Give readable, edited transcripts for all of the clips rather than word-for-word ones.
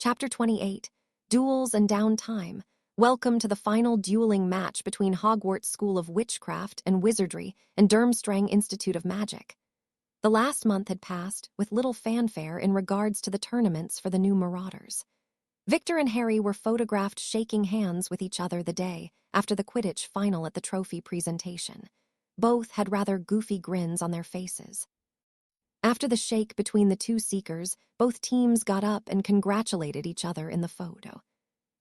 Chapter 28, Duels and Downtime. Welcome to the final dueling match between Hogwarts School of Witchcraft and Wizardry and Durmstrang Institute of Magic. The last month had passed with little fanfare in regards to the tournaments for the new Marauders. Victor and Harry were photographed shaking hands with each other the day after the Quidditch final at the trophy presentation. Both had rather goofy grins on their faces. After the shake between the two seekers, both teams got up and congratulated each other in the photo.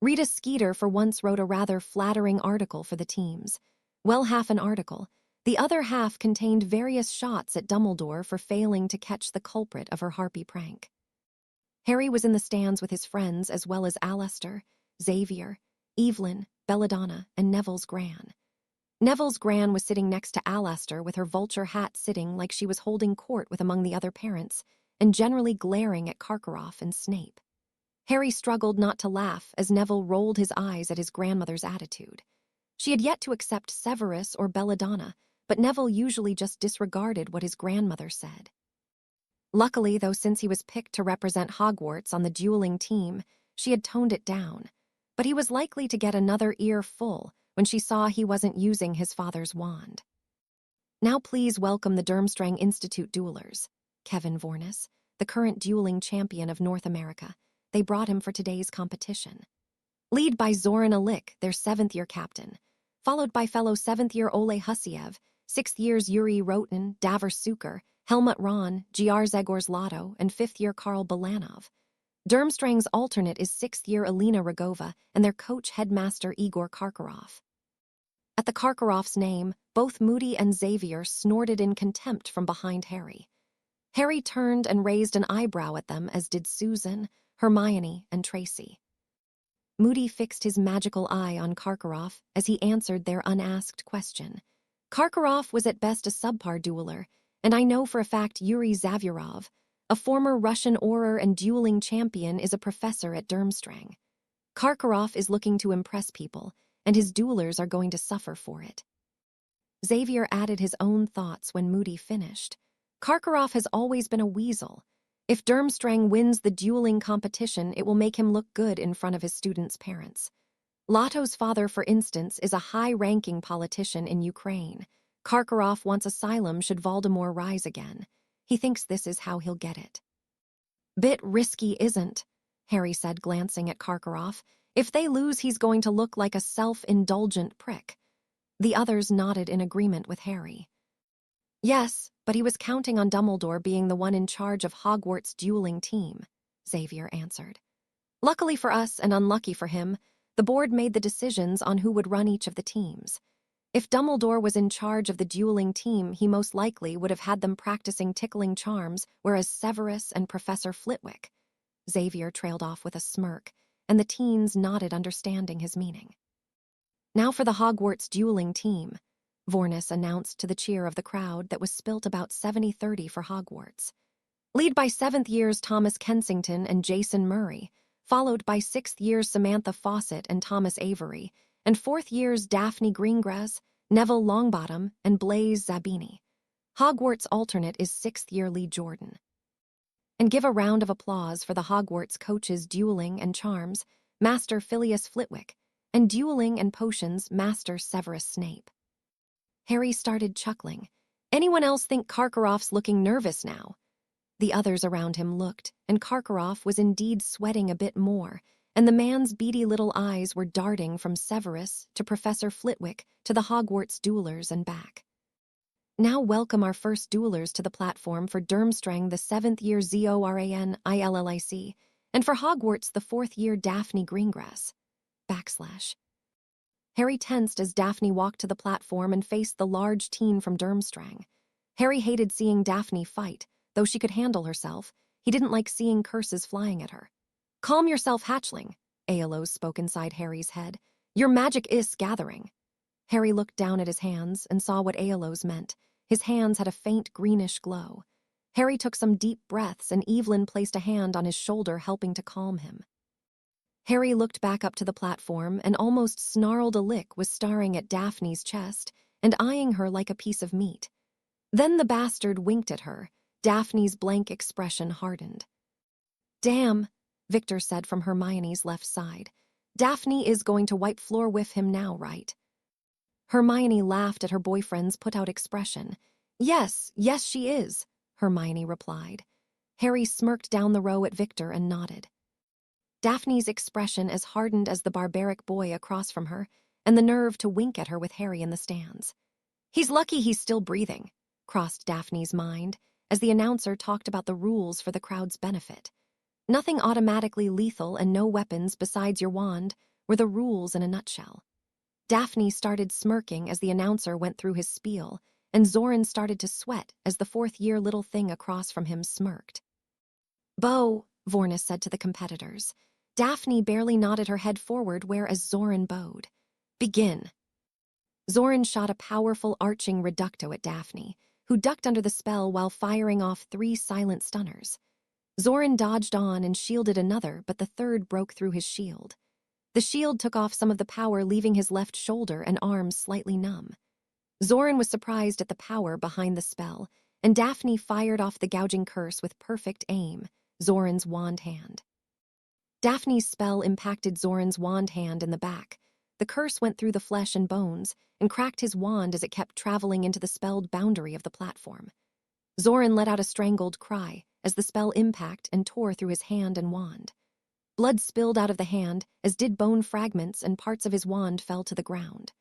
Rita Skeeter for once wrote a rather flattering article for the teams. Well, half an article. The other half contained various shots at Dumbledore for failing to catch the culprit of her harpy prank. Harry was in the stands with his friends as well as Alastor, Xavier, Evelyn, Belladonna, and Neville's Gran. Neville's Gran was sitting next to Alastor with her vulture hat sitting like she was holding court with among the other parents, and generally glaring at Karkaroff and Snape. Harry struggled not to laugh as Neville rolled his eyes at his grandmother's attitude. She had yet to accept Severus or Belladonna, but Neville usually just disregarded what his grandmother said. Luckily, though, since he was picked to represent Hogwarts on the dueling team, she had toned it down. But he was likely to get another ear full when she saw he wasn't using his father's wand. Now please welcome the Durmstrang Institute duelers. Kevin Vornis, the current dueling champion of North America. They brought him for today's competition. Lead by Zoran Alik, their 7th-year captain, followed by fellow 7th-year Ole Husiev, 6th years Yuri Roten, Davor Suker, Helmut Rahn, Gr Zegors Lotto, and 5th-year Karl Balanov. Durmstrang's alternate is 6th-year Alina Rogova and their coach headmaster Igor Karkaroff. At the Karkaroff's name, both Moody and Xavier snorted in contempt from behind Harry. Harry turned and raised an eyebrow at them, as did Susan, Hermione, and Tracy. Moody fixed his magical eye on Karkaroff as he answered their unasked question. Karkaroff was at best a subpar dueler, and I know for a fact Yuri Zavirov, a former Russian orer and dueling champion, is a professor at Durmstrang. Karkaroff is looking to impress people, and his duelers are going to suffer for it. Xavier added his own thoughts when Moody finished. Karkaroff has always been a weasel. If Durmstrang wins the dueling competition, it will make him look good in front of his students' parents. Lotto's father, for instance, is a high-ranking politician in Ukraine. Karkaroff wants asylum should Voldemort rise again. He thinks this is how he'll get it. Bit risky, isn't? Harry said, glancing at Karkaroff. If they lose, he's going to look like a self-indulgent prick. The others nodded in agreement with Harry. Yes, but he was counting on Dumbledore being the one in charge of Hogwarts' dueling team, Xavier answered. Luckily for us and unlucky for him, the board made the decisions on who would run each of the teams. If Dumbledore was in charge of the dueling team, he most likely would have had them practicing tickling charms, whereas Severus and Professor Flitwick. Xavier trailed off with a smirk, and the teens nodded, understanding his meaning. Now for the Hogwarts dueling team, Vornis announced to the cheer of the crowd that was spilt about 70-30 for Hogwarts. Lead by 7th years Thomas Kensington and Jason Murray, followed by 6th years Samantha Fawcett and Thomas Avery, and 4th years Daphne Greengrass, Neville Longbottom, and Blaise Zabini. Hogwarts alternate is 6th year Lee Jordan. And give a round of applause for the Hogwarts coaches dueling and charms, Master Phileas Flitwick, and dueling and potions, Master Severus Snape. Harry started chuckling. Anyone else think Karkaroff's looking nervous now? The others around him looked, and Karkaroff was indeed sweating a bit more, and the man's beady little eyes were darting from Severus to Professor Flitwick to the Hogwarts duelers and back. Now welcome our first duelers to the platform for Durmstrang, the 7th year Zoran Illic, and for Hogwarts, the 4th year Daphne Greengrass. / Harry tensed as Daphne walked to the platform and faced the large teen from Durmstrang. Harry hated seeing Daphne fight. Though she could handle herself, he didn't like seeing curses flying at her. Calm yourself, hatchling, Aeolus spoke inside Harry's head. Your magic is gathering. Harry looked down at his hands and saw what Aeolus meant. His hands had a faint greenish glow. Harry took some deep breaths, and Evelyn placed a hand on his shoulder, helping to calm him. Harry looked back up to the platform and almost snarled a lick was staring at Daphne's chest and eyeing her like a piece of meat. Then the bastard winked at her. Daphne's blank expression hardened. Damn, Victor said from Hermione's left side. "Daphne is going to wipe floor with him now, right?" Hermione laughed at her boyfriend's put-out expression. Yes, she is," Hermione replied. Harry smirked down the row at Victor and nodded. Daphne's expression as hardened as the barbaric boy across from her, and the nerve to wink at her with Harry in the stands. "He's lucky he's still breathing," crossed Daphne's mind, as the announcer talked about the rules for the crowd's benefit. Nothing automatically lethal and no weapons besides your wand were the rules in a nutshell. Daphne started smirking as the announcer went through his spiel, and Zoran started to sweat as the fourth-year little thing across from him smirked. "Bow," Vornis said to the competitors. Daphne barely nodded her head forward whereas Zoran bowed. "Begin." Zoran shot a powerful arching reducto at Daphne, who ducked under the spell while firing off 3 silent stunners. Zoran dodged on and shielded another, but the third broke through his shield. The shield took off some of the power, leaving his left shoulder and arms slightly numb. Zoran was surprised at the power behind the spell, and Daphne fired off the gouging curse with perfect aim, Zoran's wand hand. Daphne's spell impacted Zoran's wand hand in the back. The curse went through the flesh and bones and cracked his wand as it kept traveling into the spelled boundary of the platform. Zoran let out a strangled cry as the spell impacted and tore through his hand and wand. Blood spilled out of the hand, as did bone fragments, and parts of his wand fell to the ground.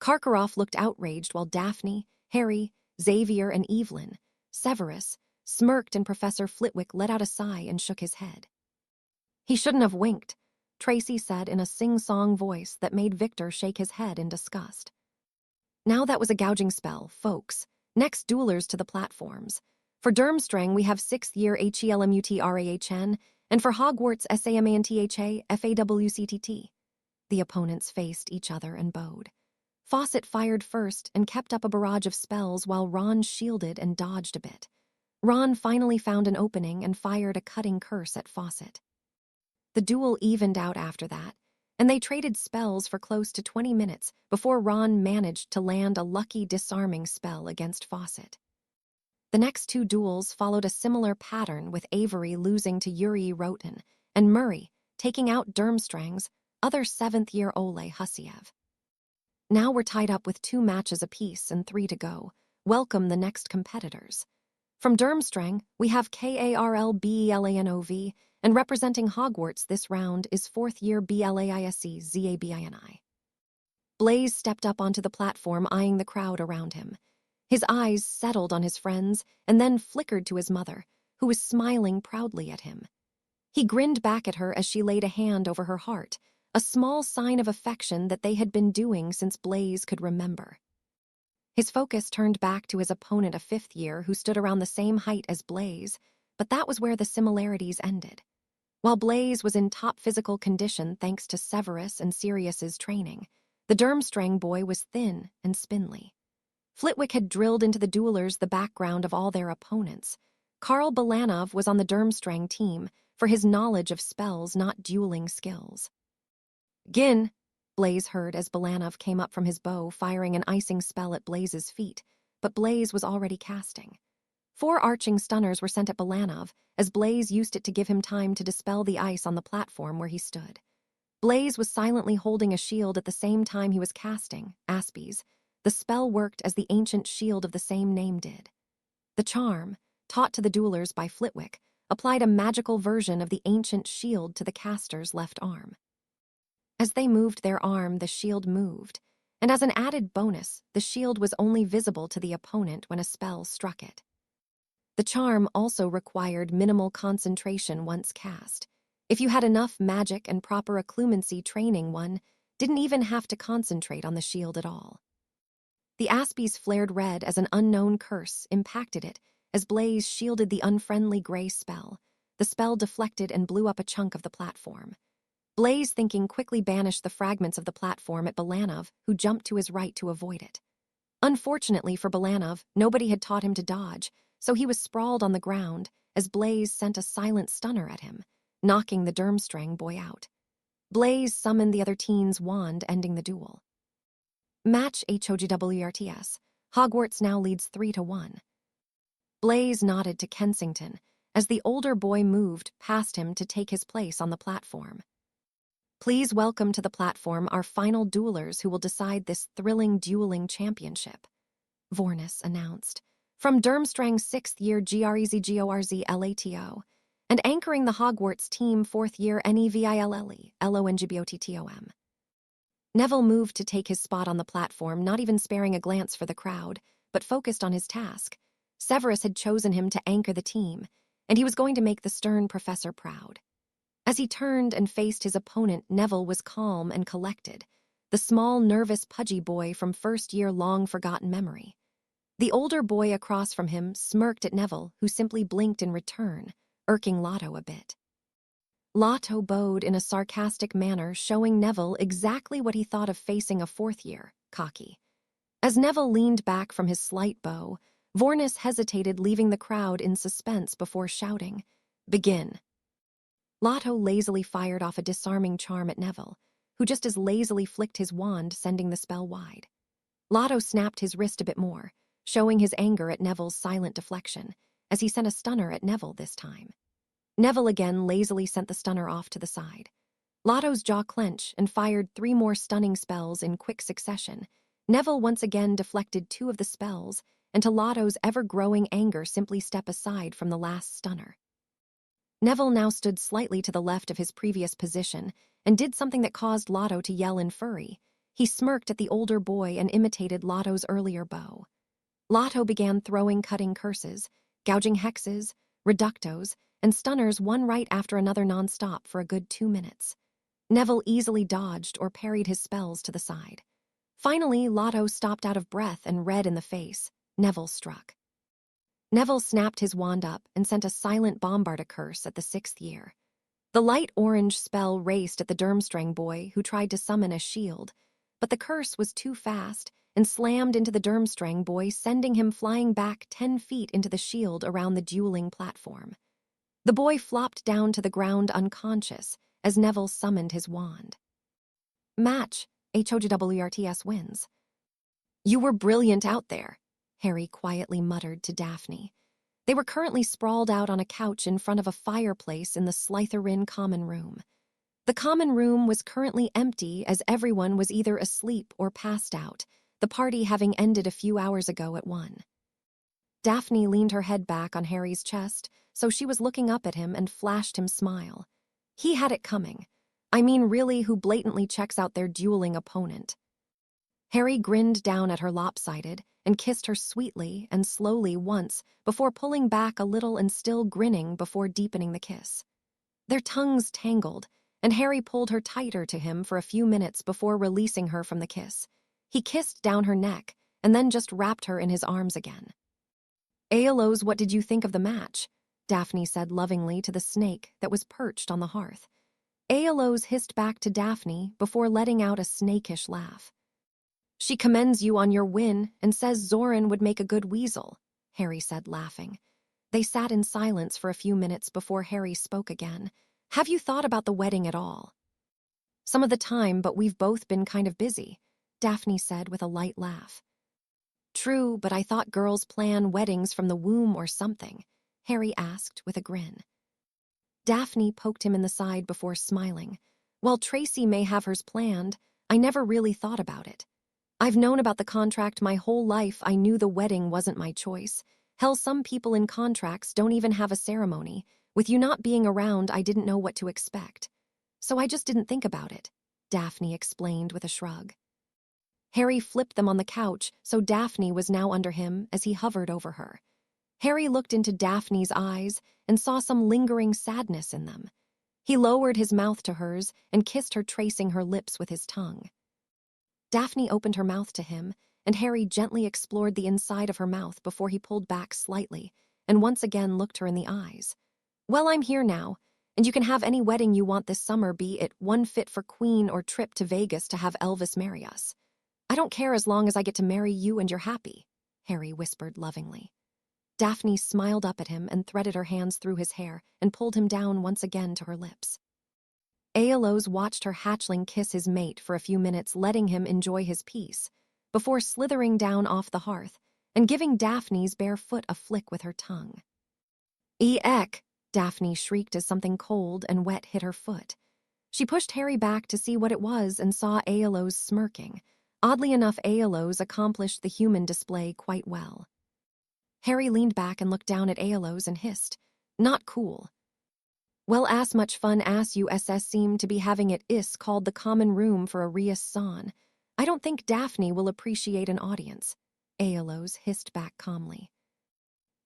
Karkaroff looked outraged while Daphne, Harry, Xavier, and Evelyn, Severus, smirked, and Professor Flitwick let out a sigh and shook his head. "He shouldn't have winked," Tracy said in a sing-song voice that made Victor shake his head in disgust. "Now that was a gouging spell, folks. Next, duelers to the platforms. For Durmstrang, we have 6th year HELMUTRAHN, and for Hogwarts SAMANTHA FAWCTT. The opponents faced each other and bowed. Fawcett fired first and kept up a barrage of spells while Ron shielded and dodged a bit. Ron finally found an opening and fired a cutting curse at Fawcett. The duel evened out after that, and they traded spells for close to 20 minutes before Ron managed to land a lucky disarming spell against Fawcett. The next 2 duels followed a similar pattern, with Avery losing to Yuri Roten and Murray taking out Durmstrang's other 7th-year Ole Husiev. Now we're tied up with 2 matches apiece and 3 to go. Welcome the next competitors. From Durmstrang, we have KARLBELANOV, and representing Hogwarts this round is 4th-year BLAISE ZABINI. Blaise stepped up onto the platform, eyeing the crowd around him. His eyes settled on his friends and then flickered to his mother, who was smiling proudly at him. He grinned back at her as she laid a hand over her heart, a small sign of affection that they had been doing since Blaise could remember. His focus turned back to his opponent, a 5th year who stood around the same height as Blaise, but that was where the similarities ended. While Blaise was in top physical condition thanks to Severus and Sirius's training, the Durmstrang boy was thin and spindly. Flitwick had drilled into the duelers the background of all their opponents. Karl Balanov was on the Durmstrang team for his knowledge of spells, not dueling skills. "Gin," Blaise heard as Balanov came up from his bow, firing an icing spell at Blaise's feet, but Blaise was already casting. 4 arching stunners were sent at Balanov, as Blaise used it to give him time to dispel the ice on the platform where he stood. Blaise was silently holding a shield at the same time he was casting, Aspies. The spell worked as the ancient shield of the same name did. The charm, taught to the duelers by Flitwick, applied a magical version of the ancient shield to the caster's left arm. As they moved their arm, the shield moved, and as an added bonus, the shield was only visible to the opponent when a spell struck it. The charm also required minimal concentration once cast. If you had enough magic and proper occlumency training, one didn't even have to concentrate on the shield at all. The Aspies flared red as an unknown curse impacted it as Blaise shielded the unfriendly gray spell. The spell deflected and blew up a chunk of the platform. Blaise, thinking, quickly banished the fragments of the platform at Balanov, who jumped to his right to avoid it. Unfortunately for Balanov, nobody had taught him to dodge, so he was sprawled on the ground as Blaise sent a silent stunner at him, knocking the Durmstrang boy out. Blaise summoned the other teen's wand, ending the duel. Match HOGWRTS. Hogwarts now leads 3-1. Blaise nodded to Kensington as the older boy moved past him to take his place on the platform. Please welcome to the platform our final duelers who will decide this thrilling dueling championship, Vornis announced. From Durmstrang's 6th year GREZGORZLATO, and anchoring the Hogwarts team 4th year NEVILLE Neville moved to take his spot on the platform, not even sparing a glance for the crowd, but focused on his task. Severus had chosen him to anchor the team, and he was going to make the stern professor proud. As he turned and faced his opponent, Neville was calm and collected, the small, nervous, pudgy boy from first year long-forgotten memory. The older boy across from him smirked at Neville, who simply blinked in return, irking Lotto a bit. Lotto bowed in a sarcastic manner, showing Neville exactly what he thought of facing a 4th year, cocky. As Neville leaned back from his slight bow, Vornis hesitated, leaving the crowd in suspense before shouting, "Begin." Lotto lazily fired off a disarming charm at Neville, who just as lazily flicked his wand, sending the spell wide. Lotto snapped his wrist a bit more, showing his anger at Neville's silent deflection, as he sent a stunner at Neville this time. Neville again lazily sent the stunner off to the side. Lotto's jaw clenched and fired 3 more stunning spells in quick succession. Neville once again deflected 2 of the spells, and to Lotto's ever-growing anger simply stepped aside from the last stunner. Neville now stood slightly to the left of his previous position and did something that caused Lotto to yell in fury. He smirked at the older boy and imitated Lotto's earlier bow. Lotto began throwing cutting curses, gouging hexes, reductos, and stunners one right after another non-stop for a good 2 minutes. Neville easily dodged or parried his spells to the side. Finally, Lotto stopped out of breath and red in the face. Neville struck. Neville snapped his wand up and sent a silent Bombarda curse at the 6th year. The light orange spell raced at the Durmstrang boy, who tried to summon a shield, but the curse was too fast and slammed into the Durmstrang boy, sending him flying back 10 feet into the shield around the dueling platform. The boy flopped down to the ground unconscious as Neville summoned his wand. Match, HOGWRTS wins. "You were brilliant out there," Harry quietly muttered to Daphne. They were currently sprawled out on a couch in front of a fireplace in the Slytherin common room. The common room was currently empty as everyone was either asleep or passed out, the party having ended a few hours ago at 1. Daphne leaned her head back on Harry's chest, so she was looking up at him and flashed him smile. He had it coming. I mean, really, who blatantly checks out their dueling opponent? Harry grinned down at her lopsided and kissed her sweetly and slowly once before pulling back a little and still grinning before deepening the kiss. Their tongues tangled, and Harry pulled her tighter to him for a few minutes before releasing her from the kiss. He kissed down her neck and then just wrapped her in his arms again. "Aeolus, what did you think of the match?" Daphne said lovingly to the snake that was perched on the hearth. Aeolus hissed back to Daphne before letting out a snakish laugh. "She commends you on your win and says Zoran would make a good weasel," Harry said, laughing. They sat in silence for a few minutes before Harry spoke again. "Have you thought about the wedding at all?" "Some of the time, but we've both been kind of busy," Daphne said with a light laugh. "True, but I thought girls plan weddings from the womb or something," Harry asked with a grin. Daphne poked him in the side before smiling. "While Tracy may have hers planned, I never really thought about it. I've known about the contract my whole life. I knew the wedding wasn't my choice. Hell, some people in contracts don't even have a ceremony. With you not being around, I didn't know what to expect. So I just didn't think about it," Daphne explained with a shrug. Harry flipped them on the couch, so Daphne was now under him as he hovered over her. Harry looked into Daphne's eyes and saw some lingering sadness in them. He lowered his mouth to hers and kissed her, tracing her lips with his tongue. Daphne opened her mouth to him, and Harry gently explored the inside of her mouth before he pulled back slightly and once again looked her in the eyes. "Well, I'm here now, and you can have any wedding you want this summer, be it one fit for Queen or trip to Vegas to have Elvis marry us. I don't care as long as I get to marry you and you're happy," Harry whispered lovingly. Daphne smiled up at him and threaded her hands through his hair and pulled him down once again to her lips. Aeolus watched her hatchling kiss his mate for a few minutes, letting him enjoy his peace, before slithering down off the hearth and giving Daphne's bare foot a flick with her tongue. "Eek," Daphne shrieked as something cold and wet hit her foot. She pushed Harry back to see what it was and saw Aeolus smirking. Oddly enough, Aeolus accomplished the human display quite well. Harry leaned back and looked down at Aeolus and hissed, "Not cool." "Well, ass much fun ass USS seemed to be having it is called the common room for a Rias San. I don't think Daphne will appreciate an audience," Aeolus hissed back calmly.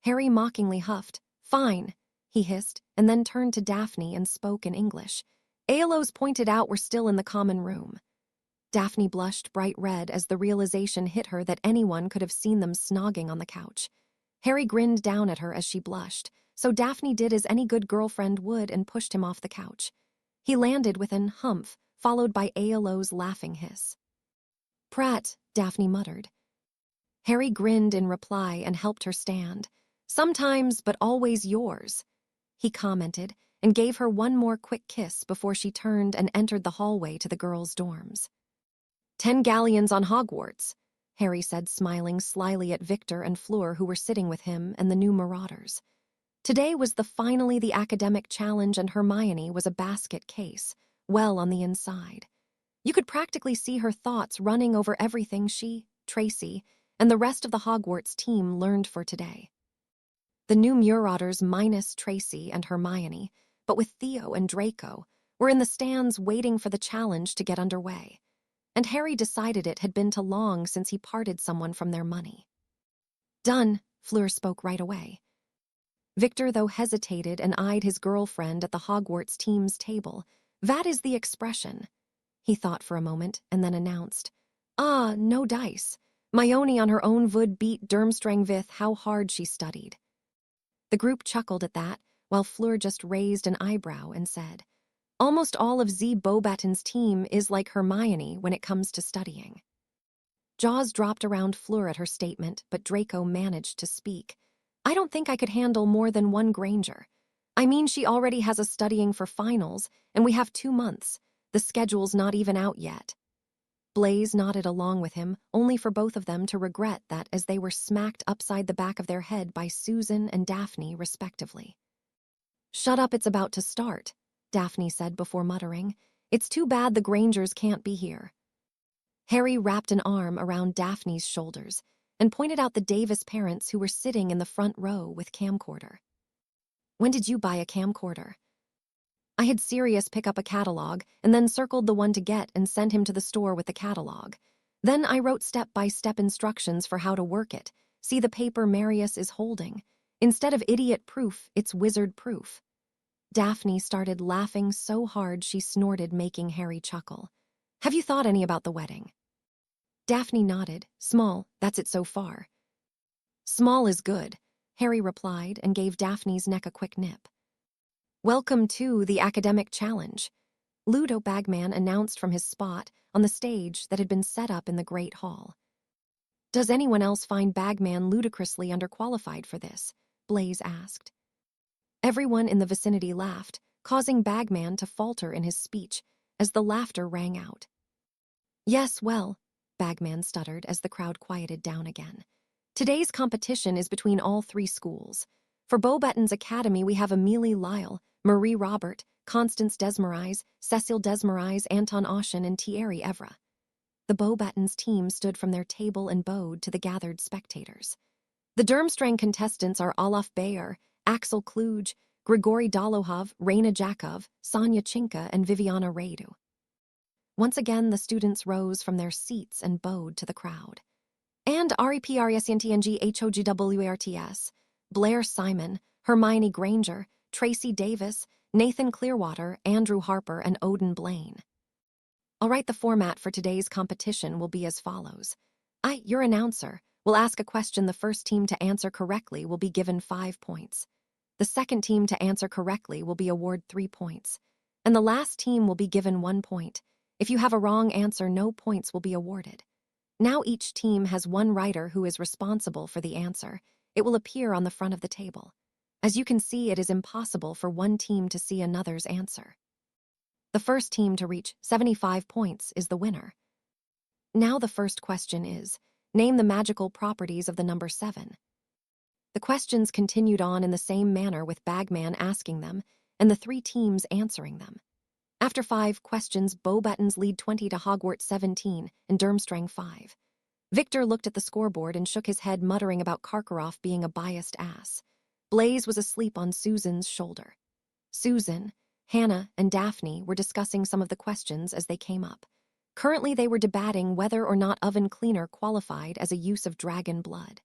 Harry mockingly huffed. "Fine," he hissed, and then turned to Daphne and spoke in English. Aeolus pointed out we're still in the common room. Daphne blushed bright red as the realization hit her that anyone could have seen them snogging on the couch. Harry grinned down at her as she blushed, so Daphne did as any good girlfriend would and pushed him off the couch. He landed with an humph, followed by Aeolus' laughing hiss. "Prat," Daphne muttered. Harry grinned in reply and helped her stand. "Sometimes, but always yours," he commented, and gave her one more quick kiss before she turned and entered the hallway to the girls' dorms. 10 galleons on Hogwarts," Harry said, smiling slyly at Victor and Fleur, who were sitting with him and the new marauders. Today was finally the academic challenge, and Hermione was a basket case, well on the inside. You could practically see her thoughts running over everything she, Tracy, and the rest of the Hogwarts team learned for today. The new marauders minus Tracy and Hermione, but with Theo and Draco, were in the stands waiting for the challenge to get underway. And Harry decided it had been too long since he parted someone from their money. "Done," Fleur spoke right away. Victor, though, hesitated and eyed his girlfriend at the Hogwarts team's table. "That is the expression." He thought for a moment and then announced, "Ah, no dice. Myoni on her own would beat Durmstrang with how hard she studied." The group chuckled at that, while Fleur just raised an eyebrow and said, "Almost all of Z Beauxbaton's team is like Hermione when it comes to studying." Jaws dropped around Fleur at her statement, but Draco managed to speak. "I don't think I could handle more than one Granger. I mean, she already has us studying for finals, and we have 2 months. The schedule's not even out yet." Blaise nodded along with him, only for both of them to regret that as they were smacked upside the back of their head by Susan and Daphne, respectively. "Shut up, it's about to start," Daphne said before muttering, "It's too bad the Grangers can't be here." Harry wrapped an arm around Daphne's shoulders and pointed out the Davis parents who were sitting in the front row with camcorder. "When did you buy a camcorder?" "I had Sirius pick up a catalog and then circled the one to get and sent him to the store with the catalog. Then I wrote step-by-step instructions for how to work it. See the paper Marius is holding. Instead of idiot proof, it's wizard proof." Daphne started laughing so hard she snorted, making Harry chuckle. "Have you thought any about the wedding?" Daphne nodded. "Small, that's it so far." "Small is good," Harry replied and gave Daphne's neck a quick nip. "Welcome to the academic challenge," Ludo Bagman announced from his spot on the stage that had been set up in the Great Hall. "Does anyone else find Bagman ludicrously underqualified for this?" Blaise asked. Everyone in the vicinity laughed, causing Bagman to falter in his speech as the laughter rang out. "Yes, well," Bagman stuttered as the crowd quieted down again. "Today's competition is between all 3 schools. For Beauxbaton's Academy, we have Amelie Lyle, Marie Robert, Constance Desmarais, Cecile Desmarais, Anton Ocean, and Thierry Evra." The Beauxbaton's team stood from their table and bowed to the gathered spectators. "The Durmstrang contestants are Olaf Bayer, Axel Kluge, Grigory Dolohov, Reina Jakov, Sonia Chinka, and Viviana Radu." Once again, the students rose from their seats and bowed to the crowd. "And REPRSNTNGHOGWARTS, Blair Simon, Hermione Granger, Tracy Davis, Nathan Clearwater, Andrew Harper, and Odin Blaine." "All right, the format for today's competition will be as follows. Your announcer, will ask a question. The first team to answer correctly will be given 5 points. The second team to answer correctly will be awarded 3 points. And the last team will be given 1 point. If you have a wrong answer, no points will be awarded. Now each team has one writer who is responsible for the answer. It will appear on the front of the table. As you can see, it is impossible for one team to see another's answer. The first team to reach 75 points is the winner. Now the first question is, name the magical properties of the number 7. The questions continued on in the same manner, with Bagman asking them and the three teams answering them. After 5 questions, Beauxbatons lead 20 to Hogwarts 17 and Durmstrang 5. Victor looked at the scoreboard and shook his head, muttering about Karkaroff being a biased ass. Blaise was asleep on Susan's shoulder. Susan, Hannah, and Daphne were discussing some of the questions as they came up. Currently, they were debating whether or not oven cleaner qualified as a use of dragon blood.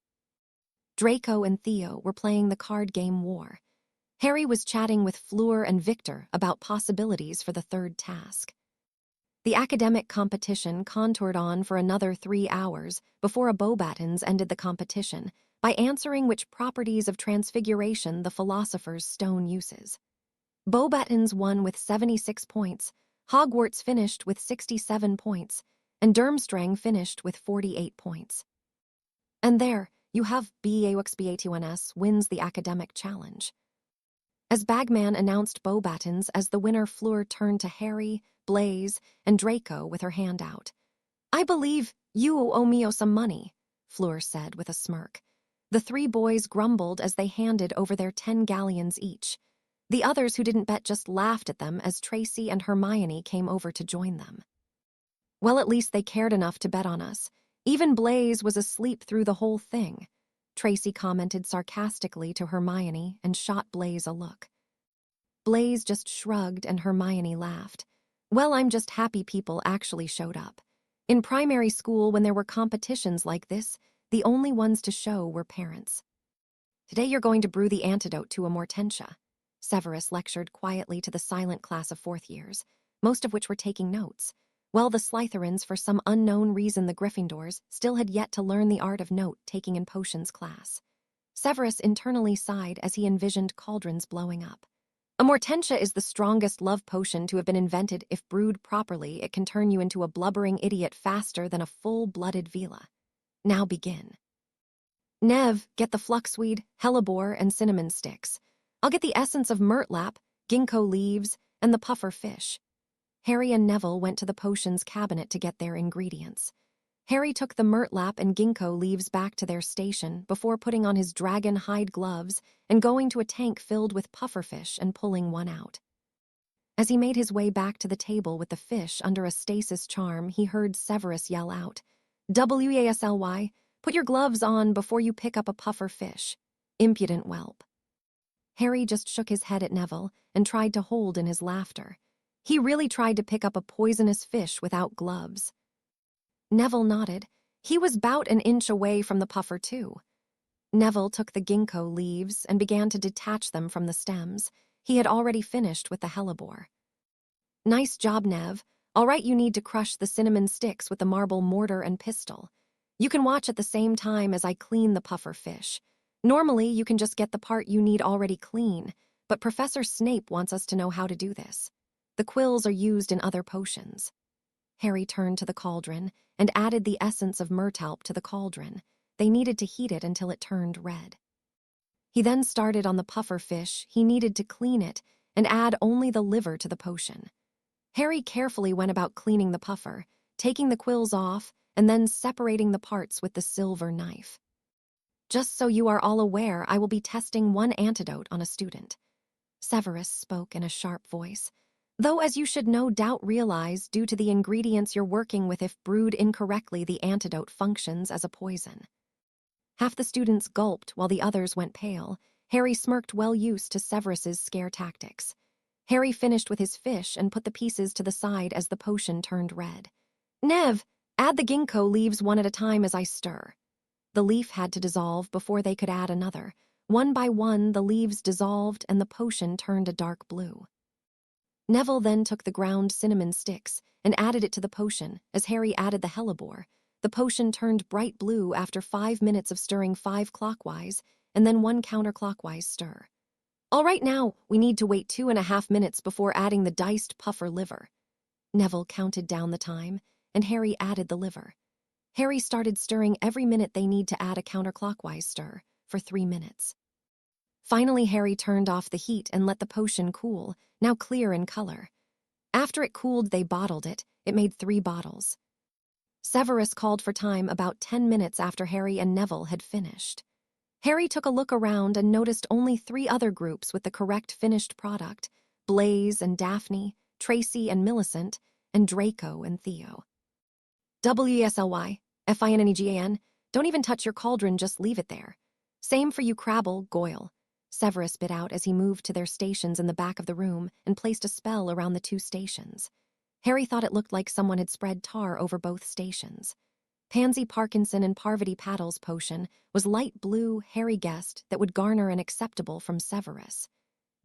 Draco and Theo were playing the card game War. Harry was chatting with Fleur and Victor about possibilities for the third task. The academic competition contoured on for another 3 hours before a Beauxbatons ended the competition by answering which properties of transfiguration the Philosopher's Stone uses. Beauxbatons won with 76 points, Hogwarts finished with 67 points, and Durmstrang finished with 48 points. And there, you have BAUXBA21S wins the academic challenge. As Bagman announced Beauxbatons as the winner, Fleur turned to Harry, Blaise, and Draco with her hand out. "I believe you owe me some money," Fleur said with a smirk. The 3 boys grumbled as they handed over their 10 galleons each. The others who didn't bet just laughed at them as Tracy and Hermione came over to join them. "Well, at least they cared enough to bet on us. Even Blaise was asleep through the whole thing," Tracy commented sarcastically to Hermione and shot Blaise a look. Blaise just shrugged and Hermione laughed. "Well, I'm just happy people actually showed up. In primary school, when there were competitions like this, the only ones to show were parents. Today you're going to brew the antidote to a Mortentia," Severus lectured quietly to the silent class of 4th years, most of which were taking notes. Well, the Slytherins, for some unknown reason the Gryffindors, still had yet to learn the art of note-taking in potions class. Severus internally sighed as he envisioned cauldrons blowing up. "A Mortentia is the strongest love potion to have been invented. If brewed properly, it can turn you into a blubbering idiot faster than a full-blooded Vila. Now begin. Nev, get the fluxweed, hellebore, and cinnamon sticks. I'll get the essence of myrtlap, ginkgo leaves, and the puffer fish." Harry and Neville went to the potions cabinet to get their ingredients. Harry took the myrtlap and ginkgo leaves back to their station before putting on his dragon hide gloves and going to a tank filled with pufferfish and pulling one out. As he made his way back to the table with the fish under a stasis charm, he heard Severus yell out, "WASLY, put your gloves on before you pick up a puffer fish. Impudent whelp." Harry just shook his head at Neville and tried to hold in his laughter. He really tried to pick up a poisonous fish without gloves. Neville nodded. He was about an inch away from the puffer too. Neville took the ginkgo leaves and began to detach them from the stems. He had already finished with the hellebore. "Nice job, Nev. All right, you need to crush the cinnamon sticks with the marble mortar and pistol. You can watch at the same time as I clean the puffer fish. Normally, you can just get the part you need already clean, but Professor Snape wants us to know how to do this. The quills are used in other potions." Harry turned to the cauldron and added the essence of myrtalp to the cauldron. They needed to heat it until it turned red. He then started on the puffer fish. He needed to clean it and add only the liver to the potion. Harry carefully went about cleaning the puffer, taking the quills off and then separating the parts with the silver knife. "Just so you are all aware, I will be testing one antidote on a student," Severus spoke in a sharp voice. "Though, as you should no doubt realize, due to the ingredients you're working with, if brewed incorrectly, the antidote functions as a poison." Half the students gulped while the others went pale. Harry smirked, well used to Severus's scare tactics. Harry finished with his fish and put the pieces to the side as the potion turned red. "Nev, add the ginkgo leaves one at a time as I stir." The leaf had to dissolve before they could add another. One by one, the leaves dissolved and the potion turned a dark blue. Neville then took the ground cinnamon sticks and added it to the potion. As Harry added the hellebore, the potion turned bright blue after 5 minutes of stirring 5 clockwise and then 1 counterclockwise stir. "All right, now, we need to wait 2.5 minutes before adding the diced puffer liver." Neville counted down the time, and Harry added the liver. Harry started stirring every minute. They need to add a counterclockwise stir for 3 minutes. Finally, Harry turned off the heat and let the potion cool, now clear in color. After it cooled, they bottled it. It made 3 bottles. Severus called for time about 10 minutes after Harry and Neville had finished. Harry took a look around and noticed only 3 other groups with the correct finished product: Blaze and Daphne, Tracy and Millicent, and Draco and Theo. WESLY, FINNEGAN, don't even touch your cauldron, just leave it there. Same for you, Crabble, Goyle, Severus bit out as he moved to their stations in the back of the room and placed a spell around the 2 stations. Harry thought it looked like someone had spread tar over both stations. Pansy Parkinson and Parvati Paddle's potion was light blue, Harry guessed, that would garner an acceptable from Severus.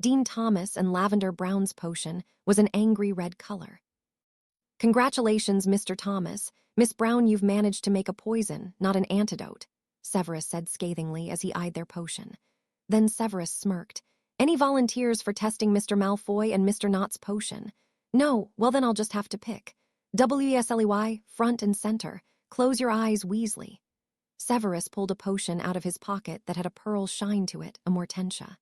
Dean Thomas and Lavender Brown's potion was an angry red color. Congratulations, Mr. Thomas. Miss Brown, you've managed to make a poison, not an antidote, Severus said scathingly as he eyed their potion. Then Severus smirked. Any volunteers for testing Mr. Malfoy and Mr. Knott's potion? No, well then I'll just have to pick. WESLEY, front and center. Close your eyes, Weasley. Severus pulled a potion out of his pocket that had a pearl shine to it, a Mortentia.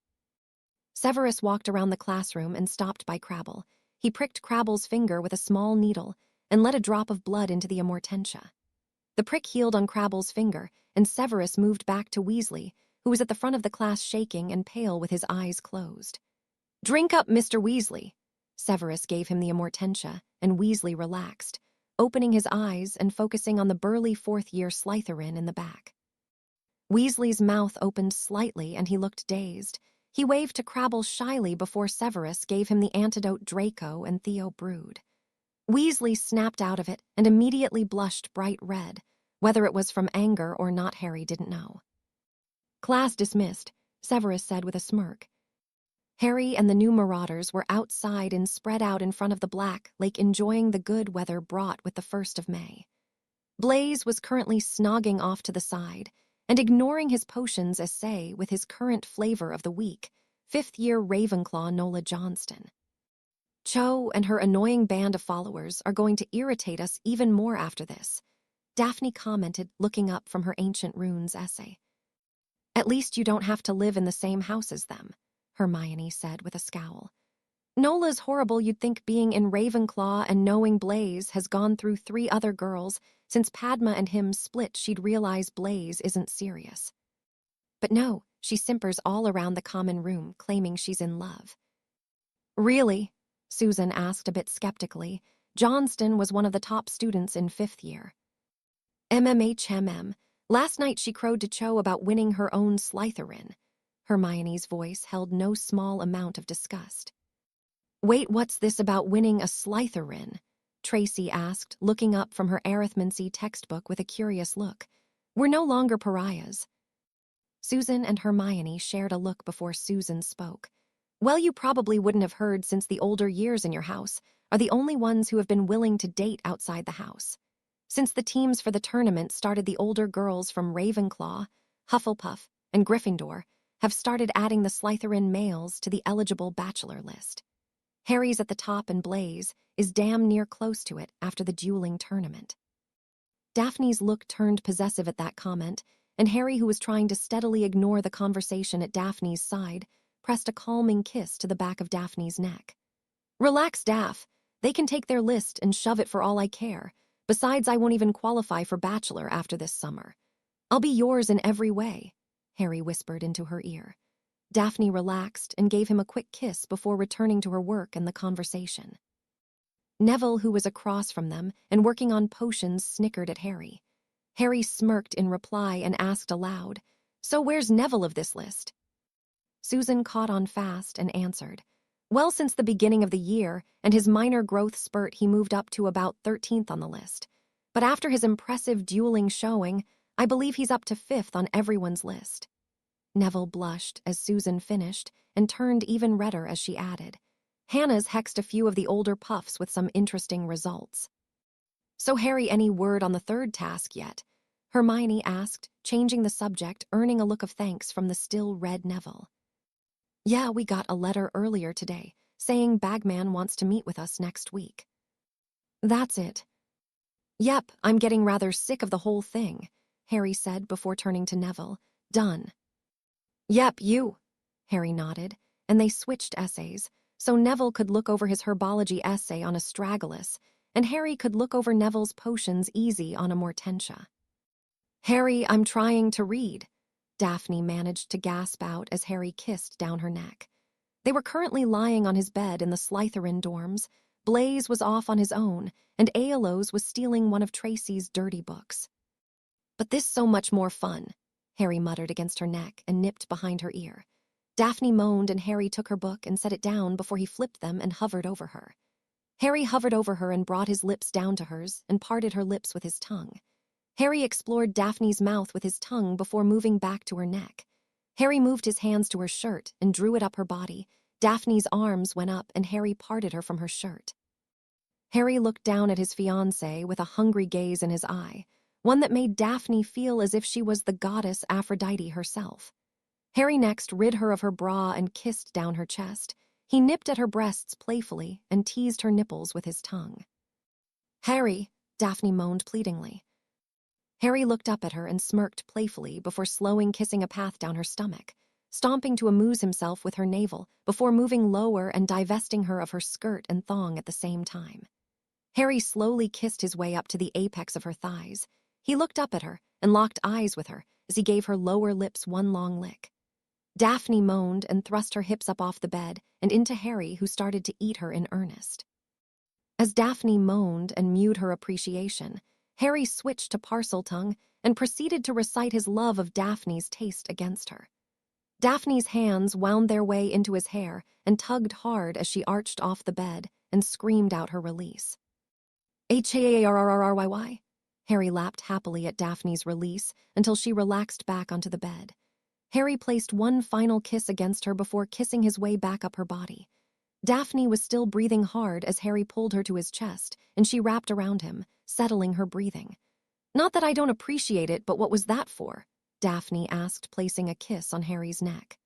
Severus walked around the classroom and stopped by Crabble. He pricked Crabble's finger with a small needle and let a drop of blood into the Amortentia. The prick healed on Crabble's finger, and Severus moved back to Weasley, who was at the front of the class shaking and pale with his eyes closed. Drink up, Mr. Weasley. Severus gave him the Amortentia, and Weasley relaxed, opening his eyes and focusing on the burly 4th-year Slytherin in the back. Weasley's mouth opened slightly and he looked dazed. He waved to Crabble shyly before Severus gave him the antidote Draco and Theo brewed. Weasley snapped out of it and immediately blushed bright red. Whether it was from anger or not, Harry didn't know. Class dismissed, Severus said with a smirk. Harry and the new marauders were outside and spread out in front of the Black Lake, enjoying the good weather brought with the 1st of May. Blaze was currently snogging off to the side and ignoring his potions essay with his current flavor of the week, 5th-year Ravenclaw Nola Johnston. Cho and her annoying band of followers are going to irritate us even more after this, Daphne commented, looking up from her Ancient Runes essay. At least you don't have to live in the same house as them, Hermione said with a scowl. Nola's horrible. You'd think being in Ravenclaw and knowing Blaze has gone through 3 other girls. Since Padma and him split, she'd realize Blaze isn't serious. But no, she simpers all around the common room, claiming she's in love. Really? Susan asked a bit skeptically. Johnston was one of the top students in 5th year. MMHMM. Last night she crowed to Cho about winning her own Slytherin. Hermione's voice held no small amount of disgust. Wait, what's this about winning a Slytherin? Tracy asked, looking up from her arithmancy textbook with a curious look. We're no longer pariahs. Susan and Hermione shared a look before Susan spoke. Well, you probably wouldn't have heard, since the older years in your house are the only ones who have been willing to date outside the house. Since the teams for the tournament started, the older girls from Ravenclaw, Hufflepuff, and Gryffindor have started adding the Slytherin males to the eligible bachelor list. Harry's at the top and Blaze is damn near close to it after the dueling tournament. Daphne's look turned possessive at that comment, and Harry, who was trying to steadily ignore the conversation at Daphne's side, pressed a calming kiss to the back of Daphne's neck. Relax, Daph. They can take their list and shove it for all I care. Besides, I won't even qualify for bachelor after this summer. I'll be yours in every way, Harry whispered into her ear. Daphne relaxed and gave him a quick kiss before returning to her work and the conversation. Neville, who was across from them and working on potions, snickered at Harry. Harry smirked in reply and asked aloud, So where's Neville of this list? Susan caught on fast and answered, Well, since the beginning of the year and his minor growth spurt, he moved up to about 13th on the list. But after his impressive dueling showing, I believe he's up to 5th on everyone's list. Neville blushed as Susan finished and turned even redder as she added, Hannah's hexed a few of the older puffs with some interesting results. So Harry, any word on the 3rd task yet? Hermione asked, changing the subject, earning a look of thanks from the still red Neville. Yeah, we got a letter earlier today, saying Bagman wants to meet with us next week. That's it. Yep, I'm getting rather sick of the whole thing, Harry said before turning to Neville. Done. Yep, you. Harry nodded, and they switched essays, so Neville could look over his herbology essay on Astragalus, and Harry could look over Neville's potions easy on a Mortentia. Harry, I'm trying to read. Daphne managed to gasp out as Harry kissed down her neck. They were currently lying on his bed in the Slytherin dorms. Blaze was off on his own, and Aeolus was stealing one of Tracy's dirty books. "But this so much more fun," Harry muttered against her neck and nipped behind her ear. Daphne moaned and Harry took her book and set it down before he flipped them and hovered over her. Harry hovered over her and brought his lips down to hers and parted her lips with his tongue. Harry explored Daphne's mouth with his tongue before moving back to her neck. Harry moved his hands to her shirt and drew it up her body. Daphne's arms went up and Harry parted her from her shirt. Harry looked down at his fiancée with a hungry gaze in his eye, one that made Daphne feel as if she was the goddess Aphrodite herself. Harry next rid her of her bra and kissed down her chest. He nipped at her breasts playfully and teased her nipples with his tongue. "Harry," Daphne moaned pleadingly. Harry looked up at her and smirked playfully before slowing kissing a path down her stomach, stomping to amuse himself with her navel before moving lower and divesting her of her skirt and thong at the same time. Harry slowly kissed his way up to the apex of her thighs. He looked up at her and locked eyes with her as he gave her lower lips one long lick. Daphne moaned and thrust her hips up off the bed and into Harry, who started to eat her in earnest. As Daphne moaned and mewed her appreciation, Harry switched to Parseltongue and proceeded to recite his love of Daphne's taste against her. Daphne's hands wound their way into his hair and tugged hard as she arched off the bed and screamed out her release. "Harryy." Harry lapped happily at Daphne's release until she relaxed back onto the bed. Harry placed one final kiss against her before kissing his way back up her body. Daphne was still breathing hard as Harry pulled her to his chest, and she wrapped around him, settling her breathing. "Not that I don't appreciate it, but what was that for?" Daphne asked, placing a kiss on Harry's neck.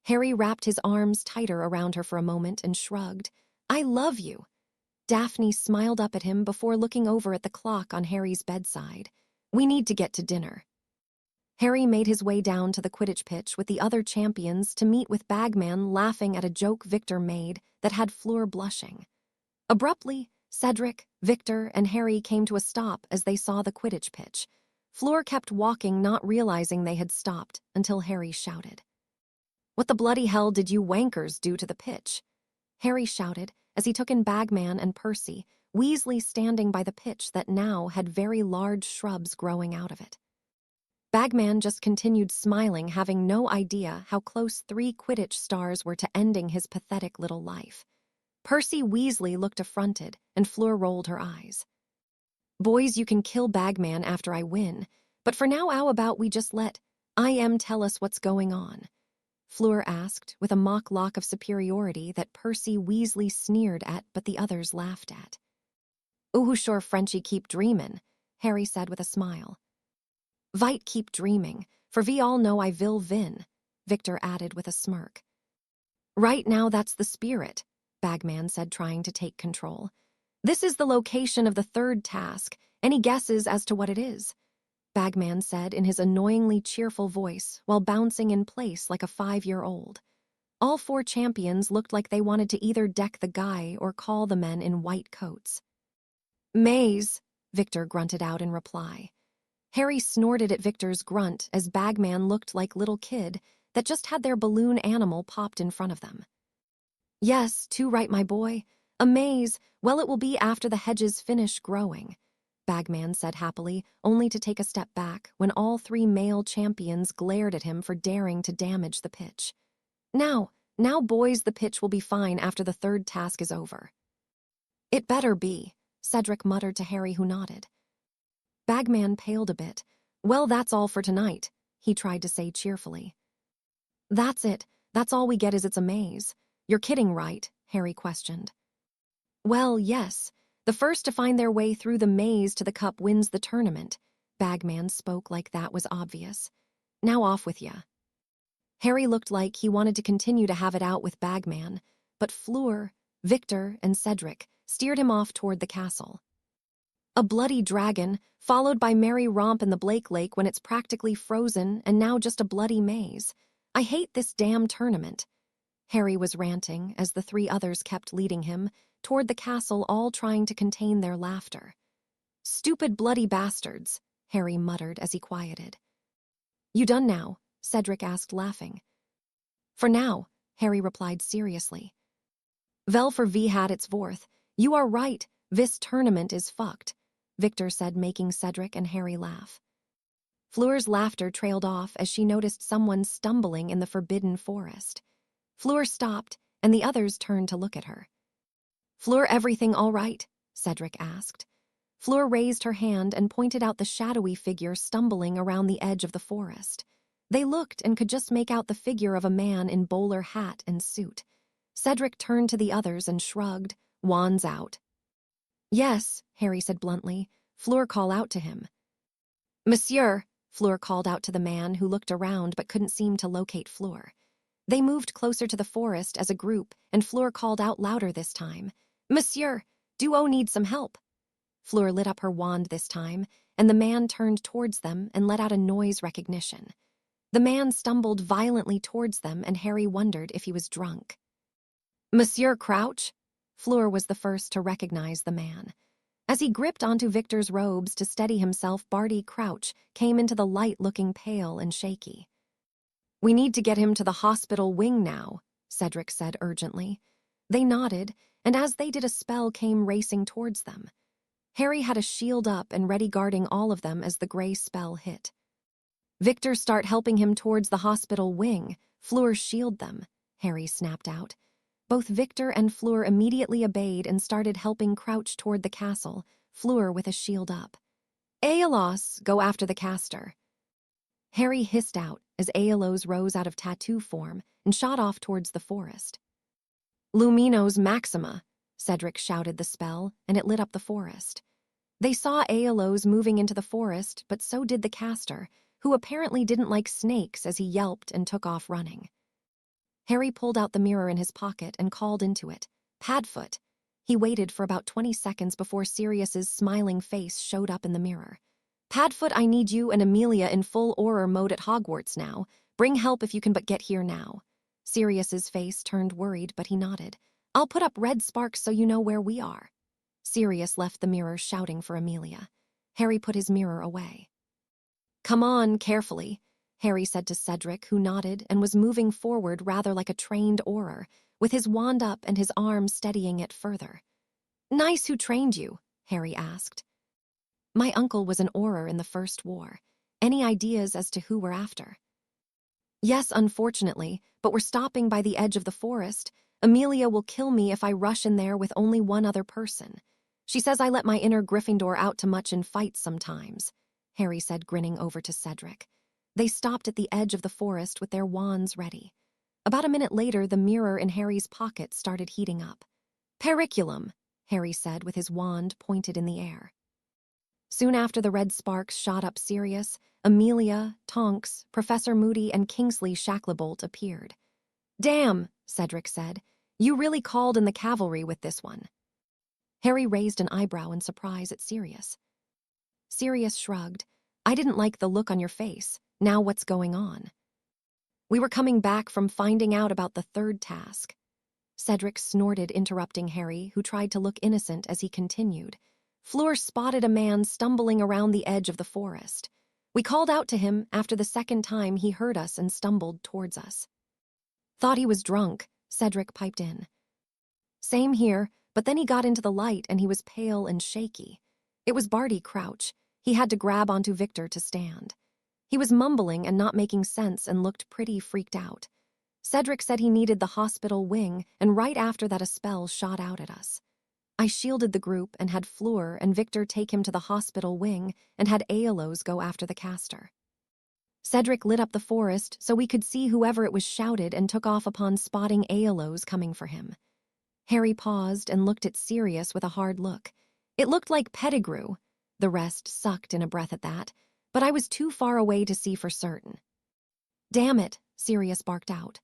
Harry wrapped his arms tighter around her for a moment and shrugged. "I love you." Daphne smiled up at him before looking over at the clock on Harry's bedside. "We need to get to dinner." Harry made his way down to the Quidditch pitch with the other champions to meet with Bagman laughing at a joke Victor made that had Fleur blushing. Abruptly, Cedric, Victor, and Harry came to a stop as they saw the Quidditch pitch. Fleur kept walking, not realizing they had stopped, until Harry shouted, "What the bloody hell did you wankers do to the pitch?" Harry shouted as he took in Bagman and Percy, Weasley standing by the pitch that now had very large shrubs growing out of it. Bagman just continued smiling, having no idea how close 3 Quidditch stars were to ending his pathetic little life. Percy Weasley looked affronted, and Fleur rolled her eyes. "Boys, you can kill Bagman after I win, but for now how about we just let I.M. tell us what's going on?" Fleur asked, with a mock look of superiority that Percy Weasley sneered at but the others laughed at. "Ooh, sure, Frenchie, keep dreamin'," Harry said with a smile. "Vite keep dreaming, for we all know I will win," Victor added with a smirk. "Right now that's the spirit," Bagman said, trying to take control. "This is the location of the 3rd task. Any guesses as to what it is?" Bagman said in his annoyingly cheerful voice while bouncing in place like a 5-year-old. All 4 champions looked like they wanted to either deck the guy or call the men in white coats. "Maze," Victor grunted out in reply. Harry snorted at Victor's grunt as Bagman looked like little kid that just had their balloon animal popped in front of them. "Yes, too right, my boy. A maze, well, it will be after the hedges finish growing," Bagman said happily, only to take a step back when all 3 male champions glared at him for daring to damage the pitch. Now, boys, the pitch will be fine after the 3rd task is over." "It better be," Cedric muttered to Harry, who nodded. Bagman paled a bit. "Well, that's all for tonight," he tried to say cheerfully. "That's it. That's all we get is it's a maze. You're kidding, right?" Harry questioned. "Well, yes. The first to find their way through the maze to the cup wins the tournament." Bagman spoke like that was obvious. "Now off with ya." Harry looked like he wanted to continue to have it out with Bagman, but Fleur, Victor, and Cedric steered him off toward the castle. A bloody dragon, followed by merry romp in the Blake Lake when it's practically frozen and now just a bloody maze. "I hate this damn tournament." Harry was ranting as the 3 others kept leading him toward the castle, all trying to contain their laughter. "Stupid bloody bastards," Harry muttered as he quieted. "You done now?" Cedric asked, laughing. For now, Harry replied seriously. Vel for V had its vorth. You are right, this tournament is fucked, Victor said, making Cedric and Harry laugh. Fleur's laughter trailed off as she noticed someone stumbling in the forbidden forest. Fleur stopped, and the others turned to look at her. Fleur, everything all right? Cedric asked. Fleur raised her hand and pointed out the shadowy figure stumbling around the edge of the forest. They looked and could just make out the figure of a man in bowler hat and suit. Cedric turned to the others and shrugged, wands out. Yes, Harry said bluntly. Fleur, call out to him. Monsieur, Fleur called out to the man, who looked around but couldn't seem to locate Fleur. They moved closer to the forest as a group, and Fleur called out louder this time. Monsieur, Duo needs some help. Fleur lit up her wand this time, and the man turned towards them and let out a noise recognition. The man stumbled violently towards them, and Harry wondered if he was drunk. Monsieur Crouch? Fleur was the first to recognize the man. As he gripped onto Victor's robes to steady himself, Barty Crouch came into the light looking pale and shaky. We need to get him to the hospital wing now, Cedric said urgently. They nodded, and as they did, a spell came racing towards them. Harry had a shield up and ready, guarding all of them as the gray spell hit. Victor, start helping him towards the hospital wing. Fleur, shield them, Harry snapped out. Both Victor and Fleur immediately obeyed and started helping Crouch toward the castle, Fleur with a shield up. Aeolus, go after the caster. Harry hissed out as Aeolus rose out of tattoo form and shot off towards the forest. Luminos Maxima, Cedric shouted the spell, and it lit up the forest. They saw Aeolus moving into the forest, but so did the caster, who apparently didn't like snakes, as he yelped and took off running. Harry pulled out the mirror in his pocket and called into it. Padfoot. He waited for about 20 seconds before Sirius's smiling face showed up in the mirror. Padfoot, I need you and Amelia in full Auror mode at Hogwarts now. Bring help if you can but get here now. Sirius's face turned worried, but he nodded. I'll put up red sparks so you know where we are. Sirius left the mirror shouting for Amelia. Harry put his mirror away. Come on, carefully, Harry said to Cedric, who nodded and was moving forward rather like a trained Auror, with his wand up and his arm steadying it further. Nice, who trained you? Harry asked. My uncle was an Auror in the First War. Any ideas as to who we're after? Yes, unfortunately, but we're stopping by the edge of the forest. Amelia will kill me if I rush in there with only one other person. She says I let my inner Gryffindor out too much in fights sometimes, Harry said, grinning over to Cedric. They stopped at the edge of the forest with their wands ready. About a minute later, the mirror in Harry's pocket started heating up. Periculum, Harry said with his wand pointed in the air. Soon after, the red sparks shot up. Sirius, Amelia, Tonks, Professor Moody, and Kingsley Shacklebolt appeared. Damn, Cedric said. You really called in the cavalry with this one. Harry raised an eyebrow in surprise at Sirius. Sirius shrugged. I didn't like the look on your face. Now what's going on? We were coming back from finding out about the third task. Cedric snorted, interrupting Harry, who tried to look innocent as he continued. Fleur spotted a man stumbling around the edge of the forest. We called out to him. After the second time, he heard us and stumbled towards us. Thought he was drunk, Cedric piped in. Same here, but then he got into the light and he was pale and shaky. It was Barty Crouch. He had to grab onto Victor to stand. He was mumbling and not making sense and looked pretty freaked out. Cedric said he needed the hospital wing, and right after that a spell shot out at us. I shielded the group and had Fleur and Victor take him to the hospital wing and had Aeolus go after the caster. Cedric lit up the forest so we could see whoever it was shouted and took off upon spotting Aeolus coming for him. Harry paused and looked at Sirius with a hard look. It looked like Pettigrew. The rest sucked in a breath at that, but I was too far away to see for certain. Damn it, Sirius barked out.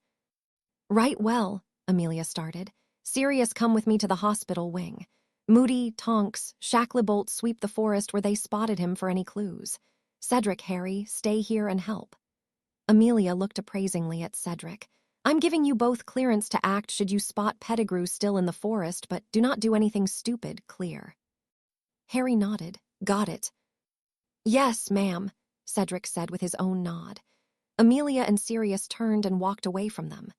Right, well, Amelia started. Sirius, come with me to the hospital wing. Moody, Tonks, Shacklebolt sweep the forest where they spotted him for any clues. Cedric, Harry, stay here and help. Amelia looked appraisingly at Cedric. I'm giving you both clearance to act should you spot Pettigrew still in the forest, but do not do anything stupid, clear? Harry nodded. Got it. Yes, ma'am, Cedric said with his own nod. Amelia and Sirius turned and walked away from them.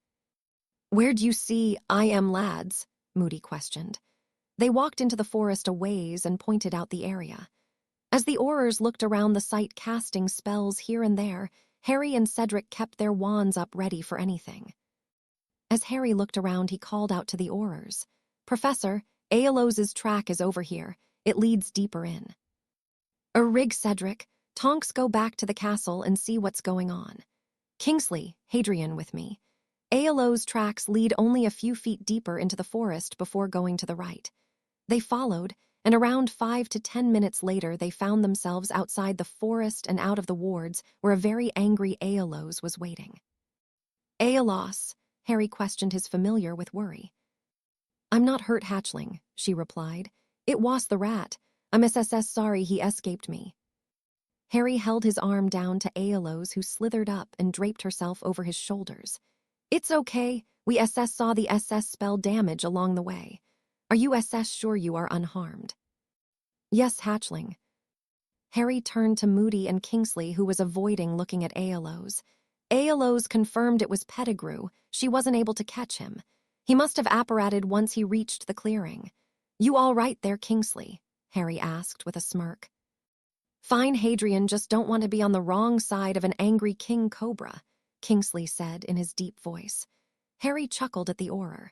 "Where'd you see I am lads?" Moody questioned. They walked into the forest a ways and pointed out the area. As the Aurors looked around the site casting spells here and there, Harry and Cedric kept their wands up ready for anything. As Harry looked around, he called out to the Aurors. "Professor, Aelos's track is over here. It leads deeper in." "Rig, Cedric. Tonks, go back to the castle and see what's going on. Kingsley, Hadrian with me. Aelos's tracks lead only a few feet deeper into the forest before going to the right." They followed, and around 5 to 10 minutes later they found themselves outside the forest and out of the wards where a very angry Aelos was waiting. "Aelos," Harry questioned his familiar with worry. "I'm not hurt, hatchling," she replied. "It was the rat. I'm SSS sorry he escaped me." Harry held his arm down to Aelos, who slithered up and draped herself over his shoulders. "It's okay. We SS saw the SS spell damage along the way. Are you SS sure you are unharmed?" "Yes, hatchling." Harry turned to Moody and Kingsley, who was avoiding looking at Aelos. Aelos confirmed it was Pettigrew. She wasn't able to catch him. He must have apparated once he reached the clearing. "You all right there, Kingsley?" Harry asked with a smirk. "Fine, Hadrian, just don't want to be on the wrong side of an angry king cobra," Kingsley said in his deep voice. Harry chuckled at the Auror.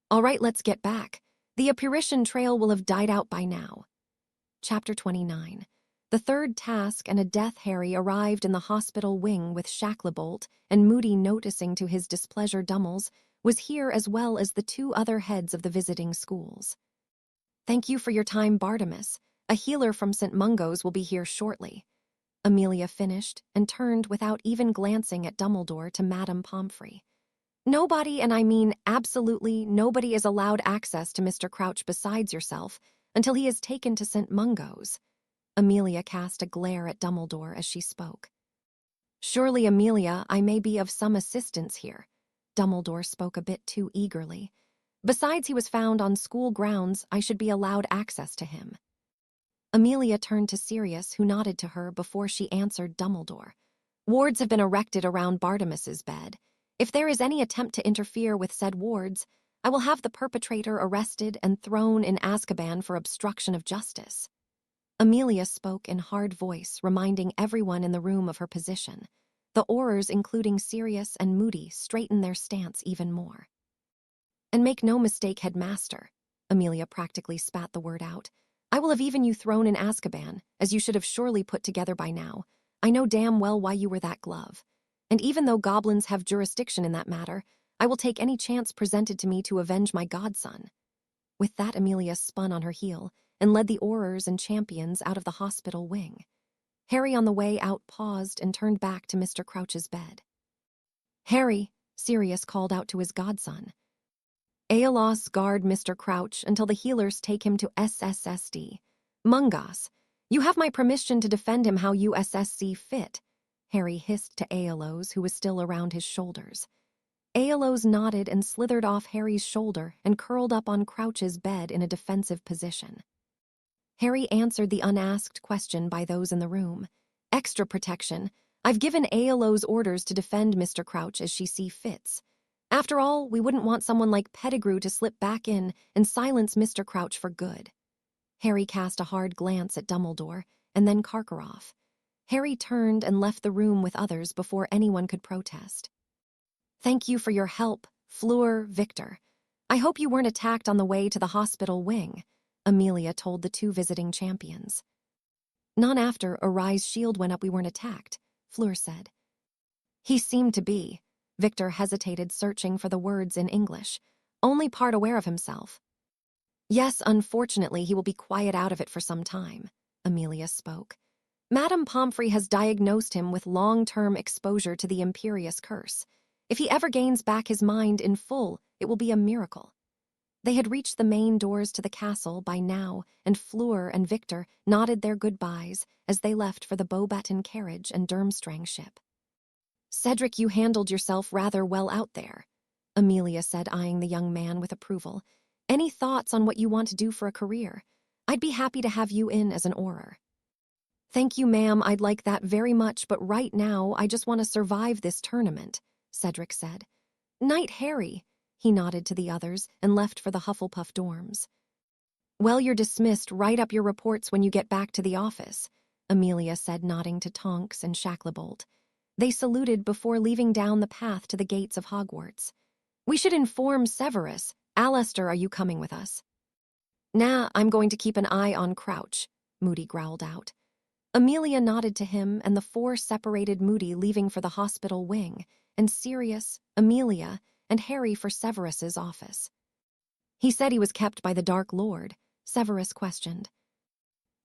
"All right, let's get back. The apparition trail will have died out by now." Chapter 29. The third task and a death. Harry arrived in the hospital wing with Shacklebolt, and Moody, noticing to his displeasure Dummels, was here as well as the two other heads of the visiting schools. "Thank you for your time, Bartimus. A healer from St. Mungo's will be here shortly." Amelia finished and turned without even glancing at Dumbledore to Madame Pomfrey. "Nobody, and I mean absolutely nobody, is allowed access to Mr. Crouch besides yourself until he is taken to St. Mungo's." Amelia cast a glare at Dumbledore as she spoke. "Surely, Amelia, I may be of some assistance here." Dumbledore spoke a bit too eagerly. "Besides, he was found on school grounds. I should be allowed access to him." Amelia turned to Sirius, who nodded to her before she answered Dumbledore. "Wards have been erected around Bartimus's bed. If there is any attempt to interfere with said wards, I will have the perpetrator arrested and thrown in Azkaban for obstruction of justice." Amelia spoke in hard voice, reminding everyone in the room of her position. The Aurors, including Sirius and Moody, straightened their stance even more. "And make no mistake, Headmaster," Amelia practically spat the word out, "I will have even you thrown in Azkaban, as you should have surely put together by now. I know damn well why you were that glove. And even though goblins have jurisdiction in that matter, I will take any chance presented to me to avenge my godson." With that, Amelia spun on her heel and led the Aurors and champions out of the hospital wing. Harry, on the way out, paused and turned back to Mr. Crouch's bed. "Harry," Sirius called out to his godson. "Aelos, guard Mr. Crouch until the healers take him to SSSD. Mungus, you have my permission to defend him how you see fit," Harry hissed to Aelos, who was still around his shoulders. Aelos nodded and slithered off Harry's shoulder and curled up on Crouch's bed in a defensive position. Harry answered the unasked question by those in the room. "Extra protection. I've given Aelos orders to defend Mr. Crouch as she see fits. After all, we wouldn't want someone like Pettigrew to slip back in and silence Mr. Crouch for good." Harry cast a hard glance at Dumbledore and then Karkaroff. Harry turned and left the room with others before anyone could protest. "Thank you for your help, Fleur, Victor. I hope you weren't attacked on the way to the hospital wing," Amelia told the two visiting champions. "None after Arise shield went up we weren't attacked," Fleur said. "He seemed to be." Victor hesitated, searching for the words in English. "Only part aware of himself." "Yes, unfortunately he will be quiet out of it for some time," Amelia spoke. "Madame Pomfrey has diagnosed him with long-term exposure to the Imperious Curse. If he ever gains back his mind in full, it will be a miracle." They had reached the main doors to the castle by now, and Fleur and Victor nodded their goodbyes as they left for the Beauxbaton carriage and Durmstrang ship. "Cedric, you handled yourself rather well out there," Amelia said, eyeing the young man with approval. "Any thoughts on what you want to do for a career? I'd be happy to have you in as an Auror." "Thank you, ma'am, I'd like that very much, but right now I just want to survive this tournament," Cedric said. "Night, Harry." He nodded to the others and left for the Hufflepuff dorms. "Well, you're dismissed. Write up your reports when you get back to the office," Amelia said, nodding to Tonks and Shacklebolt. They saluted before leaving down the path to the gates of Hogwarts. "We should inform Severus. Alistair, are you coming with us?" "Nah, I'm going to keep an eye on Crouch," Moody growled out. Amelia nodded to him, and the four separated Moody, leaving for the hospital wing, and Sirius, Amelia, and Harry for Severus's office. "He said he was kept by the Dark Lord," Severus questioned.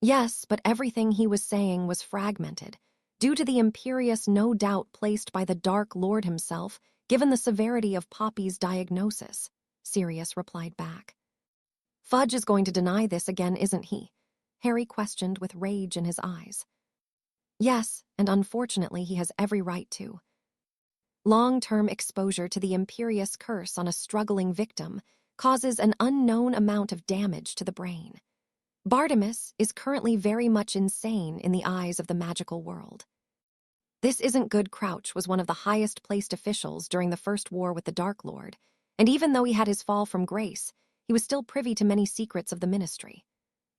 "Yes, but everything he was saying was fragmented, due to the imperious no doubt placed by the Dark Lord himself, given the severity of Poppy's diagnosis," Sirius replied back. "Fudge is going to deny this again, isn't he?" Harry questioned with rage in his eyes. "Yes, and unfortunately he has every right to." Long-term exposure to the imperious curse on a struggling victim causes an unknown amount of damage to the brain. Bartimus is currently very much insane in the eyes of the magical world. "This isn't good." Crouch was one of the highest-placed officials during the First War with the Dark Lord, and even though he had his fall from grace, he was still privy to many secrets of the Ministry.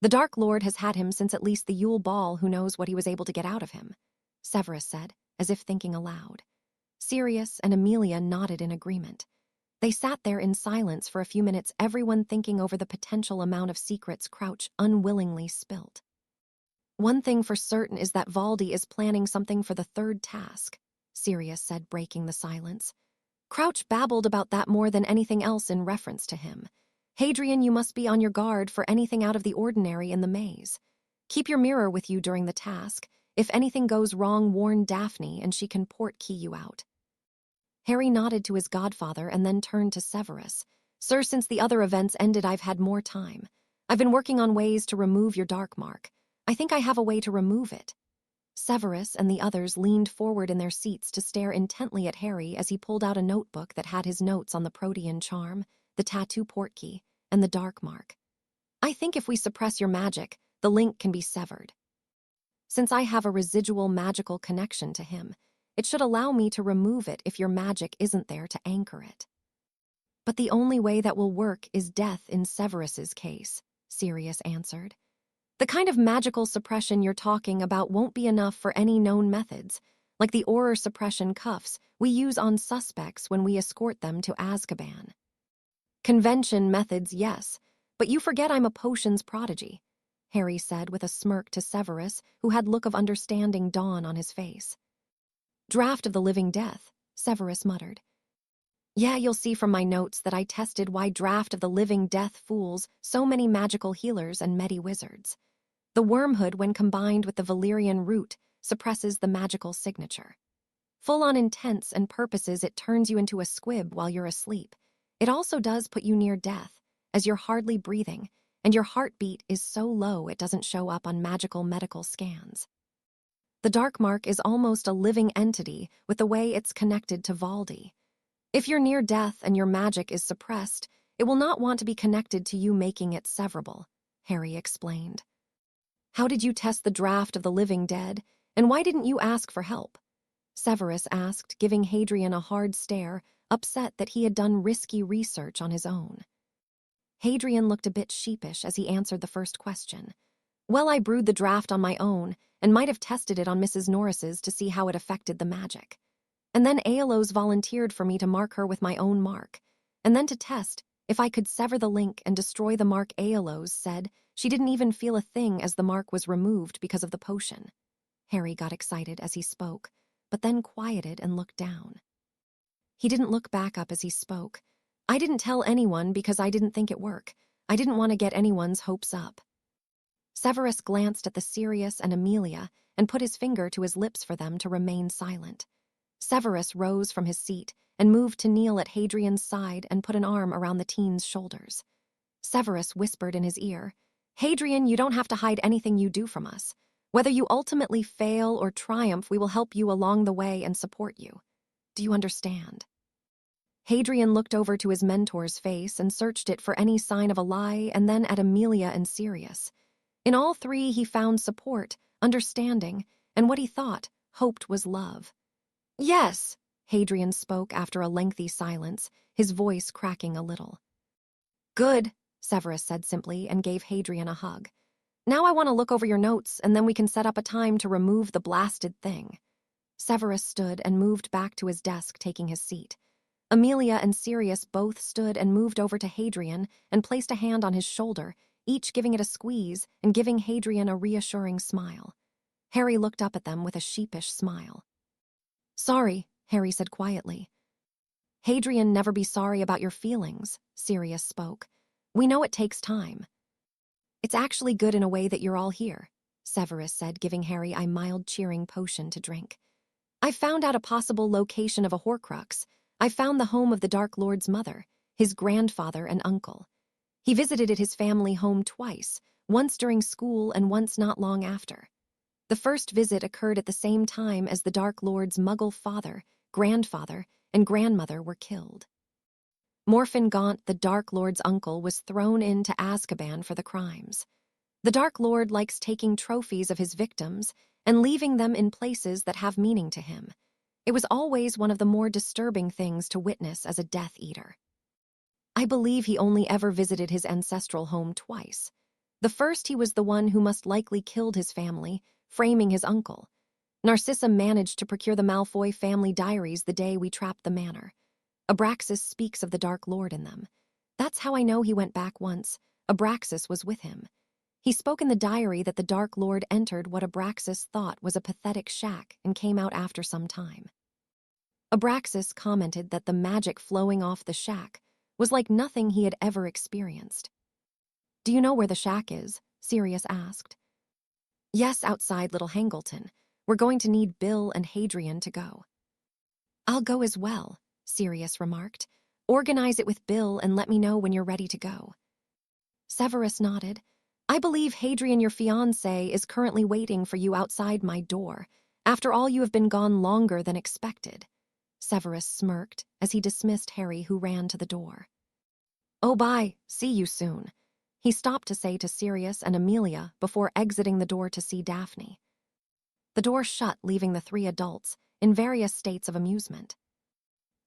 "The Dark Lord has had him since at least the Yule Ball. Who knows what he was able to get out of him," Severus said, as if thinking aloud. Sirius and Amelia nodded in agreement. They sat there in silence for a few minutes, everyone thinking over the potential amount of secrets Crouch unwillingly spilt. "One thing for certain is that Valdi is planning something for the third task," Sirius said, breaking the silence. Crouch babbled about that more than anything else in reference to him. "Hadrian, you must be on your guard for anything out of the ordinary in the maze. Keep your mirror with you during the task. If anything goes wrong, warn Daphne and she can port-key you out." Harry nodded to his godfather and then turned to Severus. "Sir, since the other events ended, I've had more time. I've been working on ways to remove your dark mark. I think I have a way to remove it." Severus and the others leaned forward in their seats to stare intently at Harry as he pulled out a notebook that had his notes on the Protean charm, the tattoo portkey, and the dark mark. "I think if we suppress your magic, the link can be severed. Since I have a residual magical connection to him, it should allow me to remove it if your magic isn't there to anchor it." "But the only way that will work is death in Severus's case," Sirius answered. "The kind of magical suppression you're talking about won't be enough for any known methods, like the aura suppression cuffs we use on suspects when we escort them to Azkaban. Convention methods, yes, but you forget I'm a potions prodigy," Harry said with a smirk to Severus, who had look of understanding dawn on his face. "Draft of the living death," Severus muttered. "Yeah, you'll see from my notes that I tested why Draft of the Living Death fools so many magical healers and medi-wizards. The wormhood, when combined with the Valyrian root, suppresses the magical signature. Full-on intents and purposes, it turns you into a squib while you're asleep. It also does put you near death, as you're hardly breathing, and your heartbeat is so low it doesn't show up on magical medical scans. The dark mark is almost a living entity with the way it's connected to Valdi. If you're near death and your magic is suppressed, it will not want to be connected to you, making it severable," Harry explained. "How did you test the draft of the living dead, and why didn't you ask for help?" Severus asked, giving Hadrian a hard stare, upset that he had done risky research on his own. Hadrian looked a bit sheepish as he answered the first question. "Well, I brewed the draft on my own, and might have tested it on Mrs. Norris's to see how it affected the magic. And then Aeolus volunteered for me to mark her with my own mark, and then to test if I could sever the link and destroy the mark. Aeolus said she didn't even feel a thing as the mark was removed because of the potion." Harry got excited as he spoke, but then quieted and looked down. He didn't look back up as he spoke. "I didn't tell anyone because I didn't think it work. I didn't want to get anyone's hopes up." Severus glanced at the Sirius and Amelia and put his finger to his lips for them to remain silent. Severus rose from his seat and moved to kneel at Hadrian's side and put an arm around the teen's shoulders. Severus whispered in his ear, "Hadrian, you don't have to hide anything you do from us. Whether you ultimately fail or triumph, we will help you along the way and support you. Do you understand?" Hadrian looked over to his mentor's face and searched it for any sign of a lie, and then at Amelia and Sirius. In all three he found support, understanding, and what he hoped was love. "Yes," Hadrian spoke after a lengthy silence, his voice cracking a little. "Good," Severus said simply and gave Hadrian a hug. "Now I want to look over your notes, and then we can set up a time to remove the blasted thing." Severus stood and moved back to his desk, taking his seat. Amelia and Sirius both stood and moved over to Hadrian and placed a hand on his shoulder, each giving it a squeeze and giving Hadrian a reassuring smile. Harry looked up at them with a sheepish smile. "Sorry," Harry said quietly. "Hadrian, never be sorry about your feelings," Sirius spoke. "We know it takes time." "It's actually good in a way that you're all here," Severus said, giving Harry a mild cheering potion to drink. "I found out a possible location of a Horcrux. I found the home of the Dark Lord's mother, his grandfather and uncle. He visited his family home twice, once during school and once not long after. The first visit occurred at the same time as the Dark Lord's Muggle father, grandfather, and grandmother were killed. Morfin Gaunt, the Dark Lord's uncle, was thrown into Azkaban for the crimes. The Dark Lord likes taking trophies of his victims and leaving them in places that have meaning to him. It was always one of the more disturbing things to witness as a Death Eater. I believe he only ever visited his ancestral home twice. The first, he was the one who must likely killed his family, framing his uncle. Narcissa managed to procure the Malfoy family diaries the day we trapped the manor. Abraxas speaks of the Dark Lord in them. That's how I know he went back once. Abraxas was with him. He spoke in the diary that the Dark Lord entered what Abraxas thought was a pathetic shack and came out after some time. Abraxas commented that the magic flowing off the shack was like nothing he had ever experienced. "Do you know where the shack is?" Sirius asked. "Yes, outside Little Hangleton. We're going to need Bill and Hadrian to go." "I'll go as well," Sirius remarked. "Organize it with Bill and let me know when you're ready to go." Severus nodded. "I believe Hadrian, your fiancé, is currently waiting for you outside my door. After all, you have been gone longer than expected." Severus smirked as he dismissed Harry, who ran to the door. "Oh, bye. See you soon," he stopped to say to Sirius and Amelia before exiting the door to see Daphne. The door shut, leaving the three adults in various states of amusement.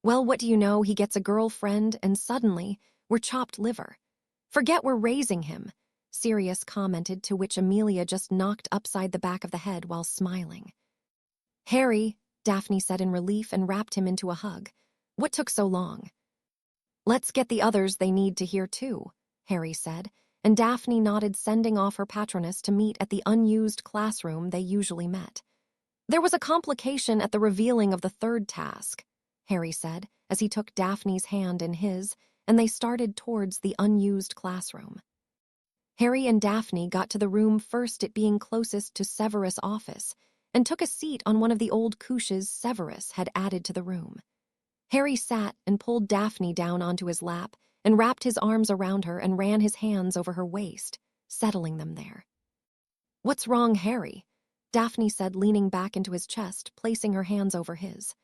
"Well, what do you know? He gets a girlfriend, and suddenly we're chopped liver. Forget we're raising him," Sirius commented, to which Amelia just knocked upside the back of the head while smiling. "Harry," Daphne said in relief and wrapped him into a hug. "What took so long?" "Let's get the others, they need to hear too," Harry said, and Daphne nodded, sending off her patroness to meet at the unused classroom they usually met. "There was a complication at the revealing of the third task," Harry said as he took Daphne's hand in his, and they started towards the unused classroom. Harry and Daphne got to the room first, it being closest to Severus' office, and took a seat on one of the old couches Severus had added to the room. Harry sat and pulled Daphne down onto his lap and wrapped his arms around her and ran his hands over her waist, settling them there. "What's wrong, Harry?" Daphne said, leaning back into his chest, placing her hands over his.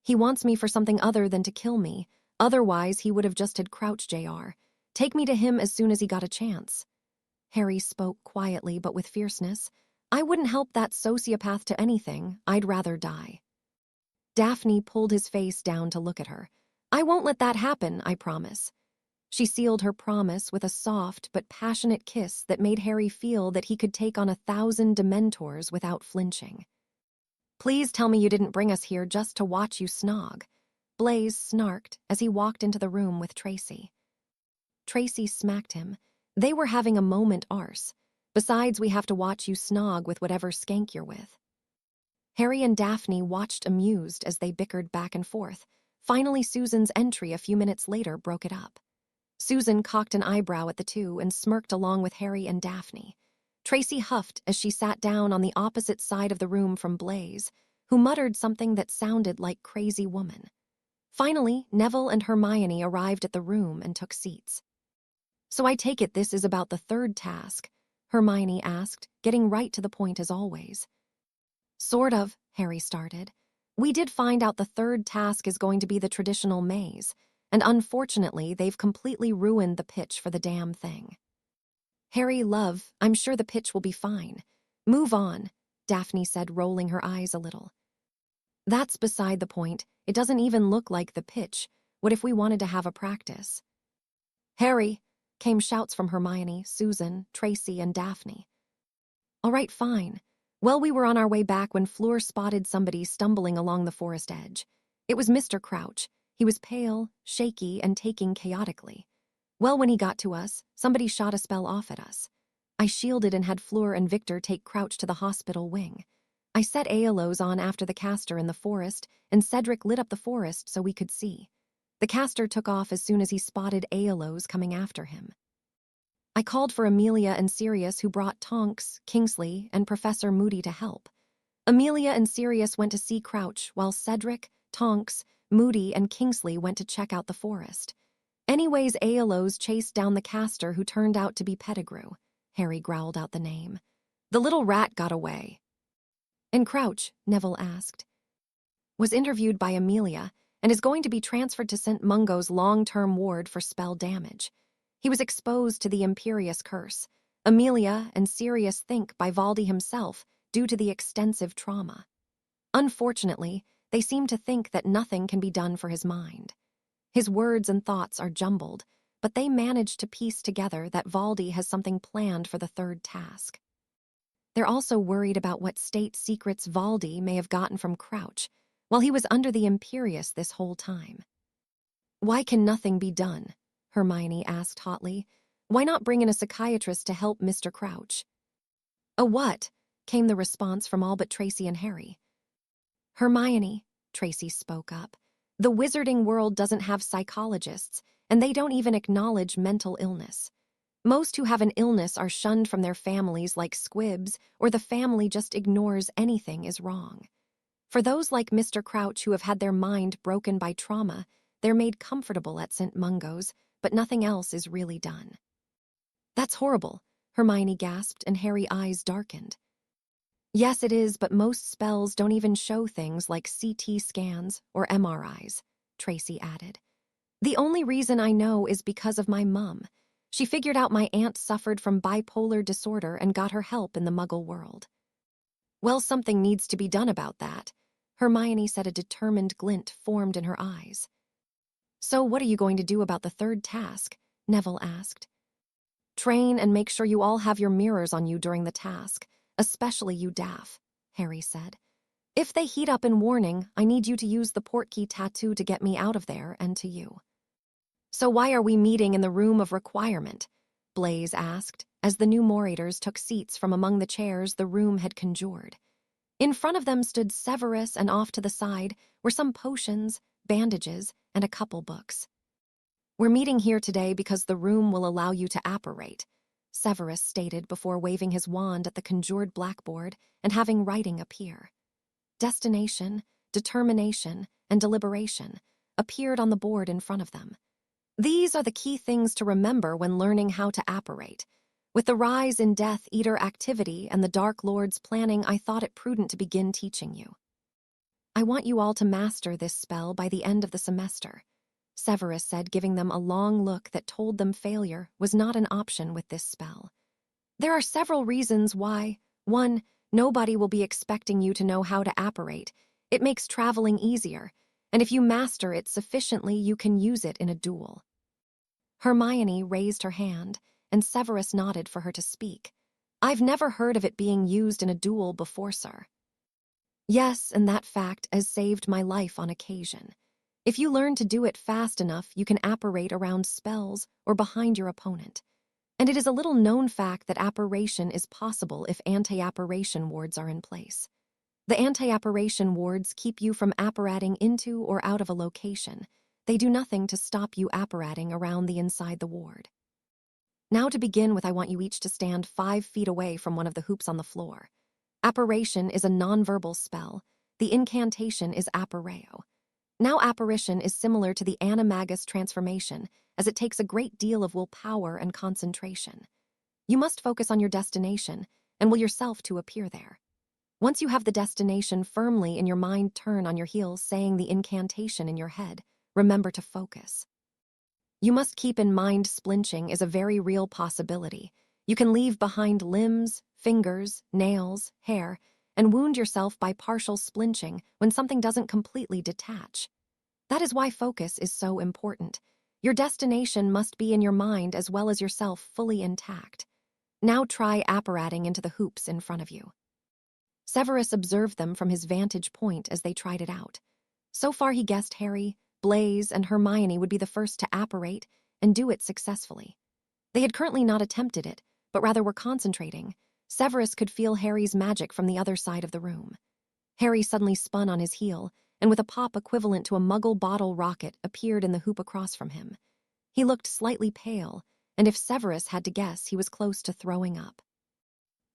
"He wants me for something other than to kill me. Otherwise, he would have just had Crouch Jr. Take me to him as soon as he got a chance." Harry spoke quietly but with fierceness. "I wouldn't help that sociopath to anything. I'd rather die." Daphne pulled his face down to look at her. "I won't let that happen, I promise." She sealed her promise with a soft but passionate kiss that made Harry feel that he could take on 1,000 Dementors without flinching. "Please tell me you didn't bring us here just to watch you snog," Blaise snarked as he walked into the room with Tracy. Tracy smacked him. "They were having a moment, arse. Besides, we have to watch you snog with whatever skank you're with." Harry and Daphne watched amused as they bickered back and forth. Finally, Susan's entry a few minutes later broke it up. Susan cocked an eyebrow at the two and smirked along with Harry and Daphne. Tracy huffed as she sat down on the opposite side of the room from Blaise, who muttered something that sounded like crazy woman. Finally, Neville and Hermione arrived at the room and took seats. "So I take it this is about the third task?" Hermione asked, getting right to the point as always. "Sort of," Harry started. "We did find out the third task is going to be the traditional maze, and unfortunately they've completely ruined the pitch for the damn thing." "Harry, love, I'm sure the pitch will be fine. Move on, Daphne said, rolling her eyes a little. That's beside the point. It doesn't even look like the pitch. What if we wanted to have a practice? Harry, came shouts from Hermione, Susan, Tracy, and Daphne. All right, fine. Well, we were on our way back when Fleur spotted somebody stumbling along the forest edge. It was Mr. Crouch. He was pale, shaky, and taking chaotically. Well, when he got to us, somebody shot a spell off at us. I shielded and had Fleur and Victor take Crouch to the hospital wing. I set Aeolus on after the caster in the forest, and Cedric lit up the forest so we could see. The caster took off as soon as he spotted Aeolus coming after him. I called for Amelia and Sirius, who brought Tonks, Kingsley, and Professor Moody to help. Amelia and Sirius went to see Crouch, while Cedric, Tonks, Moody, and Kingsley went to check out the forest. Anyways, Aeolus chased down the caster, who turned out to be Pettigrew. Harry growled out the name. The little rat got away. And Crouch, Neville asked, was interviewed by Amelia and is going to be transferred to St. Mungo's long-term ward for spell damage. He was exposed to the Imperious Curse. Amelia and Sirius think by Valdi himself due to the extensive trauma. Unfortunately, they seem to think that nothing can be done for his mind. His words and thoughts are jumbled, but they manage to piece together that Valdi has something planned for the third task. They're also worried about what state secrets Valdi may have gotten from Crouch while he was under the Imperious this whole time. Why can nothing be done? Hermione asked hotly. Why not bring in a psychiatrist to help Mr. Crouch? A what? Came the response from all but Tracy and Harry. Hermione, Tracy spoke up. The wizarding world doesn't have psychologists, and they don't even acknowledge mental illness. Most who have an illness are shunned from their families like squibs, or the family just ignores anything is wrong. For those like Mr. Crouch who have had their mind broken by trauma, they're made comfortable at St. Mungo's, but nothing else is really done. That's horrible, Hermione gasped, and Harry's eyes darkened. Yes, it is, but most spells don't even show things like CT scans or MRIs, Tracy added. The only reason I know is because of my mum. She figured out my aunt suffered from bipolar disorder and got her help in the Muggle world. Well, something needs to be done about that, Hermione said, a determined glint formed in her eyes. So what are you going to do about the third task? Neville asked. Train and make sure you all have your mirrors on you during the task, especially you, Daph, Harry said. If they heat up in warning, I need you to use the portkey tattoo to get me out of there and to you. So why are we meeting in the room of requirement? Blaise asked, as the new morators took seats from among the chairs the room had conjured. In front of them stood Severus, and off to the side were some potions, bandages, and a couple books. We're meeting here today because the room will allow you to apparate, Severus stated before waving his wand at the conjured blackboard and having writing appear. Destination, determination, and deliberation appeared on the board in front of them. These are the key things to remember when learning how to apparate. With the rise in Death Eater activity and the Dark Lord's planning, I thought it prudent to begin teaching you. I want you all to master this spell by the end of the semester, Severus said, giving them a long look that told them failure was not an option with this spell. There are several reasons why. 1, nobody will be expecting you to know how to apparate. It makes traveling easier, and if you master it sufficiently, you can use it in a duel. Hermione raised her hand, and Severus nodded for her to speak. I've never heard of it being used in a duel before, sir. Yes, and that fact has saved my life on occasion. If you learn to do it fast enough, you can apparate around spells or behind your opponent. And it is a little-known fact that apparation is possible if anti-apparation wards are in place. The anti-apparation wards keep you from apparating into or out of a location. They do nothing to stop you apparating around the inside the ward. Now to begin with, I want you each to stand 5 feet away from one of the hoops on the floor. Apparation is a nonverbal spell. The incantation is appareo. Now apparition is similar to the animagus transformation, as it takes a great deal of willpower and concentration. You must focus on your destination and will yourself to appear there. Once you have the destination firmly in your mind, turn on your heels saying the incantation in your head. Remember to focus. You must keep in mind splinching is a very real possibility. You can leave behind limbs, fingers, nails, hair, and wound yourself by partial splinching when something doesn't completely detach. That is why focus is so important. Your destination must be in your mind as well as yourself fully intact. Now try apparating into the hoops in front of you. Severus observed them from his vantage point as they tried it out. So far he guessed Harry, Blaise, and Hermione would be the first to apparate and do it successfully. They had currently not attempted it, but rather were concentrating. Severus could feel Harry's magic from the other side of the room. Harry suddenly spun on his heel, and with a pop equivalent to a Muggle bottle rocket appeared in the hoop across from him. He looked slightly pale, and if Severus had to guess, he was close to throwing up.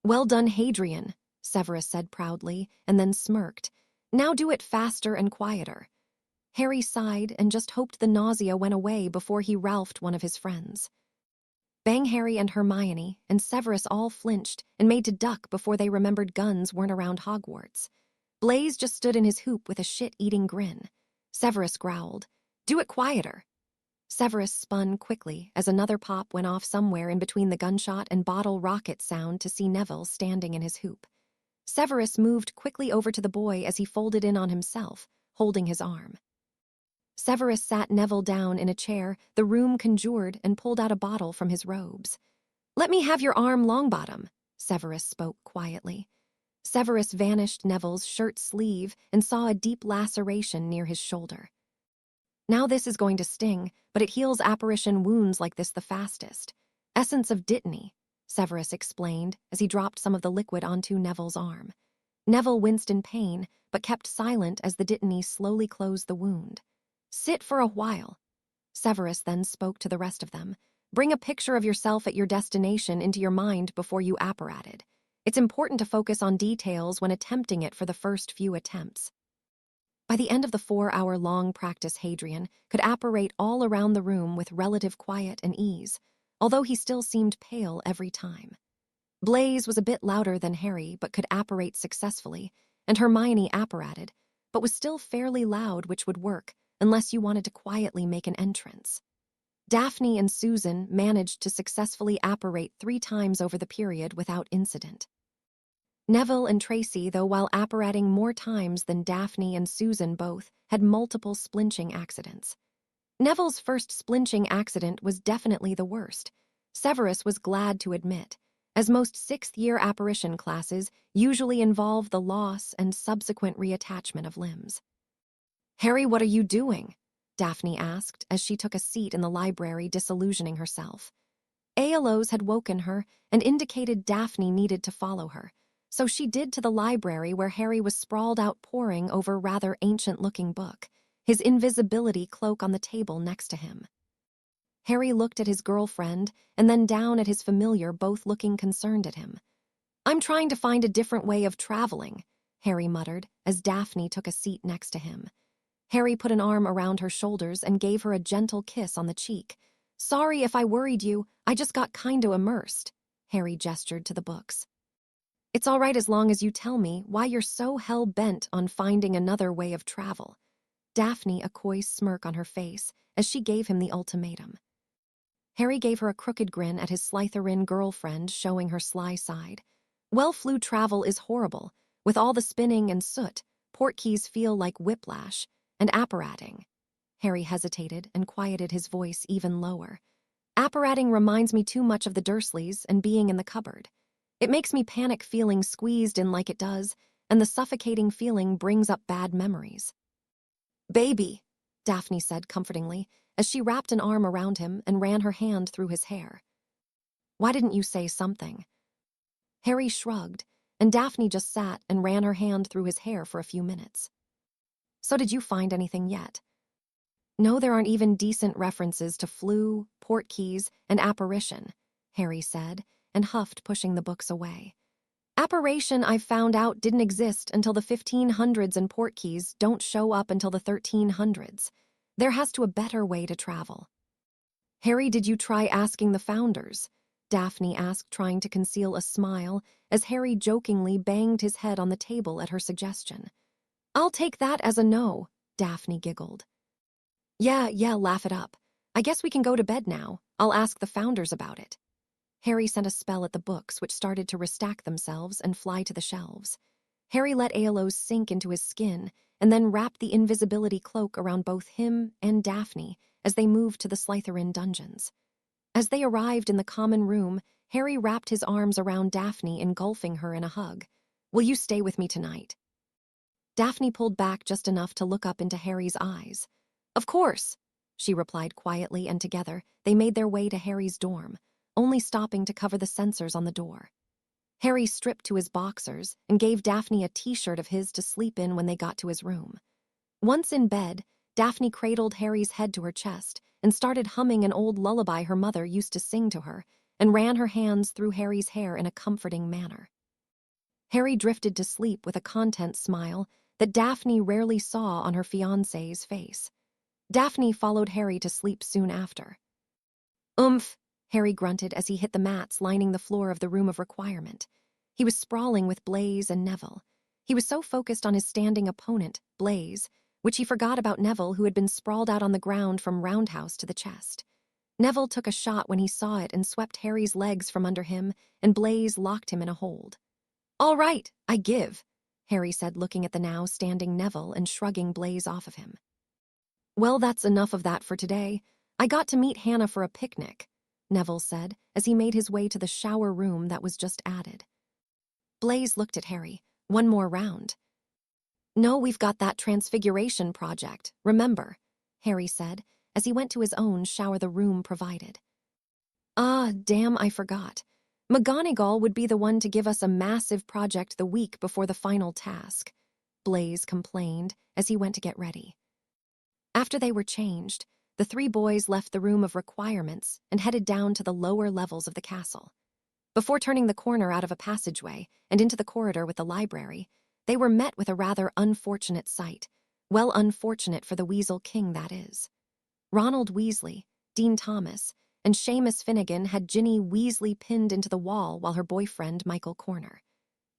"Well done, Hadrian," Severus said proudly, and then smirked. "Now do it faster and quieter." Harry sighed and just hoped the nausea went away before he ralphed one of his friends. Bang Harry and Hermione and Severus all flinched and made to duck before they remembered guns weren't around Hogwarts. Blaise just stood in his hoop with a shit-eating grin. Severus growled, "Do it quieter." Severus spun quickly as another pop went off somewhere in between the gunshot and bottle rocket sound to see Neville standing in his hoop. Severus moved quickly over to the boy as he folded in on himself, holding his arm. Severus sat Neville down in a chair the room conjured and pulled out a bottle from his robes. "Let me have your arm, Longbottom," Severus spoke quietly. Severus vanished Neville's shirt sleeve and saw a deep laceration near his shoulder. "Now this is going to sting, but it heals apparition wounds like this the fastest. Essence of Dittany," Severus explained as he dropped some of the liquid onto Neville's arm. Neville winced in pain, but kept silent as the Dittany slowly closed the wound. "Sit for a while." Severus then spoke to the rest of them. "Bring a picture of yourself at your destination into your mind before you apparated. It's important to focus on details when attempting it for the first few attempts." By the end of the 4-hour-long practice, Hadrian could apparate all around the room with relative quiet and ease, although he still seemed pale every time. Blaise was a bit louder than Harry but could apparate successfully, and Hermione apparated, but was still fairly loud, which would work unless you wanted to quietly make an entrance. Daphne and Susan managed to successfully apparate 3 times over the period without incident. Neville and Tracy, though while apparating more times than Daphne and Susan both, had multiple splinching accidents. Neville's first splinching accident was definitely the worst, Severus was glad to admit, as most 6th-year apparition classes usually involve the loss and subsequent reattachment of limbs. "Harry, what are you doing?" Daphne asked as she took a seat in the library, disillusioning herself. Aeolus had woken her and indicated Daphne needed to follow her, so she did to the library where Harry was sprawled out poring over a rather ancient-looking book, his invisibility cloak on the table next to him. Harry looked at his girlfriend and then down at his familiar, both looking concerned at him. "I'm trying to find a different way of traveling," Harry muttered as Daphne took a seat next to him. Harry put an arm around her shoulders and gave her a gentle kiss on the cheek. "Sorry if I worried you, I just got kinda immersed," Harry gestured to the books. "It's all right as long as you tell me why you're so hell-bent on finding another way of travel." Daphne a coy smirk on her face as she gave him the ultimatum. Harry gave her a crooked grin at his Slytherin girlfriend, showing her sly side. "Well-flew travel is horrible. With all the spinning and soot, portkeys feel like whiplash, and apparating." Harry hesitated and quieted his voice even lower. "Apparating reminds me too much of the Dursleys and being in the cupboard. It makes me panic feeling squeezed in like it does, and the suffocating feeling brings up bad memories." "Baby," Daphne said comfortingly, as she wrapped an arm around him and ran her hand through his hair. "Why didn't you say something?" Harry shrugged, and Daphne just sat and ran her hand through his hair for a few minutes. "So did you find anything yet?" "No, there aren't even decent references to flu, portkeys, and apparition," Harry said, and huffed, pushing the books away. "Apparition, I've found out, didn't exist until the 1500s, and portkeys don't show up until the 1300s. There has to be a better way to travel." "Harry, did you try asking the founders?" Daphne asked, trying to conceal a smile, as Harry jokingly banged his head on the table at her suggestion. "I'll take that as a no," Daphne giggled. Yeah, laugh it up. I guess we can go to bed now. I'll ask the founders about it." Harry sent a spell at the books, which started to restack themselves and fly to the shelves. Harry let Aeolus sink into his skin and then wrapped the invisibility cloak around both him and Daphne as they moved to the Slytherin dungeons. As they arrived in the common room, Harry wrapped his arms around Daphne, engulfing her in a hug. "Will you stay with me tonight?" Daphne pulled back just enough to look up into Harry's eyes. "Of course," she replied quietly, and together they made their way to Harry's dorm, only stopping to cover the sensors on the door. Harry stripped to his boxers and gave Daphne a t-shirt of his to sleep in when they got to his room. Once in bed, Daphne cradled Harry's head to her chest and started humming an old lullaby her mother used to sing to her, and ran her hands through Harry's hair in a comforting manner. Harry drifted to sleep with a content smile that Daphne rarely saw on her fiancé's face. Daphne followed Harry to sleep soon after. "Oomph," Harry grunted as he hit the mats lining the floor of the room of requirement. He was sprawling with Blaise and Neville. He was so focused on his standing opponent, Blaise, which he forgot about Neville, who had been sprawled out on the ground from roundhouse to the chest. Neville took a shot when he saw it and swept Harry's legs from under him, and Blaise locked him in a hold. "All right, I give," Harry said, looking at the now standing Neville and shrugging Blaise off of him. "Well, that's enough of that for today. I got to meet Hannah for a picnic," Neville said as he made his way to the shower room that was just added. Blaise looked at Harry. "One more round?" "No, we've got that transfiguration project, remember," Harry said as he went to his own shower the room provided. "Ah, damn, I forgot. McGonagall would be the one to give us a massive project the week before the final task," Blaise complained as he went to get ready. After they were changed, the three boys left the room of requirements and headed down to the lower levels of the castle. Before turning the corner out of a passageway and into the corridor with the library, they were met with a rather unfortunate sight. Well, unfortunate for the Weasel King, that is. Ronald Weasley, Dean Thomas, and Seamus Finnegan had Ginny Weasley pinned into the wall while her boyfriend, Michael Corner.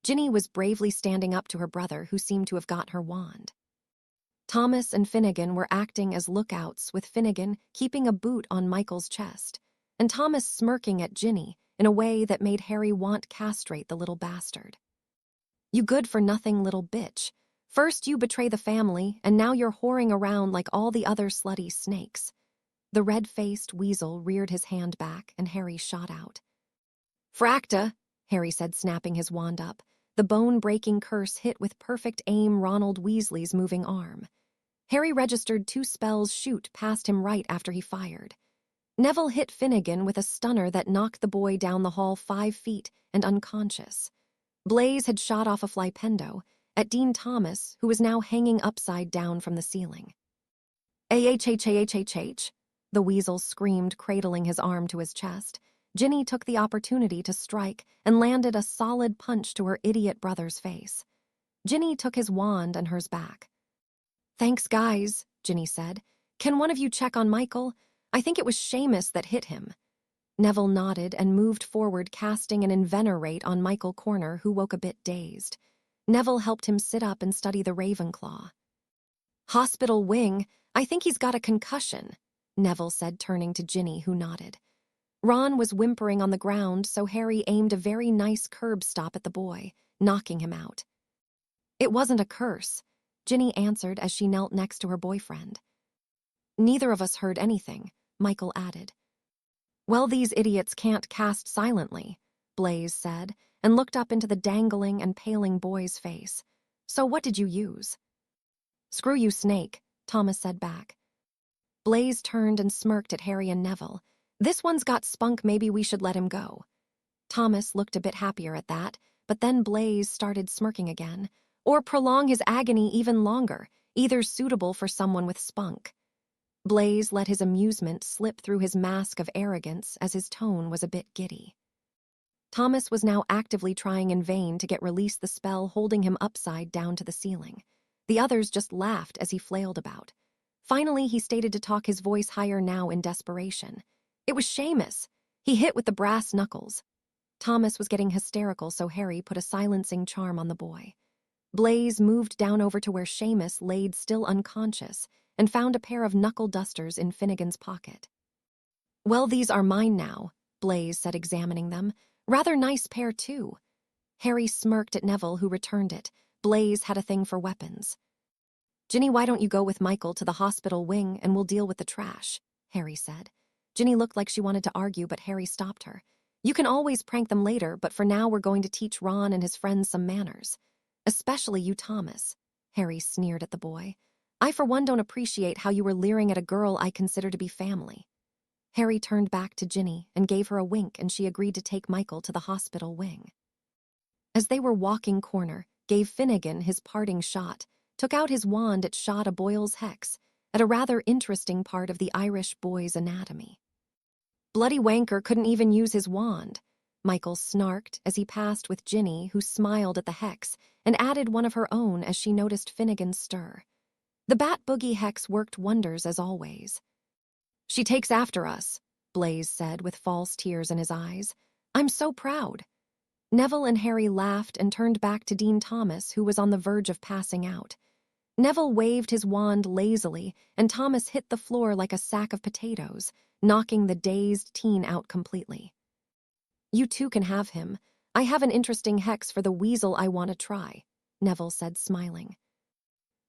Ginny was bravely standing up to her brother, who seemed to have got her wand. Thomas and Finnegan were acting as lookouts, with Finnegan keeping a boot on Michael's chest, and Thomas smirking at Ginny in a way that made Harry want castrate the little bastard. "You good-for-nothing little bitch. First you betray the family, and now you're whoring around like all the other slutty snakes." The red-faced weasel reared his hand back, and Harry shot out. "Fracta," Harry said, snapping his wand up. The bone-breaking curse hit with perfect aim Ronald Weasley's moving arm. Harry registered 2 spells shoot past him right after he fired. Neville hit Finnegan with a stunner that knocked the boy down the hall 5 feet and unconscious. Blaise had shot off a flipendo at Dean Thomas, who was now hanging upside down from the ceiling. "Ahhhhhh," the weasel screamed, cradling his arm to his chest. Ginny took the opportunity to strike and landed a solid punch to her idiot brother's face. Ginny took his wand and hers back. "Thanks, guys," Ginny said. "Can one of you check on Michael? I think it was Seamus that hit him." Neville nodded and moved forward, casting an Invenerate on Michael Corner, who woke a bit dazed. Neville helped him sit up and study the Ravenclaw. "Hospital wing, I think he's got a concussion," Neville said, turning to Ginny, who nodded. Ron was whimpering on the ground, so Harry aimed a very nice curb stop at the boy, knocking him out. "It wasn't a curse," Ginny answered as she knelt next to her boyfriend. "Neither of us heard anything," Michael added. "Well, these idiots can't cast silently," Blaise said, and looked up into the dangling and paling boy's face. "So what did you use?" "Screw you, Snake," Thomas said back. Blaise turned and smirked at Harry and Neville. "This one's got spunk, maybe we should let him go." Thomas looked a bit happier at that, but then Blaise started smirking again. "Or prolong his agony even longer, either suitable for someone with spunk." Blaise let his amusement slip through his mask of arrogance as his tone was a bit giddy. Thomas was now actively trying in vain to get release the spell holding him upside down to the ceiling. The others just laughed as he flailed about. Finally, he stated to talk his voice higher now in desperation. "It was Seamus. He hit with the brass knuckles." Thomas was getting hysterical, so Harry put a silencing charm on the boy. Blaise moved down over to where Seamus laid still unconscious and found a pair of knuckle dusters in Finnegan's pocket. "Well, these are mine now," Blaise said, examining them. Rather nice pair, too. Harry smirked at Neville, who returned it. Blaise had a thing for weapons. Ginny, why don't you go with Michael to the hospital wing and we'll deal with the trash, Harry said. Ginny looked like she wanted to argue, but Harry stopped her. You can always prank them later, but for now we're going to teach Ron and his friends some manners. Especially you, Thomas. Harry sneered at the boy. I, for one, don't appreciate how you were leering at a girl I consider to be family. Harry turned back to Ginny and gave her a wink, and she agreed to take Michael to the hospital wing. As they were walking corner, gave Finnegan his parting shot, took out his wand and shot a Boyle's hex at a rather interesting part of the Irish boy's anatomy. Bloody wanker couldn't even use his wand, Michael snarked as he passed with Ginny, who smiled at the hex and added one of her own as she noticed Finnegan's stir. The Bat Boogie hex worked wonders as always. She takes after us, Blaise said with false tears in his eyes. I'm so proud. Neville and Harry laughed and turned back to Dean Thomas, who was on the verge of passing out. Neville waved his wand lazily, and Thomas hit the floor like a sack of potatoes, knocking the dazed teen out completely. You two can have him. I have an interesting hex for the weasel I want to try, Neville said, smiling.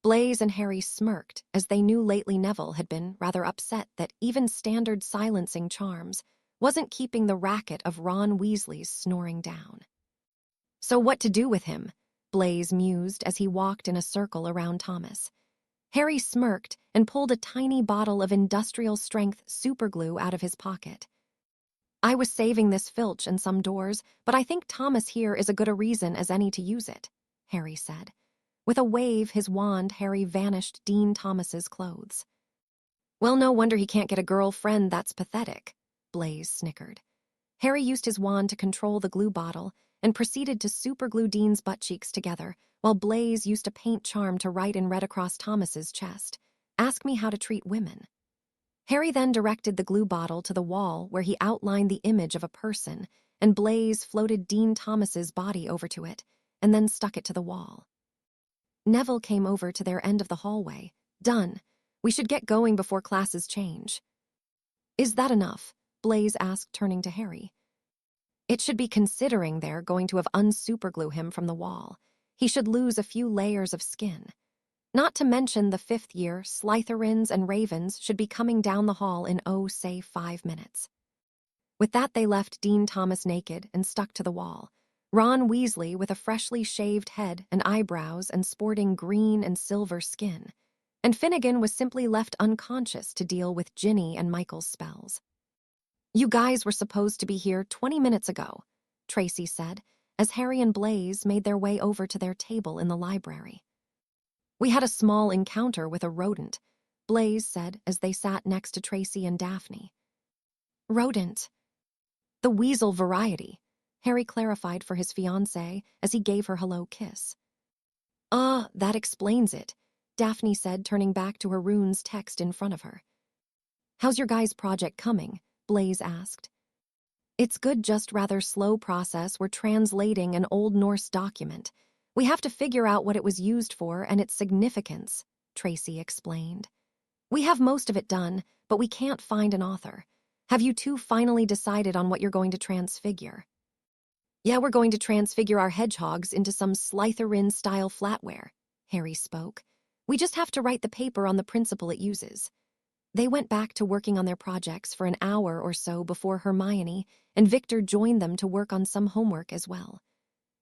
Blaise and Harry smirked, as they knew lately Neville had been rather upset that even standard silencing charms wasn't keeping the racket of Ron Weasley's snoring down. So what to do with him? Blaise mused as he walked in a circle around Thomas. Harry smirked and pulled a tiny bottle of industrial-strength superglue out of his pocket. I was saving this filch and some doors, but I think Thomas here is as good a reason as any to use it, Harry said. With a wave his wand, Harry vanished Dean Thomas's clothes. Well, no wonder he can't get a girlfriend, that's pathetic, Blaise snickered. Harry used his wand to control the glue bottle and proceeded to superglue Dean's butt cheeks together, while Blaise used a paint charm to write in red across Thomas's chest, "Ask me how to treat women." Harry then directed the glue bottle to the wall where he outlined the image of a person, and Blaise floated Dean Thomas's body over to it, and then stuck it to the wall. Neville came over to their end of the hallway. Done. We should get going before classes change. Is that enough? Blaise asked, turning to Harry. It should be, considering they're going to have unsuperglue him from the wall. He should lose a few layers of skin. Not to mention the 5th year, Slytherins and Ravens should be coming down the hall in, say 5 minutes. With that, they left Dean Thomas naked and stuck to the wall. Ron Weasley with a freshly shaved head and eyebrows and sporting green and silver skin. And Finnegan was simply left unconscious to deal with Ginny and Michael's spells. You guys were supposed to be here 20 minutes ago, Tracy said, as Harry and Blaise made their way over to their table in the library. We had a small encounter with a rodent, Blaise said as they sat next to Tracy and Daphne. Rodent. The weasel variety, Harry clarified for his fiancée as he gave her a hello kiss. That explains it, Daphne said, turning back to her runes text in front of her. How's your guys' project coming? Blaise asked. It's good, just rather slow process. We're translating an Old Norse document. We have to figure out what it was used for and its significance, Tracy explained. We have most of it done, but we can't find an author. Have you two finally decided on what you're going to transfigure? Yeah, we're going to transfigure our hedgehogs into some Slytherin-style flatware, Harry spoke. We just have to write the paper on the principle it uses. They went back to working on their projects for an hour or so before Hermione and Victor joined them to work on some homework as well.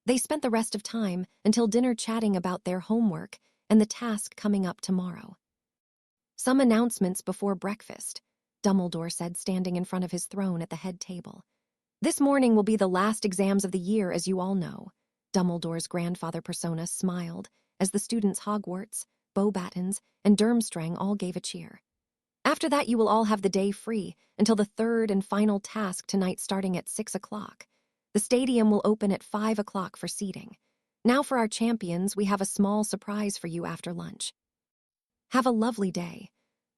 They spent the rest of time until dinner chatting about their homework and the task coming up tomorrow. Some announcements before breakfast, Dumbledore said, standing in front of his throne at the head table. This morning will be the last exams of the year, as you all know. Dumbledore's grandfather persona smiled as the students Hogwarts, Beauxbatons, and Durmstrang all gave a cheer. After that, you will all have the day free until the third and final task tonight, starting at 6 o'clock. The stadium will open at 5 o'clock for seating. Now for our champions, we have a small surprise for you after lunch. Have a lovely day.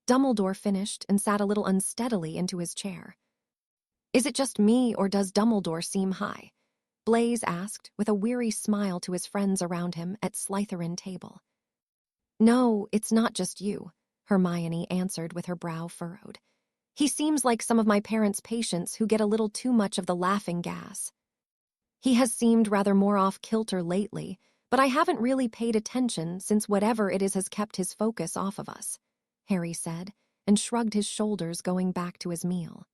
Dumbledore finished and sat a little unsteadily into his chair. Is it just me, or does Dumbledore seem high? Blaise asked, with a weary smile to his friends around him at Slytherin table. No, it's not just you, Hermione answered with her brow furrowed. He seems like some of my parents' patients who get a little too much of the laughing gas. He has seemed rather more off-kilter lately, but I haven't really paid attention since whatever it is has kept his focus off of us," Harry said, and shrugged his shoulders, going back to his meal.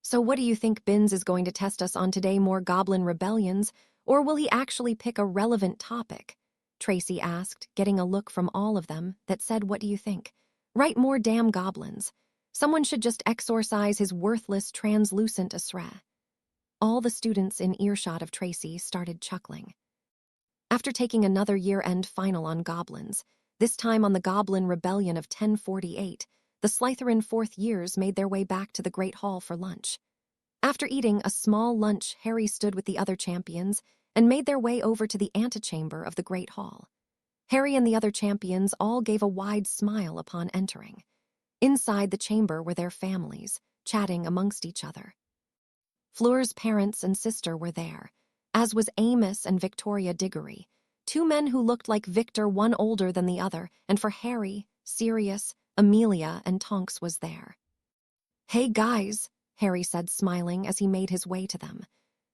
"So what do you think Binns is going to test us on today, more goblin rebellions, or will he actually pick a relevant topic?" Tracy asked, getting a look from all of them that said, "What do you think? Right, more damn goblins. Someone should just exorcise his worthless, translucent Asra." All the students in earshot of Tracy started chuckling. After taking another year-end final on goblins, this time on the Goblin Rebellion of 1048, the Slytherin fourth years made their way back to the Great Hall for lunch. After eating a small lunch, Harry stood with the other champions and made their way over to the antechamber of the Great Hall. Harry and the other champions all gave a wide smile upon entering. Inside the chamber were their families, chatting amongst each other. Fleur's parents and sister were there, as was Amos and Victoria Diggory, two men who looked like Victor, one older than the other, and for Harry, Sirius, Amelia, and Tonks was there. "Hey guys," Harry said, smiling as he made his way to them.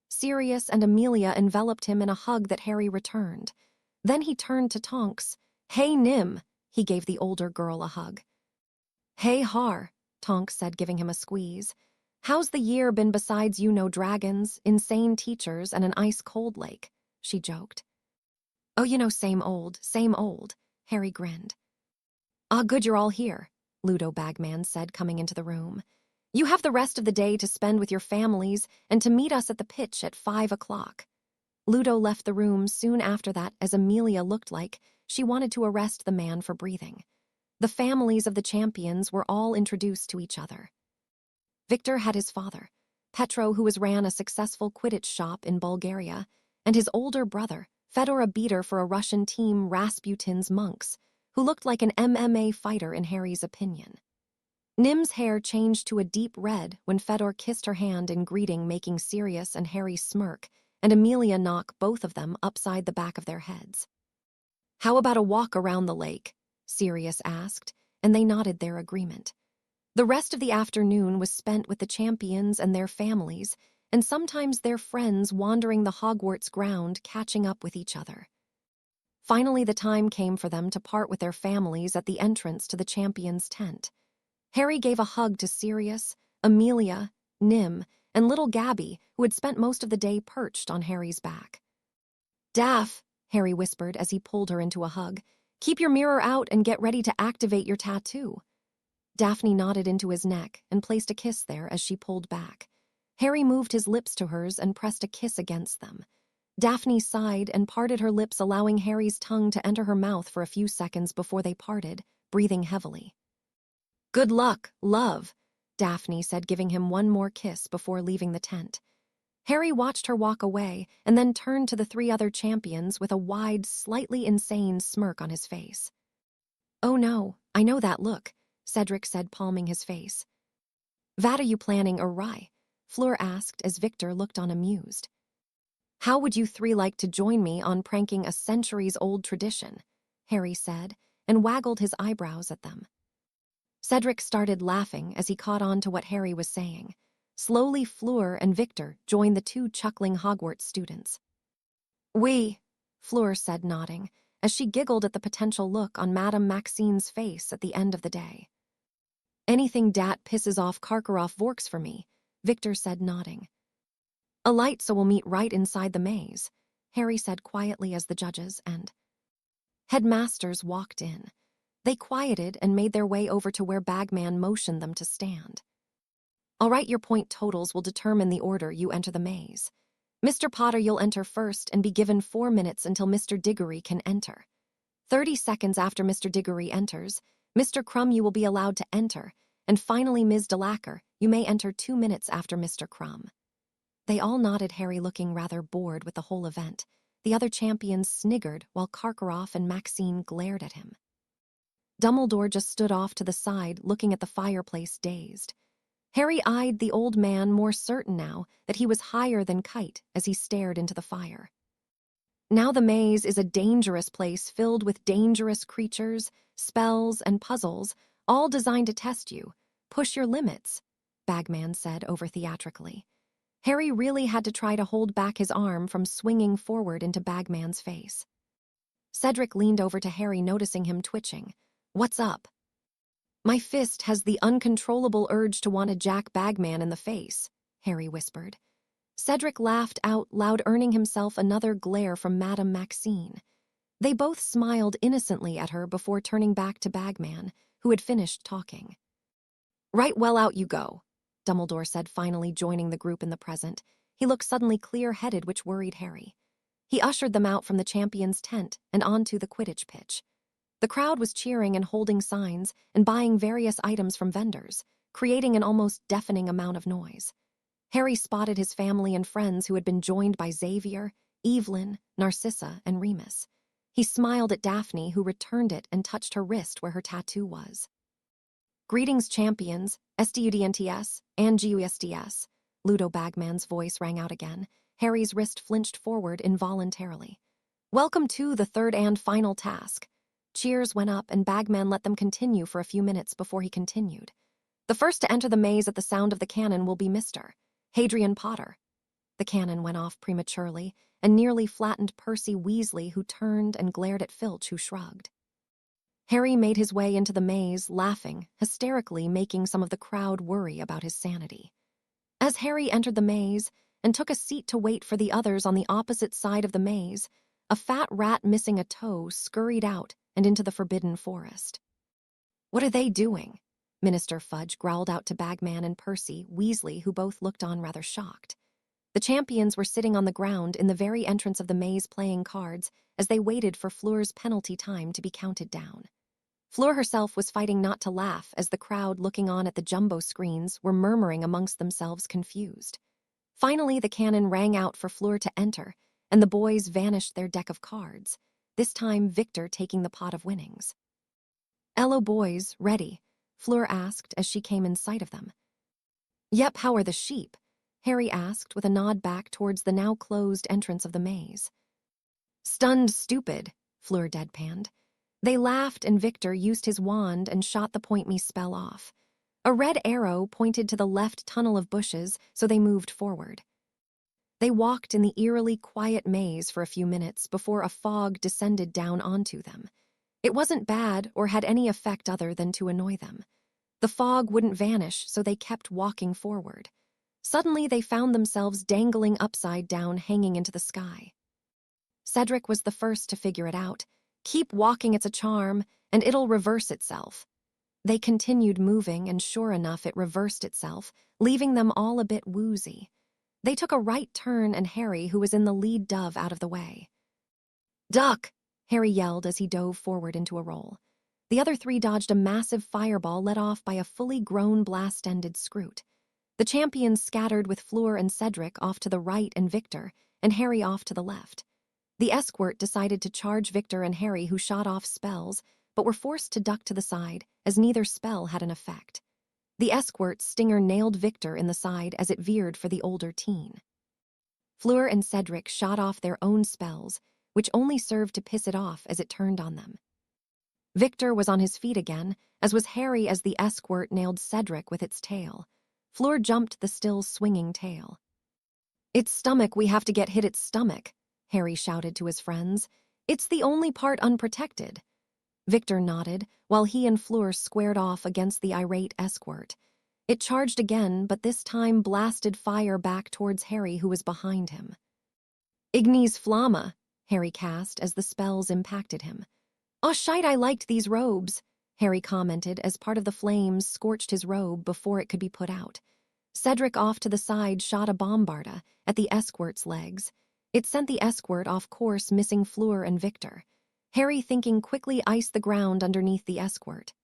Sirius and Amelia enveloped him in a hug that Harry returned. Then he turned to Tonks. "Hey Nim," he gave the older girl a hug. "Hey Har," Tonks said, giving him a squeeze. "How's the year been besides dragons, insane teachers, and an ice-cold lake?" she joked. "Oh, same old, Harry grinned. "Ah, good you're all here," Ludo Bagman said, coming into the room. "You have the rest of the day to spend with your families and to meet us at the pitch at 5 o'clock. Ludo left the room soon after that, as Amelia looked like she wanted to arrest the man for breathing. The families of the champions were all introduced to each other. Victor had his father, Petro, who ran a successful Quidditch shop in Bulgaria, and his older brother, Fedor, a beater for a Russian team, Rasputin's monks, who looked like an MMA fighter in Harry's opinion. Nim's hair changed to a deep red when Fedor kissed her hand in greeting, making Sirius and Harry smirk, and Amelia knock both of them upside the back of their heads. "How about a walk around the lake?" Sirius asked, and they nodded their agreement. The rest of the afternoon was spent with the champions and their families, and sometimes their friends wandering the Hogwarts ground, catching up with each other. Finally, the time came for them to part with their families at the entrance to the champions' tent. Harry gave a hug to Sirius, Amelia, Nim, and little Gabby, who had spent most of the day perched on Harry's back. "Daph," Harry whispered as he pulled her into a hug, "keep your mirror out and get ready to activate your tattoo." Daphne nodded into his neck and placed a kiss there as she pulled back. Harry moved his lips to hers and pressed a kiss against them. Daphne sighed and parted her lips, allowing Harry's tongue to enter her mouth for a few seconds before they parted, breathing heavily. "Good luck, love," Daphne said, giving him one more kiss before leaving the tent. Harry watched her walk away and then turned to the three other champions with a wide, slightly insane smirk on his face. "Oh no, I know that look," Cedric said, palming his face. "Vad are you planning awry?" Fleur asked as Victor looked on amused. "How would you three like to join me on pranking a centuries-old tradition?" Harry said, and waggled his eyebrows at them. Cedric started laughing as he caught on to what Harry was saying. Slowly, Fleur and Victor joined the two chuckling Hogwarts students. "We," Fleur said, nodding, as she giggled at the potential look on Madame Maxine's face at the end of the day. "Anything dat pisses off Karkaroff works for me," Victor said, nodding. "A light, so we'll meet right inside the maze," Harry said quietly as the judges and headmasters walked in. They quieted and made their way over to where Bagman motioned them to stand. "All right, your point totals will determine the order you enter the maze. Mr. Potter, you'll enter first and be given 4 minutes until Mr. Diggory can enter. 30 seconds after Mr. Diggory enters, Mr. Crumb, you will be allowed to enter, and finally, Ms. Delacour, you may enter 2 minutes after Mr. Crumb." They all nodded, Harry looking rather bored with the whole event. The other champions sniggered while Karkaroff and Maxine glared at him. Dumbledore just stood off to the side, looking at the fireplace, dazed. Harry eyed the old man, more certain now that he was higher than Kite as he stared into the fire. "Now the maze is a dangerous place filled with dangerous creatures, spells, and puzzles, all designed to test you, push your limits," Bagman said over-theatrically. Harry really had to try to hold back his arm from swinging forward into Bagman's face. Cedric leaned over to Harry, noticing him twitching. "What's up?" "My fist has the uncontrollable urge to want to jack Bagman in the face," Harry whispered. Cedric laughed out loud, earning himself another glare from Madame Maxine. They both smiled innocently at her before turning back to Bagman, who had finished talking. "Right, well, out you go," Dumbledore said, finally joining the group in the present. He looked suddenly clear-headed, which worried Harry. He ushered them out from the champion's tent and onto the Quidditch pitch. The crowd was cheering and holding signs and buying various items from vendors, creating an almost deafening amount of noise. Harry spotted his family and friends, who had been joined by Xavier, Evelyn, Narcissa, and Remus. He smiled at Daphne, who returned it and touched her wrist where her tattoo was. "Greetings, champions, STUDNTS, and GUSDS," Ludo Bagman's voice rang out again. Harry's wrist flinched forward involuntarily. "Welcome to the third and final task." Cheers went up, and Bagman let them continue for a few minutes before he continued. "The first to enter the maze at the sound of the cannon will be Mr. Hadrian Potter." The cannon went off prematurely and nearly flattened Percy Weasley, who turned and glared at Filch, who shrugged. Harry made his way into the maze, laughing, hysterically, making some of the crowd worry about his sanity. As Harry entered the maze and took a seat to wait for the others on the opposite side of the maze, a fat rat missing a toe scurried out and into the forbidden forest. "What are they doing?" Minister Fudge growled out to Bagman and Percy Weasley, who both looked on rather shocked. The champions were sitting on the ground in the very entrance of the maze, playing cards as they waited for Fleur's penalty time to be counted down. Fleur herself was fighting not to laugh as the crowd looking on at the jumbo screens were murmuring amongst themselves, confused. Finally, the cannon rang out for Fleur to enter, and the boys vanished their deck of cards, this time Victor taking the pot of winnings. "Hello, boys, ready?" Fleur asked as she came in sight of them. "Yep, how are the sheep?" Harry asked with a nod back towards the now closed entrance of the maze. "Stunned stupid," Fleur deadpanned. They laughed, and Victor used his wand and shot the point me spell off. A red arrow pointed to the left tunnel of bushes, so they moved forward. They walked in the eerily quiet maze for a few minutes before a fog descended down onto them. It wasn't bad or had any effect other than to annoy them. The fog wouldn't vanish, so they kept walking forward. Suddenly, they found themselves dangling upside down, hanging into the sky. Cedric was the first to figure it out. "Keep walking, it's a charm, and it'll reverse itself." They continued moving, and sure enough, it reversed itself, leaving them all a bit woozy. They took a right turn, and Harry, who was in the lead, dove out of the way. "Duck!" Harry yelled as he dove forward into a roll. The other three dodged a massive fireball let off by a fully grown blast-ended Scroot. The champions scattered, with Fleur and Cedric off to the right and Victor, and Harry off to the left. The escort decided to charge Victor and Harry, who shot off spells, but were forced to duck to the side, as neither spell had an effect. The escort's stinger nailed Victor in the side as it veered for the older teen. Fleur and Cedric shot off their own spells, which only served to piss it off as it turned on them. Victor was on his feet again, as was Harry, as the escort nailed Cedric with its tail. Fleur jumped the still swinging tail. "Its stomach, we have to get hit its stomach," Harry shouted to his friends. "It's the only part unprotected." Victor nodded, while he and Fleur squared off against the irate escort. It charged again, but this time blasted fire back towards Harry, who was behind him. "Ignis Flamma," Harry cast as the spells impacted him. "Oh shite, I liked these robes," Harry commented as part of the flames scorched his robe before it could be put out. Cedric off to the side shot a bombarda at the escort's legs. It sent the escort off course, missing Fleur and Victor. Harry, thinking quickly, iced the ground underneath the escort.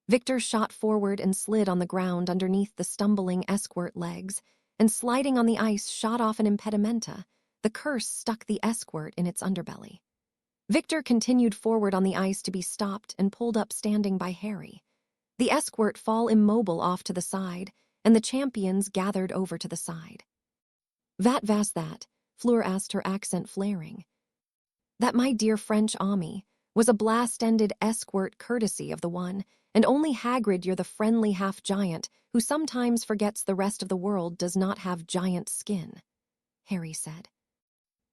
Victor shot forward and slid on the ground underneath the stumbling escort legs, and sliding on the ice shot off an impedimenta. The curse stuck the escort in its underbelly. Victor continued forward on the ice to be stopped and pulled up, standing by Harry. The escort fall immobile off to the side, and the champions gathered over to the side. "Vat vas that?" Fleur asked, her accent flaring. "That my dear French Ami," was a blast-ended esquort courtesy of the one, and only Hagrid, you're the friendly half-giant who sometimes forgets the rest of the world does not have giant skin, Harry said.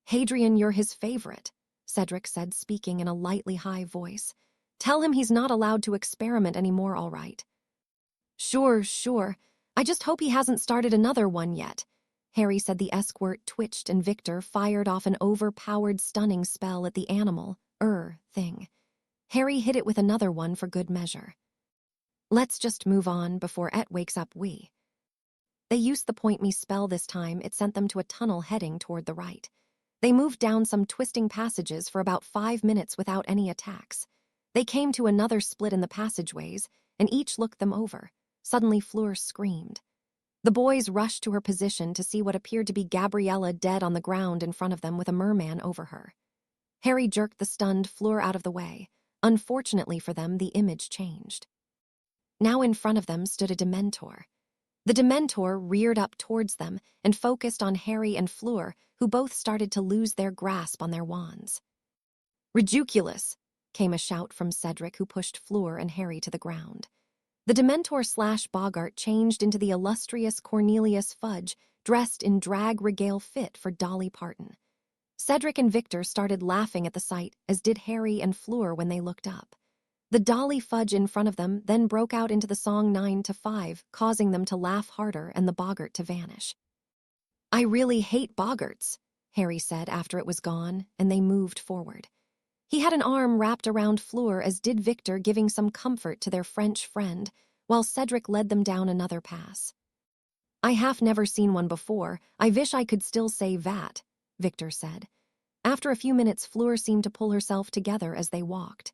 Hadrian, you're his favorite, Cedric said, speaking in a lightly high voice. Tell him he's not allowed to experiment anymore, all right. Sure. I just hope he hasn't started another one yet, Harry said. The esquort twitched and Victor fired off an overpowered stunning spell at the animal, thing. Harry hit it with another one for good measure. Let's just move on before Et wakes up. They used the point me spell this time. It sent them to a tunnel heading toward the right. They moved down some twisting passages for about 5 minutes without any attacks. They came to another split in the passageways, and each looked them over. Suddenly Fleur screamed. The boys rushed to her position to see what appeared to be Gabriella dead on the ground in front of them with a merman over her. Harry jerked the stunned Fleur out of the way. Unfortunately for them, the image changed. Now in front of them stood a Dementor. The Dementor reared up towards them and focused on Harry and Fleur, who both started to lose their grasp on their wands. Ridiculous, came a shout from Cedric, who pushed Fleur and Harry to the ground. The Dementor/Boggart changed into the illustrious Cornelius Fudge, dressed in drag regale fit for Dolly Parton. Cedric and Victor started laughing at the sight, as did Harry and Fleur when they looked up. The Dolly Fudge in front of them then broke out into the song 9 to 5, causing them to laugh harder and the Boggart to vanish. I really hate Boggarts, Harry said after it was gone, and they moved forward. He had an arm wrapped around Fleur, as did Victor, giving some comfort to their French friend, while Cedric led them down another pass. I have never seen one before. I wish I could still say that, Victor said. After a few minutes, Fleur seemed to pull herself together as they walked.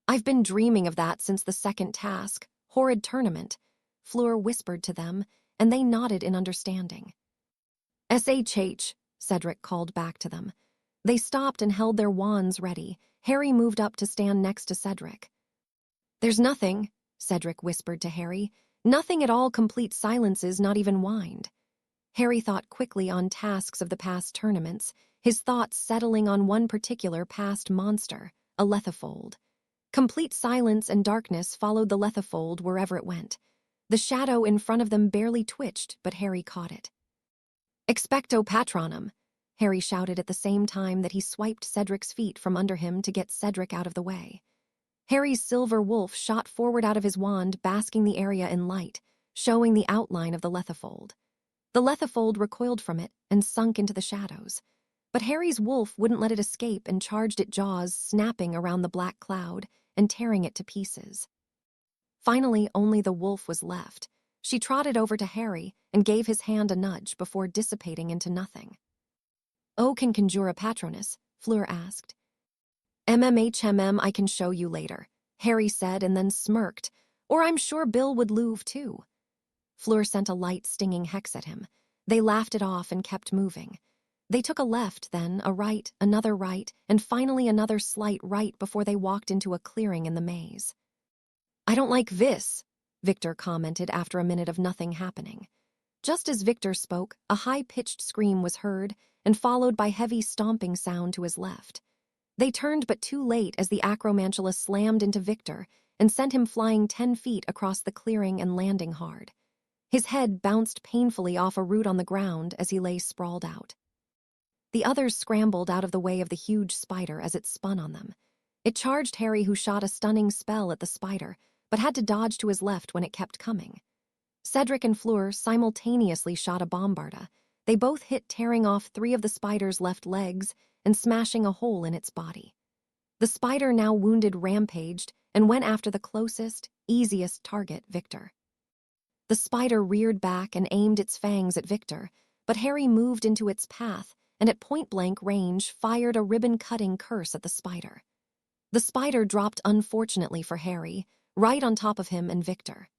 I've been dreaming of that since the second task, horrid tournament, Fleur whispered to them, and they nodded in understanding. SHH, Cedric called back to them. They stopped and held their wands ready. Harry moved up to stand next to Cedric. There's nothing, Cedric whispered to Harry. Nothing at all. Complete silences, not even whined. Harry thought quickly on tasks of the past tournaments, his thoughts settling on one particular past monster, a Lethifold. Complete silence and darkness followed the Lethifold wherever it went. The shadow in front of them barely twitched, but Harry caught it. Expecto Patronum, Harry shouted at the same time that he swiped Cedric's feet from under him to get Cedric out of the way. Harry's silver wolf shot forward out of his wand, basking the area in light, showing the outline of the Lethifold. The Lethifold recoiled from it and sunk into the shadows. But Harry's wolf wouldn't let it escape and charged its jaws, snapping around the black cloud and tearing it to pieces. Finally, only the wolf was left. She trotted over to Harry and gave his hand a nudge before dissipating into nothing. Oh, can conjure a Patronus? Fleur asked. I can show you later, Harry said and then smirked. Or I'm sure Bill would love too. Fleur sent a light stinging hex at him. They laughed it off and kept moving. They took a left, then a right, another right, and finally another slight right before they walked into a clearing in the maze. I don't like this, Victor commented after a minute of nothing happening. Just as Victor spoke, a high-pitched scream was heard and followed by heavy stomping sound to his left. They turned but too late as the Acromantula slammed into Victor and sent him flying 10 feet across the clearing and landing hard. His head bounced painfully off a root on the ground as he lay sprawled out. The others scrambled out of the way of the huge spider as it spun on them. It charged Harry, who shot a stunning spell at the spider, but had to dodge to his left when it kept coming. Cedric and Fleur simultaneously shot a bombarda. They both hit, tearing off 3 of the spider's left legs and smashing a hole in its body. The spider, now wounded, rampaged and went after the closest, easiest target, Victor. The spider reared back and aimed its fangs at Victor, but Harry moved into its path and at point-blank range fired a ribbon-cutting curse at the spider. The spider dropped, unfortunately for Harry, right on top of him and Victor.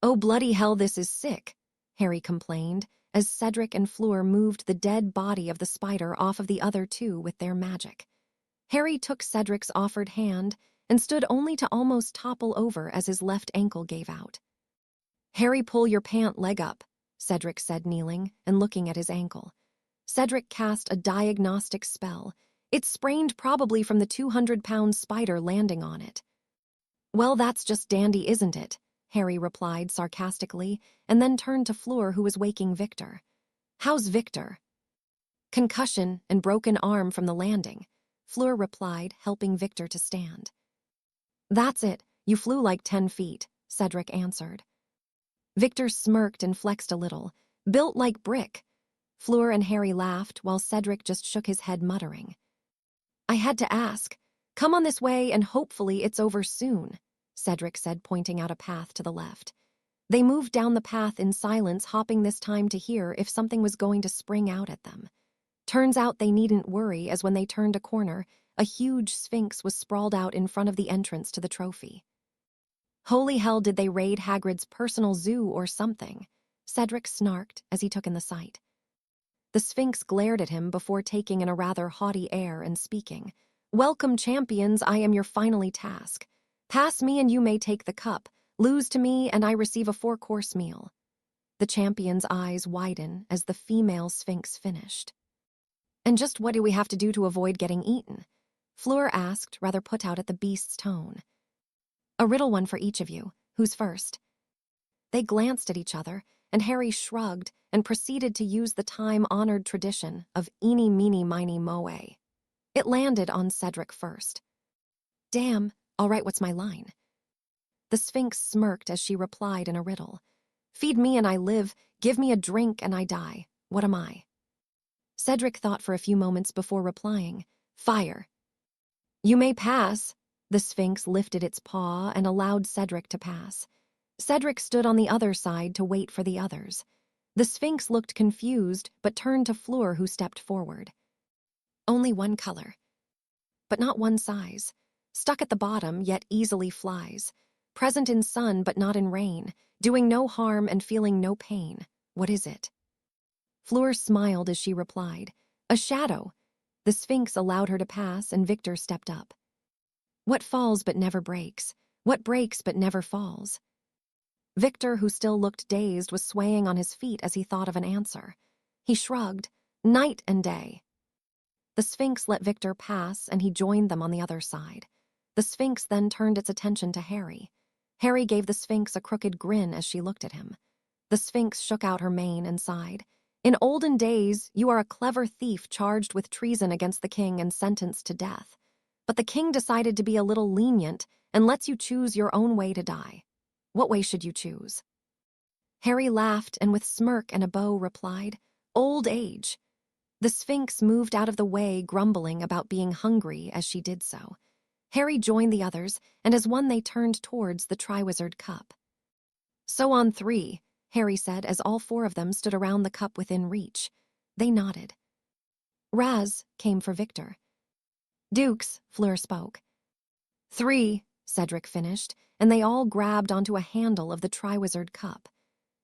Oh, bloody hell, this is sick, Harry complained, as Cedric and Fleur moved the dead body of the spider off of the other 2 with their magic. Harry took Cedric's offered hand and stood only to almost topple over as his left ankle gave out. Harry, pull your pant leg up, Cedric said, kneeling and looking at his ankle. Cedric cast a diagnostic spell. It's sprained probably from the 200-pound spider landing on it. Well, that's just dandy, isn't it? Harry replied sarcastically, and then turned to Fleur, who was waking Victor. How's Victor? Concussion and broken arm from the landing, Fleur replied, helping Victor to stand. That's it, you flew like 10 feet, Cedric answered. Victor smirked and flexed a little. Built like brick. Fleur and Harry laughed while Cedric just shook his head, muttering. I had to ask. Come on this way and hopefully it's over soon, Cedric said, pointing out a path to the left. They moved down the path in silence, hopping this time to hear if something was going to spring out at them. Turns out they needn't worry, as when they turned a corner, a huge sphinx was sprawled out in front of the entrance to the trophy. Holy hell, did they raid Hagrid's personal zoo or something? Cedric snarked as he took in the sight. The Sphinx glared at him before taking in a rather haughty air and speaking. Welcome, champions, I am your finally task. Pass me and you may take the cup. Lose to me and I receive a 4-course meal. The champion's eyes widen as the female Sphinx finished. And just what do we have to do to avoid getting eaten? Fleur asked, rather put out at the beast's tone. A riddle one for each of you. Who's first? They glanced at each other, and Harry shrugged and proceeded to use the time-honored tradition of eeny, meeny, miny, moe. It landed on Cedric first. Damn, all right, what's my line? The Sphinx smirked as she replied in a riddle. Feed me and I live, give me a drink and I die. What am I? Cedric thought for a few moments before replying. Fire. You may pass. The Sphinx lifted its paw and allowed Cedric to pass. Cedric stood on the other side to wait for the others. The Sphinx looked confused, but turned to Fleur, who stepped forward. Only one color. But not one size. Stuck at the bottom, yet easily flies. Present in sun, but not in rain. Doing no harm and feeling no pain. What is it? Fleur smiled as she replied. A shadow. The Sphinx allowed her to pass, and Victor stepped up. What falls but never breaks? What breaks but never falls? Victor, who still looked dazed, was swaying on his feet as he thought of an answer. He shrugged. Night and day. The Sphinx let Victor pass, and he joined them on the other side. The Sphinx then turned its attention to Harry. Harry gave the Sphinx a crooked grin as she looked at him. The Sphinx shook out her mane and sighed. In olden days, you are a clever thief charged with treason against the king and sentenced to death. But the king decided to be a little lenient and lets you choose your own way to die. What way should you choose? Harry laughed and with smirk and a bow replied, Old age. The Sphinx moved out of the way, grumbling about being hungry as she did so. Harry joined the others, and as one they turned towards the Triwizard Cup. So on 3, Harry said as all 4 of them stood around the cup within reach. They nodded. Raz came for Victor. Dukes, Fleur spoke. 3, Cedric finished, and they all grabbed onto a handle of the Triwizard Cup.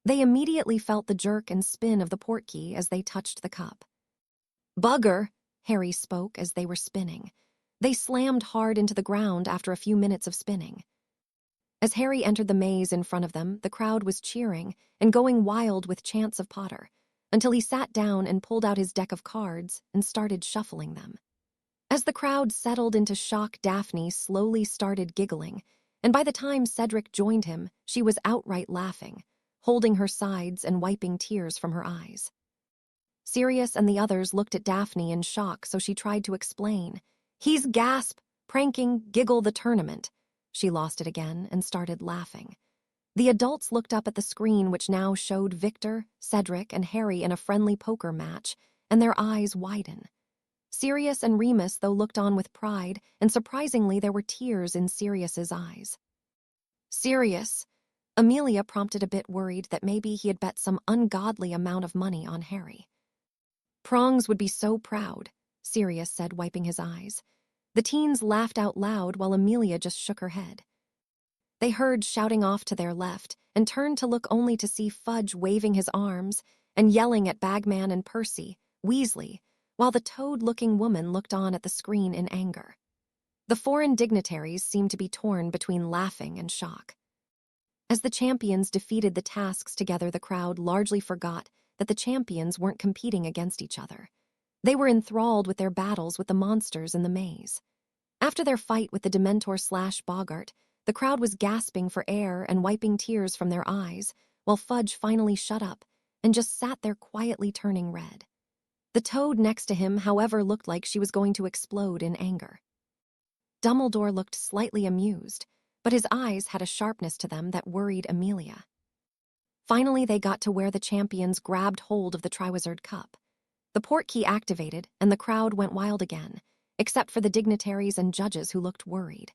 They immediately felt the jerk and spin of the portkey as they touched the cup. Bugger, Harry spoke as they were spinning. They slammed hard into the ground after a few minutes of spinning. As Harry entered the maze in front of them, the crowd was cheering and going wild with chants of Potter, until he sat down and pulled out his deck of cards and started shuffling them. As the crowd settled into shock, Daphne slowly started giggling, and by the time Cedric joined him, she was outright laughing, holding her sides and wiping tears from her eyes. Sirius and the others looked at Daphne in shock, so she tried to explain. He's gasp, pranking, giggle the tournament. She lost it again and started laughing. The adults looked up at the screen, which now showed Victor, Cedric, and Harry in a friendly poker match, and their eyes widened. Sirius and Remus, though, looked on with pride, and surprisingly there were tears in Sirius's eyes. Sirius, Amelia prompted, a bit worried that maybe he had bet some ungodly amount of money on Harry. Prongs would be so proud, Sirius said, wiping his eyes. The teens laughed out loud while Amelia just shook her head. They heard shouting off to their left and turned to look only to see Fudge waving his arms and yelling at Bagman and Percy, Weasley, while the toad-looking woman looked on at the screen in anger. The foreign dignitaries seemed to be torn between laughing and shock. As the champions defeated the tasks together, the crowd largely forgot that the champions weren't competing against each other. They were enthralled with their battles with the monsters in the maze. After their fight with the Dementor/Boggart, the crowd was gasping for air and wiping tears from their eyes, while Fudge finally shut up and just sat there quietly turning red. The toad next to him, however, looked like she was going to explode in anger. Dumbledore looked slightly amused, but his eyes had a sharpness to them that worried Amelia. Finally, they got to where the champions grabbed hold of the Triwizard Cup. The portkey activated, and the crowd went wild again, except for the dignitaries and judges who looked worried.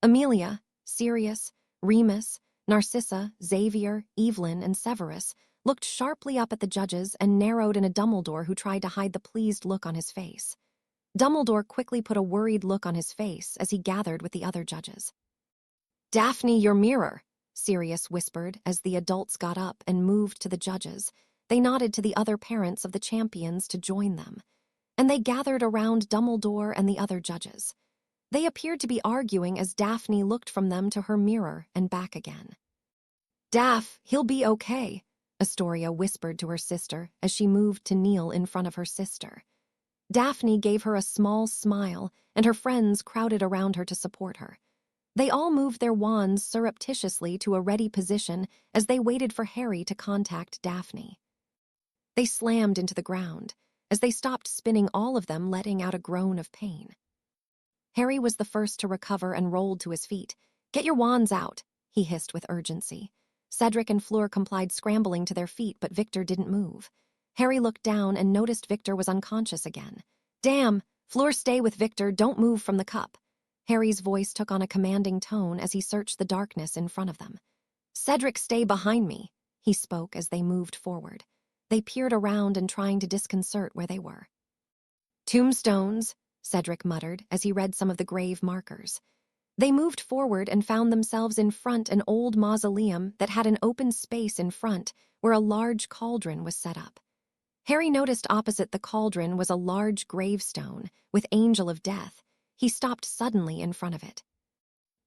Amelia, Sirius, Remus, Narcissa, Xavier, Evelyn, and Severus looked sharply up at the judges and narrowed in a Dumbledore who tried to hide the pleased look on his face. Dumbledore quickly put a worried look on his face as he gathered with the other judges. "Daphne, your mirror," Sirius whispered as the adults got up and moved to the judges. They nodded to the other parents of the champions to join them, and they gathered around Dumbledore and the other judges. They appeared to be arguing as Daphne looked from them to her mirror and back again. "Daph, he'll be okay," Astoria whispered to her sister as she moved to kneel in front of her sister. Daphne gave her a small smile, and her friends crowded around her to support her. They all moved their wands surreptitiously to a ready position as they waited for Harry to contact Daphne. They slammed into the ground. As they stopped spinning, all of them letting out a groan of pain. Harry was the first to recover and rolled to his feet. "Get your wands out," he hissed with urgency. Cedric and Fleur complied, scrambling to their feet, but Victor didn't move. Harry looked down and noticed Victor was unconscious again. "Damn! Fleur, stay with Victor, don't move from the cup." Harry's voice took on a commanding tone as he searched the darkness in front of them. "Cedric, stay behind me," he spoke as they moved forward. They peered around and trying to disconcert where they were. "Tombstones," Cedric muttered as he read some of the grave markers. They moved forward and found themselves in front an old mausoleum that had an open space in front where a large cauldron was set up. Harry noticed opposite the cauldron was a large gravestone with Angel of Death. He stopped suddenly in front of it.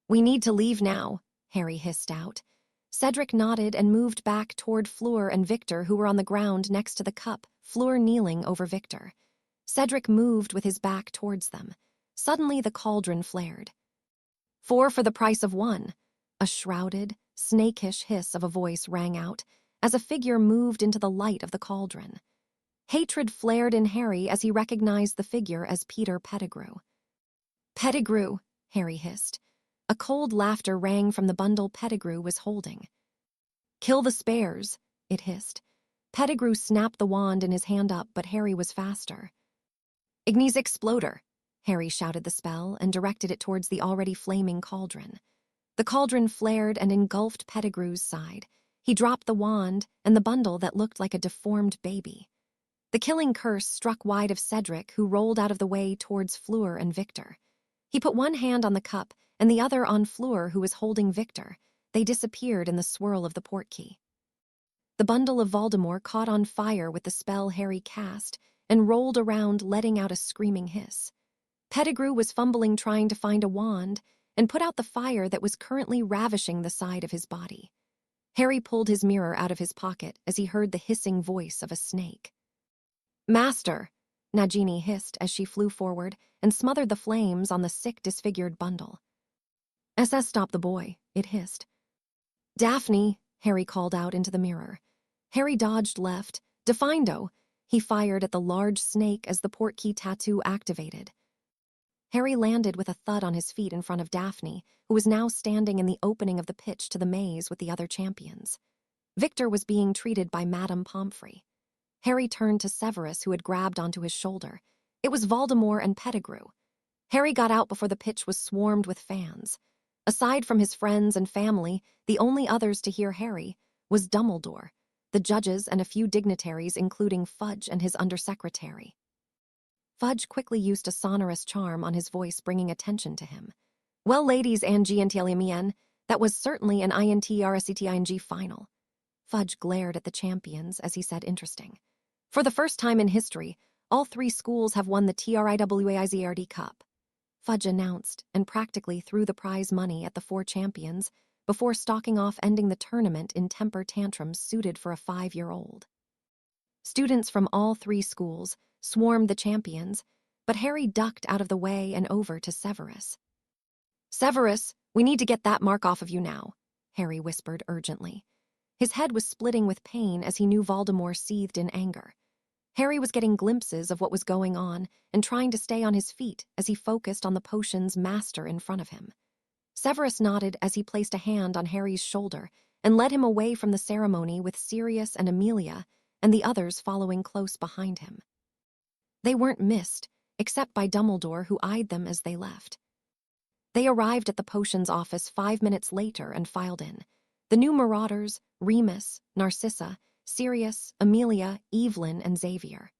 "We need to leave now," Harry hissed out. Cedric nodded and moved back toward Fleur and Victor, who were on the ground next to the cup, Fleur kneeling over Victor. Cedric moved with his back towards them. Suddenly the cauldron flared. "4 for the price of 1. A shrouded, snakish hiss of a voice rang out as a figure moved into the light of the cauldron. Hatred flared in Harry as he recognized the figure as Peter Pettigrew. "Pettigrew," Harry hissed. A cold laughter rang from the bundle Pettigrew was holding. "Kill the spares," it hissed. Pettigrew snapped the wand in his hand up, but Harry was faster. "Ignis Exploder," Harry shouted the spell and directed it towards the already flaming cauldron. The cauldron flared and engulfed Pettigrew's side. He dropped the wand and the bundle that looked like a deformed baby. The killing curse struck wide of Cedric, who rolled out of the way towards Fleur and Victor. He put one hand on the cup and the other on Fleur, who was holding Victor. They disappeared in the swirl of the portkey. The bundle of Voldemort caught on fire with the spell Harry cast and rolled around, letting out a screaming hiss. Pettigrew was fumbling, trying to find a wand and put out the fire that was currently ravishing the side of his body. Harry pulled his mirror out of his pocket as he heard the hissing voice of a snake. "Master," Nagini hissed as she flew forward and smothered the flames on the sick, disfigured bundle. "SS, stop the boy," it hissed. "Daphne," Harry called out into the mirror. Harry dodged left. "Defindo!" He fired at the large snake as the portkey tattoo activated. Harry landed with a thud on his feet in front of Daphne, who was now standing in the opening of the pitch to the maze with the other champions. Victor was being treated by Madame Pomfrey. Harry turned to Severus, who had grabbed onto his shoulder. It was Voldemort and Pettigrew. Harry got out before the pitch was swarmed with fans. Aside from his friends and family, the only others to hear Harry was Dumbledore, the judges, and a few dignitaries, including Fudge and his undersecretary. Fudge quickly used a sonorous charm on his voice, bringing attention to him. "Well, ladies and gentlemen, that was certainly an INTRSCTING final." Fudge glared at the champions as he said, "Interesting. For the first time in history, all 3 schools have won the TRIWAIZRD Cup." Fudge announced and practically threw the prize money at the 4 champions before stalking off, ending the tournament in temper tantrums suited for a 5-year-old. Students from all 3 schools swarmed the champions, but Harry ducked out of the way and over to Severus. "Severus, we need to get that mark off of you now," Harry whispered urgently. His head was splitting with pain as he knew Voldemort seethed in anger. Harry was getting glimpses of what was going on and trying to stay on his feet as he focused on the potion's master in front of him. Severus nodded as he placed a hand on Harry's shoulder and led him away from the ceremony with Sirius and Amelia and the others following close behind him. They weren't missed, except by Dumbledore, who eyed them as they left. They arrived at the potions office 5 minutes later and filed in. The new marauders, Remus, Narcissa, Sirius, Amelia, Evelyn, and Xavier.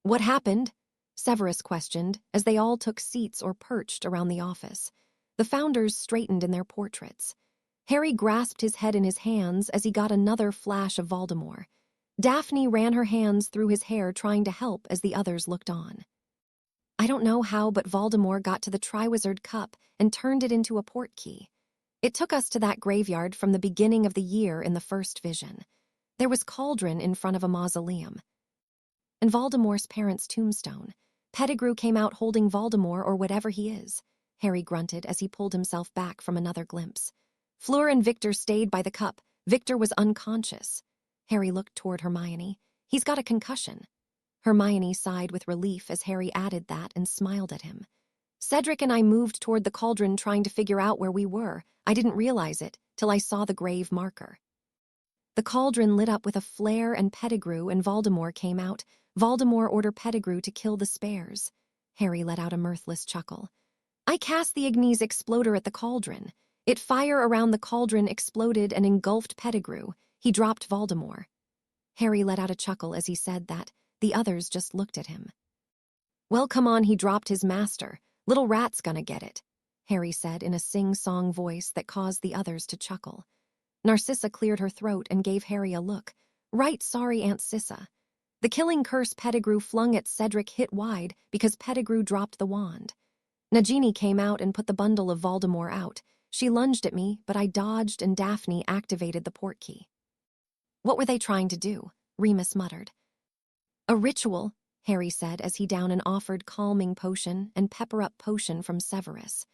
"What happened?" Severus questioned as they all took seats or perched around the office. The founders straightened in their portraits. Harry grasped his head in his hands as he got another flash of Voldemort. Daphne ran her hands through his hair trying to help as the others looked on. "I don't know how, but Voldemort got to the Triwizard Cup and turned it into a portkey. It took us to that graveyard from the beginning of the year in the first vision. There was Cauldron in front of a mausoleum. And Voldemort's parents' tombstone. Pettigrew came out holding Voldemort or whatever he is," Harry grunted as he pulled himself back from another glimpse. "Fleur and Victor stayed by the cup. Victor was unconscious." Harry looked toward Hermione. "He's got a concussion." Hermione sighed with relief as Harry added that and smiled at him. "Cedric and I moved toward the cauldron trying to figure out where we were. I didn't realize it till I saw the grave marker." The cauldron lit up with a flare and Pettigrew and Voldemort came out. Voldemort ordered Pettigrew to kill the spares. Harry let out a mirthless chuckle. "I cast the Ignis exploder at the cauldron. It fire around the cauldron exploded and engulfed Pettigrew. He dropped Voldemort." Harry let out a chuckle as he said that. The others just looked at him. "Well, come on, he dropped his master. Little rat's gonna get it," Harry said in a sing-song voice that caused the others to chuckle. Narcissa cleared her throat and gave Harry a look. "Right, sorry, Aunt Cissa. The killing curse Pettigrew flung at Cedric hit wide because Pettigrew dropped the wand. Nagini came out and put the bundle of Voldemort out. She lunged at me, but I dodged and Daphne activated the portkey." "What were they trying to do?" Remus muttered. "A ritual," Harry said as he downed an offered calming potion and pepper-up potion from Severus.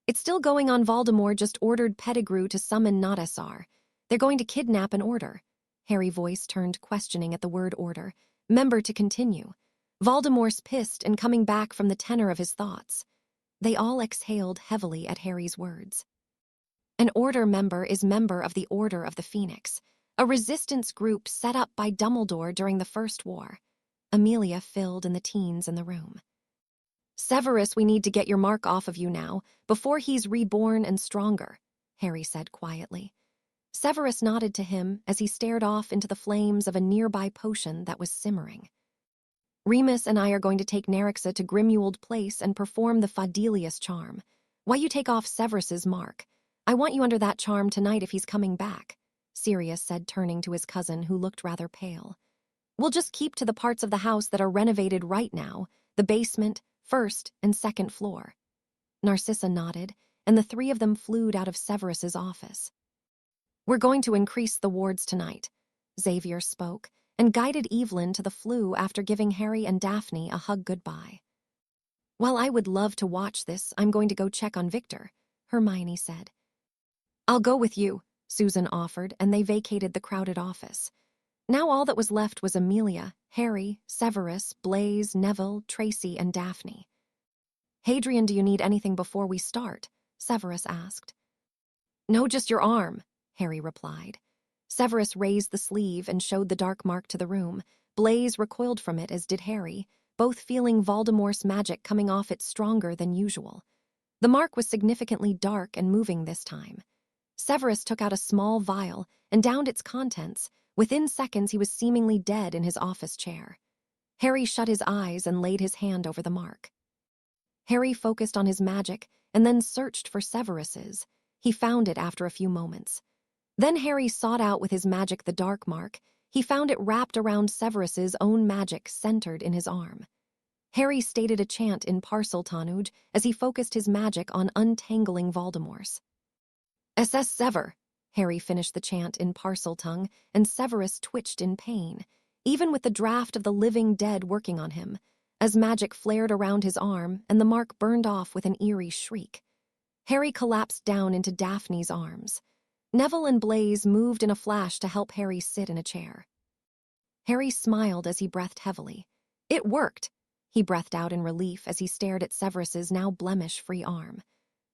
"It's still going on. Voldemort just ordered Pettigrew to summon Notassar. They're going to kidnap an order." Harry's voice turned questioning at the word order. "Member to continue. Voldemort's pissed and coming back from the tenor of his thoughts." They all exhaled heavily at Harry's words. "An order member is member of the Order of the Phoenix, a resistance group set up by Dumbledore during the First War." Amelia filled in the teens in the room. "Severus, we need to get your mark off of you now, before he's reborn and stronger," Harry said quietly. Severus nodded to him as he stared off into the flames of a nearby potion that was simmering. "Remus and I are going to take Nerixa to Grimmauld Place and perform the Fadelius charm. Why you take off Severus's mark? I want you under that charm tonight if he's coming back," Sirius said, turning to his cousin who looked rather pale. "We'll just keep to the parts of the house that are renovated right now, the basement, first and second floor." Narcissa nodded, and the three of them flew out of Severus's office. "We're going to increase the wards tonight," Xavier spoke, and guided Evelyn to the flue after giving Harry and Daphne a hug goodbye. "While I would love to watch this, I'm going to go check on Victor," Hermione said. "I'll go with you," Susan offered, and they vacated the crowded office. Now all that was left was Amelia, Harry, Severus, Blaise, Neville, Tracy, and Daphne. "Hadrian, do you need anything before we start?" Severus asked. "No, just your arm," Harry replied. Severus raised the sleeve and showed the dark mark to the room. Blaise recoiled from it, as did Harry, both feeling Voldemort's magic coming off it stronger than usual. The mark was significantly dark and moving this time. Severus took out a small vial and downed its contents. Within seconds, he was seemingly dead in his office chair. Harry shut his eyes and laid his hand over the mark. Harry focused on his magic and then searched for Severus's. He found it after a few moments. Then Harry sought out with his magic the dark mark. He found it wrapped around Severus's own magic centered in his arm. Harry stated a chant in Parseltongue as he focused his magic on untangling Voldemort's. "SS Sever," Harry finished the chant in Parseltongue, and Severus twitched in pain. even with the draft of the living dead working on him, as magic flared around his arm and the mark burned off with an eerie shriek. Harry collapsed down into Daphne's arms. Neville and Blaise moved in a flash to help Harry sit in a chair. Harry smiled as he breathed heavily. It worked, he breathed out in relief as he stared at Severus's now blemish-free arm.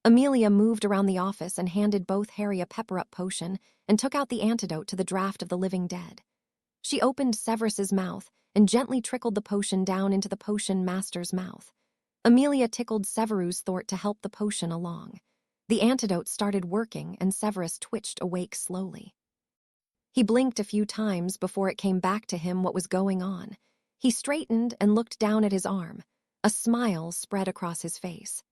Amelia moved around the office and handed both Harry a pepper-up potion and took out the antidote to the draft of the living dead. She opened Severus's mouth and gently trickled the potion down into the potion master's mouth. Amelia tickled Severus' throat to help the potion along. The antidote started working and Severus twitched awake slowly. He blinked a few times before it came back to him what was going on. He straightened and looked down at his arm. A smile spread across his face.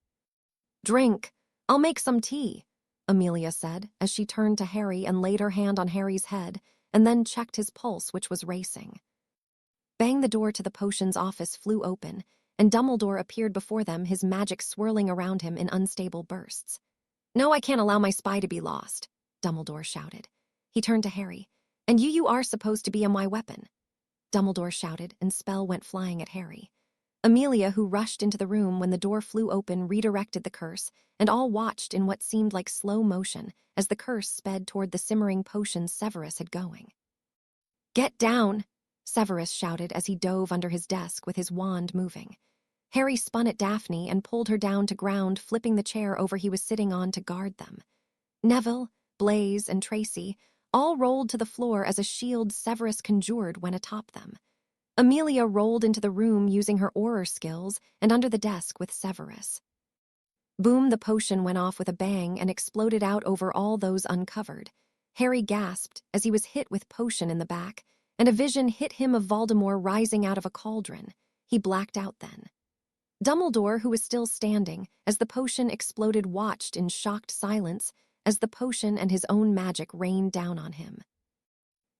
"Drink. I'll make some tea," Amelia said as she turned to Harry and laid her hand on Harry's head and then checked his pulse, which was racing. Bang, the door to the potions office flew open, and Dumbledore appeared before them, his magic swirling around him in unstable bursts. "No, I can't allow my spy to be lost," Dumbledore shouted. He turned to Harry. "And you are supposed to be my weapon," Dumbledore shouted, and spell went flying at Harry. Amelia, who rushed into the room when the door flew open, redirected the curse, and all watched in what seemed like slow motion as the curse sped toward the simmering potion Severus had going. "Get down!" Severus shouted as he dove under his desk with his wand moving. Harry spun at Daphne and pulled her down to ground, flipping the chair over he was sitting on to guard them. Neville, Blaise, and Tracy all rolled to the floor as a shield Severus conjured went atop them. Amelia rolled into the room using her aura skills and under the desk with Severus. Boom, the potion went off with a bang and exploded out over all those uncovered. Harry gasped as he was hit with potion in the back, and a vision hit him of Voldemort rising out of a cauldron. He blacked out then. Dumbledore, who was still standing as the potion exploded, watched in shocked silence as the potion and his own magic rained down on him.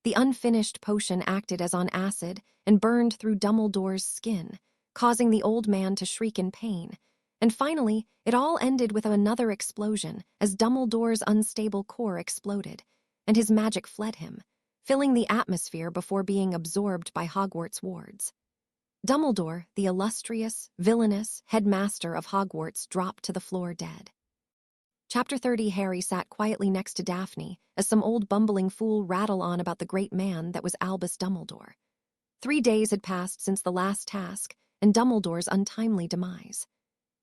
The unfinished potion acted as on acid and burned through Dumbledore's skin, causing the old man to shriek in pain. And finally, it all ended with another explosion as Dumbledore's unstable core exploded, and his magic fled him, filling the atmosphere before being absorbed by Hogwarts wards. Dumbledore, the illustrious, villainous headmaster of Hogwarts, dropped to the floor dead. Chapter 30. Harry sat quietly next to Daphne as some old bumbling fool rattled on about the great man that was Albus Dumbledore. 3 days had passed since the last task and Dumbledore's untimely demise.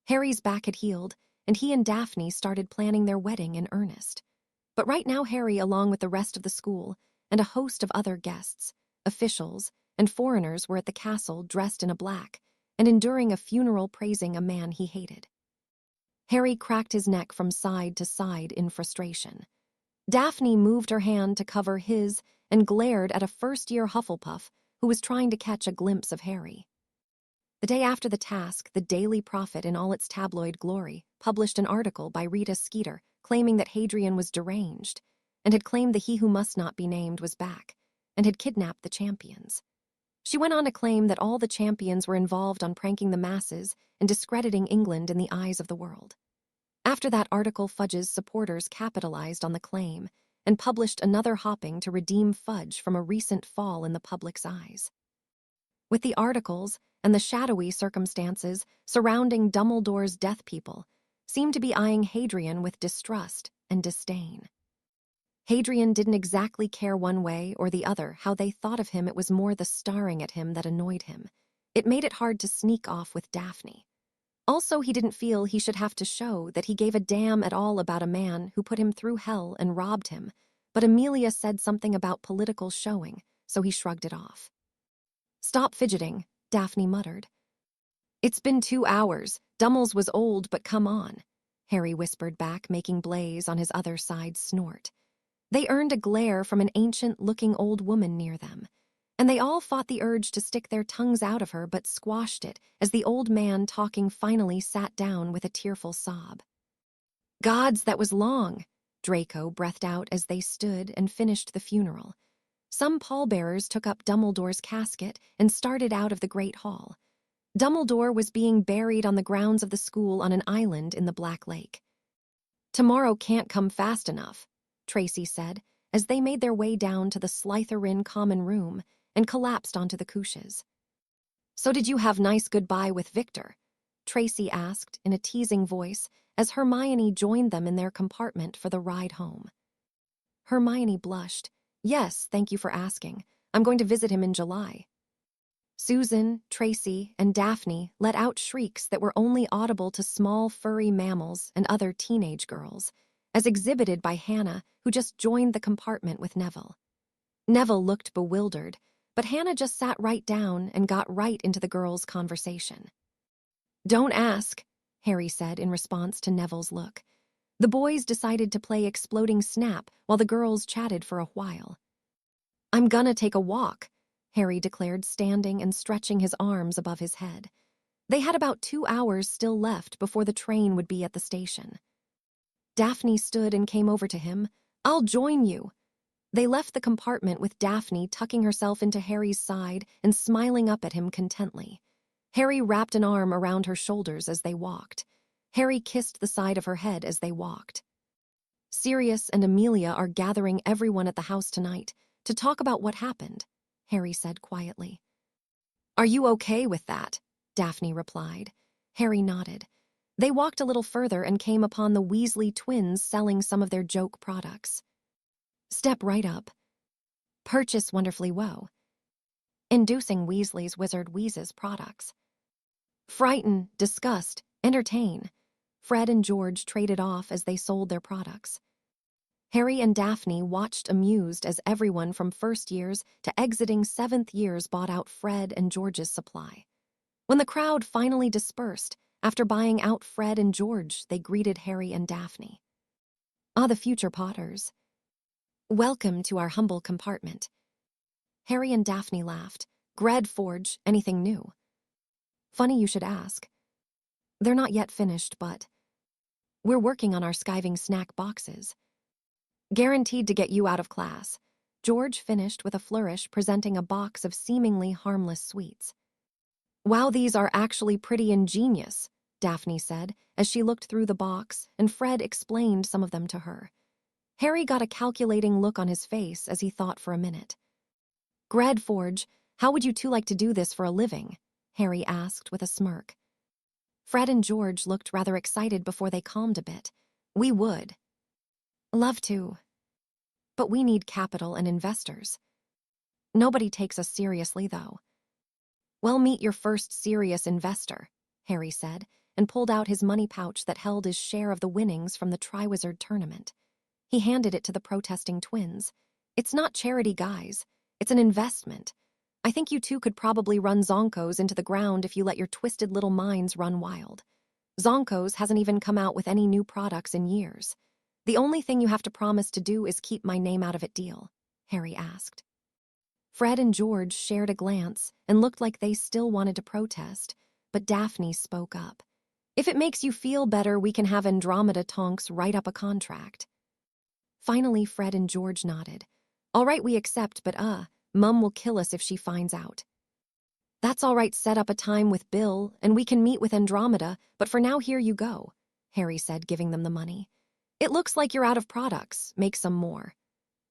Harry's back had healed, and he and Daphne started planning their wedding in earnest. But right now Harry, along with the rest of the school and a host of other guests, officials, and foreigners, were at the castle dressed in a black and enduring a funeral praising a man he hated. Harry cracked his neck from side to side in frustration. Daphne moved her hand to cover his and glared at a first-year Hufflepuff who was trying to catch a glimpse of Harry. The day after the task, the Daily Prophet, in all its tabloid glory, published an article by Rita Skeeter claiming that Hadrian was deranged and had claimed the He Who Must Not Be Named was back and had kidnapped the champions. She went on to claim that all the champions were involved on pranking the masses and discrediting England in the eyes of the world. After that article, Fudge's supporters capitalized on the claim and published another hopping to redeem Fudge from a recent fall in the public's eyes. With the articles and the shadowy circumstances surrounding Dumbledore's death, people seemed to be eyeing Hadrian with distrust and disdain. Hadrian didn't exactly care one way or the other how they thought of him. It was more the staring at him that annoyed him. It made it hard to sneak off with Daphne. Also, he didn't feel he should have to show that he gave a damn at all about a man who put him through hell and robbed him, but Amelia said something about political showing, so he shrugged it off. "Stop fidgeting," Daphne muttered. "It's been 2 hours. Dummels was old, but come on," Harry whispered back, making Blaise on his other side snort. They earned a glare from an ancient-looking old woman near them, and they all fought the urge to stick their tongues out of her but squashed it as the old man talking finally sat down with a tearful sob. "Gods, that was long," Draco breathed out as they stood and finished the funeral. Some pallbearers took up Dumbledore's casket and started out of the Great Hall. Dumbledore was being buried on the grounds of the school on an island in the Black Lake. "Tomorrow can't come fast enough," Tracy said, as they made their way down to the Slytherin common room and collapsed onto the couches. "So did you have nice goodbye with Victor?" Tracy asked in a teasing voice as Hermione joined them in their compartment for the ride home. Hermione blushed. "Yes, thank you for asking. I'm going to visit him in July." Susan, Tracy, and Daphne let out shrieks that were only audible to small furry mammals and other teenage girls, as exhibited by Hannah, who just joined the compartment with Neville. Neville looked bewildered, but Hannah just sat right down and got right into the girls' conversation. "Don't ask," Harry said in response to Neville's look. The boys decided to play Exploding Snap while the girls chatted for a while. "I'm gonna take a walk," Harry declared, standing and stretching his arms above his head. They had about 2 hours still left before the train would be at the station. Daphne stood and came over to him. "I'll join you." They left the compartment with Daphne tucking herself into Harry's side and smiling up at him contently. Harry wrapped an arm around her shoulders as they walked. Harry kissed the side of her head as they walked. "Sirius and Amelia are gathering everyone at the house tonight to talk about what happened," Harry said quietly. "Are you okay with that?" Daphne replied. Harry nodded. They walked a little further and came upon the Weasley twins selling some of their joke products. "Step right up. Purchase Wonderfully Woe. Inducing Weasley's Wizard Wheezes products. Frighten, disgust, entertain." Fred and George traded off as they sold their products. Harry and Daphne watched amused as everyone from first years to exiting 7th years bought out Fred and George's supply. When the crowd finally dispersed, after buying out Fred and George, they greeted Harry and Daphne. "Ah, the future Potters. Welcome to our humble compartment." Harry and Daphne laughed. "Gred Forge, anything new?" "Funny you should ask. They're not yet finished, but we're working on our skiving snack boxes. Guaranteed to get you out of class." George finished with a flourish, presenting a box of seemingly harmless sweets. "Wow, these are actually pretty ingenious," Daphne said as she looked through the box, and Fred explained some of them to her. Harry got a calculating look on his face as he thought for a minute. "Gred Forge, how would you two like to do this for a living?" Harry asked with a smirk. Fred and George looked rather excited before they calmed a bit. "We would. Love to. But we need capital and investors. Nobody takes us seriously, though." "Well, meet your first serious investor," Harry said, and pulled out his money pouch that held his share of the winnings from the Triwizard Tournament. He handed it to the protesting twins. "It's not charity, guys. It's an investment. I think you two could probably run Zonkos into the ground if you let your twisted little minds run wild. Zonkos hasn't even come out with any new products in years. The only thing you have to promise to do is keep my name out of it deal," Harry asked. Fred and George shared a glance and looked like they still wanted to protest, but Daphne spoke up. "If it makes you feel better, we can have Andromeda Tonks write up a contract." Finally, Fred and George nodded. "All right, we accept, but Mum will kill us if she finds out." "That's all right, set up a time with Bill, and we can meet with Andromeda, but for now, here you go," Harry said, giving them the money. "It looks like you're out of products. Make some more."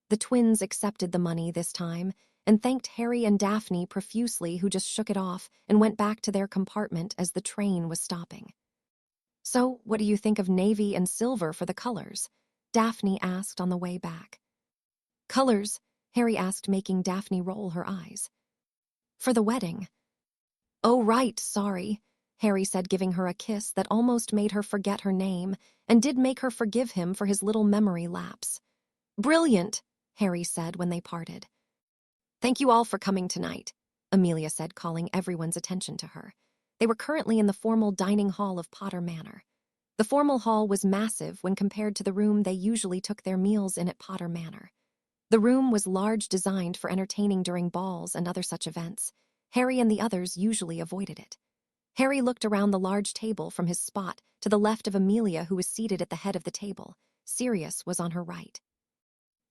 The twins accepted the money this time and thanked Harry and Daphne profusely, who just shook it off and went back to their compartment as the train was stopping. "So, what do you think of navy and silver for the colors?" Daphne asked on the way back. "Colors?" Harry asked, making Daphne roll her eyes. "For the wedding." "Oh, right, sorry," Harry said, giving her a kiss that almost made her forget her name and did make her forgive him for his little memory lapse. "Brilliant," Harry said when they parted. "Thank you all for coming tonight," Amelia said, calling everyone's attention to her. They were currently in the formal dining hall of Potter Manor. The formal hall was massive when compared to the room they usually took their meals in at Potter Manor. The room was large, designed for entertaining during balls and other such events. Harry and the others usually avoided it. Harry looked around the large table from his spot to the left of Amelia, who was seated at the head of the table. Sirius was on her right.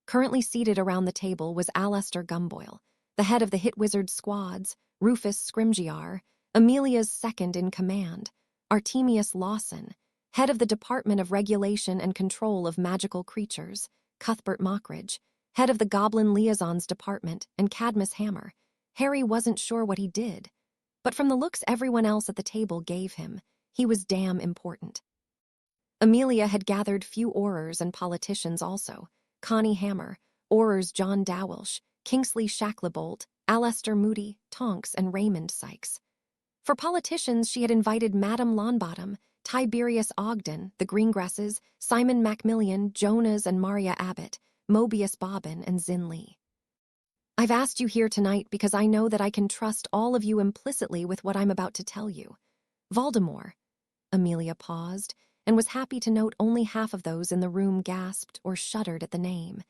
Currently seated around the table was Alastor Gumboyle, the head of the Hit Wizard squads, Rufus Scrimgeour, Amelia's second-in-command, Artemius Lawson, head of the Department of Regulation and Control of Magical Creatures, Cuthbert Mockridge, head of the Goblin Liaisons Department, and Cadmus Hammer, Harry wasn't sure what he did, but from the looks everyone else at the table gave him, he was damn important. Amelia had gathered few Aurors and politicians also: Connie Hammer, Aurors John Dowelsh, Kingsley Shacklebolt, Alastair Moody, Tonks, and Raymond Sykes. For politicians, she had invited Madame Longbottom, Tiberius Ogden, the Greengrasses, Simon Macmillan, Jonas and Maria Abbott, Mobius Bobbin, and Zin Lee. I've asked you here tonight because I know that I can trust all of you implicitly with what I'm about to tell you. Voldemort. Amelia paused, and was happy to note only half of those in the room gasped or shuddered at the name.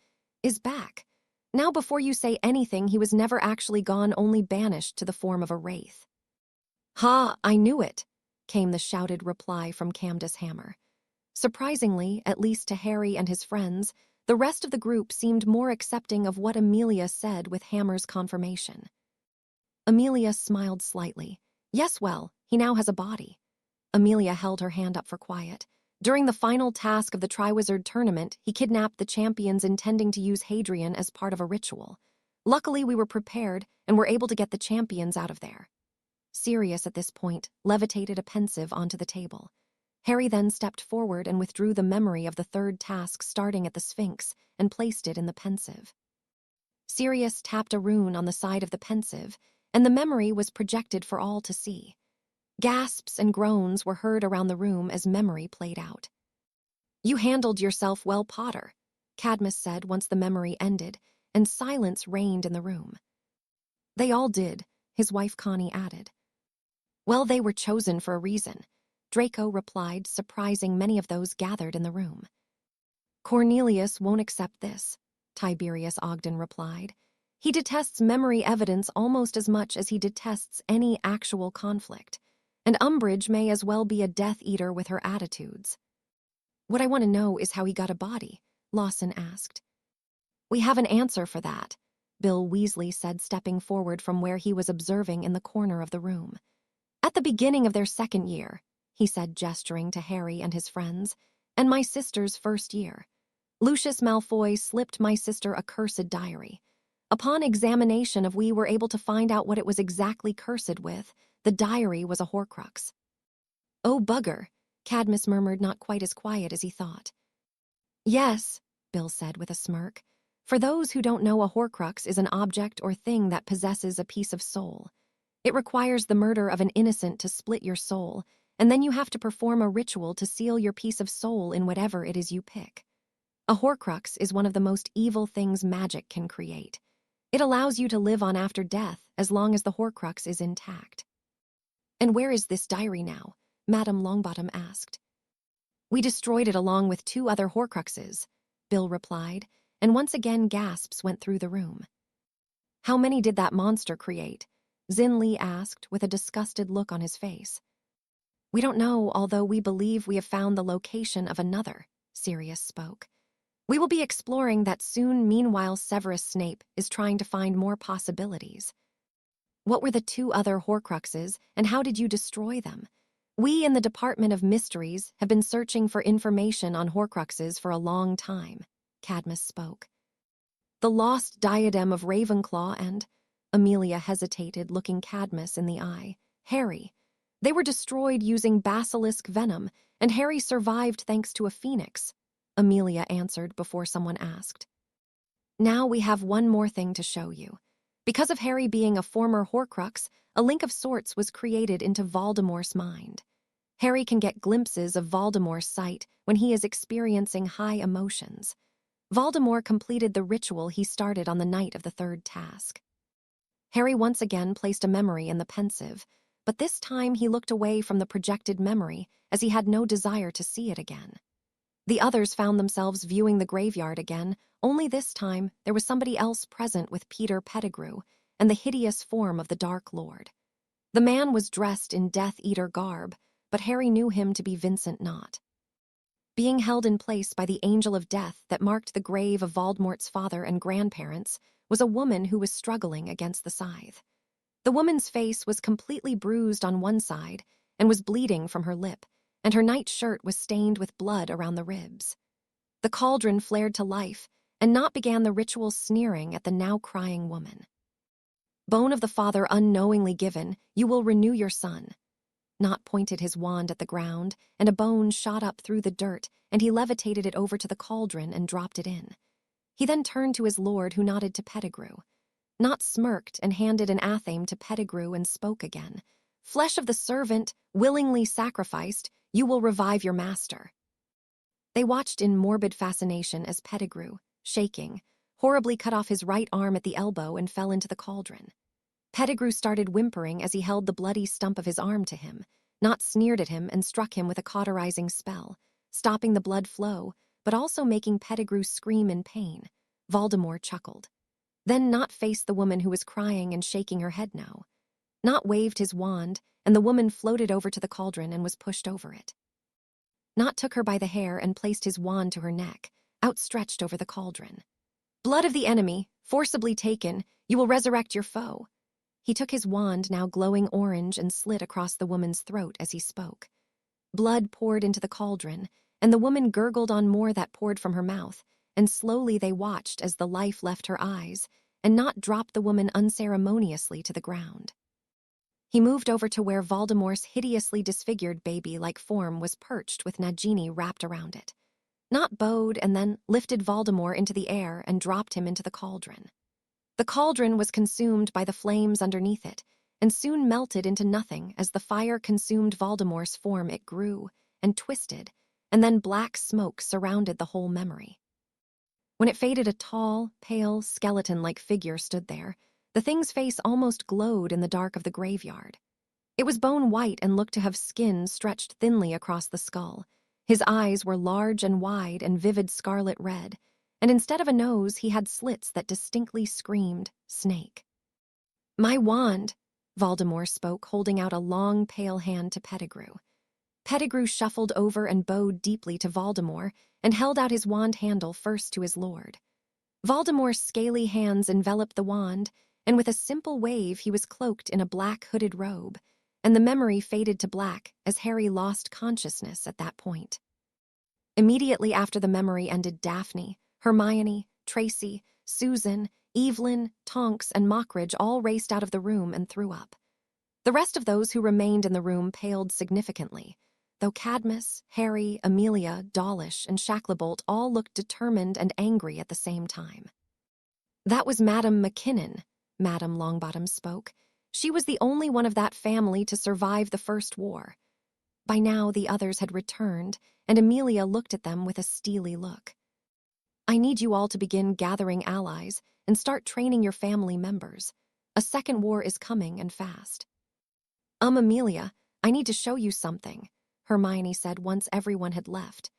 Is back. Now before you say anything, he was never actually gone, only banished to the form of a wraith. Ha, I knew it, came the shouted reply from Candace Hammer. Surprisingly, at least to Harry and his friends, the rest of the group seemed more accepting of what Amelia said with Hammer's confirmation. Amelia smiled slightly. Yes, well, he now has a body. Amelia held her hand up for quiet. During the final task of the Triwizard Tournament, he kidnapped the champions, intending to use Hadrian as part of a ritual. Luckily, we were prepared and were able to get the champions out of there. Sirius, at this point, levitated a pensive onto the table. Harry then stepped forward and withdrew the memory of the third task starting at the Sphinx and placed it in the pensive. Sirius tapped a rune on the side of the pensive, and the memory was projected for all to see. Gasps and groans were heard around the room as memory played out. You handled yourself well, Potter, Cadmus said once the memory ended, and silence reigned in the room. They all did, his wife Connie added. Well, they were chosen for a reason, Draco replied, surprising many of those gathered in the room. Cornelius won't accept this, Tiberius Ogden replied. He detests memory evidence almost as much as he detests any actual conflict, and Umbridge may as well be a Death Eater with her attitudes. What I want to know is how he got a body, Lawson asked. We have an answer for that, Bill Weasley said, stepping forward from where he was observing in the corner of the room. At the beginning of their second year, he said, gesturing to Harry and his friends, and my sister's first year. Lucius Malfoy slipped my sister a cursed diary. Upon examination we were able to find out what it was exactly cursed with. The diary was a Horcrux. Oh, bugger, Cadmus murmured, not quite as quiet as he thought. Yes, Bill said with a smirk. For those who don't know, a Horcrux is an object or thing that possesses a piece of soul. It requires the murder of an innocent to split your soul, and then you have to perform a ritual to seal your piece of soul in whatever it is you pick. A Horcrux is one of the most evil things magic can create. It allows you to live on after death as long as the Horcrux is intact. And where is this diary now? Madame Longbottom asked. We destroyed it along with 2 other Horcruxes, Bill replied, and once again gasps went through the room. How many did that monster create? Zin Lee asked with a disgusted look on his face. We don't know, although we believe we have found the location of another, Sirius spoke. We will be exploring that soon. Meanwhile, Severus Snape is trying to find more possibilities. What were the 2 other Horcruxes, and how did you destroy them? We in the Department of Mysteries have been searching for information on Horcruxes for a long time, Cadmus spoke. The lost diadem of Ravenclaw and... Amelia hesitated, looking Cadmus in the eye. Harry. They were destroyed using basilisk venom, and Harry survived thanks to a phoenix, Amelia answered before someone asked. Now we have one more thing to show you. Because of Harry being a former Horcrux, a link of sorts was created into Voldemort's mind. Harry can get glimpses of Voldemort's sight when he is experiencing high emotions. Voldemort completed the ritual he started on the night of the third task. Harry once again placed a memory in the pensive, but this time he looked away from the projected memory as he had no desire to see it again. The others found themselves viewing the graveyard again, only this time there was somebody else present with Peter Pettigrew and the hideous form of the Dark Lord. The man was dressed in Death Eater garb, but Harry knew him to be Vincent Knott. Being held in place by the Angel of Death that marked the grave of Voldemort's father and grandparents was a woman who was struggling against the scythe. The woman's face was completely bruised on one side and was bleeding from her lip, and her night shirt was stained with blood around the ribs. The cauldron flared to life, and Knott began the ritual, sneering at the now crying woman. Bone of the father unknowingly given, you will renew your son. Not pointed his wand at the ground, and a bone shot up through the dirt, and he levitated it over to the cauldron and dropped it in. He then turned to his lord, who nodded to Pettigrew. Not smirked and handed an athame to Pettigrew and spoke again. Flesh of the servant, willingly sacrificed, you will revive your master. They watched in morbid fascination as Pettigrew, shaking, horribly cut off his right arm at the elbow and fell into the cauldron. Pettigrew started whimpering as he held the bloody stump of his arm to him, Not sneered at him and struck him with a cauterizing spell, stopping the blood flow, but also making Pettigrew scream in pain. Voldemort chuckled. Then Not faced the woman who was crying and shaking her head now. Not waved his wand, and the woman floated over to the cauldron and was pushed over it. Not took her by the hair and placed his wand to her neck, outstretched over the cauldron. Blood of the enemy, forcibly taken, you will resurrect your foe. He took his wand, now glowing orange, and slit across the woman's throat as he spoke. Blood poured into the cauldron, and the woman gurgled on more that poured from her mouth, and slowly they watched as the life left her eyes, and Not dropped the woman unceremoniously to the ground. He moved over to where Voldemort's hideously disfigured baby-like form was perched with Nagini wrapped around it. Not bowed and then lifted Voldemort into the air and dropped him into the cauldron. The cauldron was consumed by the flames underneath it, and soon melted into nothing as the fire consumed Voldemort's form. It grew and twisted, and then black smoke surrounded the whole memory. When it faded, a tall, pale, skeleton-like figure stood there. The thing's face almost glowed in the dark of the graveyard. It was bone-white and looked to have skin stretched thinly across the skull. His eyes were large and wide and vivid scarlet red, and instead of a nose, he had slits that distinctly screamed, snake. "My wand," Voldemort spoke, holding out a long, pale hand to Pettigrew. Pettigrew shuffled over and bowed deeply to Voldemort and held out his wand handle first to his lord. Voldemort's scaly hands enveloped the wand, and with a simple wave he was cloaked in a black hooded robe, and the memory faded to black as Harry lost consciousness at that point. Immediately after the memory ended, Daphne, Hermione, Tracy, Susan, Evelyn, Tonks, and Mockridge all raced out of the room and threw up. The rest of those who remained in the room paled significantly, though Cadmus, Harry, Amelia, Dawlish, and Shacklebolt all looked determined and angry at the same time. "That was Madame McKinnon," Madame Longbottom spoke. "She was the only one of that family to survive the First War." By now the others had returned, and Amelia looked at them with a steely look. "I need you all to begin gathering allies and start training your family members. A second war is coming, and fast." Amelia, I need to show you something," Hermione said once everyone had left.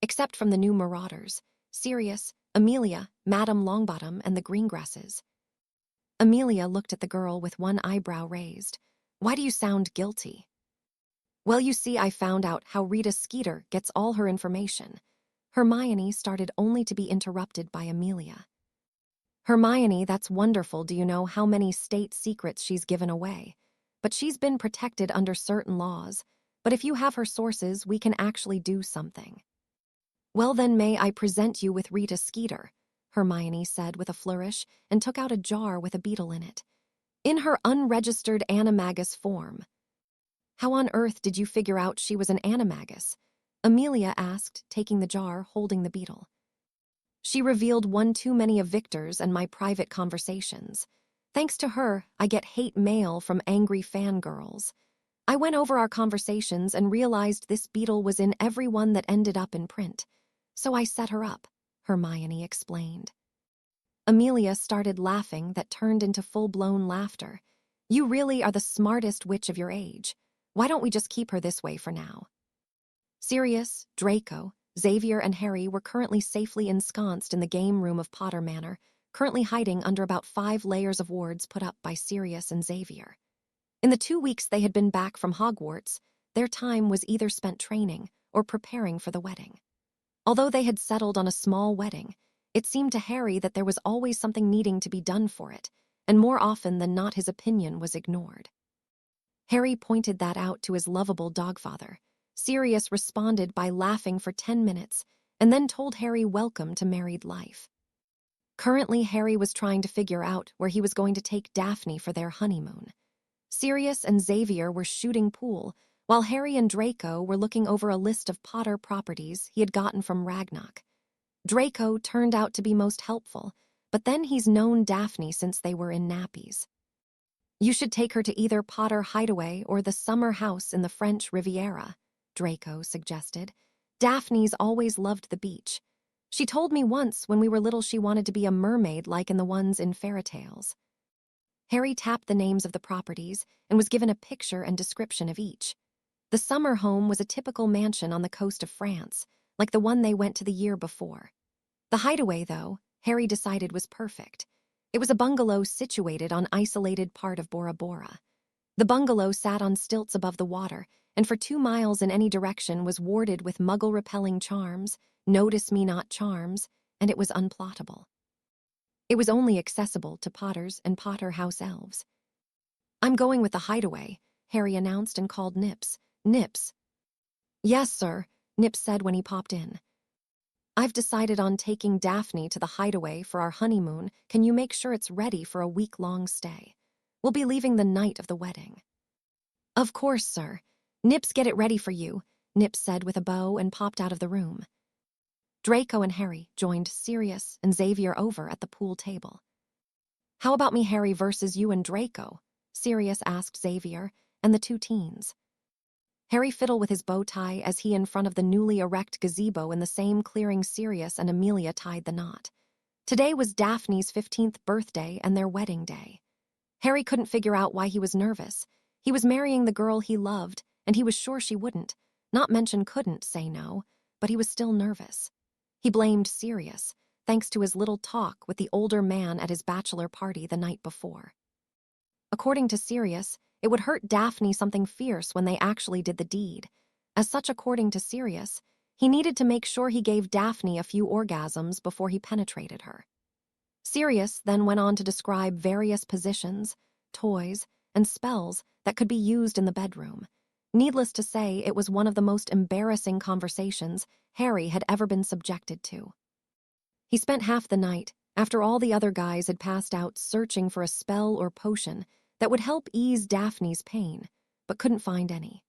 Except from the new marauders, Sirius, Amelia, Madame Longbottom, and the Greengrasses. Amelia looked at the girl with one eyebrow raised. "Why do you sound guilty?" "Well, you see, I found out how Rita Skeeter gets all her information." Hermione started only to be interrupted by Amelia. "Hermione, that's wonderful. Do you know how many state secrets she's given away? But she's been protected under certain laws. But if you have her sources, we can actually do something." "Well, then may I present you with Rita Skeeter," Hermione said with a flourish and took out a jar with a beetle in it. "In her unregistered animagus form." "How on earth did you figure out she was an animagus?" Amelia asked, taking the jar, holding the beetle. "She revealed one too many of Victor's and my private conversations. Thanks to her, I get hate mail from angry fangirls. I went over our conversations and realized this beetle was in every one that ended up in print. So I set her up," Hermione explained. Amelia started laughing that turned into full-blown laughter. "You really are the smartest witch of your age. Why don't we just keep her this way for now?" Sirius, Draco, Xavier, and Harry were currently safely ensconced in the game room of Potter Manor, currently hiding under about 5 layers of wards put up by Sirius and Xavier. In the 2 weeks they had been back from Hogwarts, their time was either spent training or preparing for the wedding. Although they had settled on a small wedding, it seemed to Harry that there was always something needing to be done for it, and more often than not his opinion was ignored. Harry pointed that out to his lovable dogfather. Sirius responded by laughing for 10 minutes, and then told Harry welcome to married life. Currently, Harry was trying to figure out where he was going to take Daphne for their honeymoon. Sirius and Xavier were shooting pool, while Harry and Draco were looking over a list of Potter properties he had gotten from Ragnarok. Draco turned out to be most helpful, but then he's known Daphne since they were in nappies. You should take her to either Potter Hideaway or the summer house in the French Riviera, Draco suggested. Daphne's always loved the beach. She told me once when we were little she wanted to be a mermaid like in the ones in fairy tales. Harry tapped the names of the properties and was given a picture and description of each. The summer home was a typical mansion on the coast of France, like the one they went to the year before. The Hideaway, though, Harry decided was perfect. It was a bungalow situated on isolated part of Bora Bora. The bungalow sat on stilts above the water, and for 2 miles in any direction was warded with muggle-repelling charms, notice-me-not charms, and it was unplottable. It was only accessible to Potters and Potter house elves. "I'm going with the Hideaway," Harry announced and called Nips. "Nips." "Yes, sir," Nips said when he popped in. "I've decided on taking Daphne to the Hideaway for our honeymoon. Can you make sure it's ready for a week-long stay? We'll be leaving the night of the wedding." "Of course, sir. Nips, get it ready for you," Nips said with a bow and popped out of the room. Draco and Harry joined Sirius and Xavier over at the pool table. "How about me, Harry, versus you and Draco?" Sirius asked Xavier and the 2 teens. Harry fiddled with his bow tie as he in front of the newly erect gazebo in the same clearing Sirius and Amelia tied the knot. Today was Daphne's 15th birthday and their wedding day. Harry couldn't figure out why he was nervous. He was marrying the girl he loved, and he was sure she wouldn't, not mention couldn't, say no, but he was still nervous. He blamed Sirius, thanks to his little talk with the older man at his bachelor party the night before. According to Sirius, it would hurt Daphne something fierce when they actually did the deed. As such, according to Sirius, he needed to make sure he gave Daphne a few orgasms before he penetrated her. Sirius then went on to describe various positions, toys, and spells that could be used in the bedroom. Needless to say, it was one of the most embarrassing conversations Harry had ever been subjected to. He spent half the night, after all the other guys had passed out, searching for a spell or potion that would help ease Daphne's pain, but couldn't find any.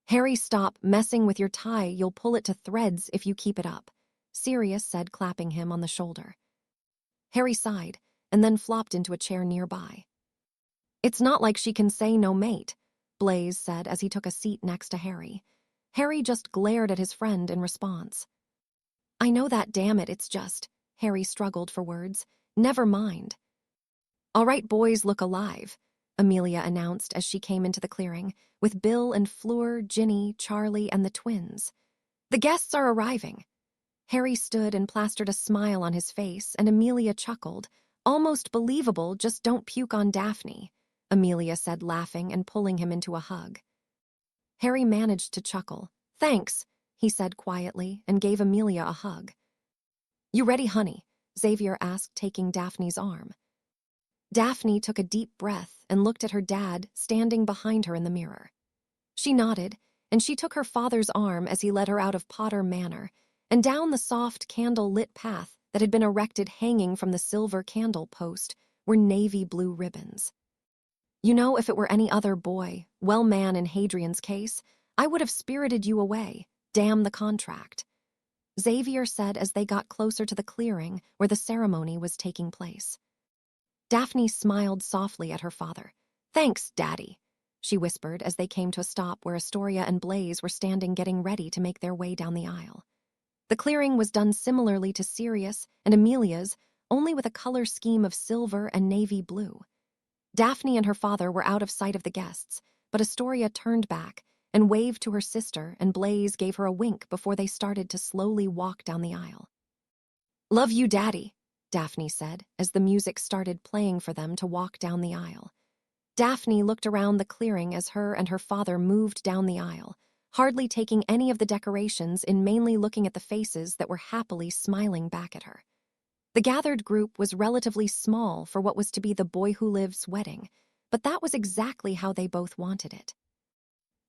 "Harry, stop messing with your tie. You'll pull it to threads if you keep it up," Sirius said, clapping him on the shoulder. Harry sighed and then flopped into a chair nearby. "It's not like she can say no, mate," Blaze said as he took a seat next to Harry. Harry just glared at his friend in response. "I know that, damn it, it's just," Harry struggled for words. "Never mind." "All right, boys, look alive," Amelia announced as she came into the clearing, with Bill and Fleur, Ginny, Charlie, and the twins. "The guests are arriving." Harry stood and plastered a smile on his face, and Amelia chuckled. "Almost believable, just don't puke on Daphne," Amelia said, laughing and pulling him into a hug. Harry managed to chuckle. "Thanks," he said quietly, and gave Amelia a hug. "You ready, honey?" Xavier asked, taking Daphne's arm. Daphne took a deep breath and looked at her dad standing behind her in the mirror. She nodded, and she took her father's arm as he led her out of Potter Manor and down the soft candle-lit path that had been erected. Hanging from the silver candle post were navy blue ribbons. "You know, if it were any other boy, well, man, in Hadrian's case, I would have spirited you away. Damn the contract," Xavier said as they got closer to the clearing where the ceremony was taking place. Daphne smiled softly at her father. "Thanks, Daddy," she whispered as they came to a stop where Astoria and Blaze were standing getting ready to make their way down the aisle. The clearing was done similarly to Sirius and Amelia's, only with a color scheme of silver and navy blue. Daphne and her father were out of sight of the guests, but Astoria turned back and waved to her sister, and Blaze gave her a wink before they started to slowly walk down the aisle. "Love you, Daddy," Daphne said as the music started playing for them to walk down the aisle. Daphne looked around the clearing as her and her father moved down the aisle, hardly taking any of the decorations in, mainly looking at the faces that were happily smiling back at her. The gathered group was relatively small for what was to be the Boy Who Lives wedding, but that was exactly how they both wanted it.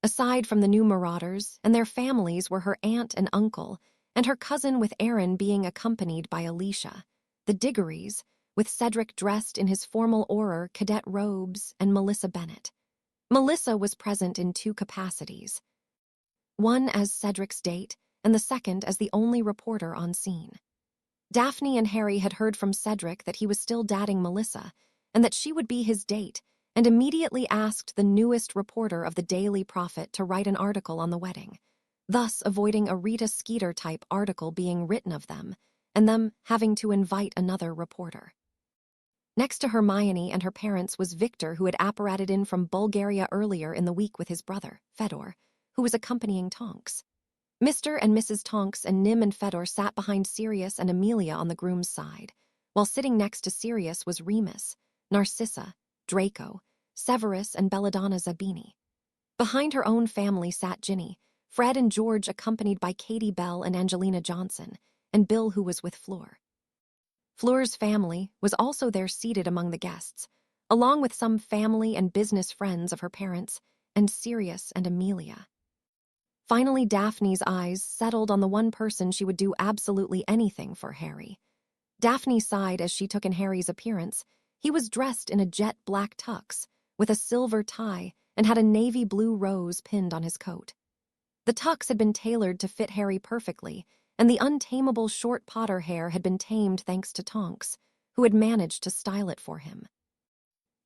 Aside from the new marauders and their families were her aunt and uncle, and her cousin with Aaron being accompanied by Alicia. the Diggories, with Cedric dressed in his formal Auror cadet robes and Melissa Bennett. Melissa was present in two capacities, one as Cedric's date and the second as the only reporter on scene. Daphne and Harry had heard from Cedric that he was still dating Melissa and that she would be his date, and immediately asked the newest reporter of the Daily Prophet to write an article on the wedding, thus avoiding a Rita Skeeter-type article being written of them and them having to invite another reporter. Next to Hermione and her parents was Victor, who had apparated in from Bulgaria earlier in the week with his brother, Fedor, who was accompanying Tonks. Mr. and Mrs. Tonks and Nim and Fedor sat behind Sirius and Amelia on the groom's side, while sitting next to Sirius was Remus, Narcissa, Draco, Severus, and Belladonna Zabini. Behind her own family sat Ginny, Fred and George accompanied by Katie Bell and Angelina Johnson, and Bill, who was with Fleur. Fleur's family was also there seated among the guests, along with some family and business friends of her parents, and Sirius and Amelia. Finally, Daphne's eyes settled on the one person she would do absolutely anything for, Harry. Daphne sighed as she took in Harry's appearance. He was dressed in a jet black tux, with a silver tie, and had a navy blue rose pinned on his coat. The tux had been tailored to fit Harry perfectly, and the untamable short Potter hair had been tamed thanks to Tonks, who had managed to style it for him.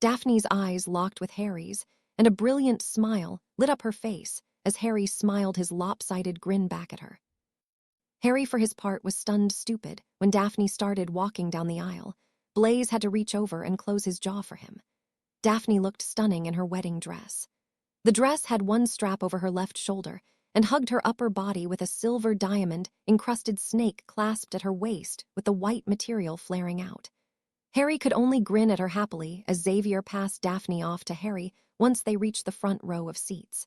Daphne's eyes locked with Harry's, and a brilliant smile lit up her face as Harry smiled his lopsided grin back at her. Harry, for his part, was stunned stupid when Daphne started walking down the aisle. Blaise had to reach over and close his jaw for him. Daphne looked stunning in her wedding dress. The dress had one strap over her left shoulder and hugged her upper body with a silver diamond-encrusted snake clasped at her waist with the white material flaring out. Harry could only grin at her happily as Xavier passed Daphne off to Harry once they reached the front row of seats.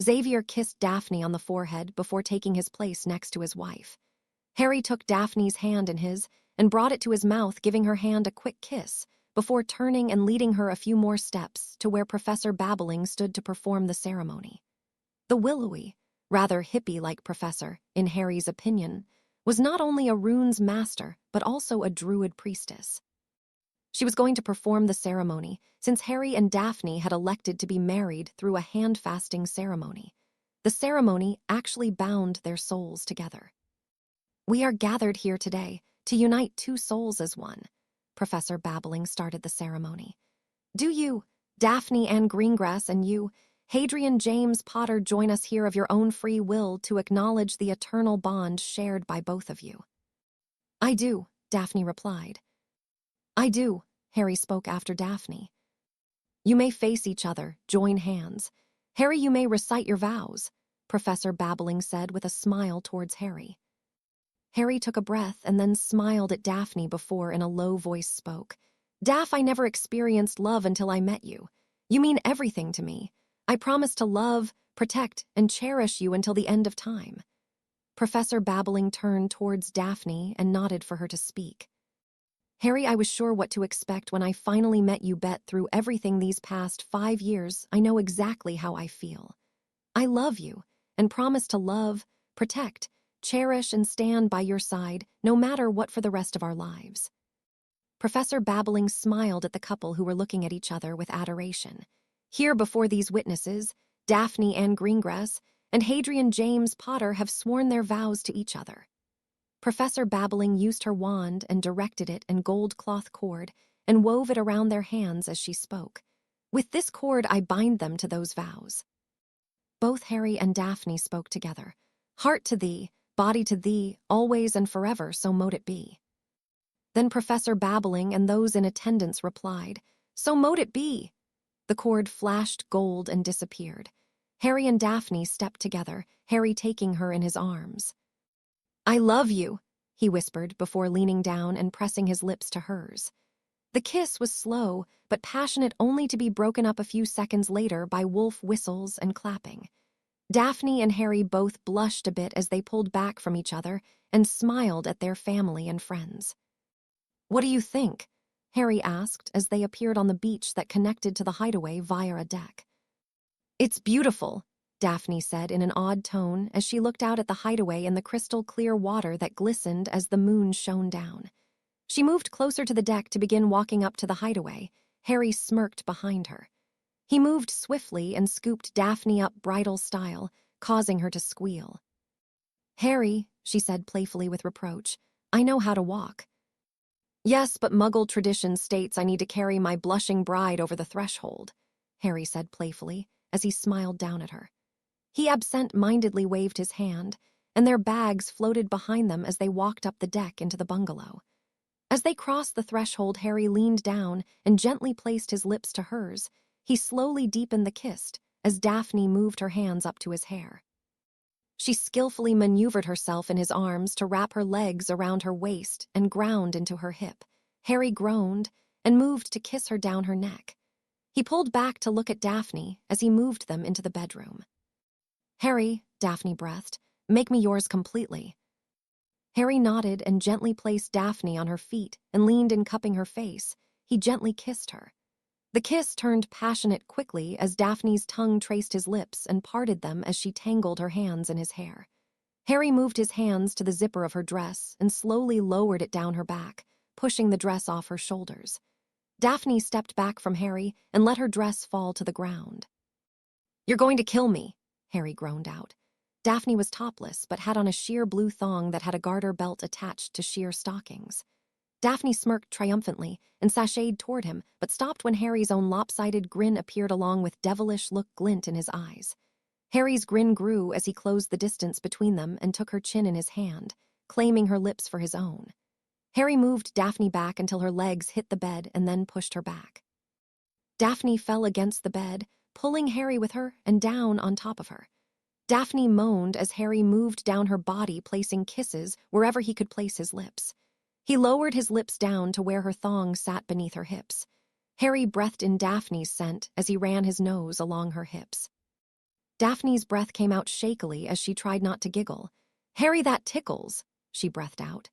Xavier kissed Daphne on the forehead before taking his place next to his wife. Harry took Daphne's hand in his and brought it to his mouth, giving her hand a quick kiss before turning and leading her a few more steps to where Professor Babbling stood to perform the ceremony. The willowy, rather hippie-like professor, in Harry's opinion, was not only a runes master but also a druid priestess. She was going to perform the ceremony since Harry and Daphne had elected to be married through a hand-fasting ceremony. The ceremony actually bound their souls together. "We are gathered here today to unite two souls as one," Professor Babbling started the ceremony. "Do you, Daphne Ann Greengrass, and you, Hadrian James Potter, join us here of your own free will to acknowledge the eternal bond shared by both of you?" "I do," Daphne replied. "I do," Harry spoke after Daphne. "You may face each other, join hands. Harry, you may recite your vows," Professor Babbling said with a smile towards Harry. Harry took a breath and then smiled at Daphne before in a low voice spoke. "Daph, I never experienced love until I met you. You mean everything to me. I promise to love, protect, and cherish you until the end of time." Professor Babbling turned towards Daphne and nodded for her to speak. "Harry, I was sure what to expect when I finally met you. Bet through everything these past 5 years, I know exactly how I feel. I love you and promise to love, protect, cherish, and stand by your side no matter what for the rest of our lives." Professor Babbling smiled at the couple who were looking at each other with adoration. Here before these witnesses, Daphne Ann Greengrass and Hadrian James Potter have sworn their vows to each other. Professor Babbling used her wand and directed it in gold cloth cord and wove it around their hands as she spoke. "With this cord I bind them to those vows." Both Harry and Daphne spoke together. "Heart to thee, body to thee, always and forever, so mote it be." Then Professor Babbling and those in attendance replied, "So mote it be." The cord flashed gold and disappeared. Harry and Daphne stepped together, Harry taking her in his arms. "I love you," he whispered before leaning down and pressing his lips to hers. The kiss was slow but passionate, only to be broken up a few seconds later by wolf whistles and clapping. Daphne and Harry both blushed a bit as they pulled back from each other and smiled at their family and friends. "What do you think?" Harry asked as they appeared on the beach that connected to the hideaway via a deck. "It's beautiful," Daphne said in an odd tone as she looked out at the hideaway and the crystal-clear water that glistened as the moon shone down. She moved closer to the deck to begin walking up to the hideaway. Harry smirked behind her. He moved swiftly and scooped Daphne up bridal style, causing her to squeal. "Harry," she said playfully with reproach, "I know how to walk." "Yes, but Muggle tradition states I need to carry my blushing bride over the threshold," Harry said playfully, as he smiled down at her. He absent-mindedly waved his hand, and their bags floated behind them as they walked up the deck into the bungalow. As they crossed the threshold, Harry leaned down and gently placed his lips to hers. He slowly deepened the kiss as Daphne moved her hands up to his hair. She skillfully maneuvered herself in his arms to wrap her legs around her waist and ground into her hip. Harry groaned and moved to kiss her down her neck. He pulled back to look at Daphne as he moved them into the bedroom. "Harry," Daphne breathed, "make me yours completely." Harry nodded and gently placed Daphne on her feet and leaned in, cupping her face. He gently kissed her. The kiss turned passionate quickly as Daphne's tongue traced his lips and parted them as she tangled her hands in his hair. Harry moved his hands to the zipper of her dress and slowly lowered it down her back, pushing the dress off her shoulders. Daphne stepped back from Harry and let her dress fall to the ground. "You're going to kill me," Harry groaned out. Daphne was topless but had on a sheer blue thong that had a garter belt attached to sheer stockings. Daphne smirked triumphantly and sashayed toward him, but stopped when Harry's own lopsided grin appeared along with devilish look glint in his eyes. Harry's grin grew as he closed the distance between them and took her chin in his hand, claiming her lips for his own. Harry moved Daphne back until her legs hit the bed and then pushed her back. Daphne fell against the bed, pulling Harry with her and down on top of her. Daphne moaned as Harry moved down her body, placing kisses wherever he could place his lips. He lowered his lips down to where her thong sat beneath her hips. Harry breathed in Daphne's scent as he ran his nose along her hips. Daphne's breath came out shakily as she tried not to giggle. "Harry, that tickles," she breathed out.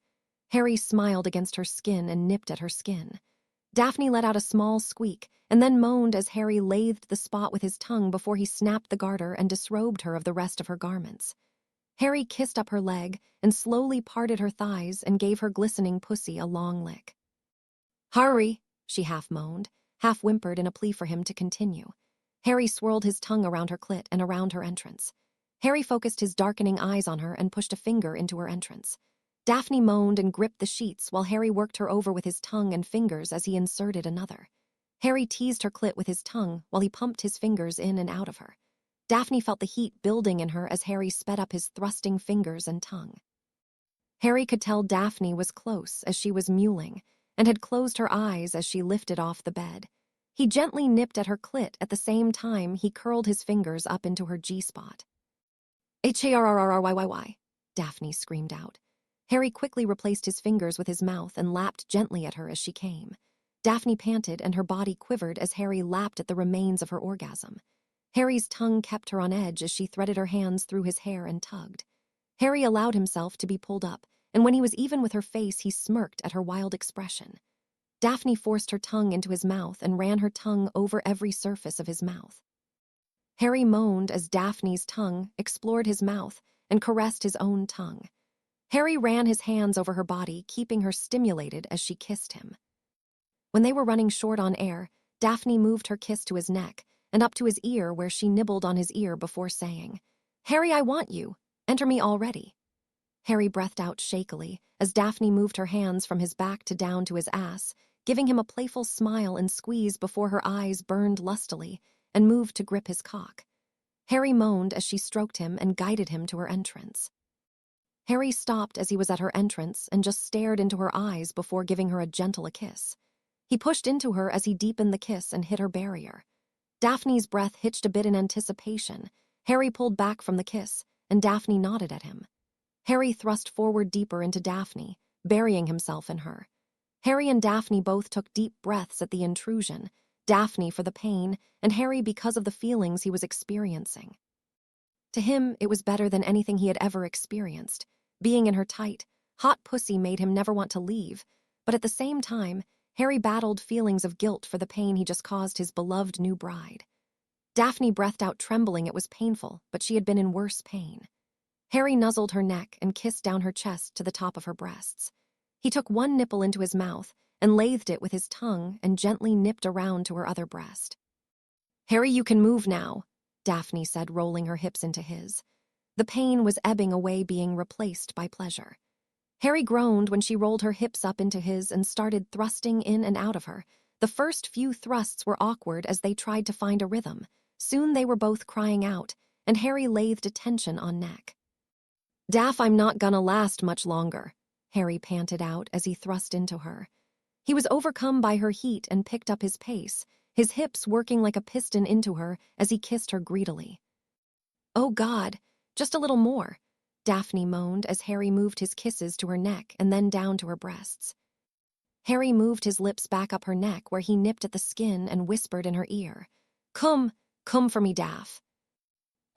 Harry smiled against her skin and nipped at her skin. Daphne let out a small squeak and then moaned as Harry lathed the spot with his tongue before he snapped the garter and disrobed her of the rest of her garments. Harry kissed up her leg and slowly parted her thighs and gave her glistening pussy a long lick. "Hurry," she half moaned, half whimpered in a plea for him to continue. Harry swirled his tongue around her clit and around her entrance. Harry focused his darkening eyes on her and pushed a finger into her entrance. Daphne moaned and gripped the sheets while Harry worked her over with his tongue and fingers as he inserted another. Harry teased her clit with his tongue while he pumped his fingers in and out of her. Daphne felt the heat building in her as Harry sped up his thrusting fingers and tongue. Harry could tell Daphne was close as she was mewling and had closed her eyes as she lifted off the bed. He gently nipped at her clit at the same time he curled his fingers up into her G-spot. "Harryyyy," Daphne screamed out. Harry quickly replaced his fingers with his mouth and lapped gently at her as she came. Daphne panted and her body quivered as Harry lapped at the remains of her orgasm. Harry's tongue kept her on edge as she threaded her hands through his hair and tugged. Harry allowed himself to be pulled up, and when he was even with her face, he smirked at her wild expression. Daphne forced her tongue into his mouth and ran her tongue over every surface of his mouth. Harry moaned as Daphne's tongue explored his mouth and caressed his own tongue. Harry ran his hands over her body, keeping her stimulated as she kissed him. When they were running short on air, Daphne moved her kiss to his neck and up to his ear where she nibbled on his ear before saying, "Harry, I want you. Enter me already." Harry breathed out shakily as Daphne moved her hands from his back to down to his ass, giving him a playful smile and squeeze before her eyes burned lustily and moved to grip his cock. Harry moaned as she stroked him and guided him to her entrance. Harry stopped as he was at her entrance and just stared into her eyes before giving her a gentle kiss. He pushed into her as he deepened the kiss and hit her barrier. Daphne's breath hitched a bit in anticipation. Harry pulled back from the kiss, and Daphne nodded at him. Harry thrust forward deeper into Daphne, burying himself in her. Harry and Daphne both took deep breaths at the intrusion, Daphne for the pain, and Harry because of the feelings he was experiencing. To him, it was better than anything he had ever experienced. Being in her tight, hot pussy made him never want to leave, but at the same time, Harry battled feelings of guilt for the pain he just caused his beloved new bride. Daphne breathed out trembling. It was painful, but she had been in worse pain. Harry nuzzled her neck and kissed down her chest to the top of her breasts. He took one nipple into his mouth and lathed it with his tongue and gently nipped around to her other breast. "Harry, you can move now," Daphne said, rolling her hips into his. The pain was ebbing away, being replaced by pleasure. Harry groaned when she rolled her hips up into his and started thrusting in and out of her. The first few thrusts were awkward as they tried to find a rhythm. Soon they were both crying out, and Harry lathed attention on neck. "Daph, I'm not gonna last much longer," Harry panted out as he thrust into her. He was overcome by her heat and picked up his pace, his hips working like a piston into her as he kissed her greedily. "Oh God, just a little more," Daphne moaned as Harry moved his kisses to her neck and then down to her breasts. Harry moved his lips back up her neck where he nipped at the skin and whispered in her ear, Come for me, Daph."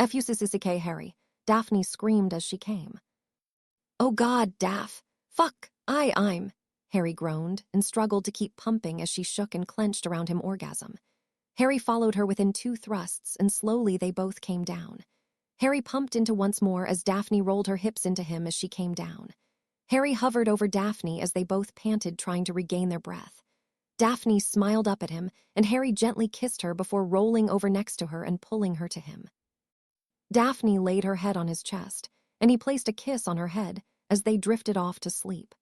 "F-U-C-C-K, Harry," Daphne screamed as she came. "Oh God, Daph, fuck, I'm," Harry groaned and struggled to keep pumping as she shook and clenched around him orgasm. Harry followed her within 2 thrusts and slowly they both came down. Harry pumped into once more as Daphne rolled her hips into him as she came down. Harry hovered over Daphne as they both panted, trying to regain their breath. Daphne smiled up at him, and Harry gently kissed her before rolling over next to her and pulling her to him. Daphne laid her head on his chest, and he placed a kiss on her head as they drifted off to sleep.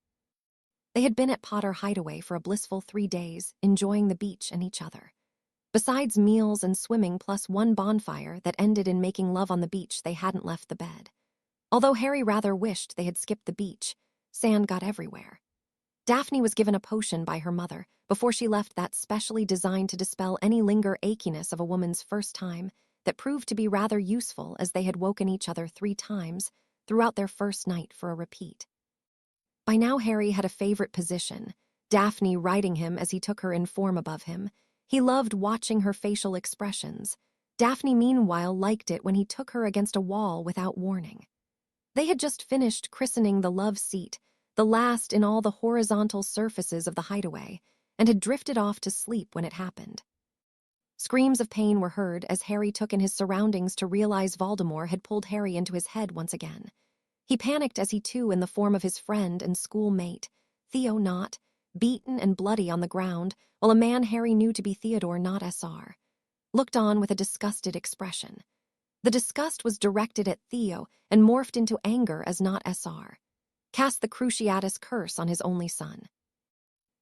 They had been at Potter Hideaway for a blissful 3 days, enjoying the beach and each other. Besides meals and swimming plus one bonfire that ended in making love on the beach, they hadn't left the bed. Although Harry rather wished they had skipped the beach, sand got everywhere. Daphne was given a potion by her mother before she left that specially designed to dispel any achiness of a woman's first time that proved to be rather useful as they had woken each other 3 times throughout their first night for a repeat. By now Harry had a favorite position, Daphne riding him as he took her in form above him. He loved watching her facial expressions. Daphne, meanwhile, liked it when he took her against a wall without warning. They had just finished christening the love seat, the last in all the horizontal surfaces of the hideaway, and had drifted off to sleep when it happened. Screams of pain were heard as Harry took in his surroundings to realize Voldemort had pulled Harry into his head once again. He panicked as he too, in the form of his friend and schoolmate, Theo Knott, beaten and bloody on the ground, while a man Harry knew to be Theodore Knott SR, looked on with a disgusted expression. The disgust was directed at Theo and morphed into anger as Knott SR cast the Cruciatus curse on his only son.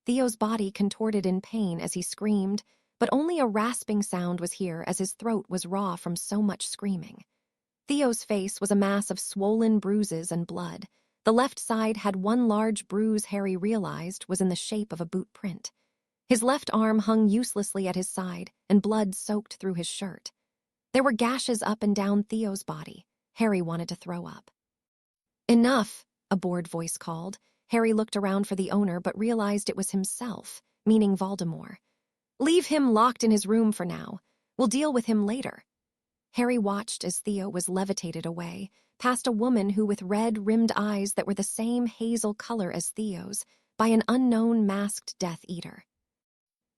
Theo's body contorted in pain as he screamed, but only a rasping sound was here as his throat was raw from so much screaming. Theo's face was a mass of swollen bruises and blood. The left side had one large bruise Harry realized was in the shape of a boot print. His left arm hung uselessly at his side, and blood soaked through his shirt. There were gashes up and down Theo's body. Harry wanted to throw up. "Enough," a bored voice called. Harry looked around for the owner but realized it was himself, meaning Voldemort. "Leave him locked in his room for now. We'll deal with him later." Harry watched as Theo was levitated away, past a woman who with red-rimmed eyes that were the same hazel color as Theo's, by an unknown masked Death Eater.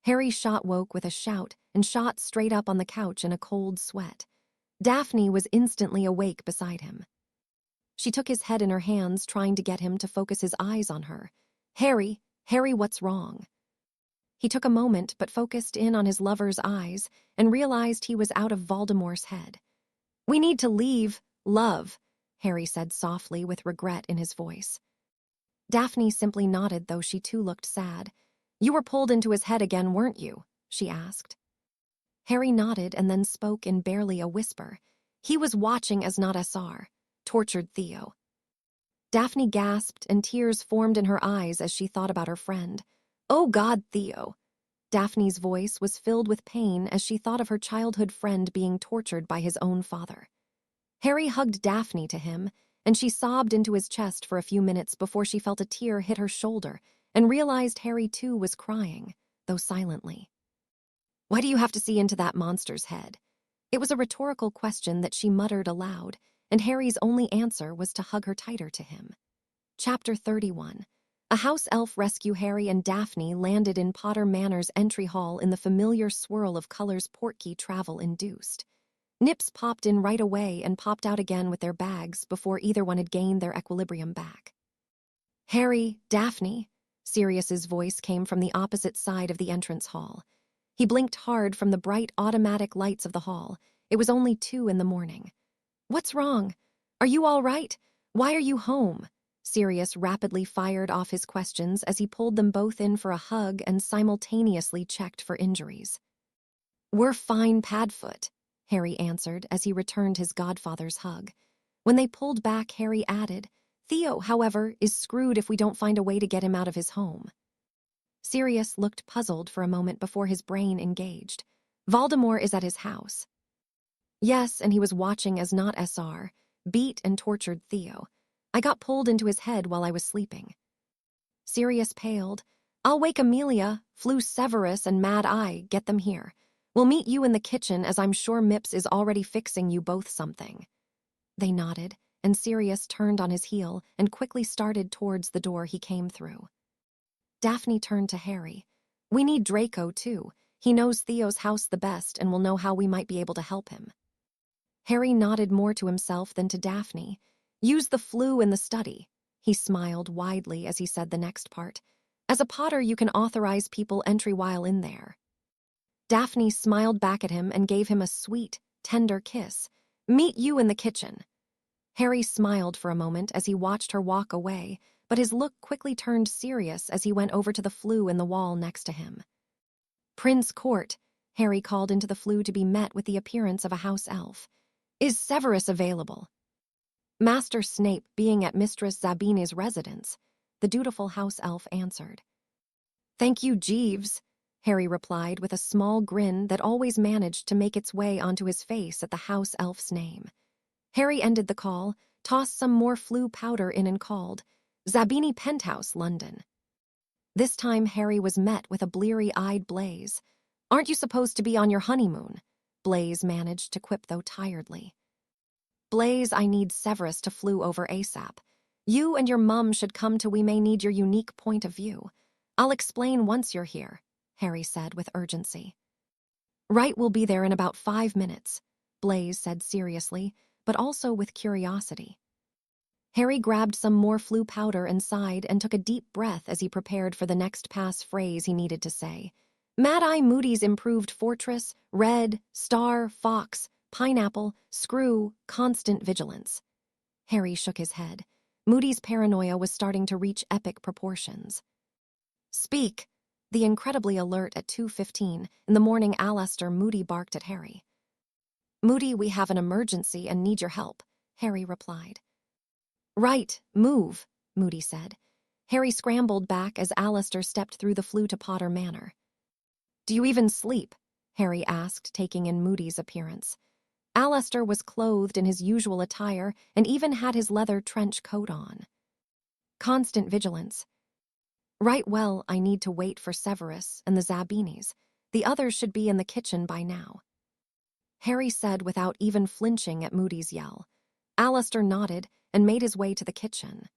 Harry woke with a shout and shot straight up on the couch in a cold sweat. Daphne was instantly awake beside him. She took his head in her hands, trying to get him to focus his eyes on her. Harry, what's wrong?" He took a moment but focused in on his lover's eyes and realized he was out of Voldemort's head. "We need to leave, love," Harry said softly with regret in his voice. Daphne simply nodded, though she too looked sad. "You were pulled into his head again, weren't you?" she asked. Harry nodded and then spoke in barely a whisper. He was watching as Knott SR tortured Theo. Daphne gasped and tears formed in her eyes as she thought about her friend. "Oh God, Theo." Daphne's voice was filled with pain as she thought of her childhood friend being tortured by his own father. Harry hugged Daphne to him, and she sobbed into his chest for a few minutes before she felt a tear hit her shoulder and realized Harry too was crying, though silently. "Why do you have to see into that monster's head?" It was a rhetorical question that she muttered aloud, and Harry's only answer was to hug her tighter to him. Chapter 31. A house elf rescue. Harry and Daphne landed in Potter Manor's entry hall in the familiar swirl of colors Portkey travel induced. Nips popped in right away and popped out again with their bags before either one had gained their equilibrium back. Harry, Daphne. Sirius's voice came from the opposite side of the entrance hall. He blinked hard from the bright automatic lights of the hall. It was only 2 in the morning. What's wrong? Are you all right? Why are you home? Sirius rapidly fired off his questions as he pulled them both in for a hug and simultaneously checked for injuries. We're fine, Padfoot, Harry answered as he returned his godfather's hug. When they pulled back, Harry added, Theo, however, is screwed if we don't find a way to get him out of his home. Sirius looked puzzled for a moment before his brain engaged. Voldemort is at his house. Yes, and he was watching as not SR beat and tortured Theo. I got pulled into his head while I was sleeping. Sirius paled. I'll wake Amelia, Flu Severus, and Mad Eye, get them here. We'll meet you in the kitchen as I'm sure Mips is already fixing you both something. They nodded, and Sirius turned on his heel and quickly started towards the door he came through. Daphne turned to Harry. We need Draco, too. He knows Theo's house the best and will know how we might be able to help him. Harry nodded more to himself than to Daphne. Use the Flu in the study. He smiled widely as he said the next part. As a Potter, you can authorize people entry while in there. Daphne smiled back at him and gave him a sweet, tender kiss. Meet you in the kitchen. Harry smiled for a moment as he watched her walk away, but his look quickly turned serious as he went over to the Flu in the wall next to him. Prince Court, Harry called into the Flu to be met with the appearance of a house elf. Is Severus available? Master Snape being at Mistress Zabini's residence, the dutiful house elf answered. Thank you, Jeeves, Harry replied with a small grin that always managed to make its way onto his face at the house elf's name. Harry ended the call, tossed some more Flu powder in and called, Zabini Penthouse, London. This time Harry was met with a bleary-eyed Blaise. Aren't you supposed to be on your honeymoon? Blaise managed to quip though tiredly. Blaise, I need Severus to Flu over ASAP. You and your mum should come to we may need your unique point of view. I'll explain once you're here, Harry said with urgency. Right, we'll be there in about 5 minutes, Blaise said seriously, but also with curiosity. Harry grabbed some more Flu powder and sighed and took a deep breath as he prepared for the next pass phrase he needed to say. Mad-Eye Moody's improved fortress, red, star, fox, pineapple, screw, constant vigilance. Harry shook his head. Moody's paranoia was starting to reach epic proportions. Speak! The incredibly alert at 2:15 in the morning Alastair Moody barked at Harry. Moody, we have an emergency and need your help, Harry replied. Right, move, Moody said. Harry scrambled back as Alastair stepped through the Flu to Potter Manor. Do you even sleep? Harry asked, taking in Moody's appearance. Alastair was clothed in his usual attire and even had his leather trench coat on. Constant vigilance. Right, well, I need to wait for Severus and the Zabinis. The others should be in the kitchen by now. Harry said without even flinching at Moody's yell. Alastair nodded and made his way to the kitchen.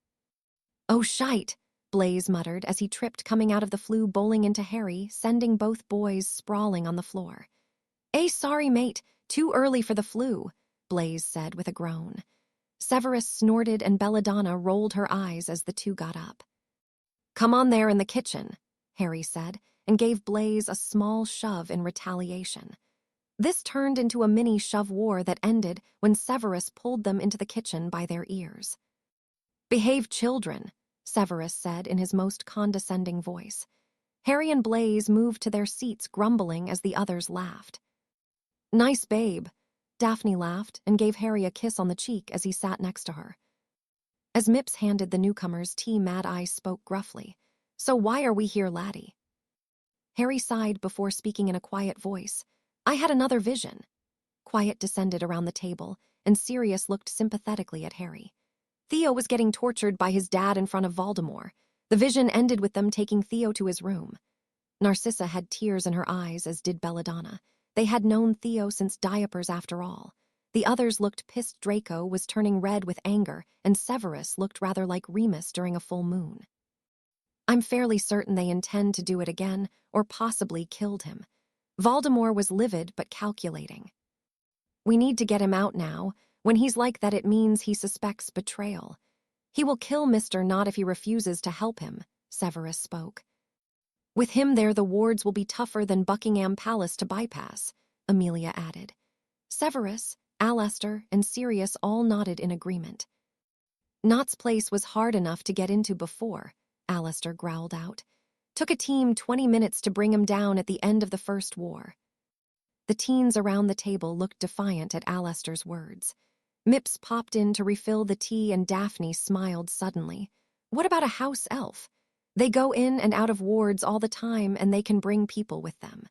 Oh, shite, Blaise muttered as he tripped coming out of the Flu bowling into Harry, sending both boys sprawling on the floor. Sorry, mate, too early for the Flu, Blaise said with a groan. Severus snorted and Belladonna rolled her eyes as the two got up. Come on there in the kitchen, Harry said, and gave Blaise a small shove in retaliation. This turned into a mini shove war that ended when Severus pulled them into the kitchen by their ears. Behave, children, Severus said in his most condescending voice. Harry and Blaise moved to their seats grumbling as the others laughed. Nice babe, Daphne laughed and gave Harry a kiss on the cheek as he sat next to her. As Mips handed the newcomers tea, Mad Eye spoke gruffly. So why are we here, laddie? Harry sighed before speaking in a quiet voice. I had another vision. Quiet descended around the table, and Sirius looked sympathetically at Harry. Theo was getting tortured by his dad in front of Voldemort. The vision ended with them taking Theo to his room. Narcissa had tears in her eyes, as did Belladonna. They had known Theo since diapers after all. The others looked pissed. Draco was turning red with anger, and Severus looked rather like Remus during a full moon. I'm fairly certain they intend to do it again, or possibly killed him. Voldemort was livid but calculating. We need to get him out now. When he's like that, it means he suspects betrayal. He will kill Mr. Knott if he refuses to help him, Severus spoke. With him there, the wards will be tougher than Buckingham Palace to bypass, Amelia added. Severus, Alastair, and Sirius all nodded in agreement. Knott's place was hard enough to get into before, Alastair growled out. Took a team 20 minutes to bring him down at the end of the First War. The teens around the table looked defiant at Alastair's words. Mips popped in to refill the tea and Daphne smiled suddenly. What about a house elf? They go in and out of wards all the time and they can bring people with them.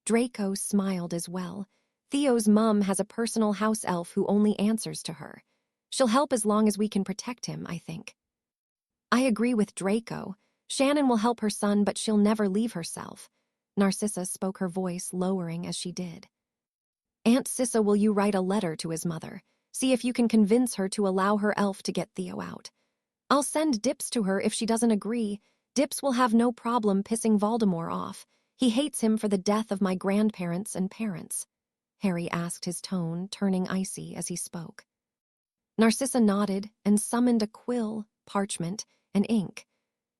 Draco smiled as well. Theo's mum has a personal house elf who only answers to her. She'll help as long as we can protect him, I think. I agree with Draco. Shannon will help her son, but she'll never leave herself. Narcissa spoke, her voice lowering as she did. Aunt Cissa, will you write a letter to his mother? See if you can convince her to allow her elf to get Theo out. I'll send Dips to her if she doesn't agree. Dips will have no problem pissing Voldemort off. He hates him for the death of my grandparents and parents. Harry asked, his tone turning icy as he spoke. Narcissa nodded and summoned a quill, parchment, and ink.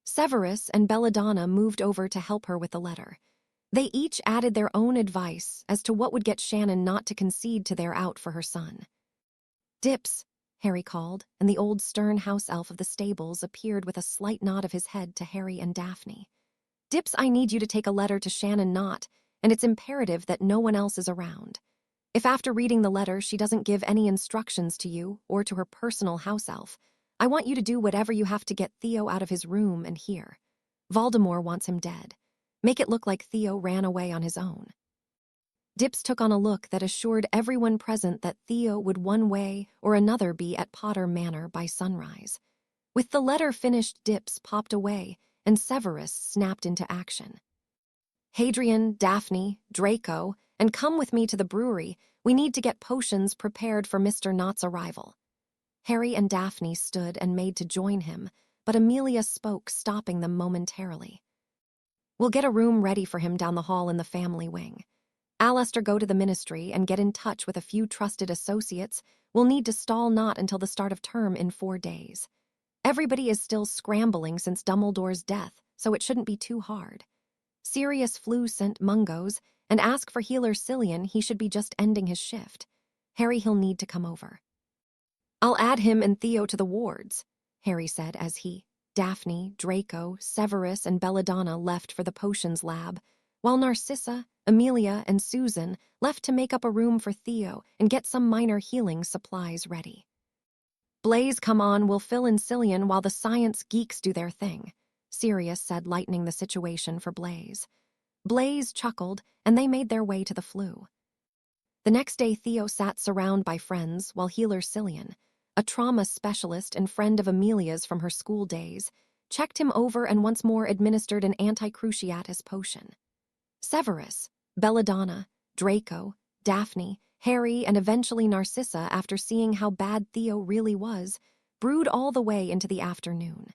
Severus and Belladonna moved over to help her with the letter. They each added their own advice as to what would get Shannon not to concede to their out for her son. Dips, Harry called, and the old stern house elf of the stables appeared with a slight nod of his head to Harry and Daphne. Dips, I need you to take a letter to Shannon Knott, and it's imperative that no one else is around. If after reading the letter she doesn't give any instructions to you or to her personal house elf, I want you to do whatever you have to get Theo out of his room and here. Voldemort wants him dead. Make it look like Theo ran away on his own. Dips took on a look that assured everyone present that Theo would one way or another be at Potter Manor by sunrise. With the letter finished, Dips popped away, and Severus snapped into action. Hadrian, Daphne, Draco, and come with me to the brewery. We need to get potions prepared for Mr. Knott's arrival. Harry and Daphne stood and made to join him, but Amelia spoke, stopping them momentarily. We'll get a room ready for him down the hall in the family wing. Alastair, go to the ministry and get in touch with a few trusted associates. We'll need to stall Knott until the start of term in 4 days. Everybody is still scrambling since Dumbledore's death, so it shouldn't be too hard. Sirius Flew sent Mungo's and asked for healer Cillian. He should be just ending his shift. Harry, he'll need to come over. I'll add him and Theo to the wards, Harry said as he, Daphne, Draco, Severus, and Belladonna left for the potions lab, while Narcissa, Amelia, and Susan left to make up a room for Theo and get some minor healing supplies ready. Blaze, come on, we'll fill in Cillian while the science geeks do their thing, Sirius said, lightening the situation for Blaze. Blaze chuckled, and they made their way to the flue. The next day, Theo sat surrounded by friends while healer Cillian, a trauma specialist and friend of Amelia's from her school days, checked him over and once more administered an anti-cruciatus potion. Severus, Belladonna, Draco, Daphne, Harry, and eventually Narcissa, after seeing how bad Theo really was, brewed all the way into the afternoon.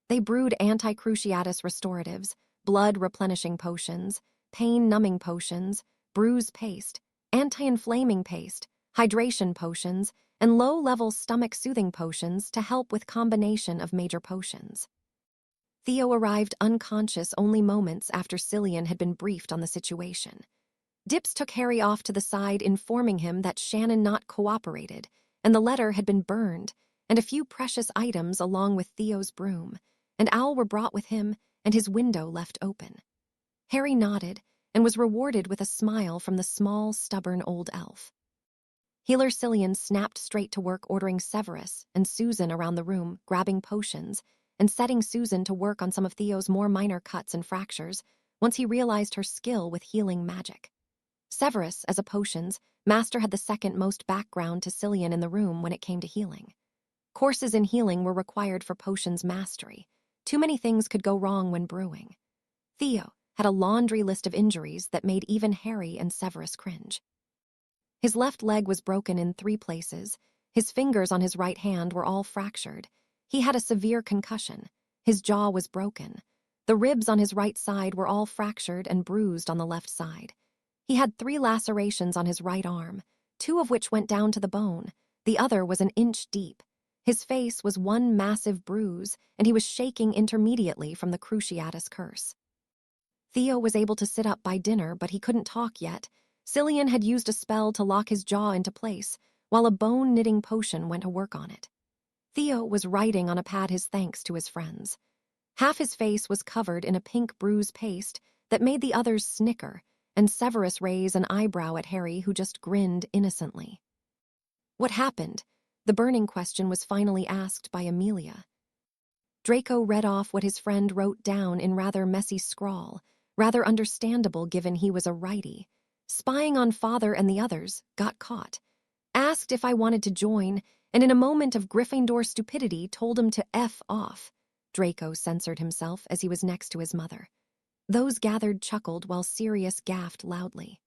They brewed anti-cruciatus restoratives, blood-replenishing potions, pain-numbing potions, bruise paste, anti-inflaming paste, hydration potions, and low-level stomach-soothing potions to help with combination of major potions. Theo arrived unconscious only moments after Cillian had been briefed on the situation. Dips took Harry off to the side, informing him that Shannon Knott cooperated, and the letter had been burned, and a few precious items along with Theo's broom, and Owl were brought with him and his window left open. Harry nodded and was rewarded with a smile from the small, stubborn old elf. Healer Cillian snapped straight to work, ordering Severus and Susan around the room, grabbing potions, and setting Susan to work on some of Theo's more minor cuts and fractures once he realized her skill with healing magic. Severus, as a potions master, had the second most background to Cillian in the room when it came to healing. Courses in healing were required for potions mastery. Too many things could go wrong when brewing. Theo had a laundry list of injuries that made even Harry and Severus cringe. His left leg was broken in 3 places. His fingers on his right hand were all fractured. He had a severe concussion. His jaw was broken. The ribs on his right side were all fractured and bruised on the left side. He had 3 lacerations on his right arm, 2 of which went down to the bone. The other was an inch deep. His face was one massive bruise, and he was shaking intermediately from the Cruciatus curse. Theo was able to sit up by dinner, but he couldn't talk yet. Cillian had used a spell to lock his jaw into place, while a bone-knitting potion went to work on it. Theo was writing on a pad his thanks to his friends. Half his face was covered in a pink bruise paste that made the others snicker, and Severus raised an eyebrow at Harry, who just grinned innocently. What happened? The burning question was finally asked by Amelia. Draco read off what his friend wrote down in rather messy scrawl, rather understandable given he was a righty. Spying on father and the others, got caught. Asked if I wanted to join, and in a moment of Gryffindor stupidity told him to F off. Draco censored himself as he was next to his mother. Those gathered chuckled while Sirius gaffed loudly.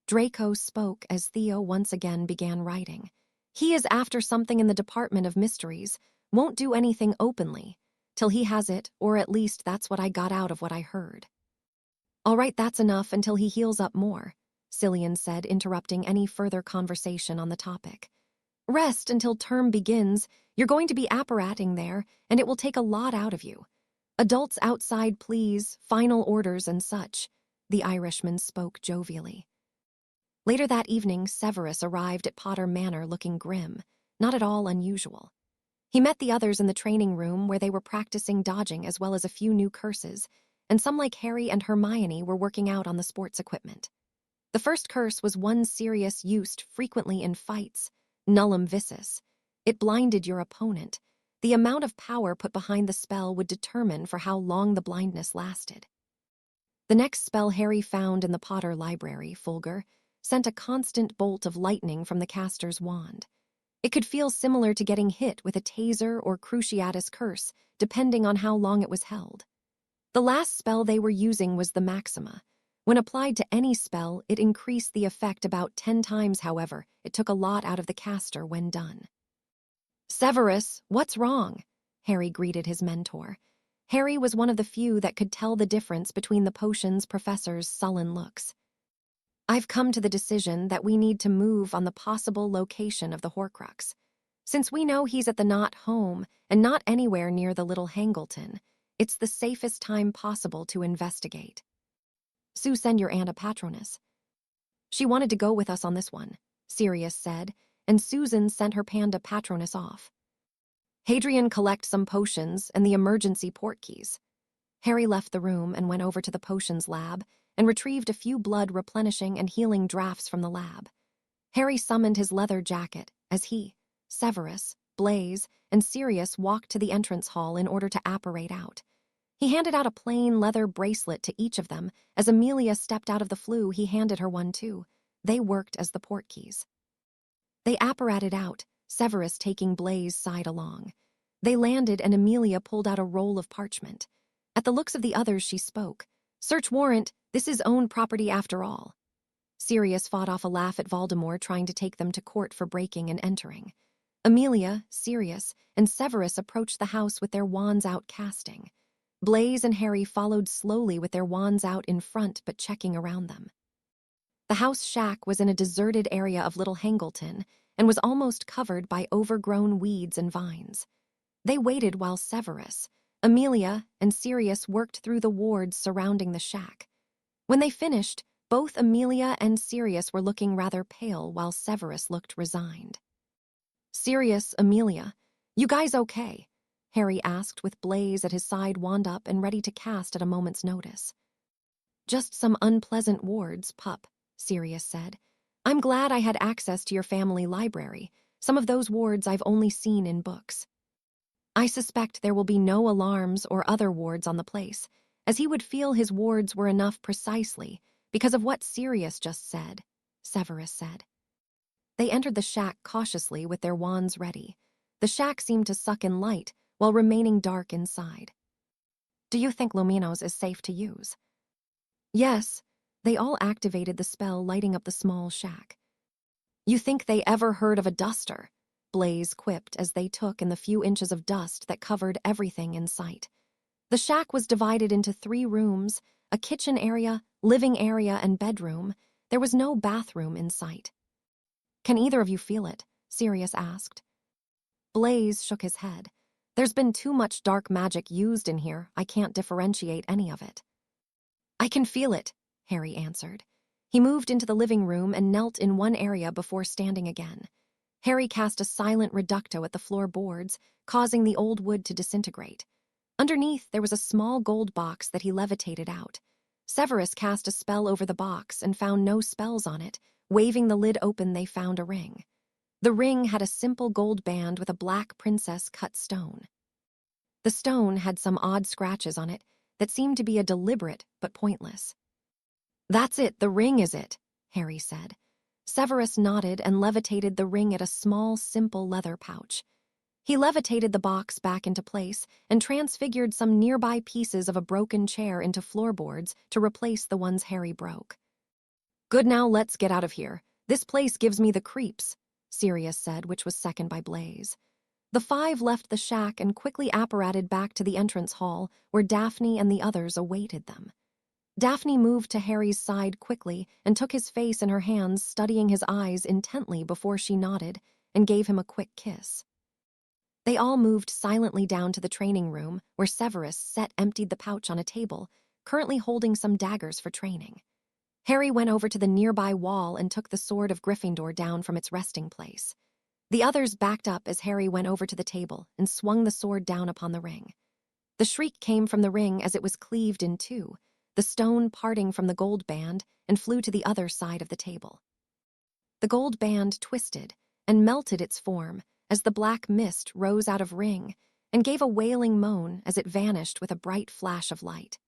Draco spoke as Theo once again began writing. He is after something in the Department of Mysteries, won't do anything openly, till he has it, or at least that's what I got out of what I heard. All right, that's enough until he heals up more, Cillian said, interrupting any further conversation on the topic. Rest until term begins. You're going to be apparating there, and it will take a lot out of you. Adults outside, please, final orders and such, the Irishman spoke jovially. Later that evening, Severus arrived at Potter Manor looking grim, not at all unusual. He met the others in the training room where they were practicing dodging as well as a few new curses, and some like Harry and Hermione were working out on the sports equipment. The first curse was one Sirius used frequently in fights, nullum visus. It blinded your opponent. The amount of power put behind the spell would determine for how long the blindness lasted. The next spell Harry found in the Potter library, Fulgur, sent a constant bolt of lightning from the caster's wand. It could feel similar to getting hit with a taser or Cruciatus curse, depending on how long it was held. The last spell they were using was the Maxima. When applied to any spell, it increased the effect about 10 times, however. It took a lot out of the caster when done. Severus, what's wrong? Harry greeted his mentor. Harry was one of the few that could tell the difference between the potion's professor's sullen looks. I've come to the decision that we need to move on the possible location of the Horcrux. Since we know he's at the Not home and not anywhere near the little Hangleton, it's the safest time possible to investigate. Sue, send your aunt a Patronus. She wanted to go with us on this one, Sirius said, and Susan sent her panda Patronus off. Hadrian, collect some potions and the emergency port keys. Harry left the room and went over to the potions lab and retrieved a few blood replenishing and healing drafts from the lab. Harry summoned his leather jacket as he, Severus, Blaise, and Sirius walked to the entrance hall in order to apparate out. He handed out a plain leather bracelet to each of them. As Amelia stepped out of the flue, he handed her one too. They worked as the port keys. They apparated out, Severus taking Blaise's side along. They landed and Amelia pulled out a roll of parchment. At the looks of the others, she spoke. Search warrant, this is own property after all. Sirius fought off a laugh at Voldemort trying to take them to court for breaking and entering. Amelia, Sirius, and Severus approached the house with their wands out casting. Blaise and Harry followed slowly with their wands out in front but checking around them. The house shack was in a deserted area of Little Hangleton and was almost covered by overgrown weeds and vines. They waited while Severus, Amelia, and Sirius worked through the wards surrounding the shack. When they finished, both Amelia and Sirius were looking rather pale while Severus looked resigned. Sirius, Amelia, you guys okay? Harry asked with Blaise at his side, wand up and ready to cast at a moment's notice. Just some unpleasant wards, pup, Sirius said. I'm glad I had access to your family library. Some of those wards I've only seen in books. I suspect there will be no alarms or other wards on the place, as he would feel his wards were enough precisely because of what Sirius just said, Severus said. They entered the shack cautiously with their wands ready. The shack seemed to suck in light while remaining dark inside. Do you think Luminos is safe to use? Yes. They all activated the spell, lighting up the small shack. You think they ever heard of a duster? Blaise quipped as they took in the few inches of dust that covered everything in sight. The shack was divided into 3 rooms, a kitchen area, living area, and bedroom. There was no bathroom in sight. Can either of you feel it? Sirius asked. Blaze shook his head. There's been too much dark magic used in here, I can't differentiate any of it. I can feel it, Harry answered. He moved into the living room and knelt in one area before standing again. Harry cast a silent reducto at the floorboards, causing the old wood to disintegrate. Underneath, there was a small gold box that he levitated out. Severus cast a spell over the box and found no spells on it. Waving the lid open, they found a ring. The ring had a simple gold band with a black princess cut stone. The stone had some odd scratches on it that seemed to be a deliberate but pointless. That's it, the ring is it, Harry said. Severus nodded and levitated the ring at a small, simple leather pouch. He levitated the box back into place and transfigured some nearby pieces of a broken chair into floorboards to replace the ones Harry broke. Good, now let's get out of here. This place gives me the creeps, Sirius said, which was second by Blaze. The five left the shack and quickly apparated back to the entrance hall, where Daphne and the others awaited them. Daphne moved to Harry's side quickly and took his face in her hands, studying his eyes intently before she nodded and gave him a quick kiss. They all moved silently down to the training room, where Severus emptied the pouch on a table, currently holding some daggers for training. Harry went over to the nearby wall and took the sword of Gryffindor down from its resting place. The others backed up as Harry went over to the table and swung the sword down upon the ring. The shriek came from the ring as it was cleaved in two, the stone parting from the gold band, and flew to the other side of the table. The gold band twisted and melted its form as the black mist rose out of ring and gave a wailing moan as it vanished with a bright flash of light.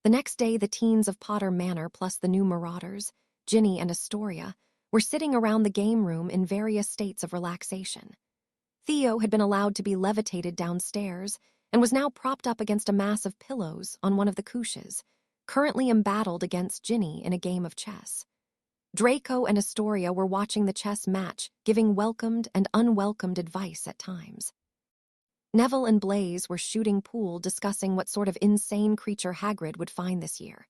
The next day, the teens of Potter Manor plus the new Marauders, Ginny and Astoria, were sitting around the game room in various states of relaxation. Theo had been allowed to be levitated downstairs and was now propped up against a mass of pillows on one of the couches, currently embattled against Ginny in a game of chess. Draco and Astoria were watching the chess match, giving welcomed and unwelcomed advice at times. Neville and Blaze were shooting pool, discussing what sort of insane creature Hagrid would find this year.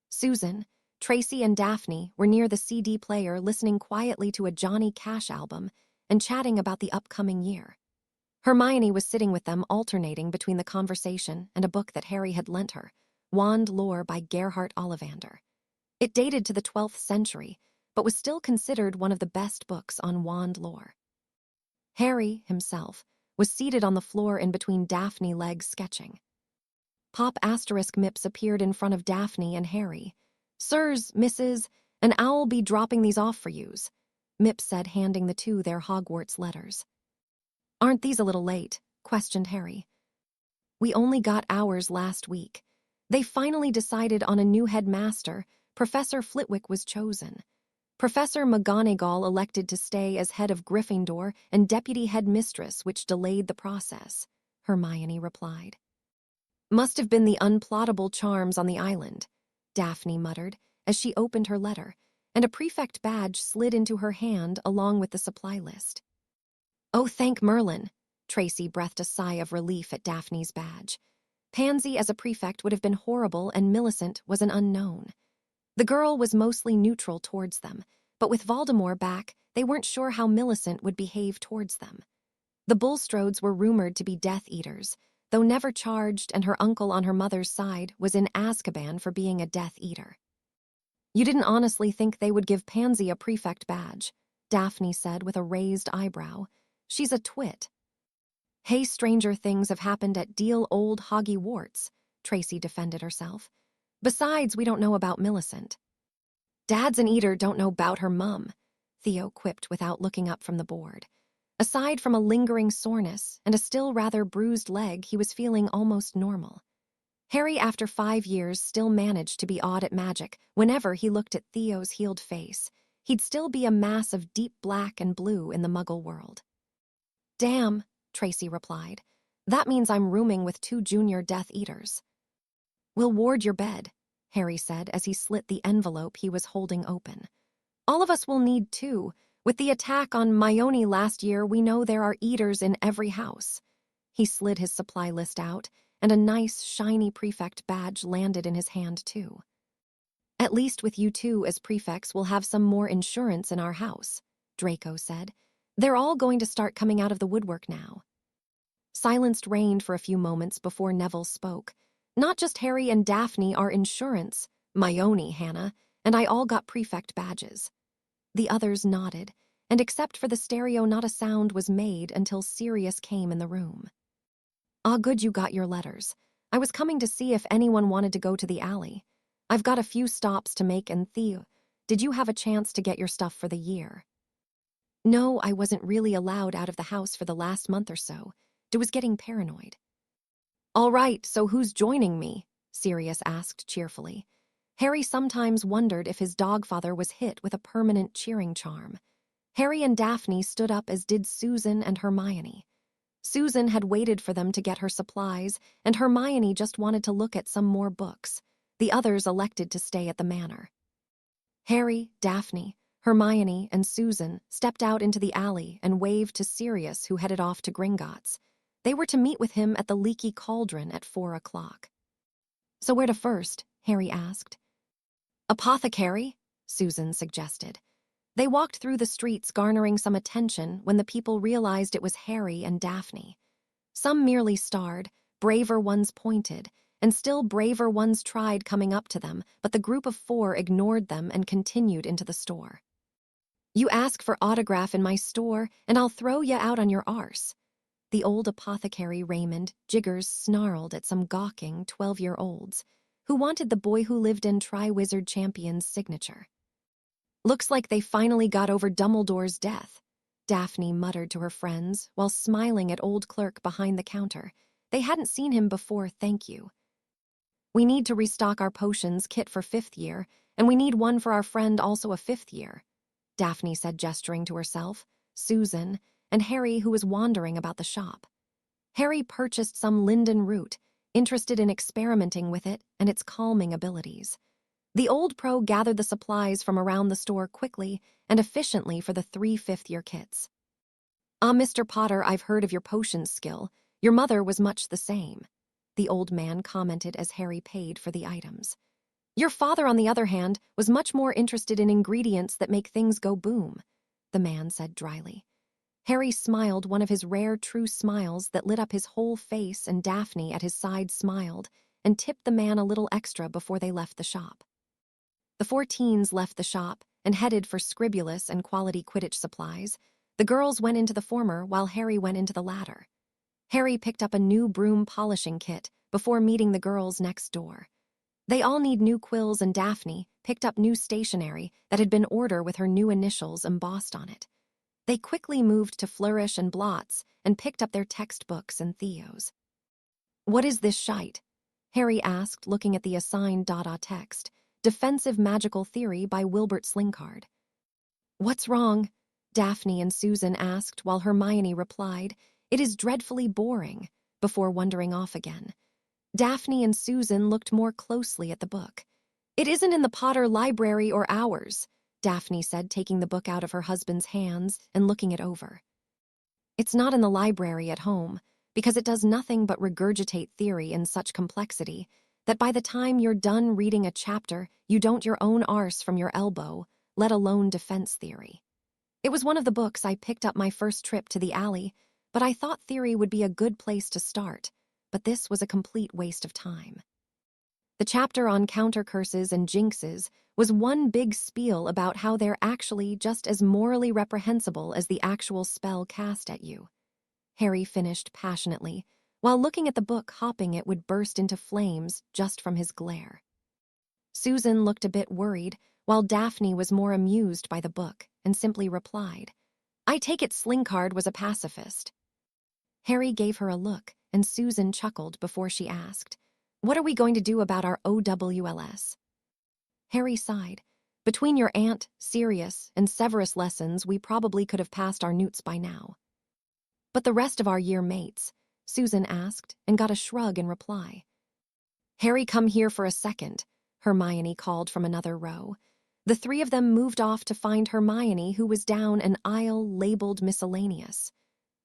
Susan, Tracy, and Daphne were near the CD player, listening quietly to a Johnny Cash album and chatting about the upcoming year. Hermione was sitting with them, alternating between the conversation and a book that Harry had lent her, Wand Lore by Gerhard Ollivander. It dated to the 12th century, but was still considered one of the best books on wand lore. Harry, himself, was seated on the floor in between Daphne's legs sketching. Pop Asterisk Mips appeared in front of Daphne and Harry. Sirs, misses, an owl be dropping these off for yous, Mips said, handing the two their Hogwarts letters. Aren't these a little late? Questioned Harry. We only got ours last week. They finally decided on a new headmaster. Professor Flitwick was chosen. Professor McGonagall elected to stay as head of Gryffindor and deputy headmistress, which delayed the process, Hermione replied. Must have been the unplottable charms on the island, Daphne muttered as she opened her letter, and a prefect badge slid into her hand along with the supply list. Oh, thank Merlin, Tracy breathed a sigh of relief at Daphne's badge. Pansy as a prefect would have been horrible, and Millicent was an unknown. The girl was mostly neutral towards them, but with Voldemort back, they weren't sure how Millicent would behave towards them. The Bulstrodes were rumored to be Death Eaters, though never charged, and her uncle on her mother's side was in Azkaban for being a Death Eater. You didn't honestly think they would give Pansy a prefect badge, Daphne said with a raised eyebrow. She's a twit. Hey, stranger things have happened at deal old Hoggy Warts, Tracy defended herself. Besides, we don't know about Millicent. Dad's an eater, don't know about her mum, Theo quipped without looking up from the board. Aside from a lingering soreness and a still rather bruised leg, he was feeling almost normal. Harry, after 5 years, still managed to be odd at magic. Whenever he looked at Theo's healed face, he'd still be a mass of deep black and blue in the Muggle world. Damn, Tracy replied. That means I'm rooming with 2 junior Death Eaters. We'll ward your bed, Harry said as he slit the envelope he was holding open. All of us will need 2. With the attack on Maione last year, we know there are eaters in every house. He slid his supply list out, and a nice, shiny prefect badge landed in his hand, too. At least with you 2 as prefects, we'll have some more insurance in our house, Draco said. They're all going to start coming out of the woodwork now. Silence reigned for a few moments before Neville spoke. Not just Harry and Daphne are insurance. Myoni, Hannah, and I all got prefect badges. The others nodded, and except for the stereo, not a sound was made until Sirius came in the room. Ah, good you got your letters. I was coming to see if anyone wanted to go to the alley. I've got a few stops to make, and Theo, did you have a chance to get your stuff for the year? No, I wasn't really allowed out of the house for the last month or so. I was getting paranoid. All right, so who's joining me? Sirius asked cheerfully. Harry sometimes wondered if his dogfather was hit with a permanent cheering charm. Harry and Daphne stood up, as did Susan and Hermione. Susan had waited for them to get her supplies, and Hermione just wanted to look at some more books. The others elected to stay at the manor. Harry, Daphne, Hermione, and Susan stepped out into the alley and waved to Sirius, who headed off to Gringotts. They were to meet with him at the Leaky Cauldron at 4 o'clock. So where to first? Harry asked. Apothecary? Susan suggested. They walked through the streets, garnering some attention when the people realized it was Harry and Daphne. Some merely stared, braver ones pointed, and still braver ones tried coming up to them, but the group of 4 ignored them and continued into the store. You ask for autograph in my store, and I'll throw ya out on your arse. The old apothecary Raymond Jiggers snarled at some gawking 12-year-olds who wanted the boy who lived in Triwizard Champion's signature. Looks like they finally got over Dumbledore's death, Daphne muttered to her friends while smiling at old clerk behind the counter. They hadn't seen him before, thank you. We need to restock our potions kit for 5th year, and we need one for our friend, also a 5th year, Daphne said, gesturing to herself, Susan, and Harry, who was wandering about the shop. Harry purchased some linden root, interested in experimenting with it and its calming abilities. The old pro gathered the supplies from around the store quickly and efficiently for the 3 5th-year kits. Ah, Mr. Potter, I've heard of your potions skill. Your mother was much the same, the old man commented as Harry paid for the items. Your father, on the other hand, was much more interested in ingredients that make things go boom, the man said dryly. Harry smiled, one of his rare true smiles that lit up his whole face, and Daphne at his side smiled and tipped the man a little extra before they left the shop. The 4 teens left the shop and headed for Scribulus and Quality Quidditch supplies. The girls went into the former while Harry went into the latter. Harry picked up a new broom polishing kit before meeting the girls next door. They all need new quills, and Daphne picked up new stationery that had been ordered with her new initials embossed on it. They quickly moved to Flourish and Blots and picked up their textbooks and Theo's. What is this shite? Harry asked, looking at the assigned Dada text, Defensive Magical Theory by Wilbert Slinkard. What's wrong? Daphne and Susan asked, while Hermione replied, It is dreadfully boring, before wandering off again. Daphne and Susan looked more closely at the book. It isn't in the Potter library or ours, Daphne said, taking the book out of her husband's hands and looking it over. It's not in the library at home, because it does nothing but regurgitate theory in such complexity that by the time you're done reading a chapter, you don't your own arse from your elbow, let alone defense theory. It was one of the books I picked up my first trip to the alley, but I thought theory would be a good place to start, but this was a complete waste of time. The chapter on counter curses and jinxes was one big spiel about how they're actually just as morally reprehensible as the actual spell cast at you. Harry finished passionately, while looking at the book, hoping it would burst into flames just from his glare. Susan looked a bit worried, while Daphne was more amused by the book and simply replied, I take it Slinkard was a pacifist. Harry gave her a look, and Susan chuckled before she asked, What are we going to do about our OWLS? Harry sighed. Between your aunt, Sirius, and Severus lessons, we probably could have passed our newts by now. But the rest of our year mates? Susan asked, and got a shrug in reply. Harry, come here for a second, Hermione called from another row. The 3 of them moved off to find Hermione, who was down an aisle labeled miscellaneous.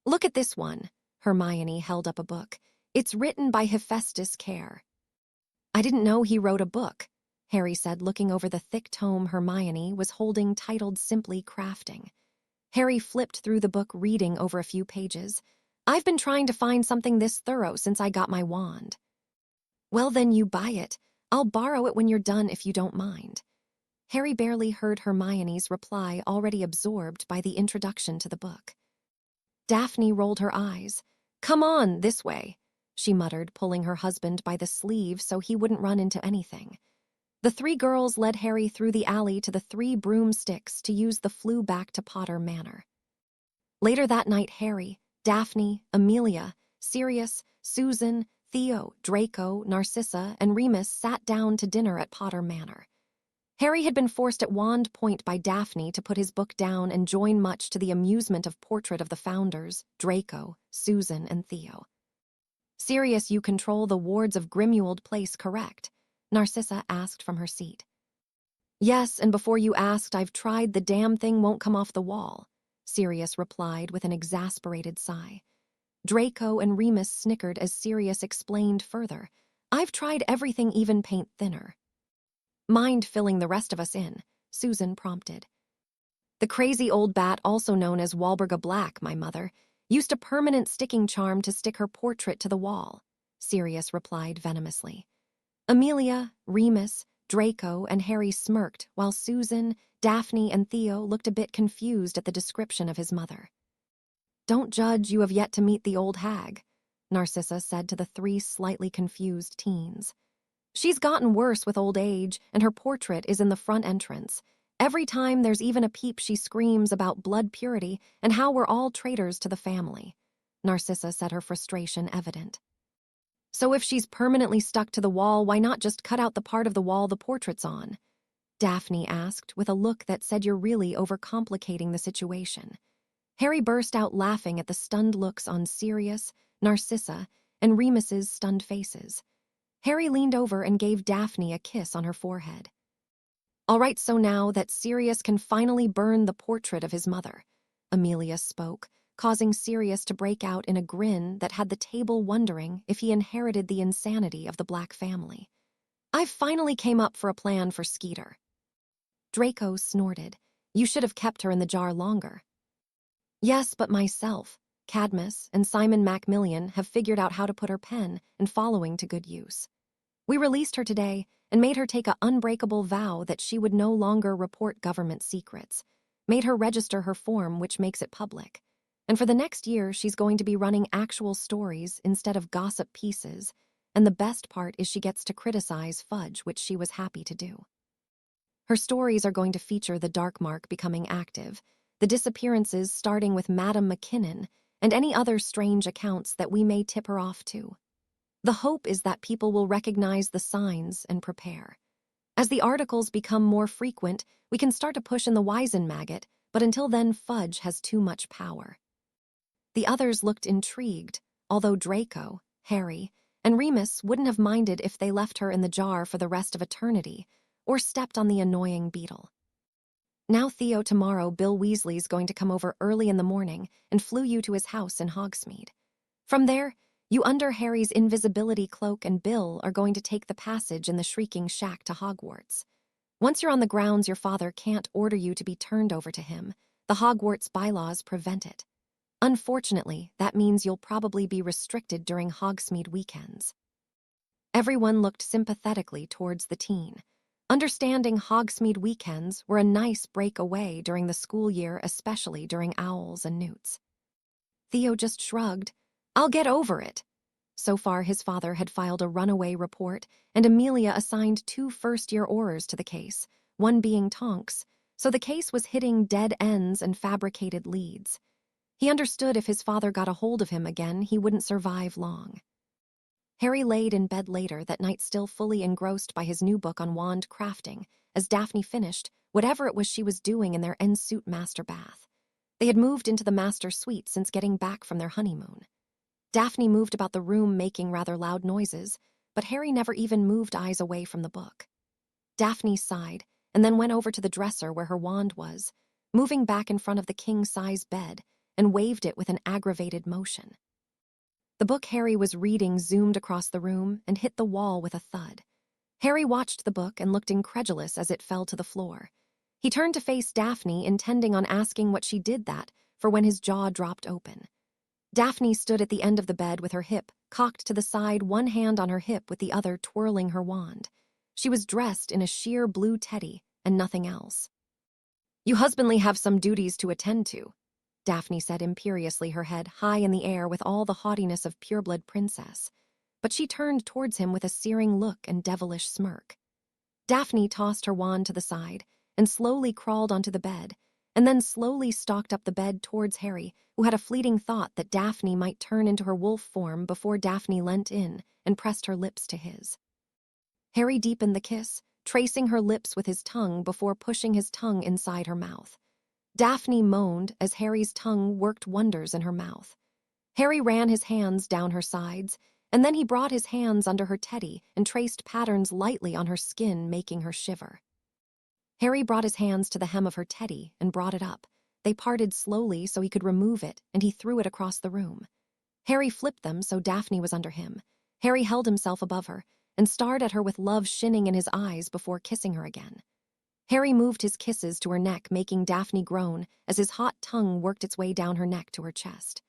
Look at this one. Hermione held up a book. It's written by Hephaestus Care. I didn't know he wrote a book, Harry said, looking over the thick tome Hermione was holding titled simply Crafting. Harry flipped through the book, reading over a few pages. "I've been trying to find something this thorough since I got my wand." "Well, then you buy it. I'll borrow it when you're done if you don't mind." Harry barely heard Hermione's reply, already absorbed by the introduction to the book. Daphne rolled her eyes. "Come on, this way," she muttered, pulling her husband by the sleeve so he wouldn't run into anything. The three girls led Harry through the alley to the 3 broomsticks to use the flue back to Potter Manor. Later that night, Harry, Daphne, Amelia, Sirius, Susan, Theo, Draco, Narcissa, and Remus sat down to dinner at Potter Manor. Harry had been forced at wand point by Daphne to put his book down and join, much to the amusement of Portrait of the Founders, Draco, Susan, and Theo. "Sirius, you control the wards of Grimmauld Place, correct?" Narcissa asked from her seat. "Yes, and before you asked, I've tried. The damn thing won't come off the wall," Sirius replied with an exasperated sigh. Draco and Remus snickered as Sirius explained further. "I've tried everything, even paint thinner." "Mind filling the rest of us in?" Susan prompted. "The crazy old bat, also known as Walburga Black, my mother, used a permanent sticking charm to stick her portrait to the wall," Sirius replied venomously. Amelia, Remus, Draco, and Harry smirked, while Susan, Daphne, and Theo looked a bit confused at the description of his mother. "Don't judge, you have yet to meet the old hag," Narcissa said to the 3 slightly confused teens. "She's gotten worse with old age, and her portrait is in the front entrance. Every time there's even a peep, she screams about blood purity and how we're all traitors to the family." Narcissa said, her frustration evident. "So if she's permanently stuck to the wall, why not just cut out the part of the wall the portrait's on?" Daphne asked, with a look that said, "You're really overcomplicating the situation." Harry burst out laughing at the stunned looks on Sirius, Narcissa, and Remus's stunned faces. Harry leaned over and gave Daphne a kiss on her forehead. "All right, so now that Sirius can finally burn the portrait of his mother," Amelia spoke, causing Sirius to break out in a grin that had the table wondering if he inherited the insanity of the Black family. "I've finally came up for a plan for Skeeter." Draco snorted. "You should have kept her in the jar longer." "Yes, but myself, Cadmus, and Simon Macmillan have figured out how to put her pen and following to good use. We released her today and made her take an unbreakable vow that she would no longer report government secrets, made her register her form, which makes it public. And for the next year, she's going to be running actual stories instead of gossip pieces, and the best part is she gets to criticize Fudge, which she was happy to do. Her stories are going to feature the Dark Mark becoming active, the disappearances starting with Madame McKinnon, and any other strange accounts that we may tip her off to. The hope is that people will recognize the signs and prepare. As the articles become more frequent, we can start to push in the Wizen maggot, but until then, Fudge has too much power." The others looked intrigued, although Draco, Harry, and Remus wouldn't have minded if they left her in the jar for the rest of eternity, or stepped on the annoying beetle. "Now, Theo, tomorrow Bill Weasley's going to come over early in the morning and flew you to his house in Hogsmeade. From there, you, under Harry's invisibility cloak, and Bill are going to take the passage in the Shrieking Shack to Hogwarts. Once you're on the grounds, your father can't order you to be turned over to him. The Hogwarts bylaws prevent it. Unfortunately, that means you'll probably be restricted during Hogsmeade weekends." Everyone looked sympathetically towards the teen, understanding Hogsmeade weekends were a nice break away during the school year, especially during Owls and Newts. Theo just shrugged. "I'll get over it." So far, his father had filed a runaway report, and Amelia assigned 2 first-year Aurors to the case, one being Tonks, so the case was hitting dead ends and fabricated leads. He understood if his father got a hold of him again, he wouldn't survive long. Harry laid in bed later that night, still fully engrossed by his new book on wand crafting, as Daphne finished whatever it was she was doing in their en-suite master bath. They had moved into the master suite since getting back from their honeymoon. Daphne moved about the room, making rather loud noises, but Harry never even moved eyes away from the book. Daphne sighed, and then went over to the dresser where her wand was, moving back in front of the king-size bed, and waved it with an aggravated motion. The book Harry was reading zoomed across the room and hit the wall with a thud. Harry watched the book and looked incredulous as it fell to the floor. He turned to face Daphne, intending on asking what she did that, for when his jaw dropped open. Daphne stood at the end of the bed with her hip cocked to the side, one hand on her hip with the other twirling her wand. She was dressed in a sheer blue teddy and nothing else. "You husbandly have some duties to attend to," Daphne said imperiously, her head high in the air with all the haughtiness of pureblood princess. But she turned towards him with a searing look and devilish smirk. Daphne tossed her wand to the side and slowly crawled onto the bed, and then slowly stalked up the bed towards Harry, who had a fleeting thought that Daphne might turn into her wolf form before Daphne leant in and pressed her lips to his. Harry deepened the kiss, tracing her lips with his tongue before pushing his tongue inside her mouth. Daphne moaned as Harry's tongue worked wonders in her mouth. Harry ran his hands down her sides, and then he brought his hands under her teddy and traced patterns lightly on her skin, making her shiver. Harry brought his hands to the hem of her teddy and brought it up. They parted slowly so he could remove it, and he threw it across the room. Harry flipped them so Daphne was under him. Harry held himself above her and stared at her with love shining in his eyes before kissing her again. Harry moved his kisses to her neck, making Daphne groan as his hot tongue worked its way down her neck to her chest.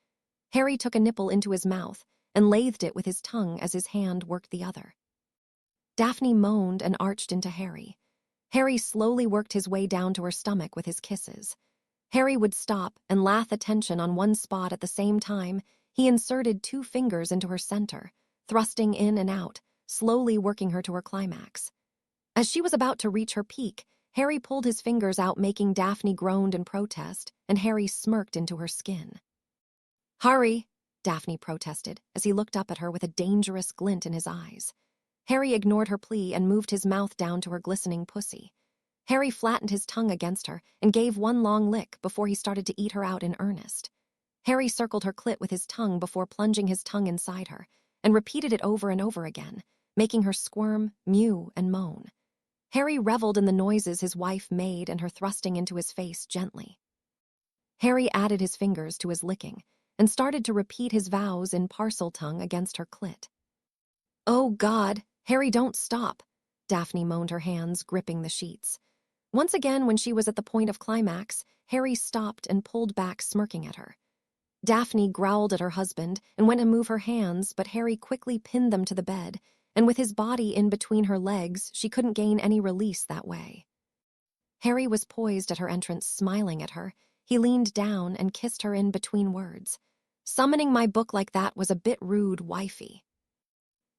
Harry took a nipple into his mouth and lathed it with his tongue as his hand worked the other. Daphne moaned and arched into Harry. Harry slowly worked his way down to her stomach with his kisses. Harry would stop and lath attention on one spot at the same time. He inserted 2 fingers into her center, thrusting in and out, slowly working her to her climax. As she was about to reach her peak, Harry pulled his fingers out, making Daphne groan in protest, and Harry smirked into her skin. "Hurry," Daphne protested as he looked up at her with a dangerous glint in his eyes. Harry ignored her plea and moved his mouth down to her glistening pussy. Harry flattened his tongue against her and gave one long lick before he started to eat her out in earnest. Harry circled her clit with his tongue before plunging his tongue inside her, and repeated it over and over again, making her squirm, mew, and moan. Harry reveled in the noises his wife made and her thrusting into his face gently. Harry added his fingers to his licking and started to repeat his vows in parcel tongue against her clit. "Oh, God, Harry, don't stop," Daphne moaned, her hands gripping the sheets. Once again, when she was at the point of climax, Harry stopped and pulled back, smirking at her. Daphne growled at her husband and went to move her hands, but Harry quickly pinned them to the bed, and with his body in between her legs, she couldn't gain any release that way. Harry was poised at her entrance, smiling at her. He leaned down and kissed her in between words. "Summoning my book like that was a bit rude, wifey."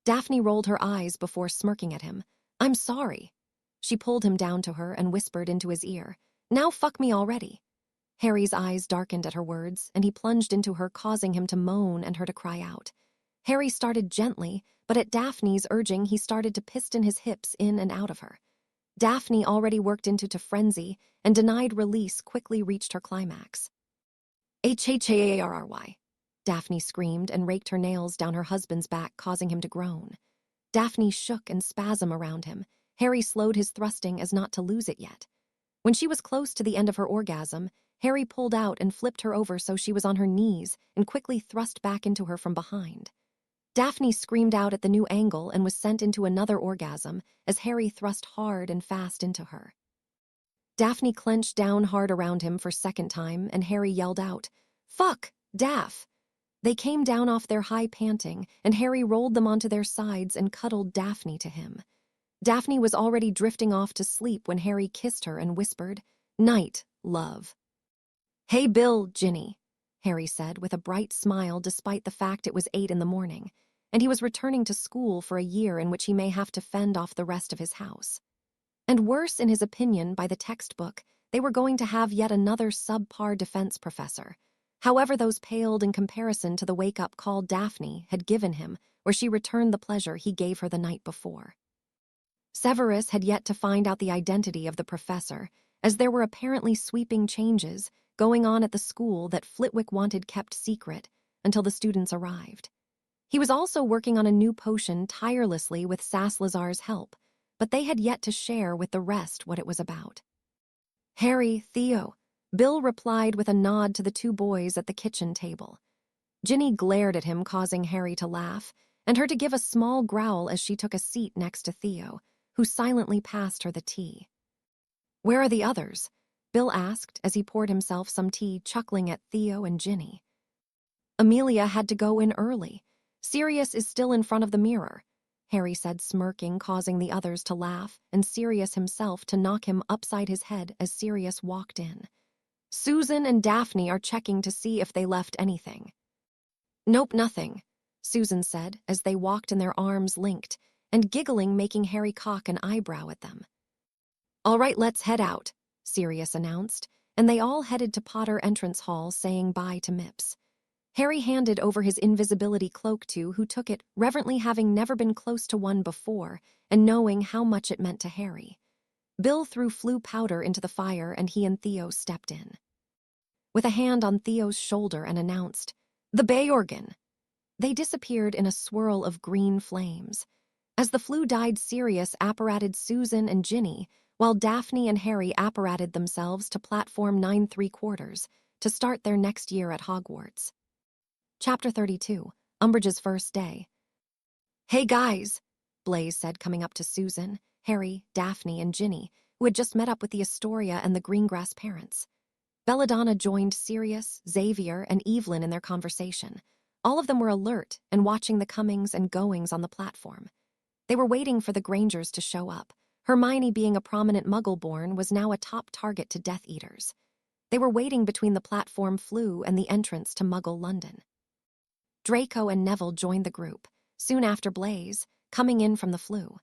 Daphne rolled her eyes before smirking at him. "I'm sorry." She pulled him down to her and whispered into his ear, "Now fuck me already." Harry's eyes darkened at her words, and he plunged into her, causing him to moan and her to cry out. Harry started gently, but at Daphne's urging, he started to piston his hips in and out of her. Daphne, already worked into frenzy and denied release, quickly reached her climax. "Harry!" Daphne screamed and raked her nails down her husband's back, causing him to groan. Daphne shook and spasmed around him. Harry slowed his thrusting as not to lose it yet. When she was close to the end of her orgasm, Harry pulled out and flipped her over so she was on her knees and quickly thrust back into her from behind. Daphne screamed out at the new angle and was sent into another orgasm as Harry thrust hard and fast into her. Daphne clenched down hard around him for second time, and Harry yelled out, "Fuck, Daph!" They came down off their high, panting, and Harry rolled them onto their sides and cuddled Daphne to him. Daphne was already drifting off to sleep when Harry kissed her and whispered, "Night, love." "Hey, Bill, Ginny," Harry said with a bright smile despite the fact it was 8 in the morning, and he was returning to school for a year in which he may have to fend off the rest of his house. And worse, in his opinion, by the textbook, they were going to have yet another subpar defense professor. However, those paled in comparison to the wake-up call Daphne had given him, where she returned the pleasure he gave her the night before. Severus had yet to find out the identity of the professor, as there were apparently sweeping changes going on at the school that Flitwick wanted kept secret until the students arrived. He was also working on a new potion tirelessly with Saslazar's help, but they had yet to share with the rest what it was about. "Harry, Theo," Bill replied with a nod to the 2 boys at the kitchen table. Ginny glared at him, causing Harry to laugh, and her to give a small growl as she took a seat next to Theo, who silently passed her the tea. "Where are the others?" Bill asked as he poured himself some tea, chuckling at Theo and Ginny. "Amelia had to go in early. Sirius is still in front of the mirror," Harry said, smirking, causing the others to laugh, and Sirius himself to knock him upside his head as Sirius walked in. "Susan and Daphne are checking to see if they left anything." "Nope, nothing," Susan said as they walked in their arms linked, and giggling, making Harry cock an eyebrow at them. "All right, let's head out," Sirius announced, and they all headed to Potter Entrance Hall, saying bye to Mips. Harry handed over his invisibility cloak to who took it, reverently, having never been close to one before and knowing how much it meant to Harry. Bill threw flue powder into the fire and he and Theo stepped in. With a hand on Theo's shoulder and announced, "The Bay Organ." They disappeared in a swirl of green flames. As the flue died, Sirius apparated Susan and Ginny, while Daphne and Harry apparated themselves to platform 9¾ to start their next year at Hogwarts. Chapter 32, Umbridge's First Day. "Hey guys," Blaise said, coming up to Susan, Harry, Daphne, and Ginny, who had just met up with the Astoria and the Greengrass parents. Belladonna joined Sirius, Xavier, and Evelyn in their conversation. All of them were alert and watching the comings and goings on the platform. They were waiting for the Grangers to show up. Hermione, being a prominent Muggle-born, was now a top target to Death Eaters. They were waiting between the platform flue and the entrance to Muggle London. Draco and Neville joined the group, soon after Blaise, coming in from the flue.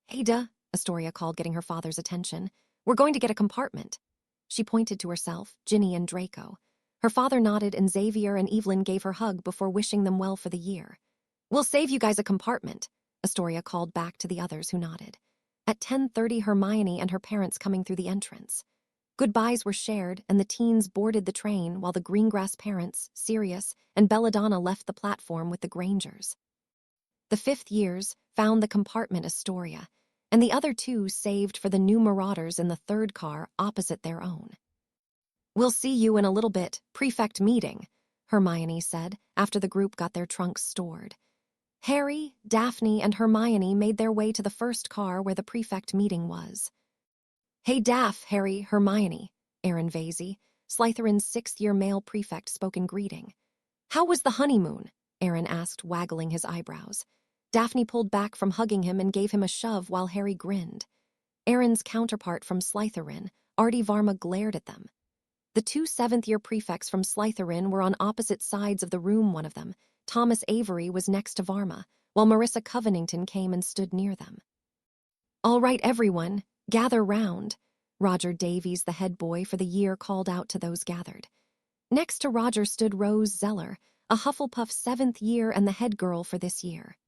"Hey, duh," Astoria called, getting her father's attention. "We're going to get a compartment." She pointed to herself, Ginny, and Draco. Her father nodded, and Xavier and Evelyn gave her a hug before wishing them well for the year. "We'll save you guys a compartment," Astoria called back to the others, who nodded. At 10:30, Hermione and her parents coming through the entrance. Goodbyes were shared, and the teens boarded the train while the Greengrass parents, Sirius, and Belladonna left the platform with the Grangers. The fifth years found the compartment Astoria, and the other two saved for the new Marauders in the third car opposite their own. "We'll see you in a little bit, prefect meeting," Hermione said after the group got their trunks stored. Harry, Daphne, and Hermione made their way to the first car where the prefect meeting was. "Hey, Daph, Harry, Hermione," Aaron Vasey, Slytherin's sixth-year male prefect, spoke in greeting. "How was the honeymoon?" Aaron asked, waggling his eyebrows. Daphne pulled back from hugging him and gave him a shove while Harry grinned. Aaron's counterpart from Slytherin, Artie Varma, glared at them. The two seventh-year prefects from Slytherin were on opposite sides of the room. One of them, Thomas Avery, was next to Varma, while Marissa Covington came and stood near them. "All right, everyone, gather round," Roger Davies, the head boy for the year, called out to those gathered. Next to Roger stood Rose Zeller, a Hufflepuff seventh year and the head girl for this year.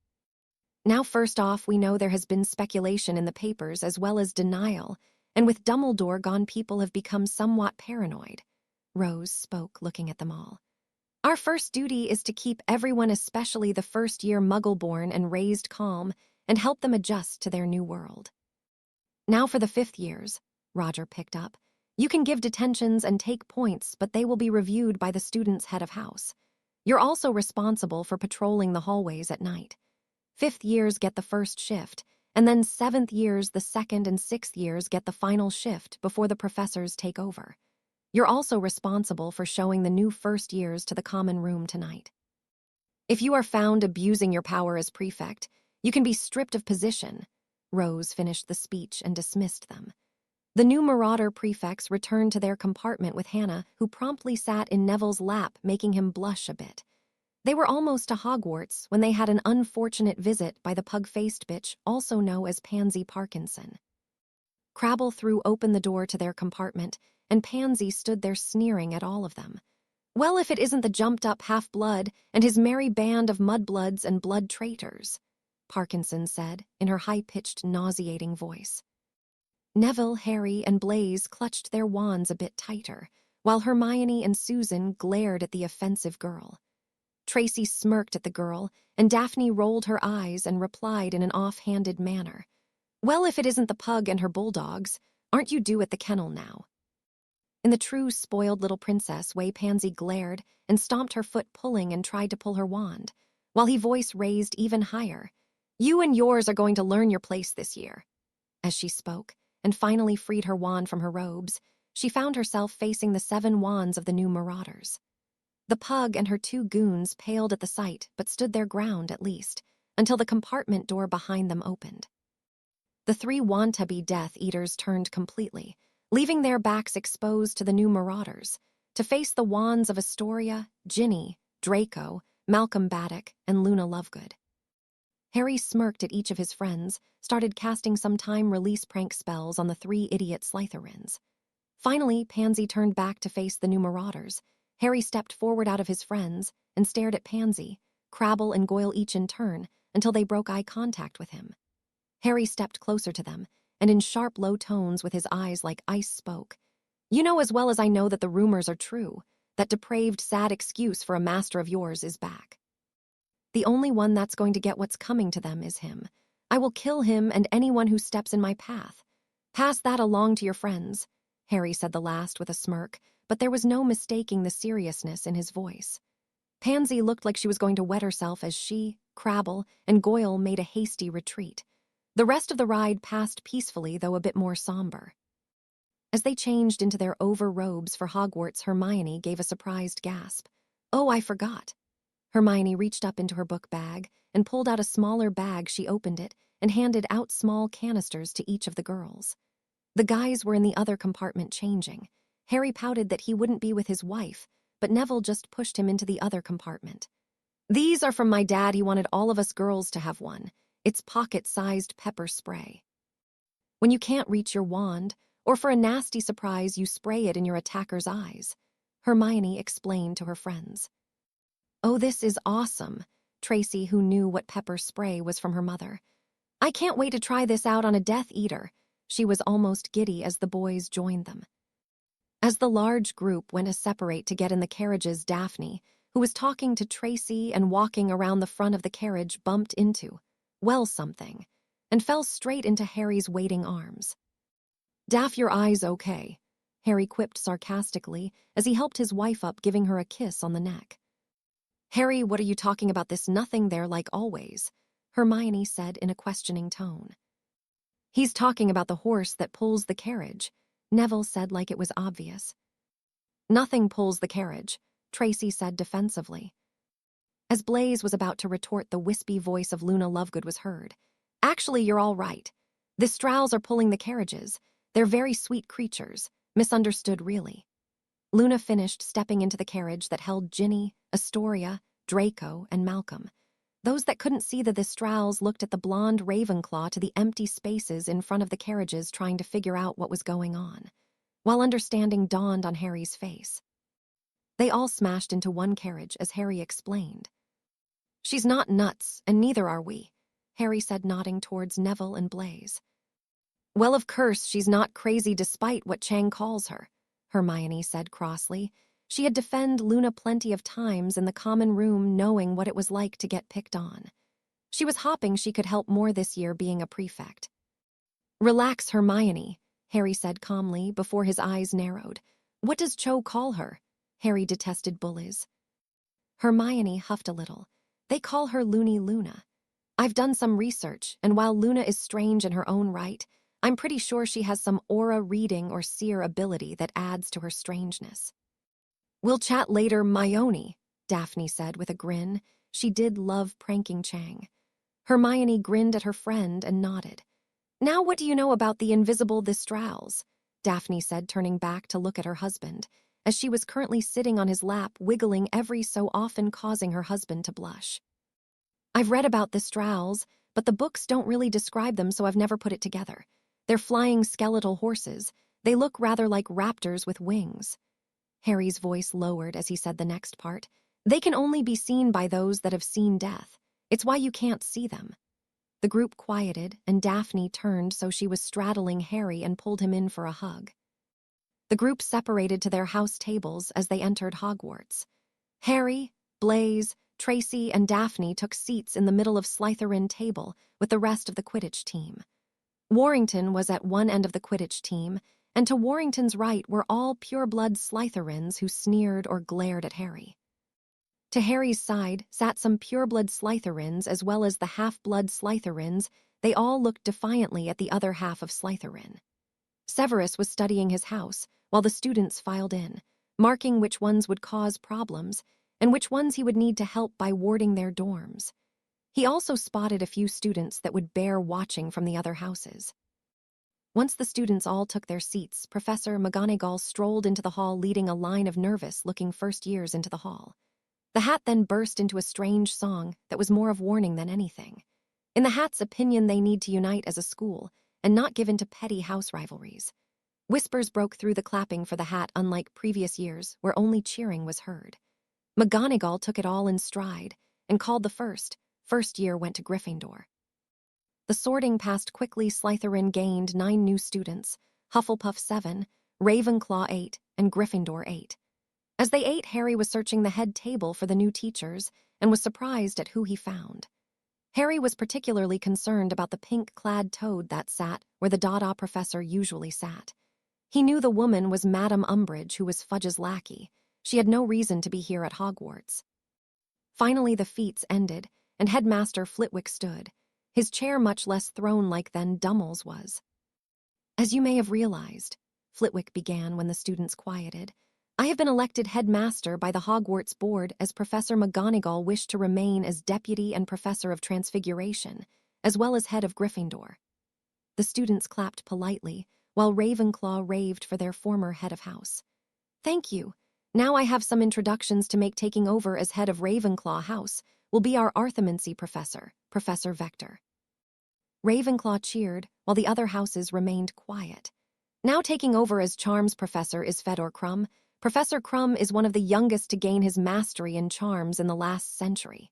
"Now, first off, we know there has been speculation in the papers as well as denial, and with Dumbledore gone, people have become somewhat paranoid," Rose spoke, looking at them all. "Our first duty is to keep everyone, especially the first-year Muggle-born, and raised calm and help them adjust to their new world. Now for the fifth years," Roger picked up. "You can give detentions and take points, but they will be reviewed by the student's head of house. You're also responsible for patrolling the hallways at night. Fifth years get the first shift, and then seventh years the second, and sixth years get the final shift before the professors take over. You're also responsible for showing the new first years to the common room tonight. If you are found abusing your power as prefect, you can be stripped of position." Rose finished the speech and dismissed them. The new Marauder prefects returned to their compartment with Hannah, who promptly sat in Neville's lap, making him blush a bit. They were almost to Hogwarts when they had an unfortunate visit by the pug-faced bitch, also known as Pansy Parkinson. Crabble threw open the door to their compartment, and Pansy stood there sneering at all of them. "Well, if it isn't the jumped-up half-blood and his merry band of mudbloods and blood traitors," Parkinson said in her high-pitched, nauseating voice. Neville, Harry, and Blaise clutched their wands a bit tighter, while Hermione and Susan glared at the offensive girl. Tracy smirked at the girl, and Daphne rolled her eyes and replied in an off-handed manner, "Well, if it isn't the pug and her bulldogs, aren't you due at the kennel now?" In the true spoiled little princess way, Pansy glared and stomped her foot, pulling and tried to pull her wand, while his voice raised even higher. "You and yours are going to learn your place this year." As she spoke, and finally freed her wand from her robes, she found herself facing the 7 wands of the new marauders. The pug and her 2 goons paled at the sight but stood their ground at least, until the compartment door behind them opened. The 3 wannabe Death Eaters turned completely, leaving their backs exposed to the new marauders, to face the wands of Astoria, Ginny, Draco, Malcolm Baddock, and Luna Lovegood. Harry smirked at each of his friends, started casting some time-release prank spells on the 3 idiot Slytherins. Finally, Pansy turned back to face the new marauders. Harry stepped forward out of his friends and stared at Pansy, Crabble and Goyle each in turn, until they broke eye contact with him. Harry stepped closer to them, and in sharp, low tones with his eyes like ice spoke. "You know as well as I know that the rumors are true. That depraved, sad excuse for a master of yours is back. The only one that's going to get what's coming to them is him. I will kill him and anyone who steps in my path. Pass that along to your friends." Harry said the last with a smirk, but there was no mistaking the seriousness in his voice. Pansy looked like she was going to wet herself as she, Crabble, and Goyle made a hasty retreat. The rest of the ride passed peacefully, though a bit more somber. As they changed into their over-robes for Hogwarts, Hermione gave a surprised gasp. "Oh, I forgot." Hermione reached up into her book bag and pulled out a smaller bag. She opened it and handed out small canisters to each of the girls. The guys were in the other compartment changing. Harry pouted that he wouldn't be with his wife, but Neville just pushed him into the other compartment. "These are from my dad. He wanted all of us girls to have one. It's pocket-sized pepper spray. When you can't reach your wand, or for a nasty surprise, you spray it in your attacker's eyes," Hermione explained to her friends. "Oh, this is awesome," Tracy, who knew what pepper spray was from her mother. "I can't wait to try this out on a Death Eater." She was almost giddy as the boys joined them. As the large group went to separate to get in the carriages, Daphne, who was talking to Tracy and walking around the front of the carriage, bumped into, well, something, and fell straight into Harry's waiting arms. "Daph, your eyes okay?" Harry quipped sarcastically as he helped his wife up, giving her a kiss on the neck. "Harry, what are you talking about? This nothing there like always," Hermione said in a questioning tone. "He's talking about the horse that pulls the carriage," Neville said like it was obvious. "Nothing pulls the carriage," Tracy said defensively. As Blaise was about to retort, the wispy voice of Luna Lovegood was heard. "Actually, you're all right. The Strowls are pulling the carriages. They're very sweet creatures. Misunderstood, really." Luna finished, stepping into the carriage that held Ginny, Astoria, Draco, and Malcolm. Those that couldn't see the Strowls looked at the blonde Ravenclaw to the empty spaces in front of the carriages, trying to figure out what was going on, while understanding dawned on Harry's face. They all smashed into one carriage as Harry explained. "She's not nuts, and neither are we," Harry said, nodding towards Neville and Blaise. "Well, of course, she's not crazy despite what Chang calls her," Hermione said crossly. She had defended Luna plenty of times in the common room, knowing what it was like to get picked on. She was hoping she could help more this year being a prefect. "Relax, Hermione," Harry said calmly before his eyes narrowed. "What does Cho call her?" Harry detested bullies. Hermione huffed a little. "They call her Loony Luna. I've done some research, and while Luna is strange in her own right, I'm pretty sure she has some aura reading or seer ability that adds to her strangeness." "We'll chat later, Myone," Daphne said with a grin. She did love pranking Chang. Hermione grinned at her friend and nodded. "Now what do you know about the invisible Strowls?" Daphne said, turning back to look at her husband, as she was currently sitting on his lap, wiggling every so often, causing her husband to blush. "I've read about the Strowls, but the books don't really describe them, so I've never put it together. They're flying skeletal horses. They look rather like raptors with wings." Harry's voice lowered as he said the next part. "They can only be seen by those that have seen death. It's why you can't see them." The group quieted, and Daphne turned so she was straddling Harry and pulled him in for a hug. The group separated to their house tables as they entered Hogwarts. Harry, Blaise, Tracy, and Daphne took seats in the middle of Slytherin table with the rest of the Quidditch team. Warrington was at one end of the Quidditch team, and to Warrington's right were all pure-blood Slytherins who sneered or glared at Harry. To Harry's side sat some pure-blood Slytherins as well as the half-blood Slytherins. They all looked defiantly at the other half of Slytherin. Severus was studying his house while the students filed in, marking which ones would cause problems and which ones he would need to help by warding their dorms. He also spotted a few students that would bear watching from the other houses. Once the students all took their seats, Professor McGonagall strolled into the hall leading a line of nervous-looking first-years into the hall. The hat then burst into a strange song that was more of warning than anything. In the hat's opinion, they need to unite as a school and not give in to petty house rivalries. Whispers broke through the clapping for the hat, unlike previous years where only cheering was heard. McGonagall took it all in stride and called the first year went to Gryffindor. The sorting passed quickly. Slytherin gained 9 new students, Hufflepuff 7, Ravenclaw 8, and Gryffindor 8. As they ate, Harry was searching the head table for the new teachers and was surprised at who he found. Harry was particularly concerned about the pink-clad toad that sat where the Dada professor usually sat. He knew the woman was Madame Umbridge, who was Fudge's lackey. She had no reason to be here at Hogwarts. Finally, the feats ended, and Headmaster Flitwick stood, his chair much less throne-like than Dummel's was. "As you may have realized," Flitwick began when the students quieted, "I have been elected headmaster by the Hogwarts board as Professor McGonagall wished to remain as deputy and professor of Transfiguration, as well as head of Gryffindor." The students clapped politely, while Ravenclaw raved for their former head of house. "Thank you. Now I have some introductions to make. Taking over as head of Ravenclaw House will be our Arthomancy professor, Professor Vector." Ravenclaw cheered, while the other houses remained quiet. Now taking over as Charms professor is Fedor Krum. Professor Krum is one of the youngest to gain his mastery in charms in the last century.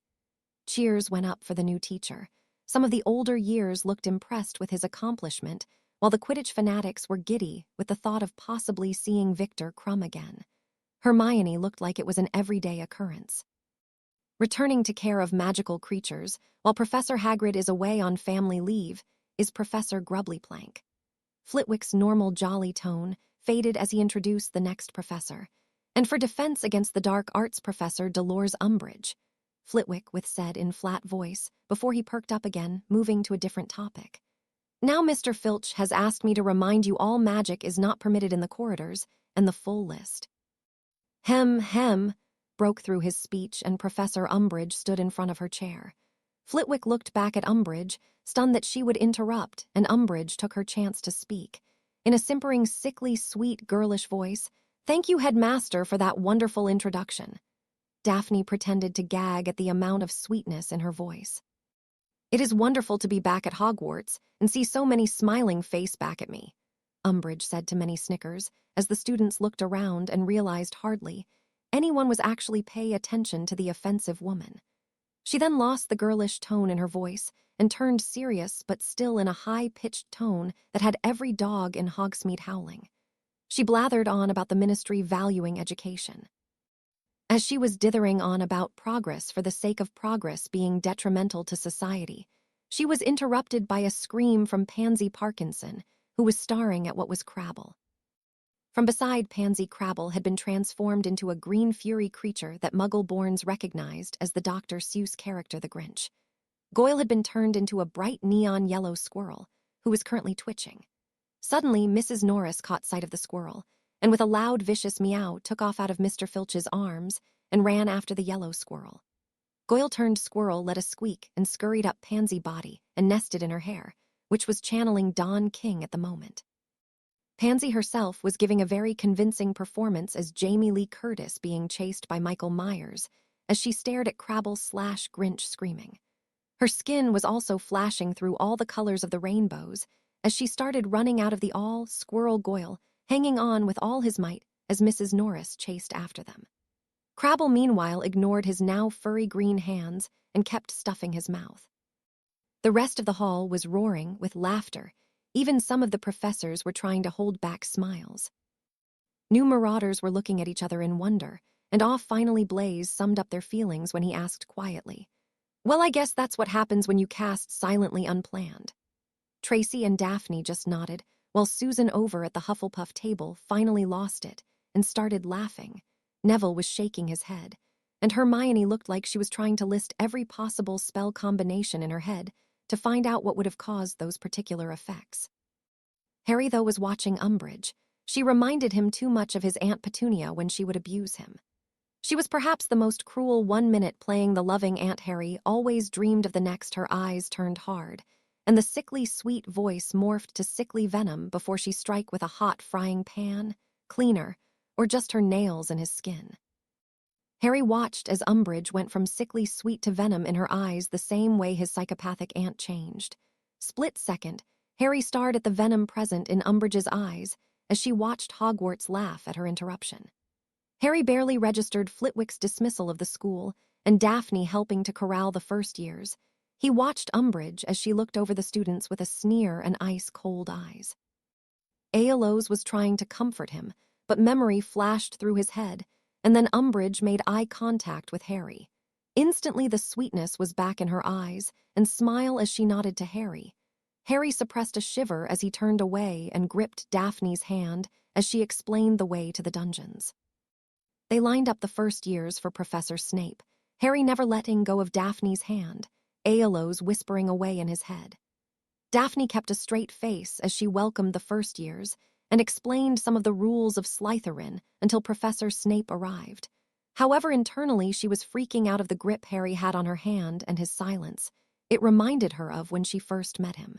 Cheers went up for the new teacher. Some of the older years looked impressed with his accomplishment, while the Quidditch fanatics were giddy with the thought of possibly seeing Victor Krum again. Hermione looked like it was an everyday occurrence. Returning to care of magical creatures, while Professor Hagrid is away on family leave, is Professor Grubblyplank. Flitwick's normal jolly tone faded as he introduced the next professor, and for defense against the dark arts professor Dolores Umbridge, Flitwick said in flat voice before he perked up again, moving to a different topic. "Now Mr. Filch has asked me to remind you all magic is not permitted in the corridors, and the full list." Hem, broke through his speech, and Professor Umbridge stood in front of her chair. Flitwick looked back at Umbridge, stunned that she would interrupt, and Umbridge took her chance to speak. In a simpering, sickly, sweet, girlish voice, "Thank you, Headmaster, for that wonderful introduction." Daphne pretended to gag at the amount of sweetness in her voice. "It is wonderful to be back at Hogwarts and see so many smiling faces back at me," Umbridge said to many snickers, as the students looked around and realized hardly anyone was actually paying attention to the offensive woman. She then lost the girlish tone in her voice and turned serious, but still in a high-pitched tone that had every dog in Hogsmeade howling. She blathered on about the ministry valuing education. As she was dithering on about progress for the sake of progress being detrimental to society, she was interrupted by a scream from Pansy Parkinson, who was staring at what was Crabble. From beside Pansy, Crabble had been transformed into a green fury creature that Muggle-borns recognized as the Dr. Seuss character the Grinch. Goyle had been turned into a bright neon yellow squirrel, who was currently twitching. Suddenly, Mrs. Norris caught sight of the squirrel, and with a loud, vicious meow took off out of Mr. Filch's arms and ran after the yellow squirrel. Goyle turned squirrel, let a squeak, and scurried up Pansy body and nested in her hair, which was channeling Don King at the moment. Pansy herself was giving a very convincing performance as Jamie Lee Curtis being chased by Michael Myers as she stared at Crabble/Grinch screaming. Her skin was also flashing through all the colors of the rainbows as she started running out of the all-squirrel Goyle, hanging on with all his might as Mrs. Norris chased after them. Crabble, meanwhile, ignored his now furry green hands and kept stuffing his mouth. The rest of the hall was roaring with laughter. Even some of the professors were trying to hold back smiles. New marauders were looking at each other in wonder, and off finally Blaze summed up their feelings when he asked quietly, "Well, I guess that's what happens when you cast silently unplanned." Tracy and Daphne just nodded, while Susan over at the Hufflepuff table finally lost it and started laughing. Neville was shaking his head, and Hermione looked like she was trying to list every possible spell combination in her head to find out what would have caused those particular effects. Harry, though, was watching Umbridge. She reminded him too much of his Aunt Petunia when she would abuse him. She was perhaps the most cruel 1 minute, playing the loving Aunt Harry always dreamed of the next. Her eyes turned hard, and the sickly sweet voice morphed to sickly venom before she strike with a hot frying pan, cleaner, or just her nails in his skin. Harry watched as Umbridge went from sickly sweet to venom in her eyes, the same way his psychopathic aunt changed. Split second, Harry stared at the venom present in Umbridge's eyes as she watched Hogwarts laugh at her interruption. Harry barely registered Flitwick's dismissal of the school and Daphne helping to corral the first years. He watched Umbridge as she looked over the students with a sneer and ice-cold eyes. Aeolus was trying to comfort him, but memory flashed through his head, and then Umbridge made eye contact with Harry. Instantly the sweetness was back in her eyes and smile as she nodded to Harry. Harry suppressed a shiver as he turned away and gripped Daphne's hand as she explained the way to the dungeons. They lined up the first years for Professor Snape, Harry never letting go of Daphne's hand, Aeolus whispering away in his head. Daphne kept a straight face as she welcomed the first years and explained some of the rules of Slytherin until Professor Snape arrived. However, internally she was freaking out of the grip Harry had on her hand and his silence. It reminded her of when she first met him.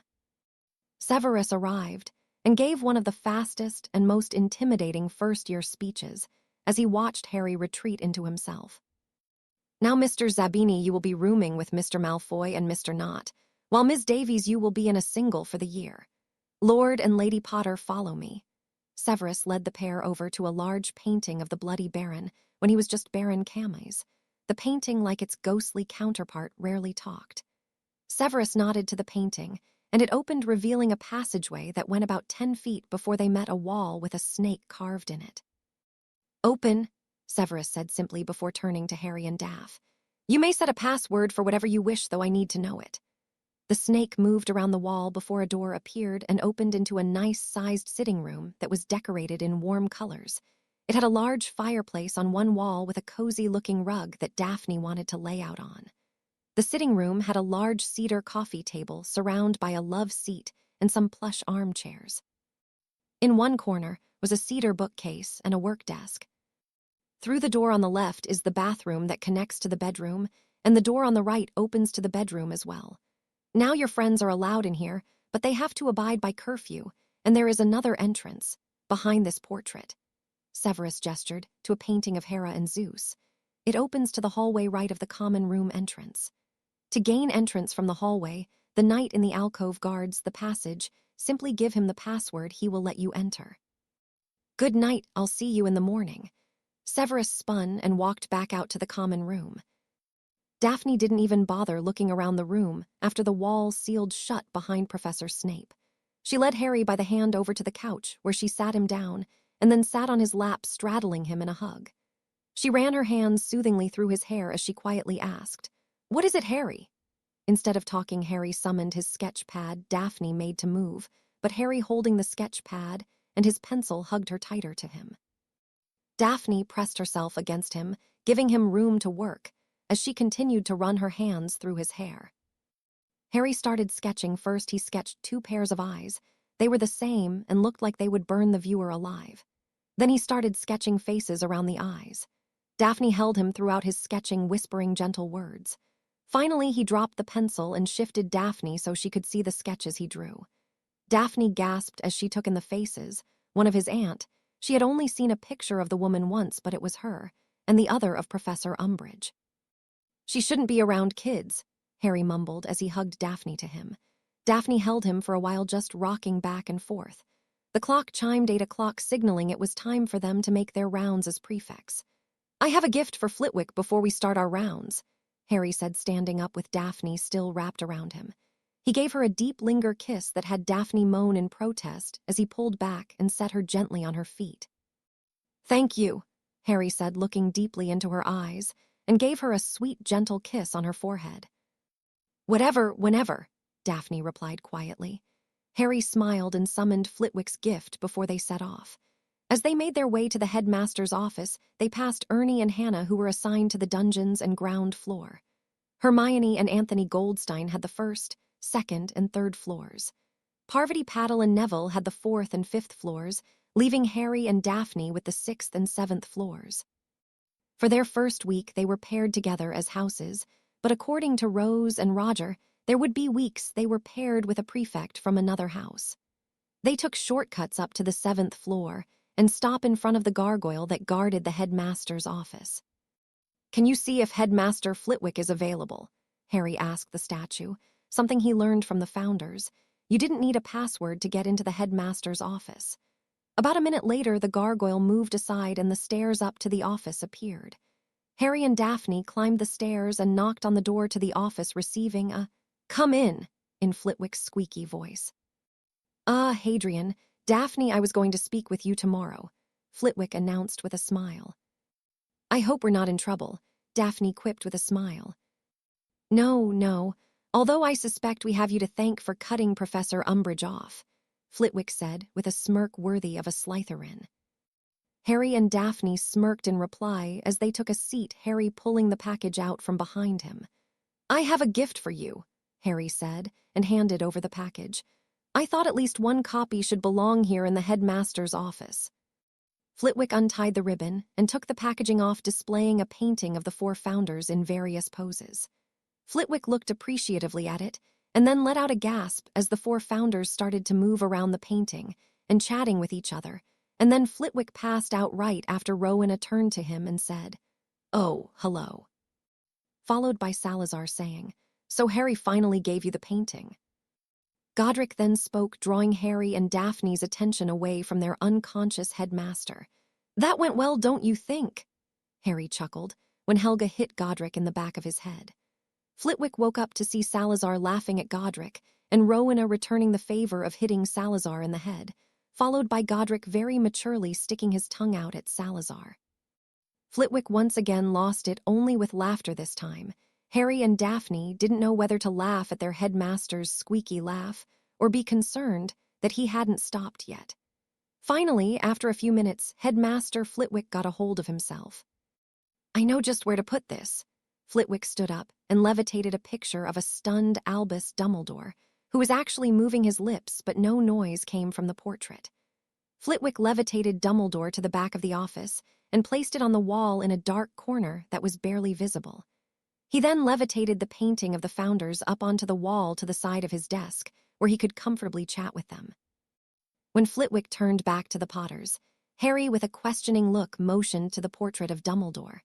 Severus arrived and gave one of the fastest and most intimidating first-year speeches as he watched Harry retreat into himself. Now, Mr. Zabini, you will be rooming with Mr. Malfoy and Mr. Knott, while Ms. Davies, you will be in a single for the year. Lord and Lady Potter, follow me. Severus led the pair over to a large painting of the Bloody Baron when he was just Baron Camys. The painting, like its ghostly counterpart, rarely talked. Severus nodded to the painting, and it opened, revealing a passageway that went about 10 feet before they met a wall with a snake carved in it. Open, Severus said simply before turning to Harry and Daph. You may set a password for whatever you wish, though I need to know it. The snake moved around the wall before a door appeared and opened into a nice-sized sitting room that was decorated in warm colors. It had a large fireplace on one wall with a cozy-looking rug that Daphne wanted to lay out on. The sitting room had a large cedar coffee table surrounded by a love seat and some plush armchairs. In one corner was a cedar bookcase and a work desk. Through the door on the left is the bathroom that connects to the bedroom, and the door on the right opens to the bedroom as well. Now your friends are allowed in here, but they have to abide by curfew, and there is another entrance, behind this portrait. Severus gestured to a painting of Hera and Zeus. It opens to the hallway right of the common room entrance. To gain entrance from the hallway, the knight in the alcove guards the passage. Simply give him the password, he will let you enter. Good night, I'll see you in the morning. Severus spun and walked back out to the common room. Daphne didn't even bother looking around the room after the walls sealed shut behind Professor Snape. She led Harry by the hand over to the couch, where she sat him down, and then sat on his lap, straddling him in a hug. She ran her hands soothingly through his hair as she quietly asked, "What is it, Harry?" Instead of talking, Harry summoned his sketch pad. Daphne made to move, but Harry, holding the sketch pad and his pencil, hugged her tighter to him. Daphne pressed herself against him, giving him room to work, as she continued to run her hands through his hair. Harry started sketching. First, he sketched 2 pairs of eyes. They were the same and looked like they would burn the viewer alive. Then he started sketching faces around the eyes. Daphne held him throughout his sketching, whispering gentle words. Finally, he dropped the pencil and shifted Daphne so she could see the sketches he drew. Daphne gasped as she took in the faces, one of his aunt. She had only seen a picture of the woman once, but it was her, and the other of Professor Umbridge. She shouldn't be around kids, Harry mumbled as he hugged Daphne to him. Daphne held him for a while, just rocking back and forth. The clock chimed 8 o'clock, signaling it was time for them to make their rounds as prefects. I have a gift for Flitwick before we start our rounds, Harry said, standing up with Daphne still wrapped around him. He gave her a deep linger kiss that had Daphne moan in protest as he pulled back and set her gently on her feet. Thank you, Harry said, looking deeply into her eyes, and gave her a sweet, gentle kiss on her forehead. Whatever, whenever, Daphne replied quietly. Harry smiled and summoned Flitwick's gift before they set off. As they made their way to the headmaster's office, they passed Ernie and Hannah, who were assigned to the dungeons and ground floor. Hermione and Anthony Goldstein had the first, second, and third floors. Parvati, Patil, and Neville had the 4th and 5th floors, leaving Harry and Daphne with the 6th and 7th floors. For their first week, they were paired together as houses, but according to Rose and Roger, there would be weeks they were paired with a prefect from another house. They took shortcuts up to the 7th floor and stop in front of the gargoyle that guarded the headmaster's office. "Can you see if Headmaster Flitwick is available?" Harry asked the statue, something he learned from the founders. You didn't need a password to get into the headmaster's office. About a minute later, the gargoyle moved aside and the stairs up to the office appeared. Harry and Daphne climbed the stairs and knocked on the door to the office, receiving a "Come in" Flitwick's squeaky voice. Hadrian, Daphne, I was going to speak with you tomorrow," Flitwick announced with a smile. "I hope we're not in trouble," Daphne quipped with a smile. No. Although I suspect we have you to thank for cutting Professor Umbridge off," Flitwick said with a smirk worthy of a Slytherin. Harry and Daphne smirked in reply as they took a seat, Harry pulling the package out from behind him. "I have a gift for you," Harry said, and handed over the package. "I thought at least one copy should belong here in the headmaster's office." Flitwick untied the ribbon and took the packaging off, displaying a painting of the 4 founders in various poses. Flitwick looked appreciatively at it and then let out a gasp as the 4 founders started to move around the painting and chatting with each other, and then Flitwick passed out right after Rowena turned to him and said, "Oh, hello," followed by Salazar saying, "So Harry finally gave you the painting." Godric then spoke, drawing Harry and Daphne's attention away from their unconscious headmaster. "That went well, don't you think?" Harry chuckled when Helga hit Godric in the back of his head. Flitwick woke up to see Salazar laughing at Godric and Rowena returning the favor of hitting Salazar in the head, followed by Godric very maturely sticking his tongue out at Salazar. Flitwick once again lost it, only with laughter this time. Harry and Daphne didn't know whether to laugh at their headmaster's squeaky laugh or be concerned that he hadn't stopped yet. Finally, after a few minutes, Headmaster Flitwick got a hold of himself. "I know just where to put this." Flitwick stood up and levitated a picture of a stunned Albus Dumbledore, who was actually moving his lips, but no noise came from the portrait. Flitwick levitated Dumbledore to the back of the office and placed it on the wall in a dark corner that was barely visible. He then levitated the painting of the founders up onto the wall to the side of his desk, where he could comfortably chat with them. When Flitwick turned back to the Potters, Harry, with a questioning look, motioned to the portrait of Dumbledore.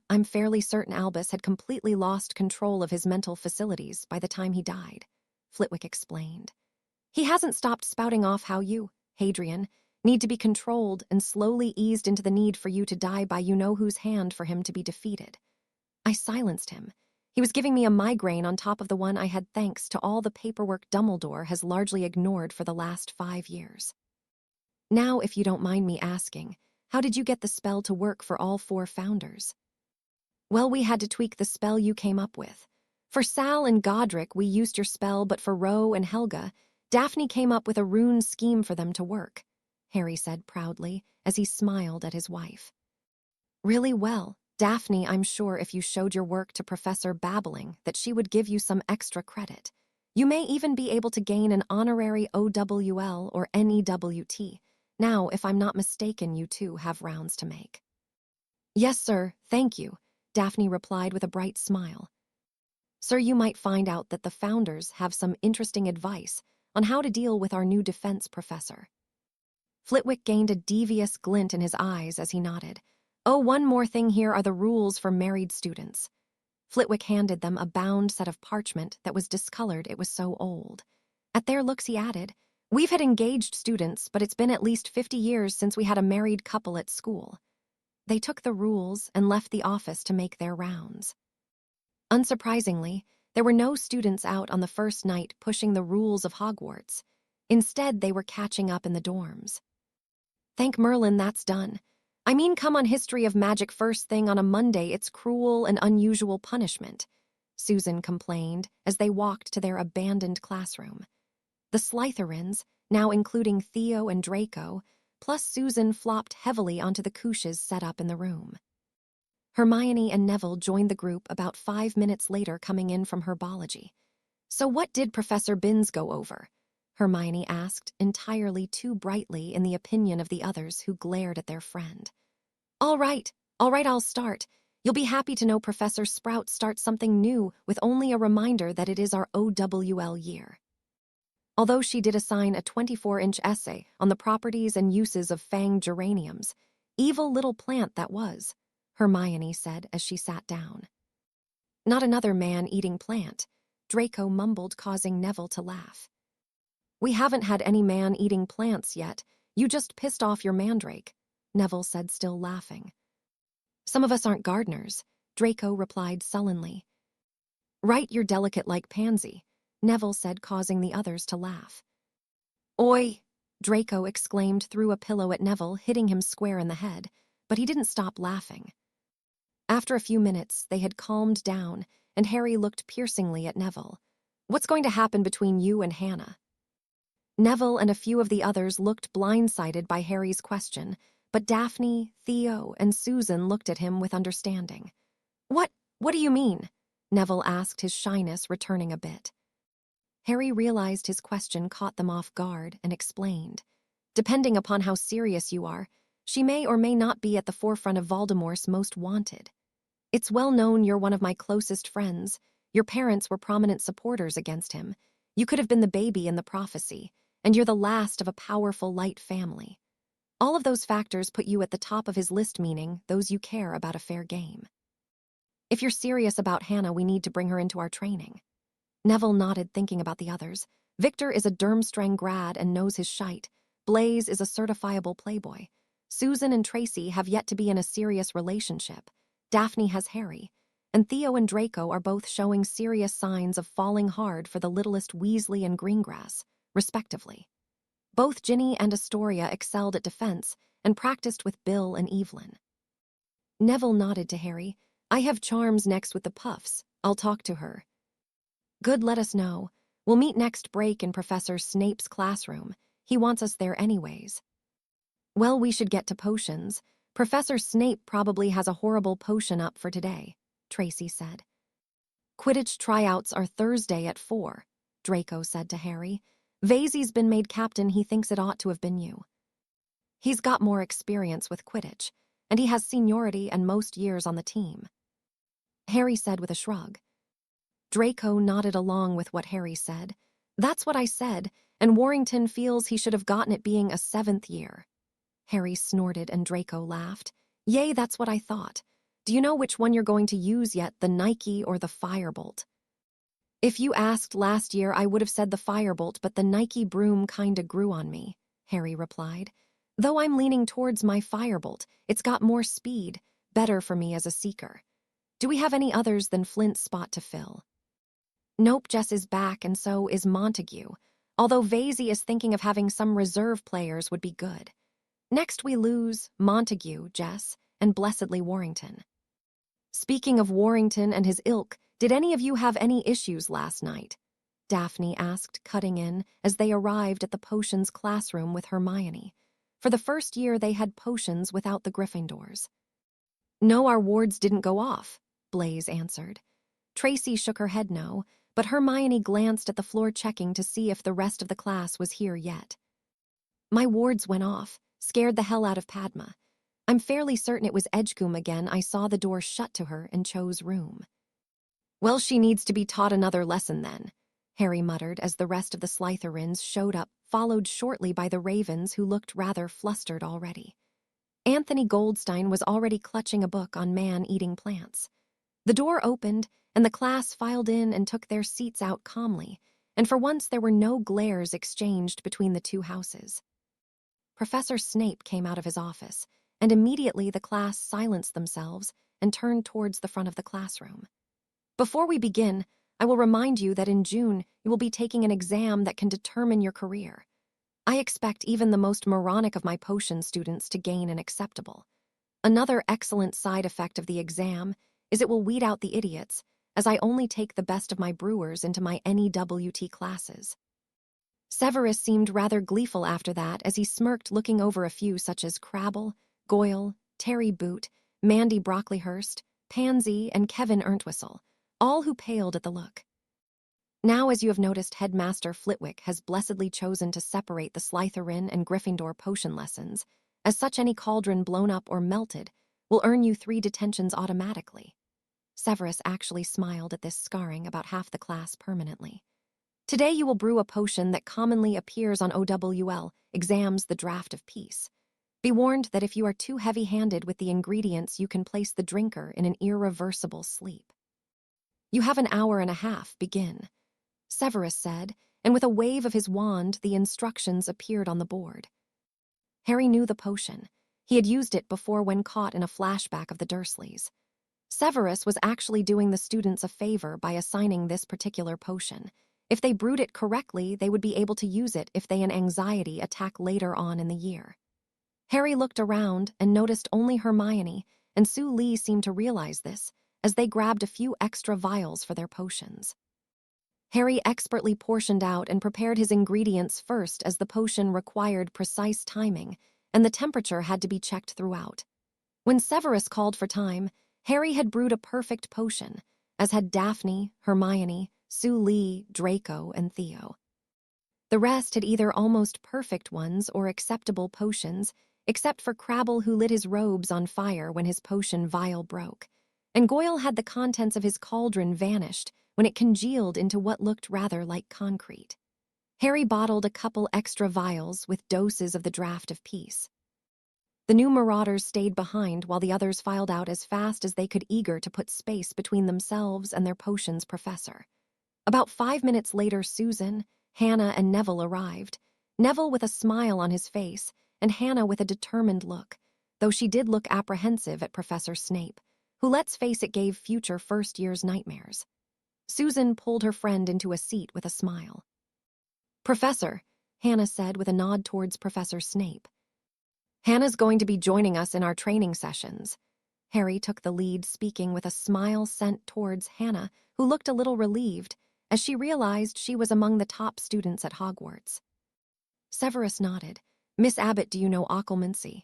I'm fairly certain Albus had completely lost control of his mental facilities by the time he died," Flitwick explained. "He hasn't stopped spouting off how you, Hadrian, need to be controlled and slowly eased into the need for you to die by you-know-whose hand for him to be defeated. I silenced him. He was giving me a migraine on top of the one I had thanks to all the paperwork Dumbledore has largely ignored for the last 5 years. Now, if you don't mind me asking, how did you get the spell to work for all 4 founders?" "Well, we had to tweak the spell you came up with. For Sal and Godric, we used your spell, but for Ro and Helga, Daphne came up with a rune scheme for them to work," Harry said proudly as he smiled at his wife. "Really well. Daphne, I'm sure if you showed your work to Professor Babbling that she would give you some extra credit. You may even be able to gain an honorary OWL or NEWT. Now, if I'm not mistaken, you two have rounds to make." "Yes, sir, thank you," Daphne replied with a bright smile. "Sir, you might find out that the founders have some interesting advice on how to deal with our new defense professor." Flitwick gained a devious glint in his eyes as he nodded. "Oh, one more thing, here are the rules for married students." Flitwick handed them a bound set of parchment that was discolored, it was so old. At their looks, he added, "We've had engaged students, but it's been at least 50 years since we had a married couple at school." They took the rules and left the office to make their rounds. Unsurprisingly, there were no students out on the first night pushing the rules of Hogwarts. Instead, they were catching up in the dorms. "Thank Merlin, that's done. I mean, come on, history of magic first thing on a Monday, it's cruel and unusual punishment," Susan complained as they walked to their abandoned classroom. The Slytherins, now including Theo and Draco, plus Susan, flopped heavily onto the couches set up in the room. Hermione and Neville joined the group about 5 minutes later, coming in from herbology. "So what did Professor Binns go over?" Hermione asked, entirely too brightly in the opinion of the others who glared at their friend. All right, I'll start. You'll be happy to know Professor Sprout starts something new with only a reminder that it is our OWL year. Although she did assign a 24-inch essay on the properties and uses of fanged geraniums, evil little plant that was, Hermione said as she sat down. Not another man-eating plant, Draco mumbled, causing Neville to laugh. We haven't had any man-eating plants yet. You just pissed off your mandrake, Neville said, still laughing. Some of us aren't gardeners, Draco replied sullenly. Right, you're delicate like pansy, Neville said, causing the others to laugh. Oi, Draco exclaimed through a pillow at Neville, hitting him square in the head, but he didn't stop laughing. After a few minutes, they had calmed down, and Harry looked piercingly at Neville. What's going to happen between you and Hannah? Neville and a few of the others looked blindsided by Harry's question, but Daphne, Theo, and Susan looked at him with understanding. What do you mean? Neville asked, his shyness returning a bit. Harry realized his question caught them off guard and explained. Depending upon how serious you are, she may or may not be at the forefront of Voldemort's most wanted. It's well known you're one of my closest friends. Your parents were prominent supporters against him. You could have been the baby in the prophecy, and you're the last of a powerful light family. All of those factors put you at the top of his list, meaning those you care about a fair game. If you're serious about Hannah, we need to bring her into our training. Neville nodded, thinking about the others. Victor is a Durmstrang grad and knows his shite. Blaise is a certifiable playboy. Susan and Tracy have yet to be in a serious relationship. Daphne has Harry. And Theo and Draco are both showing serious signs of falling hard for the littlest Weasley and Greengrass, respectively. Both Ginny and Astoria excelled at defense and practiced with Bill and Evelyn. Neville nodded to Harry. I have Charms next with the Puffs. I'll talk to her. Good, let us know. We'll meet next break in Professor Snape's classroom. He wants us there anyways. Well, we should get to potions. Professor Snape probably has a horrible potion up for today, Tracy said. Quidditch tryouts are Thursday at 4, Draco said to Harry. Vasey's been made captain. He thinks it ought to have been you. He's got more experience with Quidditch, and he has seniority and most years on the team, Harry said with a shrug. Draco nodded along with what Harry said. That's what I said, and Warrington feels he should have gotten it being a 7th year. Harry snorted and Draco laughed. Yay, that's what I thought. Do you know which one you're going to use yet, the Nike or the Firebolt? If you asked last year, I would have said the Firebolt, but the Nike broom kinda grew on me, Harry replied. Though I'm leaning towards my Firebolt, it's got more speed, better for me as a seeker. Do we have any others than Flint's spot to fill? Nope, Jess is back, and so is Montague, although Vasey is thinking of having some reserve players would be good. Next we lose Montague, Jess, and blessedly Warrington. Speaking of Warrington and his ilk, did any of you have any issues last night? Daphne asked, cutting in, as they arrived at the potions classroom with Hermione. For the first year they had potions without the Gryffindors. No, our wards didn't go off, Blaise answered. Tracy shook her head no, but Hermione glanced at the floor, checking to see if the rest of the class was here yet. My wards went off, scared the hell out of Padma. I'm fairly certain it was Edgecombe again. I saw the door shut to her and chose room. Well, she needs to be taught another lesson then, Harry muttered as the rest of the Slytherins showed up, followed shortly by the Ravens, who looked rather flustered already. Anthony Goldstein was already clutching a book on man-eating plants. The door opened, and the class filed in and took their seats out calmly, and for once there were no glares exchanged between the two houses. Professor Snape came out of his office, and immediately the class silenced themselves and turned towards the front of the classroom. Before we begin, I will remind you that in June you will be taking an exam that can determine your career. I expect even the most moronic of my potion students to gain an acceptable. Another excellent side effect of the exam is it will weed out the idiots, as I only take the best of my brewers into my NEWT classes. Severus seemed rather gleeful after that as he smirked, looking over a few such as Crabble, Goyle, Terry Boot, Mandy Brocklehurst, Pansy, and Kevin Erntwistle, all who paled at the look. Now, as you have noticed, Headmaster Flitwick has blessedly chosen to separate the Slytherin and Gryffindor potion lessons. As such, any cauldron blown up or melted will earn you 3 detentions automatically. Severus actually smiled at this, scarring about half the class permanently. Today you will brew a potion that commonly appears on OWL exams, the Draft of Peace. Be warned that if you are too heavy-handed with the ingredients, you can place the drinker in an irreversible sleep. You have an hour and a half. Begin, Severus said, and with a wave of his wand, the instructions appeared on the board. Harry knew the potion. He had used it before when caught in a flashback of the Dursleys. Severus was actually doing the students a favor by assigning this particular potion. If they brewed it correctly, they would be able to use it if they an anxiety attack later on in the year. Harry looked around and noticed only Hermione and Sue Lee seemed to realize this as they grabbed a few extra vials for their potions. Harry expertly portioned out and prepared his ingredients first, as the potion required precise timing and the temperature had to be checked throughout. When Severus called for time, Harry had brewed a perfect potion, as had Daphne, Hermione, Sue Lee, Draco, and Theo. The rest had either almost perfect ones or acceptable potions, except for Crabble, who lit his robes on fire when his potion vial broke, and Goyle had the contents of his cauldron vanished when it congealed into what looked rather like concrete. Harry bottled a couple extra vials with doses of the Draft of Peace. The new marauders stayed behind while the others filed out as fast as they could, eager to put space between themselves and their potions professor. About 5 minutes later, Susan, Hannah, and Neville arrived, Neville with a smile on his face and Hannah with a determined look, though she did look apprehensive at Professor Snape, who, let's face it, gave future first years nightmares. Susan pulled her friend into a seat with a smile. "Professor," Hannah said with a nod towards Professor Snape. "Hannah's going to be joining us in our training sessions." Harry took the lead, speaking with a smile sent towards Hannah, who looked a little relieved as she realized she was among the top students at Hogwarts. Severus nodded. "Miss Abbott, do you know occlumency?"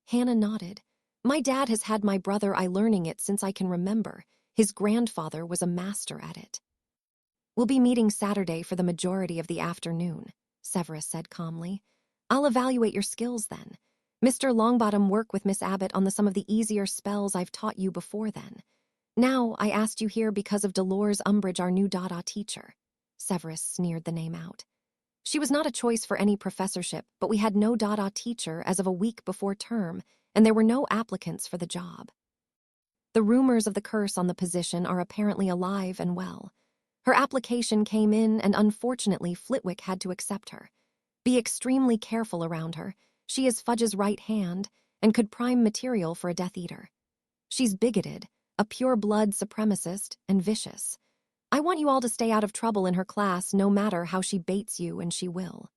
Hannah nodded. "My dad has had my brother learning it since I can remember. His grandfather was a master at it." "We'll be meeting Saturday for the majority of the afternoon," Severus said calmly. "I'll evaluate your skills then. Mr. Longbottom work with Miss Abbott on some of the easier spells I've taught you before then. Now, I asked you here because of Dolores Umbridge, our new Dada teacher." Severus sneered the name out. "She was not a choice for any professorship, but we had no Dada teacher as of a week before term, and there were no applicants for the job. The rumors of the curse on the position are apparently alive and well. Her application came in, and unfortunately Flitwick had to accept her. Be extremely careful around her. She is Fudge's right hand and could prime material for a Death Eater. She's bigoted, a pure-blood supremacist, and vicious. I want you all to stay out of trouble in her class, no matter how she baits you, and she will."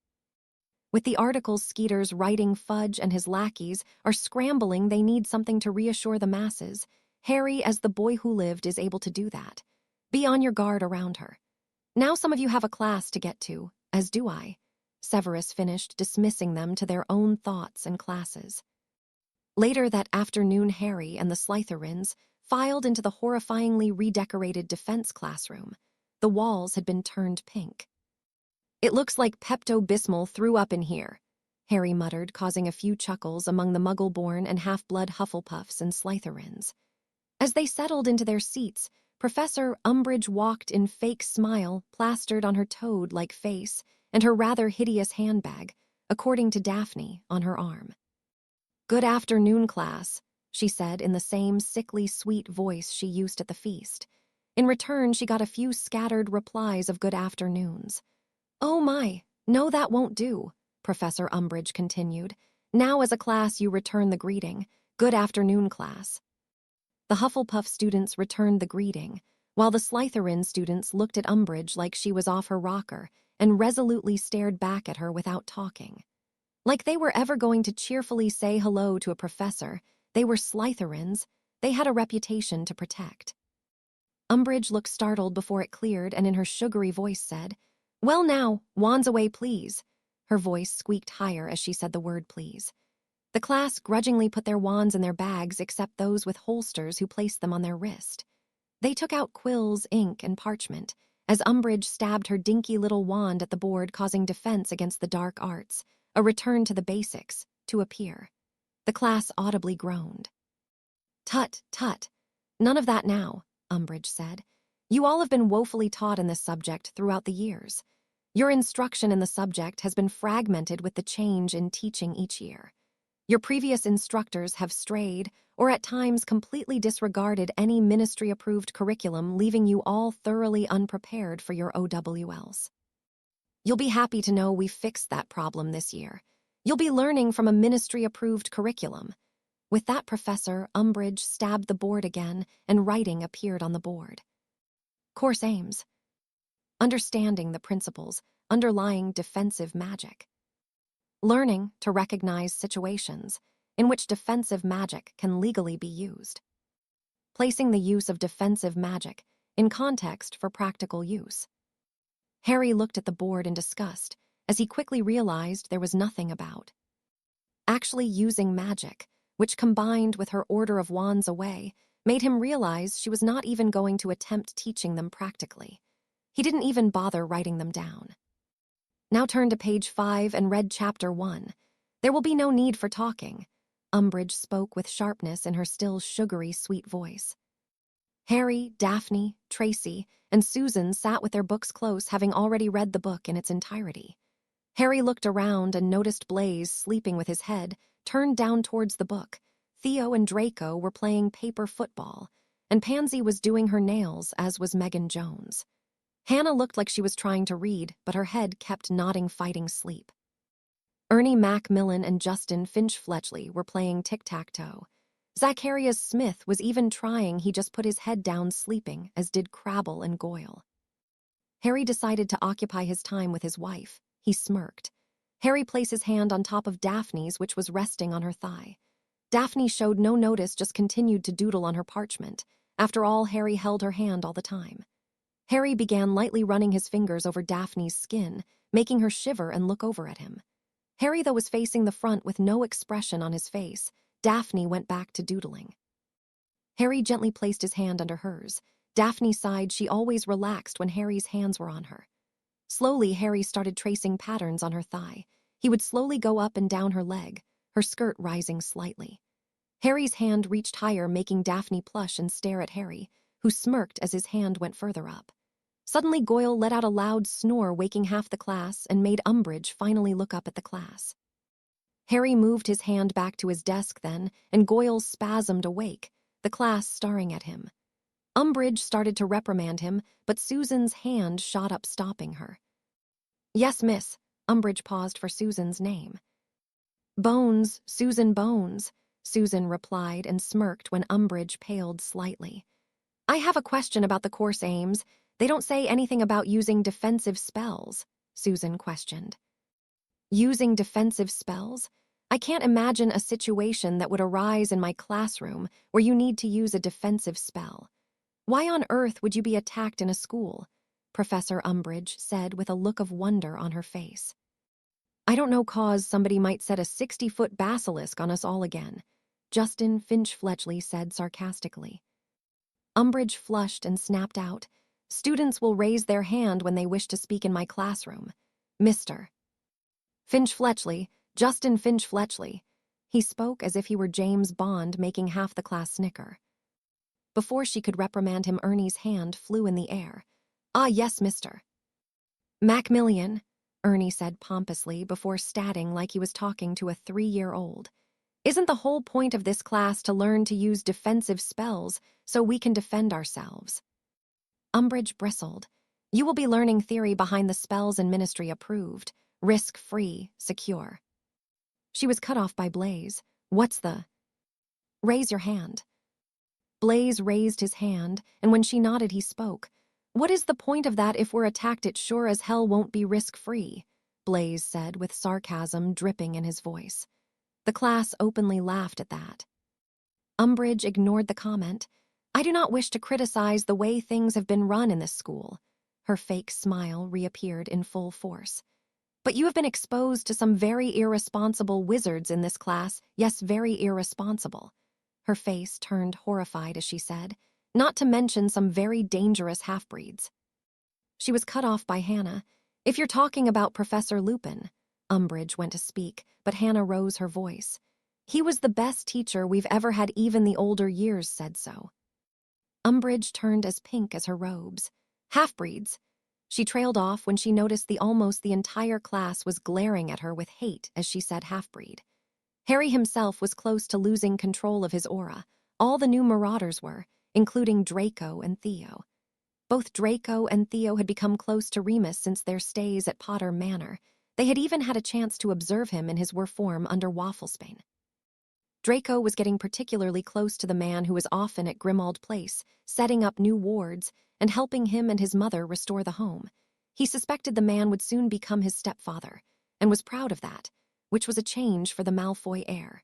With the articles Skeeter's writing, Fudge and his lackeys are scrambling. They need something to reassure the masses. Harry, as the boy who lived, is able to do that. Be on your guard around her. Now some of you have a class to get to, as do I. Severus finished, dismissing them to their own thoughts and classes. Later that afternoon, Harry and the Slytherins filed into the horrifyingly redecorated defense classroom. The walls had been turned pink. "It looks like Pepto-Bismol threw up in here," Harry muttered, causing a few chuckles among the Muggle-born and half-blood Hufflepuffs and Slytherins. As they settled into their seats, Professor Umbridge walked in, fake smile plastered on her toad-like face and her rather hideous handbag, according to Daphne, on her arm. "Good afternoon, class," she said in the same sickly sweet voice she used at the feast. In return, she got a few scattered replies of good afternoons. "Oh my, no, that won't do," Professor Umbridge continued. "Now as a class you return the greeting. Good afternoon, class." The Hufflepuff students returned the greeting, while the Slytherin students looked at Umbridge like she was off her rocker and resolutely stared back at her without talking. Like they were ever going to cheerfully say hello to a professor. They were Slytherins. They had a reputation to protect. Umbridge looked startled before it cleared, and in her sugary voice said, "Well now, wands away, please." Her voice squeaked higher as she said the word please. The class grudgingly put their wands in their bags, except those with holsters, who placed them on their wrist. They took out quills, ink, and parchment, as Umbridge stabbed her dinky little wand at the board, causing defense against the dark arts, a return to the basics, to appear. The class audibly groaned. "Tut, tut. None of that now," Umbridge said. "You all have been woefully taught in this subject throughout the years. Your instruction in the subject has been fragmented with the change in teaching each year. Your previous instructors have strayed, or at times completely disregarded any ministry-approved curriculum, leaving you all thoroughly unprepared for your OWLs. You'll be happy to know we've fixed that problem this year. You'll be learning from a ministry-approved curriculum." With that, Professor Umbridge stabbed the board again, and writing appeared on the board. Course aims: understanding the principles underlying defensive magic. Learning to recognize situations in which defensive magic can legally be used. Placing the use of defensive magic in context for practical use. Harry looked at the board in disgust as he quickly realized there was nothing about actually using magic, which, combined with her Order of Wands away, made him realize she was not even going to attempt teaching them practically. He didn't even bother writing them down. Now turn to page 5 and read chapter 1. There will be no need for talking. Umbridge spoke with sharpness in her still sugary sweet voice. Harry, Daphne, Tracy, and Susan sat with their books close, having already read the book in its entirety. Harry looked around and noticed Blaise sleeping with his head turned down towards the book. Theo and Draco were playing paper football, and Pansy was doing her nails, as was Megan Jones. Hannah looked like she was trying to read, but her head kept nodding, fighting sleep. Ernie Macmillan and Justin Finch-Fletchley were playing tic-tac-toe. Zacharias Smith was even trying. He just put his head down, sleeping, as did Crabble and Goyle. Harry decided to occupy his time with his wife. He smirked. Harry placed his hand on top of Daphne's, which was resting on her thigh. Daphne showed no notice, just continued to doodle on her parchment. After all, Harry held her hand all the time. Harry began lightly running his fingers over Daphne's skin, making her shiver and look over at him. Harry, though, was facing the front with no expression on his face. Daphne went back to doodling. Harry gently placed his hand under hers. Daphne sighed. She always relaxed when Harry's hands were on her. Slowly, Harry started tracing patterns on her thigh. He would slowly go up and down her leg, her skirt rising slightly. Harry's hand reached higher, making Daphne blush and stare at Harry, who smirked as his hand went further up. Suddenly, Goyle let out a loud snore, waking half the class, and made Umbridge finally look up at the class. Harry moved his hand back to his desk then, and Goyle spasmed awake, the class staring at him. Umbridge started to reprimand him, but Susan's hand shot up, stopping her. "Yes, miss." Umbridge paused for Susan's name. "Bones, Susan Bones," Susan replied and smirked when Umbridge paled slightly. "I have a question about the course aims. They don't say anything about using defensive spells," Susan questioned. "Using defensive spells? I can't imagine a situation that would arise in my classroom where you need to use a defensive spell. Why on earth would you be attacked in a school?" Professor Umbridge said with a look of wonder on her face. "I don't know, cause somebody might set a 60-foot basilisk on us all again," Justin Finch-Fletchley said sarcastically. Umbridge flushed and snapped out, "Students will raise their hand when they wish to speak in my classroom. Mr. Finch-Fletchley, Justin Finch-Fletchley." He spoke as if he were James Bond, making half the class snicker. Before she could reprimand him, Ernie's hand flew in the air. "Ah, yes, Mr. Macmillan," Ernie said pompously before statting like he was talking to a 3-year-old. "Isn't the whole point of this class to learn to use defensive spells so we can defend ourselves?" Umbridge bristled. "You will be learning theory behind the spells and ministry approved, risk-free, secure." She was cut off by Blaise. "What's the—" "Raise your hand." Blaise raised his hand, and when she nodded, he spoke. "What is the point of that if we're attacked? It sure as hell won't be risk-free," Blaise said with sarcasm dripping in his voice. The class openly laughed at that. Umbridge ignored the comment. "I do not wish to criticize the way things have been run in this school." Her fake smile reappeared in full force. "But you have been exposed to some very irresponsible wizards in this class. Yes, very irresponsible." Her face turned horrified as she said, "Not to mention some very dangerous half-breeds." She was cut off by Hannah. "If you're talking about Professor Lupin," Umbridge went to speak, but Hannah rose her voice. "He was the best teacher we've ever had, even the older years said so." Umbridge turned as pink as her robes. "Half-breeds." She trailed off when she noticed almost the entire class was glaring at her with hate as she said half-breed. Harry himself was close to losing control of his aura. All the new Marauders were, including Draco and Theo. Both Draco and Theo had become close to Remus since their stays at Potter Manor. They had even had a chance to observe him in his form under Wafflesbane. Draco was getting particularly close to the man who was often at Grimmauld Place, setting up new wards and helping him and his mother restore the home. He suspected the man would soon become his stepfather, and was proud of that, which was a change for the Malfoy heir.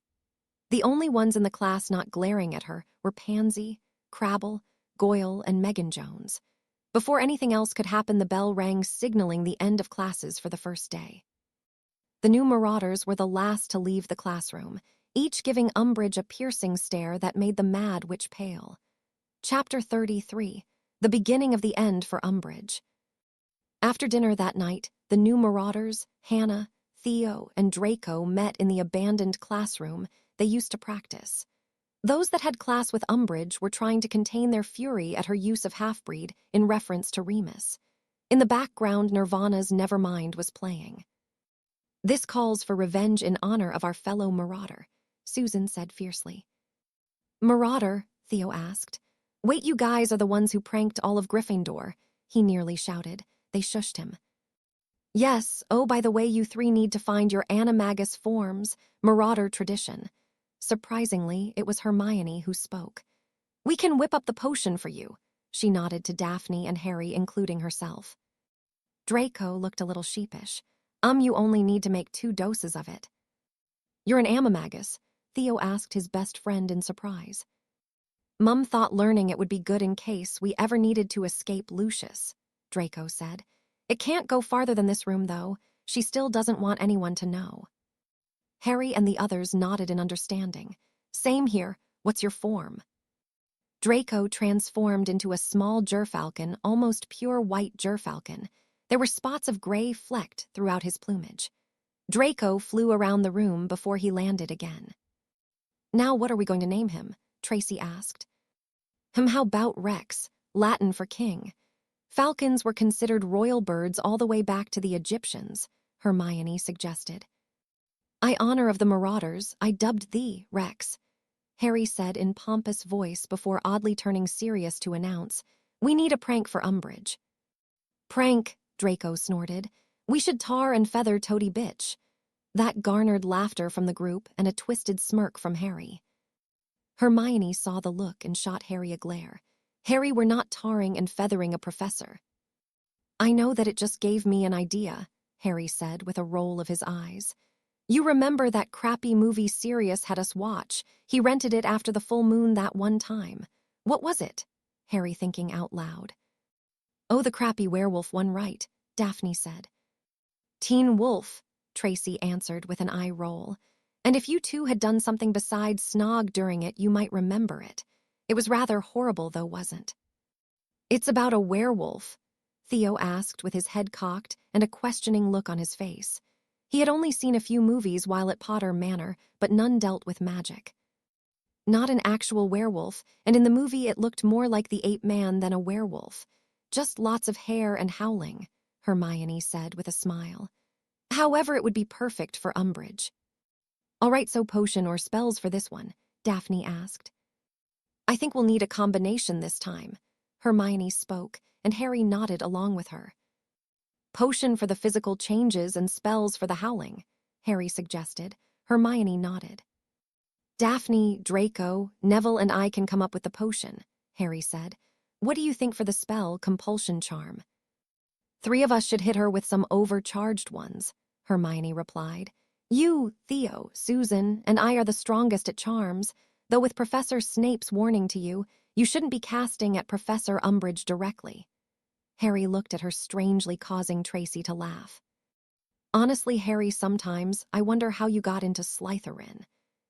The only ones in the class not glaring at her were Pansy, Crabble, Goyle, and Megan Jones. Before anything else could happen, the bell rang, signaling the end of classes for the first day. The new Marauders were the last to leave the classroom, each giving Umbridge a piercing stare that made the Mad Witch pale. Chapter 33, The Beginning of the End for Umbridge. After dinner that night, the new Marauders, Hannah, Theo, and Draco met in the abandoned classroom they used to practice. Those that had class with Umbridge were trying to contain their fury at her use of half-breed in reference to Remus. In the background, Nirvana's Nevermind was playing. "This calls for revenge in honor of our fellow Marauder," Susan said fiercely. "Marauder?" Theo asked. "Wait, you guys are the ones who pranked all of Gryffindor," he nearly shouted. They shushed him. "Yes, oh, by the way, you three need to find your animagus forms, Marauder tradition." Surprisingly, it was Hermione who spoke. "We can whip up the potion for you," she nodded to Daphne and Harry, including herself. Draco looked a little sheepish. You only need to make 2 doses of it." "You're an animagus?" Theo asked his best friend in surprise. "Mum thought learning it would be good in case we ever needed to escape Lucius," Draco said. "It can't go farther than this room, though. She still doesn't want anyone to know." Harry and the others nodded in understanding. "Same here. What's your form?" Draco transformed into a small gerfalcon, almost pure white gerfalcon. There were spots of gray flecked throughout his plumage. Draco flew around the room before he landed again. "Now what are we going to name him?" Tracy asked. How about Rex, Latin for king?" "Falcons were considered royal birds all the way back to the Egyptians," Hermione suggested. "In honor of the Marauders, I dubbed thee Rex," Harry said in pompous voice before oddly turning serious to announce, "We need a prank for Umbridge." "Prank," Draco snorted. "We should tar and feather Toady Bitch." That garnered laughter from the group and a twisted smirk from Harry. Hermione saw the look and shot Harry a glare. "Harry, we're not tarring and feathering a professor." "I know that, it just gave me an idea," Harry said with a roll of his eyes. "You remember that crappy movie Sirius had us watch? He rented it after the full moon that one time. What was it?" Harry thinking out loud. "Oh, the crappy werewolf one, right," Daphne said. "Teen Wolf," Tracy answered with an eye roll. "And if you two had done something besides snog during it, you might remember it. It was rather horrible, though, wasn't?" "It's about a werewolf?" Theo asked with his head cocked and a questioning look on his face. He had only seen a few movies while at Potter Manor, but none dealt with magic. "Not an actual werewolf, and in the movie it looked more like the ape man than a werewolf. Just lots of hair and howling," Hermione said with a smile. "However, it would be perfect for Umbridge." "All right, so potion or spells for this one?" Daphne asked. "I think we'll need a combination this time," Hermione spoke, and Harry nodded along with her. "Potion for the physical changes and spells for the howling," Harry suggested. Hermione nodded. "Daphne, Draco, Neville, and I can come up with the potion," Harry said. "What do you think for the spell, compulsion charm?" "3 of us should hit her with some overcharged ones," Hermione replied. "You, Theo, Susan, and I are the strongest at charms, though with Professor Snape's warning to you, you shouldn't be casting at Professor Umbridge directly." Harry looked at her strangely, causing Tracy to laugh. "Honestly, Harry, sometimes I wonder how you got into Slytherin.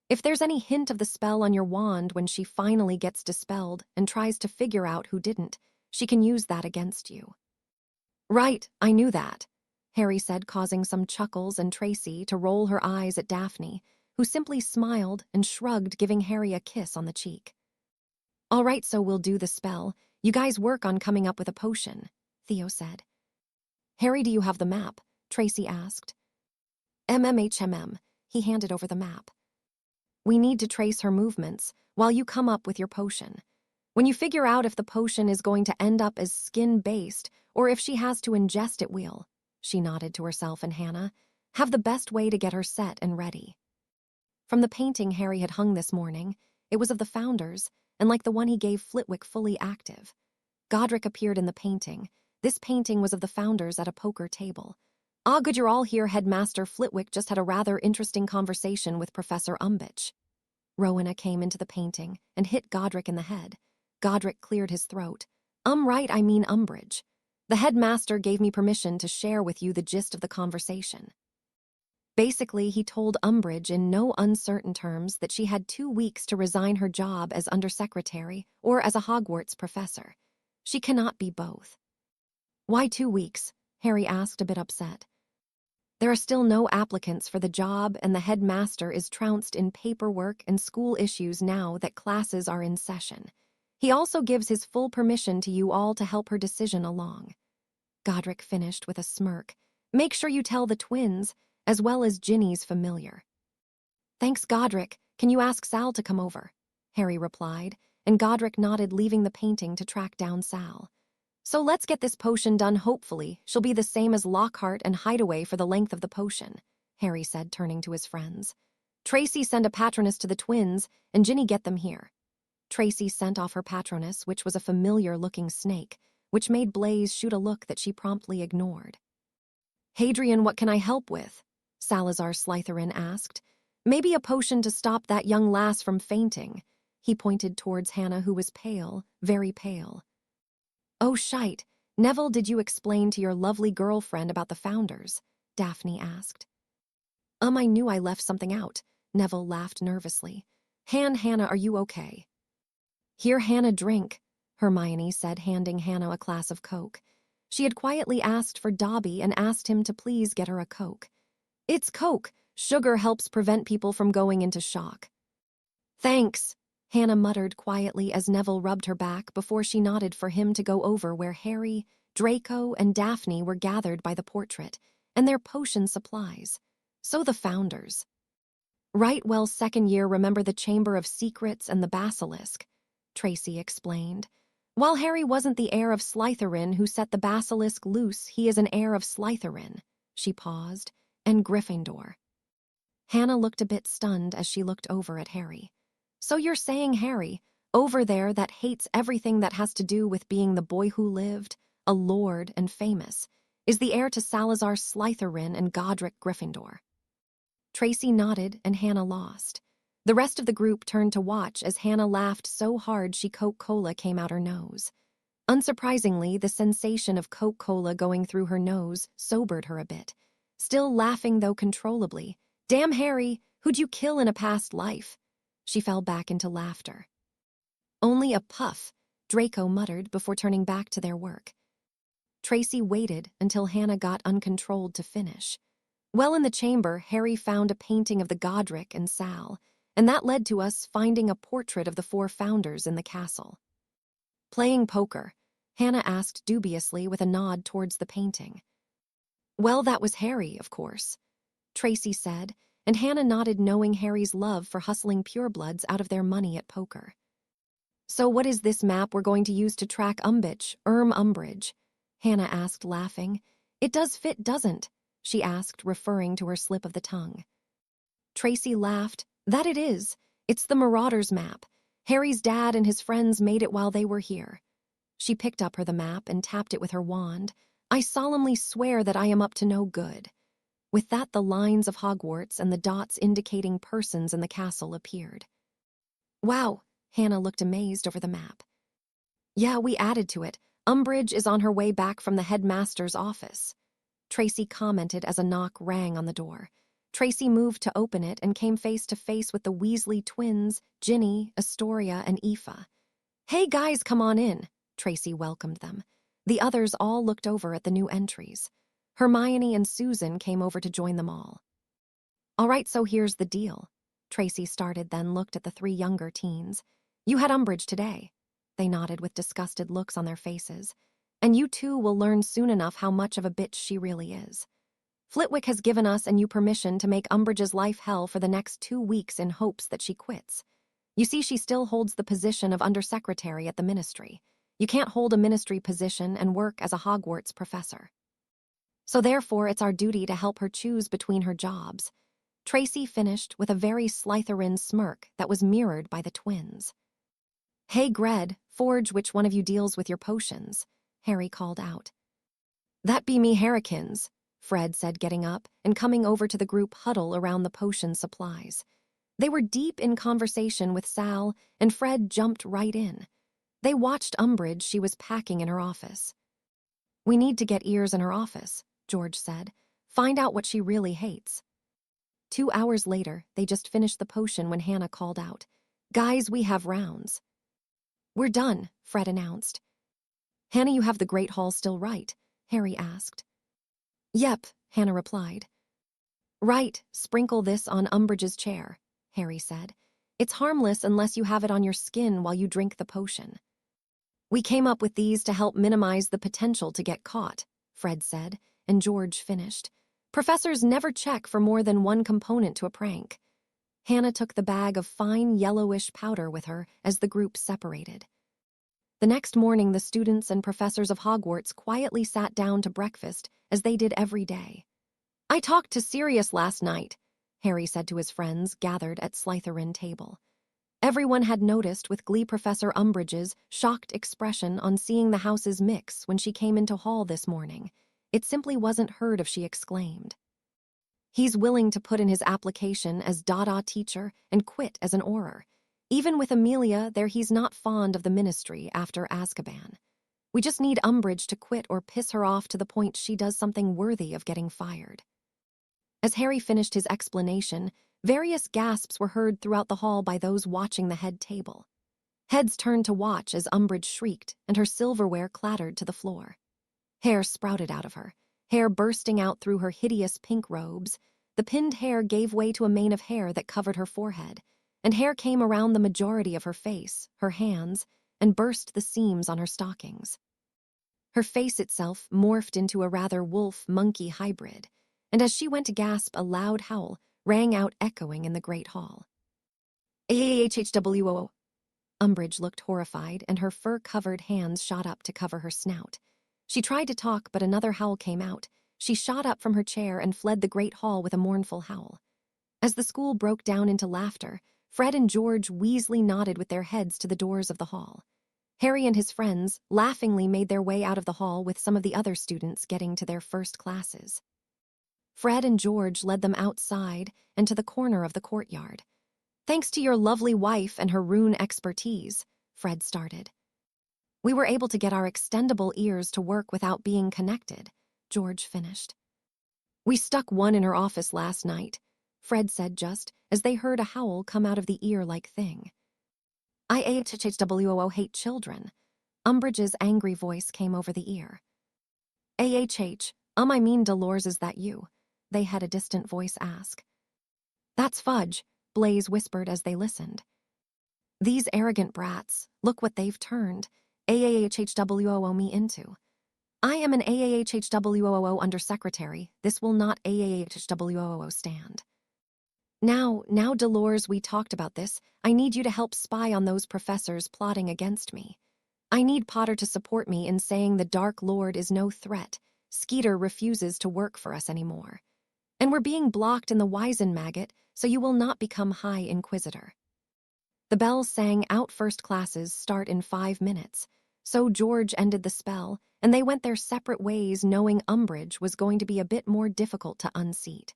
If there's any hint of the spell on your wand when she finally gets dispelled and tries to figure out who didn't, she can use that against you." Right, I knew that, Harry said, causing some chuckles and Tracy to roll her eyes at Daphne, who simply smiled and shrugged, giving Harry a kiss on the cheek. All right, so we'll do the spell. You guys work on coming up with a potion, Theo said. Harry, do you have the map? Tracy asked. MMHMM, he handed over the map. We need to trace her movements while you come up with your potion. When you figure out if the potion is going to end up as skin-based or if she has to ingest it, we'll, she nodded to herself and Hannah, have the best way to get her set and ready. From the painting Harry had hung this morning, it was of the founders, and like the one he gave Flitwick fully active. Godric appeared in the painting. This painting was of the founders at a poker table. Ah, good you're all here. Headmaster Flitwick just had a rather interesting conversation with Professor Umbridge. Rowena came into the painting and hit Godric in the head. Godric cleared his throat. Right, I mean Umbridge. The headmaster gave me permission to share with you the gist of the conversation. Basically, he told Umbridge in no uncertain terms that she had 2 weeks to resign her job as undersecretary or as a Hogwarts professor. She cannot be both. Why 2 weeks? Harry asked, a bit upset. There are still no applicants for the job, and the headmaster is trounced in paperwork and school issues now that classes are in session. He also gives his full permission to you all to help her decision along. Godric finished with a smirk. Make sure you tell the twins, as well as Ginny's familiar. Thanks, Godric. Can you ask Sal to come over? Harry replied, and Godric nodded, leaving the painting to track down Sal. So let's get this potion done. Hopefully, she'll be the same as Lockhart and Hideaway for the length of the potion, Harry said, turning to his friends. Tracy, send a patroness to the twins, and Ginny, get them here. Tracy sent off her patroness, which was a familiar-looking snake, which made Blaze shoot a look that she promptly ignored. Hadrian, what can I help with? Salazar Slytherin asked. Maybe a potion to stop that young lass from fainting. He pointed towards Hannah, who was pale, very pale. Oh, shite. Neville, did you explain to your lovely girlfriend about the founders? Daphne asked. I knew I left something out. Neville laughed nervously. Hannah, are you okay? Here, Hannah, drink, Hermione said, handing Hannah a glass of Coke. She had quietly asked for Dobby and asked him to please get her a Coke. It's Coke. Sugar helps prevent people from going into shock. Thanks, Hannah muttered quietly as Neville rubbed her back before she nodded for him to go over where Harry, Draco, and Daphne were gathered by the portrait and their potion supplies. So the founders. Right, well, second year, remember the Chamber of Secrets and the Basilisk, Tracy explained. While Harry wasn't the heir of Slytherin who set the basilisk loose, he is an heir of Slytherin. She paused. And Gryffindor. Hannah looked a bit stunned as she looked over at Harry. So you're saying Harry, over there that hates everything that has to do with being the boy who lived, a lord and famous, is the heir to Salazar Slytherin and Godric Gryffindor? Tracy nodded and Hannah lost. The rest of the group turned to watch as Hannah laughed so hard Coca-Cola came out her nose. Unsurprisingly, the sensation of Coca-Cola going through her nose sobered her a bit. Still laughing, though controllably. Damn, Harry, who'd you kill in a past life? She fell back into laughter. Only a puff, Draco muttered before turning back to their work. Tracy waited until Hannah got uncontrolled to finish. Well, in the chamber, Harry found a painting of the Godric and Sal, and that led to us finding a portrait of the 4 founders in the castle. Playing poker, Hannah asked dubiously with a nod towards the painting. Well, that was Harry, of course, Tracy said, and Hannah nodded, knowing Harry's love for hustling purebloods out of their money at poker. So what is this map we're going to use to track Umbridge? Hannah asked, laughing. It does fit, doesn't? She asked, referring to her slip of the tongue. Tracy laughed. That it is. It's the Marauders map. Harry's dad and his friends made it while they were here. She picked up the map and tapped it with her wand. I solemnly swear that I am up to no good. With that, the lines of Hogwarts and the dots indicating persons in the castle appeared. Wow, Hannah looked amazed over the map. Yeah, we added to it. Umbridge is on her way back from the headmaster's office, Tracy commented as a knock rang on the door. Tracy moved to open it and came face to face with the Weasley twins, Ginny, Astoria, and Aoife. Hey guys, come on in, Tracy welcomed them. The others all looked over at the new entries. Hermione and Susan came over to join them all. "All right, so here's the deal." Tracy started, then looked at the three younger teens. "You had Umbridge today." They nodded with disgusted looks on their faces. "And you two will learn soon enough how much of a bitch she really is. Flitwick has given us and you permission to make Umbridge's life hell for the next 2 weeks in hopes that she quits. You see, she still holds the position of undersecretary at the ministry. You can't hold a ministry position and work as a Hogwarts professor. So therefore, it's our duty to help her choose between her jobs." Tracy finished with a very Slytherin smirk that was mirrored by the twins. "Hey, Gred, Forge, which one of you deals with your potions?" Harry called out. "That be me Harrikins," Fred said, getting up and coming over to the group huddle around the potion supplies. They were deep in conversation with Sal, and Fred jumped right in. They watched Umbridge she was packing in her office. "We need to get ears in her office," George said. "Find out what she really hates." 2 hours later, they just finished the potion when Hannah called out, "Guys, we have rounds." "We're done," Fred announced. "Hannah, you have the Great Hall still right?" Harry asked. "Yep," Hannah replied. "Right, sprinkle this on Umbridge's chair," Harry said. "It's harmless unless you have it on your skin while you drink the potion." "We came up with these to help minimize the potential to get caught," Fred said, and George finished. "Professors never check for more than one component to a prank." Hannah took the bag of fine yellowish powder with her as the group separated. The next morning, the students and professors of Hogwarts quietly sat down to breakfast as they did every day. "I talked to Sirius last night," Harry said to his friends gathered at Slytherin table. Everyone had noticed with glee Professor Umbridge's shocked expression on seeing the house's mix when she came into hall this morning. It simply wasn't heard of, she exclaimed. "He's willing to put in his application as Dada teacher and quit as an Auror. Even with Amelia there, he's not fond of the ministry after Azkaban. We just need Umbridge to quit or piss her off to the point she does something worthy of getting fired." As Harry finished his explanation, various gasps were heard throughout the hall by those watching the head table. Heads turned to watch as Umbridge shrieked and her silverware clattered to the floor. Hair sprouted out of her, hair bursting out through her hideous pink robes. The pinned hair gave way to a mane of hair that covered her forehead, and hair came around the majority of her face, her hands, and burst the seams on her stockings. Her face itself morphed into a rather wolf-monkey hybrid, and as she went to gasp, a loud howl rang out echoing in the great hall. "AHHWO." Umbridge looked horrified, and her fur-covered hands shot up to cover her snout. She tried to talk, but another howl came out. She shot up from her chair and fled the great hall with a mournful howl. As the school broke down into laughter, Fred and George Weasley nodded with their heads to the doors of the hall. Harry and his friends laughingly made their way out of the hall, with some of the other students getting to their first classes. Fred and George led them outside and to the corner of the courtyard. "Thanks to your lovely wife and her rune expertise," Fred started. "We were able to get our extendable ears to work without being connected," George finished. "We stuck one in her office last night," Fred said just as they heard a howl come out of the ear-like thing. "IAHHWO hate children." Umbridge's angry voice came over the ear. "AHH, I mean Dolores, is that you?" they had a distant voice ask. "That's fudge," Blaise whispered as they listened. "These arrogant brats, look what they've turned AAHHWO me into. I am an AAHHWO undersecretary. This will not AAHHWO stand. Now, Dolores, we talked about this. I need you to help spy on those professors plotting against me. I need Potter to support me in saying the Dark Lord is no threat. Skeeter refuses to work for us anymore. And we're being blocked in the Wizen Maggot, so you will not become High Inquisitor." The bell sang out. First classes start in 5 minutes. So George ended the spell, and they went their separate ways, knowing Umbridge was going to be a bit more difficult to unseat.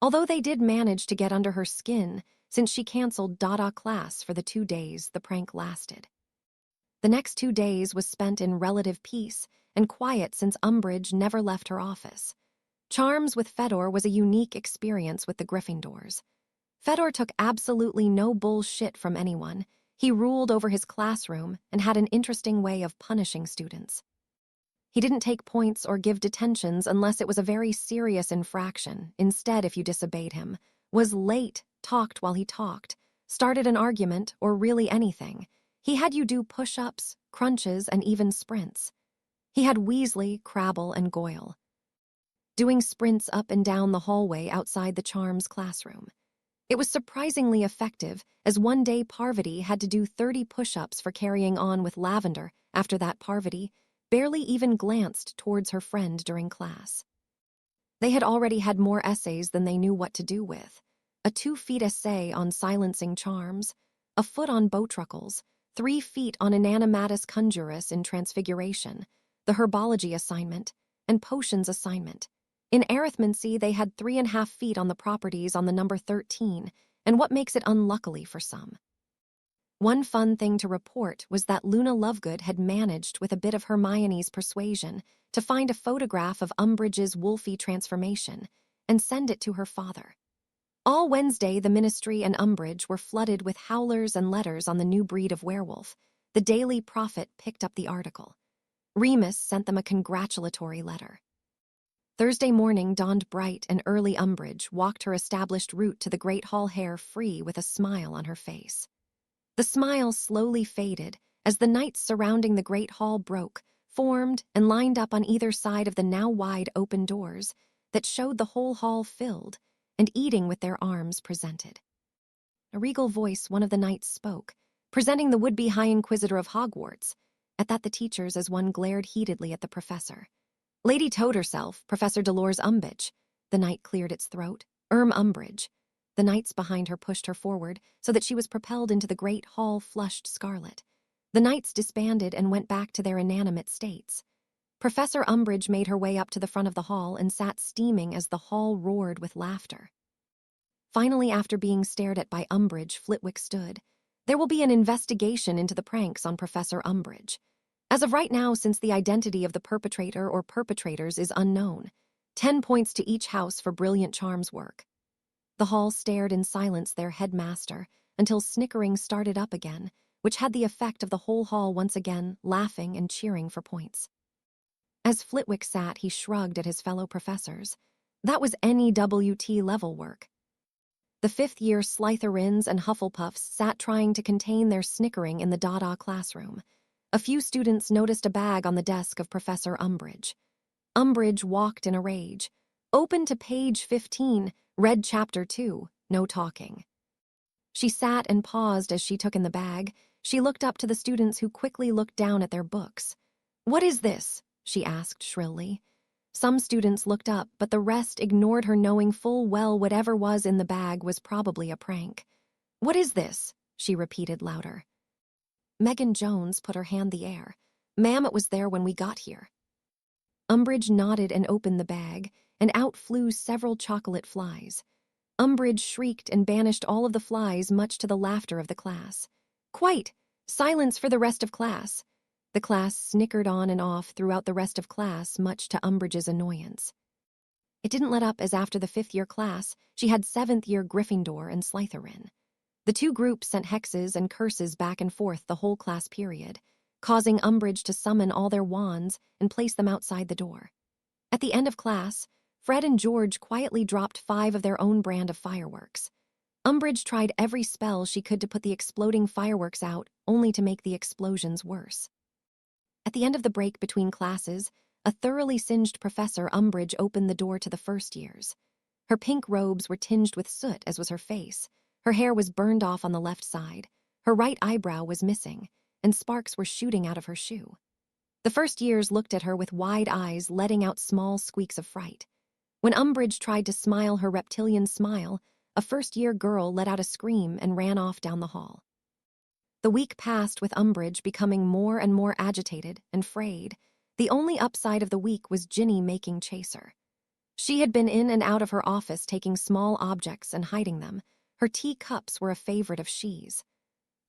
Although they did manage to get under her skin, since she canceled Dada class for the 2 days the prank lasted. The next 2 days was spent in relative peace and quiet since Umbridge never left her office. Charms with Fedor was a unique experience with the Gryffindors. Fedor took absolutely no bullshit from anyone. He ruled over his classroom and had an interesting way of punishing students. He didn't take points or give detentions unless it was a very serious infraction. Instead, if you disobeyed him, was late, talked while he talked, started an argument, or really anything. He had you do push-ups, crunches, and even sprints. He had Weasley, Crabble, and Goyle doing sprints up and down the hallway outside the Charms classroom. It was surprisingly effective, as one day Parvati had to do 30 push-ups for carrying on with Lavender. After that, Parvati barely even glanced towards her friend during class. They had already had more essays than they knew what to do with. A 2-feet essay on silencing charms, a foot on Bowtruckles, 3 feet on Inanimatus Conjurus in Transfiguration, the herbology assignment, and potions assignment. In arithmancy, they had 3.5 feet on the properties on the number 13, and what makes it unluckily for some. One fun thing to report was that Luna Lovegood had managed, with a bit of Hermione's persuasion, to find a photograph of Umbridge's Wolfie transformation and send it to her father. All Wednesday, the Ministry and Umbridge were flooded with howlers and letters on the new breed of werewolf. The Daily Prophet picked up the article. Remus sent them a congratulatory letter. Thursday morning dawned bright, and early Umbridge walked her established route to the Great Hall hair-free with a smile on her face. The smile slowly faded as the knights surrounding the Great Hall broke, formed, and lined up on either side of the now wide open doors that showed the whole hall filled, and eating with their arms presented. A regal voice, one of the knights spoke, presenting the would-be High Inquisitor of Hogwarts. At that, the teachers as one glared heatedly at the professor. Lady Toad herself, Professor Dolores Umbridge. The knight cleared its throat. Umbridge. The knights behind her pushed her forward so that she was propelled into the great hall, flushed scarlet. The knights disbanded and went back to their inanimate states. Professor Umbridge made her way up to the front of the hall and sat steaming as the hall roared with laughter. Finally, after being stared at by Umbridge, Flitwick stood. There will be an investigation into the pranks on Professor Umbridge. As of right now, since the identity of the perpetrator or perpetrators is unknown, 10 points to each house for brilliant charms work. The hall stared in silence their headmaster until snickering started up again, which had the effect of the whole hall once again laughing and cheering for points. As Flitwick sat, he shrugged at his fellow professors. That was NEWT level work. The fifth-year Slytherins and Hufflepuffs sat trying to contain their snickering in the Dada classroom. A few students noticed a bag on the desk of Professor Umbridge. Umbridge walked in a rage. Open to page 15, read chapter 2, no talking. She sat and paused as she took in the bag. She looked up to the students who quickly looked down at their books. "What is this?" she asked shrilly. Some students looked up, but the rest ignored her, knowing full well whatever was in the bag was probably a prank. "What is this?" she repeated louder. Megan Jones put her hand in the air. "Ma'am, it was there when we got here." Umbridge nodded and opened the bag, and out flew several chocolate flies. Umbridge shrieked and banished all of the flies, much to the laughter of the class. "Quite! Silence for the rest of class!" The class snickered on and off throughout the rest of class, much to Umbridge's annoyance. It didn't let up, as after the fifth-year class, she had seventh-year Gryffindor and Slytherin. The two groups sent hexes and curses back and forth the whole class period, causing Umbridge to summon all their wands and place them outside the door. At the end of class, Fred and George quietly dropped 5 of their own brand of fireworks. Umbridge tried every spell she could to put the exploding fireworks out, only to make the explosions worse. At the end of the break between classes, a thoroughly singed Professor Umbridge opened the door to the first years. Her pink robes were tinged with soot, as was her face. Her hair was burned off on the left side. Her right eyebrow was missing, and sparks were shooting out of her shoe. The first years looked at her with wide eyes, letting out small squeaks of fright. When Umbridge tried to smile her reptilian smile, a first-year girl let out a scream and ran off down the hall. The week passed with Umbridge becoming more and more agitated and frayed. The only upside of the week was Ginny making chaser. She had been in and out of her office taking small objects and hiding them. Her teacups were a favorite of She's.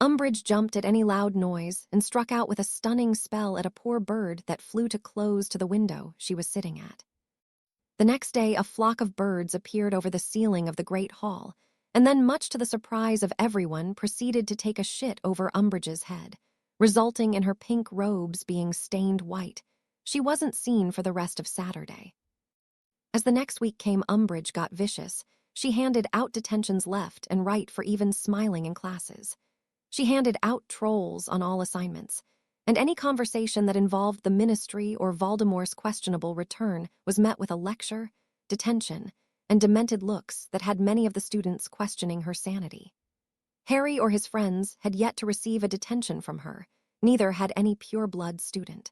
Umbridge jumped at any loud noise and struck out with a stunning spell at a poor bird that flew to close to the window she was sitting at. The next day, a flock of birds appeared over the ceiling of the Great Hall, and then, much to the surprise of everyone, proceeded to take a shit over Umbridge's head, resulting in her pink robes being stained white. She wasn't seen for the rest of Saturday. As the next week came, Umbridge got vicious. She handed out detentions left and right for even smiling in classes. She handed out trolls on all assignments, and any conversation that involved the Ministry or Voldemort's questionable return was met with a lecture, detention, and demented looks that had many of the students questioning her sanity. Harry or his friends had yet to receive a detention from her. Neither had any pure-blood student.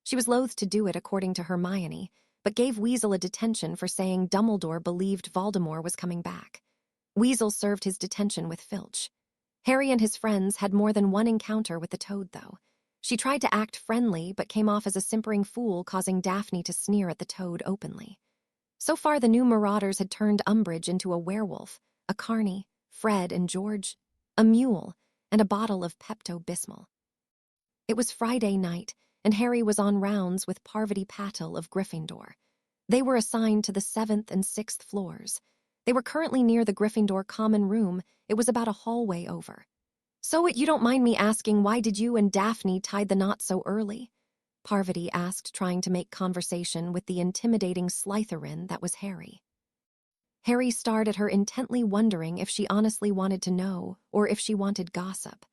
She was loath to do it according to Hermione, but gave Weasel a detention for saying Dumbledore believed Voldemort was coming back. Weasel served his detention with Filch. Harry and his friends had more than one encounter with the Toad, though. She tried to act friendly, but came off as a simpering fool, causing Daphne to sneer at the Toad openly. So far, the new marauders had turned Umbridge into a werewolf, a Carney, Fred and George, a mule, and a bottle of Pepto-Bismol. It was Friday night, and Harry was on rounds with Parvati Patil of Gryffindor. They were assigned to the 7th and 6th floors. They were currently near the Gryffindor common room. It was about a hallway over. "So you don't mind me asking, why did you and Daphne tie the knot so early?" Parvati asked, trying to make conversation with the intimidating Slytherin that was Harry. Harry stared at her intently, wondering if she honestly wanted to know or if she wanted gossip.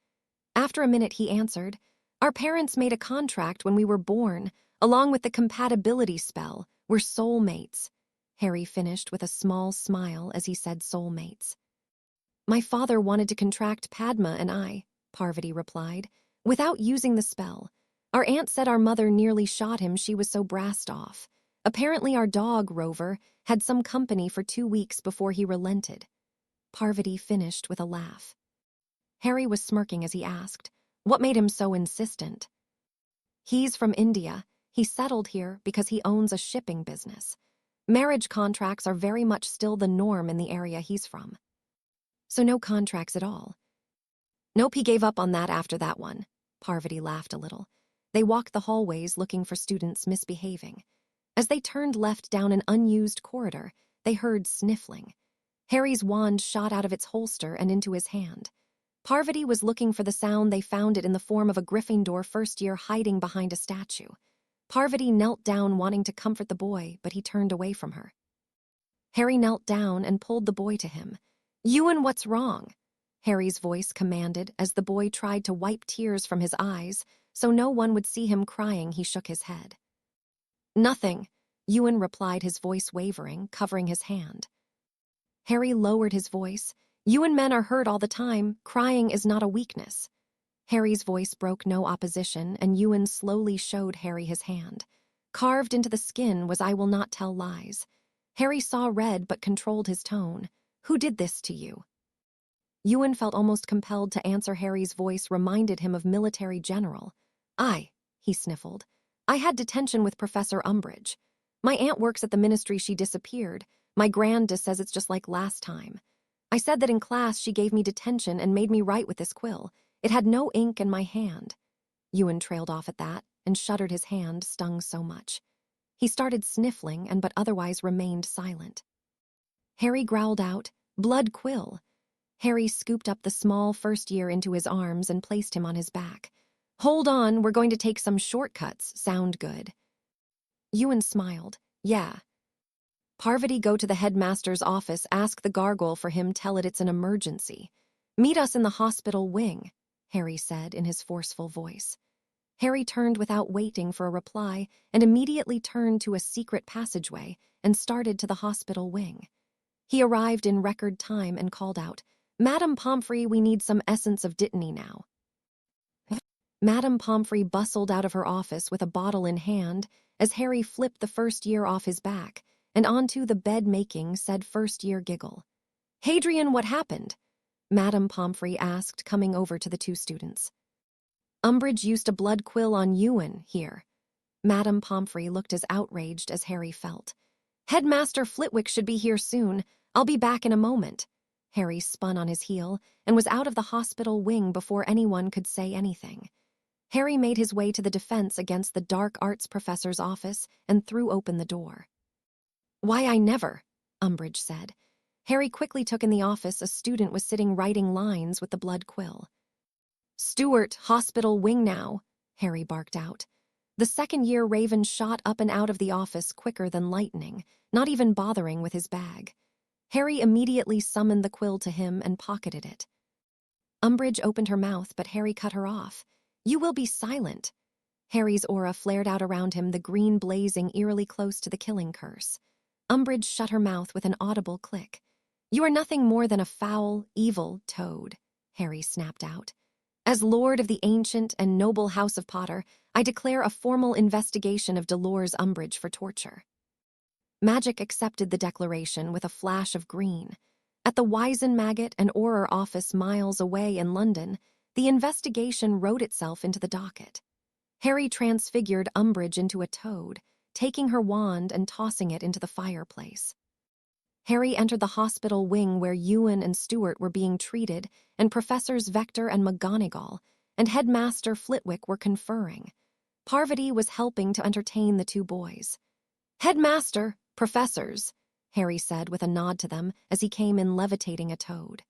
After a minute, he answered, "Our parents made a contract when we were born, along with the compatibility spell. We're soulmates." Harry finished with a small smile as he said soulmates. "My father wanted to contract Padma and I," Parvati replied, "without using the spell. Our aunt said our mother nearly shot him, she was so brassed off. Apparently our dog, Rover, had some company for 2 weeks before he relented." Parvati finished with a laugh. Harry was smirking as he asked, "What made him so insistent?" "He's from India. He settled here because he owns a shipping business. Marriage contracts are very much still the norm in the area he's from." "So no contracts at all?" "Nope, he gave up on that after that one." Parvati laughed a little. They walked the hallways looking for students misbehaving. As they turned left down an unused corridor, they heard sniffling. Harry's wand shot out of its holster and into his hand. Parvati was looking for the sound. They found it in the form of a Gryffindor first year hiding behind a statue. Parvati knelt down, wanting to comfort the boy, but he turned away from her. Harry knelt down and pulled the boy to him. "Ewan, what's wrong?" Harry's voice commanded as the boy tried to wipe tears from his eyes so no one would see him crying. He shook his head. "Nothing," Ewan replied, his voice wavering, covering his hand. Harry lowered his voice. "Ewan, men are hurt all the time. Crying is not a weakness." Harry's voice broke no opposition, and Ewan slowly showed Harry his hand. Carved into the skin was "I will not tell lies." Harry saw red but controlled his tone. "Who did this to you?" Ewan felt almost compelled to answer. Harry's voice reminded him of military general. "I," he sniffled. "I had detention with Professor Umbridge. My aunt works at the Ministry. She disappeared. My grandis says it's just like last time. I said that in class. She gave me detention and made me write with this quill. It had no ink in my hand." Ewan trailed off at that and shuddered. His hand stung so much. He started sniffling but otherwise remained silent. Harry growled out, "Blood quill." Harry scooped up the small first year into his arms and placed him on his back. "Hold on, we're going to take some shortcuts. Sound good?" Ewan smiled. "Yeah." "Parvati, go to the headmaster's office, ask the gargoyle for him, tell it it's an emergency. Meet us in the hospital wing," Harry said in his forceful voice. Harry turned without waiting for a reply and immediately turned to a secret passageway and started to the hospital wing. He arrived in record time and called out, "Madame Pomfrey, we need some essence of dittany now." Madame Pomfrey bustled out of her office with a bottle in hand as Harry flipped the first year off his back and onto the bed, making said first year giggle. "Hadrian, what happened?" Madame Pomfrey asked, coming over to the two students. "Umbridge used a blood quill on Ewan here." Madame Pomfrey looked as outraged as Harry felt. "Headmaster Flitwick should be here soon. I'll be back in a moment." Harry spun on his heel and was out of the hospital wing before anyone could say anything. Harry made his way to the Defense Against the Dark Arts professor's office and threw open the door. "Why, I never," Umbridge said. Harry quickly took in the office. A student was sitting writing lines with the blood quill. "Stuart, hospital wing now," Harry barked out. The second-year Raven shot up and out of the office quicker than lightning, not even bothering with his bag. Harry immediately summoned the quill to him and pocketed it. Umbridge opened her mouth, but Harry cut her off. "You will be silent." Harry's aura flared out around him, the green blazing eerily close to the killing curse. Umbridge shut her mouth with an audible click. "You are nothing more than a foul, evil toad," Harry snapped out. "As Lord of the ancient and noble House of Potter, I declare a formal investigation of Dolores Umbridge for torture." Magic accepted the declaration with a flash of green. At the Wisenmaggot and Auror office miles away in London, the investigation wrote itself into the docket. Harry transfigured Umbridge into a toad, taking her wand and tossing it into the fireplace. Harry entered the hospital wing where Ewan and Stewart were being treated, and Professors Vector and McGonagall and Headmaster Flitwick were conferring. Parvati was helping to entertain the two boys. "Headmaster, professors," Harry said with a nod to them as he came in levitating a toad.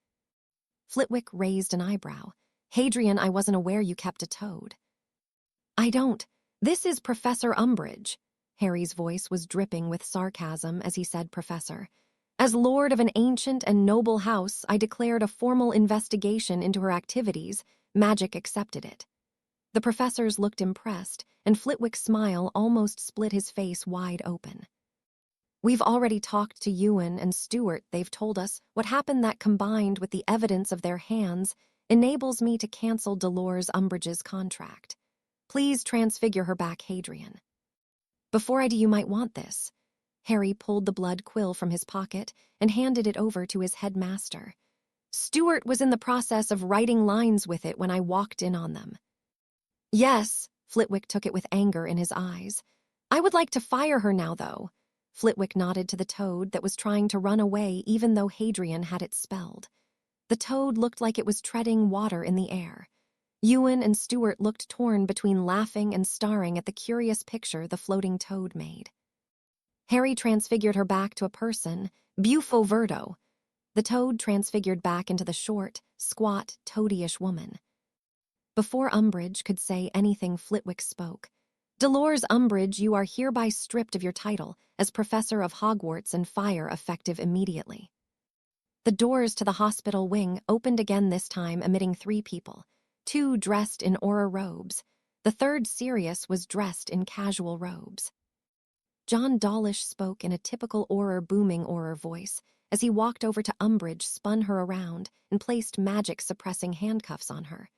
Flitwick raised an eyebrow. "Hadrian, I wasn't aware you kept a toad." "I don't. This is Professor Umbridge." Harry's voice was dripping with sarcasm as he said professor. "As Lord of an ancient and noble house, I declared a formal investigation into her activities. Magic accepted it." The professors looked impressed, and Flitwick's smile almost split his face wide open. "We've already talked to Ewan and Stewart. They've told us what happened that, combined with the evidence of their hands, enables me to cancel Dolores Umbridge's contract. Please transfigure her back, Hadrian." "Before I do, you might want this." Harry pulled the blood quill from his pocket and handed it over to his headmaster. "Stewart was in the process of writing lines with it when I walked in on them." "Yes," Flitwick took it with anger in his eyes. "I would like to fire her now, though." Flitwick nodded to the toad that was trying to run away even though Hadrian had it spelled. The toad looked like it was treading water in the air. Ewan and Stewart looked torn between laughing and staring at the curious picture the floating toad made. Harry transfigured her back to a person, Bufo Verdo. The toad transfigured back into the short, squat, toadyish woman. Before Umbridge could say anything, Flitwick spoke. "Dolores Umbridge, you are hereby stripped of your title as Professor of Hogwarts and fire effective immediately." The doors to the hospital wing opened again, this time emitting 3 people, 2 dressed in Auror robes. The third, Sirius, was dressed in casual robes. John Dawlish spoke in a typical Auror booming Auror voice as he walked over to Umbridge, spun her around, and placed magic-suppressing handcuffs on her.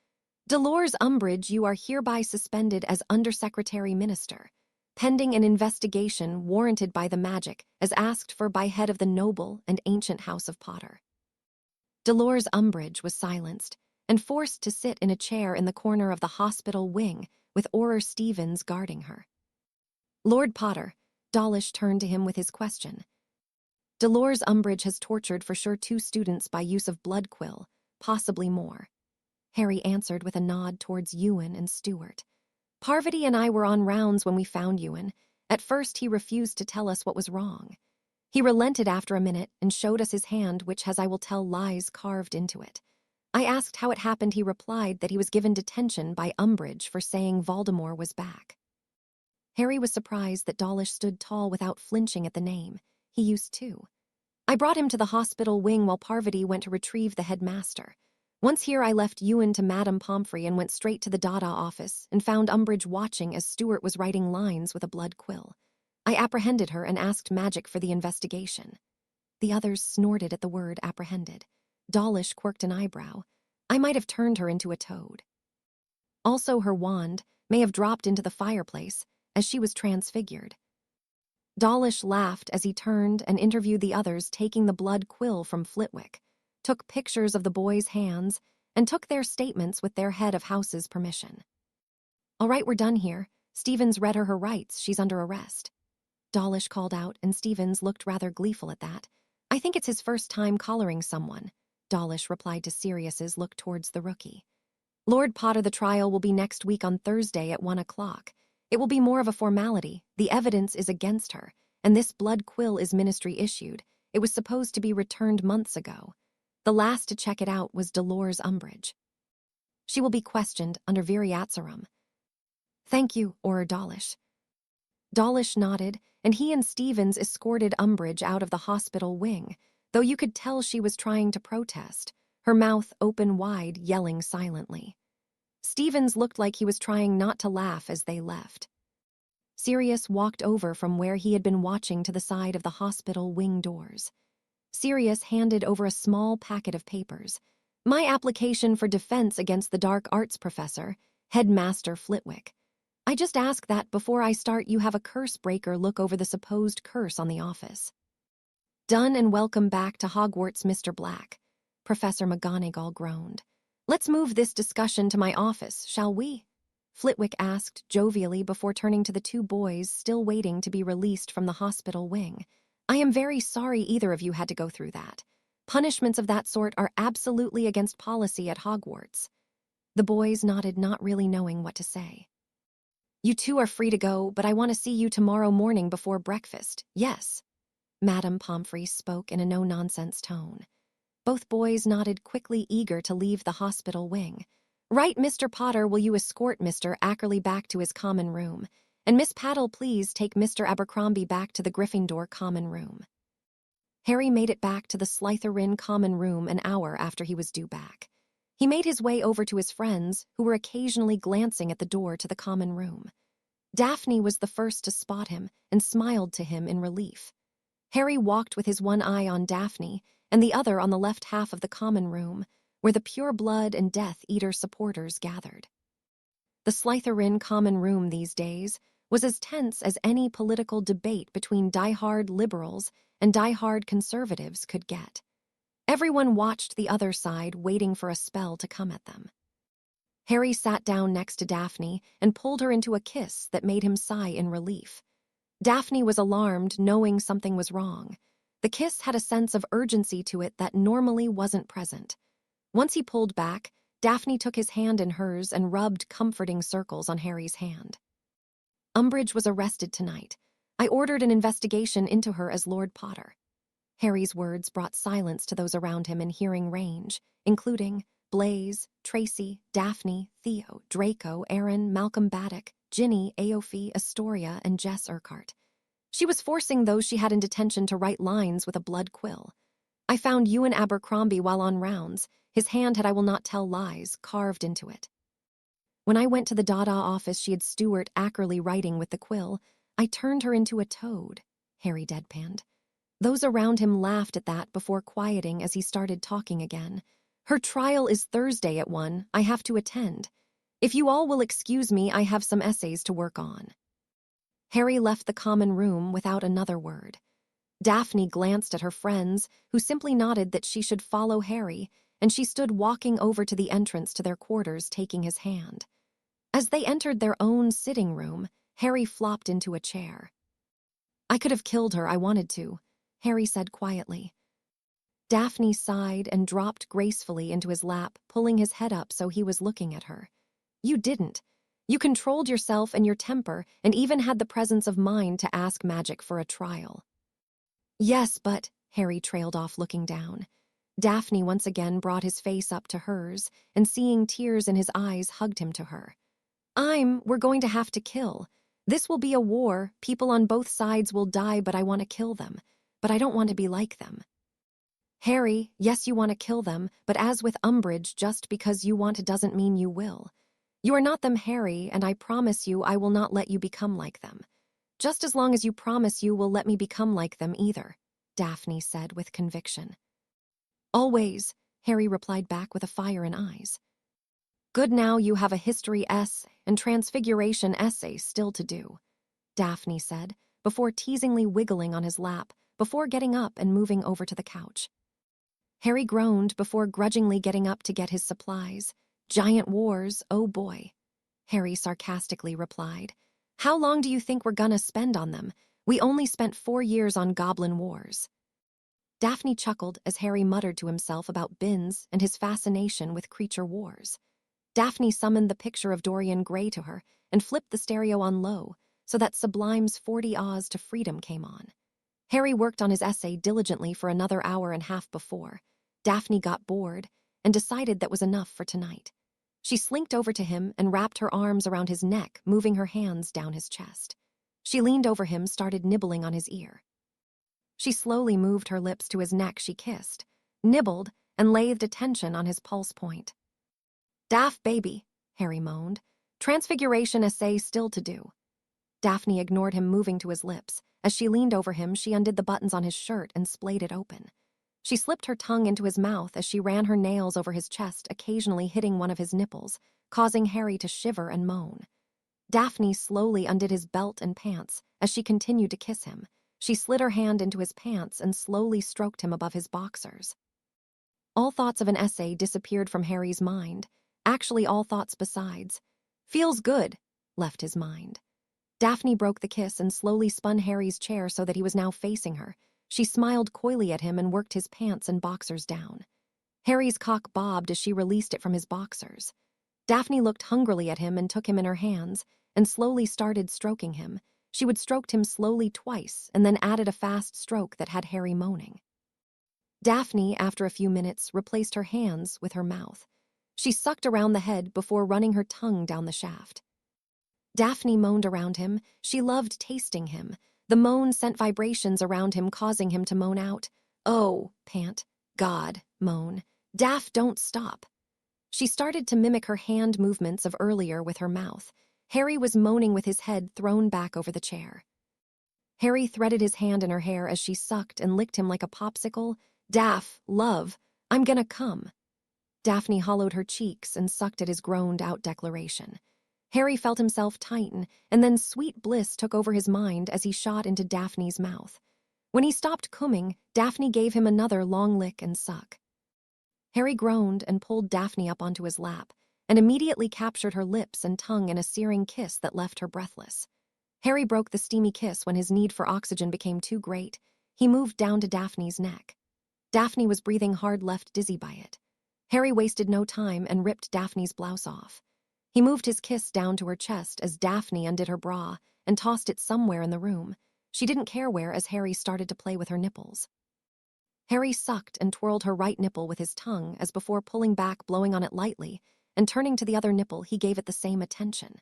"Dolores Umbridge, you are hereby suspended as Undersecretary Minister, pending an investigation warranted by the magic as asked for by head of the noble and ancient House of Potter." Dolores Umbridge was silenced and forced to sit in a chair in the corner of the hospital wing with Auror Stevens guarding her. "Lord Potter," Dawlish turned to him with his question. "Dolores Umbridge has tortured for sure 2 students by use of blood quill, possibly more." Harry answered with a nod towards Ewan and Stewart. "Parvati and I were on rounds when we found Ewan. At first he refused to tell us what was wrong. He relented after a minute and showed us his hand, which has, I will tell, lies carved into it. I asked how it happened. He replied that he was given detention by Umbridge for saying Voldemort was back." Harry was surprised that Dawlish stood tall without flinching at the name. He used to. "I brought him to the hospital wing while Parvati went to retrieve the headmaster. Once here, I left Ewan to Madame Pomfrey and went straight to the Dada office and found Umbridge watching as Stewart was writing lines with a blood quill. I apprehended her and asked Magic for the investigation." The others snorted at the word apprehended. Dawlish quirked an eyebrow. "I might have turned her into a toad." Also, her wand may have dropped into the fireplace as she was transfigured. Dawlish laughed as he turned and interviewed the others, taking the blood quill from Flitwick, took pictures of the boys' hands, and took their statements with their head of house's permission. "All right, we're done here. Stevens read her rights. She's under arrest." Dawlish called out, and Stevens looked rather gleeful at that. "I think it's his first time collaring someone," Dawlish replied to Sirius's look towards the rookie. "Lord Potter, the trial will be next week on Thursday at 1 o'clock. It will be more of a formality. The evidence is against her, and this blood quill is ministry issued. It was supposed to be returned months ago. The last to check it out was Dolores Umbridge. She will be questioned under Viriatsarum." "Thank you, or Dawlish." Dawlish nodded, and he and Stevens escorted Umbridge out of the hospital wing, though you could tell she was trying to protest, her mouth open wide, yelling silently. Stevens looked like he was trying not to laugh as they left. Sirius walked over from where he had been watching to the side of the hospital wing doors. Sirius handed over a small packet of papers. "My application for defense against the dark arts professor, Headmaster Flitwick. I just ask that before I start you have a curse breaker look over the supposed curse on the office." "Done, and welcome back to Hogwarts, Mr. Black," Professor McGonagall groaned. "Let's move this discussion to my office, shall we?" Flitwick asked jovially before turning to the two boys still waiting to be released from the hospital wing. "I am very sorry either of you had to go through that. Punishments of that sort are absolutely against policy at Hogwarts." The boys nodded, not really knowing what to say. "You two are free to go, but I want to see you tomorrow morning before breakfast, yes?" Madame Pomfrey spoke in a no-nonsense tone. Both boys nodded quickly, eager to leave the hospital wing. "Right, Mr. Potter, will you escort Mr. Ackerley back to his common room? And Miss Paddle, please take Mr. Abercrombie back to the Gryffindor common room." Harry made it back to the Slytherin common room an hour after he was due back. He made his way over to his friends, who were occasionally glancing at the door to the common room. Daphne was the first to spot him and smiled to him in relief. Harry walked with his one eye on Daphne and the other on the left half of the common room, where the Pure Blood and Death Eater supporters gathered. The Slytherin common room these days was as tense as any political debate between die-hard liberals and die-hard conservatives could get. Everyone watched the other side, waiting for a spell to come at them. Harry sat down next to Daphne and pulled her into a kiss that made him sigh in relief. Daphne was alarmed, knowing something was wrong. The kiss had a sense of urgency to it that normally wasn't present. Once he pulled back, Daphne took his hand in hers and rubbed comforting circles on Harry's hand. "Umbridge was arrested tonight. I ordered an investigation into her as Lord Potter." Harry's words brought silence to those around him in hearing range, including Blaise, Tracy, Daphne, Theo, Draco, Aaron, Malcolm Baddock, Ginny, Aoife, Astoria, and Jess Urquhart. She was forcing those she had in detention to write lines with a blood quill. "I found Ewan Abercrombie while on rounds. His hand had 'I will not tell lies' carved into it. When I went to the Dada office, she had Stuart Ackerley writing with the quill. I turned her into a toad," Harry deadpanned. Those around him laughed at that before quieting as he started talking again. "Her trial is Thursday at 1. I have to attend. If you all will excuse me, I have some essays to work on." Harry left the common room without another word. Daphne glanced at her friends, who simply nodded that she should follow Harry, and she stood walking over to the entrance to their quarters, taking his hand. As they entered their own sitting room, Harry flopped into a chair. "I could have killed her, I wanted to," Harry said quietly. Daphne sighed and dropped gracefully into his lap, pulling his head up so he was looking at her. "You didn't. You controlled yourself and your temper, and even had the presence of mind to ask Magic for a trial." "Yes, but," Harry trailed off, looking down. Daphne once again brought his face up to hers, and seeing tears in his eyes, hugged him to her. We're going to have to kill. This will be a war, people on both sides will die, but I want to kill them. But I don't want to be like them." "Harry, yes, you want to kill them, but as with Umbridge, just because you want to doesn't mean you will. You are not them, Harry, and I promise you I will not let you become like them. Just as long as you promise you will let me become like them either," Daphne said with conviction. "Always," Harry replied back with a fire in eyes. "Good, now you have a history and transfiguration essay still to do," Daphne said, before teasingly wiggling on his lap, before getting up and moving over to the couch. Harry groaned before grudgingly getting up to get his supplies. "Giant wars, oh boy," Harry sarcastically replied. "How long do you think we're gonna spend on them? We only spent 4 years on Goblin Wars." Daphne chuckled as Harry muttered to himself about Binns and his fascination with creature wars. Daphne summoned the picture of Dorian Gray to her and flipped the stereo on low so that Sublime's 40 Oz to Freedom came on. Harry worked on his essay diligently for another hour and a half before Daphne got bored and decided that was enough for tonight. She slinked over to him and wrapped her arms around his neck, moving her hands down his chest. She leaned over him, started nibbling on his ear. She slowly moved her lips to his neck. She kissed, nibbled, and lathed attention on his pulse point. "Daph, baby," Harry moaned. "Transfiguration essay still to do." Daphne ignored him, moving to his lips. As she leaned over him, she undid the buttons on his shirt and splayed it open. She slipped her tongue into his mouth as she ran her nails over his chest, occasionally hitting one of his nipples, causing Harry to shiver and moan. Daphne slowly undid his belt and pants as she continued to kiss him. She slid her hand into his pants and slowly stroked him above his boxers. All thoughts of an essay disappeared from Harry's mind. Actually, all thoughts besides. "Feels good," left his mind. Daphne broke the kiss and slowly spun Harry's chair so that he was now facing her. She smiled coyly at him and worked his pants and boxers down. Harry's cock bobbed as she released it from his boxers. Daphne looked hungrily at him and took him in her hands and slowly started stroking him. She would stroked him slowly twice and then added a fast stroke that had Harry moaning. Daphne, after a few minutes, replaced her hands with her mouth. She sucked around the head before running her tongue down the shaft. Daphne moaned around him. She loved tasting him. The moan sent vibrations around him, causing him to moan out. "Oh," pant. "God," moan. "Daph, don't stop." She started to mimic her hand movements of earlier with her mouth. Harry was moaning with his head thrown back over the chair. Harry threaded his hand in her hair as she sucked and licked him like a popsicle. "Daph, love, I'm gonna come." Daphne hollowed her cheeks and sucked at his groaned-out declaration. Harry felt himself tighten, and then sweet bliss took over his mind as he shot into Daphne's mouth. When he stopped cumming, Daphne gave him another long lick and suck. Harry groaned and pulled Daphne up onto his lap, and immediately captured her lips and tongue in a searing kiss that left her breathless. Harry broke the steamy kiss when his need for oxygen became too great. He moved down to Daphne's neck. Daphne was breathing hard, left dizzy by it. Harry wasted no time and ripped Daphne's blouse off. He moved his kiss down to her chest as Daphne undid her bra and tossed it somewhere in the room. She didn't care where as Harry started to play with her nipples. Harry sucked and twirled her right nipple with his tongue as before pulling back, blowing on it lightly, and turning to the other nipple, he gave it the same attention.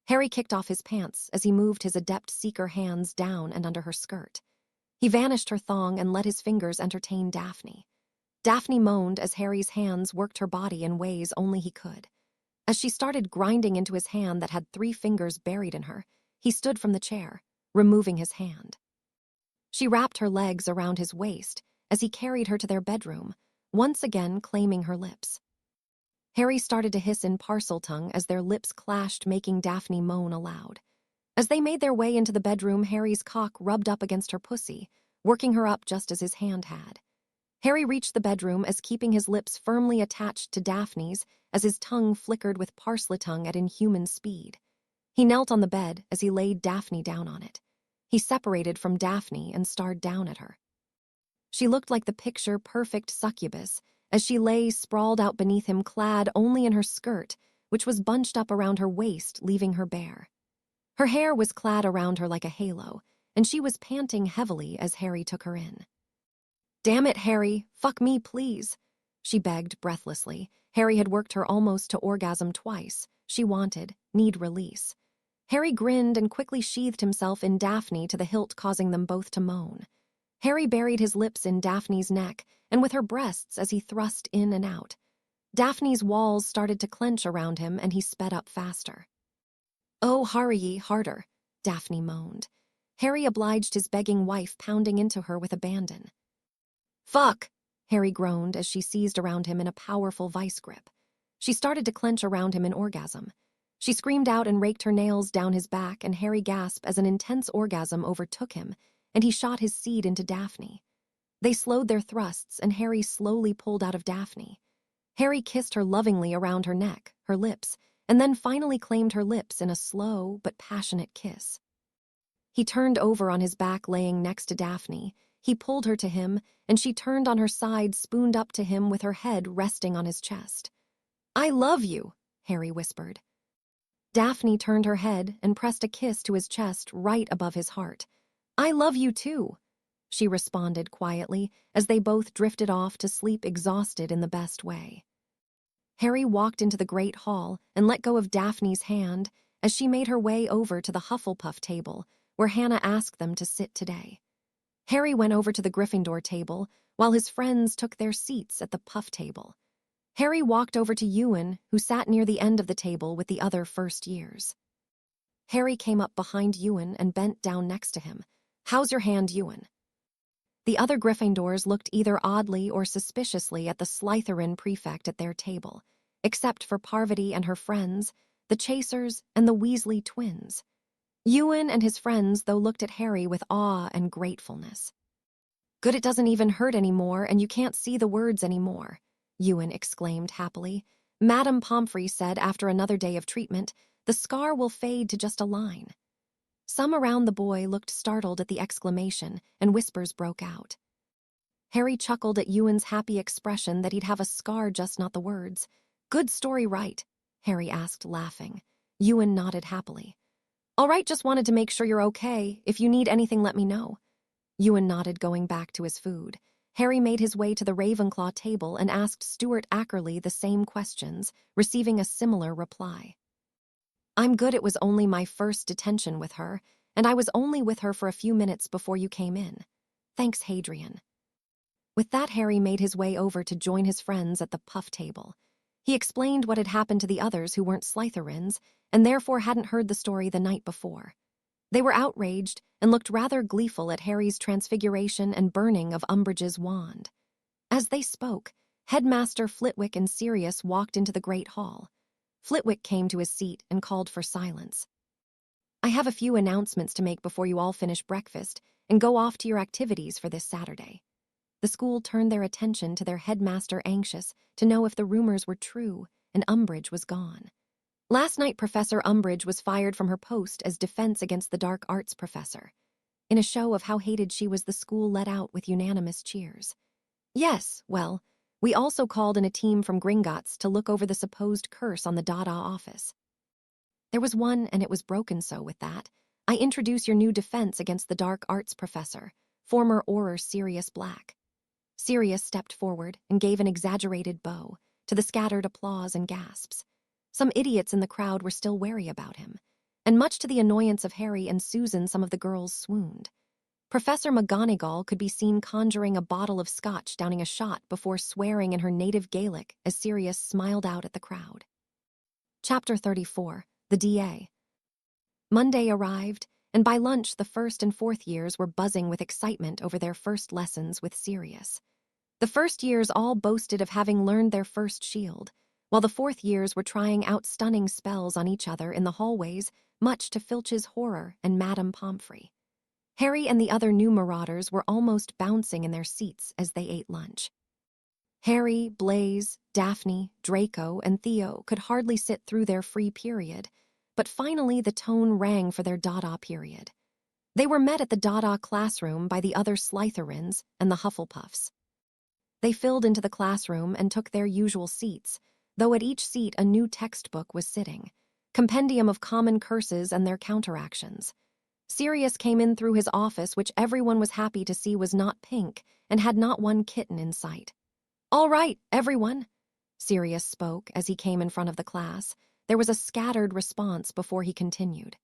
Harry kicked off his pants as he moved his adept seeker hands down and under her skirt. He vanished her thong and let his fingers entertain Daphne. Daphne moaned as Harry's hands worked her body in ways only he could. As she started grinding into his hand that had 3 fingers buried in her, he stood from the chair, removing his hand. She wrapped her legs around his waist as he carried her to their bedroom, once again claiming her lips. Harry started to hiss in parcel tongue as their lips clashed, making Daphne moan aloud. As they made their way into the bedroom, Harry's cock rubbed up against her pussy, working her up just as his hand had. Harry reached the bedroom as keeping his lips firmly attached to Daphne's as his tongue flickered with parsley tongue at inhuman speed. He knelt on the bed as he laid Daphne down on it. He separated from Daphne and stared down at her. She looked like the picture-perfect succubus as she lay sprawled out beneath him, clad only in her skirt, which was bunched up around her waist, leaving her bare. Her hair was clad around her like a halo, and she was panting heavily as Harry took her in. "Damn it, Harry, fuck me, please," she begged breathlessly. Harry had worked her almost to orgasm twice. She wanted, need release. Harry grinned and quickly sheathed himself in Daphne to the hilt, causing them both to moan. Harry buried his lips in Daphne's neck and with her breasts as he thrust in and out. Daphne's walls started to clench around him and he sped up faster. "Oh, hurry, harder," Daphne moaned. Harry obliged his begging wife, pounding into her with abandon. "Fuck," Harry groaned as she seized around him in a powerful vice grip. She started to clench around him in orgasm. She screamed out and raked her nails down his back, and Harry gasped as an intense orgasm overtook him, and he shot his seed into Daphne. They slowed their thrusts, and Harry slowly pulled out of Daphne. Harry kissed her lovingly around her neck, her lips, and then finally claimed her lips in a slow but passionate kiss. He turned over on his back, laying next to Daphne. He pulled her to him, and she turned on her side, spooned up to him with her head resting on his chest. "I love you," Harry whispered. Daphne turned her head and pressed a kiss to his chest right above his heart. "I love you too," she responded quietly as they both drifted off to sleep, exhausted in the best way. Harry walked into the great hall and let go of Daphne's hand as she made her way over to the Hufflepuff table, where Hannah asked them to sit today. Harry went over to the Gryffindor table, while his friends took their seats at the Puff table. Harry walked over to Ewan, who sat near the end of the table with the other first years. Harry came up behind Ewan and bent down next to him. "How's your hand, Ewan?" The other Gryffindors looked either oddly or suspiciously at the Slytherin prefect at their table, except for Parvati and her friends, the Chasers, and the Weasley twins. Ewan and his friends, though, looked at Harry with awe and gratefulness. "Good, it doesn't even hurt anymore, and you can't see the words anymore," Ewan exclaimed happily. "Madame Pomfrey said after another day of treatment, the scar will fade to just a line." Some around the boy looked startled at the exclamation, and whispers broke out. Harry chuckled at Ewan's happy expression that he'd have a scar, just not the words. "Good story, right?" Harry asked, laughing. Ewan nodded happily. "All right, just wanted to make sure you're okay. If you need anything, let me know." Ewan nodded, going back to his food. Harry made his way to the Ravenclaw table and asked Stuart Ackerley the same questions, receiving a similar reply. "I'm good. It was only my first detention with her, and I was only with her for a few minutes before you came in. Thanks, Hadrian." With that, Harry made his way over to join his friends at the Puff table. He explained what had happened to the others who weren't Slytherins, and therefore hadn't heard the story the night before. They were outraged and looked rather gleeful at Harry's transfiguration and burning of Umbridge's wand. As they spoke, Headmaster Flitwick and Sirius walked into the great hall. Flitwick came to his seat and called for silence. "I have a few announcements to make before you all finish breakfast and go off to your activities for this Saturday." The school turned their attention to their headmaster, anxious to know if the rumors were true and Umbridge was gone. Last night, Professor Umbridge was fired from her post as defense against the dark arts professor. In a show of how hated she was, the school let out with unanimous cheers. "Yes, well, we also called in a team from Gringotts to look over the supposed curse on the Dada office. There was one, and it was broken, so with that, I introduce your new defense against the dark arts professor, former Auror Sirius Black." Sirius stepped forward and gave an exaggerated bow, to the scattered applause and gasps. Some idiots in the crowd were still wary about him, and much to the annoyance of Harry and Susan, some of the girls swooned. Professor McGonagall could be seen conjuring a bottle of scotch, downing a shot before swearing in her native Gaelic as Sirius smiled out at the crowd. Chapter 34. The DA. Monday arrived, and by lunch the first and fourth years were buzzing with excitement over their first lessons with Sirius. The first years all boasted of having learned their first shield, while the fourth years were trying out stunning spells on each other in the hallways, much to Filch's horror and Madame Pomfrey. Harry and the other new marauders were almost bouncing in their seats as they ate lunch. Harry, Blaise, Daphne, Draco, and Theo could hardly sit through their free period, but finally the tone rang for their Dada period. They were met at the Dada classroom by the other Slytherins and the Hufflepuffs. They filed into the classroom and took their usual seats, though at each seat a new textbook was sitting, Compendium of Common Curses and Their Counteractions. Sirius came in through his office, which everyone was happy to see was not pink and had not one kitten in sight. "All right, everyone," Sirius spoke as he came in front of the class. There was a scattered response before he continued.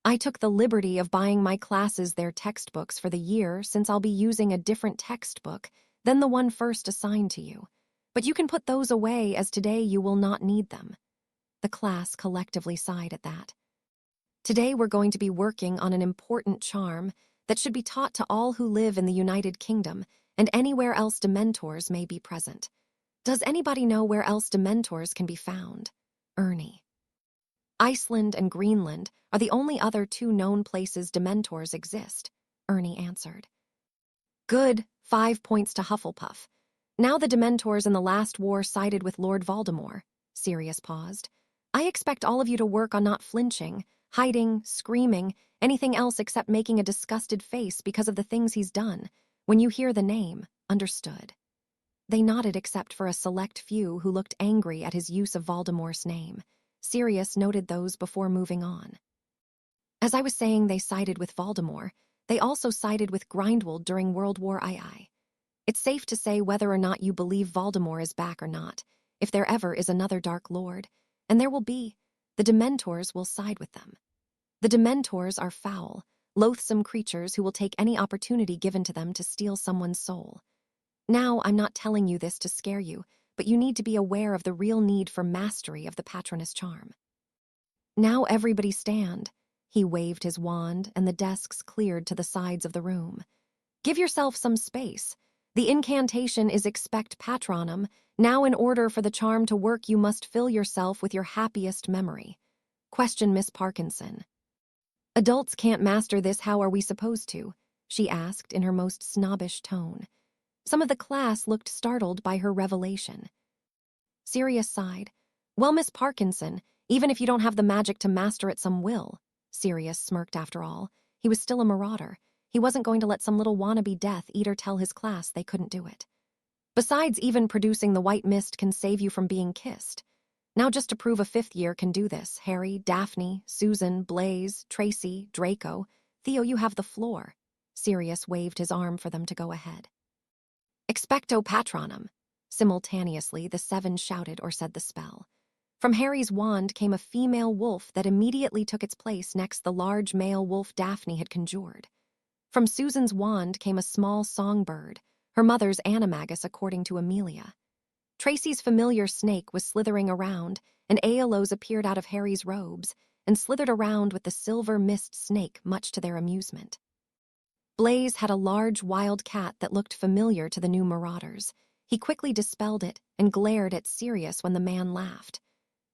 "I took the liberty of buying my classes their textbooks for the year, since I'll be using a different textbook than the one first assigned to you. But you can put those away, as today you will not need them." The class collectively sighed at that. "Today we're going to be working on an important charm that should be taught to all who live in the United Kingdom and anywhere else Dementors may be present. Does anybody know where else Dementors can be found?" Ernie. "Iceland and Greenland are the only other two known places Dementors exist," Ernie answered. "Good, 5 points to Hufflepuff. Now the Dementors in the last war sided with Lord Voldemort." Sirius paused. "I expect all of you to work on not flinching, hiding, screaming, anything else except making a disgusted face because of the things he's done. When you hear the name, understood?" They nodded, except for a select few who looked angry at his use of Voldemort's name. Sirius noted those before moving on. "As I was saying, they sided with Voldemort. They also sided with Grindelwald during World War II. It's safe to say, whether or not you believe Voldemort is back or not, if there ever is another Dark Lord, and there will be, the Dementors will side with them. The Dementors are foul, loathsome creatures who will take any opportunity given to them to steal someone's soul. Now, I'm not telling you this to scare you, but you need to be aware of the real need for mastery of the Patronus charm. Now everybody stand. He waved his wand, and the desks cleared to the sides of the room. Give yourself some space. The incantation is Expect Patronum. Now, in order for the charm to work, you must fill yourself with your happiest memory. Question Miss Parkinson. Adults can't master this, how are we supposed to? She asked in her most snobbish tone. Some of the class looked startled by her revelation. Sirius sighed. Well, Miss Parkinson, even if you don't have the magic to master it, some will. Sirius smirked after all. He was still a marauder. He wasn't going to let some little wannabe Death Eater tell his class they couldn't do it. Besides, even producing the white mist can save you from being kissed. Now, just to prove a fifth year can do this, Harry, Daphne, Susan, Blaze, Tracy, Draco, Theo, you have the floor. Sirius waved his arm for them to go ahead. Expecto Patronum. Simultaneously, the seven shouted or said the spell. From Harry's wand came a female wolf that immediately took its place next the large male wolf Daphne had conjured. From Susan's wand came a small songbird, her mother's animagus according to Amelia. Tracy's familiar snake was slithering around, and Aeolo's appeared out of Harry's robes and slithered around with the silver mist snake, much to their amusement. Blaze had a large wild cat that looked familiar to the new marauders. He quickly dispelled it and glared at Sirius when the man laughed.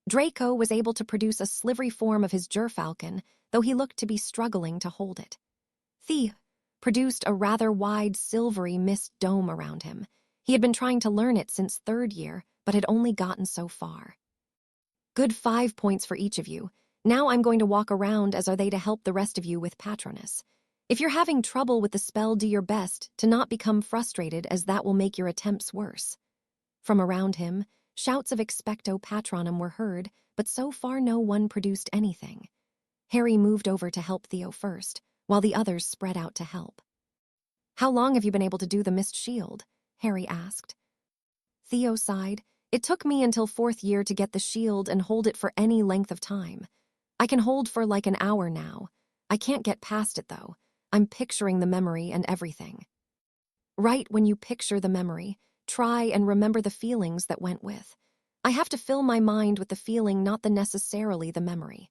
Draco was able to produce a slivery form of his gerfalcon, though he looked to be struggling to hold it. Theo produced a rather wide silvery mist dome around him. He had been trying to learn it since third year, but had only gotten so far. Good 5 points for each of you. Now I'm going to walk around as are they to help the rest of you with Patronus. If you're having trouble with the spell, do your best to not become frustrated, as that will make your attempts worse. From around him, shouts of Expecto Patronum were heard, but so far no one produced anything. Harry moved over to help Theo first, while the others spread out to help. How long have you been able to do the mist shield? Harry asked. Theo sighed. It took me until fourth year to get the shield and hold it for any length of time. I can hold for like an hour now. I can't get past it, though. I'm picturing the memory and everything. Right when you picture the memory, try and remember the feelings that went with. I have to fill my mind with the feeling, not necessarily the memory.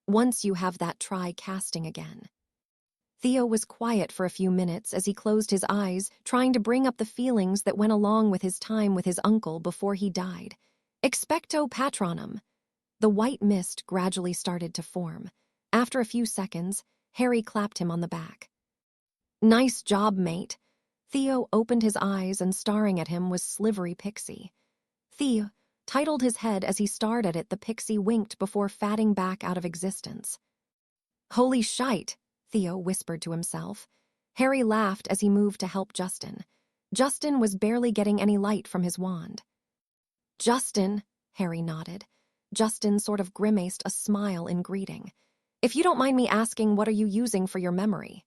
Once you have that, try casting again. Theo was quiet for a few minutes as he closed his eyes, trying to bring up the feelings that went along with his time with his uncle before he died. Expecto Patronum. The white mist gradually started to form. After a few seconds, Harry clapped him on the back. Nice job, mate. Theo opened his eyes, and staring at him was Slivery Pixie. Theo titled his head as he stared at it. The pixie winked before fatting back out of existence. Holy shite, Theo whispered to himself. Harry laughed as he moved to help Justin. Justin was barely getting any light from his wand. Justin, Harry nodded. Justin sort of grimaced a smile in greeting. If you don't mind me asking, what are you using for your memory?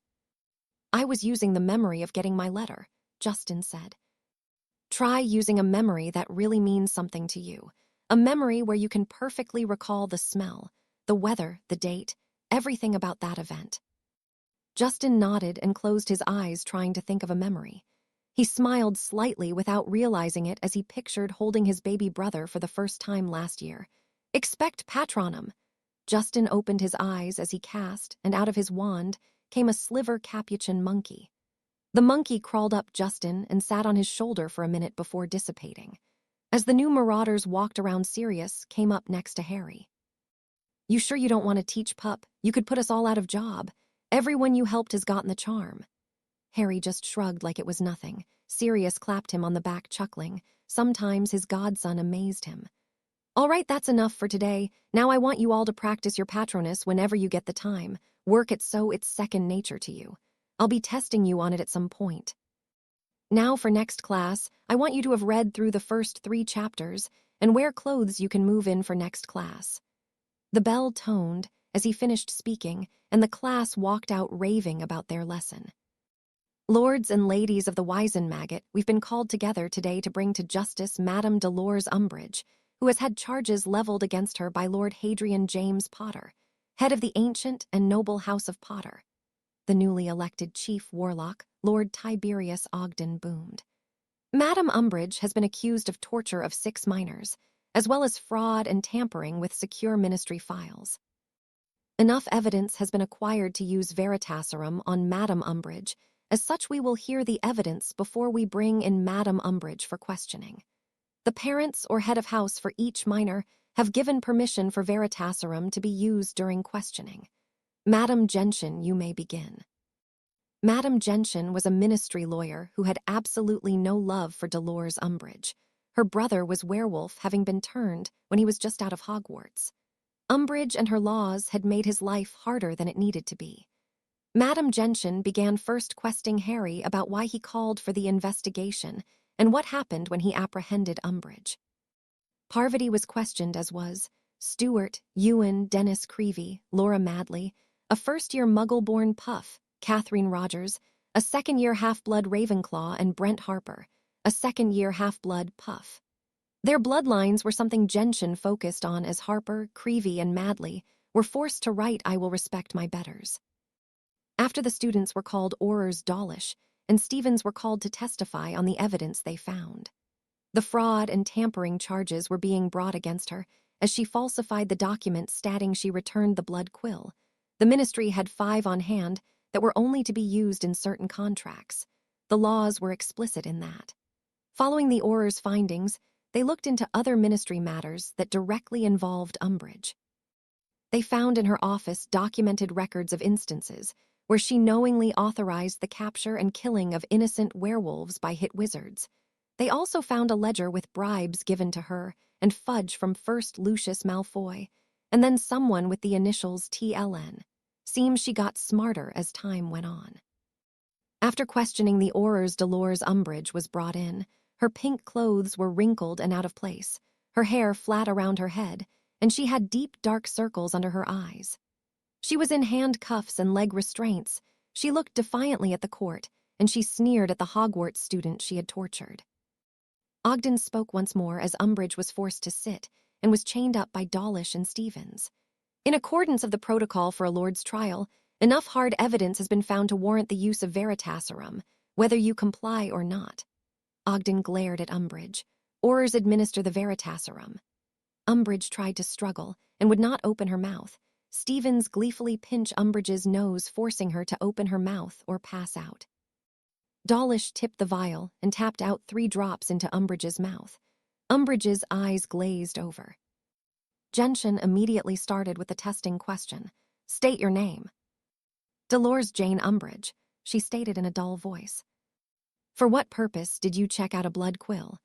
I was using the memory of getting my letter, Justin said. Try using a memory that really means something to you. A memory where you can perfectly recall the smell, the weather, the date, everything about that event. Justin nodded and closed his eyes, trying to think of a memory. He smiled slightly without realizing it as he pictured holding his baby brother for the first time last year. Expect Patronum. Justin opened his eyes as he cast, and out of his wand came a sliver capuchin monkey. The monkey crawled up Justin and sat on his shoulder for a minute before dissipating. As the new marauders walked around, Sirius came up next to Harry. You sure you don't want to teach pup? You could put us all out of job. Everyone you helped has gotten the charm. Harry just shrugged like it was nothing. Sirius clapped him on the back, chuckling. Sometimes his godson amazed him. All right, that's enough for today. Now I want you all to practice your Patronus whenever you get the time. Work it so it's second nature to you. I'll be testing you on it at some point. Now for next class, I want you to have read through the first 3 chapters and wear clothes you can move in for next class. The bell toned as he finished speaking, and the class walked out raving about their lesson. Lords and ladies of the Maggot, we've been called together today to bring to justice Madame Dolores Umbridge, who has had charges leveled against her by Lord Hadrian James Potter, head of the ancient and noble House of Potter. The newly elected chief warlock, Lord Tiberius Ogden, boomed. Madame Umbridge has been accused of torture of 6 minors, as well as fraud and tampering with secure ministry files. Enough evidence has been acquired to use Veritaserum on Madame Umbridge. As such, we will hear the evidence before we bring in Madame Umbridge for questioning. The parents or head of house for each minor have given permission for Veritaserum to be used during questioning. Madame Gentian, you may begin. Madame Gentian was a ministry lawyer who had absolutely no love for Dolores Umbridge. Her brother was werewolf, having been turned when he was just out of Hogwarts. Umbridge and her laws had made his life harder than it needed to be. Madame Gentian began first questing Harry about why he called for the investigation and what happened when he apprehended Umbridge. Parvati was questioned, as was Stuart, Ewan, Dennis Creevey, Laura Madley, a first-year Muggle-born Puff, Catherine Rogers, a second-year half-blood Ravenclaw, and Brent Harper, a second-year half-blood Puff. Their bloodlines were something Gentian focused on, as Harper, Creevey, and Madley were forced to write "I will respect my betters." After the students were called, Aurors Dawlish and Stevens were called to testify on the evidence they found. The fraud and tampering charges were being brought against her, as she falsified the documents stating she returned the blood quill. The ministry had 5 on hand that were only to be used in certain contracts. The laws were explicit in that. Following the Aurors' findings, they looked into other ministry matters that directly involved Umbridge. They found in her office documented records of instances where she knowingly authorized the capture and killing of innocent werewolves by hit wizards. They also found a ledger with bribes given to her and fudge from first Lucius Malfoy, and then someone with the initials TLN. Seems she got smarter as time went on. After questioning the Aurors, Dolores Umbridge was brought in. Her pink clothes were wrinkled and out of place, her hair flat around her head, and she had deep dark circles under her eyes. She was in handcuffs and leg restraints. She looked defiantly at the court, and she sneered at the Hogwarts student she had tortured. Ogden spoke once more as Umbridge was forced to sit and was chained up by Dawlish and Stevens. In accordance of the protocol for a Lord's trial, enough hard evidence has been found to warrant the use of Veritaserum, whether you comply or not. Ogden glared at Umbridge. Aurors administer the Veritaserum. Umbridge tried to struggle and would not open her mouth. Stevens gleefully pinched Umbridge's nose, forcing her to open her mouth or pass out. Dawlish tipped the vial and tapped out 3 drops into Umbridge's mouth. Umbridge's eyes glazed over. Gentian immediately started with the testing question. State your name. Dolores Jane Umbridge, she stated in a dull voice. For what purpose did you check out a blood quill?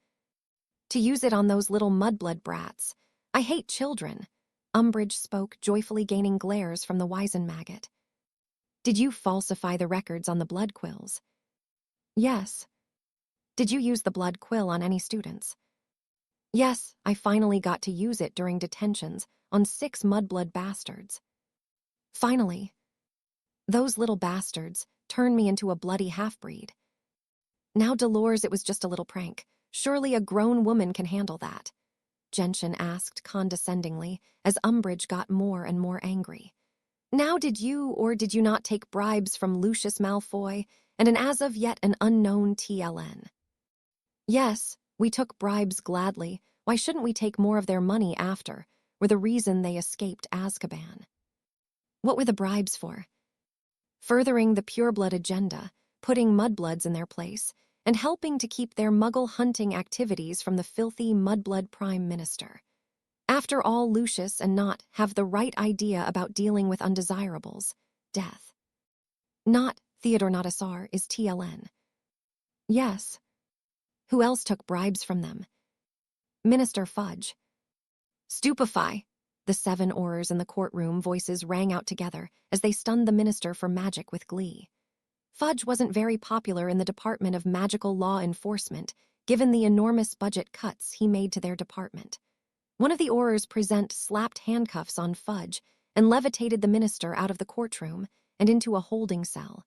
To use it on those little mudblood brats. I hate children. Umbridge spoke, joyfully gaining glares from the Maggot. Did you falsify the records on the blood quills? Yes. Did you use the blood quill on any students? Yes, I finally got to use it during detentions on 6 mudblood bastards. Finally. Those little bastards turned me into a bloody half-breed. Now, Dolores, it was just a little prank. Surely a grown woman can handle that. Gentian asked condescendingly as Umbridge got more and more angry. Now, did you or did you not take bribes from Lucius Malfoy and an as of yet an unknown TLN? Yes, we took bribes gladly. Why shouldn't we take more of their money after? Were the reason they escaped Azkaban. What were the bribes for? Furthering the pureblood agenda, putting mudbloods in their place, and helping to keep their muggle hunting activities from the filthy mudblood prime minister. After all, Lucius and Not have the right idea about dealing with undesirables, death. Not Theodore Notasar is TLN. Yes. Who else took bribes from them? Minister Fudge. Stupefy! The 7 Aurors in the courtroom voices rang out together as they stunned the minister for magic with glee. Fudge wasn't very popular in the Department of Magical Law Enforcement, given the enormous budget cuts he made to their department. One of the Aurors present slapped handcuffs on Fudge and levitated the minister out of the courtroom and into a holding cell.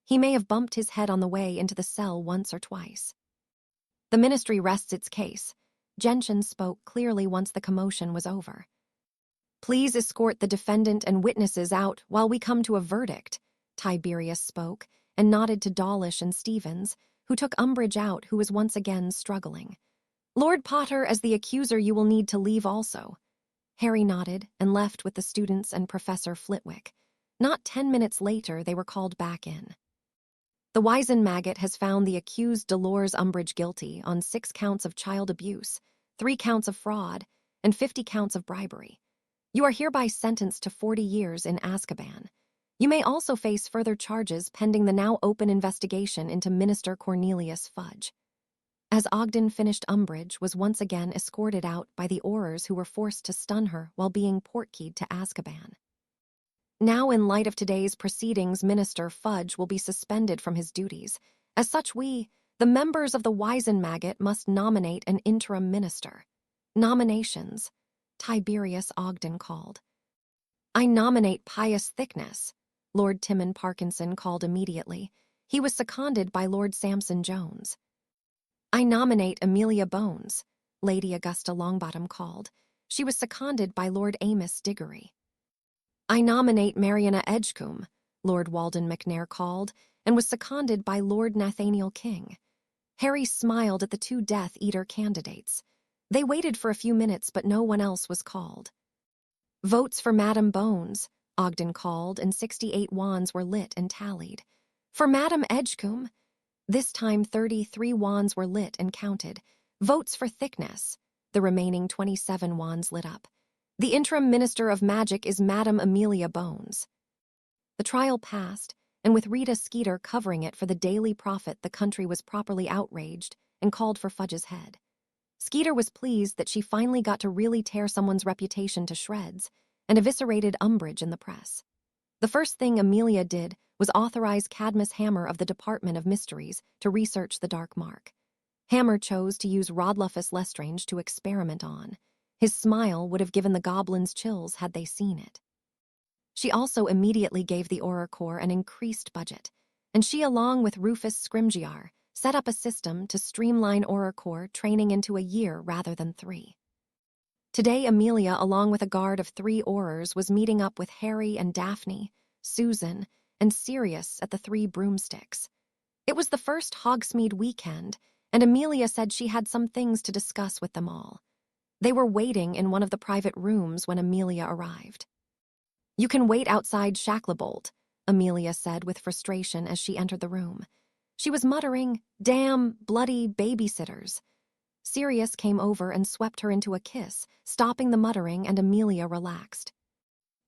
He may have bumped his head on the way into the cell once or twice. The ministry rests its case. Gentian spoke clearly once the commotion was over. Please escort the defendant and witnesses out while we come to a verdict, Tiberius spoke, and nodded to Dawlish and Stevens, who took Umbridge out, who was once again struggling. Lord Potter, as the accuser, you will need to leave also. Harry nodded and left with the students and Professor Flitwick. Not 10 minutes later, they were called back in. The Wizen Maggot has found the accused Dolores Umbridge guilty on 6 counts of child abuse, 3 counts of fraud, and 50 counts of bribery. You are hereby sentenced to 40 years in Azkaban. You may also face further charges pending the now open investigation into Minister Cornelius Fudge. As Ogden finished, Umbridge was once again escorted out by the Aurors, who were forced to stun her while being portkeyed to Azkaban. Now, in light of today's proceedings, Minister Fudge will be suspended from his duties. As such, we, the members of the Wizen Maggot, must nominate an interim minister. Nominations, Tiberius Ogden called. I nominate Pious Thickness, Lord Timon Parkinson called immediately. He was seconded by Lord Samson Jones. I nominate Amelia Bones, Lady Augusta Longbottom called. She was seconded by Lord Amos Diggory. I nominate Mariana Edgecombe, Lord Walden McNair called, and was seconded by Lord Nathaniel King. Harry smiled at the 2 Death Eater candidates. They waited for a few minutes, but no one else was called. Votes for Madam Bones, Ogden called, and 68 wands were lit and tallied. For Madam Edgecombe, this time 33 wands were lit and counted. Votes for Thickness, the remaining 27 wands lit up. The interim Minister of Magic is Madam Amelia Bones. The trial passed, and with Rita Skeeter covering it for the Daily Prophet, the country was properly outraged and called for Fudge's head. Skeeter was pleased that she finally got to really tear someone's reputation to shreds and eviscerated Umbridge in the press. The first thing Amelia did was authorize Cadmus Hammer of the Department of Mysteries to research the Dark Mark. Hammer chose to use Rodlufus Lestrange to experiment on. His smile would have given the goblins chills had they seen it. She also immediately gave the Auror Corps an increased budget, and she, along with Rufus Scrimgeour, set up a system to streamline Auror Corps training into a year rather than 3. Today, Amelia, along with a guard of 3 Aurors, was meeting up with Harry and Daphne, Susan, and Sirius at the 3 Broomsticks. It was the first Hogsmeade weekend, and Amelia said she had some things to discuss with them all. They were waiting in one of the private rooms when Amelia arrived. You can wait outside Shacklebolt, Amelia said with frustration as she entered the room. She was muttering, damn, bloody babysitters. Sirius came over and swept her into a kiss, stopping the muttering, and Amelia relaxed.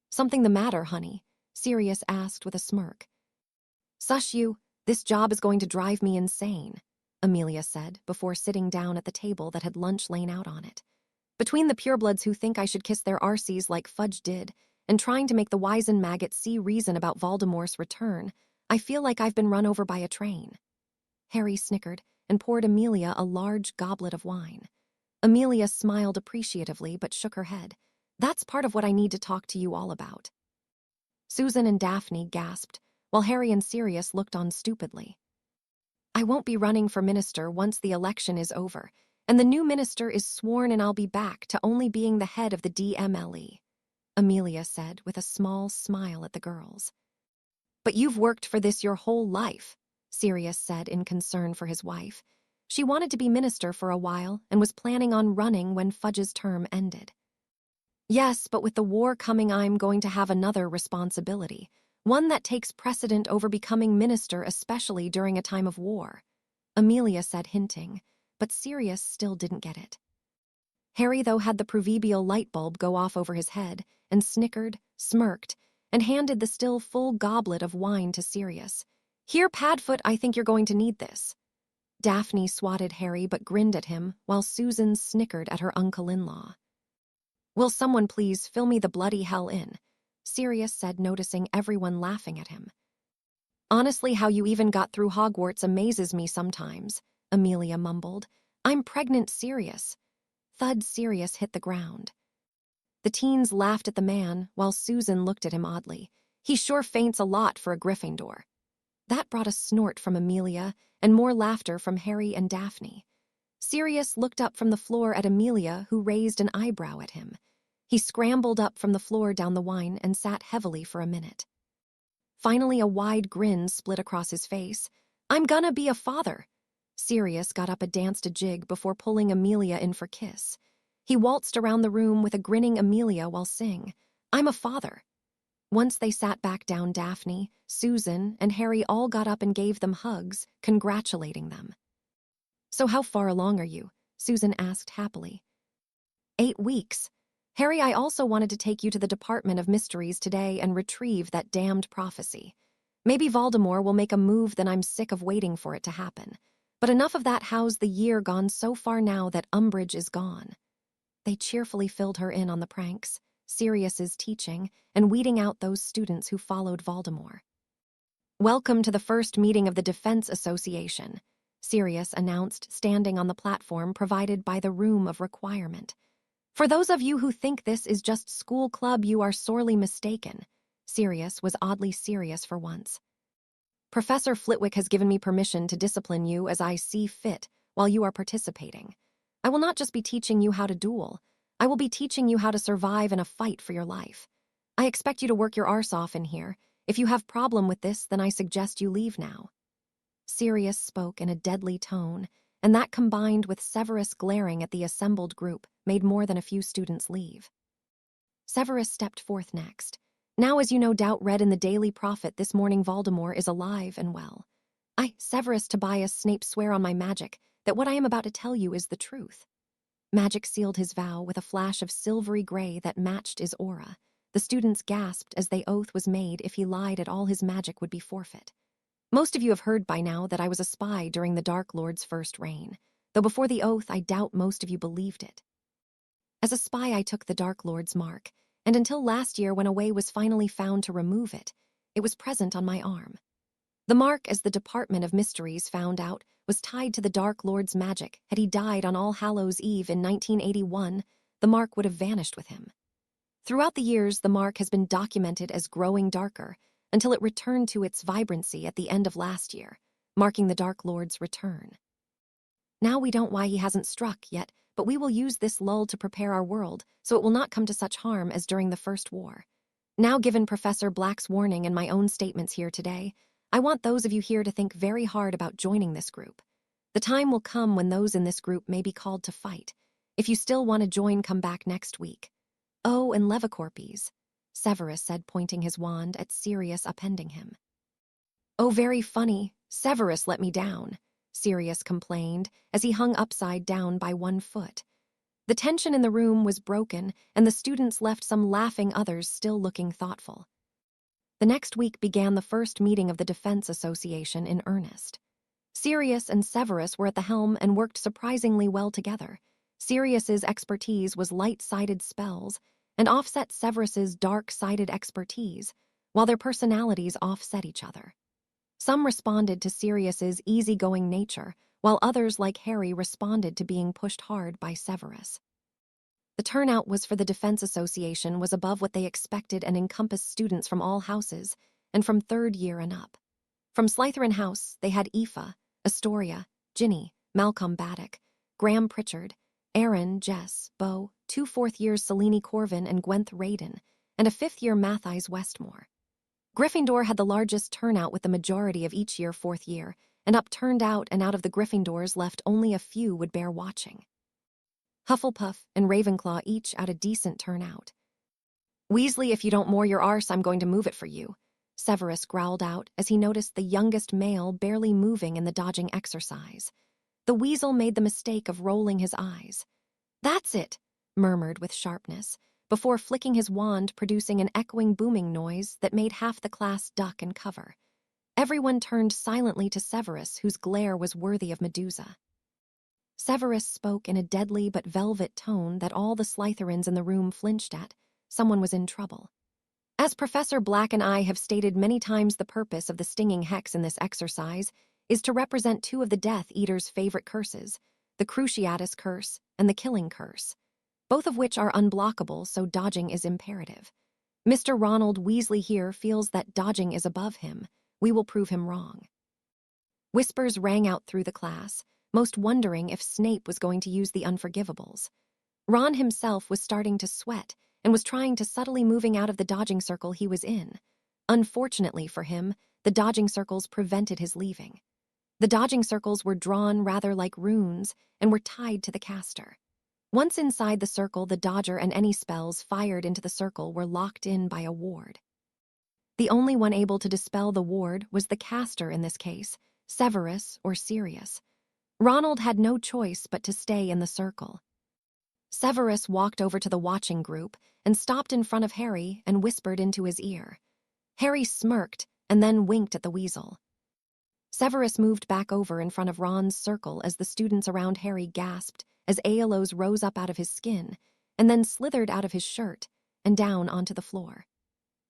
Something the matter, honey? Sirius asked with a smirk. Sush you, this job is going to drive me insane, Amelia said before sitting down at the table that had lunch lain out on it. Between the purebloods who think I should kiss their arses like Fudge did, and trying to make the Wizen Maggot see reason about Voldemort's return, I feel like I've been run over by a train. Harry snickered and poured Amelia a large goblet of wine. Amelia smiled appreciatively but shook her head. That's part of what I need to talk to you all about. Susan and Daphne gasped, while Harry and Sirius looked on stupidly. I won't be running for minister once the election is over, and the new minister is sworn, and I'll be back to only being the head of the DMLE, Amelia said with a small smile at the girls. But you've worked for this your whole life, Sirius said in concern for his wife. She wanted to be minister for a while and was planning on running when Fudge's term ended. Yes, but with the war coming, I'm going to have another responsibility, one that takes precedent over becoming minister, especially during a time of war, Amelia said, hinting, but Sirius still didn't get it. Harry, though, had the proverbial light bulb go off over his head and snickered, smirked, and handed the still full goblet of wine to Sirius. Here, Padfoot, I think you're going to need this. Daphne swatted Harry but grinned at him, while Susan snickered at her uncle-in-law. Will someone please fill me the bloody hell in? Sirius said, noticing everyone laughing at him. Honestly, how you even got through Hogwarts amazes me sometimes, Amelia mumbled. I'm pregnant, Sirius. Thud. Sirius hit the ground. The teens laughed at the man, while Susan looked at him oddly. He sure faints a lot for a Gryffindor. That brought a snort from Amelia and more laughter from Harry and Daphne. Sirius looked up from the floor at Amelia, who raised an eyebrow at him. He scrambled up from the floor down the wine and sat heavily for a minute. Finally, a wide grin split across his face. "I'm gonna be a father." Sirius got up and danced a jig before pulling Amelia in for kiss. He waltzed around the room with a grinning Amelia while saying, "I'm a father." Once they sat back down, Daphne, Susan, and Harry all got up and gave them hugs, congratulating them. "So how far along are you?" Susan asked happily. 8 weeks. Harry, I also wanted to take you to the Department of Mysteries today and retrieve that damned prophecy. Maybe Voldemort will make a move, then I'm sick of waiting for it to happen. But enough of that. How's the year gone so far now that Umbridge is gone? They cheerfully filled her in on the pranks, Sirius's teaching, and weeding out those students who followed Voldemort. "Welcome to the first meeting of the Defense Association," Sirius announced, standing on the platform provided by the Room of Requirement. "For those of you who think this is just school club, you are sorely mistaken." Sirius was oddly serious for once. "Professor Flitwick has given me permission to discipline you as I see fit while you are participating. I will not just be teaching you how to duel. I will be teaching you how to survive in a fight for your life. I expect you to work your arse off in here. If you have problem with this, then I suggest you leave now." Sirius spoke in a deadly tone, and that, combined with Severus glaring at the assembled group, made more than a few students leave. Severus stepped forth next. "Now, as you no doubt read in the Daily Prophet this morning, Voldemort is alive and well. I, Severus Tobias Snape, swear on my magic that what I am about to tell you is the truth." Magic sealed his vow with a flash of silvery gray that matched his aura. The students gasped as the oath was made. If he lied at all, his magic would be forfeit. "Most of you have heard by now that I was a spy during the Dark Lord's first reign, though before the oath I doubt most of you believed it. As a spy, I took the Dark Lord's mark, and until last year, when a way was finally found to remove it, it was present on my arm. The mark, as the Department of Mysteries found out, was tied to the Dark Lord's magic. Had he died on All Hallows' Eve in 1981, the mark would have vanished with him. Throughout the years, the mark has been documented as growing darker, until it returned to its vibrancy at the end of last year, marking the Dark Lord's return. Now we don't know why he hasn't struck yet, but we will use this lull to prepare our world so it will not come to such harm as during the First War. Now, given Professor Black's warning and my own statements here today, I want those of you here to think very hard about joining this group. The time will come when those in this group may be called to fight. If you still want to join, come back next week. Oh, and Levicorpes," Severus said, pointing his wand at Sirius upending him. "Oh, very funny. Severus let me down," Sirius complained as he hung upside down by one foot. The tension in the room was broken, and the students left, some laughing, others still looking thoughtful. The next week began the first meeting of the Defense Association in earnest. Sirius and Severus were at the helm and worked surprisingly well together. Sirius's expertise was light-sided spells, and offset Severus's dark-sided expertise, while their personalities offset each other. Some responded to Sirius's easygoing nature, while others, like Harry, responded to being pushed hard by Severus. The turnout was for the Defense Association was above what they expected and encompassed students from all houses and from 3rd year and up. From Slytherin House, they had Aoife, Astoria, Ginny, Malcolm Baddock, Graham Pritchard, Aaron, Jess, Beau, 2 4th-years Selene Corvin and Gwenth Radin, and a 5th-year Matthijs Westmore. Gryffindor had the largest turnout, with the majority of each year 4th year, and up turned out, and out of the Gryffindors left only a few would bear watching. Hufflepuff and Ravenclaw each out a decent turnout. "Weasley, if you don't moor your arse, I'm going to move it for you," Severus growled out as he noticed the youngest male barely moving in the dodging exercise. The weasel made the mistake of rolling his eyes. "That's it," murmured with sharpness, before flicking his wand, producing an echoing booming noise that made half the class duck and cover. Everyone turned silently to Severus, whose glare was worthy of Medusa. Severus spoke in a deadly but velvet tone that all the Slytherins in the room flinched at. Someone was in trouble. "As Professor Black and I have stated many times, the purpose of the stinging hex in this exercise is to represent 2 of the Death Eater's favorite curses, the Cruciatus Curse and the Killing Curse, both of which are unblockable, so dodging is imperative. Mr. Ronald Weasley here feels that dodging is above him, We will prove him wrong." Whispers rang out through the class, most wondering if Snape was going to use the unforgivables. Ron himself was starting to sweat and was trying to subtly moving out of the dodging circle he was in. Unfortunately for him, the dodging circles prevented his leaving. The dodging circles were drawn rather like runes and were tied to the caster. Once inside the circle, the dodger and any spells fired into the circle were locked in by a ward. The only one able to dispel the ward was the caster in this case, Severus or Sirius. Ronald had no choice but to stay in the circle. Severus walked over to the watching group and stopped in front of Harry and whispered into his ear. Harry smirked and then winked at the weasel. Severus moved back over in front of Ron's circle as the students around Harry gasped as Aeolus rose up out of his skin and then slithered out of his shirt and down onto the floor.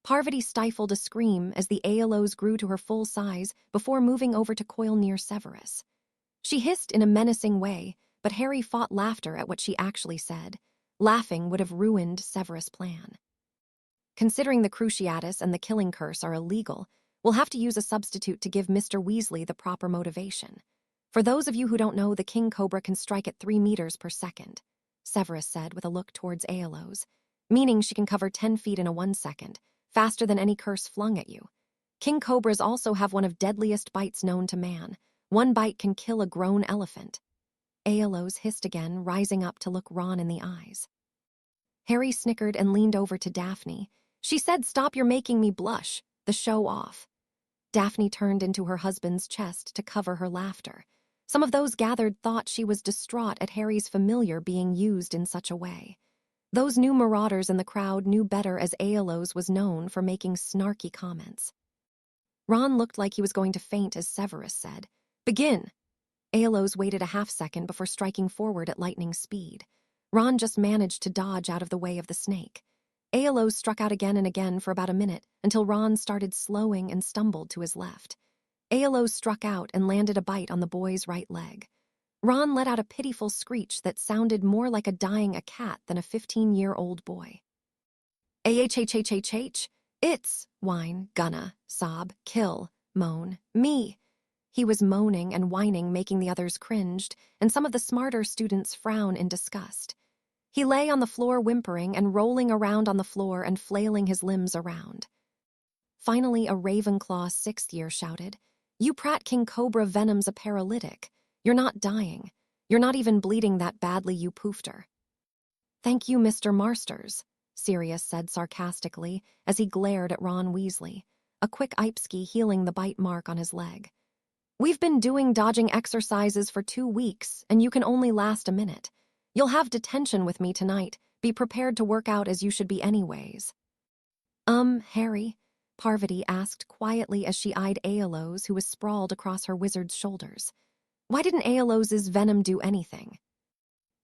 Parvati stifled a scream as the Aeolus grew to her full size before moving over to coil near Severus. She hissed in a menacing way, but Harry fought laughter at what she actually said. Laughing would have ruined Severus' plan. "Considering the Cruciatus and the killing curse are illegal, we'll have to use a substitute to give Mr. Weasley the proper motivation. For those of you who don't know, the king cobra can strike at 3 meters per second, Severus said with a look towards Aeolus, meaning she can cover 10 feet in a 1 second, faster than any curse flung at you. King cobras also have one of deadliest bites known to man. 1 bite can kill a grown elephant." Aeolus hissed again, rising up to look Ron in the eyes. Harry snickered and leaned over to Daphne. She said, "Stop, you're making me blush. The show off." Daphne turned into her husband's chest to cover her laughter. Some of those gathered thought she was distraught at Harry's familiar being used in such a way. Those new marauders in the crowd knew better, as Aeolus was known for making snarky comments. Ron looked like he was going to faint as Severus said, "Begin." Aeolus waited a half-second before striking forward at lightning speed. Ron just managed to dodge out of the way of the snake. Aeolus struck out again and again for about a minute until Ron started slowing and stumbled to his left. Aeolus struck out and landed a bite on the boy's right leg. Ron let out a pitiful screech that sounded more like a dying a cat than a 15-year-old boy. "Ahhhhhh, it's," whine, gonna, sob, kill, moan, me. He was moaning and whining, making the others cringed, and some of the smarter students frown in disgust. He lay on the floor whimpering and rolling around on the floor and flailing his limbs around. Finally, a Ravenclaw 6th year shouted, "You prat, King Cobra venom's a paralytic. You're not dying. You're not even bleeding that badly, you poofter." "Thank you, Mr. Marsters," Sirius said sarcastically as he glared at Ron Weasley, a quick Ipsky healing the bite mark on his leg. "We've been doing dodging exercises for 2 weeks, and you can only last a minute. You'll have detention with me tonight. Be prepared to work out as you should be anyways." Harry," Parvati asked quietly as she eyed Aeolus, who was sprawled across her wizard's shoulders. "Why didn't Aeolus's venom do anything?"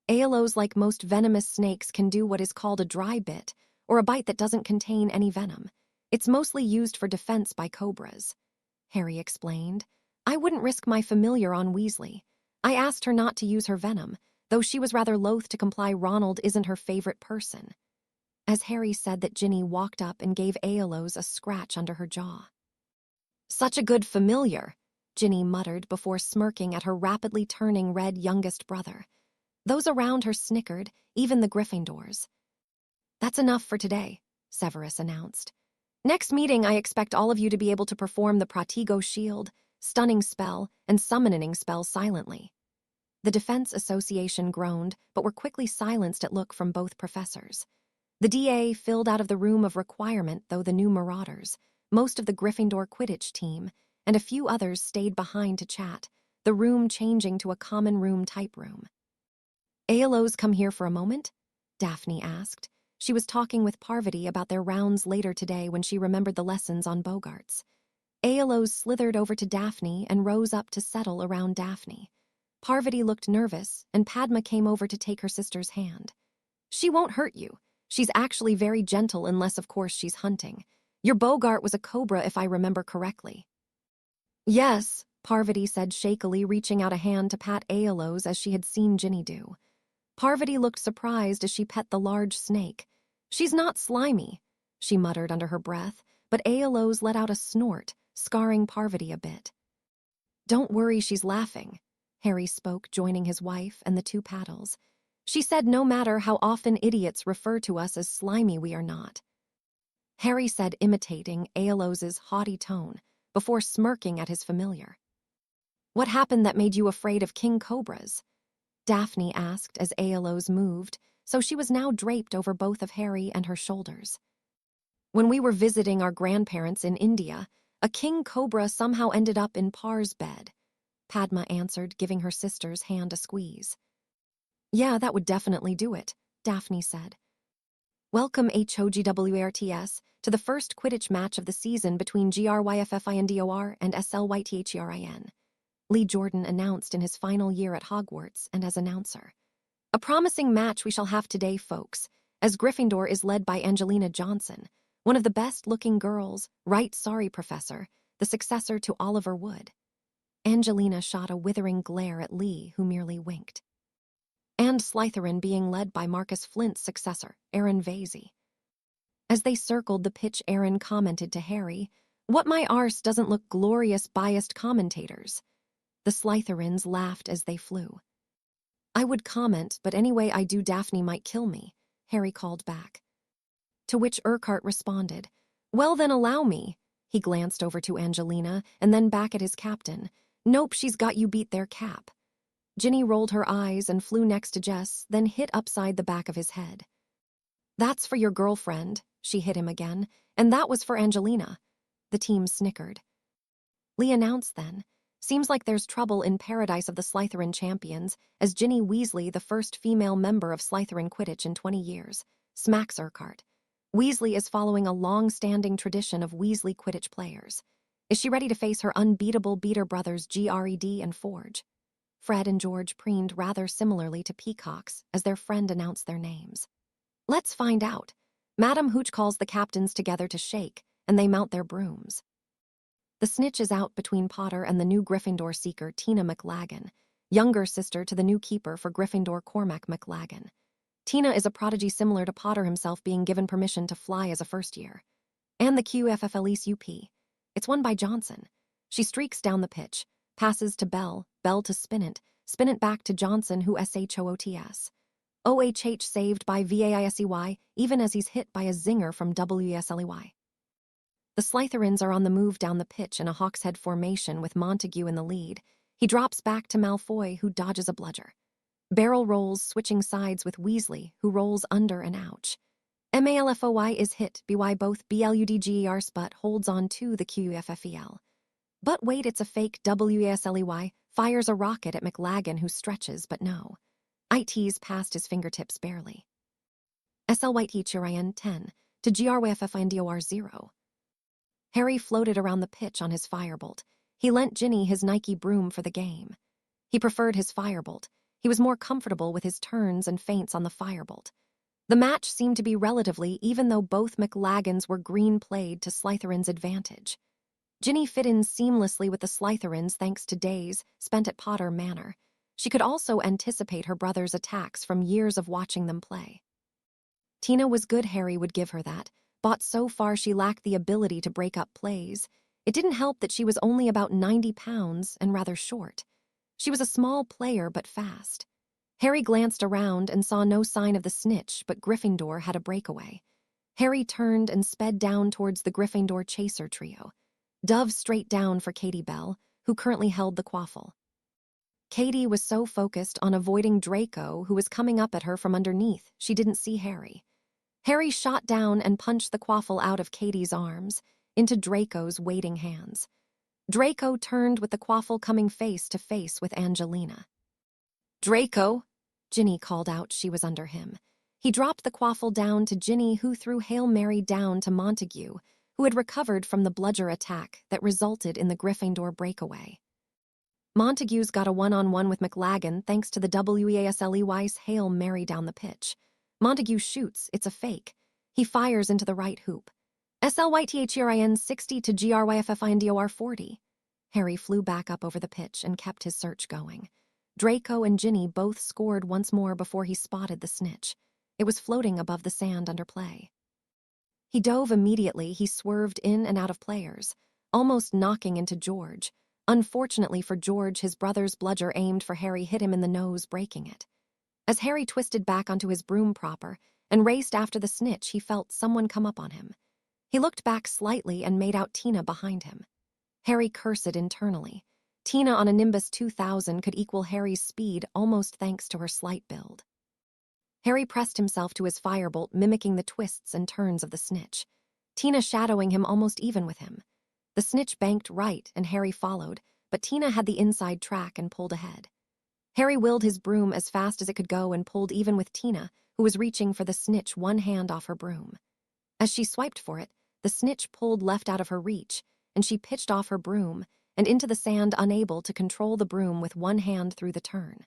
"Aeolus, like most venomous snakes, can do what is called a dry bit, or a bite that doesn't contain any venom. It's mostly used for defense by cobras," Harry explained. "I wouldn't risk my familiar on Weasley. I asked her not to use her venom, though she was rather loath to comply. Ronald isn't her favorite person." As Harry said that, Ginny walked up and gave Aeolus a scratch under her jaw. "Such a good familiar," Ginny muttered before smirking at her rapidly turning red youngest brother. Those around her snickered, even the Gryffindors. "That's enough for today," Severus announced. "Next meeting, I expect all of you to be able to perform the Pratigo Shield, Stunning Spell, and Summoning Spell silently." The Defense Association groaned, but were quickly silenced at look from both professors. The DA filled out of the room of requirement, though the new marauders, most of the Gryffindor Quidditch team, and a few others stayed behind to chat, the room changing to a common room type room. "Aeolus come here for a moment?" Daphne asked. She was talking with Parvati about their rounds later today when she remembered the lessons on Bogarts. Aeolus slithered over to Daphne and rose up to settle around Daphne. Parvati looked nervous, and Padma came over to take her sister's hand. "She won't hurt you. She's actually very gentle unless, of course, she's hunting. Your Bogart was a cobra, if I remember correctly." "Yes," Parvati said shakily, reaching out a hand to pat Aeolus as she had seen Ginny do. Parvati looked surprised as she pet the large snake. "She's not slimy," she muttered under her breath, but Aeolus let out a snort, scarring Parvati a bit. "Don't worry, she's laughing," Harry spoke, joining his wife and the two paddles. "She said no matter how often idiots refer to us as slimy, we are not." Harry said, imitating Aelos's haughty tone, before smirking at his familiar. "What happened that made you afraid of king cobras?" Daphne asked as Aelos moved, so she was now draped over both of Harry and her shoulders. "When we were visiting our grandparents in India, a king cobra somehow ended up in Par's bed," Padma answered, giving her sister's hand a squeeze. "Yeah, that would definitely do it," Daphne said. "Welcome HOGWARTS to the first Quidditch match of the season between GRYFFINDOR and SLYTHERIN, Lee Jordan announced in his final year at Hogwarts and as announcer. "A promising match we shall have today, folks, as Gryffindor is led by Angelina Johnson, one of the best-looking girls, right, sorry, Professor, the successor to Oliver Wood." Angelina shot a withering glare at Lee, who merely winked. "And Slytherin being led by Marcus Flint's successor, Aaron Vasey." As they circled the pitch, Aaron commented to Harry, "What my arse doesn't look glorious biased commentators." The Slytherins laughed as they flew. "I would comment, but anyway I do Daphne might kill me," Harry called back. To which Urquhart responded, "Well then allow me." He glanced over to Angelina and then back at his captain. "Nope, she's got you beat there, Cap." Ginny rolled her eyes and flew next to Jess, then hit upside the back of his head. "That's for your girlfriend," she hit him again, "and that was for Angelina." The team snickered. Lee announced then, "Seems like there's trouble in Paradise of the Slytherin Champions, as Ginny Weasley, the first female member of Slytherin Quidditch in 20 years, smacks Urquhart. Weasley is following a long-standing tradition of Weasley Quidditch players. Is she ready to face her unbeatable beater brothers Gred and Forge?" Fred and George preened rather similarly to peacocks as their friend announced their names. "Let's find out." Madam Hooch calls the captains together to shake, and they mount their brooms. The snitch is out between Potter and the new Gryffindor seeker Tina McLagan, younger sister to the new keeper for Gryffindor Cormac McLagan. Tina is a prodigy similar to Potter himself, being given permission to fly as a first year. And the QFFLE's UP. It's won by Johnson. She streaks down the pitch, passes to Bell, Bell to Spinnant back to Johnson, who SHOOTS. OHH saved by VAISEY, even as he's hit by a zinger from WSLEY. The Slytherins are on the move down the pitch in a Hawkshead formation with Montague in the lead. He drops back to Malfoy, who dodges a bludger. Barrel rolls, switching sides with Weasley, who rolls under and ouch. MALFOY is hit, BY both BLUDGER Sput holds on to the QFFEL. But wait, it's a fake WSLEY, fires a rocket at McLagan, who stretches, but no. IT's past his fingertips barely. SLYTHRIN 10 to GRYFFINDOR 0. Harry floated around the pitch on his firebolt. He lent Ginny his Nike broom for the game. He preferred his firebolt. He was more comfortable with his turns and feints on the firebolt. The match seemed to be relatively, even though both McLagans were green played to Slytherin's advantage. Ginny fit in seamlessly with the Slytherins thanks to days spent at Potter Manor. She could also anticipate her brother's attacks from years of watching them play. Tina was good, Harry would give her that, but so far she lacked the ability to break up plays. It didn't help that she was only about 90 pounds and rather short. She was a small player but fast. Harry glanced around and saw no sign of the snitch, but Gryffindor had a breakaway. Harry turned and sped down towards the Gryffindor chaser trio. Dove straight down for Katie Bell, who currently held the quaffle. Katie was so focused on avoiding Draco, who was coming up at her from underneath, she didn't see Harry. Harry shot down and punched the quaffle out of Katie's arms, into Draco's waiting hands. Draco turned with the quaffle coming face to face with Angelina. "Draco!" Ginny called out. She was under him. He dropped the quaffle down to Ginny, who threw Hail Mary down to Montague, who had recovered from the bludger attack that resulted in the Gryffindor breakaway. Montague's got a one-on-one with McLagan thanks to the WEASLEY's Hail Mary down the pitch. Montague shoots. It's a fake. He fires into the right hoop. SLYTHRIN 60 to GRYFFINDOR 40. Harry flew back up over the pitch and kept his search going. Draco and Ginny both scored once more before he spotted the snitch. It was floating above the sand under play. He dove immediately. He swerved in and out of players. almost knocking into George. Unfortunately for George, his brother's bludger aimed for Harry hit him in the nose, breaking it. As Harry twisted back onto his broom proper and raced after the snitch, he felt someone come up on him. He looked back slightly and made out Tina behind him. Harry cursed internally. Tina on a Nimbus 2000 could equal Harry's speed almost thanks to her slight build. Harry pressed himself to his firebolt, mimicking the twists and turns of the snitch, Tina shadowing him almost even with him. The snitch banked right and Harry followed, but Tina had the inside track and pulled ahead. Harry willed his broom as fast as it could go and pulled even with Tina, who was reaching for the snitch, one hand off her broom. As she swiped for it, the snitch pulled left out of her reach, and she pitched off her broom and into the sand, unable to control the broom with one hand through the turn.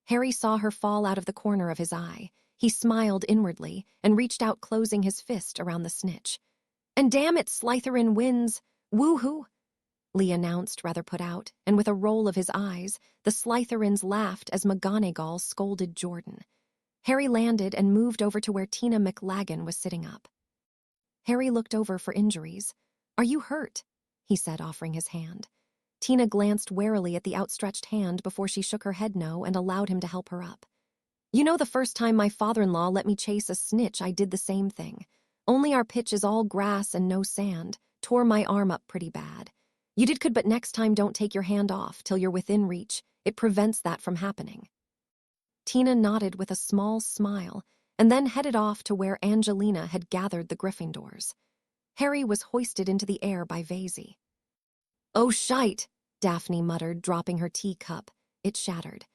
Harry saw her fall out of the corner of his eye. He smiled inwardly and reached out, closing his fist around the snitch. "And damn it, Slytherin wins! Woo-hoo!" Lee announced, rather put out, and with a roll of his eyes, the Slytherins laughed as McGonagall scolded Jordan. Harry landed and moved over to where Tina McLagan was sitting up. Harry looked over for injuries. "Are you hurt?" he said, offering his hand. Tina glanced warily at the outstretched hand before she shook her head no and allowed him to help her up. "You know, the first time my father-in-law let me chase a snitch, I did the same thing. Only our pitch is all grass and no sand. Tore my arm up pretty bad. You did good, but next time don't take your hand off till you're within reach. It prevents that from happening." Tina nodded with a small smile and then headed off to where Angelina had gathered the Gryffindors. Harry was hoisted into the air by Vasey. "Oh, shite," Daphne muttered, dropping her teacup. It shattered.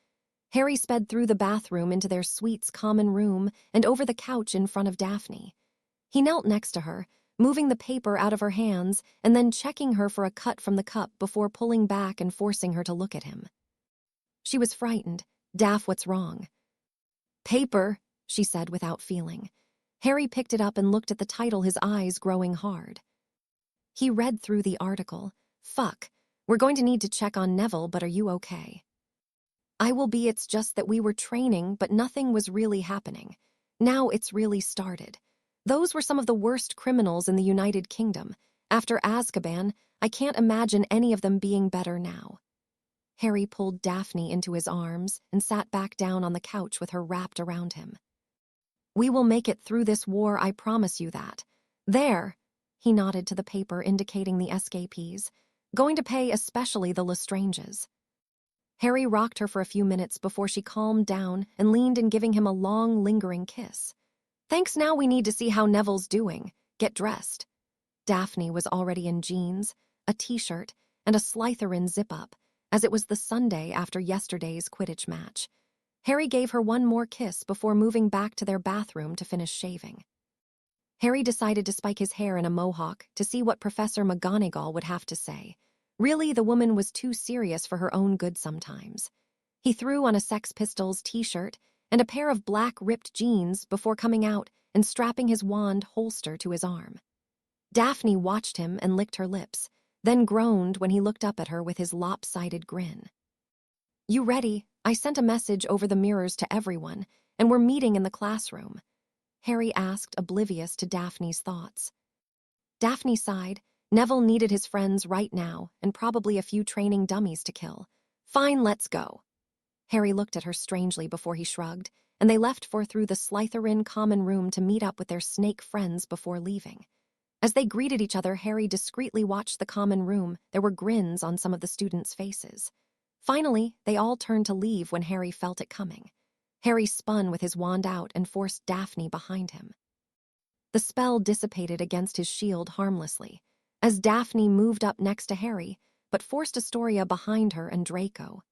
Harry sped through the bathroom into their suite's common room and over the couch in front of Daphne. He knelt next to her, moving the paper out of her hands and then checking her for a cut from the cup before pulling back and forcing her to look at him. She was frightened. "Daph, what's wrong?" "Paper," she said without feeling. Harry picked it up and looked at the title, his eyes growing hard. He read through the article. "Fuck. We're going to need to check on Neville, but are you okay?" "I will be. It's just that we were training, but nothing was really happening. Now it's really started. Those were some of the worst criminals in the United Kingdom. After Azkaban, I can't imagine any of them being better now." Harry pulled Daphne into his arms and sat back down on the couch with her wrapped around him. "We will make it through this war, I promise you that. There," he nodded to the paper indicating the escapees, "going to pay especially the Lestranges." Harry rocked her for a few minutes before she calmed down and leaned in, giving him a long, lingering kiss. "Thanks, now we need to see how Neville's doing. Get dressed." Daphne was already in jeans, a t-shirt, and a Slytherin zip-up, as it was the Sunday after yesterday's Quidditch match. Harry gave her one more kiss before moving back to their bathroom to finish shaving. Harry decided to spike his hair in a mohawk to see what Professor McGonagall would have to say. Really, the woman was too serious for her own good sometimes. He threw on a Sex Pistols t-shirt and a pair of black ripped jeans before coming out and strapping his wand holster to his arm. Daphne watched him and licked her lips, then groaned when he looked up at her with his lopsided grin. "You ready? I sent a message over the mirrors to everyone, and we're meeting in the classroom," Harry asked, oblivious to Daphne's thoughts. Daphne sighed. Neville needed his friends right now, and probably a few training dummies to kill. "Fine, let's go." Harry looked at her strangely before he shrugged, and they left for through the Slytherin common room to meet up with their snake friends before leaving. As they greeted each other, Harry discreetly watched the common room. There were grins on some of the students' faces. Finally, they all turned to leave when Harry felt it coming. Harry spun with his wand out and forced Daphne behind him. The spell dissipated against his shield harmlessly, as Daphne moved up next to Harry, but forced Astoria behind her and Draco.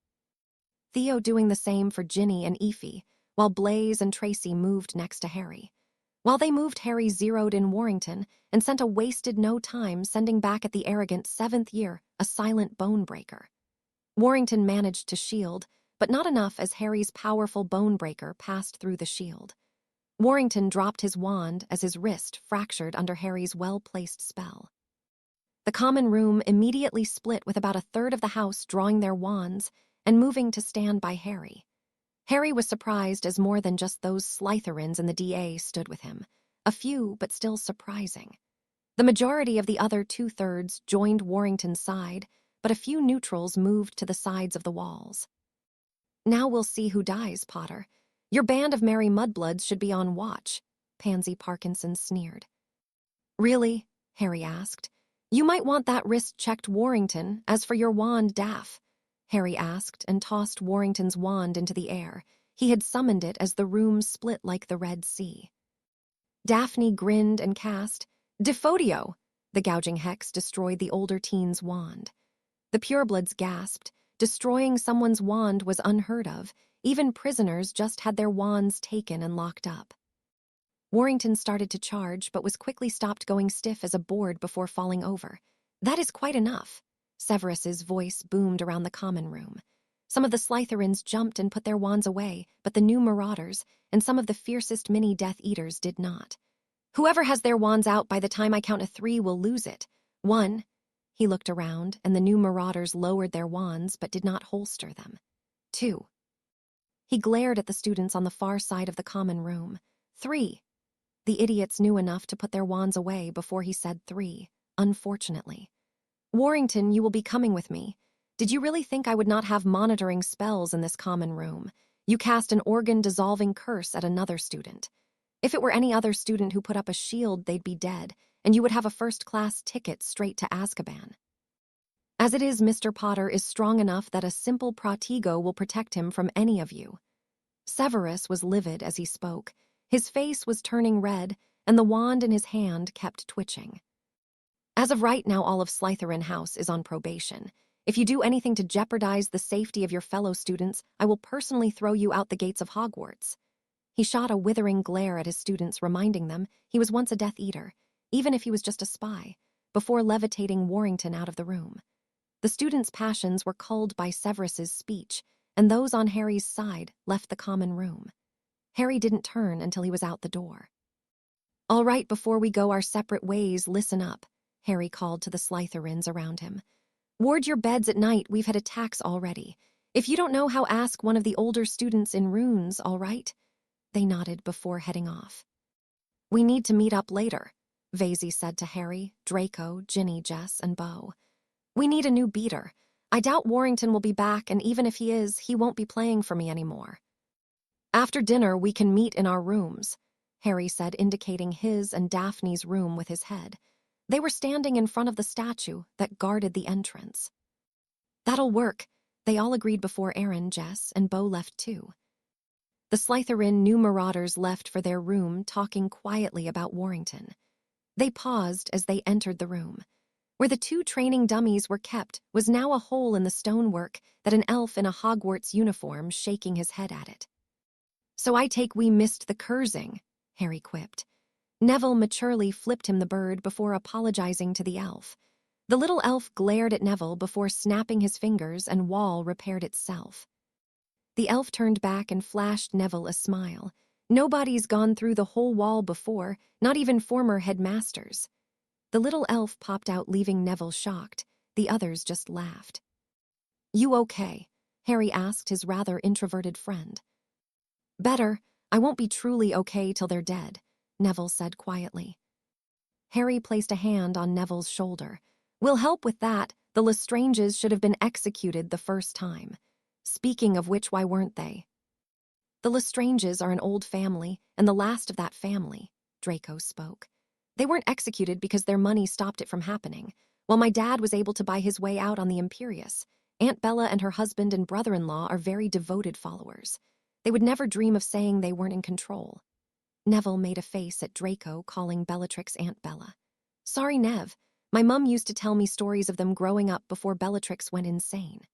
Theo doing the same for Ginny and Effie, while Blaze and Tracy moved next to Harry. While they moved, Harry zeroed in Warrington and sent a wasted no time, sending back at the arrogant 7th year a silent bone breaker. Warrington managed to shield, but not enough as Harry's powerful bone breaker passed through the shield. Warrington dropped his wand as his wrist fractured under Harry's well-placed spell. The common room immediately split, with about a third of the house drawing their wands and moving to stand by Harry. Harry was surprised, as more than just those Slytherins and the DA stood with him. A few, but still surprising. The majority of the other 2/3 joined Warrington's side, but a few neutrals moved to the sides of the walls. "Now we'll see who dies, Potter. Your band of merry mudbloods should be on watch," Pansy Parkinson sneered. "Really?" Harry asked. "You might want that wrist checked, Warrington. As for your wand, Daph," Harry asked and tossed Warrington's wand into the air. He had summoned it as the room split like the Red Sea. Daphne grinned and cast Defodio. The gouging hex destroyed the older teen's wand. The purebloods gasped. Destroying someone's wand was unheard of. Even prisoners just had their wands taken and locked up. Warrington started to charge, but was quickly stopped, going stiff as a board before falling over. "That is quite enough." Severus's voice boomed around the common room. Some of the Slytherins jumped and put their wands away, but the new Marauders and some of the fiercest mini-Death Eaters did not. "Whoever has their wands out by the time I count to 3 will lose it. 1. He looked around, and the new Marauders lowered their wands but did not holster them. 2. He glared at the students on the far side of the common room. 3. The idiots knew enough to put their wands away before he said 3, unfortunately. "Warrington, you will be coming with me. Did you really think I would not have monitoring spells in this common room? You cast an organ-dissolving curse at another student. If it were any other student who put up a shield, they'd be dead, and you would have a first-class ticket straight to Azkaban. As it is, Mr. Potter is strong enough that a simple protego will protect him from any of you." Severus was livid as he spoke. His face was turning red, and the wand in his hand kept twitching. "As of right now, all of Slytherin House is on probation. If you do anything to jeopardize the safety of your fellow students, I will personally throw you out the gates of Hogwarts." He shot a withering glare at his students, reminding them he was once a Death Eater, even if he was just a spy, before levitating Warrington out of the room. The students' passions were culled by Severus's speech, and those on Harry's side left the common room. Harry didn't turn until he was out the door. "All right, before we go our separate ways, listen up," Harry called to the Slytherins around him. "Ward your beds at night, we've had attacks already. If you don't know how, ask one of the older students in runes, all right?" They nodded before heading off. "We need to meet up later," Vasey said to Harry, Draco, Ginny, Jess, and Beau. "We need a new beater. I doubt Warrington will be back, and even if he is, he won't be playing for me anymore." "After dinner, we can meet in our rooms," Harry said, indicating his and Daphne's room with his head. They were standing in front of the statue that guarded the entrance. "That'll work," they all agreed before Aaron, Jess, and Beau left too. The Slytherin new Marauders left for their room, talking quietly about Warrington. They paused as they entered the room. Where the 2 training dummies were kept was now a hole in the stonework that an elf in a Hogwarts uniform shaking his head at it. "So I take we missed the cursing," Harry quipped. Neville maturely flipped him the bird before apologizing to the elf. The little elf glared at Neville before snapping his fingers, and wall repaired itself. The elf turned back and flashed Neville a smile. "Nobody's gone through the whole wall before, not even former headmasters." The little elf popped out, leaving Neville shocked. The others just laughed. "You okay?" Harry asked his rather introverted friend. "Better. I won't be truly okay till they're dead," Neville said quietly. Harry placed a hand on Neville's shoulder. "We'll help with that. The Lestranges should have been executed the first time. Speaking of which, why weren't they?" "The Lestranges are an old family, and the last of that family," Draco spoke. "They weren't executed because their money stopped it from happening. While my dad was able to buy his way out on the Imperius, Aunt Bella and her husband and brother-in-law are very devoted followers. They would never dream of saying they weren't in control." Neville made a face at Draco, calling Bellatrix Aunt Bella. "Sorry, Nev. My mum used to tell me stories of them growing up before Bellatrix went insane."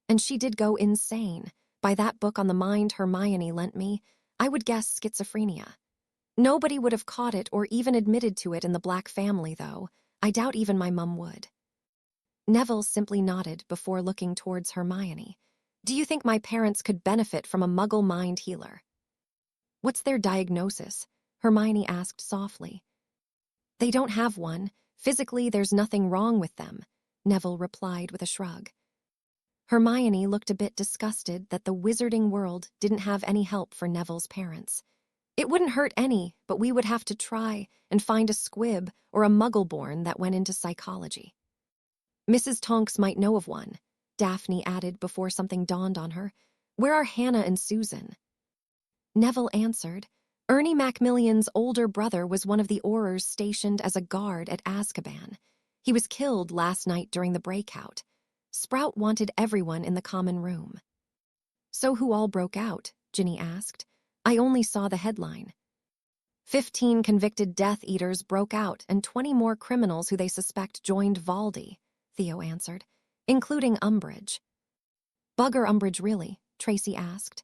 And she did go insane. By that book on the mind Hermione lent me, I would guess schizophrenia. Nobody would have caught it or even admitted to it in the Black family, though. I doubt even my mum would. Neville simply nodded before looking towards Hermione. "Do you think my parents could benefit from a Muggle mind healer?" "What's their diagnosis?" Hermione asked softly. "They don't have one. Physically, there's nothing wrong with them," Neville replied with a shrug. Hermione looked a bit disgusted that the wizarding world didn't have any help for Neville's parents. It wouldn't hurt any, but we would have to try and find a squib or a muggle-born that went into psychology. Mrs. Tonks might know of one, Daphne added before something dawned on her. Where are Hannah and Susan? Neville answered. Ernie Macmillion's older brother was one of the Aurors stationed as a guard at Azkaban. He was killed last night during the breakout. Sprout wanted everyone in the common room. So who all broke out? Ginny asked. I only saw the headline. 15 convicted Death Eaters broke out and 20 more criminals who they suspect joined Valdi, Theo answered, including Umbridge. Bugger Umbridge really? Tracy asked.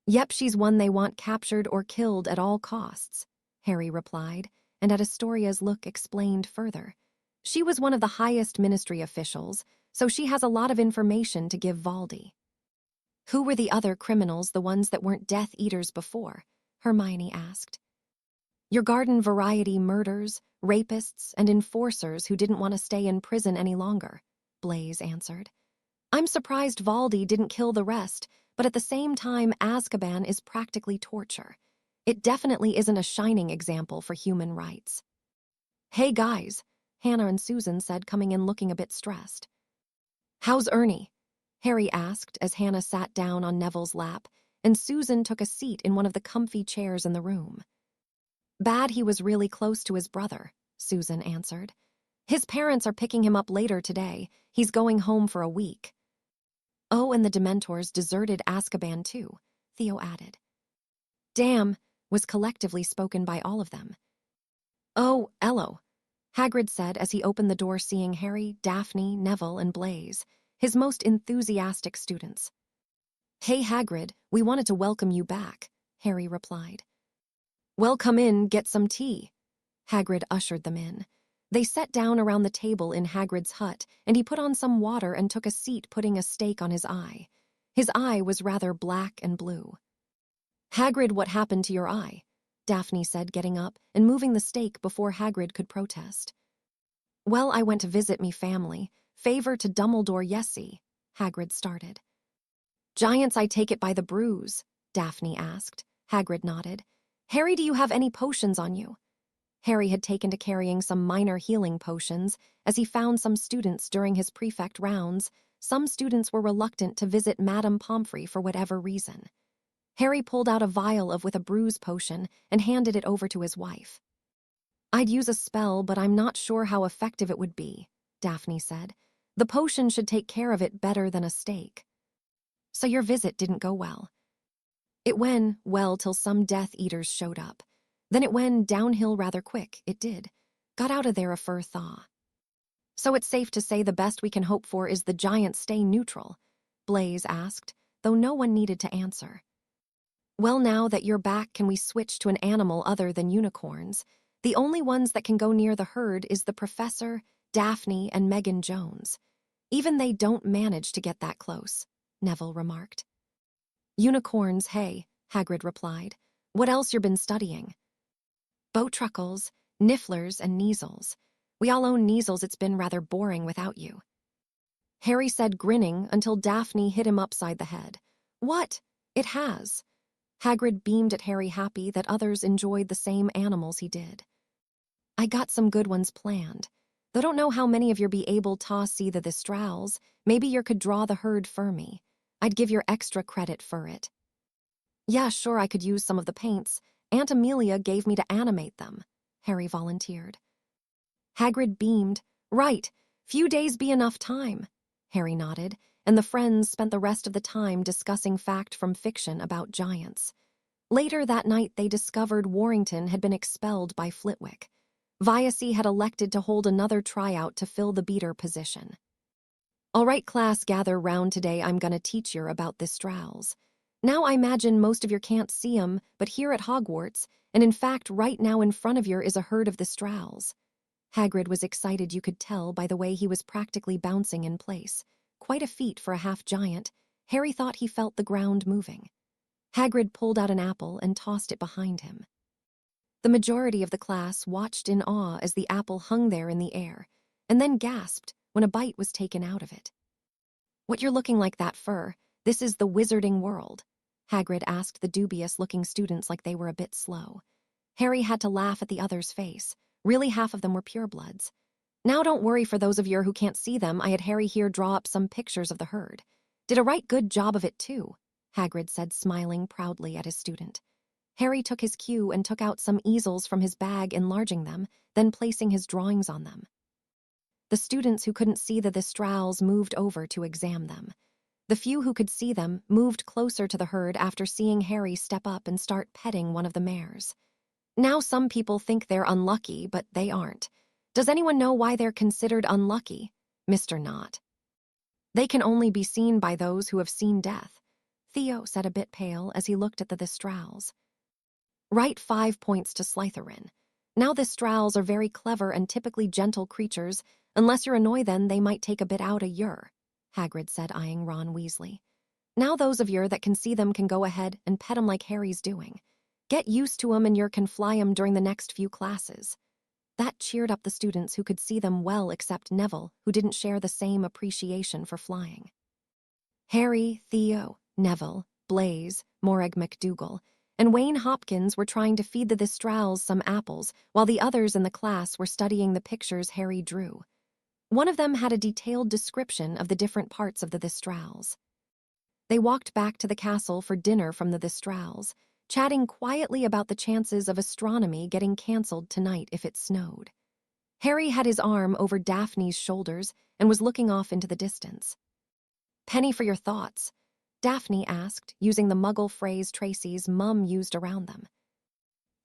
Yep, she's one they want captured or killed at all costs, Harry replied, and at Astoria's look explained further. She was one of the highest ministry officials, so she has a lot of information to give Valdi. Who were the other criminals, the ones that weren't Death Eaters before? Hermione asked. Your garden variety murders, rapists, and enforcers who didn't want to stay in prison any longer, Blaise answered. I'm surprised Valdi didn't kill the rest, but at the same time Azkaban is practically torture. It definitely isn't a shining example for human rights. Hey guys, Hannah and Susan said, coming in looking a bit stressed. How's Ernie? Harry asked as Hannah sat down on Neville's lap, and Susan took a seat in one of the comfy chairs in the room. Bad he was really close to his brother, Susan answered. His parents are picking him up later today. He's going home for a week. Oh, and the Dementors deserted Azkaban too, Theo added. Damn, was collectively spoken by all of them. Oh, Ello, Hagrid said as he opened the door, seeing Harry, Daphne, Neville, and Blaise, his most enthusiastic students. Hey Hagrid, we wanted to welcome you back, Harry replied. Well, come in, get some tea. Hagrid ushered them in. They sat down around the table in Hagrid's hut, and he put on some water and took a seat, putting a stake on his eye. His eye was rather black and blue. Hagrid, what happened to your eye? Daphne said, getting up and moving the stake before Hagrid could protest. Well, I went to visit me family. Favor to Dumbledore, yesy, Hagrid started. Giants, I take it by the bruise, Daphne asked. Hagrid nodded. Harry, do you have any potions on you? Harry had taken to carrying some minor healing potions, as he found some students during his prefect rounds. Some students were reluctant to visit Madame Pomfrey for whatever reason. Harry pulled out a vial with a bruise potion and handed it over to his wife. I'd use a spell, but I'm not sure how effective it would be, Daphne said. The potion should take care of it better than a stake. So your visit didn't go well. It went well till some Death Eaters showed up. Then it went downhill rather quick, it did. Got out of there a fur thaw. So it's safe to say the best we can hope for is the giants stay neutral, Blaise asked, though no one needed to answer. Well, now that you're back, can we switch to an animal other than unicorns? The only ones that can go near the herd is the Professor, Daphne, and Megan Jones. Even they don't manage to get that close, Neville remarked. Unicorns, hey, Hagrid replied. What else you been studying? Bowtruckles, nifflers, and neasels. We all own neasels, it's been rather boring without you. Harry said, grinning, until Daphne hit him upside the head. What? It has. Hagrid beamed at Harry, happy that others enjoyed the same animals he did. I got some good ones planned. Though don't know how many of you be able to see the Strowls. Maybe you could draw the herd for me. I'd give your extra credit for it. Yeah, sure, I could use some of the paints. Aunt Amelia gave me to animate them, Harry volunteered. Hagrid beamed. Right, few days be enough time. Harry nodded, and the friends spent the rest of the time discussing fact from fiction about giants. Later that night they discovered Warrington had been expelled by Flitwick. Viacy had elected to hold another tryout to fill the beater position. All right, class, gather round today. I'm gonna teach you about the Strowls. Now I imagine most of you can't see 'em, but here at Hogwarts, and in fact right now in front of you is a herd of the Strowls. Hagrid was excited, you could tell by the way he was practically bouncing in place. Quite a feat for a half-giant. Harry thought he felt the ground moving. Hagrid pulled out an apple and tossed it behind him. The majority of the class watched in awe as the apple hung there in the air, and then gasped when a bite was taken out of it. What you're looking like that for? This is the wizarding world, Hagrid asked the dubious-looking students like they were a bit slow. Harry had to laugh at the others' face. Really, half of them were purebloods. Now don't worry for those of you who can't see them. I had Harry here draw up some pictures of the herd. Did a right good job of it too, Hagrid said, smiling proudly at his student. Harry took his cue and took out some easels from his bag, enlarging them, then placing his drawings on them. The students who couldn't see the Thestrals moved over to examine them. The few who could see them moved closer to the herd after seeing Harry step up and start petting one of the mares. Now some people think they're unlucky, but they aren't. Does anyone know why they're considered unlucky? Mr. Knott. They can only be seen by those who have seen death, Theo said, a bit pale as he looked at the Thestrals. Right, 5 points to Slytherin. Now Thestrals are very clever and typically gentle creatures. Unless you're annoyed, then they might take a bit out of yer, Hagrid said, eyeing Ron Weasley. Now those of yer that can see them can go ahead and pet 'em like Harry's doing. Get used to 'em and yer can fly 'em during the next few classes. That cheered up the students who could see them well, except Neville, who didn't share the same appreciation for flying. Harry, Theo, Neville, Blaise, Morag McDougal, and Wayne Hopkins were trying to feed the Thestrals some apples while the others in the class were studying the pictures Harry drew. One of them had a detailed description of the different parts of the Thestrals. They walked back to the castle for dinner from the Thestrals, chatting quietly about the chances of astronomy getting cancelled tonight if it snowed. Harry had his arm over Daphne's shoulders and was looking off into the distance. "Penny for your thoughts?" Daphne asked, using the Muggle phrase Tracy's mum used around them.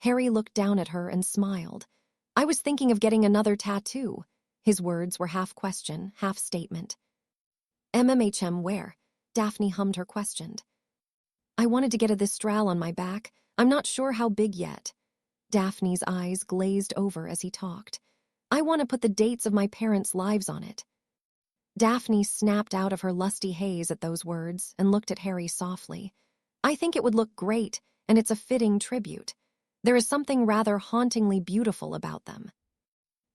Harry looked down at her and smiled. "I was thinking of getting another tattoo." His words were half question, half statement. "MMHM where?" Daphne hummed her questioned. "I wanted to get a Thistral on my back. I'm not sure how big yet." Daphne's eyes glazed over as he talked. "I want to put the dates of my parents' lives on it." Daphne snapped out of her lusty haze at those words and looked at Harry softly. "I think it would look great, and it's a fitting tribute. There is something rather hauntingly beautiful about them."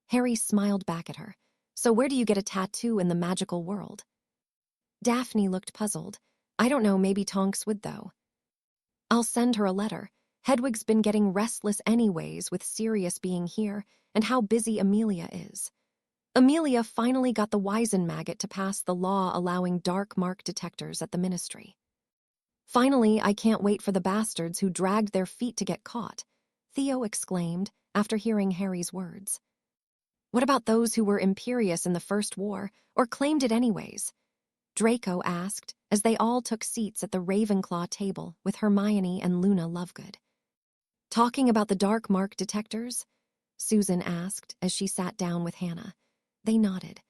Harry smiled back at her. "So where do you get a tattoo in the magical world?" Daphne looked puzzled. "I don't know, maybe Tonks would, though." "I'll send her a letter. Hedwig's been getting restless anyways with Sirius being here and how busy Amelia is." Amelia finally got the Weisenmaggot to pass the law allowing dark mark detectors at the Ministry. "Finally, I can't wait for the bastards who dragged their feet to get caught," Theo exclaimed after hearing Harry's words. "What about those who were imperious in the First War, or claimed it anyways?" Draco asked as they all took seats at the Ravenclaw table with Hermione and Luna Lovegood. "Talking about the dark mark detectors?" Susan asked as she sat down with Hannah. They nodded.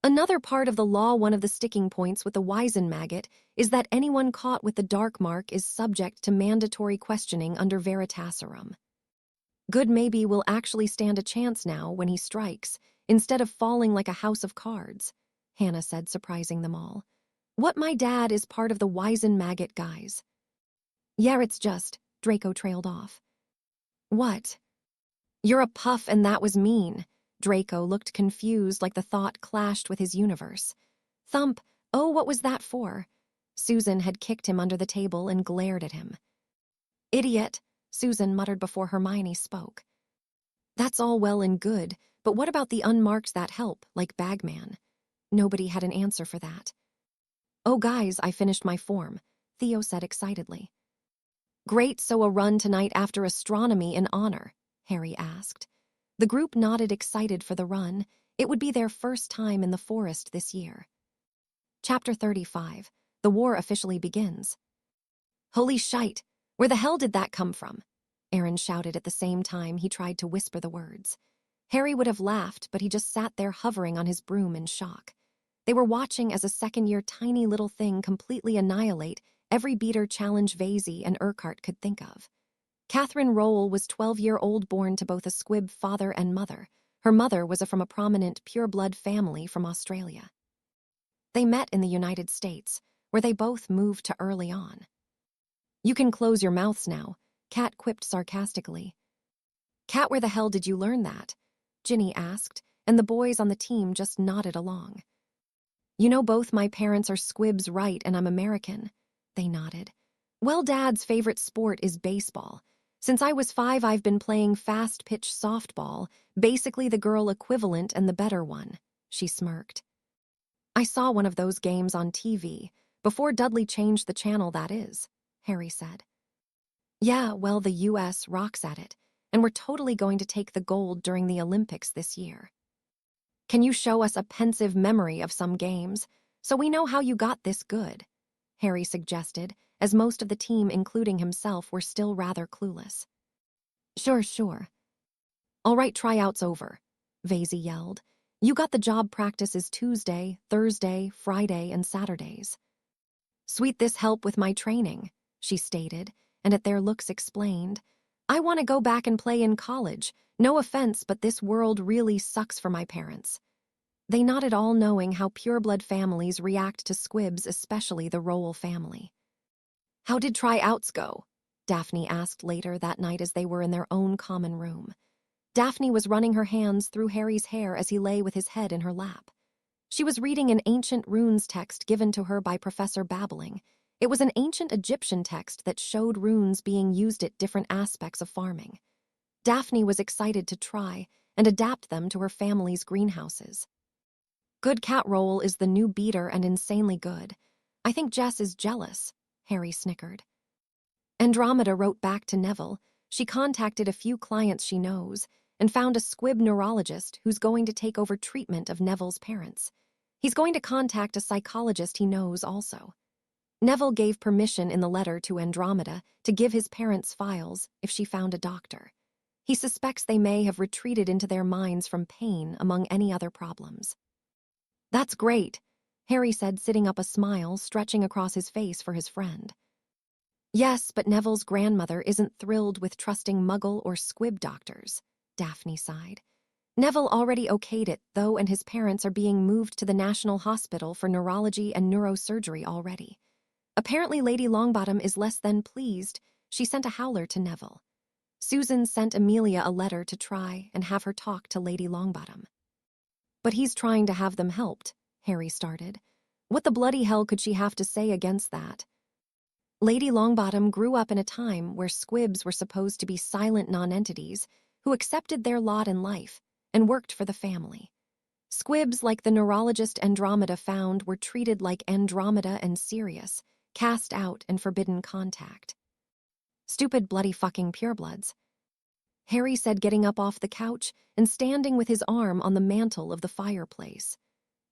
"Another part of the law, one of the sticking points with the Weisenmaggot, is that anyone caught with the dark mark is subject to mandatory questioning under Veritaserum. Good maybe will actually stand a chance now when he strikes, instead of falling like a house of cards," Hannah said, surprising them all. "What, my dad is part of the Weisenmaggot guys?" "Yeah, it's just," Draco trailed off. "What?" "You're a puff and that was mean." Draco looked confused, like the thought clashed with his universe. Thump. "Oh, what was that for?" Susan had kicked him under the table and glared at him. "Idiot," Susan muttered before Hermione spoke. "That's all well and good, but what about the unmarked that help, like Bagman?" Nobody had an answer for that. "Oh, guys, I finished my form," Theo said excitedly. "Great, so a run tonight after astronomy in honor?" Harry asked. The group nodded, excited for the run. It would be their first time in the forest this year. Chapter 35. The war officially begins. "Holy shite! Where the hell did that come from?" Aaron shouted at the same time he tried to whisper the words. Harry would have laughed, but he just sat there hovering on his broom in shock. They were watching as a second-year tiny little thing completely annihilate every beater challenge Vasey and Urquhart could think of. Catherine Rowell was 12-year-old, born to both a squib father and mother. Her mother was from a prominent pure-blood family from Australia. They met in the United States, where they both moved to early on. "You can close your mouths now," Kat quipped sarcastically. "Kat, where the hell did you learn that?" Ginny asked, and the boys on the team just nodded along. "You know both my parents are squibs, right, and I'm American." They nodded. Well, Dad's favorite sport is baseball. Since I was 5, I've been playing fast-pitch softball, basically the girl equivalent and the better one, she smirked. I saw one of those games on TV, before Dudley changed the channel, that is, Harry said. Yeah, well, the US rocks at it, and we're totally going to take the gold during the Olympics this year. Can you show us a pensive memory of some games, so we know how you got this good? Harry suggested, as most of the team, including himself, were still rather clueless. Sure. All right, tryouts over, Vasey yelled. You got the job. Practices Tuesday, Thursday, Friday, and Saturdays. Sweet, this help with my training, she stated, and at their looks explained. I want to go back and play in college. No offense, but this world really sucks for my parents. They nodded, all knowing how pureblood families react to squibs, especially the Rowell family. How did tryouts go? Daphne asked later that night as they were in their own common room. Daphne was running her hands through Harry's hair as he lay with his head in her lap. She was reading an ancient runes text given to her by Professor Babbling. It was an ancient Egyptian text that showed runes being used at different aspects of farming. Daphne was excited to try and adapt them to her family's greenhouses. Good, cat Rowell is the new beater and insanely good. I think Jess is jealous, Harry snickered. Andromeda wrote back to Neville. She contacted a few clients she knows and found a squib neurologist who's going to take over treatment of Neville's parents. He's going to contact a psychologist he knows also. Neville gave permission in the letter to Andromeda to give his parents' files if she found a doctor. He suspects they may have retreated into their minds from pain among any other problems. That's great, Harry said, sitting up, a smile stretching across his face for his friend. Yes, but Neville's grandmother isn't thrilled with trusting Muggle or squib doctors, Daphne sighed. Neville already okayed it, though, and his parents are being moved to the National Hospital for neurology and neurosurgery already. Apparently Lady Longbottom is less than pleased. She sent a howler to Neville. Susan sent Amelia a letter to try and have her talk to Lady Longbottom. But he's trying to have them helped, Harry started. What the bloody hell could she have to say against that? Lady Longbottom grew up in a time where squibs were supposed to be silent nonentities who accepted their lot in life and worked for the family. Squibs like the neurologist Andromeda found were treated like Andromeda and Sirius, cast out and forbidden contact. Stupid bloody fucking purebloods, Harry said, getting up off the couch and standing with his arm on the mantel of the fireplace.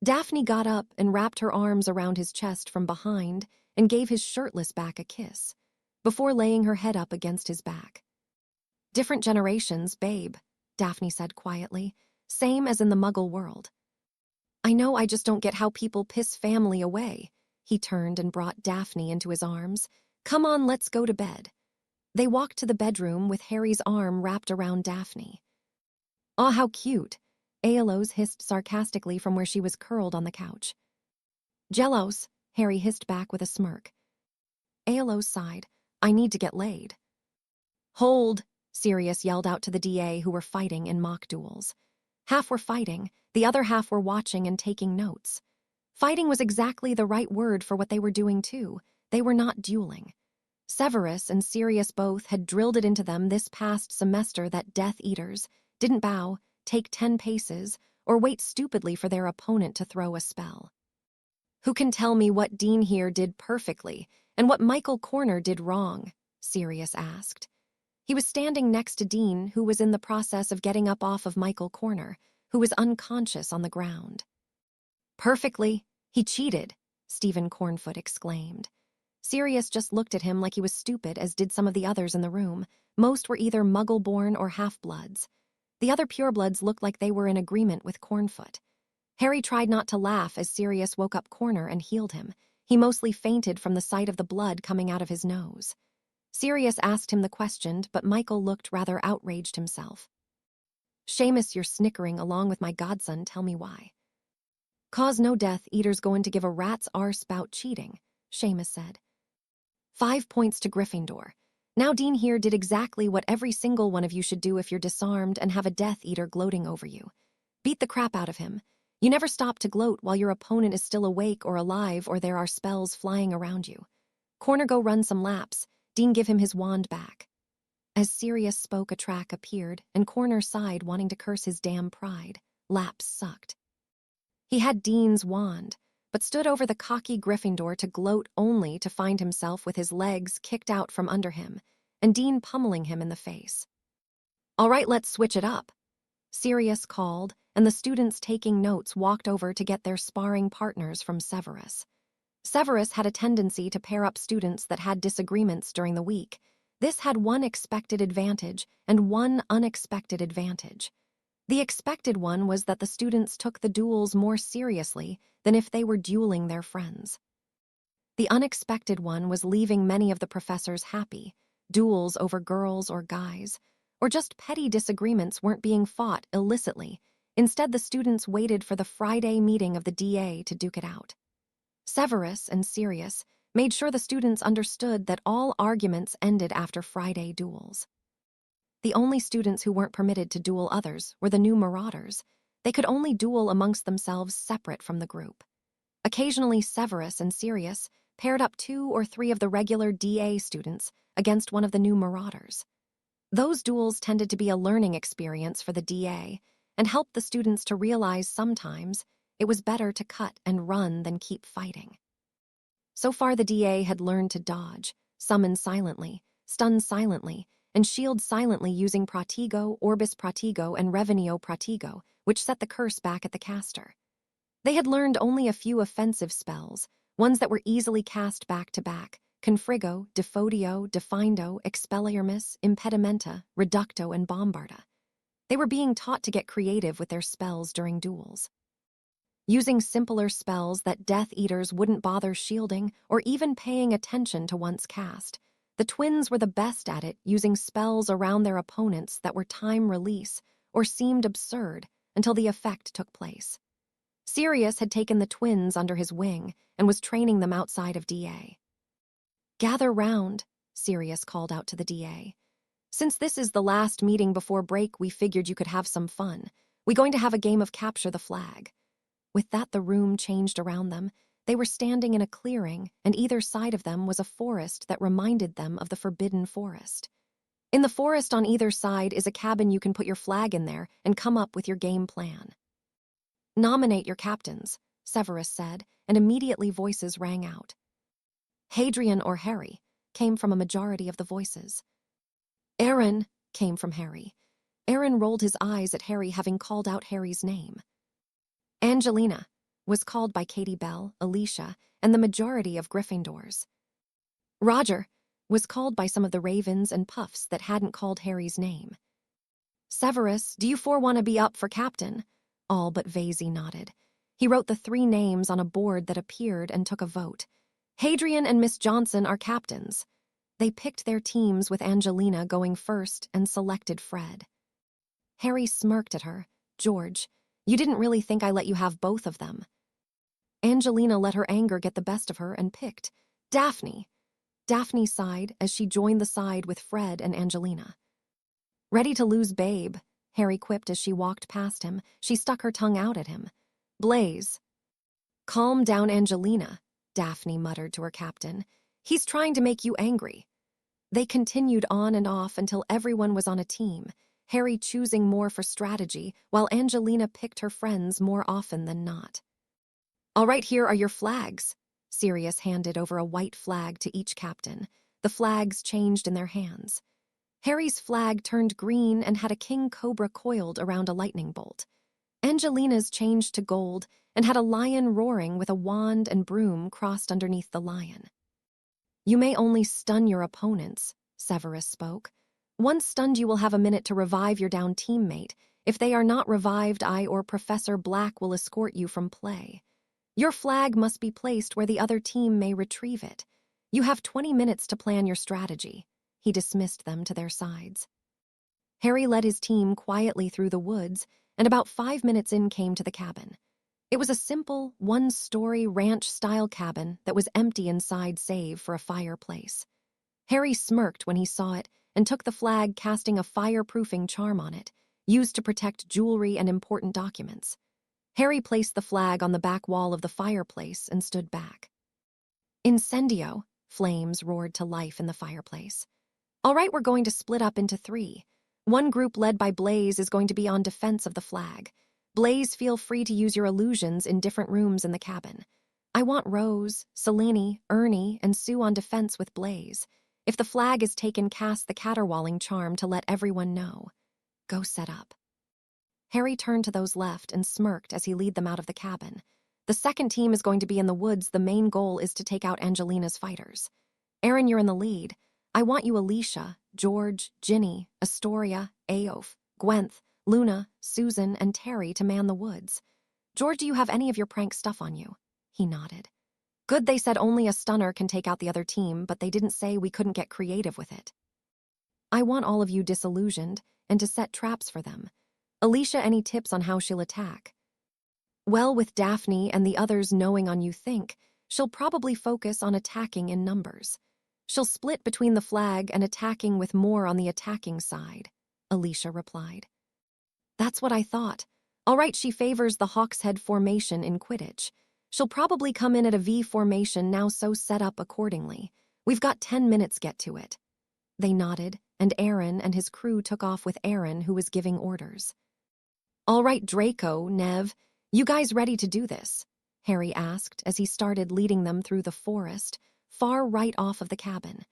Daphne got up and wrapped her arms around his chest from behind and gave his shirtless back a kiss, before laying her head up against his back. Different generations, babe, Daphne said quietly, same as in the Muggle world. I know, I just don't get how people piss family away. He turned and brought Daphne into his arms. Come on, let's go to bed. They walked to the bedroom with Harry's arm wrapped around Daphne. Aw, how cute, Aeolus hissed sarcastically from where she was curled on the couch. Jealous, Harry hissed back with a smirk. Aeolus sighed. I need to get laid. Hold, Sirius yelled out to the DA, who were fighting in mock duels. Half were fighting, the other half were watching and taking notes. Fighting was exactly the right word for what they were doing too. They were not dueling. Severus and Sirius both had drilled it into them this past semester that Death Eaters didn't bow, take 10 paces, or wait stupidly for their opponent to throw a spell. Who can tell me what Dean here did perfectly and what Michael Corner did wrong? Sirius asked. He was standing next to Dean, who was in the process of getting up off of Michael Corner, who was unconscious on the ground. Perfectly? He cheated, Stephen Cornfoot exclaimed. Sirius just looked at him like he was stupid, as did some of the others in the room. Most were either Muggle-born or half-bloods. The other purebloods looked like they were in agreement with Cornfoot. Harry tried not to laugh as Sirius woke up Corner and healed him. He mostly fainted from the sight of the blood coming out of his nose. Sirius asked him the question, but Michael looked rather outraged himself. Seamus, you're snickering along with my godson, tell me why. Cause no Death Eaters going to give a rat's arse about cheating, Seamus said. 5 points to Gryffindor. Now Dean here did exactly what every single one of you should do if you're disarmed and have a Death Eater gloating over you. Beat the crap out of him. You never stop to gloat while your opponent is still awake or alive or there are spells flying around you. Corner go run some laps. Dean give him his wand back. As Sirius spoke, a track appeared, and Corner sighed, wanting to curse his damn pride. Laps sucked. He had Dean's wand, but stood over the cocky Gryffindor to gloat, only to find himself with his legs kicked out from under him, and Dean pummeling him in the face. "All right, let's switch it up," Sirius called, and the students taking notes walked over to get their sparring partners from Severus. Severus had a tendency to pair up students that had disagreements during the week. This had one expected advantage and one unexpected advantage. The expected one was that the students took the duels more seriously than if they were dueling their friends. The unexpected one was leaving many of the professors happy. Duels over girls or guys, or just petty disagreements weren't being fought illicitly. Instead, the students waited for the Friday meeting of the DA to duke it out. Severus and Sirius made sure the students understood that all arguments ended after Friday duels. The only students who weren't permitted to duel others were the new marauders. They could only duel amongst themselves separate from the group. Occasionally, Severus and Sirius paired up 2 or 3 of the regular DA students against one of the new marauders. Those duels tended to be a learning experience for the DA and helped the students to realize sometimes it was better to cut and run than keep fighting. So far, the DA had learned to dodge, summon silently, stun silently, and shield silently using Protego, Orbis Protego, and Revenio Protego, which set the curse back at the caster. They had learned only a few offensive spells, ones that were easily cast back-to-back: Confrigo, Defodio, Defindo, Expelliarmus, Impedimenta, Reducto, and Bombarda. They were being taught to get creative with their spells during duels. Using simpler spells that Death Eaters wouldn't bother shielding or even paying attention to once cast, the twins were the best at it, using spells around their opponents that were time release or seemed absurd until the effect took place. Sirius had taken the twins under his wing and was training them outside of DA. "Gather round," Sirius called out to the DA. "Since this is the last meeting before break, we figured you could have some fun. We're going to have a game of capture the flag." With that, the room changed around them. They were standing in a clearing, and either side of them was a forest that reminded them of the Forbidden Forest. In the forest on either side is a cabin. You can put your flag in there and come up with your game plan. "Nominate your captains," Severus said, and immediately voices rang out. "Hadrian or Harry," came from a majority of the voices. "Aaron," came from Harry. Aaron rolled his eyes at Harry, having called out Harry's name. "Angelina," was called by Katie Bell, Alicia, and the majority of Gryffindors. "Roger," was called by some of the Ravens and Puffs that hadn't called Harry's name. "Severus, do you 4 want to be up for captain?" All but Vasey nodded. He wrote the 3 names on a board that appeared and took a vote. "Hadrian and Miss Johnson are captains." They picked their teams, with Angelina going first, and selected Fred. Harry smirked at her. "George, you didn't really think I let you have both of them." Angelina let her anger get the best of her and picked Daphne. Daphne sighed as she joined the side with Fred and Angelina. "Ready to lose, babe," Harry quipped as she walked past him. She stuck her tongue out at him. "Blaze." "Calm down, Angelina," Daphne muttered to her captain. "He's trying to make you angry." They continued on and off until everyone was on a team, Harry choosing more for strategy, while Angelina picked her friends more often than not. "All right, here are your flags." Sirius handed over a white flag to each captain. The flags changed in their hands. Harry's flag turned green and had a king cobra coiled around a lightning bolt. Angelina's changed to gold and had a lion roaring with a wand and broom crossed underneath the lion. "You may only stun your opponents," Severus spoke. "Once stunned, you will have a minute to revive your downed teammate. If they are not revived, I or Professor Black will escort you from play. Your flag must be placed where the other team may retrieve it. You have 20 minutes to plan your strategy." He dismissed them to their sides. Harry led his team quietly through the woods, and about 5 minutes in came to the cabin. It was a simple, 1-story ranch-style cabin that was empty inside save for a fireplace. Harry smirked when he saw it and took the flag, casting a fireproofing charm on it, used to protect jewelry and important documents. Harry placed the flag on the back wall of the fireplace and stood back. "Incendio," Flames roared to life in the fireplace. All right, we're going to split up into 3. One group led by Blaze is going to be on defense of the flag. Blaze, feel free to use your illusions in different rooms in the cabin. I want Rose, Selene, Ernie, and Sue on defense with Blaze. If the flag is taken, cast the caterwauling charm to let everyone know. Go set up. Harry turned to those left and smirked as he led them out of the cabin. The second team is going to be in the woods. The main goal is to take out Angelina's fighters. Aaron, you're in the lead. I want you Alicia, George, Ginny, Astoria, Aof, Gwenth, Luna, Susan, and Terry to man the woods. George, do you have any of your prank stuff on you? He nodded. Good, they said only a stunner can take out the other team, but they didn't say we couldn't get creative with it. I want all of you disillusioned and to set traps for them. Alicia, any tips on how she'll attack? Well, with Daphne and the others knowing on you think, she'll probably focus on attacking in numbers. She'll split between the flag and attacking with more on the attacking side, Alicia replied. That's what I thought. All right, she favors the Hawk's Head formation in Quidditch. She'll probably come in at a V formation now, so set up accordingly. We've got 10 minutes, get to it. They nodded, and Aaron and his crew took off with Aaron, who was giving orders. All right, Draco, Nev, you guys ready to do this? Harry asked as he started leading them through the forest, far right off of the cabin.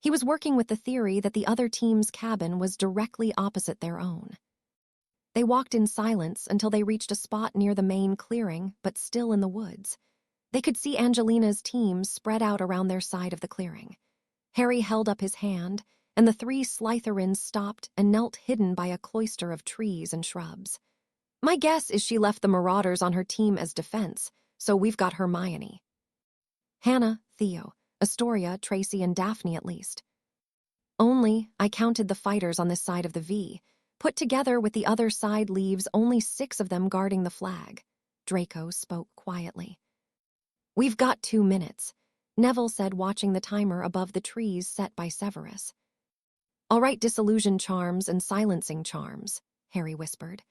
He was working with the theory that the other team's cabin was directly opposite their own. They walked in silence until they reached a spot near the main clearing, but still in the woods. They could see Angelina's team spread out around their side of the clearing. Harry held up his hand, and the 3 Slytherins stopped and knelt hidden by a cloister of trees and shrubs. My guess is she left the Marauders on her team as defense, so we've got Hermione. Hannah, Theo, Astoria, Tracy, and Daphne at least. Only, I counted the fighters on this side of the V. Put together with the other side leaves only 6 of them guarding the flag. Draco spoke quietly. We've got 2 minutes, Neville said, watching the timer above the trees set by Severus. All right, disillusion charms and silencing charms, Harry whispered.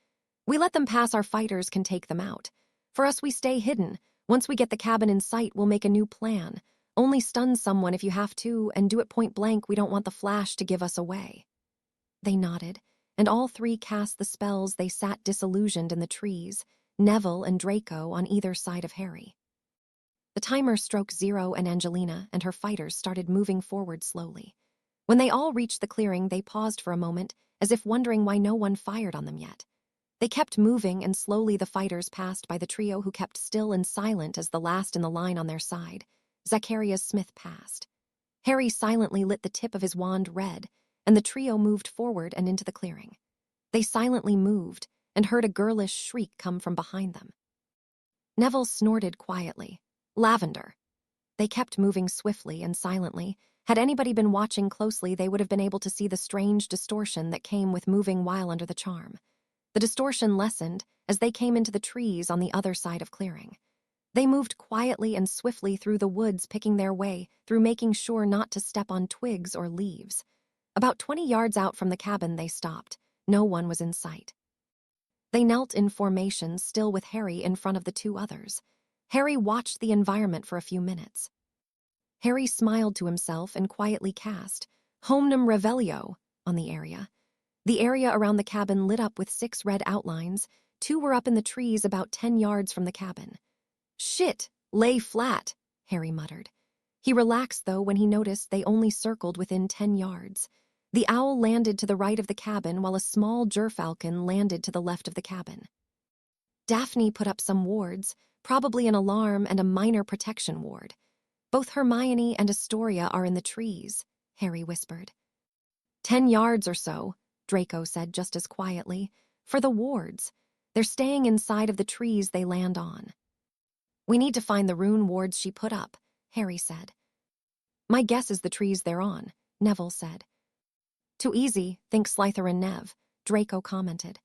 We let them pass, our fighters can take them out. For us, we stay hidden. Once we get the cabin in sight, we'll make a new plan. Only stun someone if you have to, and do it point blank. We don't want the flash to give us away. They nodded, and all 3 cast the spells. They sat disillusioned in the trees, Neville and Draco on either side of Harry. The timer struck 0 and Angelina and her fighters started moving forward slowly. When they all reached the clearing, they paused for a moment, as if wondering why no one fired on them yet. They kept moving, and slowly the fighters passed by the trio, who kept still and silent as the last in the line on their side. Zacharias Smith passed. Harry silently lit the tip of his wand red, and the trio moved forward and into the clearing. They silently moved, and heard a girlish shriek come from behind them. Neville snorted quietly. Lavender. They kept moving swiftly and silently. Had anybody been watching closely, they would have been able to see the strange distortion that came with moving while under the charm. The distortion lessened as they came into the trees on the other side of clearing. They moved quietly and swiftly through the woods, picking their way through, making sure not to step on twigs or leaves. About 20 yards out from the cabin, they stopped. No one was in sight. They knelt in formation, still with Harry in front of the 2 others. Harry watched the environment for a few minutes. Harry smiled to himself and quietly cast Homnum Revelio on the area. The area around the cabin lit up with 6 red outlines. 2 were up in the trees about 10 yards from the cabin. Shit, lay flat, Harry muttered. He relaxed, though, when he noticed they only circled within 10 yards. The owl landed to the right of the cabin, while a small gerfalcon landed to the left of the cabin. Daphne put up some wards, probably an alarm and a minor protection ward. Both Hermione and Astoria are in the trees, Harry whispered. 10 yards or so, Draco said just as quietly. For the wards. They're staying inside of the trees they land on. We need to find the rune wards she put up, Harry said. My guess is the trees they're on, Neville said. Too easy, think Slytherin Nev, Draco commented.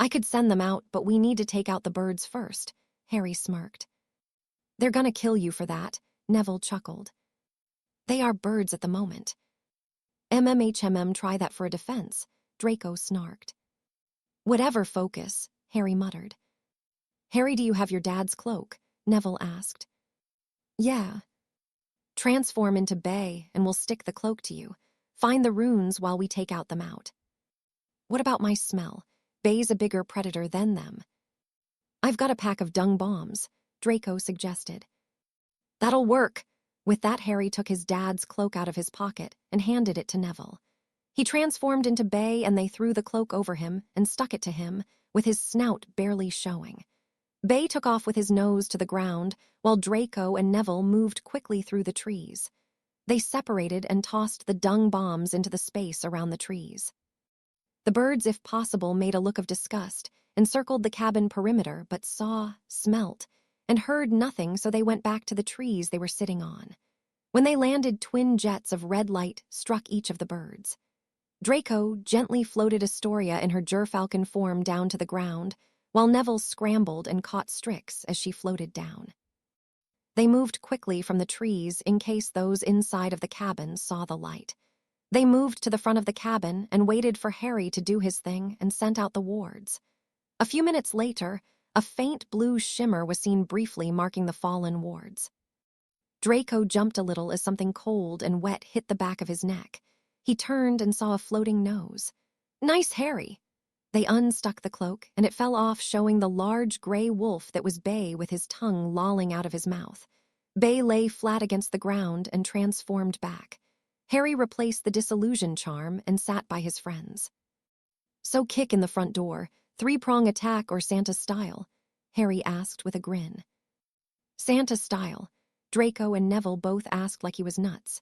I could send them out, but we need to take out the birds first, Harry smirked. They're gonna kill you for that, Neville chuckled. They are birds at the moment. Try that for a defense, Draco snarked. Whatever, focus, Harry muttered. Harry, do you have your dad's cloak? Neville asked. Yeah. Transform into Bay and we'll stick the cloak to you. Find the runes while we take out the Mout. What about my smell? Bay's a bigger predator than them. I've got a pack of dung bombs, Draco suggested. That'll work. With that, Harry took his dad's cloak out of his pocket and handed it to Neville. He transformed into Bay and they threw the cloak over him and stuck it to him, with his snout barely showing. Bay took off with his nose to the ground, while Draco and Neville moved quickly through the trees. They separated and tossed the dung bombs into the space around the trees. The birds, if possible, made a look of disgust and circled the cabin perimeter, but saw, smelt, and heard nothing, so they went back to the trees they were sitting on. When they landed, twin jets of red light struck each of the birds. Draco gently floated Astoria in her gerfalcon form down to the ground, while Neville scrambled and caught Strix as she floated down. They moved quickly from the trees in case those inside of the cabin saw the light. They moved to the front of the cabin and waited for Harry to do his thing and sent out the wards. A few minutes later, a faint blue shimmer was seen briefly marking the fallen wards. Draco jumped a little as something cold and wet hit the back of his neck. He turned and saw a floating nose. Nice, Harry! They unstuck the cloak, and it fell off, showing the large gray wolf that was Bay with his tongue lolling out of his mouth. Bay lay flat against the ground and transformed back. Harry replaced the disillusion charm and sat by his friends. So kick in the front door, three-prong attack or Santa style? Harry asked with a grin. Santa style, Draco and Neville both asked like he was nuts.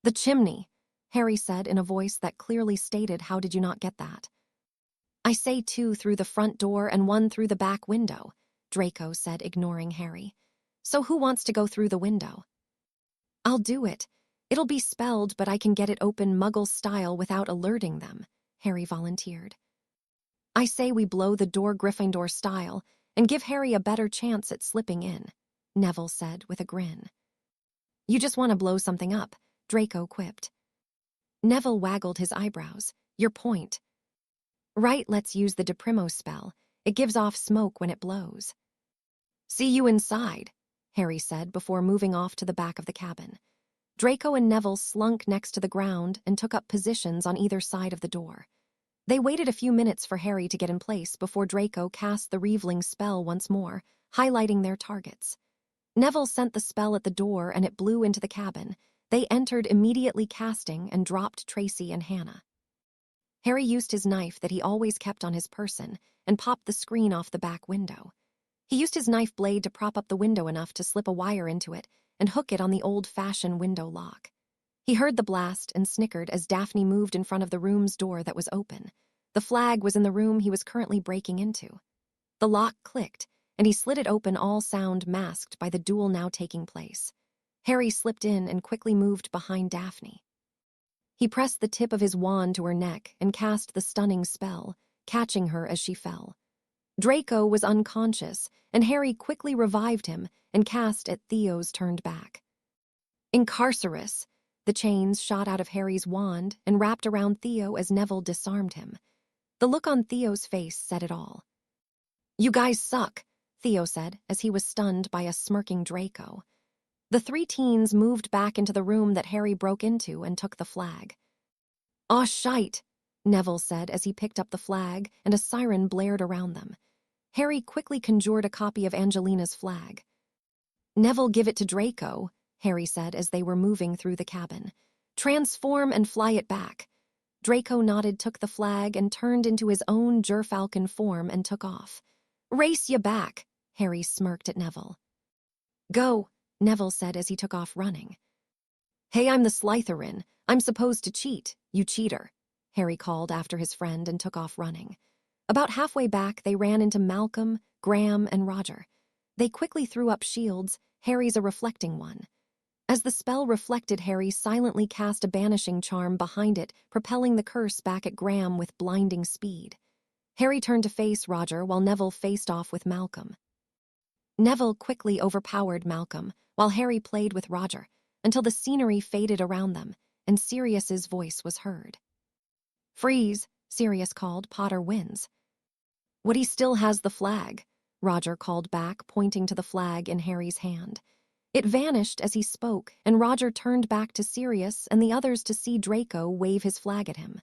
The chimney, Harry said in a voice that clearly stated, how did you not get that? I say 2 through the front door and 1 through the back window, Draco said, ignoring Harry. So who wants to go through the window? I'll do it. It'll be spelled, but I can get it open Muggle style without alerting them, Harry volunteered. I say we blow the door Gryffindor style and give Harry a better chance at slipping in, Neville said with a grin. You just want to blow something up, Draco quipped. Neville waggled his eyebrows. Your point. Right, let's use the Deprimo spell. It gives off smoke when it blows. See you inside, Harry said before moving off to the back of the cabin. Draco and Neville slunk next to the ground and took up positions on either side of the door. They waited a few minutes for Harry to get in place before Draco cast the Reveling spell once more, highlighting their targets. Neville sent the spell at the door and it blew into the cabin. They entered immediately, casting and dropped Tracy and Hannah. Harry used his knife that he always kept on his person and popped the screen off the back window. He used his knife blade to prop up the window enough to slip a wire into it and hook it on the old-fashioned window lock. He heard the blast and snickered as Daphne moved in front of the room's door that was open. The flag was in the room he was currently breaking into. The lock clicked, and he slid it open, all sound masked by the duel now taking place. Harry slipped in and quickly moved behind Daphne. He pressed the tip of his wand to her neck and cast the stunning spell, catching her as she fell. Draco was unconscious, and Harry quickly revived him and cast at Theo's turned back. Incarcerus! The chains shot out of Harry's wand and wrapped around Theo as Neville disarmed him. The look on Theo's face said it all. You guys suck, Theo said as he was stunned by a smirking Draco. The 3 teens moved back into the room that Harry broke into and took the flag. Aw, shite, Neville said as he picked up the flag and a siren blared around them. Harry quickly conjured a copy of Angelina's flag. Neville, give it to Draco, Harry said as they were moving through the cabin. Transform and fly it back. Draco nodded, took the flag, and turned into his own gerfalcon form and took off. Race you back, Harry smirked at Neville. Go, Neville said as he took off running. Hey, I'm the Slytherin. I'm supposed to cheat, you cheater, Harry called after his friend and took off running. About halfway back, they ran into Malcolm, Graham, and Roger. They quickly threw up shields, Harry's a reflecting one. As the spell reflected, Harry silently cast a banishing charm behind it, propelling the curse back at Graham with blinding speed. Harry turned to face Roger while Neville faced off with Malcolm. Neville quickly overpowered Malcolm, while Harry played with Roger, until the scenery faded around them, and Sirius's voice was heard. Freeze, Sirius called, Potter wins. Woody still has the flag, Roger called back, pointing to the flag in Harry's hand. It vanished as he spoke, and Roger turned back to Sirius and the others to see Draco wave his flag at him.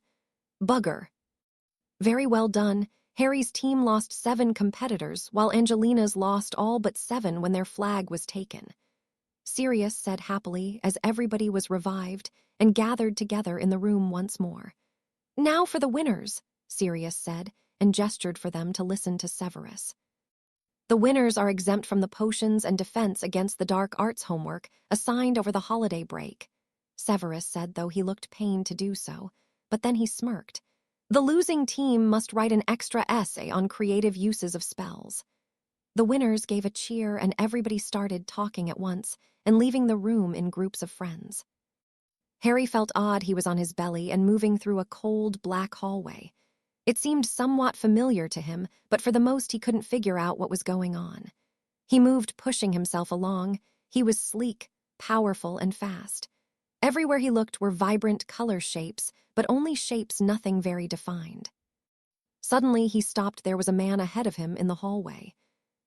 Bugger. Very well done. Harry's team lost 7 competitors, while Angelina's lost all but 7 when their flag was taken. Sirius said happily as everybody was revived and gathered together in the room once more. Now for the winners, Sirius said, and gestured for them to listen to Severus. The winners are exempt from the potions and defense against the dark arts homework assigned over the holiday break, Severus said, though he looked pained to do so, but then he smirked. The losing team must write an extra essay on creative uses of spells. The winners gave a cheer and everybody started talking at once and leaving the room in groups of friends. Harry felt odd he was on his belly and moving through a cold, black hallway. It seemed somewhat familiar to him, but for the most he couldn't figure out what was going on. He moved, pushing himself along. He was sleek, powerful, and fast. Everywhere he looked were vibrant color shapes, but only shapes nothing very defined. Suddenly he stopped. There was a man ahead of him in the hallway.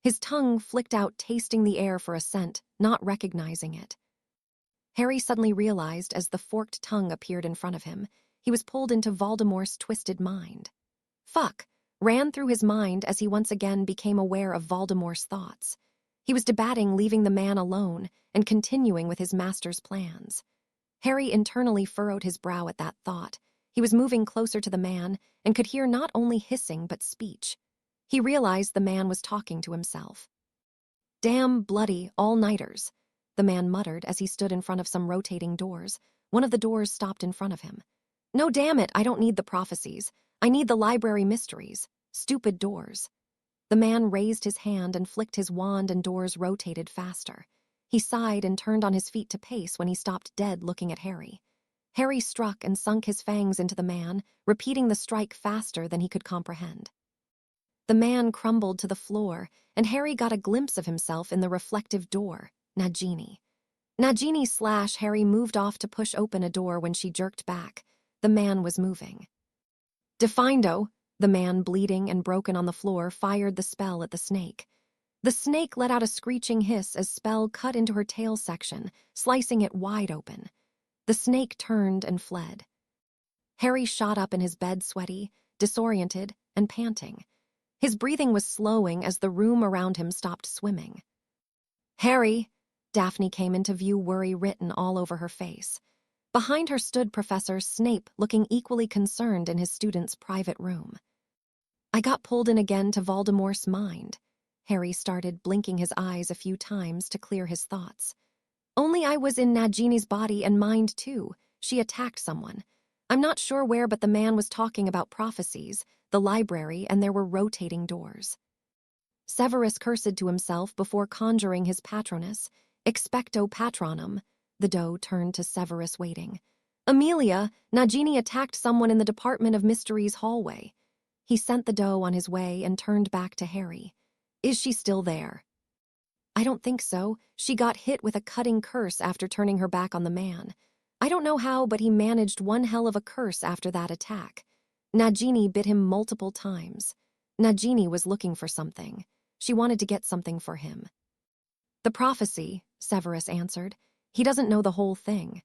His tongue flicked out, tasting the air for a scent, not recognizing it. Harry suddenly realized as the forked tongue appeared in front of him, he was pulled into Voldemort's twisted mind. Fuck, ran through his mind as he once again became aware of Voldemort's thoughts. He was debating leaving the man alone and continuing with his master's plans. Harry internally furrowed his brow at that thought. He was moving closer to the man and could hear not only hissing but speech. He realized the man was talking to himself. Damn bloody all-nighters, the man muttered as he stood in front of some rotating doors. One of the doors stopped in front of him. No, damn it, I don't need the prophecies. I need the library mysteries. Stupid doors. The man raised his hand and flicked his wand and doors rotated faster. He sighed and turned on his feet to pace when he stopped dead, looking at Harry. Harry struck and sunk his fangs into the man, repeating the strike faster than he could comprehend. The man crumbled to the floor, and Harry got a glimpse of himself in the reflective door, Nagini. Nagini / Harry moved off to push open a door when she jerked back. The man was moving. Defindo, the man, bleeding and broken on the floor, fired the spell at the snake. The snake let out a screeching hiss as spell cut into her tail section, slicing it wide open. The snake turned and fled. Harry shot up in his bed, sweaty, disoriented, and panting. His breathing was slowing as the room around him stopped swimming. Harry! Daphne came into view, worry written all over her face. Behind her stood Professor Snape, looking equally concerned in his student's private room. I got pulled in again to Voldemort's mind. Harry started, blinking his eyes a few times to clear his thoughts. Only I was in Nagini's body and mind too. She attacked someone. I'm not sure where, but the man was talking about prophecies, the library, and there were rotating doors. Severus cursed to himself before conjuring his patronus, expecto patronum. The doe turned to Severus, waiting. Amelia, Nagini attacked someone in the Department of Mysteries hallway. He sent the doe on his way and turned back to Harry. Is she still there? I don't think so. She got hit with a cutting curse after turning her back on the man. I don't know how, but he managed one hell of a curse after that attack. Nagini bit him multiple times. Nagini was looking for something. She wanted to get something for him. The prophecy, Severus answered. He doesn't know the whole thing.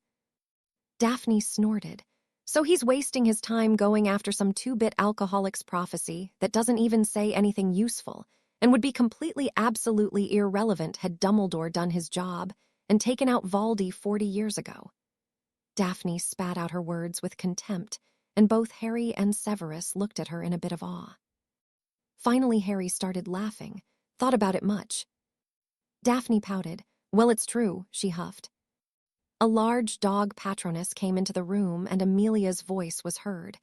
Daphne snorted. So he's wasting his time going after some 2-bit alcoholic's prophecy that doesn't even say anything useful and would be completely, absolutely irrelevant had Dumbledore done his job and taken out Voldy 40 years ago. Daphne spat out her words with contempt, and both Harry and Severus looked at her in a bit of awe. Finally, Harry started laughing, thought about it much. Daphne pouted. Well, it's true, she huffed. A large dog patroness came into the room and Amelia's voice was heard.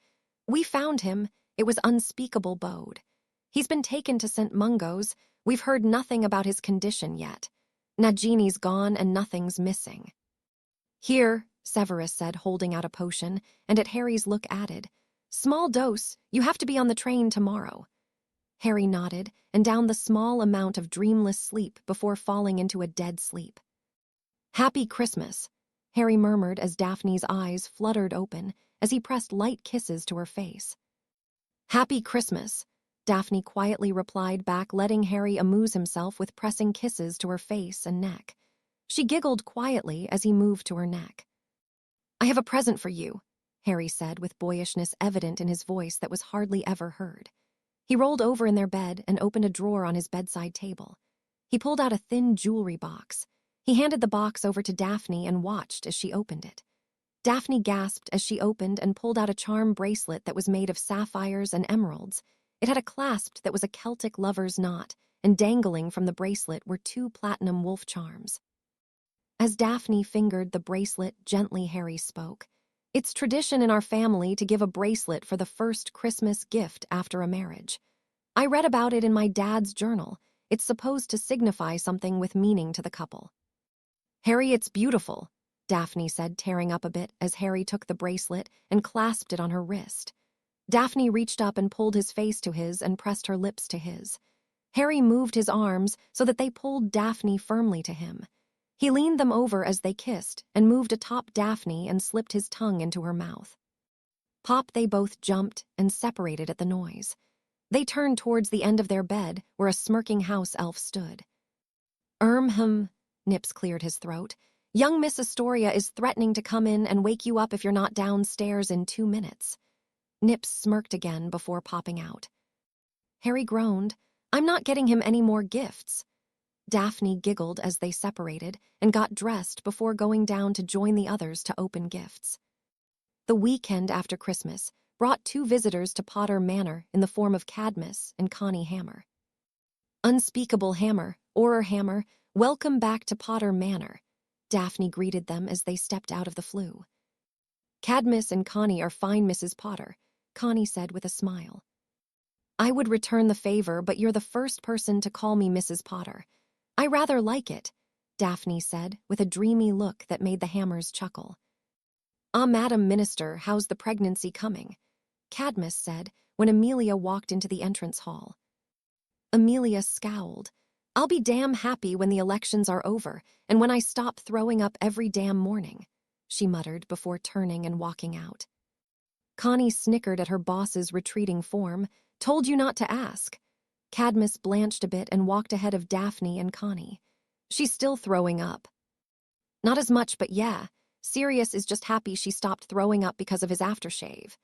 We found him. It was unspeakable bode. He's been taken to St. Mungo's. We've heard nothing about his condition yet. Nagini's gone and nothing's missing. Here, Severus said, holding out a potion, and at Harry's look added, small dose, you have to be on the train tomorrow. Harry nodded and downed the small amount of dreamless sleep before falling into a dead sleep. Happy Christmas, Harry murmured as Daphne's eyes fluttered open as he pressed light kisses to her face. Happy Christmas, Daphne quietly replied back, letting Harry amuse himself with pressing kisses to her face and neck. She giggled quietly as he moved to her neck. "I have a present for you," Harry said with boyishness evident in his voice that was hardly ever heard. He rolled over in their bed and opened a drawer on his bedside table. He pulled out a thin jewelry box. He handed the box over to Daphne and watched as she opened it. Daphne gasped as she opened and pulled out a charm bracelet that was made of sapphires and emeralds. It had a clasp that was a Celtic lover's knot, and dangling from the bracelet were 2 platinum wolf charms. As Daphne fingered the bracelet gently, Harry spoke. "It's tradition in our family to give a bracelet for the first Christmas gift after a marriage. I read about it in my dad's journal. It's supposed to signify something with meaning to the couple." "Harry, it's beautiful," Daphne said, tearing up a bit as Harry took the bracelet and clasped it on her wrist. Daphne reached up and pulled his face to his and pressed her lips to his. Harry moved his arms so that they pulled Daphne firmly to him. He leaned them over as they kissed and moved atop Daphne and slipped his tongue into her mouth. Pop, they both jumped and separated at the noise. They turned towards the end of their bed where a smirking house elf stood. Nips cleared his throat. "Young Miss Astoria is threatening to come in and wake you up if you're not downstairs in 2 minutes. Nips smirked again before popping out. Harry groaned. "I'm not getting him any more gifts." Daphne giggled as they separated and got dressed before going down to join the others to open gifts. The weekend after Christmas brought 2 visitors to Potter Manor in the form of Cadmus and Connie Hammer. "Unspeakable Hammer, Orer Hammer, welcome back to Potter Manor," Daphne greeted them as they stepped out of the flue. "Cadmus and Connie are fine, Mrs. Potter," Connie said with a smile. "I would return the favor, but you're the first person to call me Mrs. Potter. I rather like it," Daphne said with a dreamy look that made the Hammers chuckle. "Ah, Madam Minister, how's the pregnancy coming?" Cadmus said when Amelia walked into the entrance hall. Amelia scowled. "I'll be damn happy when the elections are over and when I stop throwing up every damn morning," she muttered before turning and walking out. Connie snickered at her boss's retreating form. "Told you not to ask." Cadmus blanched a bit and walked ahead of Daphne and Connie. "She's still throwing up." "Not as much, but yeah. Sirius is just happy she stopped throwing up because of his aftershave."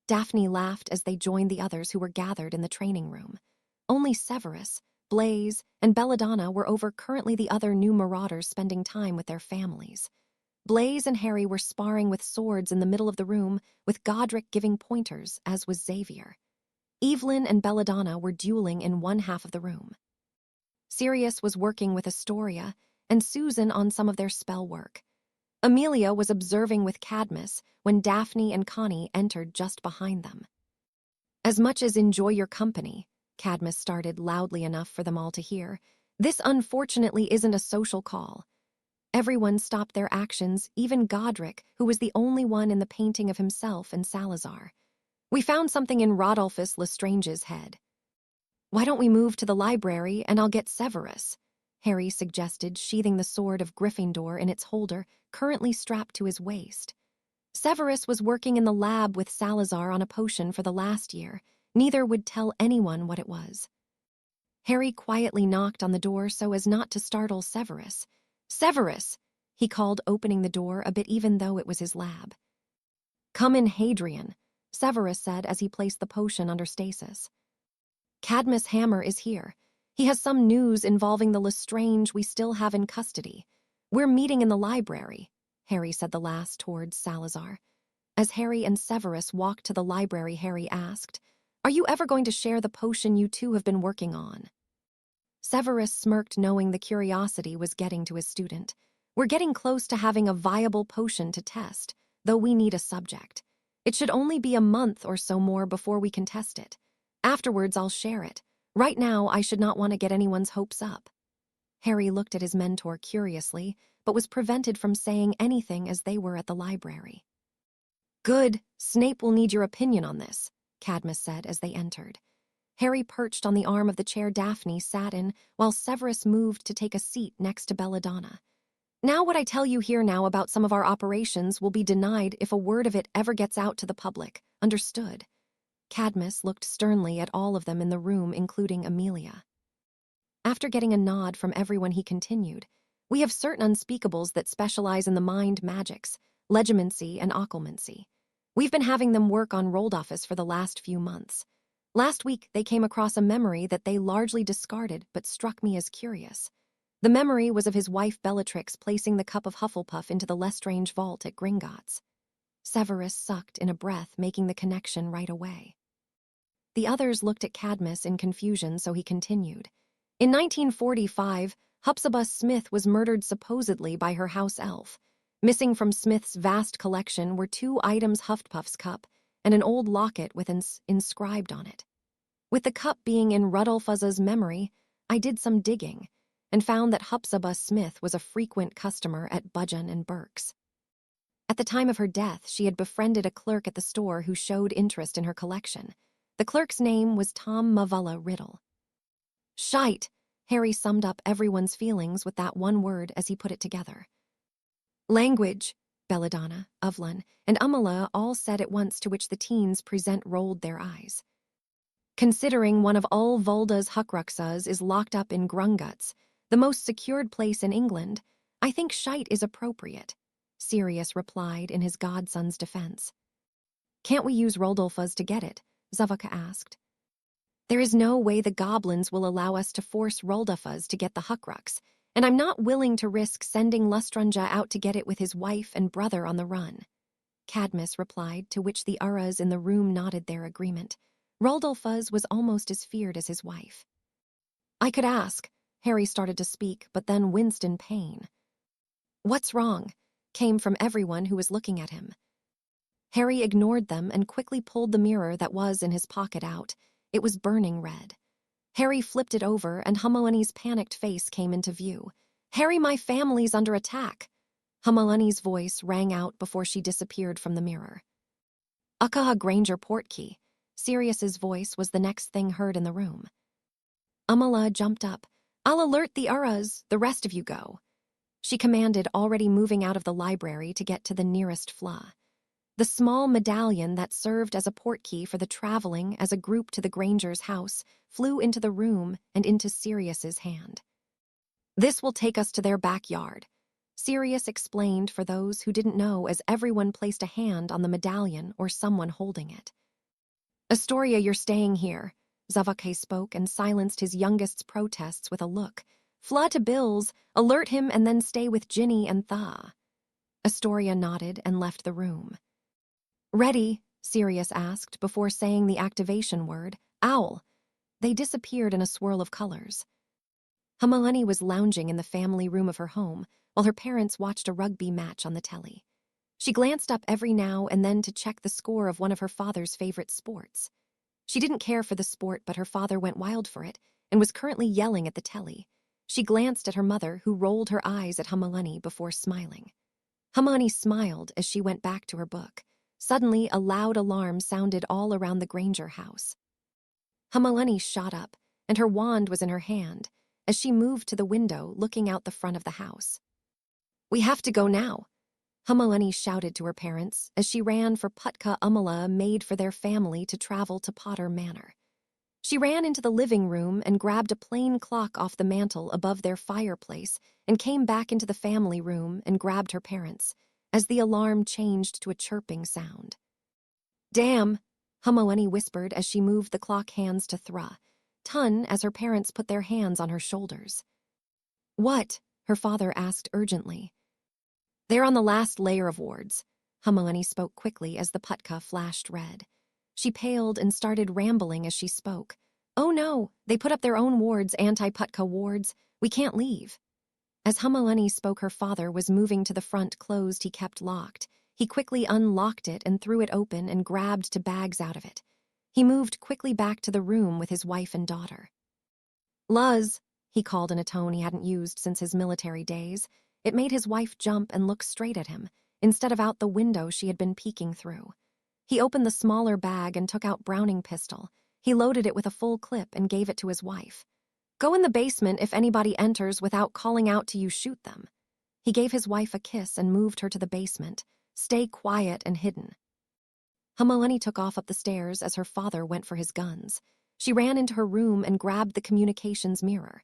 Daphne laughed as they joined the others who were gathered in the training room. Only Severus, Blaze, and Belladonna were over, currently the other new marauders spending time with their families. Blaze and Harry were sparring with swords in the middle of the room, with Godric giving pointers, as was Xavier. Evelyn and Belladonna were dueling in one half of the room. Sirius was working with Astoria, and Susan on some of their spell work. Amelia was observing with Cadmus when Daphne and Connie entered just behind them. "As much as enjoy your company," Cadmus started loudly enough for them all to hear, "this unfortunately isn't a social call." Everyone stopped their actions, even Godric, who was the only one in the painting of himself and Salazar. "We found something in Rodolphus Lestrange's head." "Why don't we move to the library and I'll get Severus?" Harry suggested, sheathing the sword of Gryffindor in its holder, currently strapped to his waist. Severus was working in the lab with Salazar on a potion for the last year. Neither would tell anyone what it was. Harry quietly knocked on the door so as not to startle Severus. "Severus!" he called, opening the door a bit even though it was his lab. "Come in, Hadrian," Severus said as he placed the potion under stasis. "Cadmus Hammer is here. He has some news involving the Lestrange we still have in custody. We're meeting in the library," Harry said the last towards Salazar. As Harry and Severus walked to the library, Harry asked, "Are you ever going to share the potion you two have been working on?" Severus smirked, knowing the curiosity was getting to his student. "We're getting close to having a viable potion to test, though we need a subject. It should only be a month or so more before we can test it. Afterwards, I'll share it. Right now, I should not want to get anyone's hopes up." Harry looked at his mentor curiously, but was prevented from saying anything as they were at the library. "Good. Snape will need your opinion on this," Cadmus said as they entered. Harry perched on the arm of the chair Daphne sat in, while Severus moved to take a seat next to Belladonna. "Now what I tell you here now about some of our operations will be denied if a word of it ever gets out to the public. Understood?" Cadmus looked sternly at all of them in the room, including Amelia. After getting a nod from everyone, he continued, We have certain unspeakables that specialize in the mind magics, legimancy and occlumency. We've been having them work on Roldoffus for the last few months. Last week, they came across a memory that they largely discarded but struck me as curious. The memory was of his wife Bellatrix placing the cup of Hufflepuff into the Lestrange vault at Gringotts. Severus sucked in a breath, making the connection right away. The others looked at Cadmus in confusion, so he continued. In 1945, Hupzibah Smith was murdered supposedly by her house elf. Missing from Smith's vast collection were 2 items: Hufflepuff's cup and an old locket with inscribed on it. With the cup being in Rudolphus's memory, I did some digging and found that Hupzibah Smith was a frequent customer at Budgeon and Burke's. At the time of her death, she had befriended a clerk at the store who showed interest in her collection. The clerk's name was Tom Mavulla Riddle. Shite! Harry summed up everyone's feelings with that one word as he put it together. Language, Belladonna, Ovlin, and Umala all said at once, to which the teens present rolled their eyes. Considering one of Ulvolda's Hucruxes is locked up in Gringotts, the most secured place in England, I think shite is appropriate, Sirius replied in his godson's defense. Can't we use Rodolphus to get it? Zavaka asked. There is no way the goblins will allow us to force Rodolphus to get the Hucrux, and I'm not willing to risk sending Lestrange out to get it with his wife and brother on the run, Cadmus replied, to which the Urras in the room nodded their agreement. Rodolphus was almost as feared as his wife. I could ask. Harry started to speak, but then winced in pain. What's wrong? Came from everyone who was looking at him. Harry ignored them and quickly pulled the mirror that was in his pocket out. It was burning red. Harry flipped it over, and Hermione's panicked face came into view. Harry, my family's under attack. Hermione's voice rang out before she disappeared from the mirror. Ukaha Granger Portkey. Sirius's voice was the next thing heard in the room. Umala jumped up. I'll alert the Urras. The rest of you go. She commanded, already moving out of the library to get to the nearest flaw. The small medallion that served as a portkey for the traveling as a group to the Granger's house flew into the room and into Sirius's hand. This will take us to their backyard, Sirius explained for those who didn't know, as everyone placed a hand on the medallion or someone holding it. Astoria, you're staying here, Zavake spoke and silenced his youngest's protests with a look. Fly to Bill's, alert him, and then stay with Ginny and Tha. Astoria nodded and left the room. Ready? Sirius asked before saying the activation word, Owl. They disappeared in a swirl of colors. Hermione was lounging in the family room of her home while her parents watched a rugby match on the telly. She glanced up every now and then to check the score of one of her father's favorite sports. She didn't care for the sport, but her father went wild for it and was currently yelling at the telly. She glanced at her mother, who rolled her eyes at Hermione before smiling. Hermione smiled as she went back to her book. Suddenly, a loud alarm sounded all around the Granger house. Hermione shot up, and her wand was in her hand, as she moved to the window looking out the front of the house. We have to go now, Hermione shouted to her parents as she ran for Putka Umala, made for their family to travel to Potter Manor. She ran into the living room and grabbed a plain clock off the mantel above their fireplace and came back into the family room and grabbed her parents, as the alarm changed to a chirping sound. Damn, Hermione whispered as she moved the clock hands to Thra, Tun, as her parents put their hands on her shoulders. What? Her father asked urgently. They're on the last layer of wards, Hermione spoke quickly as the Putka flashed red. She paled and started rambling as she spoke. Oh no, they put up their own wards, anti-Putka wards. We can't leave. As Hermione spoke, her father was moving to the front closed he kept locked. He quickly unlocked it and threw it open and grabbed 2 bags out of it. He moved quickly back to the room with his wife and daughter. Luz, he called in a tone he hadn't used since his military days. It made his wife jump and look straight at him, instead of out the window she had been peeking through. He opened the smaller bag and took out Browning pistol. He loaded it with a full clip and gave it to his wife. Go in the basement. If anybody enters without calling out to you, shoot them. He gave his wife a kiss and moved her to the basement. Stay quiet and hidden. Hermione took off up the stairs as her father went for his guns. She ran into her room and grabbed the communications mirror.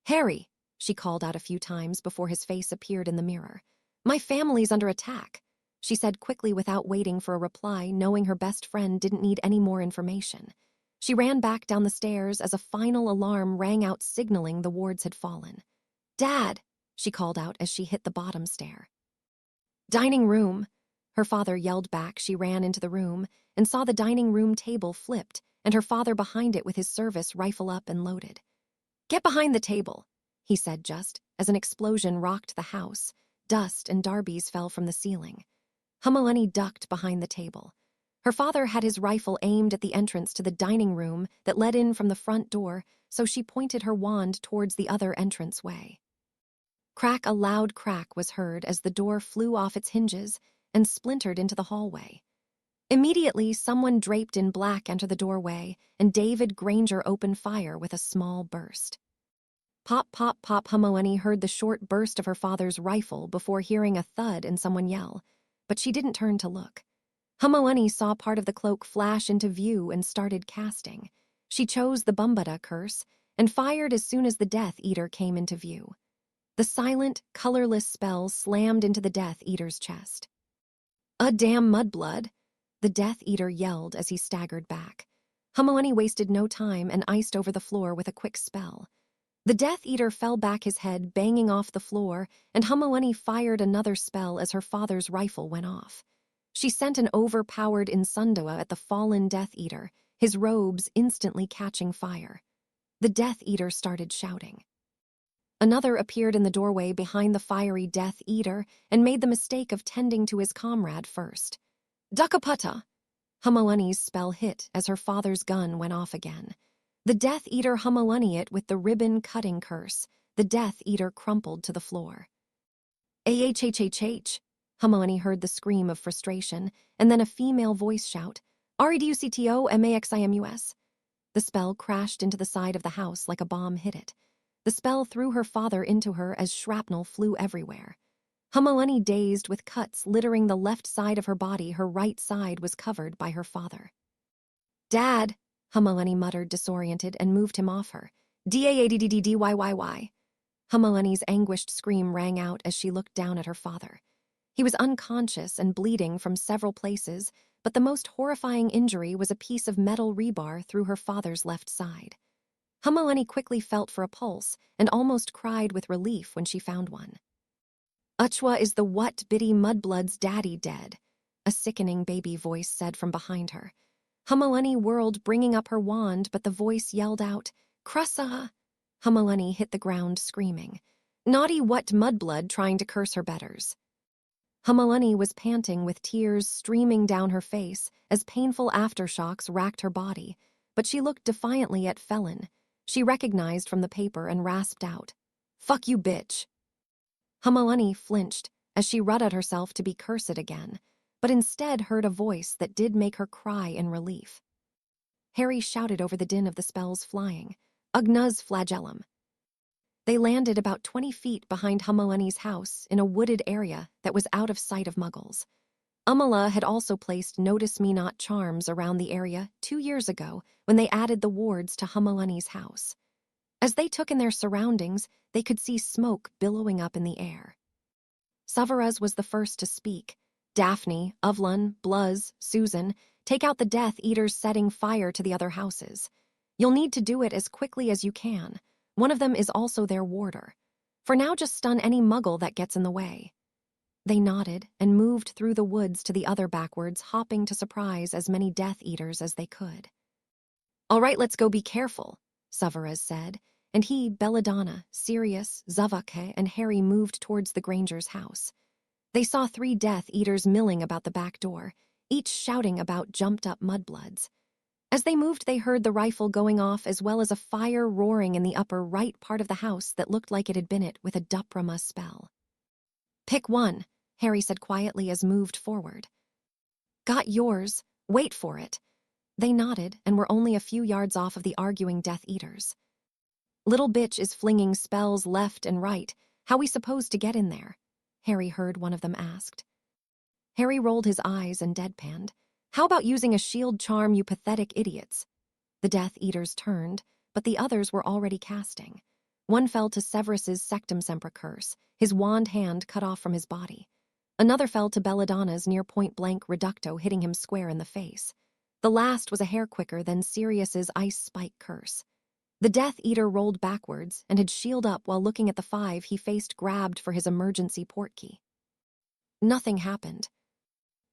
Harry, she called out a few times before his face appeared in the mirror. My family's under attack, she said quickly without waiting for a reply, knowing her best friend didn't need any more information. She ran back down the stairs as a final alarm rang out signaling the wards had fallen. Dad, she called out as she hit the bottom stair. Dining room, her father yelled back. She ran into the room and saw the dining room table flipped and her father behind it with his service rifle up and loaded. Get behind the table, he said just as an explosion rocked the house. Dust and darbies fell from the ceiling. Hermione ducked behind the table. Her father had his rifle aimed at the entrance to the dining room that led in from the front door, so she pointed her wand towards the other entranceway. Crack, a loud crack was heard as the door flew off its hinges and splintered into the hallway. Immediately, someone draped in black entered the doorway, and David Granger opened fire with a small burst. Pop, pop, pop. Hermione heard the short burst of her father's rifle before hearing a thud and someone yell, but she didn't turn to look. Hermione saw part of the cloak flash into view and started casting. She chose the Bumbada curse and fired as soon as the Death Eater came into view. The silent, colorless spell slammed into the Death Eater's chest. A damn mudblood, the Death Eater yelled as he staggered back. Hermione wasted no time and iced over the floor with a quick spell. The Death Eater fell back, his head banging off the floor, and Hermione fired another spell as her father's rifle went off. She sent an overpowered Insundua at the fallen Death Eater, his robes instantly catching fire. The Death Eater started shouting. Another appeared in the doorway behind the fiery Death Eater and made the mistake of tending to his comrade first. Duckaputta! Hermione's spell hit as her father's gun went off again. The Death Eater Hermione it with the ribbon-cutting curse. The Death Eater crumpled to the floor. AHHHH! Hermione heard the scream of frustration, and then a female voice shout, REDUCTOMAXIMUS. The spell crashed into the side of the house like a bomb hit it. The spell threw her father into her as shrapnel flew everywhere. Hermione, dazed with cuts littering the left side of her body, her right side was covered by her father. Dad, Hermione muttered, disoriented, and moved him off her. DAADDDDYYY. Hermione's anguished scream rang out as she looked down at her father. He was unconscious and bleeding from several places, but the most horrifying injury was a piece of metal rebar through her father's left side. Hermione quickly felt for a pulse and almost cried with relief when she found one. Uchwa is the what biddy mudblood's daddy dead, a sickening baby voice said from behind her. Hermione whirled, bringing up her wand, but the voice yelled out, Crussa! Hermione hit the ground screaming. Naughty what mudblood trying to curse her betters. Hermione was panting with tears streaming down her face as painful aftershocks racked her body, but she looked defiantly at Felon. She recognized from the paper and rasped out, Fuck you, bitch. Hermione flinched as she rutted herself to be cursed again, but instead heard a voice that did make her cry in relief. Harry shouted over the din of the spells flying, Ugnuz flagellum. They landed about 20 feet behind Hermione's house in a wooded area that was out of sight of Muggles. Umala had also placed Notice Me Not charms around the area 2 years ago when they added the wards to Hermione's house. As they took in their surroundings, they could see smoke billowing up in the air. Severus was the first to speak. Daphne, Ovlun, Bluz, Susan, take out the Death Eaters setting fire to the other houses. You'll need to do it as quickly as you can. One of them is also their warder. For now, just stun any Muggle that gets in the way. They nodded and moved through the woods to the other backwards, hopping to surprise as many Death Eaters as they could. All right, let's go, be careful, Severus said, and he, Belladonna, Sirius, Zavake, and Harry moved towards the Granger's house. They saw 3 Death Eaters milling about the back door, each shouting about jumped-up mudbloods. As they moved, they heard the rifle going off as well as a fire roaring in the upper right part of the house that looked like it had been it with a Duprama spell. Pick one, Harry said quietly as moved forward. Got yours. Wait for it. They nodded and were only a few yards off of the arguing Death Eaters. Little bitch is flinging spells left and right. How we supposed to get in there? Harry heard one of them asked. Harry rolled his eyes and deadpanned. How about using a shield charm, you pathetic idiots? The Death Eaters turned, but the others were already casting. One fell to Severus's Sectum Sempra curse, his wand hand cut off from his body. Another fell to Belladonna's near-point-blank reducto, hitting him square in the face. The last was a hair quicker than Sirius's ice spike curse. The Death Eater rolled backwards and had shield up while looking at the 5 he faced, grabbed for his emergency portkey. Nothing happened.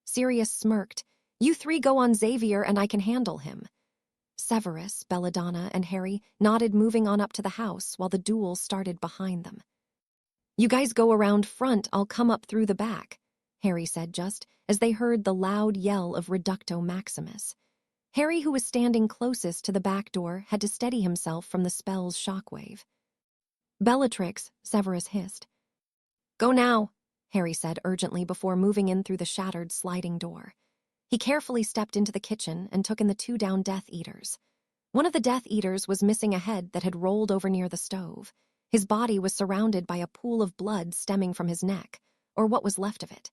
Sirius smirked. "You 3 go on Xavier and I can handle him." Severus, Belladonna, and Harry nodded, moving on up to the house while the duel started behind them. "You guys go around front, I'll come up through the back," Harry said just as they heard the loud yell of Reducto Maximus. Harry, who was standing closest to the back door, had to steady himself from the spell's shockwave. "Bellatrix," Severus hissed. "Go now," Harry said urgently before moving in through the shattered sliding door. He carefully stepped into the kitchen and took in the 2 down Death Eaters. One of the Death Eaters was missing a head that had rolled over near the stove. His body was surrounded by a pool of blood stemming from his neck, or what was left of it.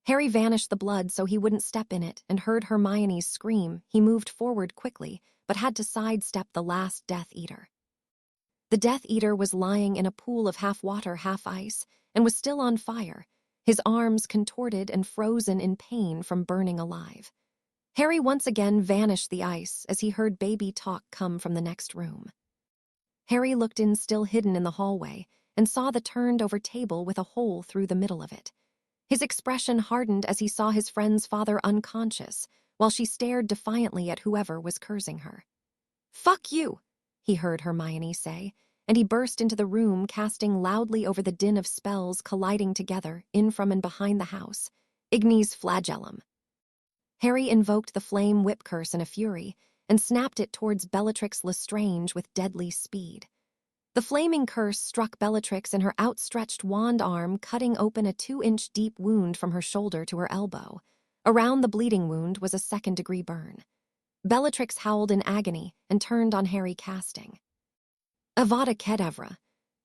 Harry vanished the blood so he wouldn't step in it and heard Hermione's scream. He moved forward quickly, but had to sidestep the last Death Eater. The Death Eater was lying in a pool of half water, half ice, and was still on fire, his arms contorted and frozen in pain from burning alive. Harry once again vanished the ice as he heard baby talk come from the next room. Harry looked in, still hidden in the hallway, and saw the turned-over table with a hole through the middle of it. His expression hardened as he saw his friend's father unconscious, while she stared defiantly at whoever was cursing her. "Fuck you," he heard Hermione say, and he burst into the room, casting loudly over the din of spells colliding together in from and behind the house. Ignis Flagellum. Harry invoked the Flame Whip curse in a fury and snapped it towards Bellatrix Lestrange with deadly speed. The flaming curse struck Bellatrix in her outstretched wand arm, cutting open a 2-inch deep wound from her shoulder to her elbow. Around the bleeding wound was a 2nd-degree burn. Bellatrix howled in agony and turned on Harry, casting Avada Kedavra.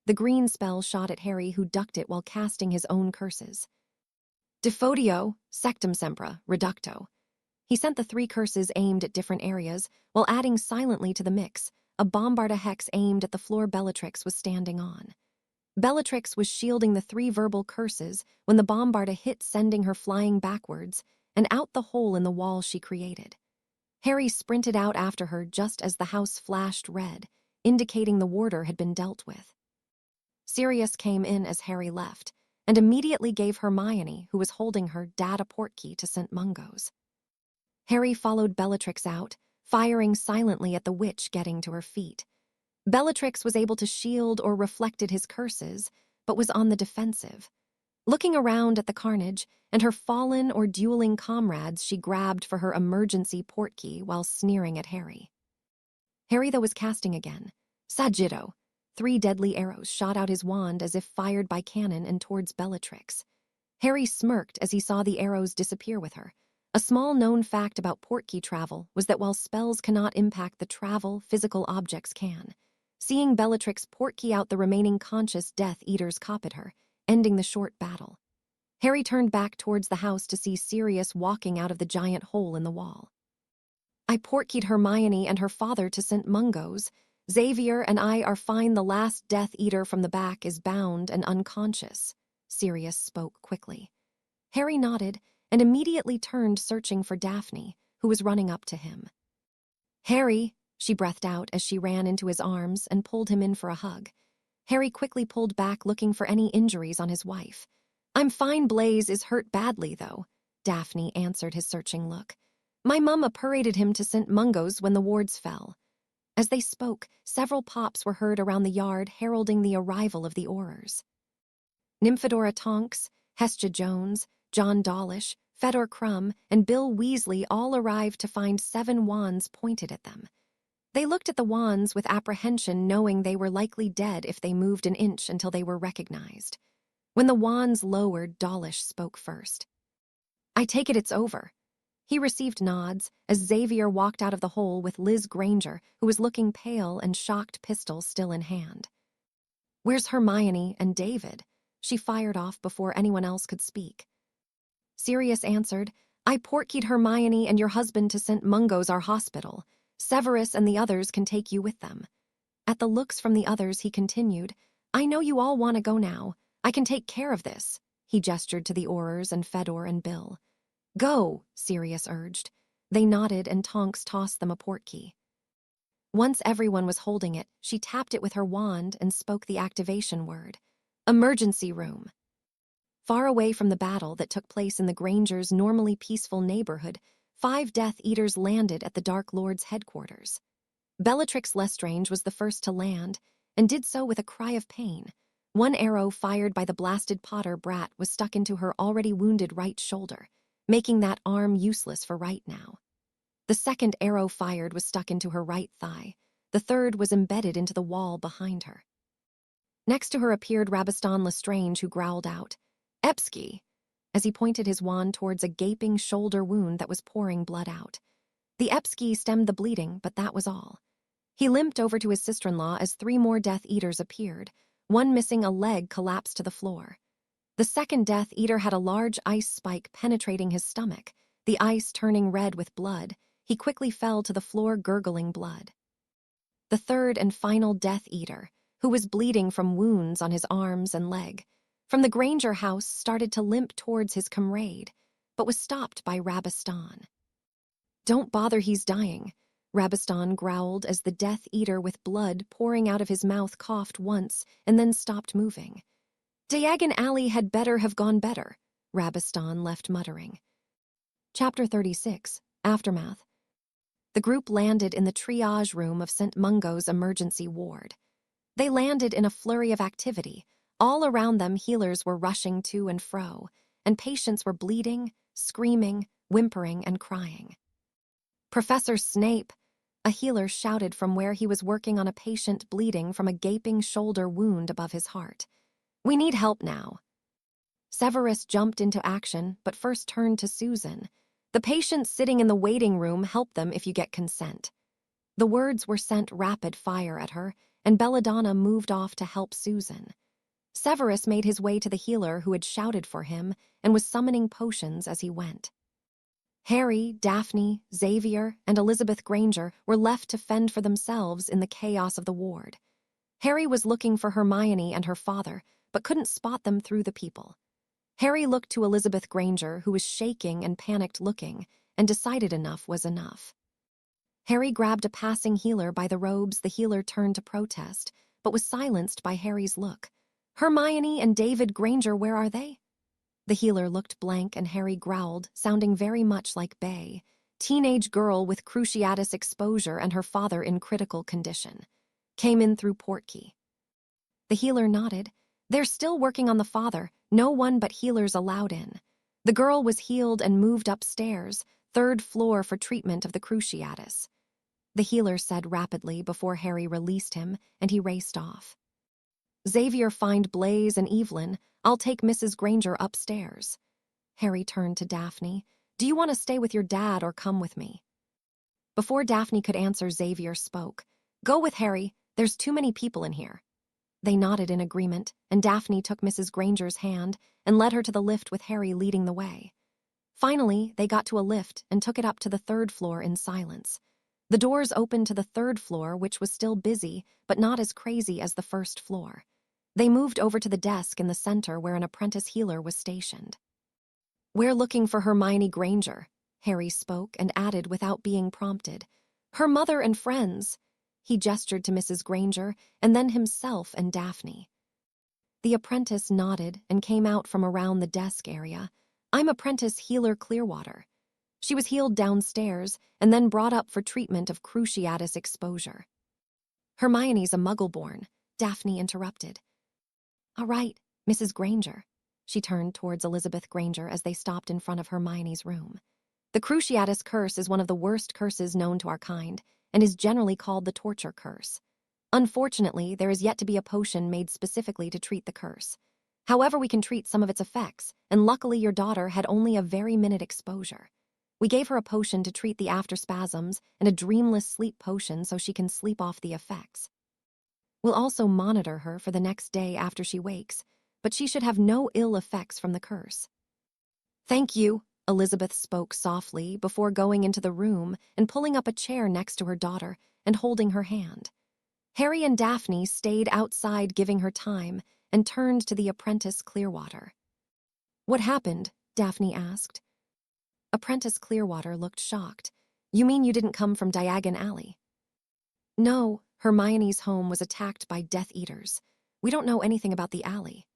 The green spell shot at Harry, who ducked it while casting his own curses. Defodio, Sectum Sempra, Reducto. He sent the 3 curses aimed at different areas, while adding silently to the mix a Bombarda hex aimed at the floor Bellatrix was standing on. Bellatrix was shielding the 3 verbal curses when the Bombarda hit, sending her flying backwards and out the hole in the wall she created. Harry sprinted out after her just as the house flashed red, indicating the warder had been dealt with. Sirius came in as Harry left, and immediately gave Hermione, who was holding her, Dad a portkey to St. Mungo's. Harry followed Bellatrix out, firing silently at the witch getting to her feet. Bellatrix was able to shield or reflected his curses, but was on the defensive. Looking around at the carnage and her fallen or dueling comrades, she grabbed for her emergency portkey while sneering at Harry. Harry, though, was casting again. Sagittò. 3 deadly arrows shot out his wand as if fired by cannon and towards Bellatrix. Harry smirked as he saw the arrows disappear with her. A small known fact about portkey travel was that while spells cannot impact the travel, physical objects can. Seeing Bellatrix portkey out the remaining conscious Death Eaters copied her, ending the short battle. Harry turned back towards the house to see Sirius walking out of the giant hole in the wall. "I portkeyed Hermione and her father to St. Mungo's. Xavier and I are fine. The last Death Eater from the back is bound and unconscious," Sirius spoke quickly. Harry nodded and immediately turned, searching for Daphne, who was running up to him. "Harry," she breathed out as she ran into his arms and pulled him in for a hug. Harry quickly pulled back, looking for any injuries on his wife. "I'm fine. Blaze is hurt badly, though," Daphne answered his searching look. "My mum paraded him to St. Mungo's when the wards fell." As they spoke, several pops were heard around the yard, heralding the arrival of the Aurors. Nymphadora Tonks, Hestia Jones, John Dawlish, Fedor Crumb, and Bill Weasley all arrived to find 7 wands pointed at them. They looked at the wands with apprehension, knowing they were likely dead if they moved an inch until they were recognized. When the wands lowered, Dawlish spoke first. "I take it it's over." He received nods as Xavier walked out of the hole with Liz Granger, who was looking pale and shocked, pistol still in hand. "Where's Hermione and David?" she fired off before anyone else could speak. Sirius answered, "I portkeyed Hermione and your husband to St. Mungo's, our hospital. Severus and the others can take you with them." At the looks from the others, he continued, "I know you all want to go now. I can take care of this." He gestured to the Aurors and Fedor and Bill. "Go," Sirius urged. They nodded and Tonks tossed them a portkey. Once everyone was holding it, she tapped it with her wand and spoke the activation word. Emergency room. Far away from the battle that took place in the Grangers' normally peaceful neighborhood, 5 Death Eaters landed at the Dark Lord's headquarters. Bellatrix Lestrange was the first to land, and did so with a cry of pain. One arrow fired by the blasted Potter brat was stuck into her already wounded right shoulder, making that arm useless for right now. The second arrow fired was stuck into her right thigh. The third was embedded into the wall behind her. Next to her appeared Rabaston Lestrange, who growled out, "Epsky," as he pointed his wand towards a gaping shoulder wound that was pouring blood out. The Epsky stemmed the bleeding, but that was all. He limped over to his sister-in-law as 3 more Death Eaters appeared. One missing a leg collapsed to the floor. The second Death Eater had a large ice spike penetrating his stomach, the ice turning red with blood. He quickly fell to the floor, gurgling blood. The third and final Death Eater, who was bleeding from wounds on his arms and leg, from the Granger house, started to limp towards his comrade, but was stopped by Rabaston. "Don't bother, he's dying," Rabaston growled as the Death Eater with blood pouring out of his mouth coughed once and then stopped moving. "Diagon Alley had better have gone better," Rabaston left muttering. Chapter 36, Aftermath. The group landed in the triage room of St. Mungo's emergency ward. They landed in a flurry of activity. All around them, healers were rushing to and fro, and patients were bleeding, screaming, whimpering, and crying. "Professor Snape!" a healer shouted from where he was working on a patient bleeding from a gaping shoulder wound above his heart. "We need help now." Severus jumped into action, but first turned to Susan. "The patients sitting in the waiting room, help them if you get consent." The words were sent rapid fire at her, and Belladonna moved off to help Susan. Severus made his way to the healer who had shouted for him and was summoning potions as he went. Harry, Daphne, Xavier, and Elizabeth Granger were left to fend for themselves in the chaos of the ward. Harry was looking for Hermione and her father, but couldn't spot them through the people. Harry looked to Elizabeth Granger, who was shaking and panicked-looking, and decided enough was enough. Harry grabbed a passing healer by the robes. The healer turned to protest, but was silenced by Harry's look. "Hermione and David Granger, where are they?" The healer looked blank and Harry growled, sounding very much like Bay. "Teenage girl with cruciatus exposure and her father in critical condition. Came in through portkey." The healer nodded. "They're still working on the father. No one but healers allowed in. The girl was healed and moved upstairs, 3rd floor, for treatment of the cruciatus," the healer said rapidly before Harry released him, and he raced off. "Xavier, find Blaise and Evelyn. I'll take Mrs. Granger upstairs." Harry turned to Daphne. "Do you want to stay with your dad or come with me?" Before Daphne could answer, Xavier spoke. "Go with Harry. There's too many people in here." They nodded in agreement, and Daphne took Mrs. Granger's hand and led her to the lift with Harry leading the way. Finally, they got to a lift and took it up to the 3rd floor in silence. The doors opened to the 3rd floor, which was still busy, but not as crazy as the 1st floor. They moved over to the desk in the center where an apprentice healer was stationed. "We're looking for Hermione Granger," Harry spoke and added without being prompted. "Her mother and friends." He gestured to Mrs. Granger and then himself and Daphne. The apprentice nodded and came out from around the desk area. "I'm apprentice healer Clearwater." She was healed downstairs and then brought up for treatment of cruciatus exposure. "Hermione's a muggle-born," Daphne interrupted. "All right, Mrs. Granger." She turned towards Elizabeth Granger as they stopped in front of Hermione's room. "The cruciatus curse is one of the worst curses known to our kind, and is generally called the torture curse. Unfortunately, there is yet to be a potion made specifically to treat the curse. However, we can treat some of its effects, and luckily your daughter had only a very minute exposure. We gave her a potion to treat the after-spasms and a dreamless sleep potion so she can sleep off the effects. We'll also monitor her for the next day after she wakes, but she should have no ill effects from the curse." "Thank you," Elizabeth spoke softly before going into the room and pulling up a chair next to her daughter and holding her hand. Harry and Daphne stayed outside giving her time and turned to the apprentice Clearwater. "What happened?" Daphne asked. Apprentice Clearwater looked shocked. "You mean you didn't come from Diagon Alley?" "No, Hermione's home was attacked by Death Eaters. We don't know anything about the alley."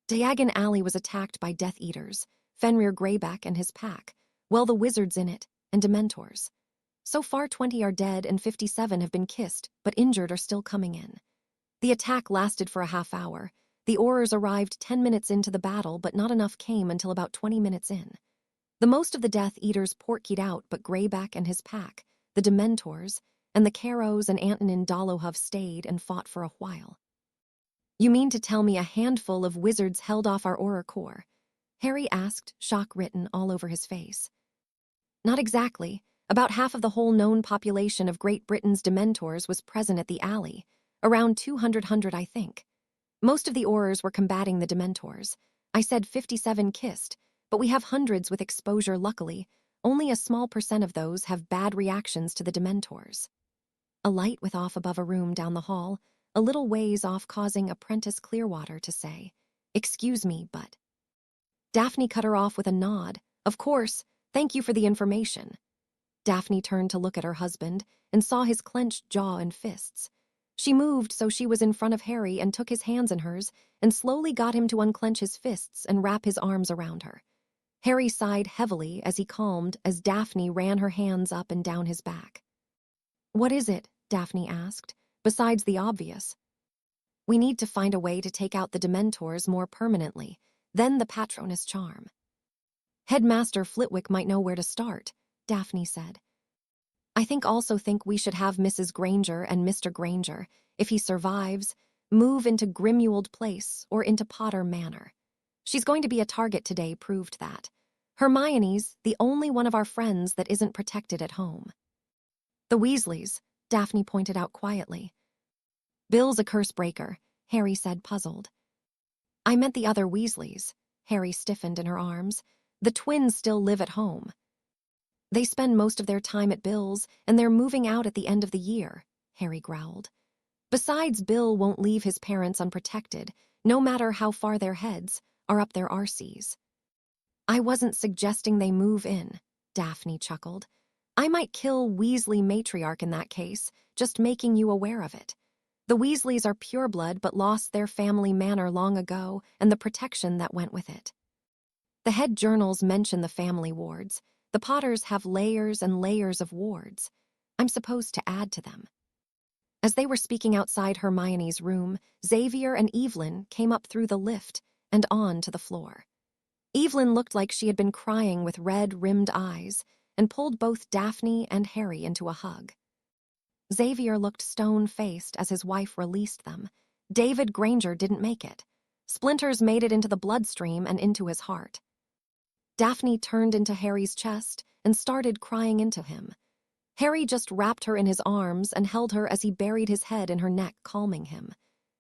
Diagon Alley was attacked by Death Eaters, Fenrir Greyback and his pack, well, the wizards in it, and Dementors. So far 20 are dead and 57 have been kissed, but injured are still coming in. The attack lasted for a half hour. The Aurors arrived 10 minutes into the battle, but not enough came until about 20 minutes in. The most of the Death Eaters portkied out, but Greyback and his pack, the Dementors, and the Carrows and Antonin Dolohov stayed and fought for a while. "You mean to tell me a handful of wizards held off our Auror Corps?" Harry asked, shock written all over his face. "Not exactly. About half of the whole known population of Great Britain's Dementors was present at the alley. Around 200, I think. Most of the Aurors were combating the Dementors. I said 57 kissed, but we have hundreds with exposure luckily. Only a small % of those have bad reactions to the Dementors." A light went off above a room down the hall, a little ways off, causing Apprentice Clearwater to say, "Excuse me, but..." Daphne cut her off with a nod. "Of course, thank you for the information." Daphne turned to look at her husband and saw his clenched jaw and fists. She moved so she was in front of Harry and took his hands in hers and slowly got him to unclench his fists and wrap his arms around her. Harry sighed heavily as he calmed as Daphne ran her hands up and down his back. "What is it?" Daphne asked, "besides the obvious?" "We need to find a way to take out the Dementors more permanently, then the Patronus charm." "Headmaster Flitwick might know where to start," Daphne said. "I think we should have Mrs. Granger and Mr. Granger, if he survives, move into Grimmauld Place or into Potter Manor. She's going to be a target today proved that. Hermione's the only one of our friends that isn't protected at home." "The Weasleys," Daphne pointed out quietly. "Bill's a curse breaker," Harry said, puzzled. "I meant the other Weasleys." Harry stiffened in her arms. "The twins still live at home." "They spend most of their time at Bill's, and they're moving out at the end of the year," Harry growled. "Besides, Bill won't leave his parents unprotected, no matter how far their heads are up their arses." "I wasn't suggesting they move in," Daphne chuckled. "I might kill Weasley matriarch in that case, just making you aware of it. The Weasleys are pureblood but lost their family manor long ago and the protection that went with it. The head journals mention the family wards. The Potters have layers and layers of wards. I'm supposed to add to them." As they were speaking outside Hermione's room, Xavier and Evelyn came up through the lift and on to the floor. Evelyn looked like she had been crying with red-rimmed eyes and pulled both Daphne and Harry into a hug. Xavier looked stone-faced as his wife released them. David Granger didn't make it. Splinters made it into the bloodstream and into his heart. Daphne turned into Harry's chest and started crying into him. Harry just wrapped her in his arms and held her as he buried his head in her neck, calming him.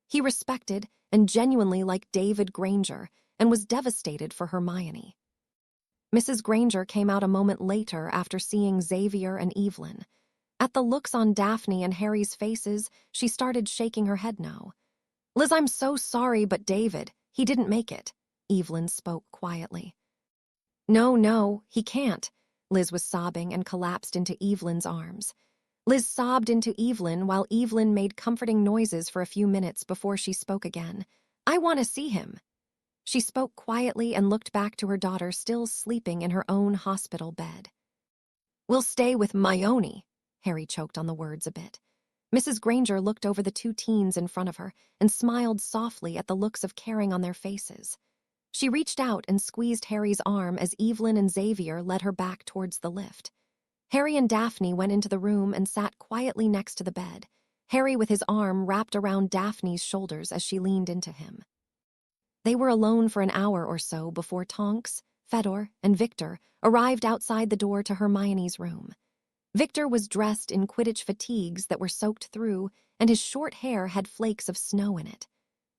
He respected and genuinely liked David Granger and was devastated for Hermione. Mrs. Granger came out a moment later after seeing Xavier and Evelyn. At the looks on Daphne and Harry's faces, she started shaking her head no. "Liz, I'm so sorry, but David, he didn't make it," Evelyn spoke quietly. No, he can't." Liz was sobbing and collapsed into Evelyn's arms. Liz sobbed into Evelyn while Evelyn made comforting noises for a few minutes before she spoke again. "I want to see him." She spoke quietly and looked back to her daughter still sleeping in her own hospital bed. "We'll stay with Maione." Harry choked on the words a bit. Mrs. Granger looked over the two teens in front of her and smiled softly at the looks of caring on their faces. She reached out and squeezed Harry's arm as Evelyn and Xavier led her back towards the lift. Harry and Daphne went into the room and sat quietly next to the bed, Harry with his arm wrapped around Daphne's shoulders as she leaned into him. They were alone for an hour or so before Tonks, Fedor, and Victor arrived outside the door to Hermione's room. Victor was dressed in Quidditch fatigues that were soaked through, and his short hair had flakes of snow in it.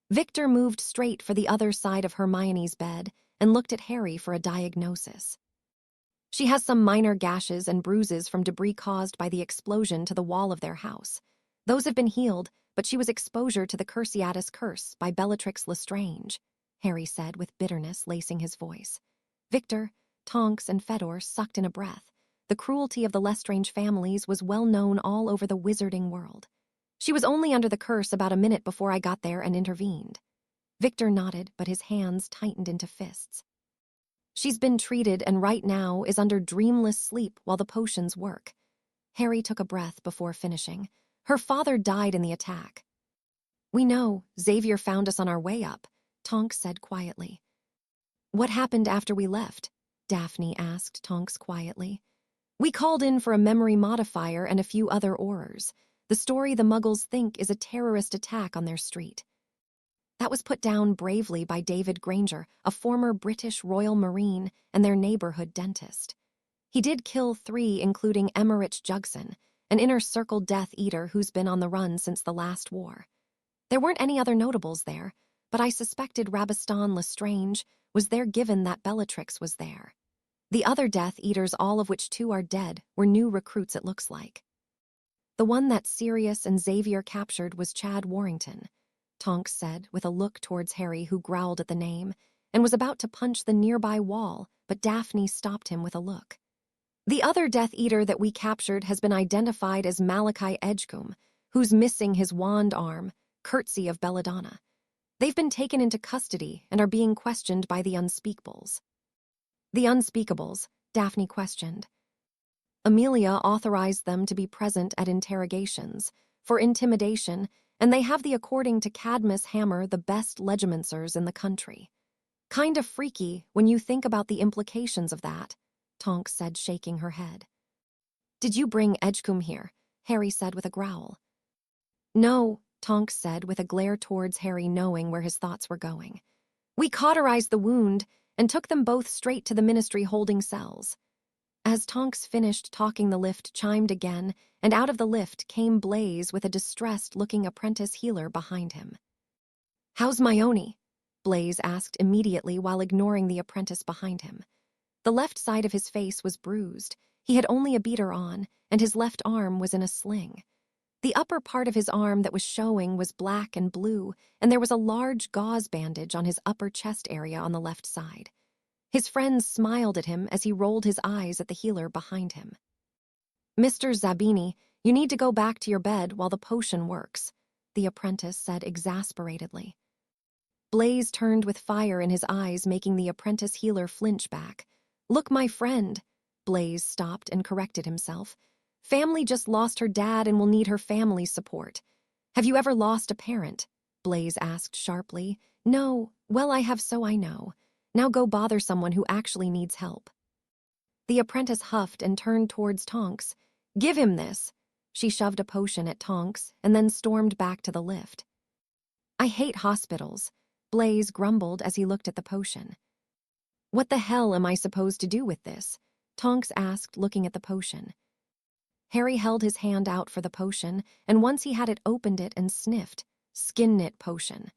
Victor moved straight for the other side of Hermione's bed and looked at Harry for a diagnosis. "She has some minor gashes and bruises from debris caused by the explosion to the wall of their house. Those have been healed, but she was exposure to the Cursiatus curse by Bellatrix Lestrange, Harry said with bitterness lacing his voice. Victor, Tonks, and Fedor sucked in a breath. The cruelty of the Lestrange families was well known all over the wizarding world. She was only under the curse about a minute before I got there and intervened. Victor nodded, but his hands tightened into fists. She's been treated and right now is under dreamless sleep while the potions work. Harry took a breath before finishing. Her father died in the attack. We know, Xavier found us on our way up, Tonks said quietly. What happened after we left? Daphne asked Tonks quietly. We called in for a memory modifier and a few other Aurors. The story the Muggles think is a terrorist attack on their street. That was put down bravely by David Granger, a former British Royal Marine and their neighborhood dentist. He did kill 3, including Emmerich Jugson, an inner-circle Death Eater who's been on the run since the last war. There weren't any other notables there, but I suspected Rabastan Lestrange was there given that Bellatrix was there. The other Death Eaters, all of which 2 are dead, were new recruits it looks like. The one that Sirius and Xavier captured was Chad Warrington, Tonks said with a look towards Harry, who growled at the name and was about to punch the nearby wall, but Daphne stopped him with a look. The other Death Eater that we captured has been identified as Malachi Edgecombe, who's missing his wand arm, courtesy of Belladonna. They've been taken into custody and are being questioned by the Unspeakables. The Unspeakables, Daphne questioned. Amelia authorized them to be present at interrogations for intimidation, and they have the, according to Cadmus Hammer, the best legimancers in the country. Kind of freaky when you think about the implications of that, Tonks said, shaking her head. Did you bring Edgecombe here? Harry said with a growl. No, Tonks said with a glare towards Harry, knowing where his thoughts were going. We cauterized the wound and took them both straight to the ministry holding cells. As Tonks finished talking, the lift chimed again, and out of the lift came Blaze with a distressed-looking apprentice healer behind him. How's Myoni? Blaze asked immediately while ignoring the apprentice behind him. The left side of his face was bruised. He had only a beater on, and his left arm was in a sling. The upper part of his arm that was showing was black and blue, and there was a large gauze bandage on his upper chest area on the left side. His friends smiled at him as he rolled his eyes at the healer behind him. Mr. Zabini, you need to go back to your bed while the potion works, the apprentice said exasperatedly. Blaze turned with fire in his eyes, making the apprentice healer flinch back. Look, my friend. Blaze stopped and corrected himself. Family just lost her dad and will need her family's support. Have you ever lost a parent? Blaze asked sharply. No, well, I have, so I know. Now go bother someone who actually needs help. The apprentice huffed and turned towards Tonks. Give him this. She shoved a potion at Tonks and then stormed back to the lift. I hate hospitals, Blaze grumbled as he looked at the potion. What the hell am I supposed to do with this? Tonks asked, looking at the potion. Harry held his hand out for the potion, and once he had it, opened it and sniffed. Skin knit potion.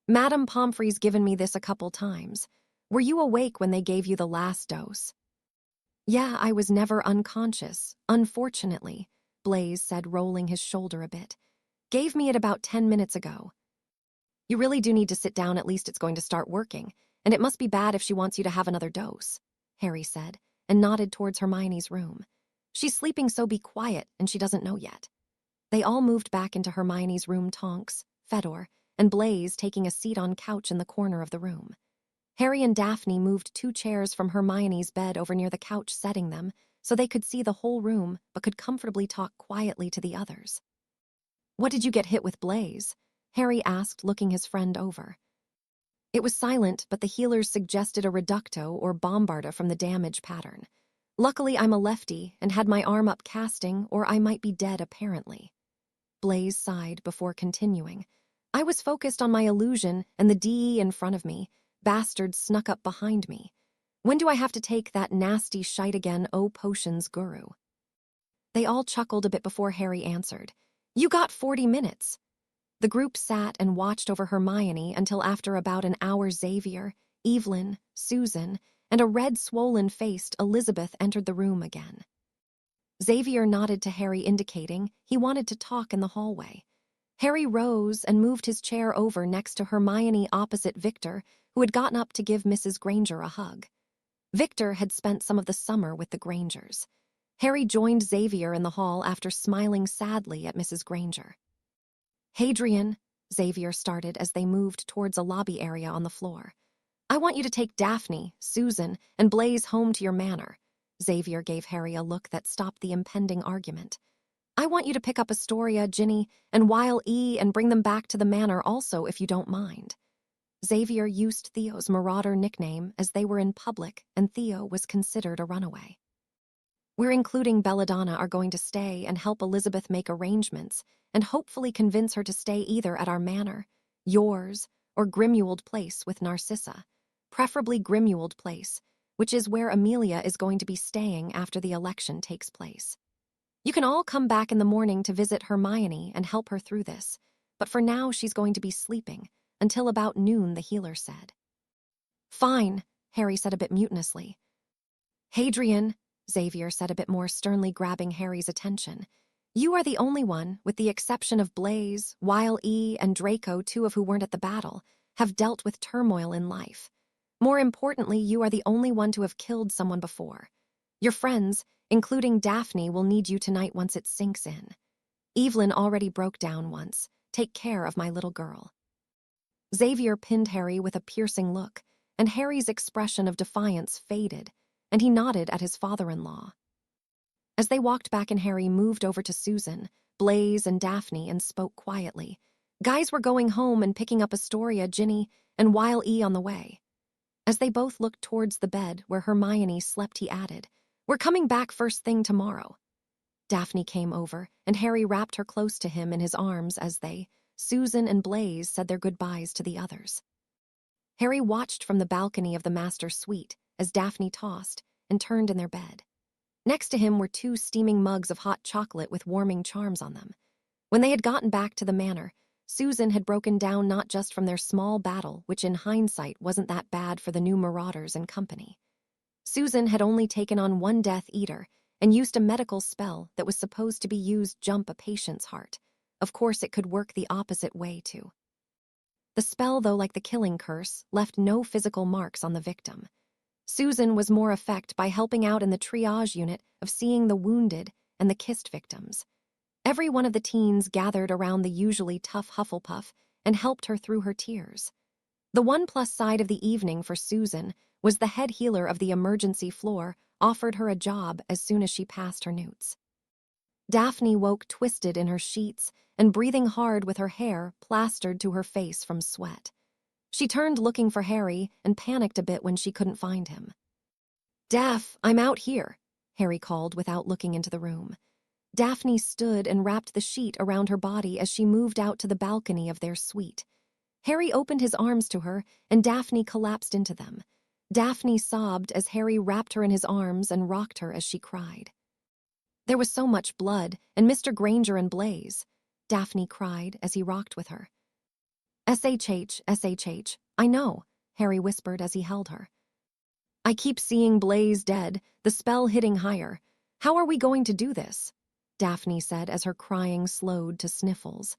Madame Pomfrey's given me this a couple times. Were you awake when they gave you the last dose? Yeah, I was never unconscious, unfortunately, Blaze said, rolling his shoulder a bit. Gave me it about 10 minutes ago. You really do need to sit down, at least it's going to start working, and it must be bad if she wants you to have another dose, Harry said, and nodded towards Hermione's room. She's sleeping, so be quiet, and she doesn't know yet. They all moved back into Hermione's room, Tonks, Fedor, and Blaze taking a seat on couch in the corner of the room. Harry and Daphne moved 2 chairs from Hermione's bed over near the couch, setting them so they could see the whole room but could comfortably talk quietly to the others. What did you get hit with, Blaze? Harry asked, looking his friend over. It was silent, but the healers suggested a reducto or bombarda from the damage pattern. Luckily, I'm a lefty and had my arm up casting, or I might be dead apparently. Blaze sighed before continuing. I was focused on my illusion and the DE in front of me. Bastards snuck up behind me. When do I have to take that nasty shite again, oh potions guru? They all chuckled a bit before Harry answered. You got 40 minutes. The group sat and watched over Hermione until after about an hour Xavier, Evelyn, Susan, and a red swollen-faced Elizabeth entered the room again. Xavier nodded to Harry, indicating he wanted to talk in the hallway. Harry rose and moved his chair over next to Hermione opposite Victor, who had gotten up to give Mrs. Granger a hug. Victor had spent some of the summer with the Grangers. Harry joined Xavier in the hall after smiling sadly at Mrs. Granger. "Hadrian," Xavier started as they moved towards a lobby area on the floor. "I want you to take Daphne, Susan, and Blaise home to your manor." Xavier gave Harry a look that stopped the impending argument. "I want you to pick up Astoria, Ginny, and Wile E and bring them back to the manor also, if you don't mind." Xavier used Theo's marauder nickname as they were in public and Theo was considered a runaway. "We're including Belladonna are going to stay and help Elizabeth make arrangements and hopefully convince her to stay either at our manor, yours, or Grimmauld Place with Narcissa. Preferably Grimmauld Place, which is where Amelia is going to be staying after the election takes place. You can all come back in the morning to visit Hermione and help her through this, but for now she's going to be sleeping, until about noon, the healer said. "Fine," Harry said a bit mutinously. "Hadrian," Xavier said a bit more sternly, grabbing Harry's attention. "You are the only one, with the exception of Blaise, Wile E, and Draco, two of who weren't at the battle, have dealt with turmoil in life. More importantly, you are the only one to have killed someone before. Your friends, including Daphne, will need you tonight once it sinks in. Evelyn already broke down once. Take care of my little girl." Xavier pinned Harry with a piercing look, and Harry's expression of defiance faded, and he nodded at his father-in-law. As they walked back and Harry moved over to Susan, Blaise, and Daphne and spoke quietly. "Guys, we're going home and picking up Astoria, Ginny, and Wile E on the way." As they both looked towards the bed where Hermione slept, he added, "We're coming back first thing tomorrow." Daphne came over, and Harry wrapped her close to him in his arms as they, Susan and Blaise, said their goodbyes to the others. Harry watched from the balcony of the master's suite as Daphne tossed and turned in their bed. Next to him were 2 steaming mugs of hot chocolate with warming charms on them. When they had gotten back to the manor, Susan had broken down not just from their small battle, which in hindsight wasn't that bad for the new marauders and company. Susan had only taken on 1 Death Eater and used a medical spell that was supposed to be used jump a patient's heart. Of course, it could work the opposite way, too. The spell, though, like the killing curse, left no physical marks on the victim. Susan was more effective by helping out in the triage unit of seeing the wounded and the kissed victims. Every one of the teens gathered around the usually tough Hufflepuff and helped her through her tears. The one plus side of the evening for Susan was the head healer of the emergency floor offered her a job as soon as she passed her newts. Daphne woke twisted in her sheets and breathing hard with her hair plastered to her face from sweat. She turned looking for Harry and panicked a bit when she couldn't find him. "Daph, I'm out here," Harry called without looking into the room. Daphne stood and wrapped the sheet around her body as she moved out to the balcony of their suite. Harry opened his arms to her, and Daphne collapsed into them. Daphne sobbed as Harry wrapped her in his arms and rocked her as she cried. "There was so much blood, and Mr. Granger and Blaise," Daphne cried as he rocked with her. SHH, I know," Harry whispered as he held her. "I keep seeing Blaise dead, the spell hitting higher. How are we going to do this?" Daphne said as her crying slowed to sniffles.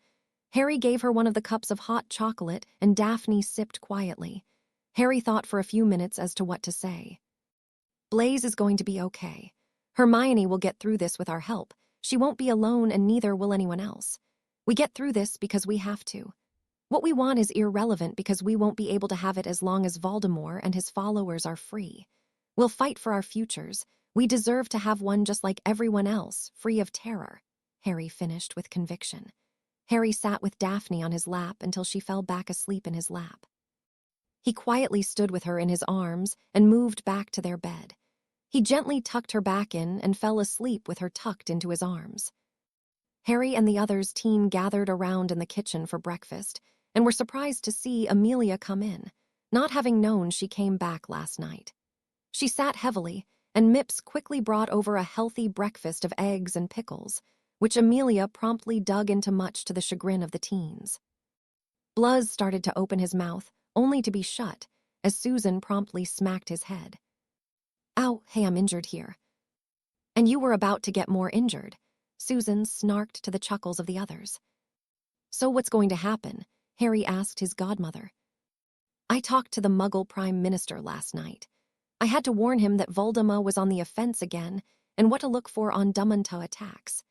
Harry gave her one of the cups of hot chocolate, and Daphne sipped quietly. Harry thought for a few minutes as to what to say. "Blaise is going to be okay. Hermione will get through this with our help. She won't be alone, and neither will anyone else. We get through this because we have to. What we want is irrelevant because we won't be able to have it as long as Voldemort and his followers are free. We'll fight for our futures. We deserve to have one just like everyone else, free of terror," Harry finished with conviction. Harry sat with Daphne on his lap until she fell back asleep in his lap. He quietly stood with her in his arms and moved back to their bed. He gently tucked her back in and fell asleep with her tucked into his arms. Harry and the others' team gathered around in the kitchen for breakfast and were surprised to see Amelia come in, not having known she came back last night. She sat heavily, and Mips quickly brought over a healthy breakfast of eggs and pickles, which Amelia promptly dug into much to the chagrin of the teens. Bluz started to open his mouth, only to be shut, as Susan promptly smacked his head. "Ow, hey, I'm injured here." And you were about to get more injured. Susan snarked to the chuckles of the others. So what's going to happen? Harry asked his godmother. I talked to the Muggle Prime Minister last night. I had to warn him that Voldemort was on the offense again and what to look for on Dumbledore attacks.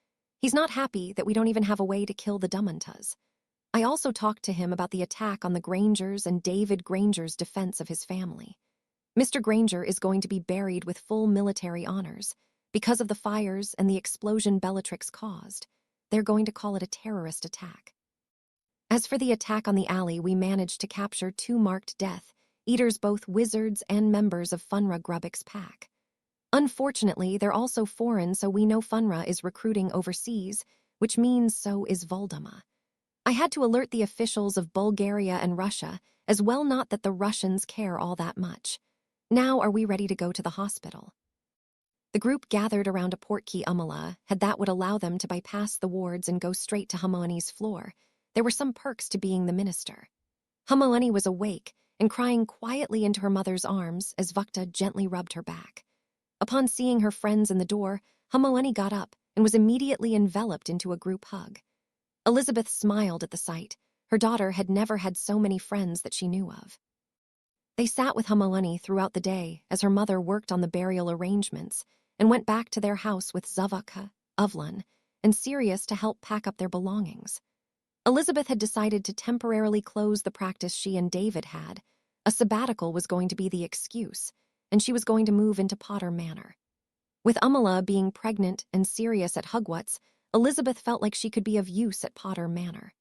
He's not happy that we don't even have a way to kill the Dumbledores. I also talked to him about the attack on the Grangers and David Granger's defense of his family. Mr. Granger is going to be buried with full military honors. Because of the fires and the explosion Bellatrix caused, they're going to call it a terrorist attack. As for the attack on the alley, we managed to capture 2 marked Death Eaters, both wizards and members of Funra Grubbik's pack. Unfortunately, they're also foreign, so we know Funra is recruiting overseas, which means so is Voldemort. I had to alert the officials of Bulgaria and Russia, as well, not that the Russians care all that much. Now are we ready to go to the hospital? The group gathered around a portkey umbrella had that would allow them to bypass the wards and go straight to Hermione's floor. There were some perks to being the minister. Hermione was awake and crying quietly into her mother's arms as Vukta gently rubbed her back. Upon seeing her friends in the door, Hermione got up and was immediately enveloped into a group hug. Elizabeth smiled at the sight. Her daughter had never had so many friends that she knew of. They sat with Hermione throughout the day as her mother worked on the burial arrangements and went back to their house with Zavaka, Ovlan, and Sirius to help pack up their belongings. Elizabeth had decided to temporarily close the practice she and David had. A sabbatical was going to be the excuse, and she was going to move into Potter Manor. With Umala being pregnant and Sirius at Hogwarts, Elizabeth felt like she could be of use at Potter Manor.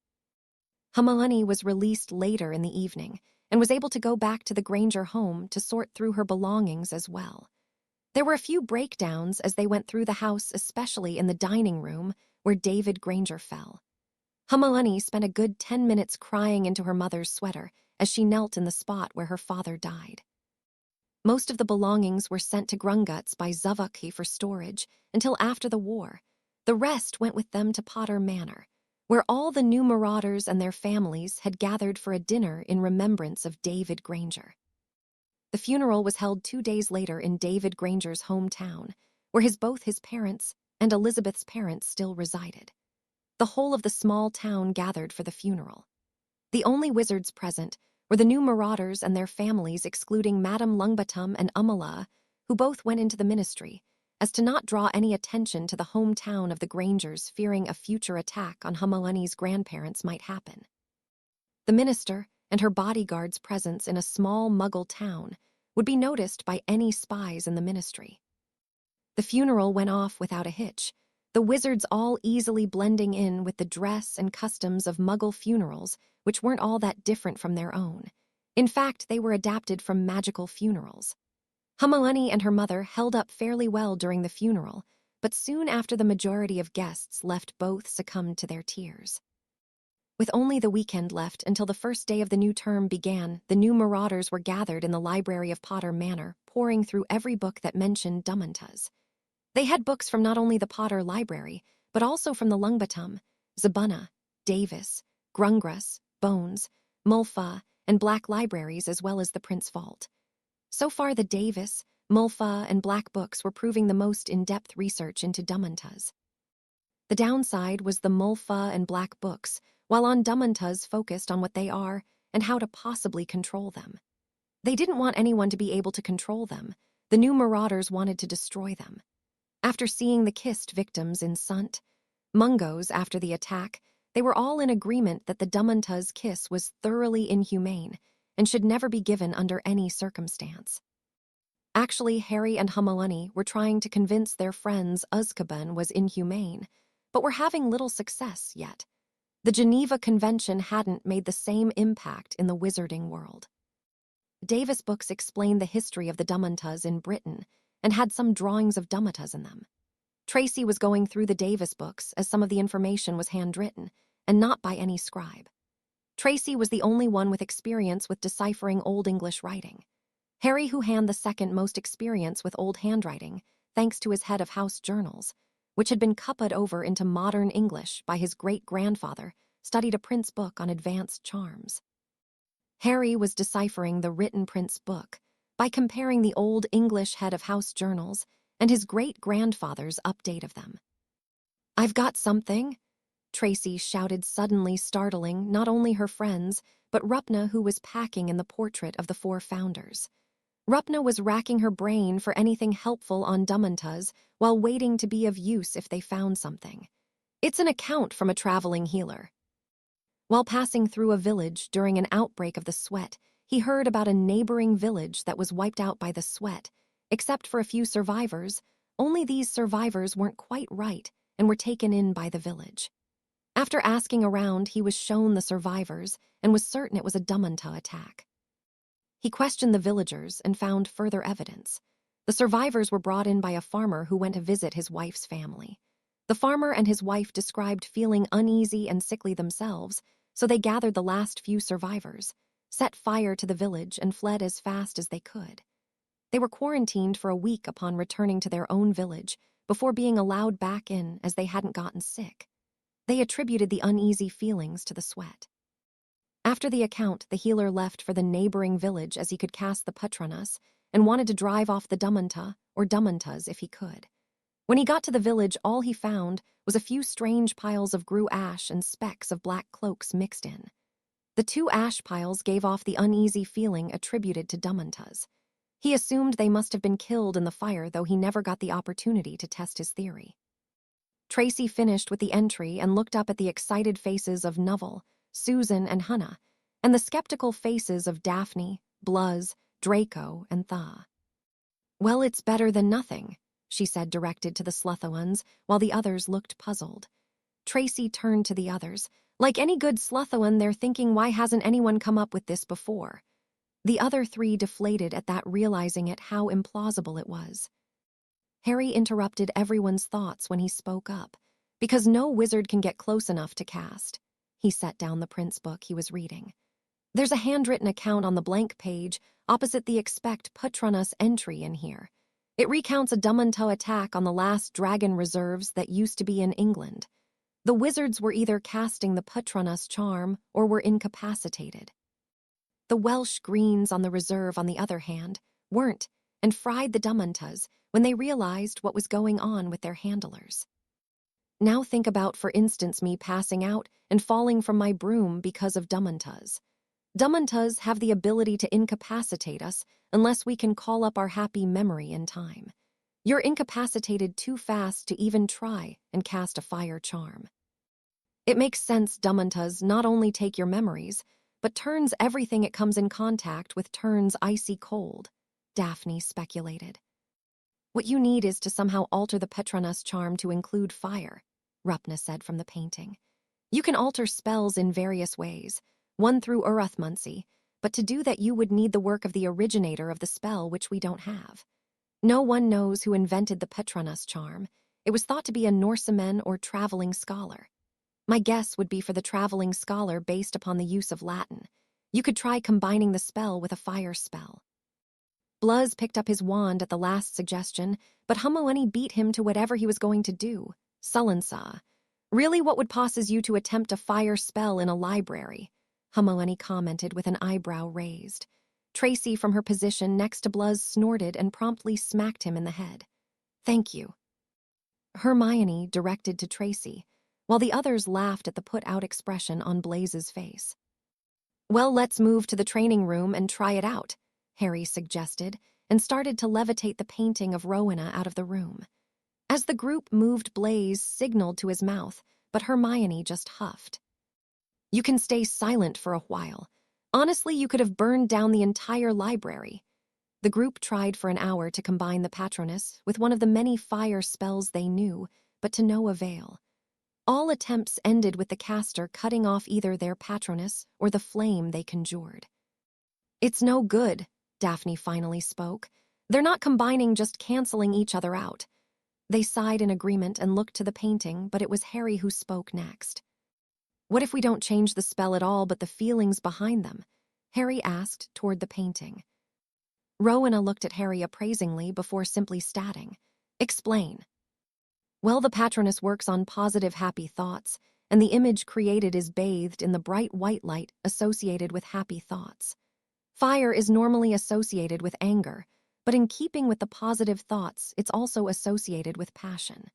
Hermione was released later in the evening and was able to go back to the Granger home to sort through her belongings as well. There were a few breakdowns as they went through the house, especially in the dining room where David Granger fell. Hermione spent a good 10 minutes crying into her mother's sweater as she knelt in the spot where her father died. Most of the belongings were sent to Grunguts by Zavaki for storage until after the war. The rest went with them to Potter Manor, where all the new Marauders and their families had gathered for a dinner in remembrance of David Granger. The funeral was held 2 days later in David Granger's hometown, where both his parents and Elizabeth's parents still resided. The whole of the small town gathered for the funeral. The only wizards present were the new Marauders and their families, excluding Madame Longbottom and Umala, who both went into the ministry, as to not draw any attention to the hometown of the Grangers, fearing a future attack on Hermione's grandparents might happen. The minister and her bodyguards' presence in a small Muggle town would be noticed by any spies in the ministry. The funeral went off without a hitch, the wizards all easily blending in with the dress and customs of Muggle funerals, which weren't all that different from their own. In fact, they were adapted from magical funerals. Hermione and her mother held up fairly well during the funeral, but soon after the majority of guests left, both succumbed to their tears. With only the weekend left until the first day of the new term began, the new Marauders were gathered in the library of Potter Manor, poring through every book that mentioned Dumbledores. They had books from not only the Potter Library, but also from the Longbottom, Zabuna, Davis, Grungras, Bones, Mulfa, and Black libraries, as well as the Prince Vault. So far, the Davis, Mulfa, and Black books were proving the most in-depth research into Dumbledores. The downside was the Mulfa and Black books, while on Dumbledores focused on what they are and how to possibly control them. They didn't want anyone to be able to control them. The new Marauders wanted to destroy them. After seeing the kissed victims in Sunt, Mungos after the attack, they were all in agreement that the Dumbledores' kiss was thoroughly inhumane and should never be given under any circumstance. Actually, Harry and Hermione were trying to convince their friends Azkaban was inhumane, but were having little success yet. The Geneva Convention hadn't made the same impact in the wizarding world. Davis books explained the history of the Dumbledores in Britain and had some drawings of Dumbledores in them. Tracy was going through the Davis books as some of the information was handwritten and not by any scribe. Tracy was the only one with experience with deciphering Old English writing. Harry, who had the second most experience with old handwriting, thanks to his head of house journals, which had been copied over into modern English by his great-grandfather, studied a Prince book on advanced charms. Harry was deciphering the written Prince book by comparing the Old English head of house journals and his great-grandfather's update of them. "I've got something," Tracy shouted, suddenly startling not only her friends, but Rupna, who was packing in the portrait of the four founders. Rupna was racking her brain for anything helpful on Dumantas while waiting to be of use if they found something. "It's an account from a traveling healer." While passing through a village during an outbreak of the sweat, he heard about a neighboring village that was wiped out by the sweat. Except for a few survivors, only these survivors weren't quite right and were taken in by the village. After asking around, he was shown the survivors and was certain it was a Dumanta attack. He questioned the villagers and found further evidence. The survivors were brought in by a farmer who went to visit his wife's family. The farmer and his wife described feeling uneasy and sickly themselves, so they gathered the last few survivors, set fire to the village, and fled as fast as they could. They were quarantined for a week upon returning to their own village before being allowed back in as they hadn't gotten sick. They attributed the uneasy feelings to the sweat. After the account, the healer left for the neighboring village as he could cast the Patronas and wanted to drive off the Dumanta or Dumantas if he could. When he got to the village, all he found was a few strange piles of grue ash and specks of black cloaks mixed in. The two ash piles gave off the uneasy feeling attributed to Dumantas. He assumed they must have been killed in the fire, though he never got the opportunity to test his theory. Tracy finished with the entry and looked up at the excited faces of Nuvel, Susan, and Hannah, and the skeptical faces of Daphne, Bluz, Draco, and Tha. "Well, it's better than nothing," she said, directed to the Sluthoans, while the others looked puzzled. Tracy turned to the others. Like any good Sluthoan, they're thinking, why hasn't anyone come up with this before? The other three deflated at that, realizing how implausible it was. Harry interrupted everyone's thoughts when he spoke up, because no wizard can get close enough to cast. He set down the prince book he was reading. "There's a handwritten account on the blank page opposite the Expect Patronus entry in here. It recounts a Dumanta attack on the last dragon reserves that used to be in England. The wizards were either casting the Patronus charm or were incapacitated. The Welsh Greens on the reserve, on the other hand, weren't, and fried the Dumantas when they realized what was going on with their handlers. Now think about, for instance, me passing out and falling from my broom because of Dumantas. Dumantas have the ability to incapacitate us unless we can call up our happy memory in time. You're incapacitated too fast to even try and cast a fire charm. It makes sense Dumantas not only take your memories, but turns everything it comes in contact with turns icy cold," Daphne speculated. "What you need is to somehow alter the Patronus charm to include fire," Rupna said from the painting. "You can alter spells in various ways, one through Uruthmuncy, but to do that you would need the work of the originator of the spell, which we don't have. No one knows who invented the Patronus charm. It was thought to be a Norseman or traveling scholar. My guess would be for the traveling scholar based upon the use of Latin. You could try combining the spell with a fire spell." Bluz picked up his wand at the last suggestion, but Hermione beat him to whatever he was going to do. Sullensaw. "Really, what would possess you to attempt a fire spell in a library?" Hermione commented with an eyebrow raised. Tracy, from her position next to Bluz, snorted and promptly smacked him in the head. "Thank you." Hermione directed to Tracy, while the others laughed at the put-out expression on Blaze's face. "Well, let's move to the training room and try it out," Harry suggested, and started to levitate the painting of Rowena out of the room. As the group moved, Blaze signaled to his mouth, but Hermione just huffed. "You can stay silent for a while. Honestly, you could have burned down the entire library." The group tried for an hour to combine the Patronus with one of the many fire spells they knew, but to no avail. All attempts ended with the caster cutting off either their Patronus or the flame they conjured. "It's no good," Daphne finally spoke. "They're not combining, just canceling each other out." They sighed in agreement and looked to the painting, but it was Harry who spoke next. "What if we don't change the spell at all, but the feelings behind them?" Harry asked toward the painting. Rowena looked at Harry appraisingly before simply stating, "Explain." "Well, the Patronus works on positive, happy thoughts, and the image created is bathed in the bright white light associated with happy thoughts. Fire is normally associated with anger, but in keeping with the positive thoughts, it's also associated with passion.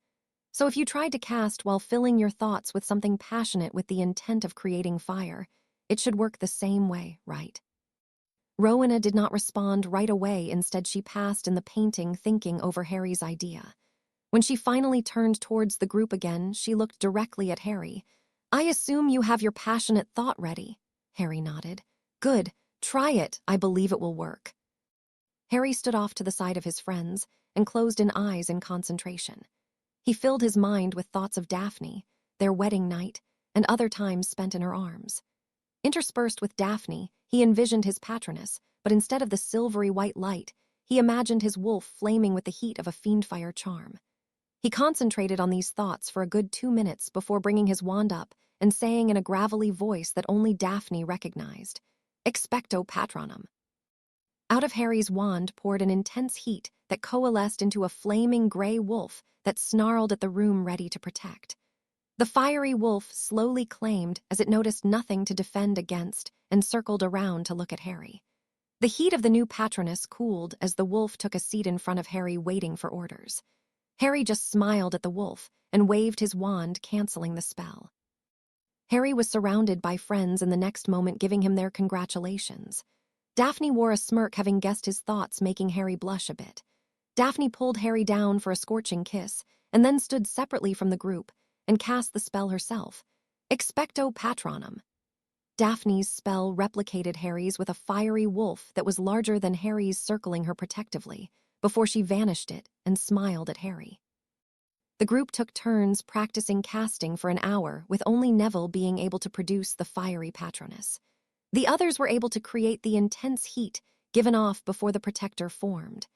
So if you tried to cast while filling your thoughts with something passionate with the intent of creating fire, it should work the same way, right? Rowena did not respond right away. Instead, she passed in the painting, thinking over Harry's idea. When she finally turned towards the group again, she looked directly at Harry. "I assume you have your passionate thought ready." Harry nodded. "Good. Try it. I believe it will work." Harry stood off to the side of his friends and closed in eyes in concentration. He filled his mind with thoughts of Daphne, their wedding night, and other times spent in her arms. Interspersed with Daphne, he envisioned his patroness, but instead of the silvery white light, he imagined his wolf flaming with the heat of a fiendfire charm. He concentrated on these thoughts for a good 2 minutes before bringing his wand up and saying in a gravelly voice that only Daphne recognized, "Expecto Patronum." Out of Harry's wand poured an intense heat that coalesced into a flaming gray wolf that snarled at the room ready to protect. The fiery wolf slowly claimed as it noticed nothing to defend against and circled around to look at Harry. The heat of the new patroness cooled as the wolf took a seat in front of Harry, waiting for orders. Harry just smiled at the wolf and waved his wand, canceling the spell. Harry was surrounded by friends in the next moment, giving him their congratulations. Daphne wore a smirk, having guessed his thoughts, making Harry blush a bit. Daphne pulled Harry down for a scorching kiss and then stood separately from the group and cast the spell herself, Expecto Patronum. Daphne's spell replicated Harry's with a fiery wolf that was larger than Harry's, circling her protectively, before she vanished it and smiled at Harry. The group took turns practicing casting for an hour, with only Neville being able to produce the fiery patroness. The others were able to create the intense heat given off before the protector formed.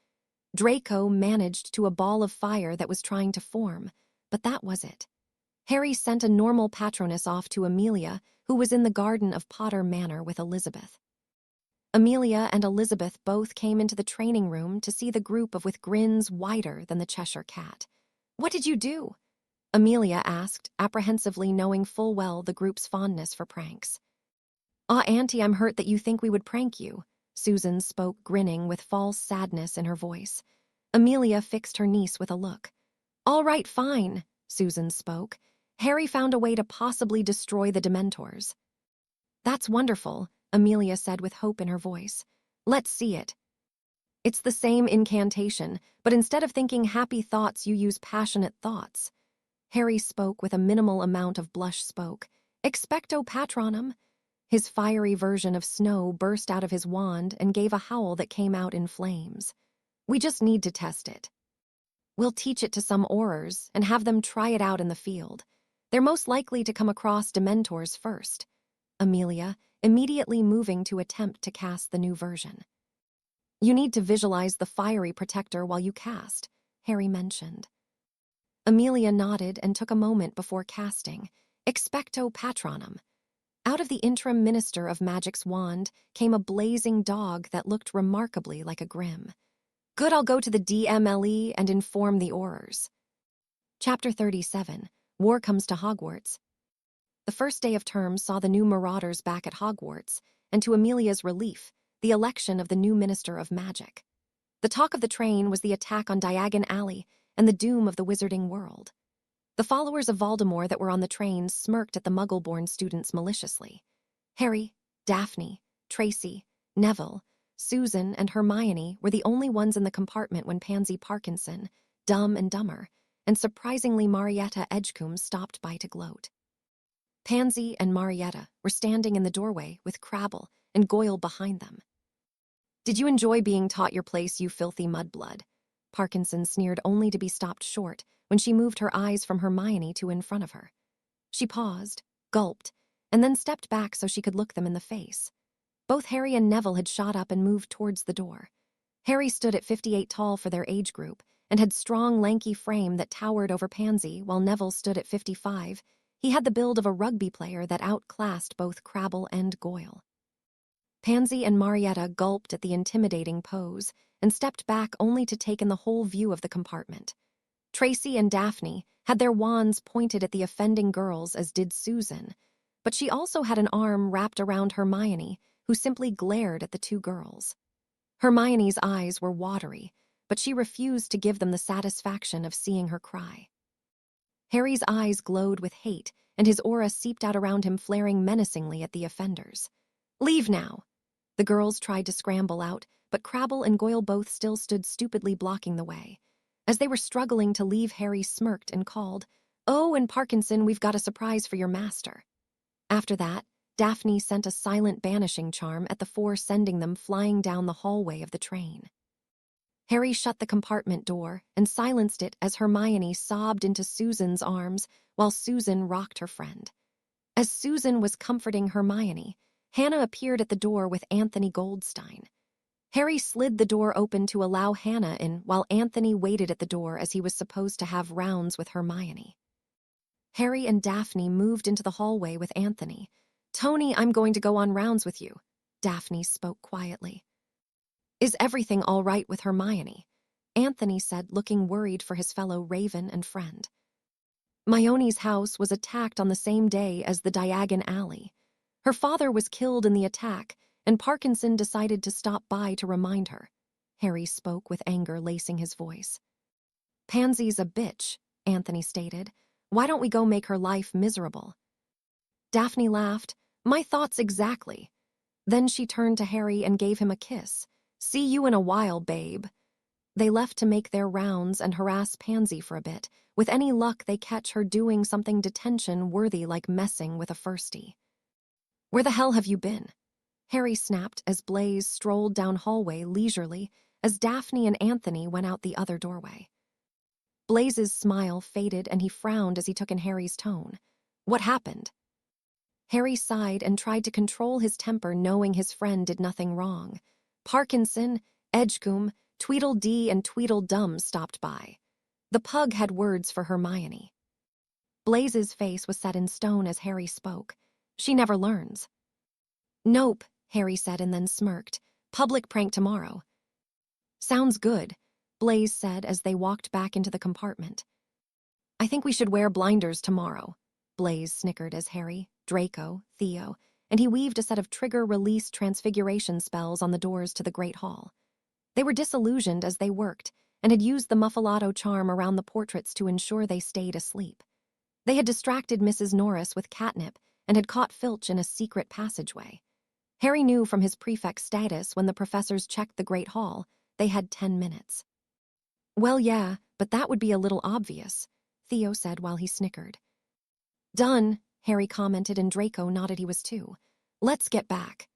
Draco managed to a ball of fire that was trying to form, but that was it. Harry sent a normal patroness off to Amelia, who was in the garden of Potter Manor with Elizabeth. Amelia and Elizabeth both came into the training room to see the group with grins wider than the Cheshire Cat. "What did you do?" Amelia asked, apprehensively, knowing full well the group's fondness for pranks. Auntie, I'm hurt that you think we would prank you," Susan spoke, grinning with false sadness in her voice. Amelia fixed her niece with a look. "All right, fine," Susan spoke. "Harry found a way to possibly destroy the Dementors." "That's wonderful," Amelia said with hope in her voice. "Let's see it." "It's the same incantation, but instead of thinking happy thoughts, you use passionate thoughts." Harry spoke with a minimal amount of blush. "Expecto Patronum." His fiery version of Snow burst out of his wand and gave a howl that came out in flames. "We just need to test it. We'll teach it to some Aurors and have them try it out in the field. They're most likely to come across Dementors first." Amelia, immediately moving to attempt to cast the new version. "You need to visualize the fiery protector while you cast," Harry mentioned. Amelia nodded and took a moment before casting, Expecto Patronum. Out of the interim minister of magic's wand came a blazing dog that looked remarkably like a Grim. "Good, I'll go to the DMLE and inform the Aurors." Chapter 37, War Comes to Hogwarts. The first day of term saw the new Marauders back at Hogwarts, and to Amelia's relief, the election of the new Minister of Magic. The talk of the train was the attack on Diagon Alley and the doom of the wizarding world. The followers of Voldemort that were on the train smirked at the Muggle-born students maliciously. Harry, Daphne, Tracy, Neville, Susan, and Hermione were the only ones in the compartment when Pansy Parkinson, Dumb and Dumber, and surprisingly Marietta Edgecombe stopped by to gloat. Pansy and Marietta were standing in the doorway with Crabble and Goyle behind them. "Did you enjoy being taught your place, you filthy mudblood?" Parkinson sneered, only to be stopped short when she moved her eyes from Hermione to in front of her. She paused, gulped, and then stepped back so she could look them in the face. Both Harry and Neville had shot up and moved towards the door. Harry stood at 58 tall for their age group and had strong, lanky frame that towered over Pansy, while Neville stood at 55. He had the build of a rugby player that outclassed both Crabble and Goyle. Pansy and Marietta gulped at the intimidating pose and stepped back only to take in the whole view of the compartment. Tracy and Daphne had their wands pointed at the offending girls, as did Susan, but she also had an arm wrapped around Hermione, who simply glared at the two girls. Hermione's eyes were watery, but she refused to give them the satisfaction of seeing her cry. Harry's eyes glowed with hate, and his aura seeped out around him, flaring menacingly at the offenders. "Leave now!" The girls tried to scramble out, but Crabble and Goyle both still stood stupidly blocking the way. As they were struggling to leave, Harry smirked and called, "Oh, and Parkinson, we've got a surprise for your master." After that, Daphne sent a silent banishing charm at the four, sending them flying down the hallway of the train. Harry shut the compartment door and silenced it as Hermione sobbed into Susan's arms while Susan rocked her friend. As Susan was comforting Hermione, Hannah appeared at the door with Anthony Goldstein. Harry slid the door open to allow Hannah in while Anthony waited at the door as he was supposed to have rounds with Hermione. Harry and Daphne moved into the hallway with Anthony. "Tony, I'm going to go on rounds with you," Daphne spoke quietly. "Is everything all right with Hermione?" Anthony said, looking worried for his fellow Raven and friend. Mione's house was attacked on the same day as the Diagon Alley. Her father was killed in the attack, and Parkinson decided to stop by to remind her. Harry spoke with anger lacing his voice. "Pansy's a bitch," Anthony stated. "Why don't we go make her life miserable?" Daphne laughed. "My thoughts exactly." Then she turned to Harry and gave him a kiss. "See you in a while, babe." They left to make their rounds and harass Pansy for a bit. With any luck, they catch her doing something detention-worthy like messing with a firstie. "Where the hell have you been?" Harry snapped as Blaise strolled down hallway leisurely as Daphne and Anthony went out the other doorway. Blaise's smile faded and he frowned as he took in Harry's tone. "What happened?" Harry sighed and tried to control his temper, knowing his friend did nothing wrong. Parkinson, Edgecombe, Tweedledee, and Tweedledum stopped by. The pug had words for Hermione. Blaise's face was set in stone as Harry spoke. "She never learns." "Nope," Harry said and then smirked. "Public prank tomorrow." "Sounds good," Blaise said as they walked back into the compartment. "I think we should wear blinders tomorrow," Blaise snickered as Harry, Draco, Theo, and he weaved a set of trigger-release transfiguration spells on the doors to the Great Hall. They were disillusioned as they worked and had used the muffalato charm around the portraits to ensure they stayed asleep. They had distracted Mrs. Norris with catnip and had caught Filch in a secret passageway. Harry knew from his prefect status when the professors checked the Great Hall, they had 10 minutes. "Well, yeah, but that would be a little obvious," Theo said while he snickered. "Done," Harry commented and Draco nodded he was too. "Let's get back."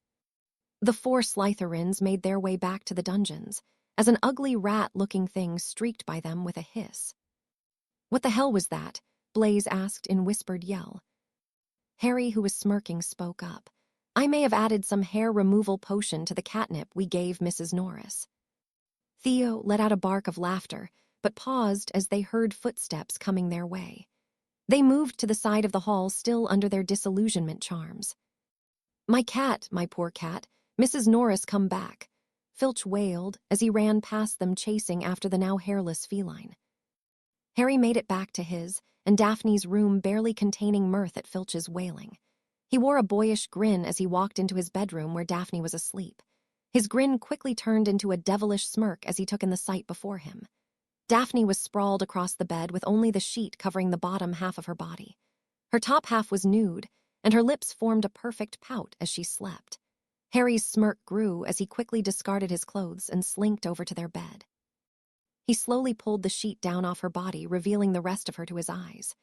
The 4 Slytherins made their way back to the dungeons, as an ugly rat-looking thing streaked by them with a hiss. "What the hell was that?" Blaise asked in whispered yell. Harry, who was smirking, spoke up. "I may have added some hair removal potion to the catnip we gave Mrs. Norris." Theo let out a bark of laughter, but paused as they heard footsteps coming their way. They moved to the side of the hall, still under their disillusionment charms. "My cat, my poor cat. Mrs. Norris come back," Filch wailed as he ran past them chasing after the now hairless feline. Harry made it back to his and Daphne's room, barely containing mirth at Filch's wailing. He wore a boyish grin as he walked into his bedroom where Daphne was asleep. His grin quickly turned into a devilish smirk as he took in the sight before him. Daphne was sprawled across the bed with only the sheet covering the bottom half of her body. Her top half was nude, and her lips formed a perfect pout as she slept. Harry's smirk grew as he quickly discarded his clothes and slinked over to their bed. He slowly pulled the sheet down off her body, revealing the rest of her to his eyes.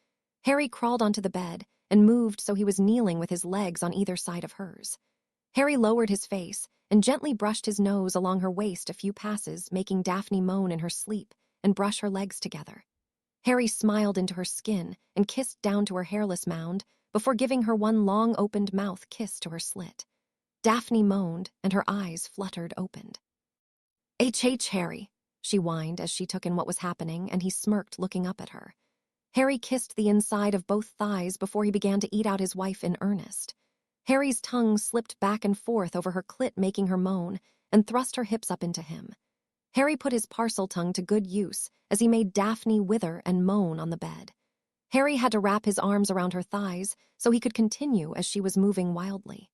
Harry crawled onto the bed and moved so he was kneeling with his legs on either side of hers. Harry lowered his face and gently brushed his nose along her waist a few passes, making Daphne moan in her sleep and brush her legs together. Harry smiled into her skin and kissed down to her hairless mound before giving her one long opened mouth kiss to her slit. Daphne moaned and her eyes fluttered opened. "H, Harry," she whined as she took in what was happening, and he smirked, looking up at her. Harry kissed the inside of both thighs before he began to eat out his wife in earnest. Harry's tongue slipped back and forth over her clit, making her moan, and thrust her hips up into him. Harry put his parcel tongue to good use as he made Daphne wither and moan on the bed. Harry had to wrap his arms around her thighs so he could continue as she was moving wildly.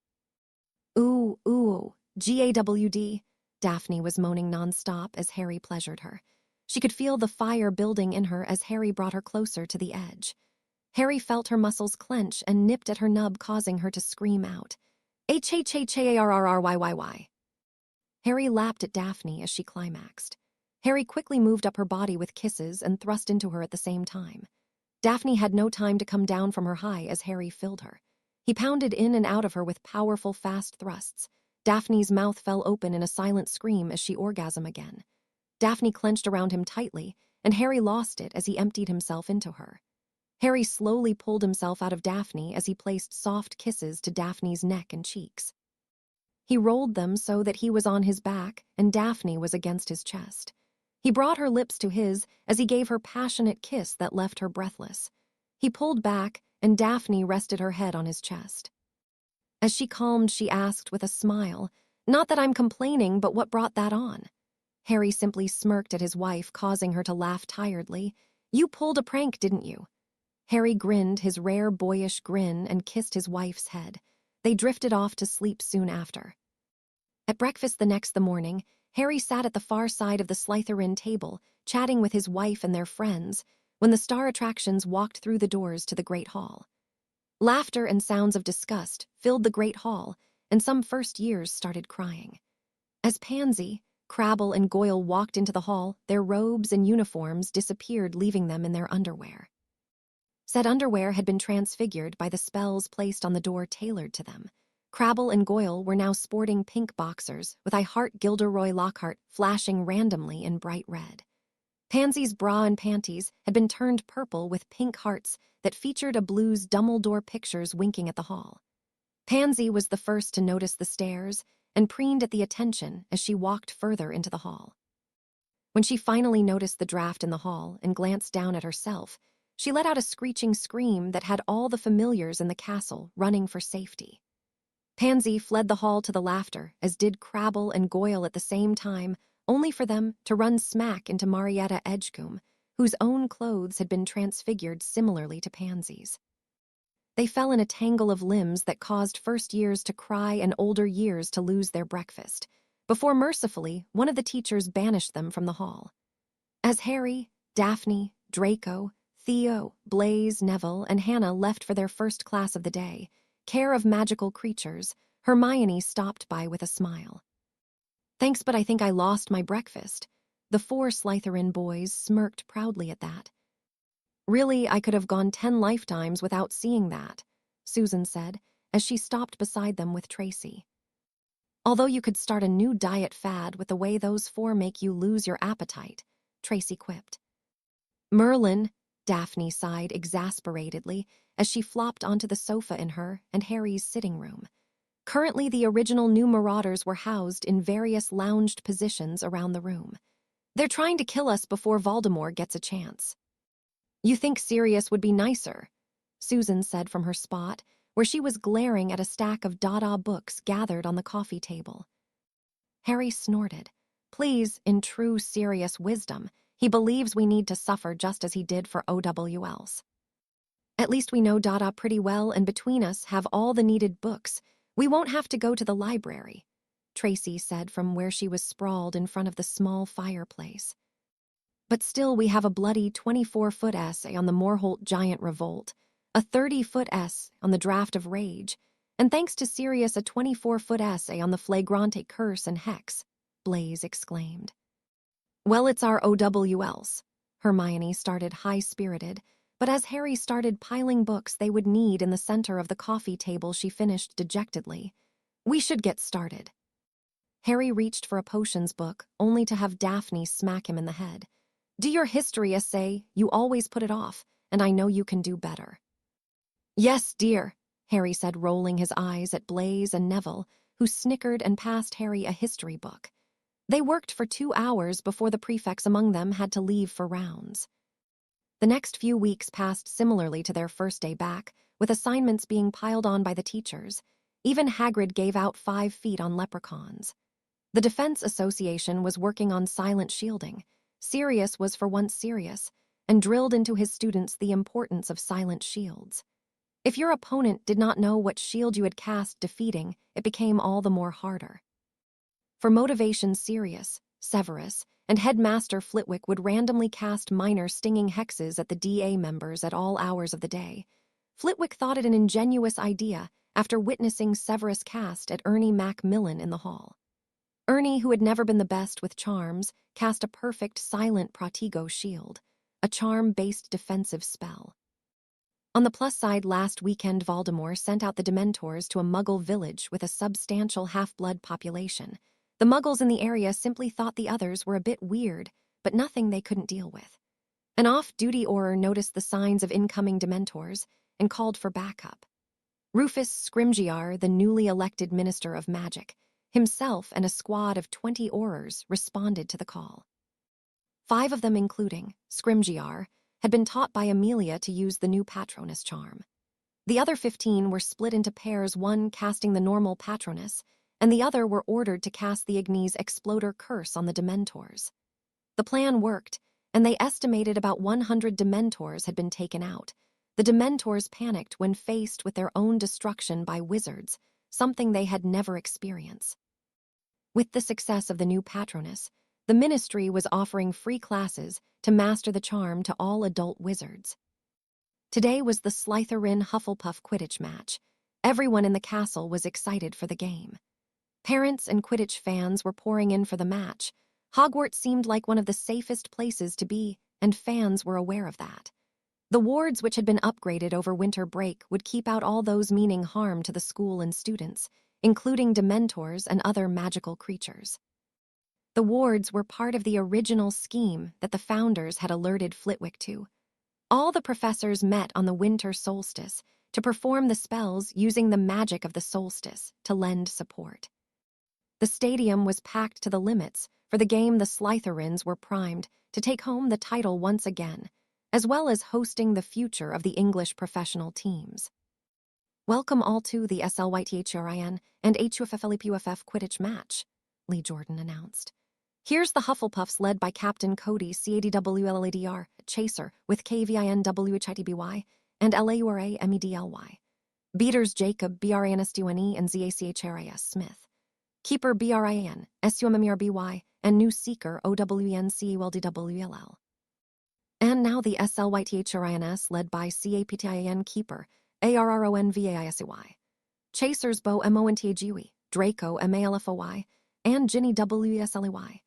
"Ooh, ooh, GAWD," Daphne was moaning nonstop as Harry pleasured her. She could feel the fire building in her as Harry brought her closer to the edge. Harry felt her muscles clench and nipped at her nub, causing her to scream out, "H-H-H-A-R-R-R-Y-Y-Y." Harry lapped at Daphne as she climaxed. Harry quickly moved up her body with kisses and thrust into her at the same time. Daphne had no time to come down from her high as Harry filled her. He pounded in and out of her with powerful, fast thrusts. Daphne's mouth fell open in a silent scream as she orgasmed again. Daphne clenched around him tightly, and Harry lost it as he emptied himself into her. Harry slowly pulled himself out of Daphne as he placed soft kisses to Daphne's neck and cheeks. He rolled them so that he was on his back and Daphne was against his chest. He brought her lips to his as he gave her passionate kiss that left her breathless. He pulled back, and Daphne rested her head on his chest. As she calmed, she asked with a smile, "Not that I'm complaining, but what brought that on?" Harry simply smirked at his wife, causing her to laugh tiredly. "You pulled a prank, didn't you?" Harry grinned his rare boyish grin and kissed his wife's head. They drifted off to sleep soon after. At breakfast the morning, Harry sat at the far side of the Slytherin table, chatting with his wife and their friends, when the star attractions walked through the doors to the Great Hall. Laughter and sounds of disgust filled the Great Hall, and some first years started crying. As Pansy, Crabble, and Goyle walked into the hall, their robes and uniforms disappeared, leaving them in their underwear. Said underwear had been transfigured by the spells placed on the door tailored to them. Crabble and Goyle were now sporting pink boxers, with I Heart Gilderoy Lockhart flashing randomly in bright red. Pansy's bra and panties had been turned purple with pink hearts that featured a blue's Dumbledore pictures winking at the hall. Pansy was the first to notice the stares and preened at the attention as she walked further into the hall. When she finally noticed the draft in the hall and glanced down at herself, she let out a screeching scream that had all the familiars in the castle running for safety. Pansy fled the hall to the laughter, as did Crabble and Goyle at the same time, only for them to run smack into Marietta Edgecombe, whose own clothes had been transfigured similarly to Pansy's. They fell in a tangle of limbs that caused first years to cry and older years to lose their breakfast, before mercifully one of the teachers banished them from the hall. As Harry, Daphne, Draco, Theo, Blaise, Neville, and Hannah left for their first class of the day, Care of Magical Creatures, Hermione stopped by with a smile. "Thanks, but I think I lost my breakfast." The 4 Slytherin boys smirked proudly at that. "Really, I could have gone 10 lifetimes without seeing that," Susan said, as she stopped beside them with Tracy. "Although you could start a new diet fad with the way those 4 make you lose your appetite," Tracy quipped. "Merlin," Daphne sighed exasperatedly as she flopped onto the sofa in her and Harry's sitting room. Currently, the original new Marauders were housed in various lounged positions around the room. "They're trying to kill us before Voldemort gets a chance." "You think Sirius would be nicer?" Susan said from her spot, where she was glaring at a stack of Dada books gathered on the coffee table. Harry snorted. Please, in true Sirius wisdom, he believes we need to suffer just as he did for OWLs. "At least we know Dada pretty well, and between us have all the needed books. We won't have to go to the library," Tracy said from where she was sprawled in front of the small fireplace. "But still, we have a bloody 24-foot essay on the Morholt Giant Revolt, a 30-foot essay on the Draft of Rage, and thanks to Sirius, a 24-foot essay on the Flagrante Curse and Hex," Blaise exclaimed. "Well, it's our OWLs," Hermione started high-spirited, but as Harry started piling books they would need in the center of the coffee table, she finished dejectedly, "We should get started." Harry reached for a potions book, only to have Daphne smack him in the head. "Do your history essay, you always put it off, and I know you can do better." "Yes, dear," Harry said, rolling his eyes at Blaise and Neville, who snickered and passed Harry a history book. They worked for 2 hours before the prefects among them had to leave for rounds. The next few weeks passed similarly to their first day back, with assignments being piled on by the teachers. Even Hagrid gave out 5 feet on leprechauns. The Defense Association was working on silent shielding. Sirius was for once serious, and drilled into his students the importance of silent shields. If your opponent did not know what shield you had cast defeating, it became all the more harder. For motivation, Sirius, Severus, and Headmaster Flitwick would randomly cast minor stinging hexes at the DA members at all hours of the day. Flitwick thought it an ingenious idea after witnessing Severus cast at Ernie Macmillan in the hall. Ernie, who had never been the best with charms, cast a perfect silent Protego shield, a charm-based defensive spell. On the plus side, last weekend Voldemort sent out the Dementors to a Muggle village with a substantial half-blood population. The Muggles in the area simply thought the others were a bit weird, but nothing they couldn't deal with. An off-duty Auror noticed the signs of incoming Dementors and called for backup. Rufus Scrimgeour, the newly elected Minister of Magic, himself and a squad of 20 Aurors responded to the call. 5 of them, including Scrimgeour, had been taught by Amelia to use the new Patronus charm. The other 15 were split into pairs, one casting the normal Patronus, and the other were ordered to cast the Ignis Exploder Curse on the Dementors. The plan worked, and they estimated about 100 Dementors had been taken out. The Dementors panicked when faced with their own destruction by wizards, something they had never experienced. With the success of the new Patronus, the Ministry was offering free classes to master the charm to all adult wizards. Today was the Slytherin Hufflepuff Quidditch match. Everyone in the castle was excited for the game. Parents and Quidditch fans were pouring in for the match. Hogwarts seemed like one of the safest places to be, and fans were aware of that. The wards, which had been upgraded over winter break, would keep out all those meaning harm to the school and students, including Dementors and other magical creatures. The wards were part of the original scheme that the founders had alerted Flitwick to. All the professors met on the winter solstice to perform the spells using the magic of the solstice to lend support. The stadium was packed to the limits. For the game, the Slytherins were primed to take home the title once again, as well as hosting the future of the English professional teams. Welcome all to the SLYTHRIN and HUFFLEPUFF Quidditch match, Lee Jordan announced. Here's the Hufflepuffs led by Captain Cody CADWLLADR, Chaser, with KVINWHITBY, and LAURA MEDLY. Beaters Jacob BRANSDUNE and ZACHRIS Smith. Keeper BRIAN, SUMMERBY, and New Seeker OWNCULDWLL. And now the SLYTHRINS led by CAPTIAN Keeper, ARRONVAISY. Chasers Bo MONTAGUE, Draco MALFOY, and Ginny WSLEY.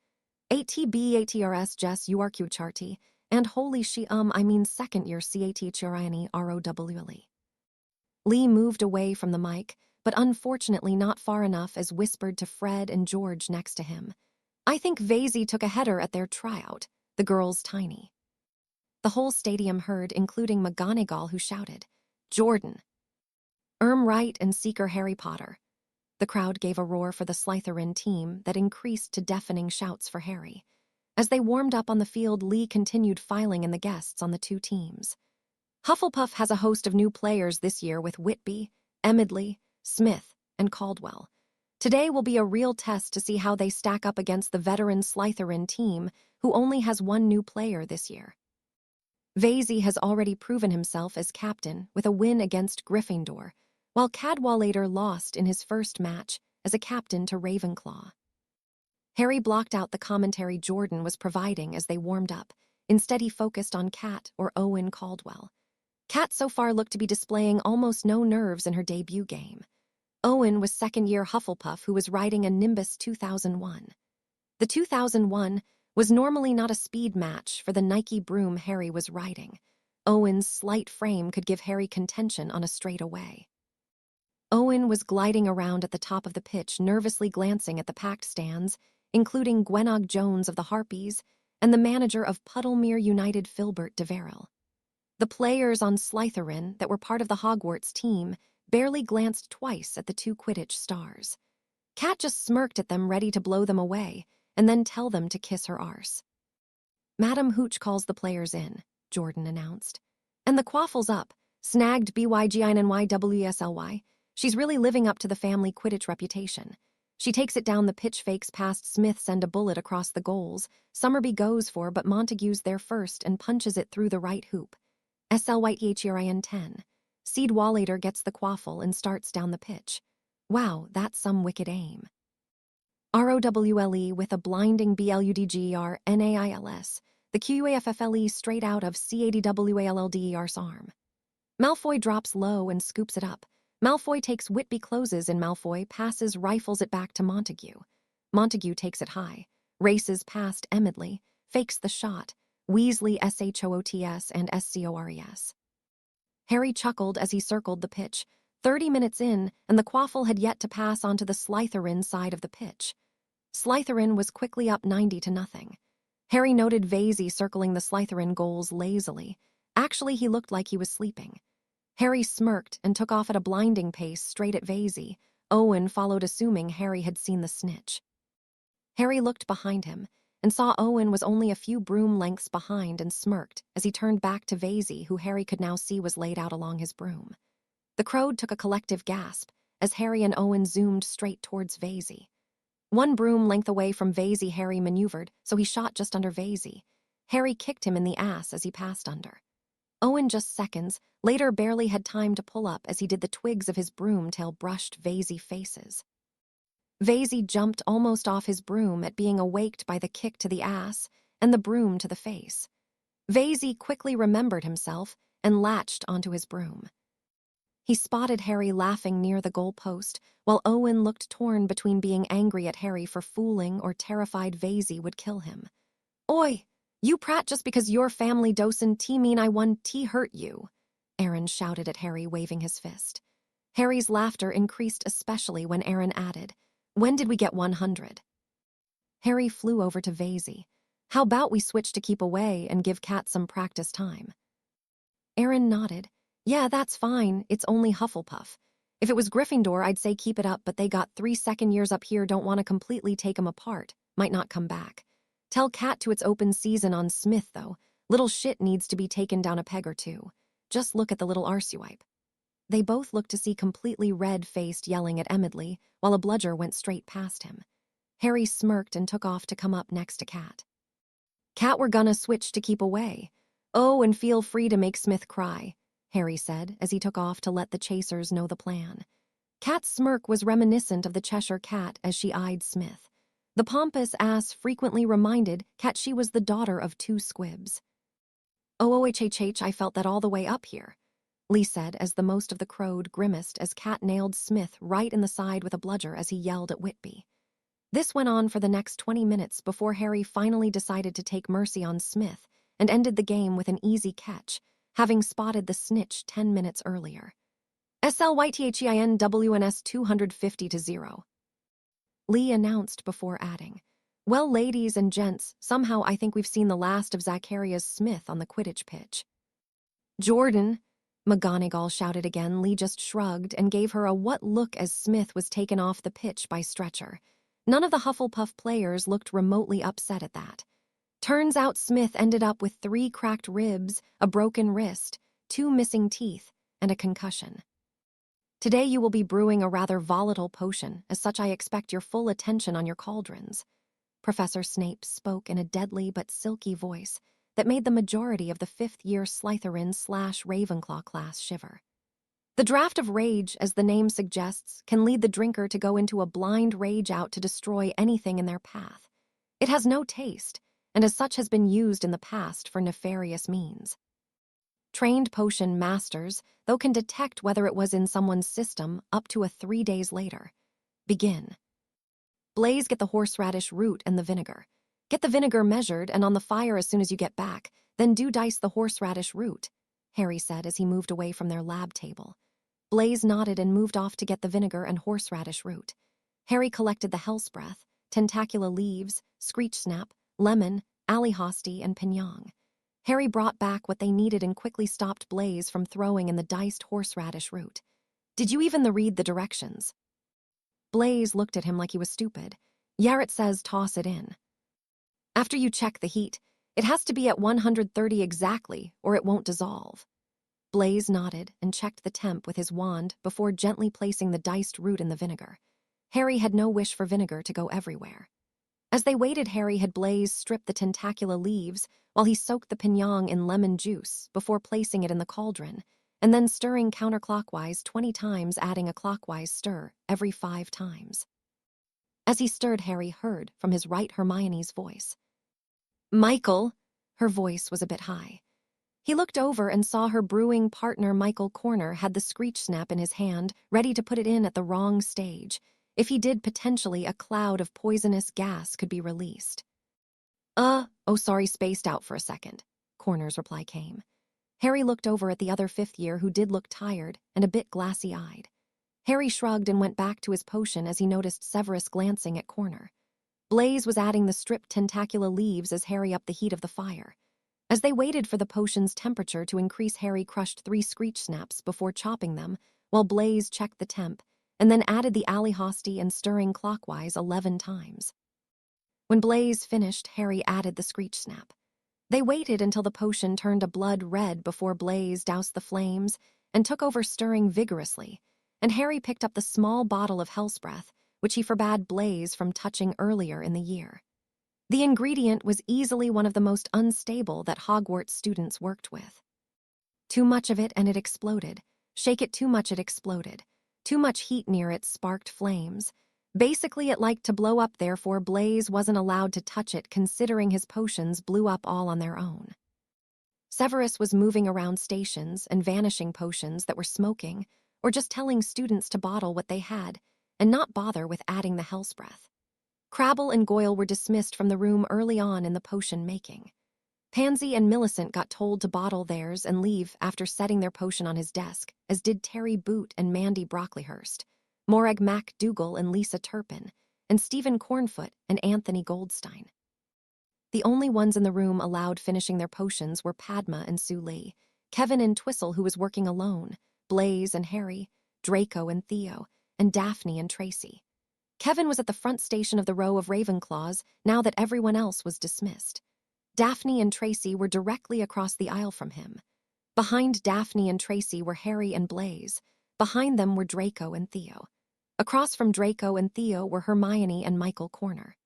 ATBATRS Jess URQ Charty, and holy she I mean second year CATHRINE ROWLE. Lee moved away from the mic, but unfortunately not far enough, as whispered to Fred and George next to him. I think Vasey took a header at their tryout, the girl's tiny. The whole stadium heard, including McGonagall, who shouted, Jordan. Wright and Seeker Harry Potter. The crowd gave a roar for the Slytherin team that increased to deafening shouts for Harry. As they warmed up on the field, Lee continued filing in the guests on the two teams. Hufflepuff has a host of new players this year with Whitby, Emidley, Smith, and Caldwell. Today will be a real test to see how they stack up against the veteran Slytherin team, who only has one new player this year. Vasey has already proven himself as captain with a win against Gryffindor, while Cadwallader lost in his first match as a captain to Ravenclaw. Harry blocked out the commentary Jordan was providing as they warmed up. Instead, he focused on Cat, or Owen Caldwell. Cat so far looked to be displaying almost no nerves in her debut game. Owen was second-year Hufflepuff who was riding a Nimbus 2001. The 2001 was normally not a speed match for the Nike broom Harry was riding. Owen's slight frame could give Harry contention on a straightaway. Owen was gliding around at the top of the pitch, nervously glancing at the packed stands, including Gwenog Jones of the Harpies and the manager of Puddlemere United, Filbert de Verrill. The players on Slytherin that were part of the Hogwarts team barely glanced twice at the two Quidditch stars. Cat just smirked at them, ready to blow them away, and then tell them to kiss her arse. Madam Hooch calls the players in, Jordan announced. And the quaffle's up, snagged BYGINNYWSLY. She's really living up to the family Quidditch reputation. She takes it down the pitch, fakes past Smith, send a bullet across the goals. Summerby goes for, but Montague's there first and punches it through the right hoop. SLYTHERIN 10. Seed Wallader gets the quaffle and starts down the pitch. Wow, that's some wicked aim. ROWLE with a blinding BLUDGERNAILS, the QUAFFLE straight out of CADWALLDER's arm. Malfoy drops low and scoops it up. Malfoy takes Whitby, closes in Malfoy, passes, rifles it back to Montague. Montague takes it high, races past Emidly, fakes the shot, Weasley SHOOTS and SCORES. Harry chuckled as he circled the pitch. 30 minutes in, and the quaffle had yet to pass onto the Slytherin side of the pitch. Slytherin was quickly up 90-0. Harry noted Vasey circling the Slytherin goals lazily. Actually, he looked like he was sleeping. Harry smirked and took off at a blinding pace straight at Vasey. Owen followed, assuming Harry had seen the snitch. Harry looked behind him and saw Owen was only a few broom lengths behind and smirked as he turned back to Vasey, who Harry could now see was laid out along his broom. The crowd took a collective gasp as Harry and Owen zoomed straight towards Vasey. One broom length away from Vasey, Harry maneuvered, so he shot just under Vasey. Harry kicked him in the ass as he passed under. Owen, just seconds later, barely had time to pull up as he did the twigs of his broom tail brushed Vasey faces. Vasey jumped almost off his broom at being awaked by the kick to the ass and the broom to the face. Vasey quickly remembered himself and latched onto his broom. He spotted Harry laughing near the goal post, while Owen looked torn between being angry at Harry for fooling or terrified Vasey would kill him. "Oi, you prat, just because your family docent T mean I won T hurt you," Aaron shouted at Harry, waving his fist. Harry's laughter increased, especially when Aaron added, "When did we get 100? Harry flew over to Vasey. "How about we switch to keep away and give Cat some practice time?" Aaron nodded. "Yeah, that's fine, it's only Hufflepuff. If it was Gryffindor, I'd say keep it up, but they got 3 second years up here, don't want to completely take 'em apart, might not come back. Tell Cat to its open season on Smith, though. Little shit needs to be taken down a peg or two. Just look at the little arsewipe." They both looked to see completely red-faced yelling at Emidly, while a bludger went straight past him. Harry smirked and took off to come up next to Cat. "Cat, we're gonna switch to keep away. Oh, and feel free to make Smith cry," Harry said as he took off to let the chasers know the plan. Cat's smirk was reminiscent of the Cheshire Cat as she eyed Smith. The pompous ass frequently reminded Cat she was the daughter of 2 squibs. "OOHHH, I felt that all the way up here," Lee said as the most of the crowd grimaced as Cat nailed Smith right in the side with a bludger as he yelled at Whitby. This went on for the next 20 minutes before Harry finally decided to take mercy on Smith and ended the game with an easy catch, having spotted the snitch 10 minutes earlier. SLYTHEINWNS 250-0. Lee announced before adding, "Well, ladies and gents, somehow I think we've seen the last of Zacharias Smith on the Quidditch pitch." "Jordan," McGonagall shouted again. Lee just shrugged and gave her a what look as Smith was taken off the pitch by Stretcher. None of the Hufflepuff players looked remotely upset at that. Turns out Smith ended up with 3 cracked ribs, a broken wrist, 2 missing teeth, and a concussion. "Today you will be brewing a rather volatile potion, as such I expect your full attention on your cauldrons." Professor Snape spoke in a deadly but silky voice that made the majority of the 5th-year Slytherin/Ravenclaw class shiver. The draft of rage, as the name suggests, can lead the drinker to go into a blind rage out to destroy anything in their path. It has no taste, and as such has been used in the past for nefarious means. Trained potion masters, though, can detect whether it was in someone's system up to 3 days later. Begin. Blaze, get the horseradish root and the vinegar. Get the vinegar measured and on the fire as soon as you get back, then do dice the horseradish root, Harry said as he moved away from their lab table. Blaze nodded and moved off to get the vinegar and horseradish root. Harry collected the Hellsbreath, Tentacula leaves, Screech Snap, Lemon, Allihosty, and Pinyong. Harry brought back what they needed and quickly stopped Blaze from throwing in the diced horseradish root. "Did you even read the directions?" Blaze looked at him like he was stupid. "Yeah, it says toss it in. After you check the heat, it has to be at 130 exactly or it won't dissolve." Blaze nodded and checked the temp with his wand before gently placing the diced root in the vinegar. Harry had no wish for vinegar to go everywhere. As they waited, Harry had Blaze strip the Tentacula leaves while he soaked the Pinyong in lemon juice before placing it in the cauldron, and then stirring counterclockwise 20 times, adding a clockwise stir every 5 times. As he stirred, Harry heard from his right Hermione's voice. "Michael!" Her voice was a bit high. He looked over and saw her brewing partner Michael Corner had the screech snap in his hand, ready to put it in at the wrong stage. If he did, potentially a cloud of poisonous gas could be released. Oh sorry, spaced out for a second," Corner's reply came. Harry looked over at the other fifth year, who did look tired and a bit glassy-eyed. Harry shrugged and went back to his potion as he noticed Severus glancing at Corner. Blaze was adding the stripped tentacula leaves as Harry upped the heat of the fire. As they waited for the potion's temperature to increase, Harry crushed 3 screech snaps before chopping them, while Blaze checked the temp, and then added the allihosty and stirring clockwise 11 times. When Blaze finished, Harry added the screech snap. They waited until the potion turned a blood red before Blaze doused the flames and took over stirring vigorously, and Harry picked up the small bottle of Hell's Breath, which he forbade Blaze from touching earlier in the year. The ingredient was easily one of the most unstable that Hogwarts students worked with. Too much of it and it exploded. Shake it too much, it exploded. Too much heat near it sparked flames. Basically, it liked to blow up, therefore Blaze wasn't allowed to touch it, considering his potions blew up all on their own. Severus was moving around stations and vanishing potions that were smoking, or just telling students to bottle what they had and not bother with adding the Hell's Breath. Crabble and Goyle were dismissed from the room early on in the potion making. Pansy and Millicent got told to bottle theirs and leave after setting their potion on his desk, as did Terry Boot and Mandy Brocklehurst, Morag MacDougall and Lisa Turpin, and Stephen Cornfoot and Anthony Goldstein. The only ones in the room allowed finishing their potions were Padma and Sue Lee, Kevin and Twistle, who was working alone, Blaze and Harry, Draco and Theo, and Daphne and Tracy. Kevin was at the front station of the row of Ravenclaws now that everyone else was dismissed. Daphne and Tracy were directly across the aisle from him. Behind Daphne and Tracy were Harry and Blaze. Behind them were Draco and Theo. Across from Draco and Theo were Hermione and Michael Corner.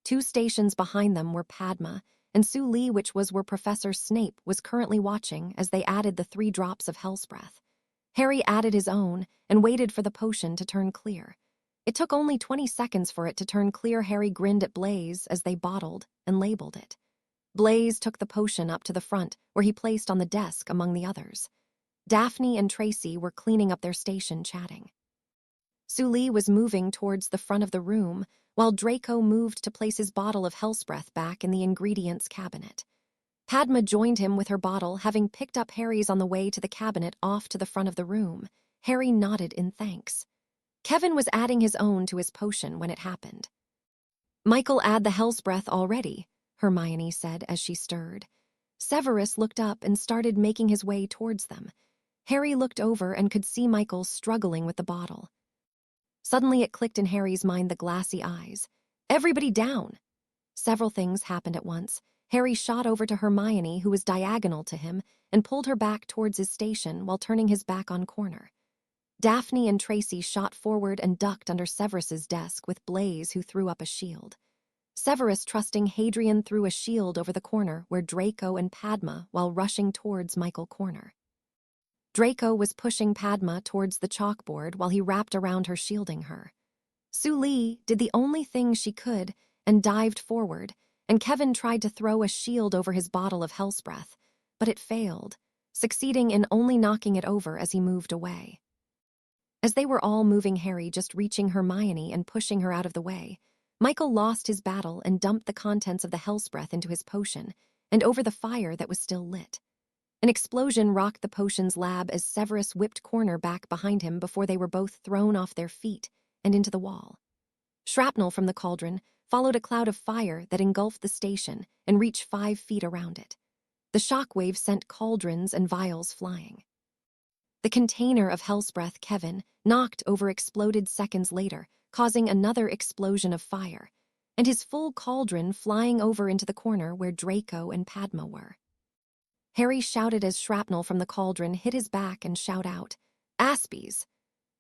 2 stations behind them were Padma and Sue Lee, which was where Professor Snape was currently watching as they added the 3 drops of Hell's Breath. Harry added his own and waited for the potion to turn clear. It took only 20 seconds for it to turn clear. Harry grinned at Blaze as they bottled and labeled it. Blaze took the potion up to the front, where he placed on the desk among the others. Daphne and Tracy were cleaning up their station, chatting. Sue Lee was moving towards the front of the room, while Draco moved to place his bottle of Hell's Breath back in the ingredients cabinet. Padma joined him with her bottle, having picked up Harry's on the way to the cabinet off to the front of the room. Harry nodded in thanks. Kevin was adding his own to his potion when it happened. "Michael, add the Hell's Breath already," Hermione said as she stirred. Severus looked up and started making his way towards them. Harry looked over and could see Michael struggling with the bottle. Suddenly it clicked in Harry's mind, the glassy eyes. "Everybody down!" Several things happened at once. Harry shot over to Hermione, who was diagonal to him, and pulled her back towards his station while turning his back on Corner. Daphne and Tracy shot forward and ducked under Severus's desk with Blaze, who threw up a shield. Severus, trusting Hadrian, threw a shield over the corner where Draco and Padma while rushing towards Michael Corner. Draco was pushing Padma towards the chalkboard while he wrapped around her, shielding her. Sue Lee did the only thing she could and dived forward, and Kevin tried to throw a shield over his bottle of Hell's Breath, but it failed, succeeding in only knocking it over as he moved away. As they were all moving, Harry just reaching Hermione and pushing her out of the way, Michael lost his battle and dumped the contents of the Hell's Breath into his potion and over the fire that was still lit. An explosion rocked the potion's lab as Severus whipped Corner back behind him before they were both thrown off their feet and into the wall. Shrapnel from the cauldron followed a cloud of fire that engulfed the station and reached 5 feet around it. The shockwave sent cauldrons and vials flying. The container of Hell's Breath Kevin knocked over exploded seconds later, causing another explosion of fire, and his full cauldron flying over into the corner where Draco and Padma were. Harry shouted as shrapnel from the cauldron hit his back and shout out, "Aspies!"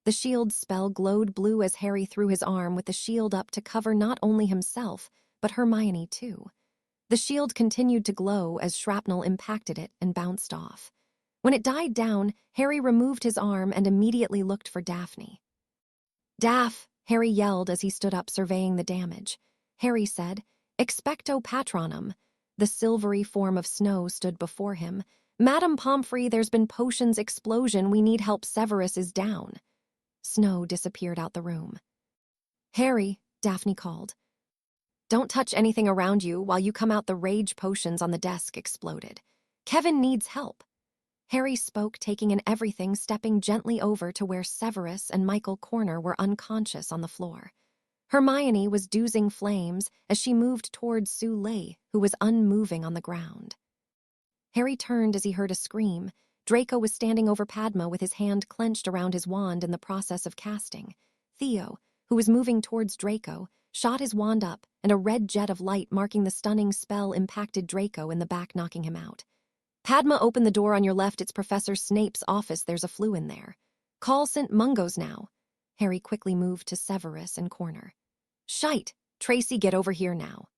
The shield spell glowed blue as Harry threw his arm with the shield up to cover not only himself, but Hermione too. The shield continued to glow as shrapnel impacted it and bounced off. When it died down, Harry removed his arm and immediately looked for Daphne. "Daph," Harry yelled as he stood up surveying the damage. Harry said, "Expecto Patronum." The silvery form of snow stood before him. "Madame Pomfrey, there's been potions explosion. We need help. Severus is down." Snow disappeared out the room. "Harry," Daphne called. "Don't touch anything around you while you come out." The rage potions on the desk exploded. "Kevin needs help." Harry spoke, taking in everything, stepping gently over to where Severus and Michael Corner were unconscious on the floor. Hermione was dousing flames as she moved towards Sue Ley, who was unmoving on the ground. Harry turned as he heard a scream. Draco was standing over Padma with his hand clenched around his wand in the process of casting. Theo, who was moving towards Draco, shot his wand up, and a red jet of light marking the stunning spell impacted Draco in the back, knocking him out. "Padma, open the door on your left. It's Professor Snape's office. There's a flu in there. Call St. Mungo's now." Harry quickly moved to Severus and Corner. "Shite! Tracy, get over here now."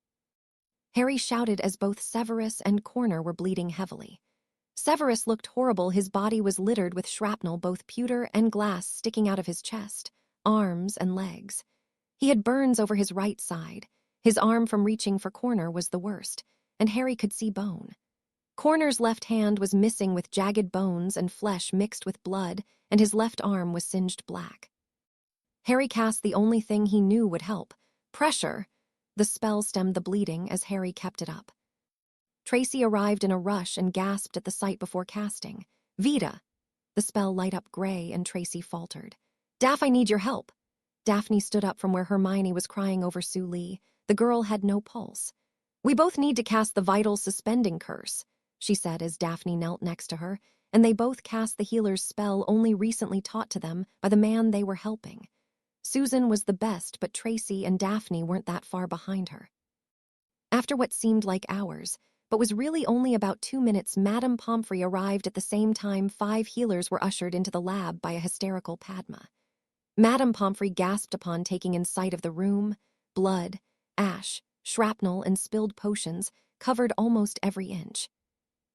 Harry shouted as both Severus and Corner were bleeding heavily. Severus looked horrible. His body was littered with shrapnel, both pewter and glass, sticking out of his chest, arms, and legs. He had burns over his right side. His arm from reaching for Corner was the worst, and Harry could see bone. Corner's left hand was missing with jagged bones and flesh mixed with blood, and his left arm was singed black. Harry cast the only thing he knew would help: pressure. The spell stemmed the bleeding as Harry kept it up. Tracy arrived in a rush and gasped at the sight before casting. "Vita!" The spell light up gray and Tracy faltered. "Daph, I need your help." Daphne stood up from where Hermione was crying over Sue Ley. The girl had no pulse. "We both need to cast the vital suspending curse," she said as Daphne knelt next to her, and they both cast the healer's spell only recently taught to them by the man they were helping. Susan was the best, but Tracy and Daphne weren't that far behind her. After what seemed like hours, but was really only about 2 minutes, Madame Pomfrey arrived at the same time 5 healers were ushered into the lab by a hysterical Padma. Madame Pomfrey gasped upon taking in sight of the room. Blood, ash, shrapnel, and spilled potions covered almost every inch.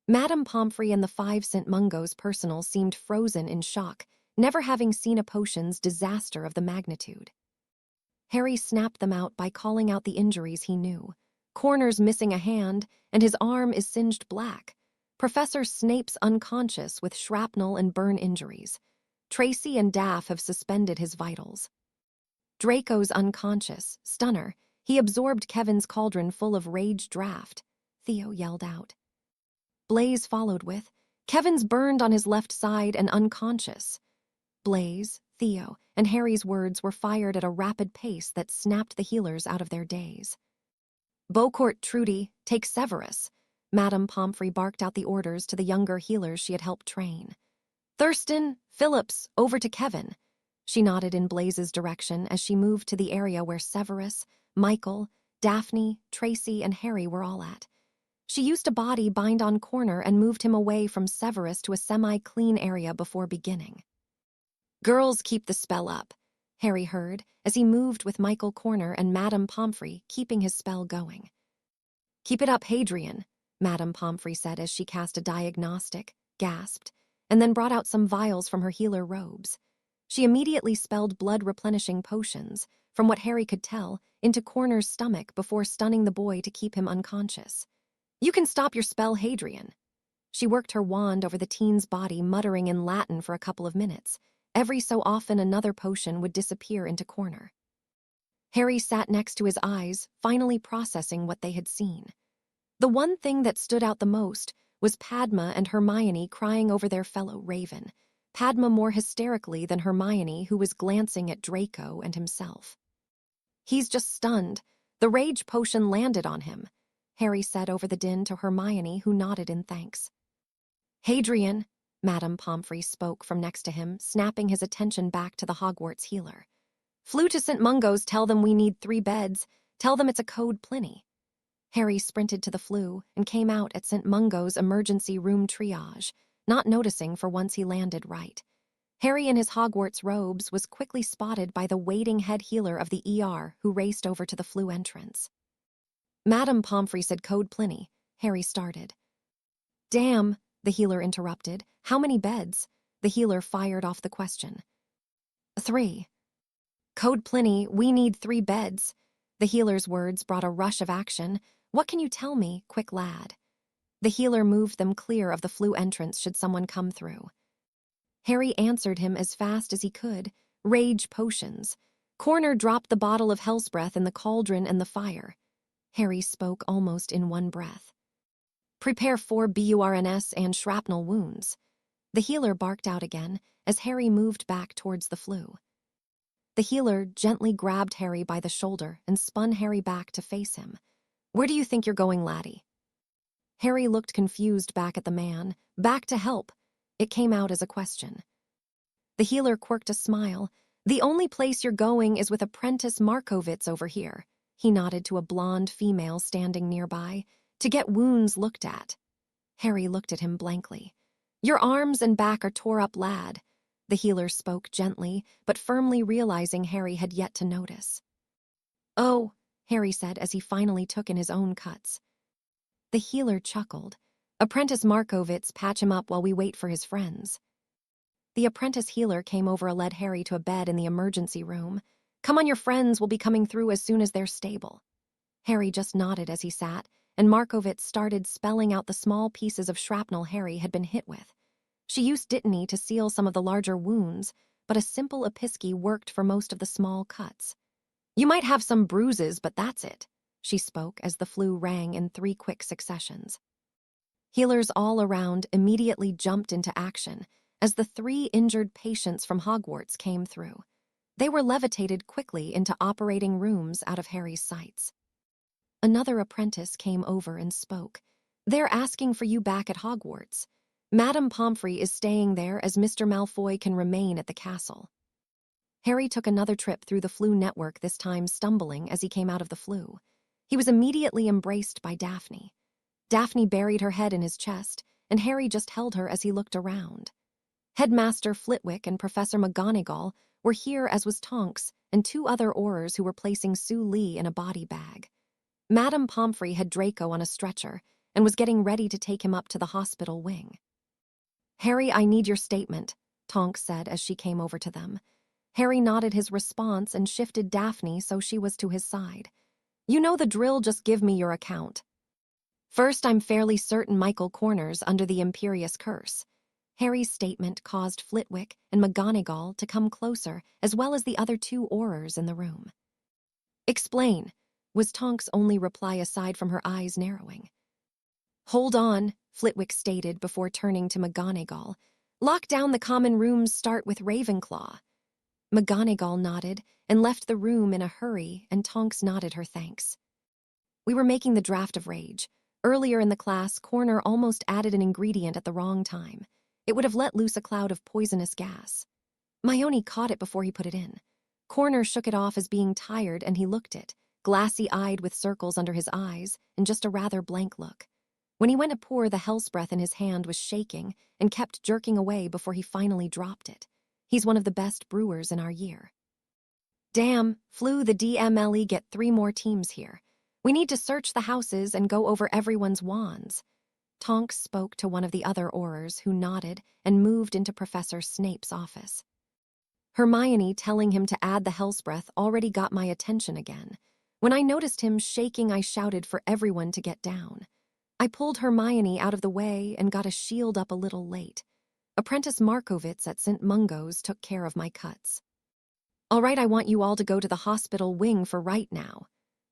Madame Pomfrey and the 5 St. Mungo's personnel seemed frozen in shock, never having seen a potion's disaster of the magnitude. Harry snapped them out by calling out the injuries he knew. Corner's missing a hand, and his arm is singed black. Professor Snape's unconscious with shrapnel and burn injuries. Tracy and Daph have suspended his vitals. Draco's unconscious, stunner. He absorbed Kevin's cauldron full of rage draft. Theo yelled out. Blaise followed with, "Kevin's burned on his left side and unconscious." Blaise, Theo, and Harry's words were fired at a rapid pace that snapped the healers out of their daze. "Beaucourt, Trudy, take Severus." Madame Pomfrey barked out the orders to the younger healers she had helped train. "Thurston, Phillips, over to Kevin." She nodded in Blaise's direction as she moved to the area where Severus, Michael, Daphne, Tracy, and Harry were all at. She used a body bind on Corner and moved him away from Severus to a semi-clean area before beginning. "Girls, keep the spell up," Harry heard as he moved with Michael Corner and Madame Pomfrey, keeping his spell going. "Keep it up, Hadrian," Madame Pomfrey said as she cast a diagnostic, gasped, and then brought out some vials from her healer robes. She immediately spelled blood-replenishing potions, from what Harry could tell, into Corner's stomach before stunning the boy to keep him unconscious. "You can stop your spell, Hadrian." She worked her wand over the teen's body, muttering in Latin for a couple of minutes. Every so often another potion would disappear into Corner. Harry sat next to his eyes, finally processing what they had seen. The one thing that stood out the most was Padma and Hermione crying over their fellow Raven, Padma more hysterically than Hermione, who was glancing at Draco and himself. "He's just stunned. The rage potion landed on him," Harry said over the din to Hermione, who nodded in thanks. "Hadrian," Madame Pomfrey spoke from next to him, snapping his attention back to the Hogwarts healer. "Flew to St. Mungo's, tell them we need 3 beds. Tell them it's a code Pliny." Harry sprinted to the flue and came out at St. Mungo's emergency room triage, not noticing for once he landed right. Harry in his Hogwarts robes was quickly spotted by the waiting head healer of the ER, who raced over to the flue entrance. "Madame Pomfrey said code Pliny," Harry started. "Damn," the healer interrupted. "How many beds?" The healer fired off the question. 3. Code Pliny, we need 3 beds. The healer's words brought a rush of action. What can you tell me, quick lad? The healer moved them clear of the flue entrance should someone come through. Harry answered him as fast as he could. Rage potions. Corner dropped the bottle of hell's breath in the cauldron and the fire. Harry spoke almost in one breath. Prepare 4 burns and shrapnel wounds. The healer barked out again as Harry moved back towards the flue. The healer gently grabbed Harry by the shoulder and spun Harry back to face him. Where do you think you're going, laddie? Harry looked confused back at the man. Back to help. It came out as a question. The healer quirked a smile. The only place you're going is with Apprentice Markovitz over here. He nodded to a blonde female standing nearby. To get wounds looked at. Harry looked at him blankly. Your arms and back are tore up, lad. The healer spoke gently, but firmly realizing Harry had yet to notice. Oh, Harry said as he finally took in his own cuts. The healer chuckled. Apprentice Markovitz, patch him up while we wait for his friends. The apprentice healer came over and led Harry to a bed in the emergency room. Come on, your friends will be coming through as soon as they're stable. Harry just nodded as he sat, and Markovitz started spelling out the small pieces of shrapnel Harry had been hit with. She used Dittany to seal some of the larger wounds, but a simple episky worked for most of the small cuts. You might have some bruises, but that's it, she spoke as the flue rang in 3 quick successions. Healers all around immediately jumped into action as the 3 injured patients from Hogwarts came through. They were levitated quickly into operating rooms out of Harry's sights. Another apprentice came over and spoke. They're asking for you back at Hogwarts. Madame Pomfrey is staying there as Mr. Malfoy can remain at the castle. Harry took another trip through the flue network, this time stumbling as he came out of the flue. He was immediately embraced by Daphne. Daphne buried her head in his chest, and Harry just held her as he looked around. Headmaster Flitwick and Professor McGonagall were here, as was Tonks and 2 other Aurors who were placing Sue Lee in a body bag. Madame Pomfrey had Draco on a stretcher and was getting ready to take him up to the hospital wing. Harry, I need your statement, Tonks said as she came over to them. Harry nodded his response and shifted Daphne so she was to his side. You know the drill, just give me your account. First, I'm fairly certain Michael Corner's under the Imperious Curse. Harry's statement caused Flitwick and McGonagall to come closer, as well as the other 2 Aurors in the room. Explain, was Tonks' only reply aside from her eyes narrowing. Hold on, Flitwick stated before turning to McGonagall. Lock down the common rooms, start with Ravenclaw. McGonagall nodded and left the room in a hurry, and Tonks nodded her thanks. We were making the draft of rage. Earlier in the class, Corner almost added an ingredient at the wrong time. It would have let loose a cloud of poisonous gas. Maione caught it before he put it in. Corner shook it off as being tired, and he looked it, glassy-eyed with circles under his eyes and just a rather blank look. When he went to pour, the hell's breath in his hand was shaking and kept jerking away before he finally dropped it. He's one of the best brewers in our year. Damn, flew the DMLE, get 3 more teams here. We need to search the houses and go over everyone's wands. Tonks spoke to one of the other Aurors, who nodded and moved into Professor Snape's office. Hermione telling him to add the hell's breath already got my attention again. When I noticed him shaking, I shouted for everyone to get down. I pulled Hermione out of the way and got a shield up a little late. Apprentice Markovitz at St. Mungo's took care of my cuts. All right, I want you all to go to the hospital wing for right now,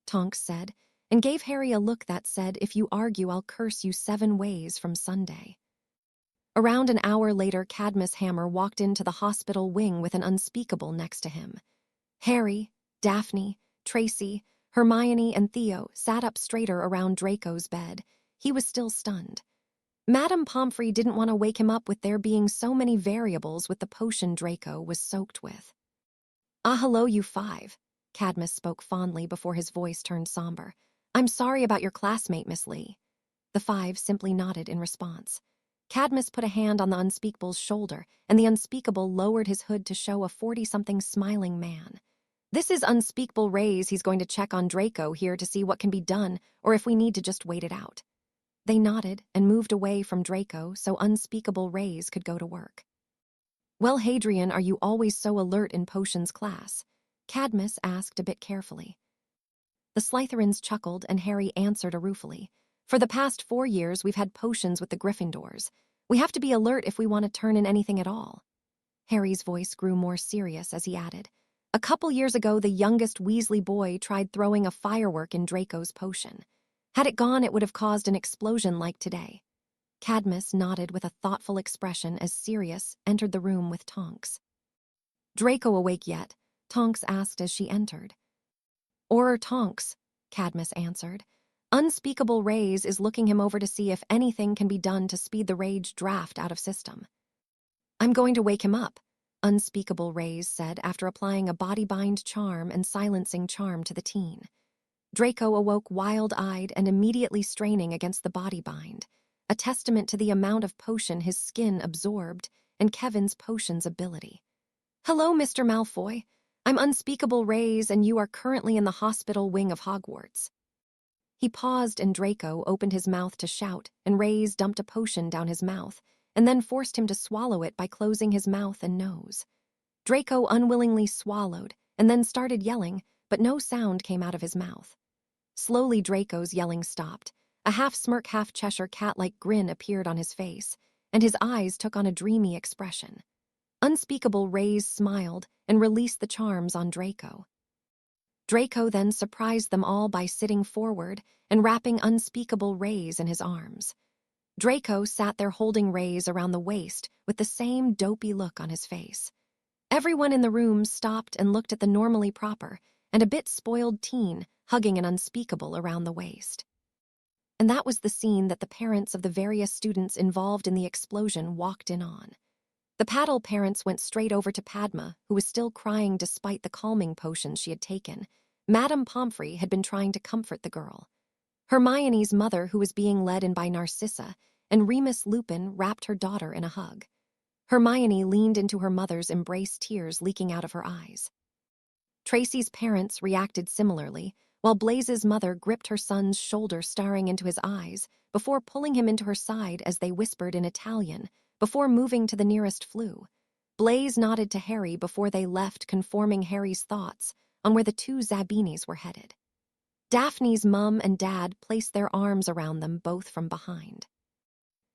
Tonks said, and gave Harry a look that said, if you argue, I'll curse you 7 ways from Sunday. Around an hour later, Cadmus Hammer walked into the hospital wing with an unspeakable next to him. Harry, Daphne, Tracy, Hermione, and Theo sat up straighter around Draco's bed. He was still stunned. Madame Pomfrey didn't want to wake him up with there being so many variables with the potion Draco was soaked with. Ah, hello, you 5. Cadmus spoke fondly before his voice turned somber. I'm sorry about your classmate, Miss Lee. The 5 simply nodded in response. Cadmus put a hand on the Unspeakable's shoulder, and the Unspeakable lowered his hood to show a 40-something smiling man. This is Unspeakable Ray's. He's going to check on Draco here to see what can be done, or if we need to just wait it out. They nodded and moved away from Draco so Unspeakable Rays could go to work. Well, Hadrian, are you always so alert in potions class? Cadmus asked a bit carefully. The Slytherins chuckled and Harry answered ruefully. For the past 4 years, we've had potions with the Gryffindors. We have to be alert if we want to turn in anything at all. Harry's voice grew more serious as he added, a couple years ago, the youngest Weasley boy tried throwing a firework in Draco's potion. Had it gone, it would have caused an explosion like today. Cadmus nodded with a thoughtful expression as Sirius entered the room with Tonks. Draco awake yet? Tonks asked as she entered. Or Tonks, Cadmus answered. Unspeakable Rays is looking him over to see if anything can be done to speed the rage draft out of system. I'm going to wake him up, Unspeakable Rays said after applying a body-bind charm and silencing charm to the teen. Draco awoke wild-eyed and immediately straining against the body-bind, a testament to the amount of potion his skin absorbed and Kevin's potion's ability. Hello, Mr. Malfoy. I'm Unspeakable Rays and you are currently in the hospital wing of Hogwarts. He paused and Draco opened his mouth to shout, and Rays dumped a potion down his mouth, and then forced him to swallow it by closing his mouth and nose. Draco unwillingly swallowed, and then started yelling, but no sound came out of his mouth. Slowly Draco's yelling stopped. A half-smirk, half-Cheshire cat-like grin appeared on his face, and his eyes took on a dreamy expression. Unspeakable Rays smiled and released the charms on Draco. Draco then surprised them all by sitting forward and wrapping Unspeakable Rays in his arms. Draco sat there holding Rays around the waist with the same dopey look on his face. Everyone in the room stopped and looked at the normally proper and a bit spoiled teen hugging an Unspeakable around the waist. And that was the scene that the parents of the various students involved in the explosion walked in on. The Paddle parents went straight over to Padma, who was still crying despite the calming potions she had taken. Madame Pomfrey had been trying to comfort the girl. Hermione's mother, who was being led in by Narcissa, and Remus Lupin wrapped her daughter in a hug. Hermione leaned into her mother's embrace, tears leaking out of her eyes. Tracy's parents reacted similarly, while Blaze's mother gripped her son's shoulder, staring into his eyes, before pulling him into her side as they whispered in Italian, before moving to the nearest flue. Blaze nodded to Harry before they left, conforming Harry's thoughts on where the two Zabinis were headed. Daphne's mum and dad placed their arms around them, both from behind.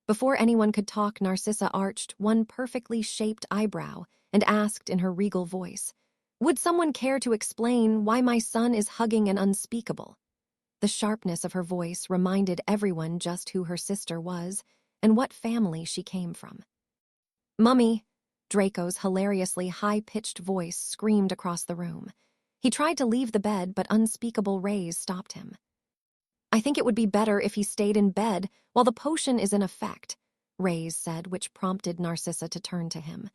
Before anyone could talk, Narcissa arched one perfectly shaped eyebrow and asked in her regal voice, "Would someone care to explain why my son is hugging an Unspeakable?" The sharpness of her voice reminded everyone just who her sister was and what family she came from. "Mummy," Draco's hilariously high-pitched voice screamed across the room. He tried to leave the bed, but Unspeakable Rays stopped him. "I think it would be better if he stayed in bed while the potion is in effect," Rays said, which prompted Narcissa to turn to him.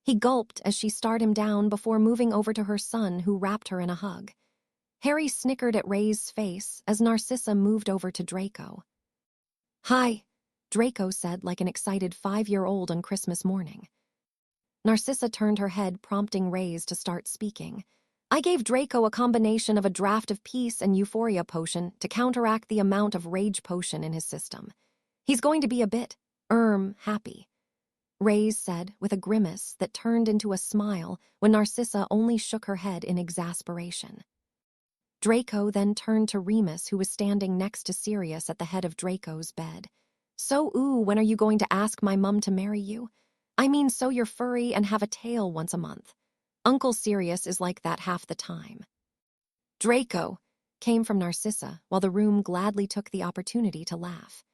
He gulped as she stared him down before moving over to her son, who wrapped her in a hug. Harry snickered at Rays' face as Narcissa moved over to Draco. "Hi," Draco said like an excited 5-year-old on Christmas morning. Narcissa turned her head, prompting Rays to start speaking. "I gave Draco a combination of a draft of peace and euphoria potion to counteract the amount of rage potion in his system. He's going to be a bit, happy," Rays said with a grimace that turned into a smile when Narcissa only shook her head in exasperation. Draco then turned to Remus, who was standing next to Sirius at the head of Draco's bed. "So, when are you going to ask my mum to marry you? I mean, so you're furry and have a tail once a month. Uncle Sirius is like that half the time." "Draco," came from Narcissa, while the room gladly took the opportunity to laugh.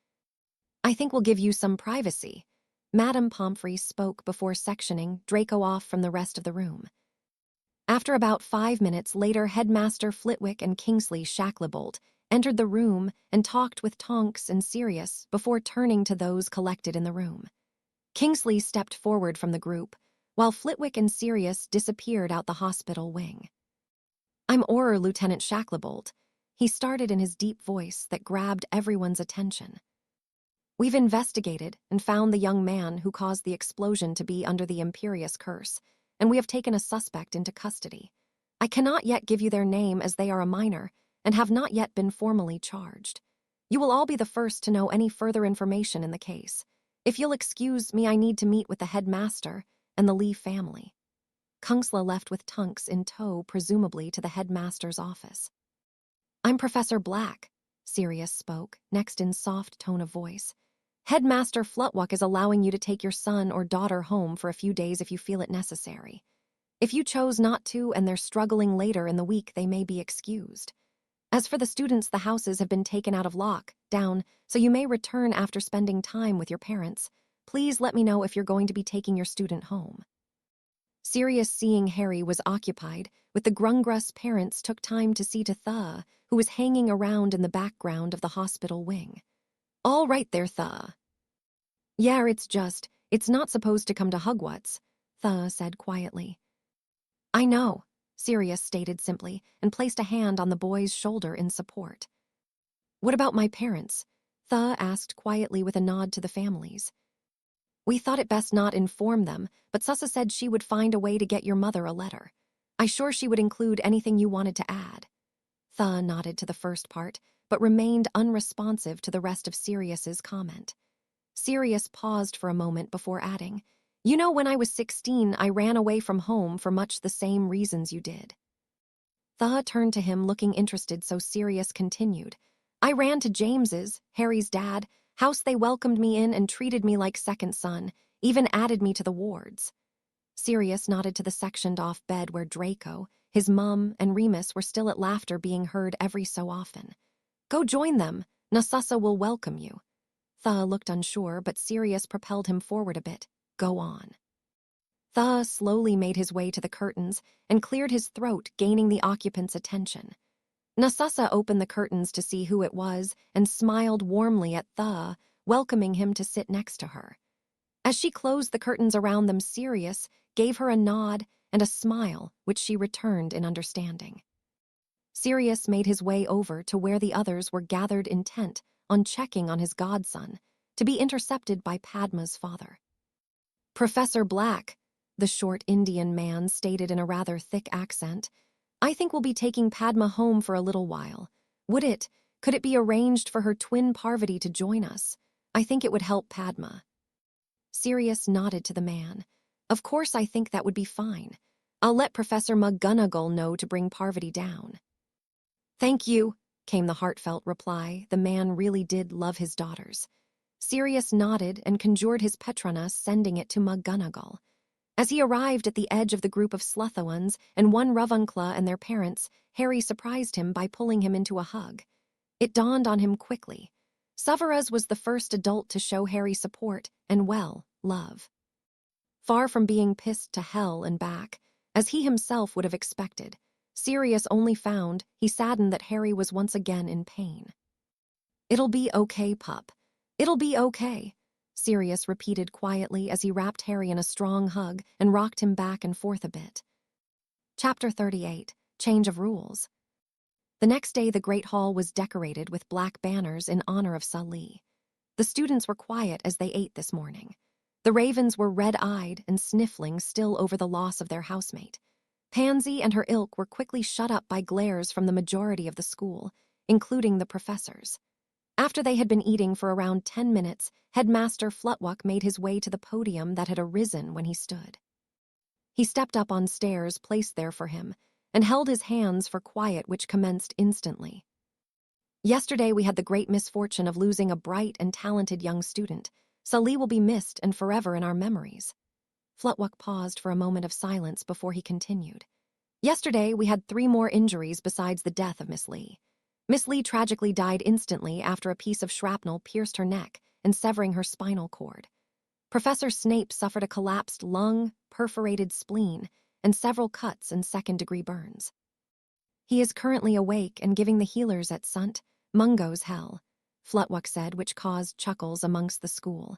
"I think we'll give you some privacy," Madame Pomfrey spoke before sectioning Draco off from the rest of the room. After about 5 minutes later, Headmaster Flitwick and Kingsley Shacklebolt entered the room and talked with Tonks and Sirius before turning to those collected in the room. Kingsley stepped forward from the group, while Flitwick and Sirius disappeared out the hospital wing. "I'm Auror Lieutenant Shacklebolt," he started in his deep voice that grabbed everyone's attention. "We've investigated and found the young man who caused the explosion to be under the Imperious Curse, and we have taken a suspect into custody. I cannot yet give you their name as they are a minor and have not yet been formally charged. You will all be the first to know any further information in the case. If you'll excuse me, I need to meet with the headmaster and the Lee family." Kunksla left with Tunks in tow, presumably to the headmaster's office. "I'm Professor Black," Sirius spoke, next in soft tone of voice. "Headmaster Flutwuck is allowing you to take your son or daughter home for a few days if you feel it necessary. If you chose not to and they're struggling later in the week, they may be excused. As for the students, the houses have been taken out of lockdown, so you may return after spending time with your parents. Please let me know if you're going to be taking your student home." Sirius, seeing Harry was occupied with the Grungrus parents, took time to see to Tha, who was hanging around in the background of the hospital wing. "All right there, Tha." "Yeah, it's not supposed to come to Hogwarts," Tha said quietly. "I know," Sirius stated simply, and placed a hand on the boy's shoulder in support. "What about my parents?" Tha asked quietly with a nod to the families. "We thought it best not inform them, but Sussa said she would find a way to get your mother a letter. I sure she would include anything you wanted to add." Tha nodded to the first part, but remained unresponsive to the rest of Sirius's comment. Sirius paused for a moment before adding, "You know, when I was 16, I ran away from home for much the same reasons you did." Tha turned to him looking interested, so Sirius continued, "I ran to James's, Harry's dad, house. They welcomed me in and treated me like second son, even added me to the wards." Sirius nodded to the sectioned-off bed where Draco, his mum, and Remus were still at laughter being heard every so often. "Go join them. Nasussa will welcome you." Tha looked unsure, but Sirius propelled him forward a bit. "Go on." Tha slowly made his way to the curtains and cleared his throat, gaining the occupant's attention. Nasussa opened the curtains to see who it was and smiled warmly at Tha, welcoming him to sit next to her. As she closed the curtains around them, Sirius gave her a nod and a smile, which she returned in understanding. Sirius made his way over to where the others were gathered, intent on checking on his godson, to be intercepted by Padma's father. "Professor Black," the short Indian man stated in a rather thick accent, "I think we'll be taking Padma home for a little while. Could it be arranged for her twin Parvati to join us? I think it would help Padma." Sirius nodded to the man. "Of course, I think that would be fine. I'll let Professor McGonagall know to bring Parvati down." "Thank you," came the heartfelt reply. The man really did love his daughters. Sirius nodded and conjured his Patronus, sending it to McGonagall. As he arrived at the edge of the group of Slytherins and one Ravenclaw and their parents, Harry surprised him by pulling him into a hug. It dawned on him quickly. Severus was the first adult to show Harry support and, well, love. Far from being pissed to hell and back, as he himself would have expected, Sirius only found he saddened that Harry was once again in pain. "It'll be okay, pup. It'll be okay," Sirius repeated quietly as he wrapped Harry in a strong hug and rocked him back and forth a bit. Chapter 38, Change of Rules. The next day, the Great Hall was decorated with black banners in honor of Sully. The students were quiet as they ate this morning. The Ravens were red-eyed and sniffling still over the loss of their housemate. Pansy and her ilk were quickly shut up by glares from the majority of the school, including the professors. After they had been eating for around 10 minutes, Headmaster Flutwuck made his way to the podium that had arisen when he stood. He stepped up on stairs placed there for him and held his hands for quiet, which commenced instantly. "Yesterday we had the great misfortune of losing a bright and talented young student. Sully will be missed and forever in our memories." Flutwuck paused for a moment of silence before he continued. "Yesterday we had 3 more injuries besides the death of Miss Lee. Miss Lee tragically died instantly after a piece of shrapnel pierced her neck and severing her spinal cord. Professor Snape suffered a collapsed lung, perforated spleen, and several cuts and second-degree burns. He is currently awake and giving the healers at St. Mungo's hell," Flutwuck said, which caused chuckles amongst the school.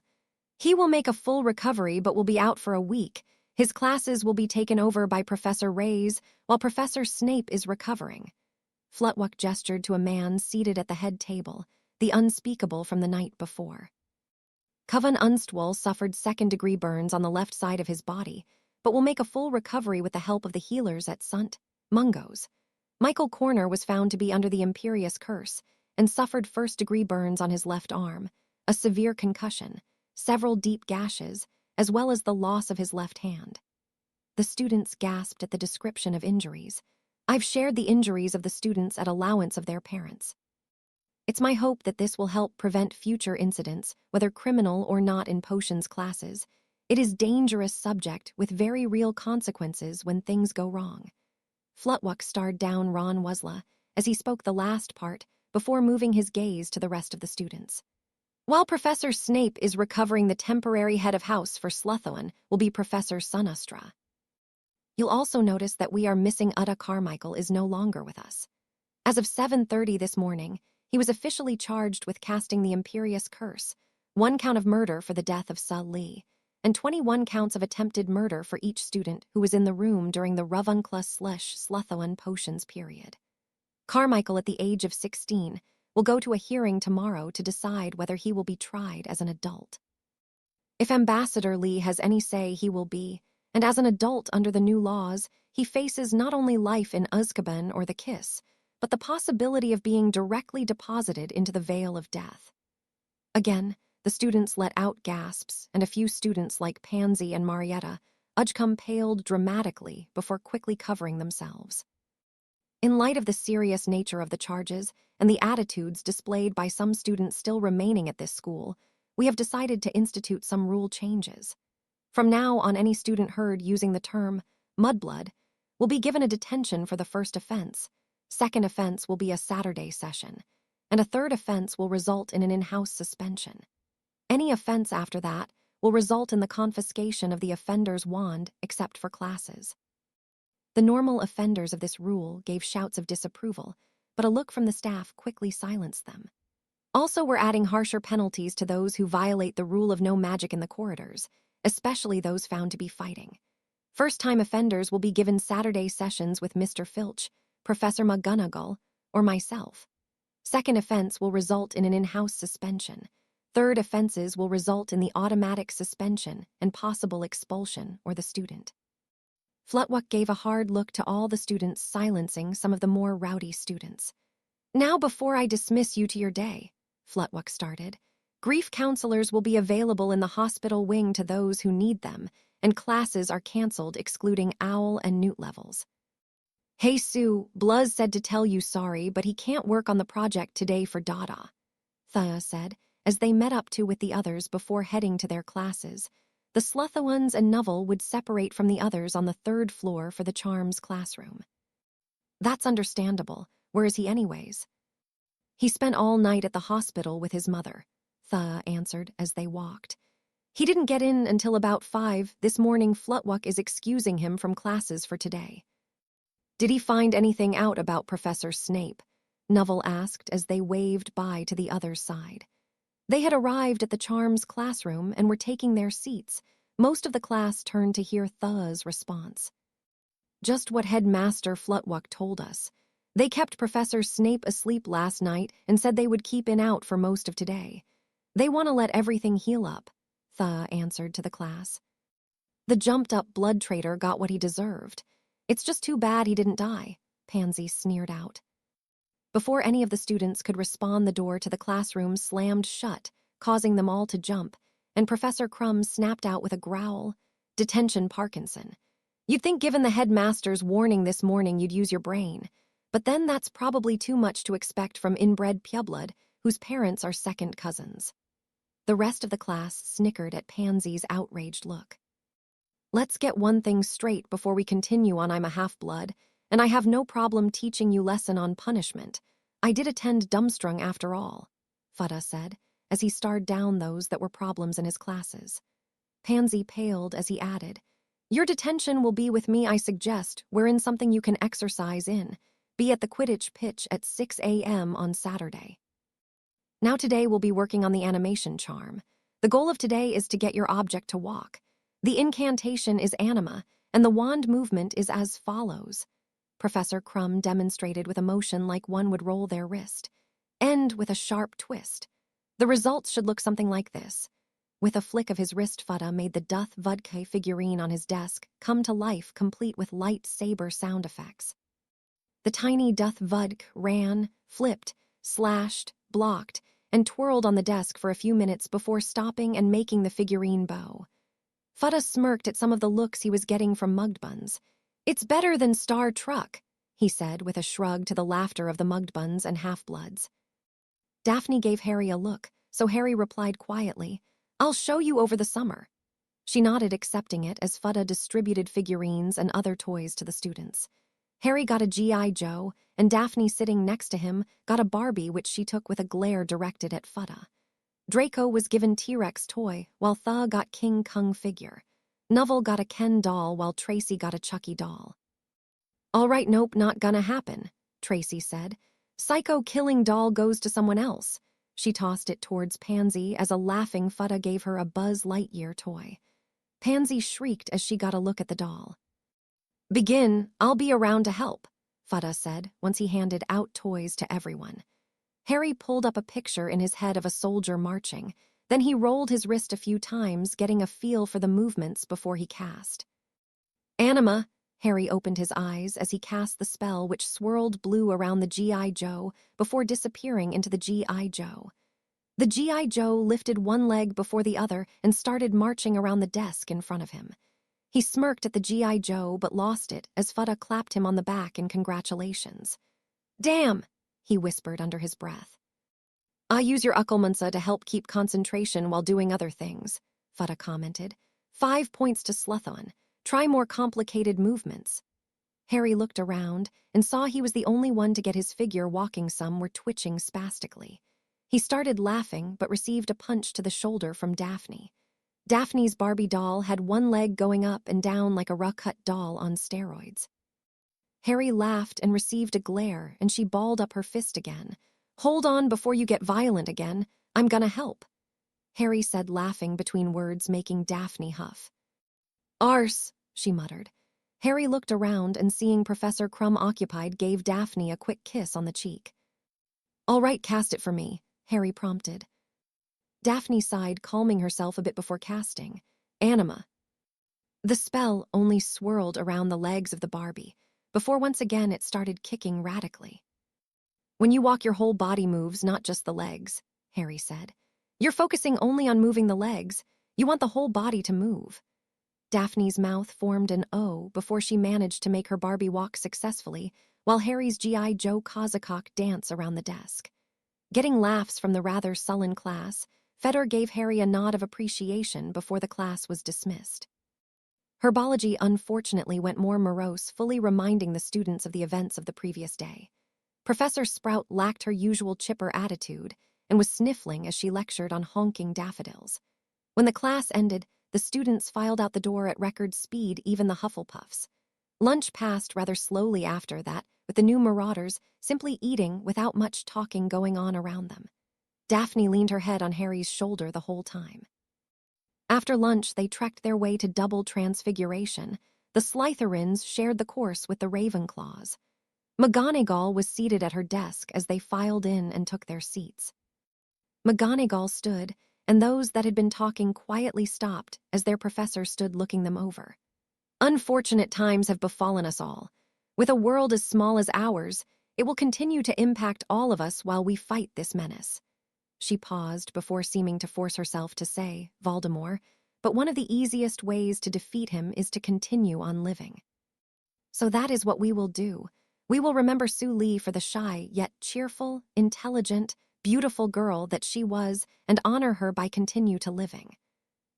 "He will make a full recovery but will be out for a week. His classes will be taken over by Professor Reyes while Professor Snape is recovering." Flutwuck gestured to a man seated at the head table, the unspeakable from the night before. "Covan Unstwall suffered second-degree burns on the left side of his body, but will make a full recovery with the help of the healers at St. Mungo's. Michael Corner was found to be under the Imperious Curse and suffered first-degree burns on his left arm, a severe concussion, several deep gashes, as well as the loss of his left hand." The students gasped at the description of injuries. I've shared the injuries of the students at allowance of their parents. It's my hope that this will help prevent future incidents, whether criminal or not in potions classes. It is dangerous subject with very real consequences when things go wrong. Flutwick stared down Ron Weasley as he spoke the last part before moving his gaze to the rest of the students. While Professor Snape is recovering, the temporary head of house for Slytherin will be Professor Sunustra. You'll also notice that we are missing Utta Carmichael is no longer with us. As of 7:30 this morning, he was officially charged with casting the Imperious Curse, 1 count of murder for the death of Lee, and 21 counts of attempted murder for each student who was in the room during the Ravenclaw/Slytherin potions period. Carmichael, at the age of 16, will go to a hearing tomorrow to decide whether he will be tried as an adult. If Ambassador Lee has any say, he will be, and as an adult under the new laws, he faces not only life in Azkaban or the Kiss, but the possibility of being directly deposited into the Vale of Death. Again, the students let out gasps, and a few students like Pansy and Marietta Udgecombe paled dramatically before quickly covering themselves. In light of the serious nature of the charges and the attitudes displayed by some students still remaining at this school, we have decided to institute some rule changes. From now on, any student heard using the term mudblood will be given a detention for the first offense. Second offense will be a Saturday session, and a third offense will result in an in-house suspension. Any offense after that will result in the confiscation of the offender's wand except for classes. The normal offenders of this rule gave shouts of disapproval, but a look from the staff quickly silenced them. Also, we're adding harsher penalties to those who violate the rule of no magic in the corridors, especially those found to be fighting. First-time offenders will be given Saturday sessions with Mr. Filch, Professor McGonagall, or myself. Second offense will result in an in-house suspension. Third offenses will result in the automatic suspension and possible expulsion or the student. Flutwick gave a hard look to all the students, silencing some of the more rowdy students. Now, before I dismiss you to your day, Flutwick started, grief counselors will be available in the hospital wing to those who need them, and classes are cancelled excluding Owl and Newt levels. Hey Sue, Bluz said to tell you sorry, but he can't work on the project today for Dada, Thea said, as they met up with the others before heading to their classes. The Slytherins and Neville would separate from the others on the 3rd floor for the Charms classroom. That's understandable. Where is he anyways? He spent all night at the hospital with his mother, Thea answered as they walked. He didn't get in until about 5 this morning. Flutwick is excusing him from classes for today. Did he find anything out about Professor Snape? Neville asked as they waved by to the other side. They had arrived at the Charms classroom and were taking their seats. Most of the class turned to hear Thea's response. Just what Headmaster Flutwick told us. They kept Professor Snape asleep last night and said they would keep him out for most of today. They want to let everything heal up, Thea answered to the class. The jumped-up blood traitor got what he deserved. It's just too bad he didn't die, Pansy sneered out. Before any of the students could respond, the door to the classroom slammed shut, causing them all to jump, and Professor Crumb snapped out with a growl, "Detention, Parkinson. You'd think given the headmaster's warning this morning you'd use your brain, but then that's probably too much to expect from inbred pureblood whose parents are second cousins." The rest of the class snickered at Pansy's outraged look. Let's get one thing straight before we continue on. I'm a half-blood, and I have no problem teaching you lesson on punishment. I did attend Dumstrung after all, Fudda said, as he starred down those that were problems in his classes. Pansy paled as he added, Your detention will be with me, I suggest, wherein something you can exercise in. Be at the Quidditch pitch at 6 a.m. on Saturday. Now today we'll be working on the animation charm. The goal of today is to get your object to walk. The incantation is anima, and the wand movement is as follows. Professor Crumb demonstrated with a motion like one would roll their wrist. End with a sharp twist. The results should look something like this. With a flick of his wrist, Fudda made the Duth Vodka figurine on his desk come to life, complete with light saber sound effects. The tiny Duth Vodk ran, flipped, slashed, blocked, and twirled on the desk for a few minutes before stopping and making the figurine bow. Fudda smirked at some of the looks he was getting from mugged buns. "It's better than Star Truck," he said with a shrug to the laughter of the mugged buns and half-bloods. Daphne gave Harry a look, so Harry replied quietly, "I'll show you over the summer." She nodded, accepting it as Fudda distributed figurines and other toys to the students. Harry got a G.I. Joe, and Daphne, sitting next to him, got a Barbie, which she took with a glare directed at Fudda. Draco was given T-Rex toy, while Tha got King Kong figure. Neville got a Ken doll, while Tracy got a Chucky doll. "All right, nope, not gonna happen," Tracy said. "Psycho-killing doll goes to someone else." She tossed it towards Pansy as a laughing Fudda gave her a Buzz Lightyear toy. Pansy shrieked as she got a look at the doll. "Begin, I'll be around to help," Fudda said once he handed out toys to everyone. Harry pulled up a picture in his head of a soldier marching. Then he rolled his wrist a few times, getting a feel for the movements before he cast. "Anima," Harry opened his eyes as he cast the spell, which swirled blue around the G.I. Joe before disappearing into the G.I. Joe. The G.I. Joe lifted one leg before the other and started marching around the desk in front of him. He smirked at the G.I. Joe but lost it as Fudda clapped him on the back in congratulations. "Damn," he whispered under his breath. "I use your Uckelmunsa to help keep concentration while doing other things," Fudda commented. 5 points to Slytherin. Try more complicated movements." Harry looked around and saw he was the only one to get his figure walking. Some were twitching spastically. He started laughing but received a punch to the shoulder from Daphne. Daphne's Barbie doll had one leg going up and down like a rough-cut doll on steroids. Harry laughed and received a glare, and she balled up her fist again. "Hold on before you get violent again. I'm gonna help," Harry said, laughing between words, making Daphne huff. "Arse," she muttered. Harry looked around and, seeing Professor Crumb occupied, gave Daphne a quick kiss on the cheek. "All right, cast it for me," Harry prompted. Daphne sighed, calming herself a bit before casting. "Anima." The spell only swirled around the legs of the Barbie, before once again it started kicking radically. "When you walk, your whole body moves, not just the legs," Harry said. "You're focusing only on moving the legs. You want the whole body to move." Daphne's mouth formed an O before she managed to make her Barbie walk successfully, while Harry's G.I. Joe Kozakok dance around the desk. Getting laughs from the rather sullen class, Fedor gave Harry a nod of appreciation before the class was dismissed. Herbology unfortunately went more morose, fully reminding the students of the events of the previous day. Professor Sprout lacked her usual chipper attitude and was sniffling as she lectured on honking daffodils. When the class ended, the students filed out the door at record speed, even the Hufflepuffs. Lunch passed rather slowly after that, with the new marauders simply eating without much talking going on around them. Daphne leaned her head on Harry's shoulder the whole time. After lunch, they trekked their way to Double Transfiguration. The Slytherins shared the course with the Ravenclaws. McGonagall was seated at her desk as they filed in and took their seats. McGonagall stood, and those that had been talking quietly stopped as their professor stood looking them over. "Unfortunate times have befallen us all. With a world as small as ours, it will continue to impact all of us while we fight this menace." She paused before seeming to force herself to say, "Voldemort, but one of the easiest ways to defeat him is to continue on living. So that is what we will do. We will remember Sue Lee for the shy, yet cheerful, intelligent, beautiful girl that she was and honor her by continue to living."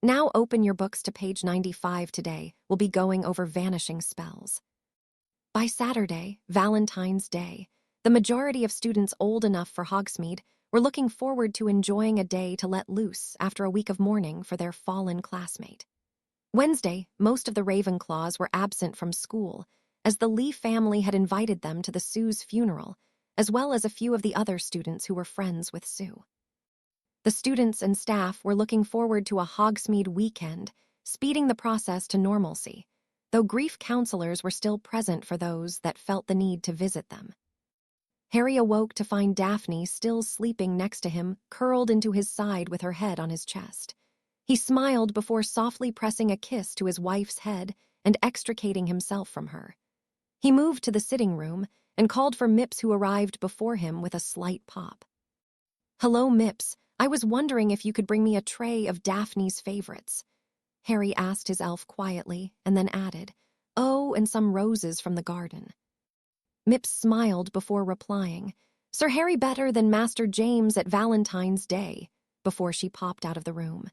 Now open your books to page 95 today. We'll be going over vanishing spells. By Saturday, Valentine's Day, the majority of students old enough for Hogsmeade were looking forward to enjoying a day to let loose after a week of mourning for their fallen classmate. Wednesday, most of the Ravenclaws were absent from school, as the Lee family had invited them to the Sue's funeral, as well as a few of the other students who were friends with Sue. The students and staff were looking forward to a Hogsmeade weekend, speeding the process to normalcy, though grief counselors were still present for those that felt the need to visit them. Harry awoke to find Daphne still sleeping next to him, curled into his side with her head on his chest. He smiled before softly pressing a kiss to his wife's head and extricating himself from her. He moved to the sitting room and called for Mips, who arrived before him with a slight pop. "Hello, Mips. I was wondering if you could bring me a tray of Daphne's favorites." Harry asked his elf quietly, and then added, "Oh, and some roses from the garden." Mips smiled before replying, "Sir Harry better than Master James at Valentine's Day," before she popped out of the room.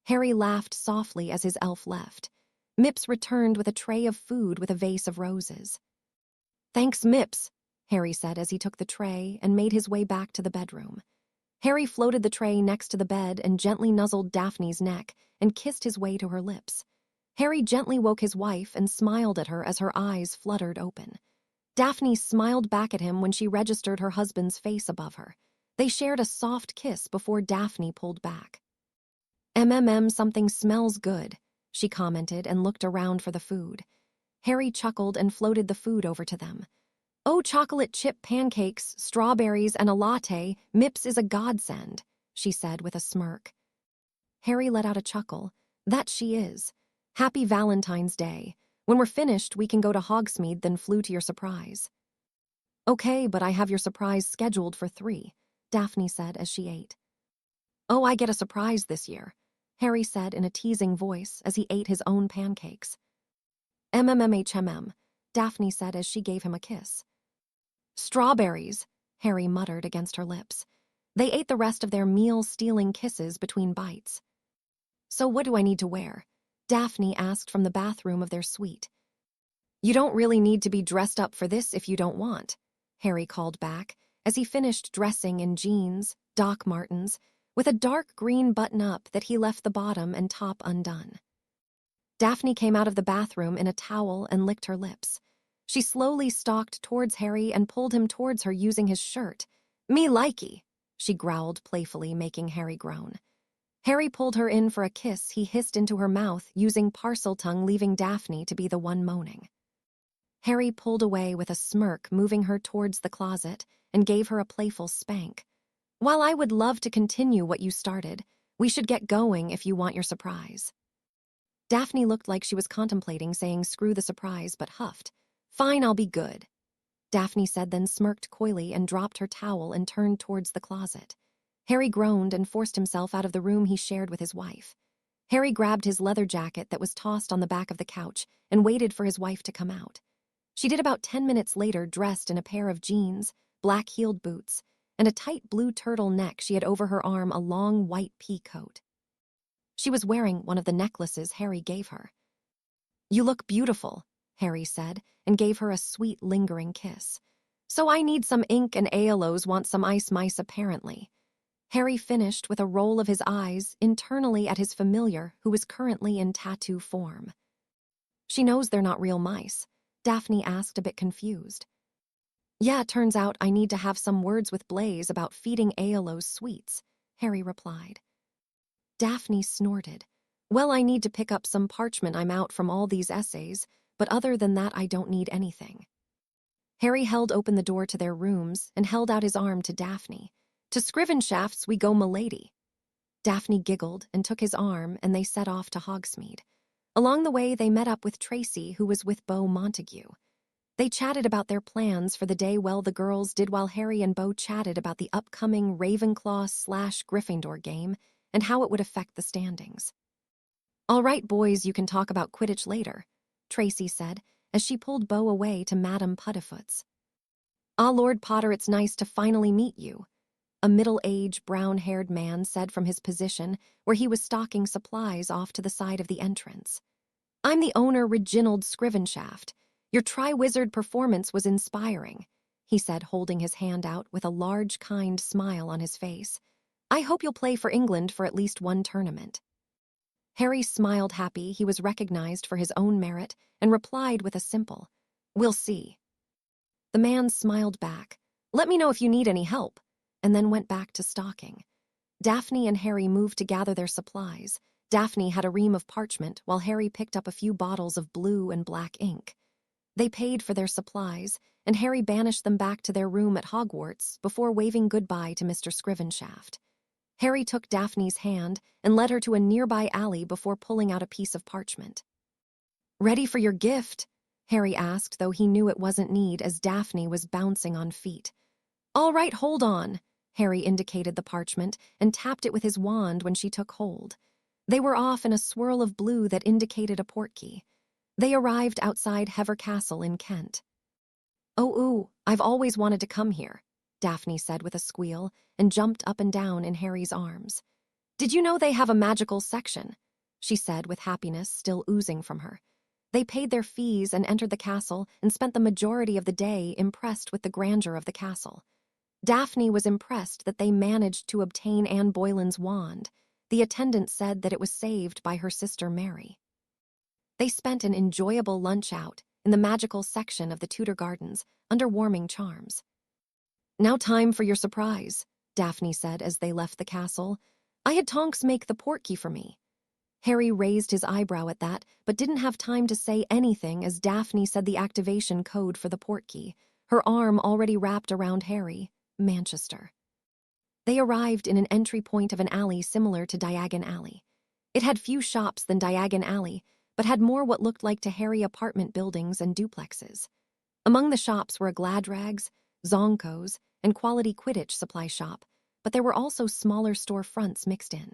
Harry laughed softly as his elf left. Mips returned with a tray of food with a vase of roses. "Thanks, Mips," Harry said as he took the tray and made his way back to the bedroom. Harry floated the tray next to the bed and gently nuzzled Daphne's neck and kissed his way to her lips. Harry gently woke his wife and smiled at her as her eyes fluttered open. Daphne smiled back at him when she registered her husband's face above her. They shared a soft kiss before Daphne pulled back. Something smells good," she commented and looked around for the food. Harry chuckled and floated the food over to them. "Oh, chocolate chip pancakes, strawberries, and a latte, Mips is a godsend," she said with a smirk. Harry let out a chuckle. "That she is. Happy Valentine's Day. When we're finished, we can go to Hogsmeade, then flew to your surprise." "Okay, but I have your surprise scheduled for 3, Daphne said as she ate. "Oh, I get a surprise this year," Harry said in a teasing voice as he ate his own pancakes. Daphne said as she gave him a kiss. "Strawberries," Harry muttered against her lips. They ate the rest of their meal stealing kisses between bites. "So what do I need to wear?" Daphne asked from the bathroom of their suite. "You don't really need to be dressed up for this if you don't want," Harry called back as he finished dressing in jeans, Doc Martens, with a dark green button-up that he left the bottom and top undone. Daphne came out of the bathroom in a towel and licked her lips. She slowly stalked towards Harry and pulled him towards her using his shirt. "Me likey," she growled playfully, making Harry groan. Harry pulled her in for a kiss he hissed into her mouth, using parcel tongue, leaving Daphne to be the one moaning. Harry pulled away with a smirk, moving her towards the closet, and gave her a playful spank. "While I would love to continue what you started, we should get going if you want your surprise." Daphne looked like she was contemplating saying screw the surprise, but huffed. "Fine, I'll be good," Daphne said, then smirked coyly and dropped her towel and turned towards the closet. Harry groaned and forced himself out of the room he shared with his wife. Harry grabbed his leather jacket that was tossed on the back of the couch and waited for his wife to come out. She did about 10 minutes later, dressed in a pair of jeans, black-heeled boots, and a tight blue turtleneck she had over her arm, a long white pea coat. She was wearing one of the necklaces Harry gave her. "You look beautiful," Harry said, and gave her a sweet, lingering kiss. "So I need some ink and Aelos want some ice mice apparently." Harry finished with a roll of his eyes internally at his familiar, who was currently in tattoo form. "She knows they're not real mice?" Daphne asked, a bit confused. "Yeah, it turns out I need to have some words with Blaze about feeding Aelos sweets," Harry replied. Daphne snorted. "Well, I need to pick up some parchment. I'm out from all these essays, but other than that I don't need anything." Harry held open the door to their rooms and held out his arm to Daphne. "To Scrivenshafts we go, m'lady." Daphne giggled and took his arm, and they set off to Hogsmeade. Along the way, they met up with Tracy, who was with Beau Montague. They chatted about their plans for the day. Well, the girls did, while Harry and Beau chatted about the upcoming Ravenclaw/Gryffindor game and how it would affect the standings. "All right, boys, you can talk about Quidditch later," Tracy said as she pulled Beau away to Madame Puddifoot's. "Ah, Lord Potter, it's nice to finally meet you," a middle-aged, brown-haired man said from his position where he was stocking supplies off to the side of the entrance. "I'm the owner, Reginald Scrivenshaft. Your Triwizard performance was inspiring," he said, holding his hand out with a large, kind smile on his face. "I hope you'll play for England for at least one tournament." Harry smiled, happy he was recognized for his own merit, and replied with a simple, "We'll see." The man smiled back, "Let me know if you need any help," and then went back to stocking. Daphne and Harry moved to gather their supplies. Daphne had a ream of parchment, while Harry picked up a few bottles of blue and black ink. They paid for their supplies, and Harry banished them back to their room at Hogwarts before waving goodbye to Mr. Scrivenshaft. Harry took Daphne's hand and led her to a nearby alley before pulling out a piece of parchment. "Ready for your gift?" Harry asked, though he knew it wasn't need as Daphne was bouncing on feet. "All right, hold on." Harry indicated the parchment and tapped it with his wand when she took hold. They were off in a swirl of blue that indicated a portkey. They arrived outside Hever Castle in Kent. "Oh, ooh, I've always wanted to come here," Daphne said with a squeal and jumped up and down in Harry's arms. "Did you know they have a magical section?" she said with happiness still oozing from her. They paid their fees and entered the castle and spent the majority of the day impressed with the grandeur of the castle. Daphne was impressed that they managed to obtain Anne Boleyn's wand. The attendant said that it was saved by her sister Mary. They spent an enjoyable lunch out in the magical section of the Tudor Gardens under warming charms. "Now time for your surprise," Daphne said as they left the castle. "I had Tonks make the portkey for me." Harry raised his eyebrow at that, but didn't have time to say anything as Daphne said the activation code for the portkey, her arm already wrapped around Harry, Manchester. They arrived in an entry point of an alley similar to Diagon Alley. It had few shops than Diagon Alley, but had more what looked like to Harry apartment buildings and duplexes. Among the shops were a Gladrags, Zonko's, and Quality Quidditch supply shop, but there were also smaller store fronts mixed in.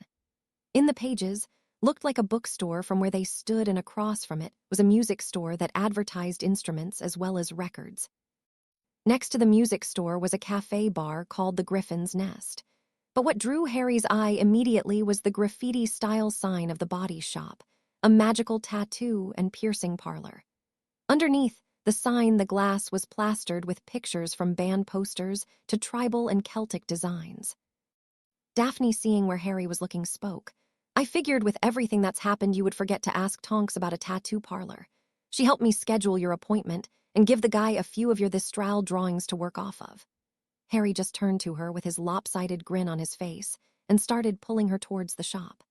In the pages, looked like a bookstore from where they stood, and across from it was a music store that advertised instruments as well as records. Next to the music store was a cafe bar called the Griffin's Nest. But what drew Harry's eye immediately was the graffiti-style sign of the Body Shop, a magical tattoo and piercing parlor. Underneath the sign, the glass was plastered with pictures from band posters to tribal and Celtic designs. Daphne, seeing where Harry was looking, spoke. "I figured with everything that's happened you would forget to ask Tonks about a tattoo parlor. She helped me schedule your appointment and give the guy a few of your Thistral drawings to work off of." Harry just turned to her with his lopsided grin on his face and started pulling her towards the shop.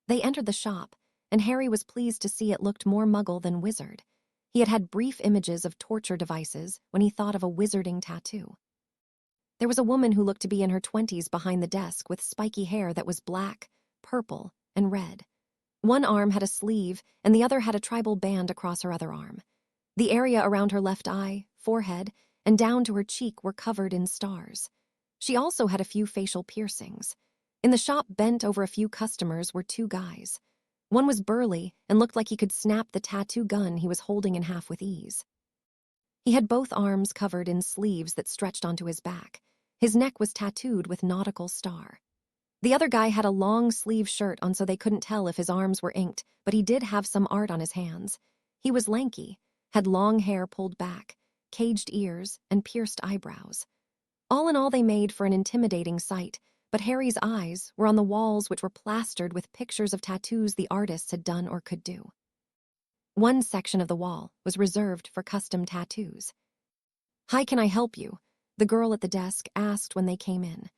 They entered the shop, and Harry was pleased to see it looked more Muggle than wizard. He had had brief images of torture devices when he thought of a wizarding tattoo. There was a woman who looked to be in her 20s behind the desk with spiky hair that was black, purple, and red. One arm had a sleeve, and the other had a tribal band across her other arm. The area around her left eye, forehead, and down to her cheek were covered in stars. She also had a few facial piercings. In the shop, bent over a few customers, were two guys. One was burly and looked like he could snap the tattoo gun he was holding in half with ease. He had both arms covered in sleeves that stretched onto his back. His neck was tattooed with nautical star. The other guy had a long sleeve shirt on, so they couldn't tell if his arms were inked, but he did have some art on his hands. He was lanky, had long hair pulled back, caged ears, and pierced eyebrows. All in all, they made for an intimidating sight, but Harry's eyes were on the walls, which were plastered with pictures of tattoos the artists had done or could do. One section of the wall was reserved for custom tattoos. "Hi, can I help you?" the girl at the desk asked when they came in.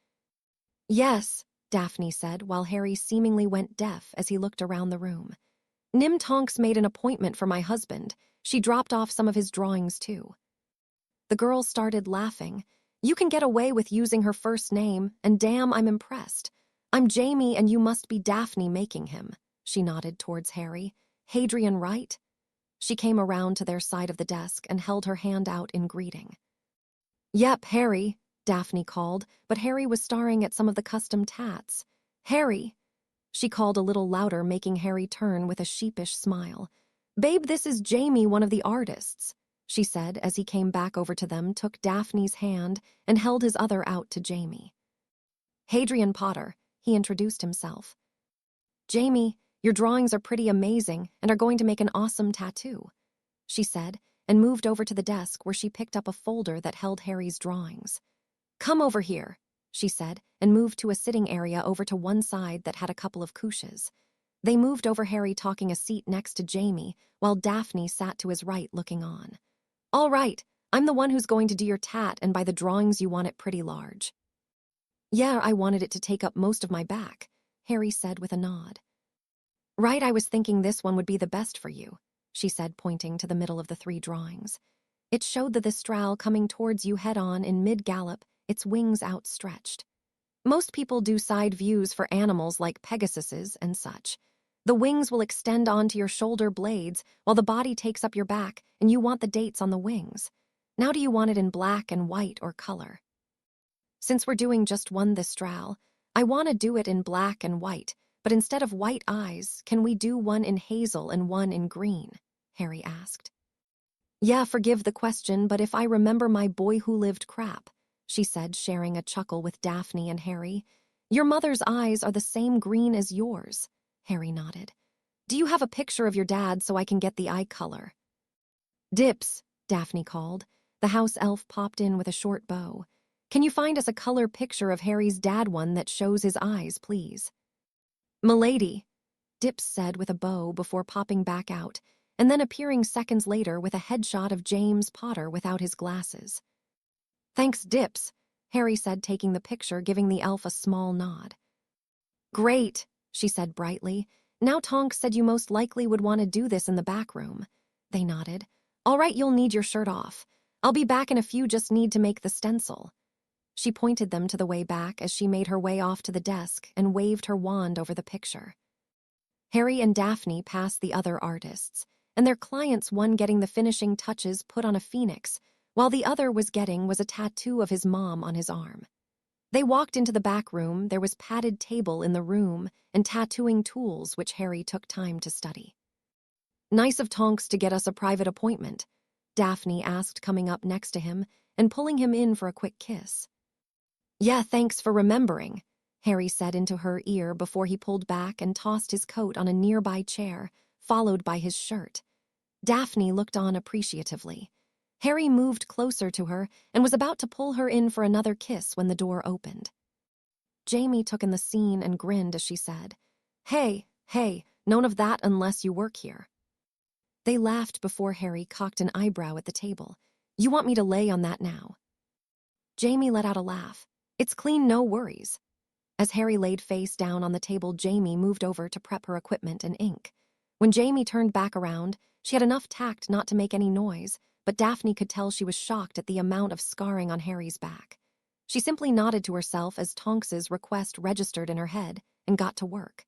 "Yes," Daphne said, while Harry seemingly went deaf as he looked around the room. "Nim Tonks made an appointment for my husband. She dropped off some of his drawings, too." The girl started laughing. "You can get away with using her first name, and damn, I'm impressed. I'm Jamie, and you must be Daphne making him." She nodded towards Harry. "Hadrian, right?" She came around to their side of the desk and held her hand out in greeting. "Yep, Harry," Daphne called, but Harry was staring at some of the custom tats. "Harry," she called a little louder, making Harry turn with a sheepish smile. "Babe, this is Jamie, one of the artists," she said as he came back over to them, took Daphne's hand, and held his other out to Jamie. "Hadrian Potter," he introduced himself. "Jamie, your drawings are pretty amazing and are going to make an awesome tattoo," she said, and moved over to the desk where she picked up a folder that held Harry's drawings. "Come over here," she said, and moved to a sitting area over to one side that had a couple of couches. They moved over, Harry talking a seat next to Jamie, while Daphne sat to his right looking on. "All right, I'm the one who's going to do your tat, and by the drawings you want it pretty large." "Yeah, I wanted it to take up most of my back," Harry said with a nod. "Right, I was thinking this one would be the best for you," she said, pointing to the middle of the three drawings. It showed the Thistral coming towards you head-on in mid-gallop, its wings outstretched. Most people do side views for animals like Pegasuses and such. The wings will extend onto your shoulder blades while the body takes up your back, and you want the dates on the wings. Now, do you want it in black and white or color? Since we're doing just one Thistral, I want to do it in black and white, but instead of white eyes, can we do one in hazel and one in green? Harry asked. Yeah, forgive the question, but if I remember my boy who lived crap, she said, sharing a chuckle with Daphne and Harry. Your mother's eyes are the same green as yours. Harry nodded. Do you have a picture of your dad so I can get the eye color? Dips, Daphne called. The house elf popped in with a short bow. Can you find us a color picture of Harry's dad, one that shows his eyes, please? Milady, Dips said with a bow before popping back out, and then appearing seconds later with a headshot of James Potter without his glasses. Thanks, Dips, Harry said, taking the picture, giving the elf a small nod. Great, she said brightly. Now Tonks said you most likely would want to do this in the back room. They nodded. All right, you'll need your shirt off. I'll be back in a few, just need to make the stencil. She pointed them to the way back as she made her way off to the desk and waved her wand over the picture. Harry and Daphne passed the other artists, and their clients, one getting the finishing touches put on a phoenix, while the other was a tattoo of his mom on his arm. They walked into the back room. There was padded table in the room and tattooing tools, which Harry took time to study. Nice of Tonks to get us a private appointment, Daphne asked, coming up next to him and pulling him in for a quick kiss. Yeah, thanks for remembering, Harry said into her ear before he pulled back and tossed his coat on a nearby chair, followed by his shirt. Daphne looked on appreciatively. Harry moved closer to her and was about to pull her in for another kiss when the door opened. Jamie took in the scene and grinned as she said, Hey, none of that unless you work here. They laughed before Harry cocked an eyebrow at the table. You want me to lay on that now? Jamie let out a laugh. It's clean, no worries. As Harry laid face down on the table, Jamie moved over to prep her equipment and ink. When Jamie turned back around, she had enough tact not to make any noise, but Daphne could tell she was shocked at the amount of scarring on Harry's back. She simply nodded to herself as Tonks's request registered in her head and got to work.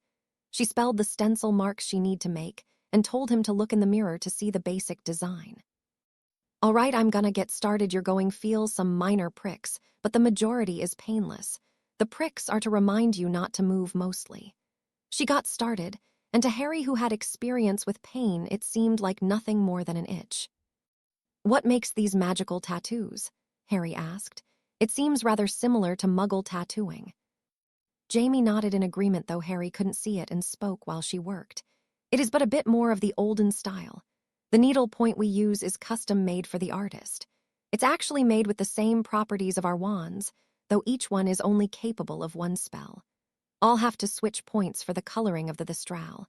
She spelled the stencil marks she need to make and told him to look in the mirror to see the basic design. All right, I'm gonna get started. You're going to feel some minor pricks, but the majority is painless. The pricks are to remind you not to move mostly. She got started, and to Harry, who had experience with pain, it seemed like nothing more than an itch. What makes these magical tattoos? Harry asked. It seems rather similar to Muggle tattooing. Jamie nodded in agreement, though Harry couldn't see it, and spoke while she worked. It is but a bit more of the olden style. The needle point we use is custom made for the artist. It's actually made with the same properties of our wands, though each one is only capable of one spell. I'll have to switch points for the coloring of the Thestral,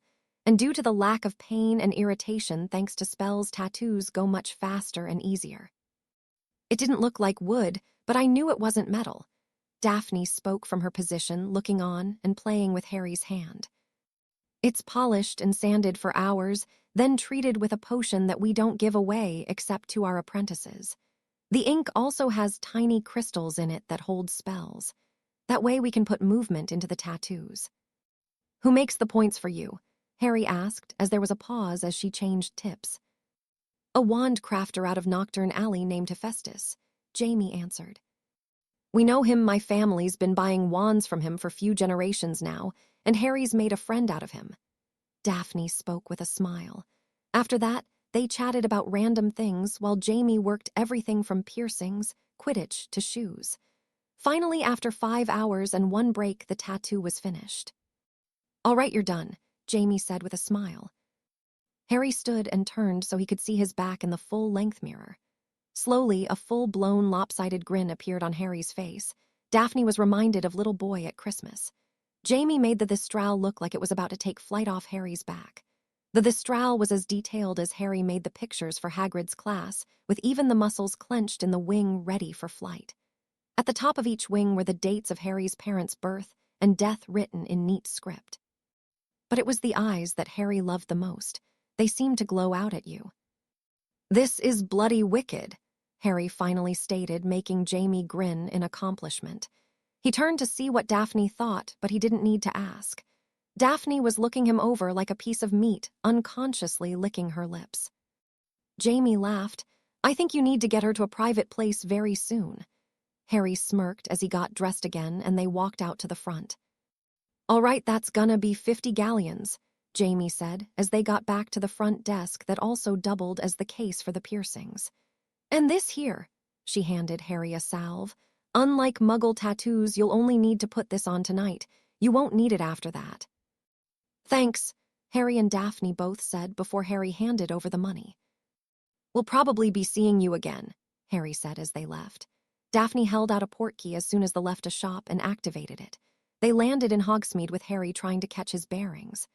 and due to the lack of pain and irritation thanks to spells, tattoos go much faster and easier. It didn't look like wood, but I knew it wasn't metal. Daphne spoke from her position, looking on and playing with Harry's hand. It's polished and sanded for hours, then treated with a potion that we don't give away except to our apprentices. The ink also has tiny crystals in it that hold spells. That way we can put movement into the tattoos. Who makes the points for you? Harry asked as there was a pause as she changed tips. A wand crafter out of Nocturne Alley named Hephaestus, Jamie answered. We know him. My family's been buying wands from him for few generations now, and Harry's made a friend out of him. Daphne spoke with a smile. After that, they chatted about random things while Jamie worked everything from piercings, Quidditch, to shoes. Finally, after 5 hours and one break, the tattoo was finished. All right, you're done, Jamie said with a smile. Harry stood and turned so he could see his back in the full-length mirror. Slowly, a full-blown lopsided grin appeared on Harry's face. Daphne was reminded of Little Boy at Christmas. Jamie made the Thestral look like it was about to take flight off Harry's back. The Thestral was as detailed as Harry made the pictures for Hagrid's class, with even the muscles clenched in the wing ready for flight. At the top of each wing were the dates of Harry's parents' birth and death written in neat script. But it was the eyes that Harry loved the most. They seemed to glow out at you. This is bloody wicked, Harry finally stated, making Jamie grin in accomplishment. He turned to see what Daphne thought, but he didn't need to ask. Daphne was looking him over like a piece of meat, unconsciously licking her lips. Jamie laughed. I think you need to get her to a private place very soon. Harry smirked as he got dressed again, and they walked out to the front. All right, that's gonna be 50 galleons, Jamie said as they got back to the front desk that also doubled as the case for the piercings. And this here, she handed Harry a salve. Unlike Muggle tattoos, you'll only need to put this on tonight. You won't need it after that. Thanks, Harry and Daphne both said before Harry handed over the money. We'll probably be seeing you again, Harry said as they left. Daphne held out a portkey as soon as they left a shop and activated it. They landed in Hogsmeade with Harry trying to catch his bearings.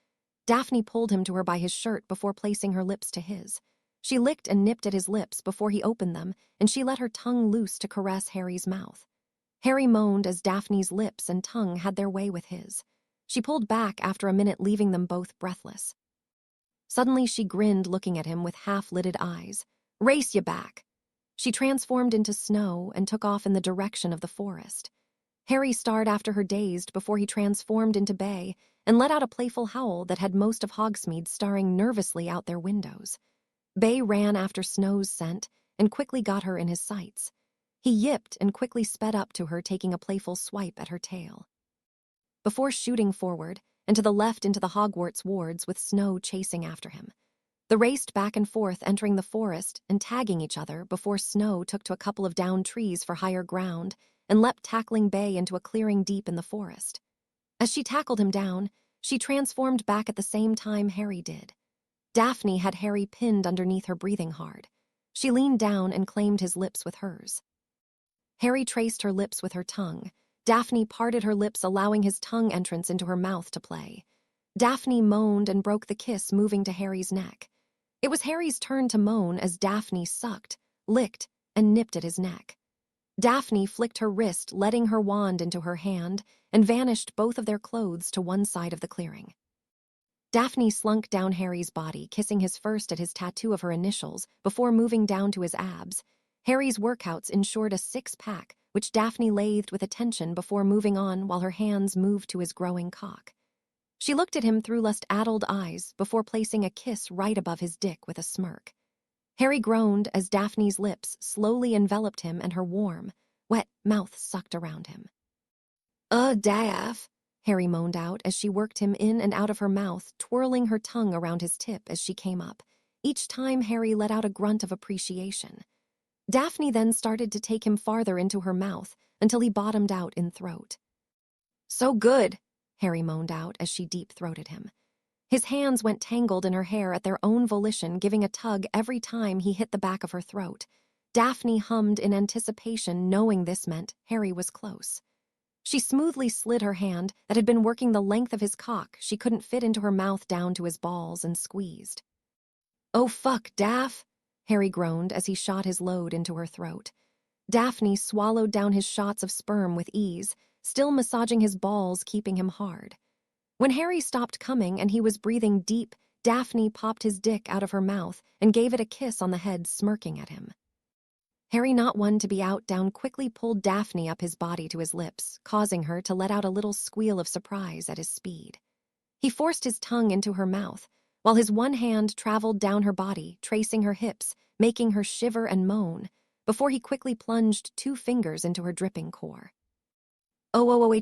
Daphne pulled him to her by his shirt before placing her lips to his. She licked and nipped at his lips before he opened them, and she let her tongue loose to caress Harry's mouth. Harry moaned as Daphne's lips and tongue had their way with his. She pulled back after a minute, leaving them both breathless. Suddenly she grinned, looking at him with half-lidded eyes. Race you back. She transformed into snow and took off in the direction of the forest. Harry stared after her dazed before he transformed into Bay and let out a playful howl that had most of Hogsmeade staring nervously out their windows. Bay ran after Snow's scent and quickly got her in his sights. He yipped and quickly sped up to her, taking a playful swipe at her tail. Before shooting forward and to the left into the Hogwarts wards with Snow chasing after him. They raced back and forth, entering the forest and tagging each other before Snow took to a couple of downed trees for higher ground and leapt, tackling Bay into a clearing deep in the forest. As she tackled him down, she transformed back at the same time Harry did. Daphne had Harry pinned underneath her, breathing hard. She leaned down and claimed his lips with hers. Harry traced her lips with her tongue. Daphne parted her lips, allowing his tongue entrance into her mouth to play. Daphne moaned and broke the kiss, moving to Harry's neck. It was Harry's turn to moan as Daphne sucked, licked, and nipped at his neck. Daphne flicked her wrist, letting her wand into her hand, and vanished both of their clothes to one side of the clearing. Daphne slunk down Harry's body, kissing his first at his tattoo of her initials before moving down to his abs. Harry's workouts ensured a six-pack, which Daphne lathed with attention before moving on while her hands moved to his growing cock. She looked at him through lust-addled eyes before placing a kiss right above his dick with a smirk. Harry groaned as Daphne's lips slowly enveloped him and her warm, wet mouth sucked around him. Daph," Harry moaned out as she worked him in and out of her mouth, twirling her tongue around his tip as she came up. Each time Harry let out a grunt of appreciation. Daphne then started to take him farther into her mouth until he bottomed out in throat. "So good," Harry moaned out as she deep-throated him. His hands went tangled in her hair at their own volition, giving a tug every time he hit the back of her throat. Daphne hummed in anticipation, knowing this meant Harry was close. She smoothly slid her hand that had been working the length of his cock she couldn't fit into her mouth down to his balls and squeezed. "Oh fuck, Daph," Harry groaned as he shot his load into her throat. Daphne swallowed down his shots of sperm with ease, still massaging his balls, keeping him hard. When Harry stopped coming and he was breathing deep, Daphne popped his dick out of her mouth and gave it a kiss on the head, smirking at him. Harry, not one to be outdone, quickly pulled Daphne up his body to his lips, causing her to let out a little squeal of surprise at his speed. He forced his tongue into her mouth, while his one hand traveled down her body, tracing her hips, making her shiver and moan, before he quickly plunged 2 fingers into her dripping core. "Oh,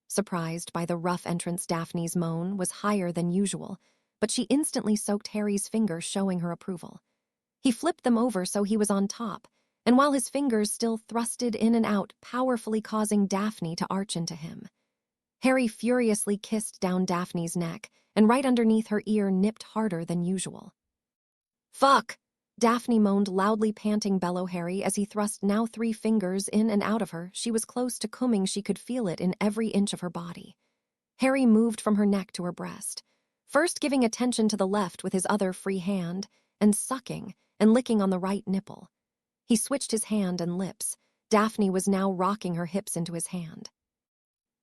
surprised by the rough entrance, Daphne's moan was higher than usual, but she instantly soaked Harry's fingers, showing her approval. He flipped them over so he was on top, and while his fingers still thrusted in and out, powerfully causing Daphne to arch into him. Harry furiously kissed down Daphne's neck, and right underneath her ear nipped harder than usual. "Fuck!" Daphne moaned loudly, panting bellow Harry as he thrust now 3 fingers in and out of her. She was close to coming, she could feel it in every inch of her body. Harry moved from her neck to her breast, first giving attention to the left with his other free hand, and sucking and licking on the right nipple. He switched his hand and lips. Daphne was now rocking her hips into his hand.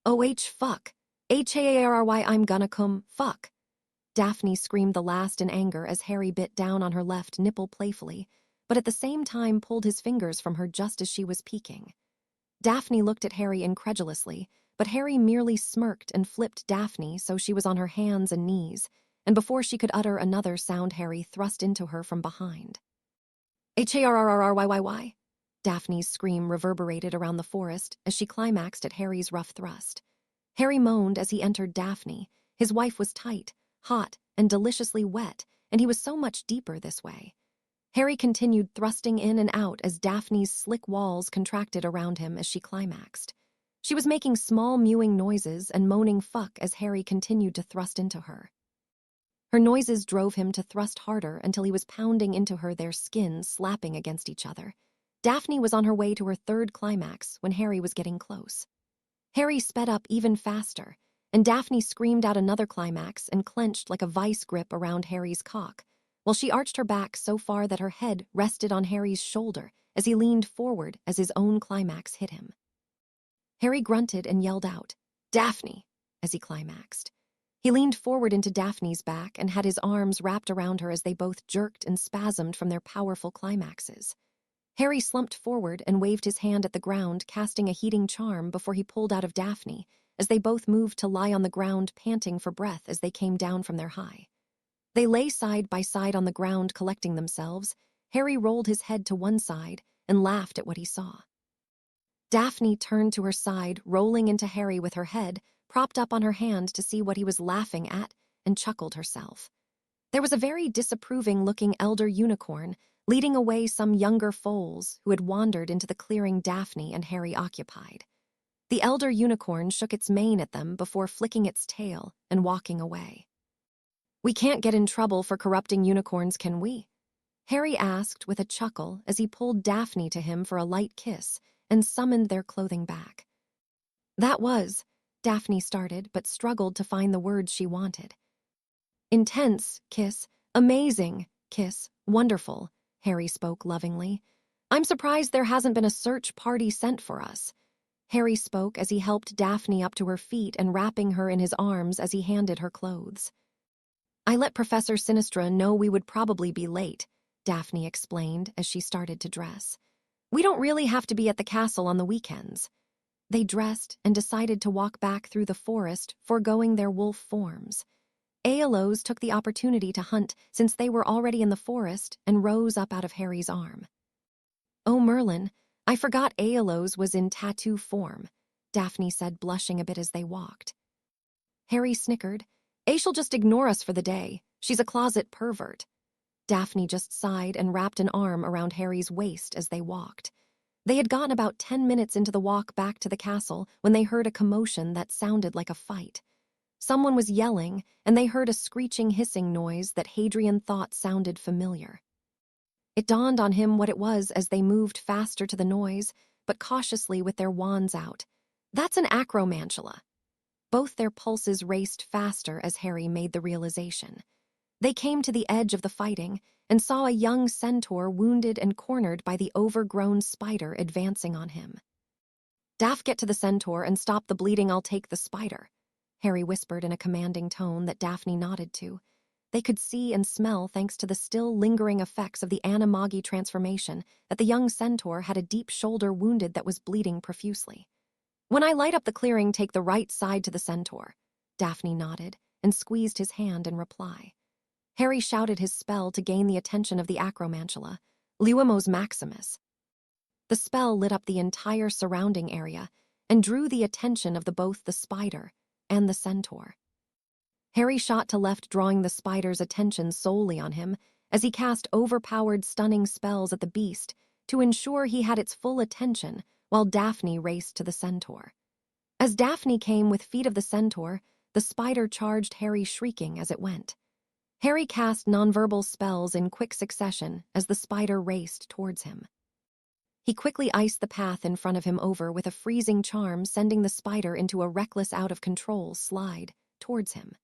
"Oh, fuck. Harry, I'm gonna come, fuck." Daphne screamed the last in anger as Harry bit down on her left nipple playfully, but at the same time pulled his fingers from her just as she was peeking. Daphne looked at Harry incredulously, but Harry merely smirked and flipped Daphne so she was on her hands and knees, and before she could utter another sound, Harry thrust into her from behind. "Harry!" Daphne's scream reverberated around the forest as she climaxed at Harry's rough thrust. Harry moaned as he entered Daphne. His wife was tight, hot, and deliciously wet, and he was so much deeper this way. Harry continued thrusting in and out as Daphne's slick walls contracted around him as she climaxed. She was making small mewing noises and moaning fuck as Harry continued to thrust into her. Her noises drove him to thrust harder until he was pounding into her, their skins slapping against each other. Daphne was on her way to her third climax when Harry was getting close. Harry sped up even faster, and Daphne screamed out another climax and clenched like a vice grip around Harry's cock, while she arched her back so far that her head rested on Harry's shoulder as he leaned forward as his own climax hit him. Harry grunted and yelled out, "Daphne," as he climaxed. He leaned forward into Daphne's back and had his arms wrapped around her as they both jerked and spasmed from their powerful climaxes. Harry slumped forward and waved his hand at the ground, casting a heating charm before he pulled out of Daphne, as they both moved to lie on the ground, panting for breath as they came down from their high. They lay side by side on the ground, collecting themselves. Harry rolled his head to one side and laughed at what he saw. Daphne turned to her side, rolling into Harry with her head propped up on her hand to see what he was laughing at, and chuckled herself. There was a very disapproving-looking elder unicorn leading away some younger foals who had wandered into the clearing Daphne and Harry occupied. The elder unicorn shook its mane at them before flicking its tail and walking away. "We can't get in trouble for corrupting unicorns, can we?" Harry asked with a chuckle as he pulled Daphne to him for a light kiss and summoned their clothing back. "That was," Daphne started, but struggled to find the words she wanted. "Intense kiss, amazing kiss, wonderful," Harry spoke lovingly. "I'm surprised there hasn't been a search party sent for us." Harry spoke as he helped Daphne up to her feet and wrapping her in his arms as he handed her clothes. "I let Professor Sinistra know we would probably be late," Daphne explained as she started to dress. "We don't really have to be at the castle on the weekends." They dressed and decided to walk back through the forest, foregoing their wolf forms. Aeolus took the opportunity to hunt since they were already in the forest and rose up out of Harry's arm. "Oh, Merlin, I forgot Aeolus was in tattoo form," Daphne said, blushing a bit as they walked. Harry snickered. "She'll just ignore us for the day. She's a closet pervert." Daphne just sighed and wrapped an arm around Harry's waist as they walked. They had gotten about 10 minutes into the walk back to the castle when they heard a commotion that sounded like a fight. Someone was yelling, and they heard a screeching, hissing noise that Hadrian thought sounded familiar. It dawned on him what it was as they moved faster to the noise, but cautiously with their wands out. "That's an acromantula." Both their pulses raced faster as Harry made the realization. They came to the edge of the fighting and saw a young centaur wounded and cornered by the overgrown spider advancing on him. "Daph, get to the centaur and stop the bleeding. I'll take the spider," Harry whispered in a commanding tone that Daphne nodded to. They could see and smell, thanks to the still lingering effects of the animagi transformation, that the young centaur had a deep shoulder wounded that was bleeding profusely. "When I light up the clearing, take the right side to the centaur." Daphne nodded and squeezed his hand in reply. Harry shouted his spell to gain the attention of the acromantula, Luimos Maximus. The spell lit up the entire surrounding area and drew the attention of both the spider and the centaur. Harry shot to left, drawing the spider's attention solely on him as he cast overpowered stunning spells at the beast to ensure he had its full attention while Daphne raced to the centaur. As Daphne came with feet of the centaur, the spider charged Harry, shrieking as it went. Harry cast nonverbal spells in quick succession as the spider raced towards him. He quickly iced the path in front of him over with a freezing charm, sending the spider into a reckless, out-of-control slide towards him.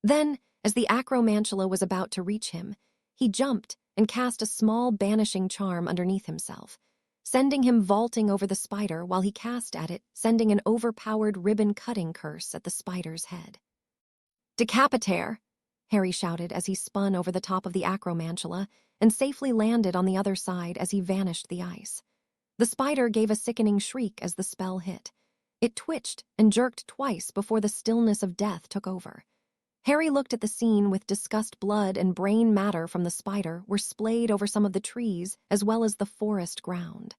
Then, as the acromantula was about to reach him, he jumped and cast a small banishing charm underneath himself, sending him vaulting over the spider while he cast at it, sending an overpowered ribbon-cutting curse at the spider's head. "Decapitaire!" Harry shouted as he spun over the top of the acromantula and safely landed on the other side as he vanished the ice. The spider gave a sickening shriek as the spell hit. It twitched and jerked twice before the stillness of death took over. Harry looked at the scene with disgust. Blood and brain matter from the spider were splayed over some of the trees as well as the forest ground.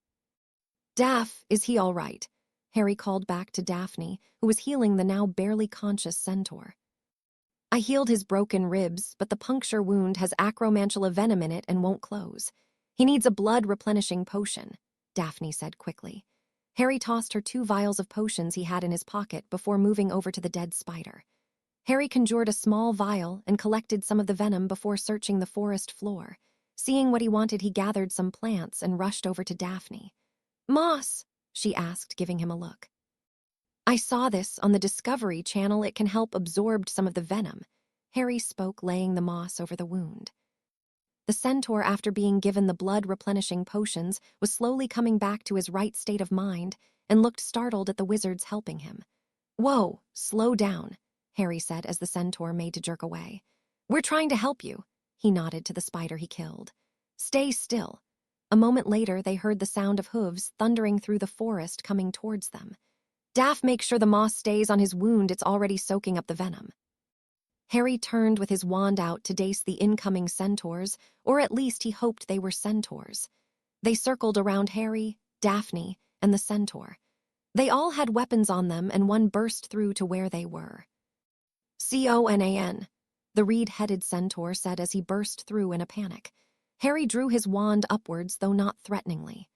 "Daph, is he all right?" Harry called back to Daphne, who was healing the now barely conscious centaur. I healed his broken ribs, but the puncture wound has acromantula venom in it and won't close. He needs a blood-replenishing potion, Daphne said quickly. Harry tossed her 2 vials of potions he had in his pocket before moving over to the dead spider. Harry conjured a small vial and collected some of the venom before searching the forest floor. Seeing what he wanted, he gathered some plants and rushed over to Daphne. "Moss," she asked, giving him a look. "I saw this on the Discovery Channel. It can help absorb some of the venom," Harry spoke, laying the moss over the wound. The centaur, after being given the blood-replenishing potions, was slowly coming back to his right state of mind and looked startled at the wizards helping him. "Whoa, slow down," Harry said as the centaur made to jerk away. "We're trying to help you," he nodded to the spider he killed. "Stay still." A moment later, they heard the sound of hooves thundering through the forest coming towards them. "Daph, make sure the moss stays on his wound. It's already soaking up the venom." Harry turned with his wand out to dace the incoming centaurs, or at least he hoped they were centaurs. They circled around Harry, Daphne, and the centaur. They all had weapons on them, and one burst through to where they were. "Conan," the reed-headed centaur said as he burst through in a panic. Harry drew his wand upwards, though not threateningly.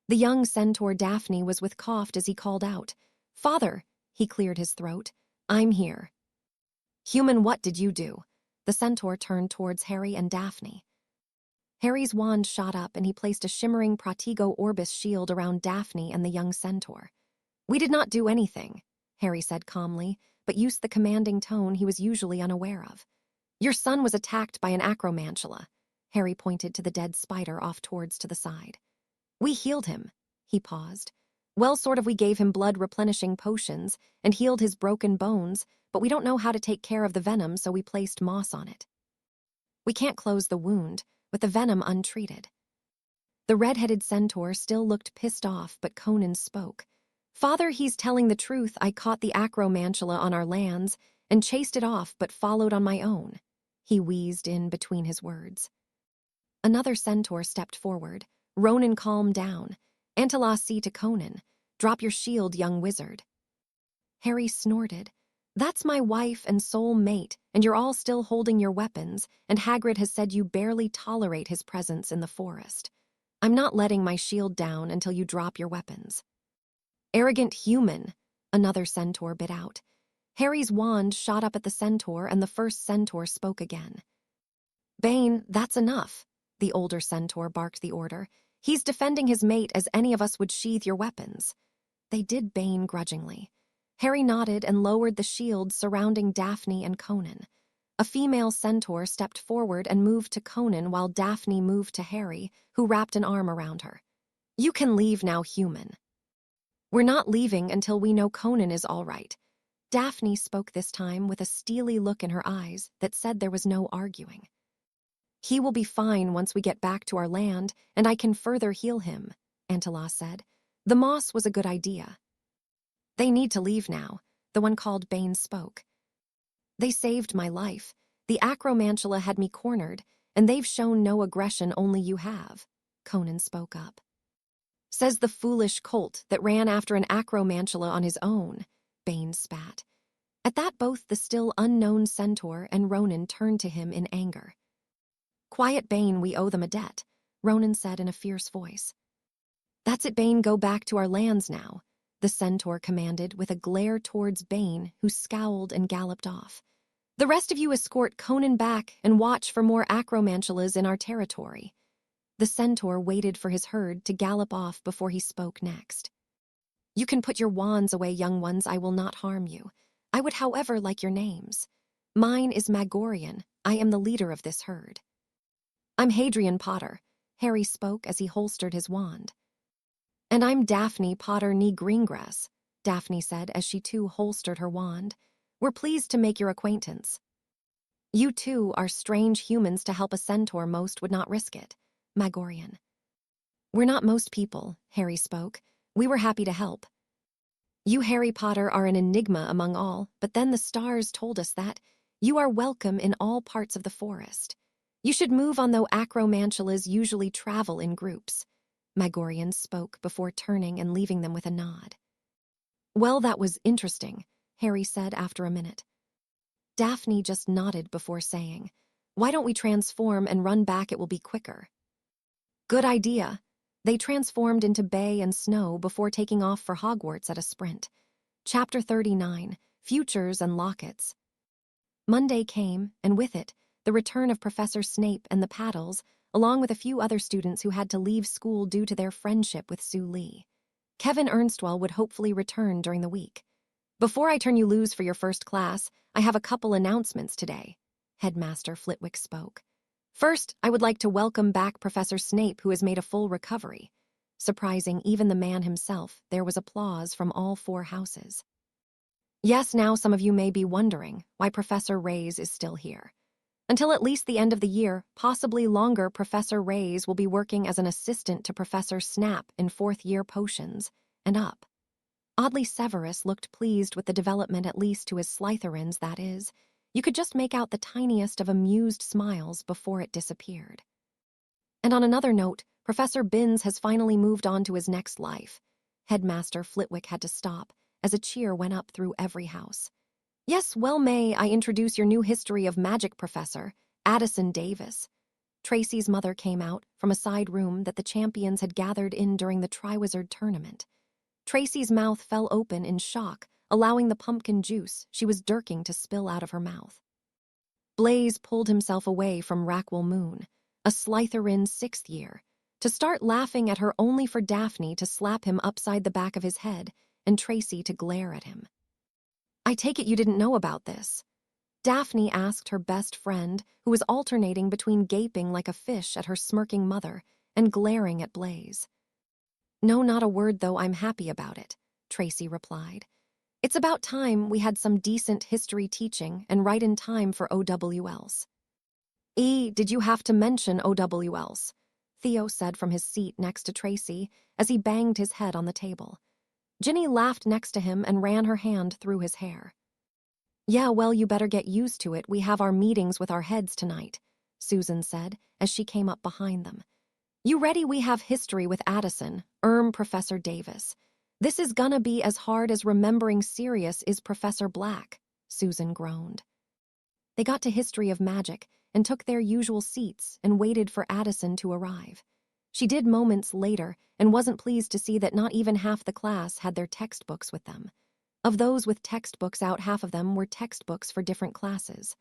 The young centaur Daphne was with coughed as he called out. "Father," he cleared his throat, "I'm here." "Human, what did you do?" The centaur turned towards Harry and Daphne. Harry's wand shot up and he placed a shimmering Protego Orbis shield around Daphne and the young centaur. "We did not do anything," Harry said calmly, but used the commanding tone he was usually unaware of. "Your son was attacked by an acromantula." Harry pointed to the dead spider off towards to the side. "We healed him." He paused. "Well, sort of. We gave him blood-replenishing potions and healed his broken bones, but we don't know how to take care of the venom, so we placed moss on it. We can't close the wound with the venom untreated." The red-headed centaur still looked pissed off, but Conan spoke. "Father, he's telling the truth. I caught the acromantula on our lands and chased it off, but followed on my own," he wheezed in between his words. Another centaur stepped forward. Ronan calmed down. "Antelasi to Conan. Drop your shield, young wizard." Harry snorted. "That's my wife and soul mate, and you're all still holding your weapons, and Hagrid has said you barely tolerate his presence in the forest. I'm not letting my shield down until you drop your weapons." "Arrogant human," another centaur bit out. Harry's wand shot up at the centaur, and the first centaur spoke again. "Bane, that's enough," the older centaur barked the order. "He's defending his mate as any of us would sheathe your weapons." They did Bane grudgingly. Harry nodded and lowered the shields surrounding Daphne and Conan. A female centaur stepped forward and moved to Conan while Daphne moved to Harry, who wrapped an arm around her. "You can leave now, human." "We're not leaving until we know Conan is all right." Daphne spoke this time with a steely look in her eyes that said there was no arguing. "He will be fine once we get back to our land, and I can further heal him," Antelas said. "The moss was a good idea." "They need to leave now," the one called Bane spoke. "They saved my life. The acromantula had me cornered, and they've shown no aggression, only you have," Conan spoke up. "Says the foolish colt that ran after an acromantula on his own," Bane spat. At that, both the still unknown centaur and Ronan turned to him in anger. "Quiet, Bane, we owe them a debt," Ronan said in a fierce voice. "That's it, Bane, go back to our lands now," the centaur commanded with a glare towards Bane, who scowled and galloped off. "The rest of you escort Conan back and watch for more acromantulas in our territory." The centaur waited for his herd to gallop off before he spoke next. "You can put your wands away, young ones. I will not harm you. I would, however, like your names. Mine is Magorian. I am the leader of this herd." "I'm Hadrian Potter," Harry spoke as he holstered his wand. "And I'm Daphne Potter nee Greengrass," Daphne said as she too holstered her wand. "We're pleased to make your acquaintance." "You two are strange humans to help a centaur. Most would not risk it," Magorian. "We're not most people," Harry spoke. "We were happy to help. You, Harry Potter, are an enigma among all, but then the stars told us that you are welcome in all parts of the forest. You should move on, though acromantulas usually travel in groups." Magorian spoke before turning and leaving them with a nod. Well, that was interesting, Harry said after a minute. Daphne just nodded before saying, "Why don't we transform and run back? It will be quicker." Good idea. They transformed into Bay and Snow before taking off for Hogwarts at a sprint. Chapter 39, Futures and Lockets. Monday came, and with it, the return of Professor Snape and the Paddles, along with a few other students who had to leave school due to their friendship with Sue Lee. Kevin Ernstwell would hopefully return during the week. "Before I turn you loose for your first class, I have a couple announcements today," Headmaster Flitwick spoke. "First, I would like to welcome back Professor Snape, who has made a full recovery." Surprising even the man himself, there was applause from all four houses. Yes, now some of you may be wondering why Professor Reyes is still here. Until at least the end of the year, possibly longer, Professor Reyes will be working as an assistant to Professor Snap in fourth-year potions and up. Oddly, Severus looked pleased with the development, at least to his Slytherins, that is. You could just make out the tiniest of amused smiles before it disappeared. And on another note, Professor Binns has finally moved on to his next life. Headmaster Flitwick had to stop, as a cheer went up through every house. "Yes, well, may I introduce your new history of magic professor, Addison Davis." Tracy's mother came out from a side room that the champions had gathered in during the Triwizard tournament. Tracy's mouth fell open in shock, allowing the pumpkin juice she was dirking to spill out of her mouth. Blaze pulled himself away from Rackwell Moon, a Slytherin sixth year, to start laughing at her, only for Daphne to slap him upside the back of his head and Tracy to glare at him. "I take it you didn't know about this?" Daphne asked her best friend, who was alternating between gaping like a fish at her smirking mother and glaring at Blaze. "No, not a word, though I'm happy about it," Tracy replied. "It's about time we had some decent history teaching and right in time for OWLs." Did you have to mention OWLs?" Theo said from his seat next to Tracy as he banged his head on the table. Ginny laughed next to him and ran her hand through his hair. "Yeah, well, you better get used to it. We have our meetings with our heads tonight," Susan said as she came up behind them. "You ready? We have history with Addison, Professor Davis. This is gonna be as hard as remembering Sirius is Professor Black," Susan groaned. They got to history of magic and took their usual seats and waited for Addison to arrive. She did moments later and wasn't pleased to see that not even half the class had their textbooks with them. Of those with textbooks out, half of them were textbooks for different classes.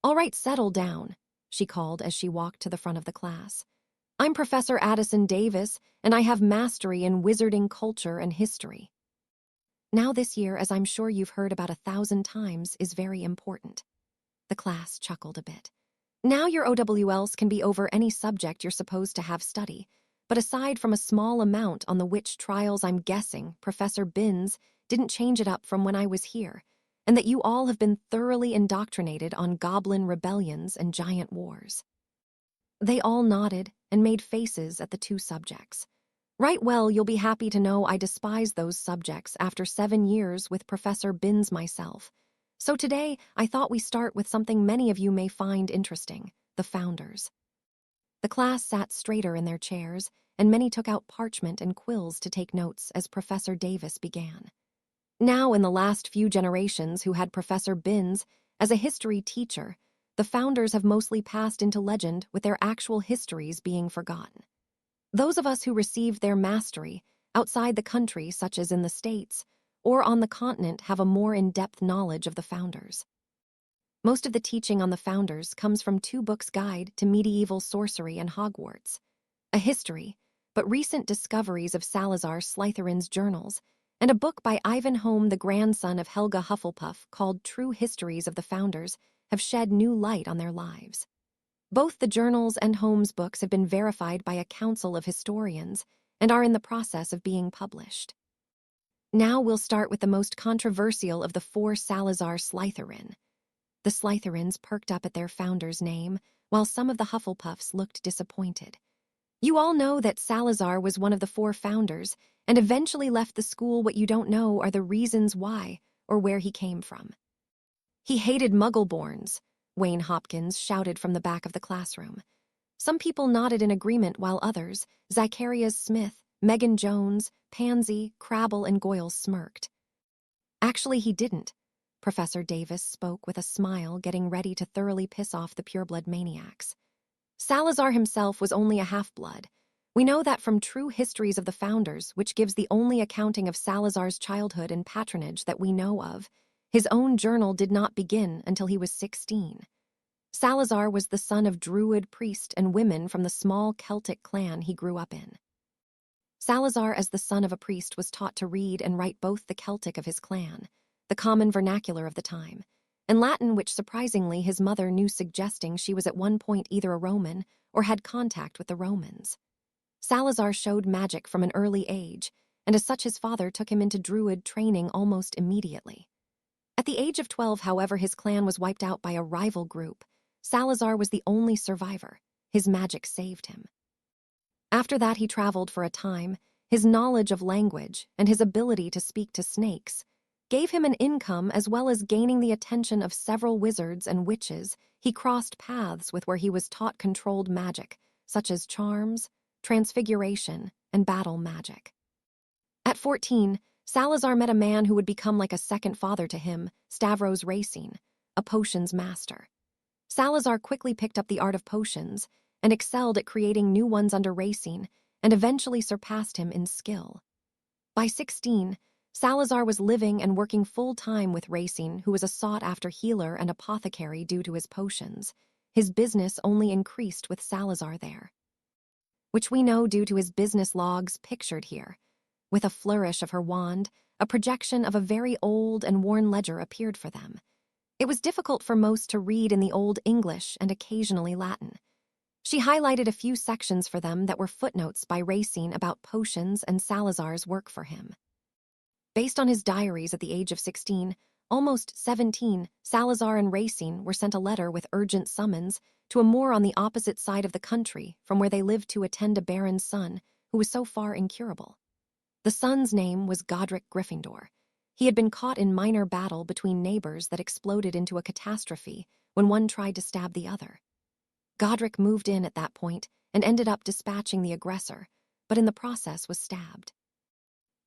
"All right, settle down," she called as she walked to the front of the class. "I'm Professor Addison Davis, and I have mastery in wizarding culture and history." Now this year, as I'm sure you've heard about 1,000 times, is very important. The class chuckled a bit. Now your OWLs can be over any subject you're supposed to have study, but aside from a small amount on the witch trials, I'm guessing Professor Binns didn't change it up from when I was here, and that you all have been thoroughly indoctrinated on goblin rebellions and giant wars. They all nodded and made faces at the two subjects. "Right, well, you'll be happy to know I despise those subjects after 7 years with Professor Binns myself. So today, I thought we start with something many of you may find interesting, the founders." The class sat straighter in their chairs, and many took out parchment and quills to take notes as Professor Davis began. Now, in the last few generations who had Professor Binns as a history teacher, the founders have mostly passed into legend, with their actual histories being forgotten. Those of us who received their mastery outside the country, such as in the States or on the continent, have a more in-depth knowledge of the founders. Most of the teaching on the founders comes from 2 books: Guide to Medieval Sorcery and Hogwarts, a history, but recent discoveries of Salazar Slytherin's journals, and a book by Ivan Home, the grandson of Helga Hufflepuff, called True Histories of the Founders, have shed new light on their lives. Both the journals and Holmes' books have been verified by a council of historians and are in the process of being published. Now we'll start with the most controversial of the 4 Salazar Slytherin. The Slytherins perked up at their founder's name, while some of the Hufflepuffs looked disappointed. You all know that Salazar was one of the 4 founders and eventually left the school. What you don't know are the reasons why or where he came from. "He hated Muggleborns," Wayne Hopkins shouted from the back of the classroom. Some people nodded in agreement, while others, Zacharias Smith, Megan Jones, Pansy, Crabble, and Goyle, smirked. Actually, he didn't. Professor Davis spoke with a smile, getting ready to thoroughly piss off the pureblood maniacs. Salazar himself was only a half-blood. We know that from true histories of the founders, which gives the only accounting of Salazar's childhood and patronage that we know of. His own journal did not begin until he was 16. Salazar was the son of Druid priest and women from the small Celtic clan he grew up in. Salazar, as the son of a priest, was taught to read and write both the Celtic of his clan, the common vernacular of the time, and Latin, which surprisingly his mother knew, suggesting she was at one point either a Roman or had contact with the Romans. Salazar showed magic from an early age, and as such his father took him into Druid training almost immediately. At the age of 12, however, his clan was wiped out by a rival group. Salazar was the only survivor. His magic saved him. After that, he traveled for a time. His knowledge of language and his ability to speak to snakes gave him an income, as well as gaining the attention of several wizards and witches. He crossed paths with where he was taught controlled magic, such as charms, transfiguration, and battle magic. At 14, Salazar met a man who would become like a second father to him, Stavros Racine, a potions master. Salazar quickly picked up the art of potions and excelled at creating new ones under Racine, and eventually surpassed him in skill. By 16, Salazar was living and working full-time with Racine, who was a sought-after healer and apothecary due to his potions. His business only increased with Salazar there, which we know due to his business logs pictured here. With a flourish of her wand, a projection of a very old and worn ledger appeared for them. It was difficult for most to read in the Old English and occasionally Latin. She highlighted a few sections for them that were footnotes by Racine about potions and Salazar's work for him. Based on his diaries at the age of 16, almost 17, Salazar and Racine were sent a letter with urgent summons to a moor on the opposite side of the country from where they lived to attend a baron's son who was so far incurable. The son's name was Godric Gryffindor. He had been caught in minor battle between neighbors that exploded into a catastrophe when one tried to stab the other. Godric moved in at that point and ended up dispatching the aggressor, but in the process was stabbed.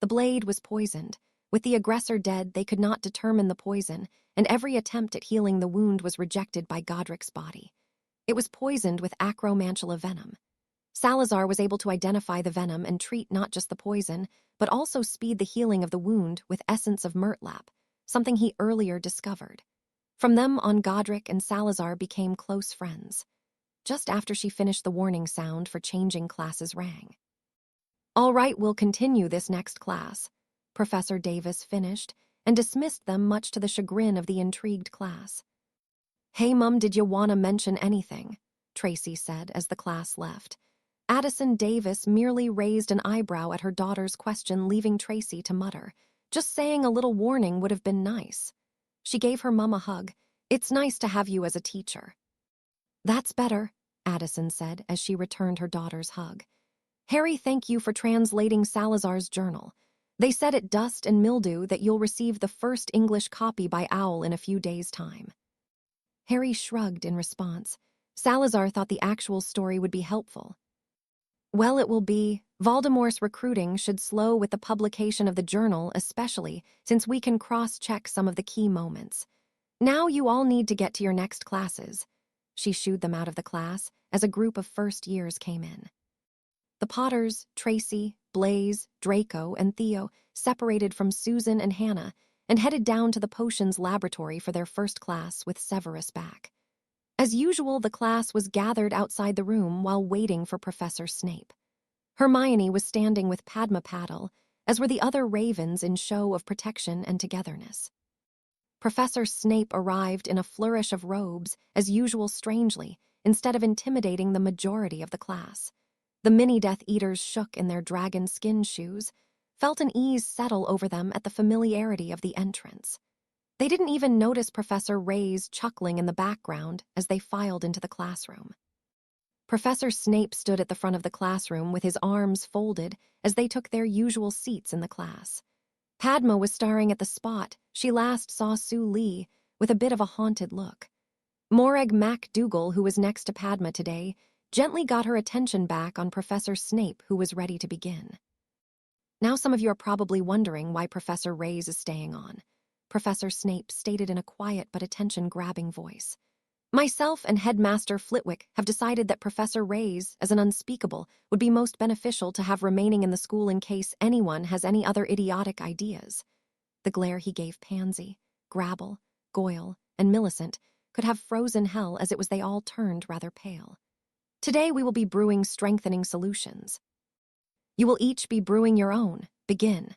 The blade was poisoned. With the aggressor dead, they could not determine the poison, and every attempt at healing the wound was rejected by Godric's body. It was poisoned with acromantula venom. Salazar was able to identify the venom and treat not just the poison, but also speed the healing of the wound with essence of murtlap, something he earlier discovered. From them on, Godric and Salazar became close friends. Just after she finished, the warning sound for changing classes rang. "All right, we'll continue this next class," Professor Davis finished and dismissed them, much to the chagrin of the intrigued class. "Hey, Mum, did you want to mention anything?" Tracy said as the class left. Addison Davis merely raised an eyebrow at her daughter's question, leaving Tracy to mutter, "Just saying a little warning would have been nice." She gave her mum a hug. "It's nice to have you as a teacher." "That's better," Addison said as she returned her daughter's hug. "Harry, thank you for translating Salazar's journal. They said at Dust and Mildew that you'll receive the first English copy by Owl in a few days' time." Harry shrugged in response. Salazar thought the actual story would be helpful. "Well, it will be. Voldemort's recruiting should slow with the publication of the journal, especially since we can cross-check some of the key moments. Now you all need to get to your next classes." She shooed them out of the class as a group of first years came in. The Potters, Tracy, Blaze, Draco, and Theo separated from Susan and Hannah and headed down to the potions laboratory for their first class with Severus back. As usual, the class was gathered outside the room while waiting for Professor Snape. Hermione was standing with Padma Paddle, as were the other ravens in show of protection and togetherness. Professor Snape arrived in a flourish of robes, as usual, strangely, instead of intimidating the majority of the class. The mini-Death Eaters shook in their dragon skin shoes, felt an ease settle over them at the familiarity of the entrance. They didn't even notice Professor Ray's chuckling in the background as they filed into the classroom. Professor Snape stood at the front of the classroom with his arms folded as they took their usual seats in the class. Padma was staring at the spot she last saw Sue Lee with a bit of a haunted look. Morag MacDougall, who was next to Padma today, gently got her attention back on Professor Snape, who was ready to begin. Now some of you are probably wondering why Professor Ray's is staying on. Professor Snape stated in a quiet but attention-grabbing voice. Myself and Headmaster Flitwick have decided that Professor Ray's, as an unspeakable, would be most beneficial to have remaining in the school in case anyone has any other idiotic ideas. The glare he gave Pansy, Grabble, Goyle, and Millicent could have frozen hell as it was they all turned rather pale. Today we will be brewing strengthening solutions. You will each be brewing your own. Begin.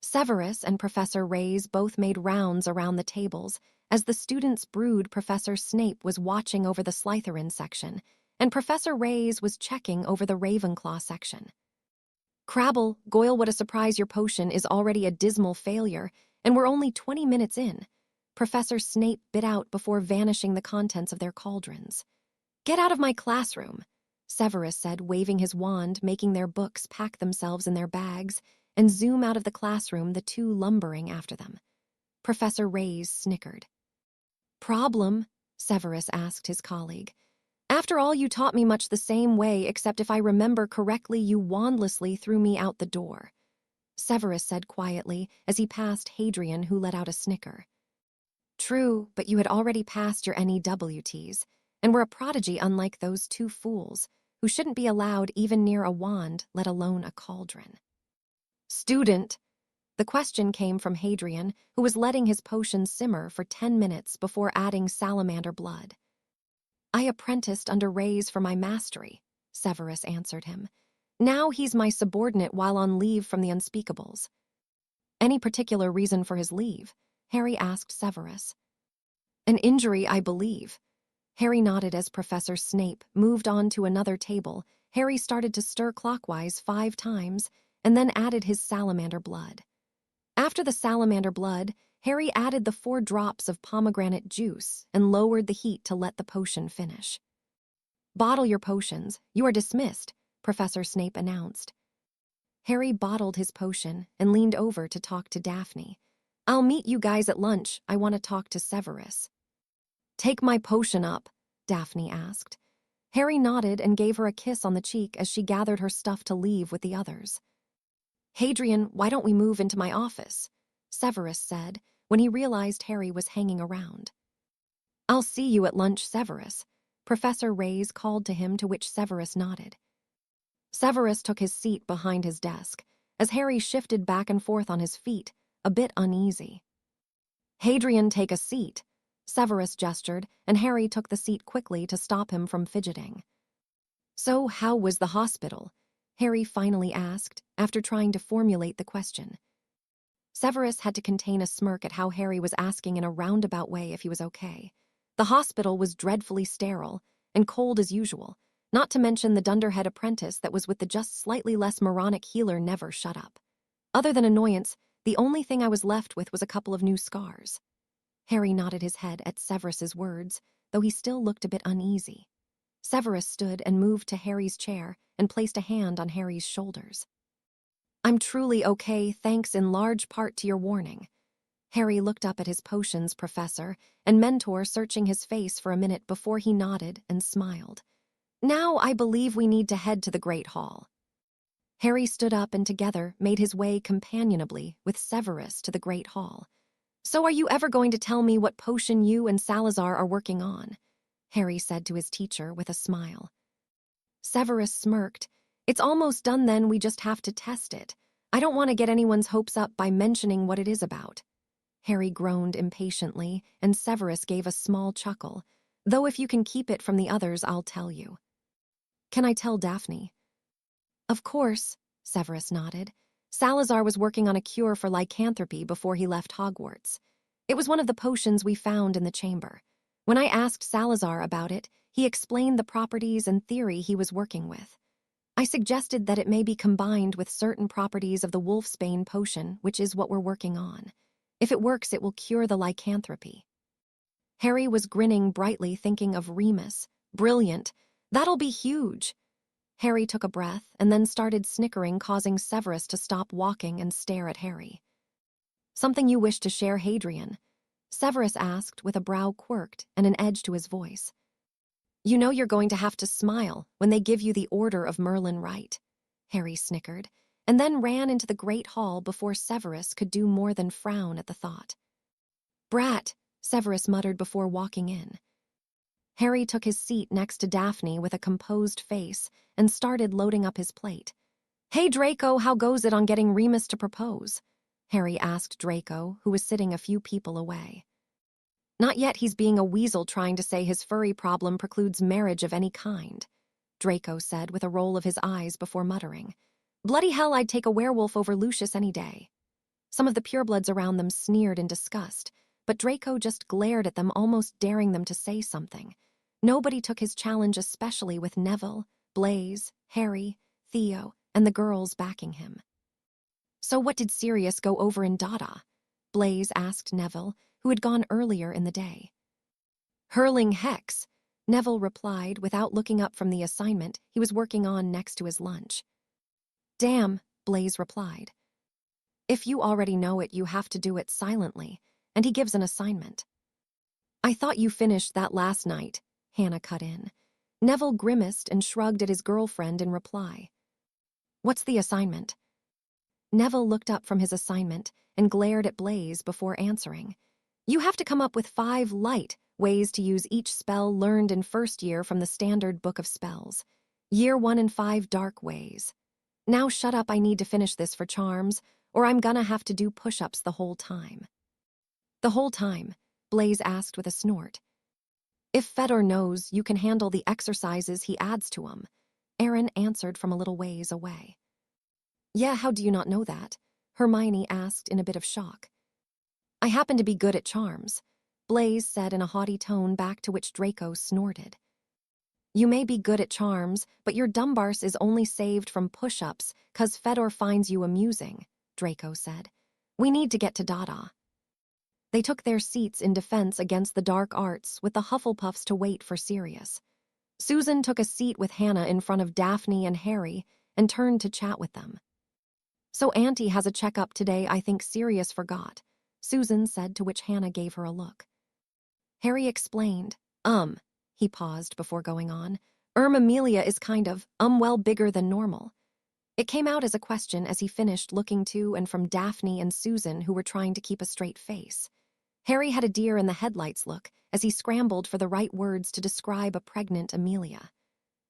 Severus and Professor Ray's both made rounds around the tables as the students brewed. Professor Snape was watching over the Slytherin section, and Professor Ray's was checking over the Ravenclaw section. Crabble, Goyle, what a surprise, your potion is already a dismal failure, and we're only 20 minutes in. Professor Snape bit out before vanishing the contents of their cauldrons. Get out of my classroom, Severus said, waving his wand, making their books pack themselves in their bags and zoom out of the classroom, the two lumbering after them. Professor Ray's snickered. Problem? Severus asked his colleague. After all, you taught me much the same way, except if I remember correctly, you wandlessly threw me out the door, Severus said quietly as he passed Hadrian, who let out a snicker. True, but you had already passed your NEWTs, and were a prodigy unlike those two fools, who shouldn't be allowed even near a wand, let alone a cauldron. Student! The question came from Hadrian, who was letting his potion simmer for 10 minutes before adding salamander blood. I apprenticed under Ray's for my mastery, Severus answered him. Now he's my subordinate while on leave from the unspeakables. Any particular reason for his leave? Harry asked Severus. An injury, I believe. Harry nodded as Professor Snape moved on to another table. Harry started to stir clockwise 5 times and then added his salamander blood. After the salamander blood, Harry added the 4 drops of pomegranate juice and lowered the heat to let the potion finish. Bottle your potions. You are dismissed, Professor Snape announced. Harry bottled his potion and leaned over to talk to Daphne. I'll meet you guys at lunch. I want to talk to Severus. Take my potion up, Daphne asked. Harry nodded and gave her a kiss on the cheek as she gathered her stuff to leave with the others. Hadrian, why don't we move into my office? Severus said when he realized Harry was hanging around. I'll see you at lunch, Severus. Professor Ray's called to him, to which Severus nodded. Severus took his seat behind his desk as Harry shifted back and forth on his feet, a bit uneasy. Hadrian, take a seat, Severus gestured, and Harry took the seat quickly to stop him from fidgeting. So how was the hospital? Harry finally asked, after trying to formulate the question. Severus had to contain a smirk at how Harry was asking in a roundabout way if he was okay. The hospital was dreadfully sterile and cold as usual, not to mention the dunderhead apprentice that was with the just slightly less moronic healer never shut up. Other than annoyance, the only thing I was left with was a couple of new scars. Harry nodded his head at Severus's words, though he still looked a bit uneasy. Severus stood and moved to Harry's chair and placed a hand on Harry's shoulders. I'm truly okay, thanks in large part to your warning. Harry looked up at his potions professor and mentor, searching his face for a minute before he nodded and smiled. Now I believe we need to head to the Great Hall. Harry stood up and together made his way companionably with Severus to the Great Hall. So are you ever going to tell me what potion you and Salazar are working on? Harry said to his teacher with a smile. Severus smirked. It's almost done then, we just have to test it. I don't want to get anyone's hopes up by mentioning what it is about. Harry groaned impatiently, and Severus gave a small chuckle. Though if you can keep it from the others, I'll tell you. Can I tell Daphne? Of course, Severus nodded. Salazar was working on a cure for lycanthropy before he left Hogwarts. It was one of the potions we found in the chamber. When I asked Salazar about it, he explained the properties and theory he was working with. I suggested that it may be combined with certain properties of the wolfsbane potion, which is what we're working on. If it works, it will cure the lycanthropy. Harry was grinning brightly, thinking of Remus. Brilliant. That'll be huge. Harry took a breath and then started snickering, causing Severus to stop walking and stare at Harry. Something you wish to share, Hadrian? Severus asked with a brow quirked and an edge to his voice. You know you're going to have to smile when they give you the Order of Merlin right, Harry snickered, and then ran into the Great Hall before Severus could do more than frown at the thought. Brat, Severus muttered before walking in. Harry took his seat next to Daphne with a composed face and started loading up his plate. Hey Draco, how goes it on getting Remus to propose? Harry asked Draco, who was sitting a few people away. Not yet, he's being a weasel trying to say his furry problem precludes marriage of any kind, Draco said with a roll of his eyes before muttering. Bloody hell, I'd take a werewolf over Lucius any day. Some of the purebloods around them sneered in disgust, but Draco just glared at them, almost daring them to say something. Nobody took his challenge, especially with Neville, Blaise, Harry, Theo, and the girls backing him. So what did Sirius go over in Dada? Blaise asked Neville, who had gone earlier in the day. Hurling hex, Neville replied without looking up from the assignment he was working on next to his lunch. Damn, Blaise replied. If you already know it, you have to do it silently, and he gives an assignment. I thought you finished that last night, Hannah cut in. Neville grimaced and shrugged at his girlfriend in reply. What's the assignment? Neville looked up from his assignment and glared at Blaise before answering. You have to come up with 5 light ways to use each spell learned in first year from the standard book of spells. Year 1 and 5 dark ways. Now shut up, I need to finish this for charms, or I'm gonna have to do push-ups the whole time. The whole time, Blaise asked with a snort. If Fedor knows you can handle the exercises he adds to 'em, Aaron answered from a little ways away. Yeah, how do you not know that? Hermione asked in a bit of shock. I happen to be good at charms, Blaise said in a haughty tone, back to which Draco snorted. You may be good at charms, but your dumbarse is only saved from push-ups 'cause Fedor finds you amusing, Draco said. We need to get to Dada. They took their seats in defense against the dark arts with the Hufflepuffs to wait for Sirius. Susan took a seat with Hannah in front of Daphne and Harry and turned to chat with them. So Auntie has a checkup today, I think Sirius forgot, Susan said, to which Hannah gave her a look. Harry explained. He paused before going on. Amelia is kind of, well, bigger than normal. It came out as a question as he finished, looking to and from Daphne and Susan, who were trying to keep a straight face. Harry had a deer in the headlights look as he scrambled for the right words to describe a pregnant Amelia.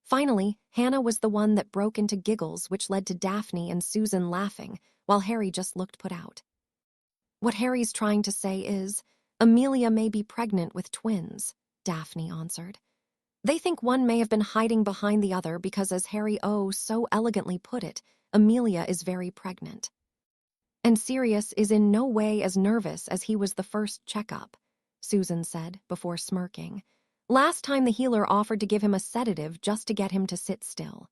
Finally, Hannah was the one that broke into giggles, which led to Daphne and Susan laughing, while Harry just looked put out. What Harry's trying to say is, Amelia may be pregnant with twins, Daphne answered. They think one may have been hiding behind the other because, as Harry so elegantly put it, Amelia is very pregnant. And Sirius is in no way as nervous as he was the first checkup, Susan said before smirking. Last time the healer offered to give him a sedative just to get him to sit still.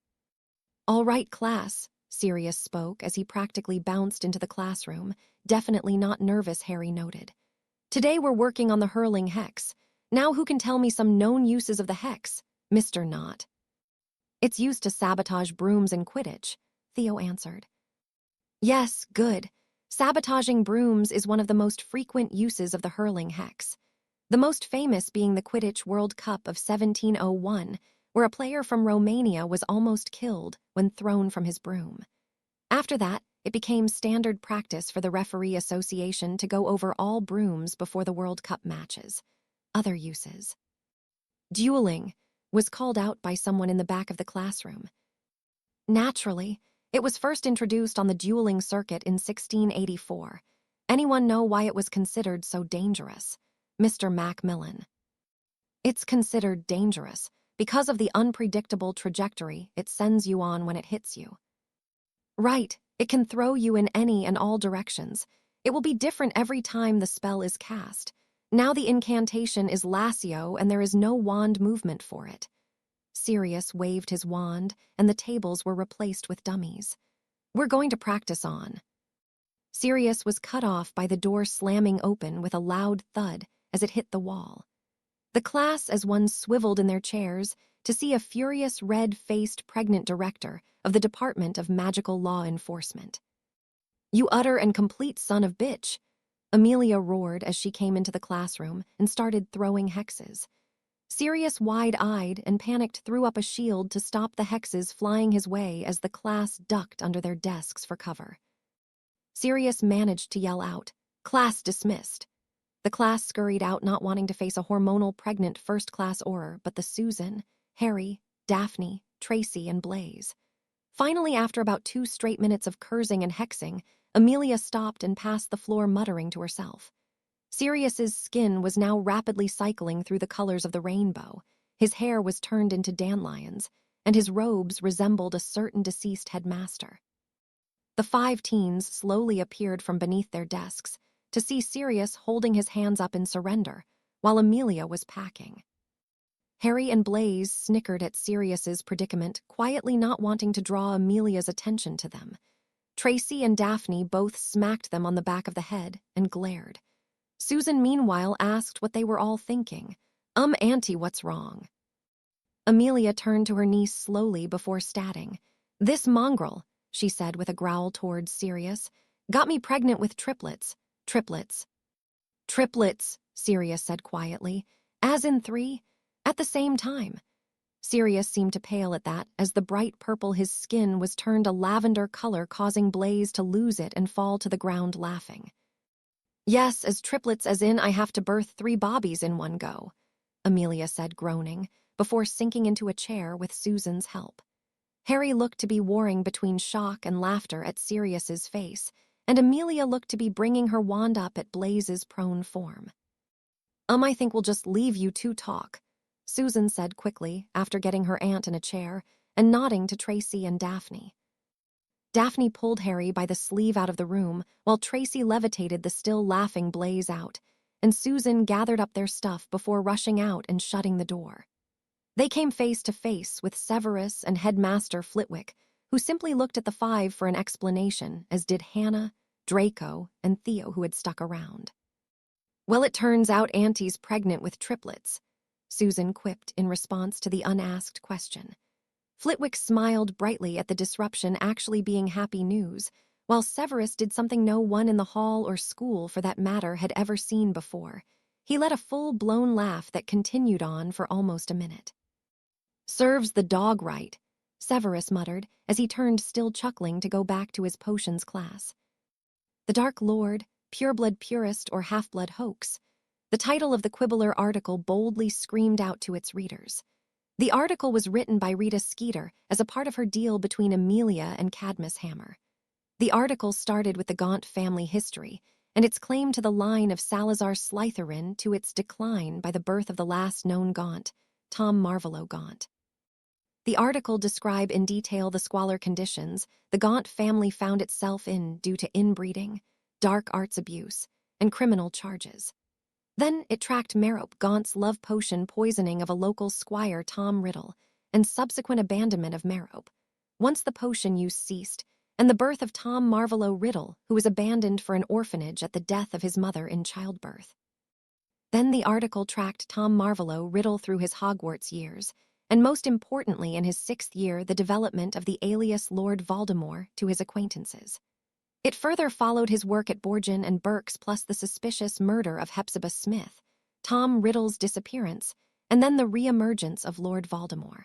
All right, class, Sirius spoke as he practically bounced into the classroom, definitely not nervous, Harry noted. Today we're working on the hurling hex. Now who can tell me some known uses of the hex, Mr. Knott? It's used to sabotage brooms in Quidditch, Theo answered. Yes, good. Sabotaging brooms is one of the most frequent uses of the hurling hex. The most famous being the Quidditch World Cup of 1701, where a player from Romania was almost killed when thrown from his broom. After that, it became standard practice for the referee association to go over all brooms before the World Cup matches. Other uses. Dueling was called out by someone in the back of the classroom. Naturally, it was first introduced on the dueling circuit in 1684. Anyone know why it was considered so dangerous? Mr. Macmillan. It's considered dangerous because of the unpredictable trajectory it sends you on when it hits you. Right, it can throw you in any and all directions. It will be different every time the spell is cast. Now the incantation is Lassio and there is no wand movement for it. Sirius waved his wand and the tables were replaced with dummies. We're going to practice on. Sirius was cut off by the door slamming open with a loud thud as it hit the wall. The class as one swiveled in their chairs to see a furious red-faced pregnant director of the Department of Magical Law Enforcement. You utter and complete son of bitch, Amelia roared as she came into the classroom and started throwing hexes. Sirius, wide-eyed and panicked, threw up a shield to stop the hexes flying his way as the class ducked under their desks for cover. Sirius managed to yell out, "Class dismissed." The class scurried out, not wanting to face a hormonal pregnant first-class Auror, but the Susan, Harry, Daphne, Tracy, and Blaze. Finally, after about 2 straight minutes of cursing and hexing, Amelia stopped and paced the floor, muttering to herself. Sirius's skin was now rapidly cycling through the colors of the rainbow. His hair was turned into dandelions, and his robes resembled a certain deceased headmaster. The 5 teens slowly appeared from beneath their desks to see Sirius holding his hands up in surrender, while Amelia was packing. Harry and Blaze snickered at Sirius's predicament, quietly not wanting to draw Amelia's attention to them. Tracy and Daphne both smacked them on the back of the head and glared. Susan, meanwhile, asked what they were all thinking. Auntie, what's wrong?" Amelia turned to her niece slowly before statting. "This mongrel," she said with a growl towards Sirius, "got me pregnant with triplets. Triplets." "Triplets," Sirius said quietly. "As in 3? At the same time." Sirius seemed to pale at that, as the bright purple his skin was turned a lavender color, causing Blaze to lose it and fall to the ground laughing. "Yes, as triplets, as in I have to birth 3 bobbies in one go," Amelia said, groaning, before sinking into a chair with Susan's help. Harry looked to be warring between shock and laughter at Sirius's face, and Amelia looked to be bringing her wand up at Blaze's prone form. I think we'll just leave you 2 talk," Susan said quickly, after getting her aunt in a chair and nodding to Tracy and Daphne. Daphne pulled Harry by the sleeve out of the room, while Tracy levitated the still laughing Blaze out, and Susan gathered up their stuff before rushing out and shutting the door. They came face to face with Severus and Headmaster Flitwick, who simply looked at the 5 for an explanation, as did Hannah, Draco, and Theo, who had stuck around. "Well, it turns out Auntie's pregnant with triplets," Susan quipped in response to the unasked question. Flitwick smiled brightly at the disruption actually being happy news, while Severus did something no one in the hall or school, for that matter, had ever seen before. He let a full-blown laugh that continued on for almost a minute. "Serves the dog right," Severus muttered, as he turned, still chuckling, to go back to his potions class. "The Dark Lord, Pureblood Purist, or Half-Blood Hoax," the title of the Quibbler article boldly screamed out to its readers. The article was written by Rita Skeeter as a part of her deal between Amelia and Cadmus Hammer. The article started with the Gaunt family history and its claim to the line of Salazar Slytherin, to its decline by the birth of the last known Gaunt, Tom Marvolo Gaunt. The article described in detail the squalor conditions the Gaunt family found itself in due to inbreeding, dark arts abuse, and criminal charges. Then it tracked Merope Gaunt's love potion poisoning of a local squire, Tom Riddle, and subsequent abandonment of Merope, once the potion use ceased, and the birth of Tom Marvolo Riddle, who was abandoned for an orphanage at the death of his mother in childbirth. Then the article tracked Tom Marvolo Riddle through his Hogwarts years, and most importantly in his 6th year, the development of the alias Lord Voldemort to his acquaintances. It further followed his work at Borgin and Burke's, plus the suspicious murder of Hepzibah Smith, Tom Riddle's disappearance, and then the re-emergence of Lord Voldemort.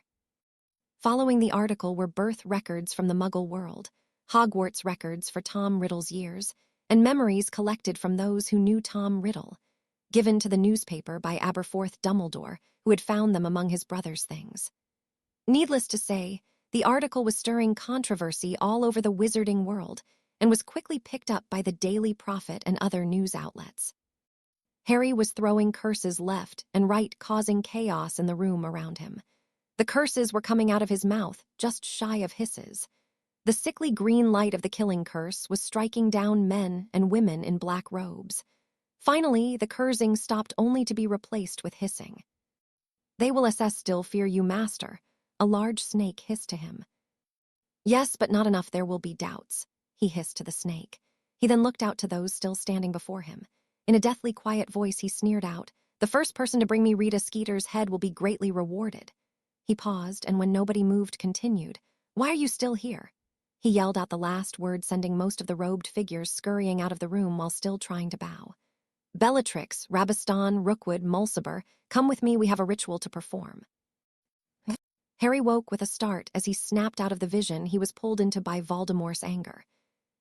Following the article were birth records from the Muggle world, Hogwarts records for Tom Riddle's years, and memories collected from those who knew Tom Riddle, given to the newspaper by Aberforth Dumbledore, who had found them among his brother's things. Needless to say, the article was stirring controversy all over the wizarding world, and was quickly picked up by the Daily Prophet and other news outlets. Harry was throwing curses left and right, causing chaos in the room around him. The curses were coming out of his mouth, just shy of hisses. The sickly green light of the killing curse was striking down men and women in black robes. Finally, the cursing stopped, only to be replaced with hissing. "They will assess still fear you, master," a large snake hissed to him. "Yes, but not enough, there will be doubts," he hissed to the snake. He then looked out to those still standing before him. In a deathly quiet voice he sneered out, "The first person to bring me Rita Skeeter's head will be greatly rewarded." He paused, and when nobody moved, continued, "Why are you still here?" He yelled out the last word, sending most of the robed figures scurrying out of the room while still trying to bow. "Bellatrix, Rabastan, Rookwood, Mulciber, come with me, we have a ritual to perform." Harry woke with a start as he snapped out of the vision he was pulled into by Voldemort's anger.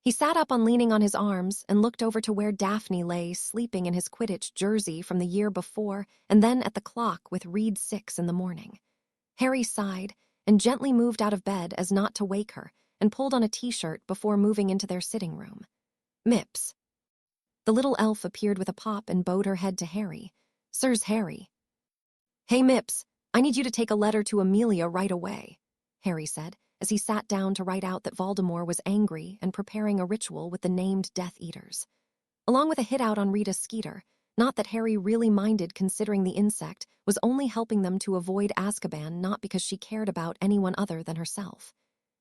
He sat up on leaning on his arms and looked over to where Daphne lay sleeping in his Quidditch jersey from the year before and then at the clock with read 6 in the morning. Harry sighed and gently moved out of bed as not to wake her and pulled on a t-shirt before moving into their sitting room. Mips. The little elf appeared with a pop and bowed her head to Harry. Sirs Harry. Hey Mips, I need you to take a letter to Amelia right away, Harry said, as he sat down to write out that Voldemort was angry and preparing a ritual with the named Death Eaters. Along with a hit out on Rita Skeeter, not that Harry really minded considering the insect was only helping them to avoid Azkaban not because she cared about anyone other than herself.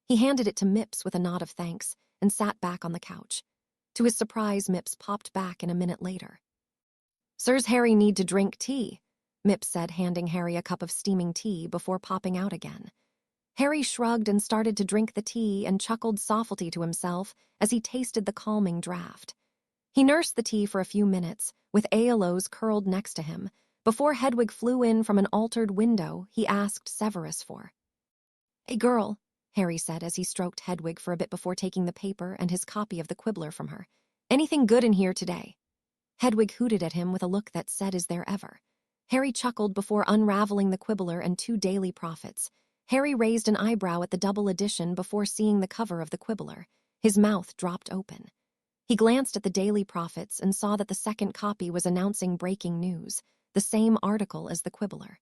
He handed it to Mips with a nod of thanks and sat back on the couch. To his surprise, Mips popped back in a minute later. Sirs Harry need to drink tea, Mips said, handing Harry a cup of steaming tea before popping out again. Harry shrugged and started to drink the tea and chuckled softly to himself as he tasted the calming draught. He nursed the tea for a few minutes, with Aeolus curled next to him, before Hedwig flew in from an altered window he asked Severus for. Hey girl, Harry said as he stroked Hedwig for a bit before taking the paper and his copy of the Quibbler from her. Anything good in here today? Hedwig hooted at him with a look that said, is there ever? Harry chuckled before unraveling the Quibbler and 2 daily prophets. Harry raised an eyebrow at the double edition before seeing the cover of the Quibbler. His mouth dropped open. He glanced at the daily prophets and saw that the second copy was announcing breaking news, the same article as the Quibbler.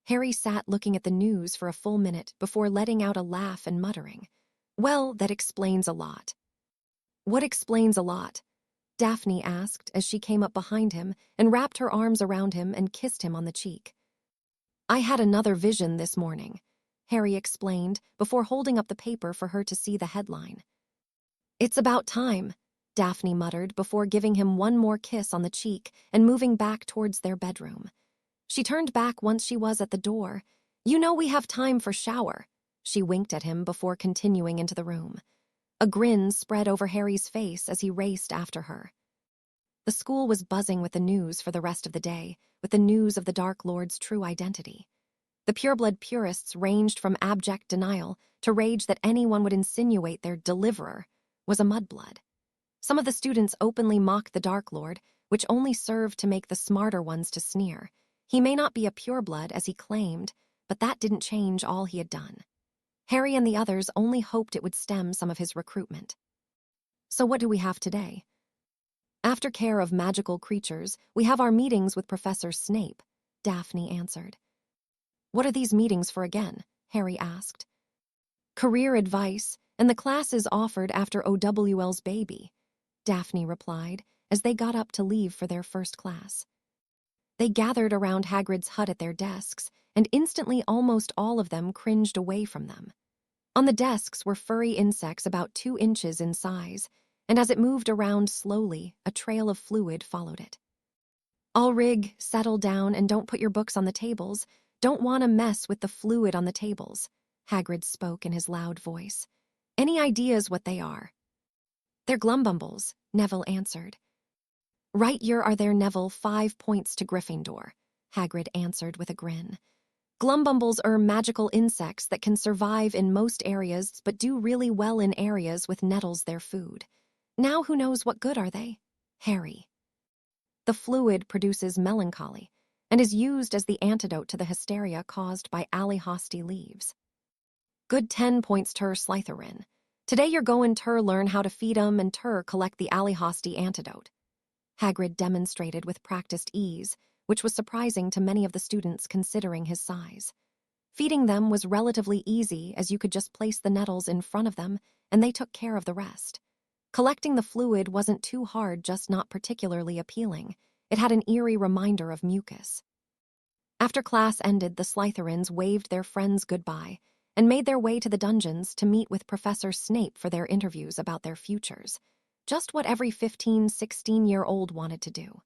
Harry sat looking at the news for a full minute before letting out a laugh and muttering, well, that explains a lot. What explains a lot? Daphne asked as she came up behind him and wrapped her arms around him and kissed him on the cheek. I had another vision this morning, Harry explained before holding up the paper for her to see the headline. It's about time, Daphne muttered before giving him one more kiss on the cheek and moving back towards their bedroom. She turned back once she was at the door. You know we have time for shower. She winked at him before continuing into the room. A grin spread over Harry's face as he raced after her. The school was buzzing with the news for the rest of the day, with the news of the Dark Lord's true identity. The pureblood purists ranged from abject denial to rage that anyone would insinuate their deliverer was a mudblood. Some of the students openly mocked the Dark Lord, which only served to make the smarter ones to sneer. He may not be a pureblood as he claimed, but that didn't change all he had done. Harry and the others only hoped it would stem some of his recruitment. So what do we have today? After care of magical creatures, we have our meetings with Professor Snape, Daphne answered. What are these meetings for again? Harry asked. Career advice, and the classes offered after OWL's baby, Daphne replied as they got up to leave for their first class. They gathered around Hagrid's hut at their desks, and instantly almost all of them cringed away from them. On the desks were furry insects about 2 inches in size, and as it moved around slowly, a trail of fluid followed it. Ulrig, settle down and don't put your books on the tables. Don't want to mess with the fluid on the tables, Hagrid spoke in his loud voice. Any ideas what they are? They're glumbumbles, Neville answered. Right year are there, Neville, 5 points to Gryffindor, Hagrid answered with a grin. Glumbumbles are magical insects that can survive in most areas but do really well in areas with nettles their food. Now who knows what good are they? Harry. The fluid produces melancholy and is used as the antidote to the hysteria caused by Alihosti leaves. Good 10 points ter Slytherin. Today you're going ter learn how to feed 'em and ter collect the Alihosti antidote. Hagrid demonstrated with practiced ease, which was surprising to many of the students considering his size. Feeding them was relatively easy as you could just place the nettles in front of them and they took care of the rest. Collecting the fluid wasn't too hard, just not particularly appealing. It had an eerie reminder of mucus. After class ended, the Slytherins waved their friends goodbye and made their way to the dungeons to meet with Professor Snape for their interviews about their futures. Just what every 15, 16-year-old wanted to do.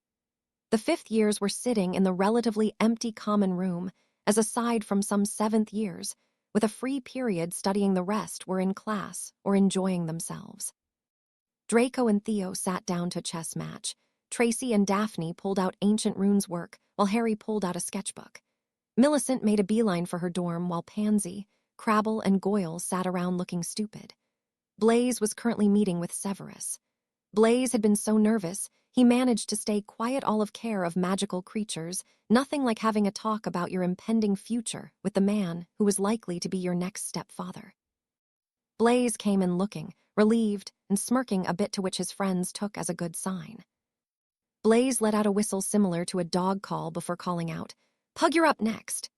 The 5th years were sitting in the relatively empty common room, as aside from some 7th years, with a free period studying, the rest were in class or enjoying themselves. Draco and Theo sat down to chess match. Tracy and Daphne pulled out ancient runes work while Harry pulled out a sketchbook. Millicent made a beeline for her dorm while Pansy, Crabble, and Goyle sat around looking stupid. Blaise was currently meeting with Severus. Blaise had been so nervous, he managed to stay quiet, all of care of magical creatures, nothing like having a talk about your impending future with the man who was likely to be your next stepfather. Blaise came in looking, relieved, and smirking a bit, to which his friends took as a good sign. Blaise let out a whistle similar to a dog call before calling out, "Pug, you're up next."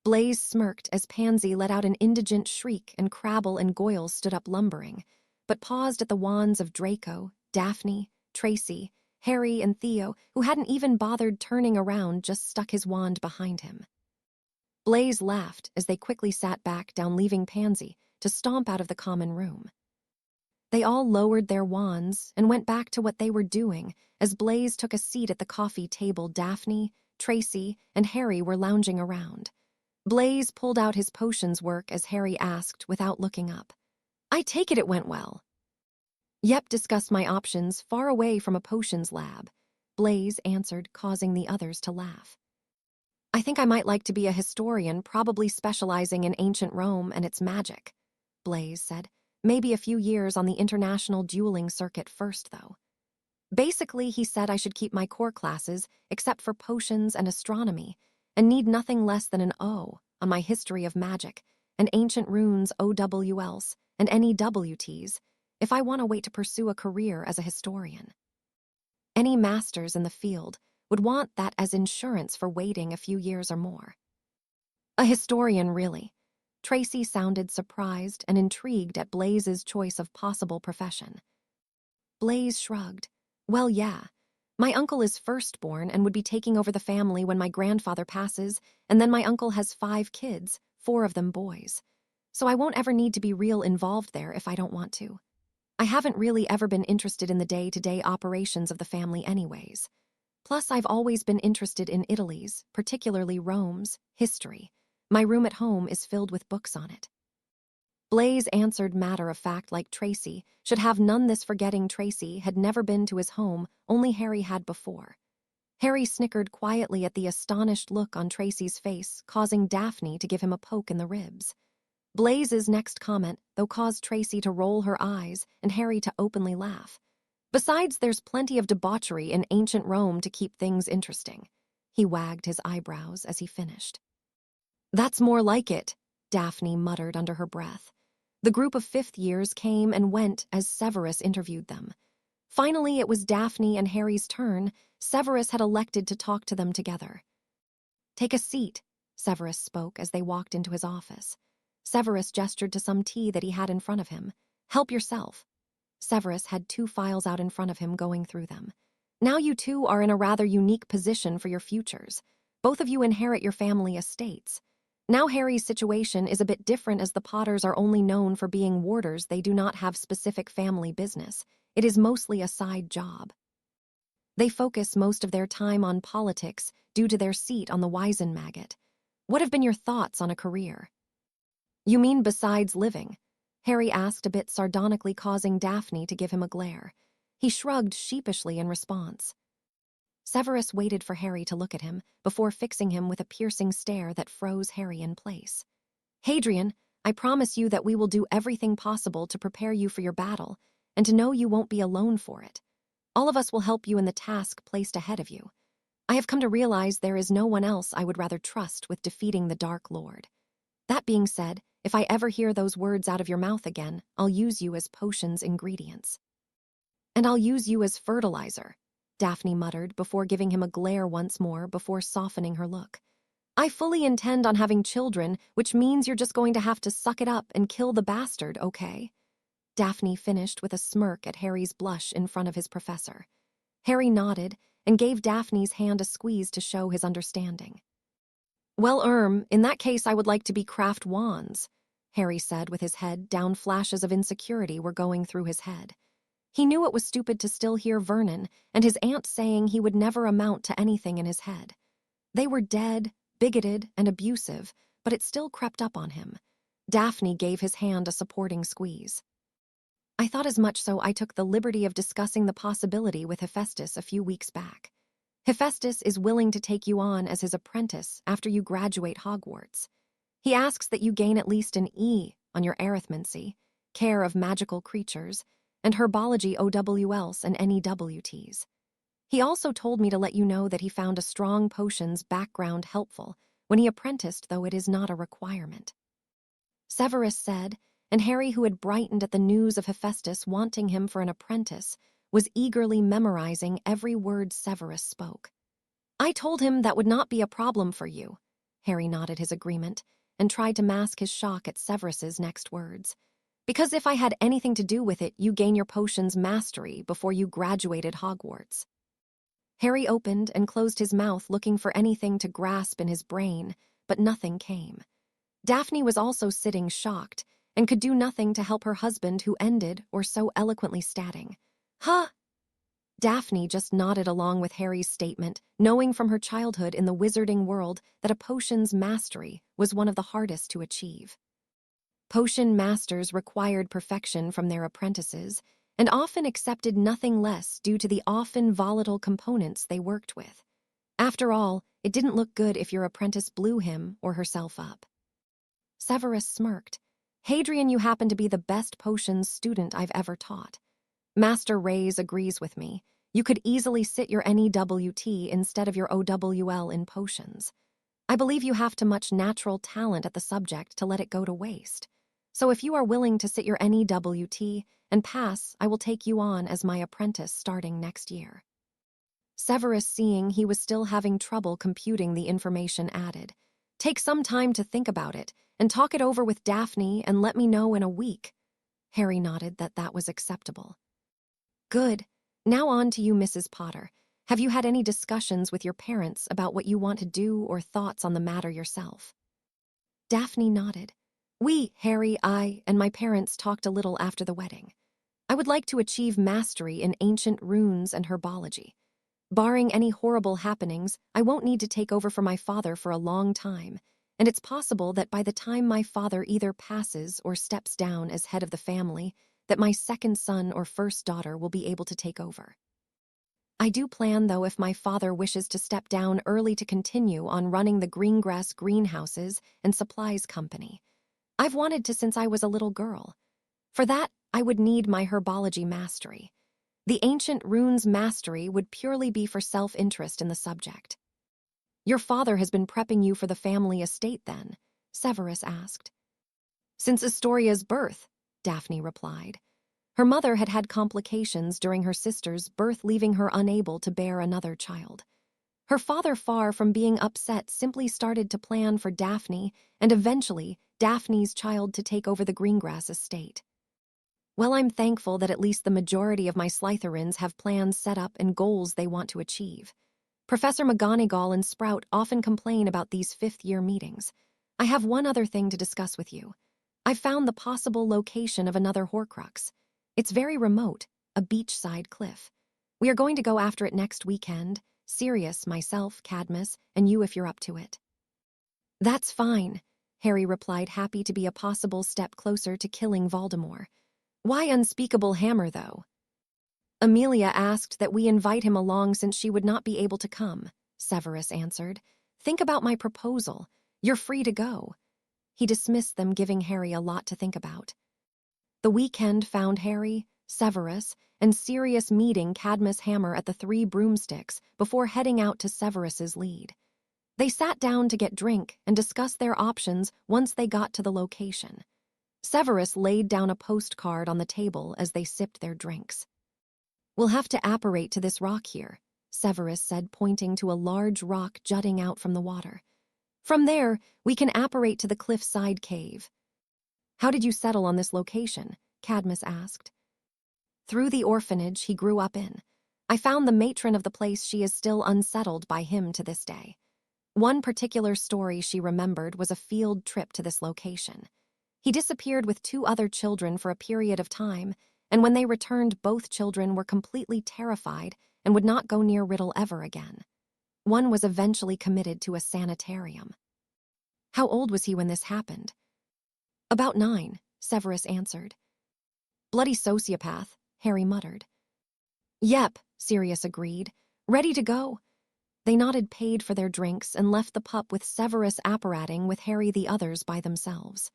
Blaise smirked as Pansy let out an indigent shriek and Crabble and Goyle stood up lumbering, but paused at the wands of Draco, Daphne, Tracy, Harry, and Theo, who hadn't even bothered turning around, just stuck his wand behind him. Blaise laughed as they quickly sat back down, leaving Pansy to stomp out of the common room. They all lowered their wands and went back to what they were doing as Blaise took a seat at the coffee table. Daphne, Tracy, and Harry were lounging around. Blaise pulled out his potions work as Harry asked without looking up, "I take it went well." "Yep, discussed my options far away from a potions lab," Blaise answered, causing the others to laugh. "I think I might like to be a historian, probably specializing in ancient Rome and its magic," Blaise said. "Maybe a few years on the international dueling circuit first, though. Basically, he said I should keep my core classes, except for potions and astronomy, and need nothing less than an O on my history of magic, and ancient runes OWLs, and any WTs, if I want to wait to pursue a career as a historian. Any masters in the field would want that as insurance for waiting a few years or more." "A historian, really?" Tracy sounded surprised and intrigued at Blaise's choice of possible profession. Blaise shrugged. "Well, yeah. My uncle is firstborn and would be taking over the family when my grandfather passes, and then my uncle has 5 kids, 4 of them boys. So I won't ever need to be real involved there if I don't want to. I haven't really ever been interested in the day-to-day operations of the family anyways. Plus, I've always been interested in Italy's, particularly Rome's, history. My room at home is filled with books on it." Blaise answered matter-of-fact, like Tracy should have none. This forgetting Tracy had never been to his home, only Harry had before. Harry snickered quietly at the astonished look on Tracy's face, causing Daphne to give him a poke in the ribs. Blaise's next comment, though, caused Tracy to roll her eyes and Harry to openly laugh. "Besides, there's plenty of debauchery in ancient Rome to keep things interesting." He wagged his eyebrows as he finished. "That's more like it," Daphne muttered under her breath. The group of 5th years came and went as Severus interviewed them. Finally, it was Daphne and Harry's turn. Severus had elected to talk to them together. "Take a seat," Severus spoke as they walked into his office. Severus gestured to some tea that he had in front of him. "Help yourself." Severus had 2 files out in front of him, going through them. "Now you two are in a rather unique position for your futures. Both of you inherit your family estates. Now Harry's situation is a bit different, as the Potters are only known for being warders. They do not have specific family business. It is mostly a side job. They focus most of their time on politics due to their seat on the Wizen maggot. What have been your thoughts on a career?" "You mean besides living?" Harry asked a bit sardonically, causing Daphne to give him a glare. He shrugged sheepishly in response. Severus waited for Harry to look at him before fixing him with a piercing stare that froze Harry in place. "Hadrian, I promise you that we will do everything possible to prepare you for your battle, and to know you won't be alone for it. All of us will help you in the task placed ahead of you. I have come to realize there is no one else I would rather trust with defeating the Dark Lord. That being said, if I ever hear those words out of your mouth again, I'll use you as potions ingredients." "And I'll use you as fertilizer," Daphne muttered before giving him a glare once more before softening her look. "I fully intend on having children, which means you're just going to have to suck it up and kill the bastard, okay?" Daphne finished with a smirk at Harry's blush in front of his professor. Harry nodded and gave Daphne's hand a squeeze to show his understanding. "Well, in that case I would like to be craft wands," Harry said with his head down. Flashes of insecurity were going through his head. He knew it was stupid to still hear Vernon and his aunt saying he would never amount to anything in his head. They were dead, bigoted, and abusive, but it still crept up on him. Daphne gave his hand a supporting squeeze. "I thought as much, so I took the liberty of discussing the possibility with Hephaestus a few weeks back. Hephaestus is willing to take you on as his apprentice after you graduate Hogwarts. He asks that you gain at least an E on your arithmancy. care of magical creatures, and herbology OWLs and NEWTs. He also told me to let you know that he found a strong potions background helpful when he apprenticed, though it is not a requirement. Severus said, and Harry, who had brightened at the news of Hephaestus wanting him for an apprentice, was eagerly memorizing every word Severus spoke. I told him that would not be a problem for you. Harry nodded his agreement and tried to mask his shock at Severus's next words. Because if I had anything to do with it, you gain your potions mastery before you graduated Hogwarts. Harry opened and closed his mouth, looking for anything to grasp in his brain, but nothing came. Daphne was also sitting shocked and could do nothing to help her husband, who ended or so eloquently statting, "Huh?" Daphne just nodded along with Harry's statement, knowing from her childhood in the wizarding world that a potion's mastery was one of the hardest to achieve. Potion masters required perfection from their apprentices and often accepted nothing less due to the often volatile components they worked with. After all, it didn't look good if your apprentice blew him or herself up. Severus smirked. Hadrian, you happen to be the best potions student I've ever taught. Master Reyes agrees with me. You could easily sit your NEWT instead of your OWL in potions. I believe you have too much natural talent at the subject to let it go to waste. So if you are willing to sit your NEWT and pass, I will take you on as my apprentice starting next year. Severus, seeing he was still having trouble computing the information, added, Take some time to think about it and talk it over with Daphne and let me know in a week. Harry nodded that was acceptable. Good. Now on to you, Mrs. Potter. Have you had any discussions with your parents about what you want to do or thoughts on the matter yourself? Daphne nodded. Harry, I, and my parents talked a little after the wedding. I would like to achieve mastery in ancient runes and herbology. Barring any horrible happenings, I won't need to take over for my father for a long time, and it's possible that by the time my father either passes or steps down as head of the family, that my second son or first daughter will be able to take over. I do plan, though, if my father wishes to step down early, to continue on running the Greengrass greenhouses and supplies company. I've wanted to since I was a little girl. For that, I would need my herbology mastery. The ancient runes mastery would purely be for self-interest in the subject. Your father has been prepping you for the family estate, then? Severus asked. Since Astoria's birth, Daphne replied. Her mother had had complications during her sister's birth, leaving her unable to bear another child. Her father, far from being upset, simply started to plan for Daphne and eventually Daphne's child to take over the Greengrass estate. Well, I'm thankful that at least the majority of my Slytherins have plans set up and goals they want to achieve. Professor McGonagall and Sprout often complain about these fifth-year meetings. I have one other thing to discuss with you. I've found the possible location of another Horcrux. It's very remote, a beachside cliff. We are going to go after it next weekend. Sirius, myself, Cadmus, and you if you're up to it. That's fine, Harry replied, happy to be a possible step closer to killing Voldemort. Why Unspeakable Hammer, though? Amelia asked that we invite him along since she would not be able to come, Severus answered. Think about my proposal. You're free to go. He dismissed them, giving Harry a lot to think about. The weekend found Harry, Severus, and Sirius meeting Cadmus Hammer at the Three Broomsticks before heading out to Severus's lead. They sat down to get drink and discuss their options once they got to the location. Severus laid down a postcard on the table as they sipped their drinks. We'll have to apparate to this rock here, Severus said, pointing to a large rock jutting out from the water. From there, we can apparate to the cliffside cave. How did you settle on this location? Cadmus asked. Through the orphanage he grew up in. I found the matron of the place. She is still unsettled by him to this day. One particular story she remembered was a field trip to this location. He disappeared with 2 other children for a period of time, and when they returned, both children were completely terrified and would not go near Riddle ever again. One was eventually committed to a sanitarium. How old was he when this happened? About 9, Severus answered. Bloody sociopath, Harry muttered. Yep, Sirius agreed. Ready to go? They nodded, paid for their drinks, and left the pup with Severus apparating with Harry, the others by themselves.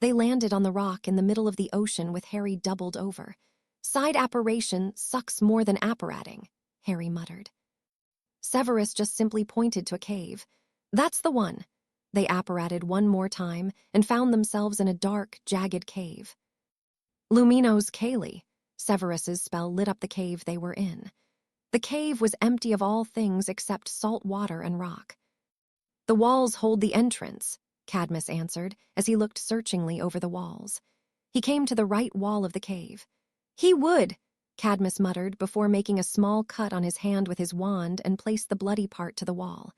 They landed on the rock in the middle of the ocean with Harry doubled over. Side apparition sucks more than apparating, Harry muttered. Severus just simply pointed to a cave. That's the one. They apparated one more time and found themselves in a dark, jagged cave. Luminos Caeli, Severus's spell lit up the cave they were in. The cave was empty of all things except salt water and rock. The walls hold the entrance, Cadmus answered as he looked searchingly over the walls. He came to the right wall of the cave. He would, Cadmus muttered before making a small cut on his hand with his wand and placed the bloody part to the wall.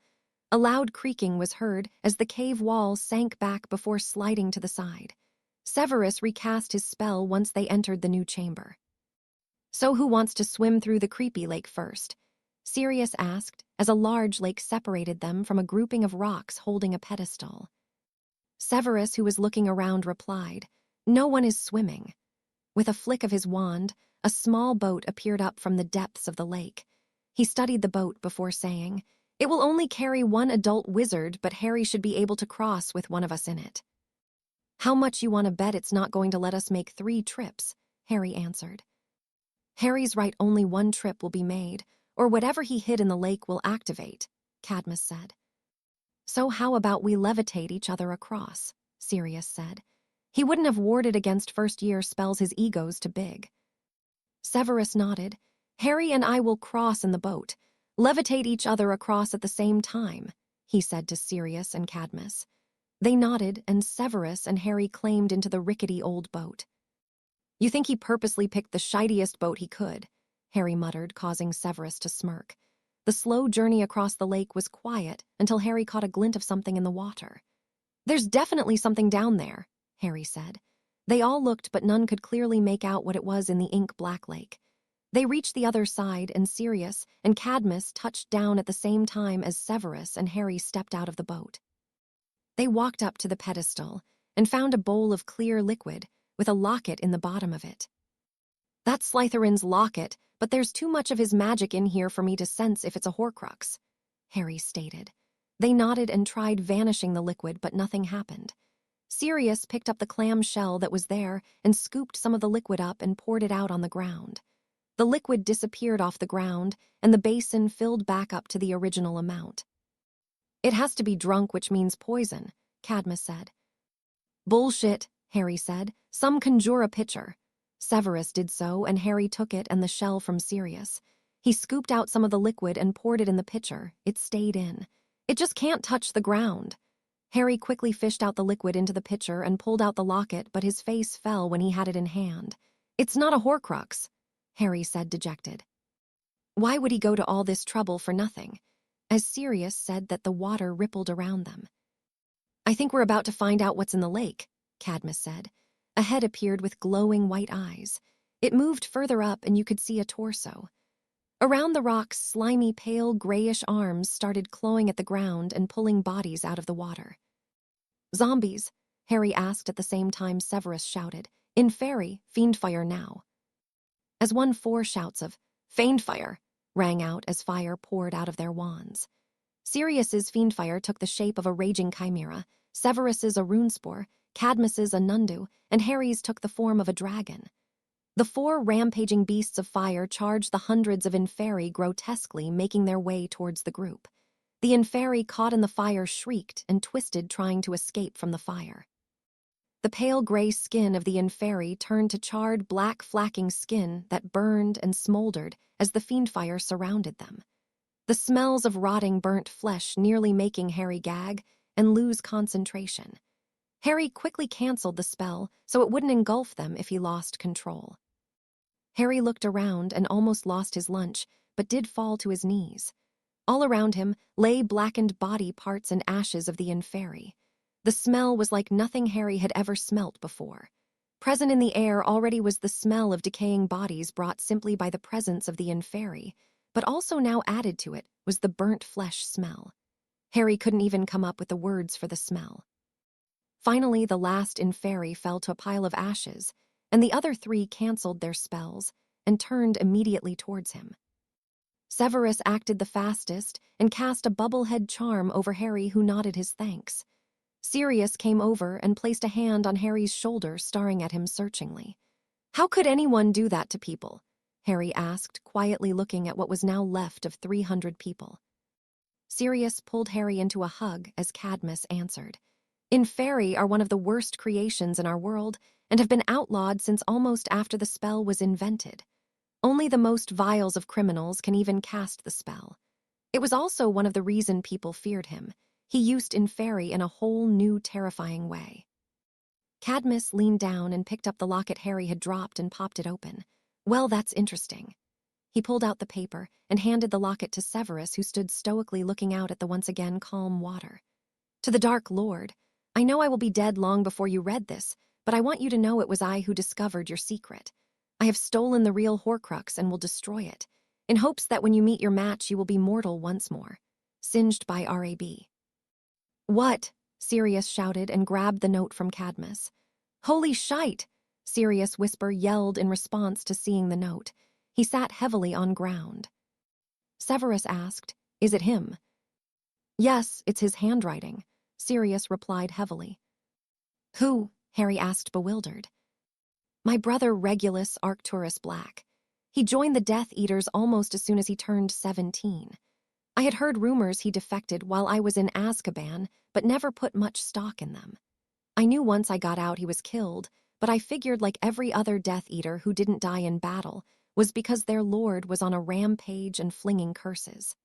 A loud creaking was heard as the cave wall sank back before sliding to the side. Severus recast his spell once they entered the new chamber. So who wants to swim through the creepy lake first? Sirius asked as a large lake separated them from a grouping of rocks holding a pedestal. Severus, who was looking around, replied, "No one is swimming." With a flick of his wand, a small boat appeared up from the depths of the lake. He studied the boat before saying, "It will only carry one adult wizard, but Harry should be able to cross with one of us in it." "How much you want to bet it's not going to let us make 3 trips?" Harry answered. "Harry's right, only 1 trip will be made, or whatever he hid in the lake will activate," Cadmus said. "So how about we levitate each other across?" Sirius said. He wouldn't have warded against first-year spells, his ego's too big. Severus nodded. "Harry and I will cross in the boat. Levitate each other across at the same time," he said to Sirius and Cadmus. They nodded, and Severus and Harry climbed into the rickety old boat. "You think he purposely picked the shittiest boat he could," Harry muttered, causing Severus to smirk. The slow journey across the lake was quiet until Harry caught a glint of something in the water. "There's definitely something down there," Harry said. They all looked, but none could clearly make out what it was in the ink-black lake. They reached the other side, and Sirius and Cadmus touched down at the same time as Severus and Harry stepped out of the boat. They walked up to the pedestal and found a bowl of clear liquid with a locket in the bottom of it. "That's Slytherin's locket, but there's too much of his magic in here for me to sense if it's a Horcrux," Harry stated. They nodded and tried vanishing the liquid, but nothing happened. Sirius picked up the clam shell that was there and scooped some of the liquid up and poured it out on the ground. The liquid disappeared off the ground, and the basin filled back up to the original amount. "It has to be drunk, which means poison," Cadmus said. "Bullshit," Harry said. "Some conjure a pitcher." Severus did so, and Harry took it and the shell from Sirius. He scooped out some of the liquid and poured it in the pitcher. It stayed in. "It just can't touch the ground." Harry quickly fished out the liquid into the pitcher and pulled out the locket, but his face fell when he had it in hand. "It's not a Horcrux," Harry said, dejected. Why would he go to all this trouble for nothing? As Sirius said that the water rippled around them. "I think we're about to find out what's in the lake," Cadmus said. A head appeared with glowing white eyes. It moved further up and you could see a torso. Around the rocks, slimy, pale, grayish arms started clawing at the ground and pulling bodies out of the water. "Zombies?" Harry asked at the same time Severus shouted. "In fairy, fiendfire now." As 4 shouts of "Fiendfire" rang out as fire poured out of their wands. Sirius's fiendfire took the shape of a raging chimera, Severus's a runespore, Cadmus's a nundu, and Harry's took the form of a dragon. The 4 rampaging beasts of fire charged the hundreds of inferi grotesquely, making their way towards the group. The inferi caught in the fire shrieked and twisted, trying to escape from the fire. The pale gray skin of the inferi turned to charred black flacking skin that burned and smoldered as the fiendfire surrounded them. The smells of rotting burnt flesh nearly making Harry gag and lose concentration. Harry quickly canceled the spell so it wouldn't engulf them if he lost control. Harry looked around and almost lost his lunch, but did fall to his knees. All around him lay blackened body parts and ashes of the inferi. The smell was like nothing Harry had ever smelt before. Present in the air already was the smell of decaying bodies brought simply by the presence of the inferi, but also now added to it was the burnt flesh smell. Harry couldn't even come up with the words for the smell. Finally, the last inferi fell to a pile of ashes, and the other 3 canceled their spells and turned immediately towards him. Severus acted the fastest and cast a bubblehead charm over Harry, who nodded his thanks. Sirius came over and placed a hand on Harry's shoulder, staring at him searchingly. "How could anyone do that to people?" Harry asked, quietly looking at what was now left of 300 people. Sirius pulled Harry into a hug as Cadmus answered. "Inferi are one of the worst creations in our world and have been outlawed since almost after the spell was invented. Only the most vile of criminals can even cast the spell. It was also one of the reasons people feared him. He used Inferi in a whole new terrifying way." Cadmus leaned down and picked up the locket Harry had dropped and popped it open. "Well, that's interesting." He pulled out the paper and handed the locket to Severus, who stood stoically looking out at the once again calm water. "To the Dark Lord, I know I will be dead long before you read this, but I want you to know it was I who discovered your secret. I have stolen the real Horcrux and will destroy it, in hopes that when you meet your match you will be mortal once more. Singed by R.A.B." "What?" Sirius shouted and grabbed the note from Cadmus. "Holy shite!" Sirius Whisper yelled in response to seeing the note. He sat heavily on ground. Severus asked, "Is it him?" "Yes, it's his handwriting," Sirius replied heavily. "Who?" Harry asked, bewildered. "My brother Regulus Arcturus Black. He joined the Death Eaters almost as soon as he turned 17. I had heard rumors he defected while I was in Azkaban, but never put much stock in them. I knew once I got out he was killed, but I figured like every other Death Eater who didn't die in battle was because their lord was on a rampage and flinging curses.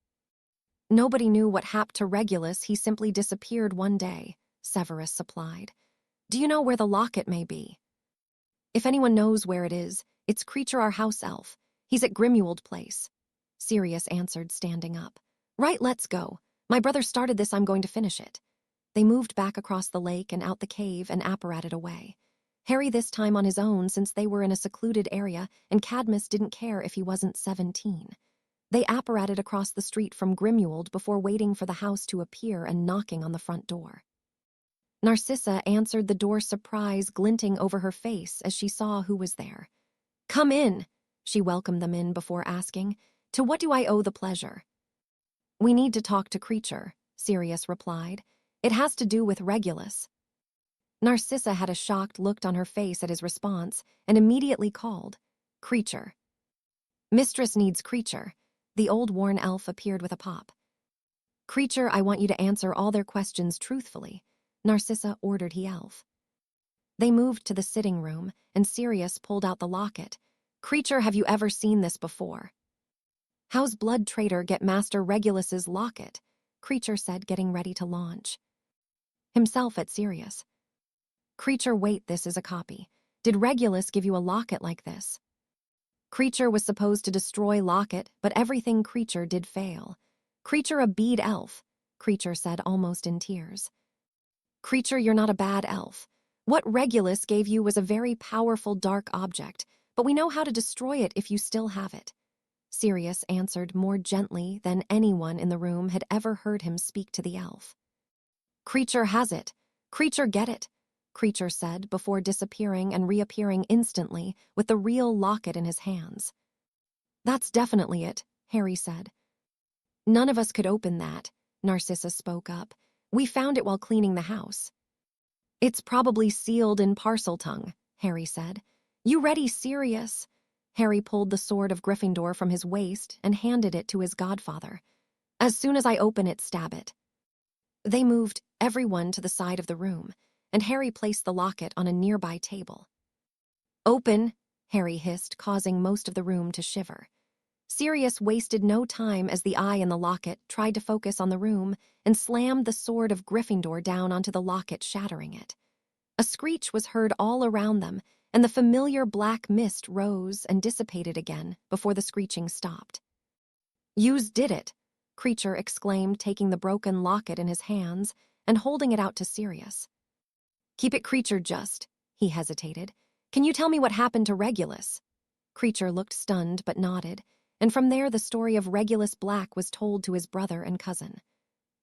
Nobody knew what happened to Regulus. He simply disappeared one day," Severus supplied. "Do you know where the locket may be?" "If anyone knows where it is, it's Creature, our house elf. He's at Grimmauld Place," Sirius answered, standing up. "Right, let's go. My brother started this, I'm going to finish it." They moved back across the lake and out the cave and apparated away. Harry this time on his own, since they were in a secluded area and Cadmus didn't care if he wasn't 17. They apparated across the street from Grimmauld before waiting for the house to appear and knocking on the front door. Narcissa answered the door, surprise glinting over her face as she saw who was there. "Come in," she welcomed them in before asking, "To what do I owe the pleasure?" "We need to talk to Creature," Sirius replied. "It has to do with Regulus." Narcissa had a shocked look on her face at his response and immediately called, "Creature." "Mistress needs Creature." The old worn elf appeared with a pop. "Creature, I want you to answer all their questions truthfully," Narcissa ordered the elf. They moved to the sitting room, and Sirius pulled out the locket. "Creature, have you ever seen this before?" "How's Blood Traitor get Master Regulus's locket?" Creature said, getting ready to launch himself at Sirius. "Creature, wait, this is a copy. Did Regulus give you a locket like this?" Creature was supposed to destroy locket, but everything Creature did fail. "Creature, a bead elf," Creature said, almost in tears. "Creature, you're not a bad elf. What Regulus gave you was a very powerful dark object, but we know how to destroy it if you still have it." Sirius answered more gently than anyone in the room had ever heard him speak to the elf. "Creature has it. Creature, get it," Creature said before disappearing and reappearing instantly with the real locket in his hands. "That's definitely it," Harry said. "None of us could open that," Narcissa spoke up. "We found it while cleaning the house." "It's probably sealed in Parseltongue," Harry said. "You ready, Sirius?" Harry pulled the sword of Gryffindor from his waist and handed it to his godfather. "As soon as I open it, stab it." They moved everyone to the side of the room, and Harry placed the locket on a nearby table. "Open," Harry hissed, causing most of the room to shiver. Sirius wasted no time as the eye in the locket tried to focus on the room and slammed the sword of Gryffindor down onto the locket, shattering it. A screech was heard all around them, and the familiar black mist rose and dissipated again before the screeching stopped. "Yous did it," Creature exclaimed, taking the broken locket in his hands and holding it out to Sirius. "Keep it, Creature, just," he hesitated. "Can you tell me what happened to Regulus?" Creature looked stunned but nodded, and from there the story of Regulus Black was told to his brother and cousin.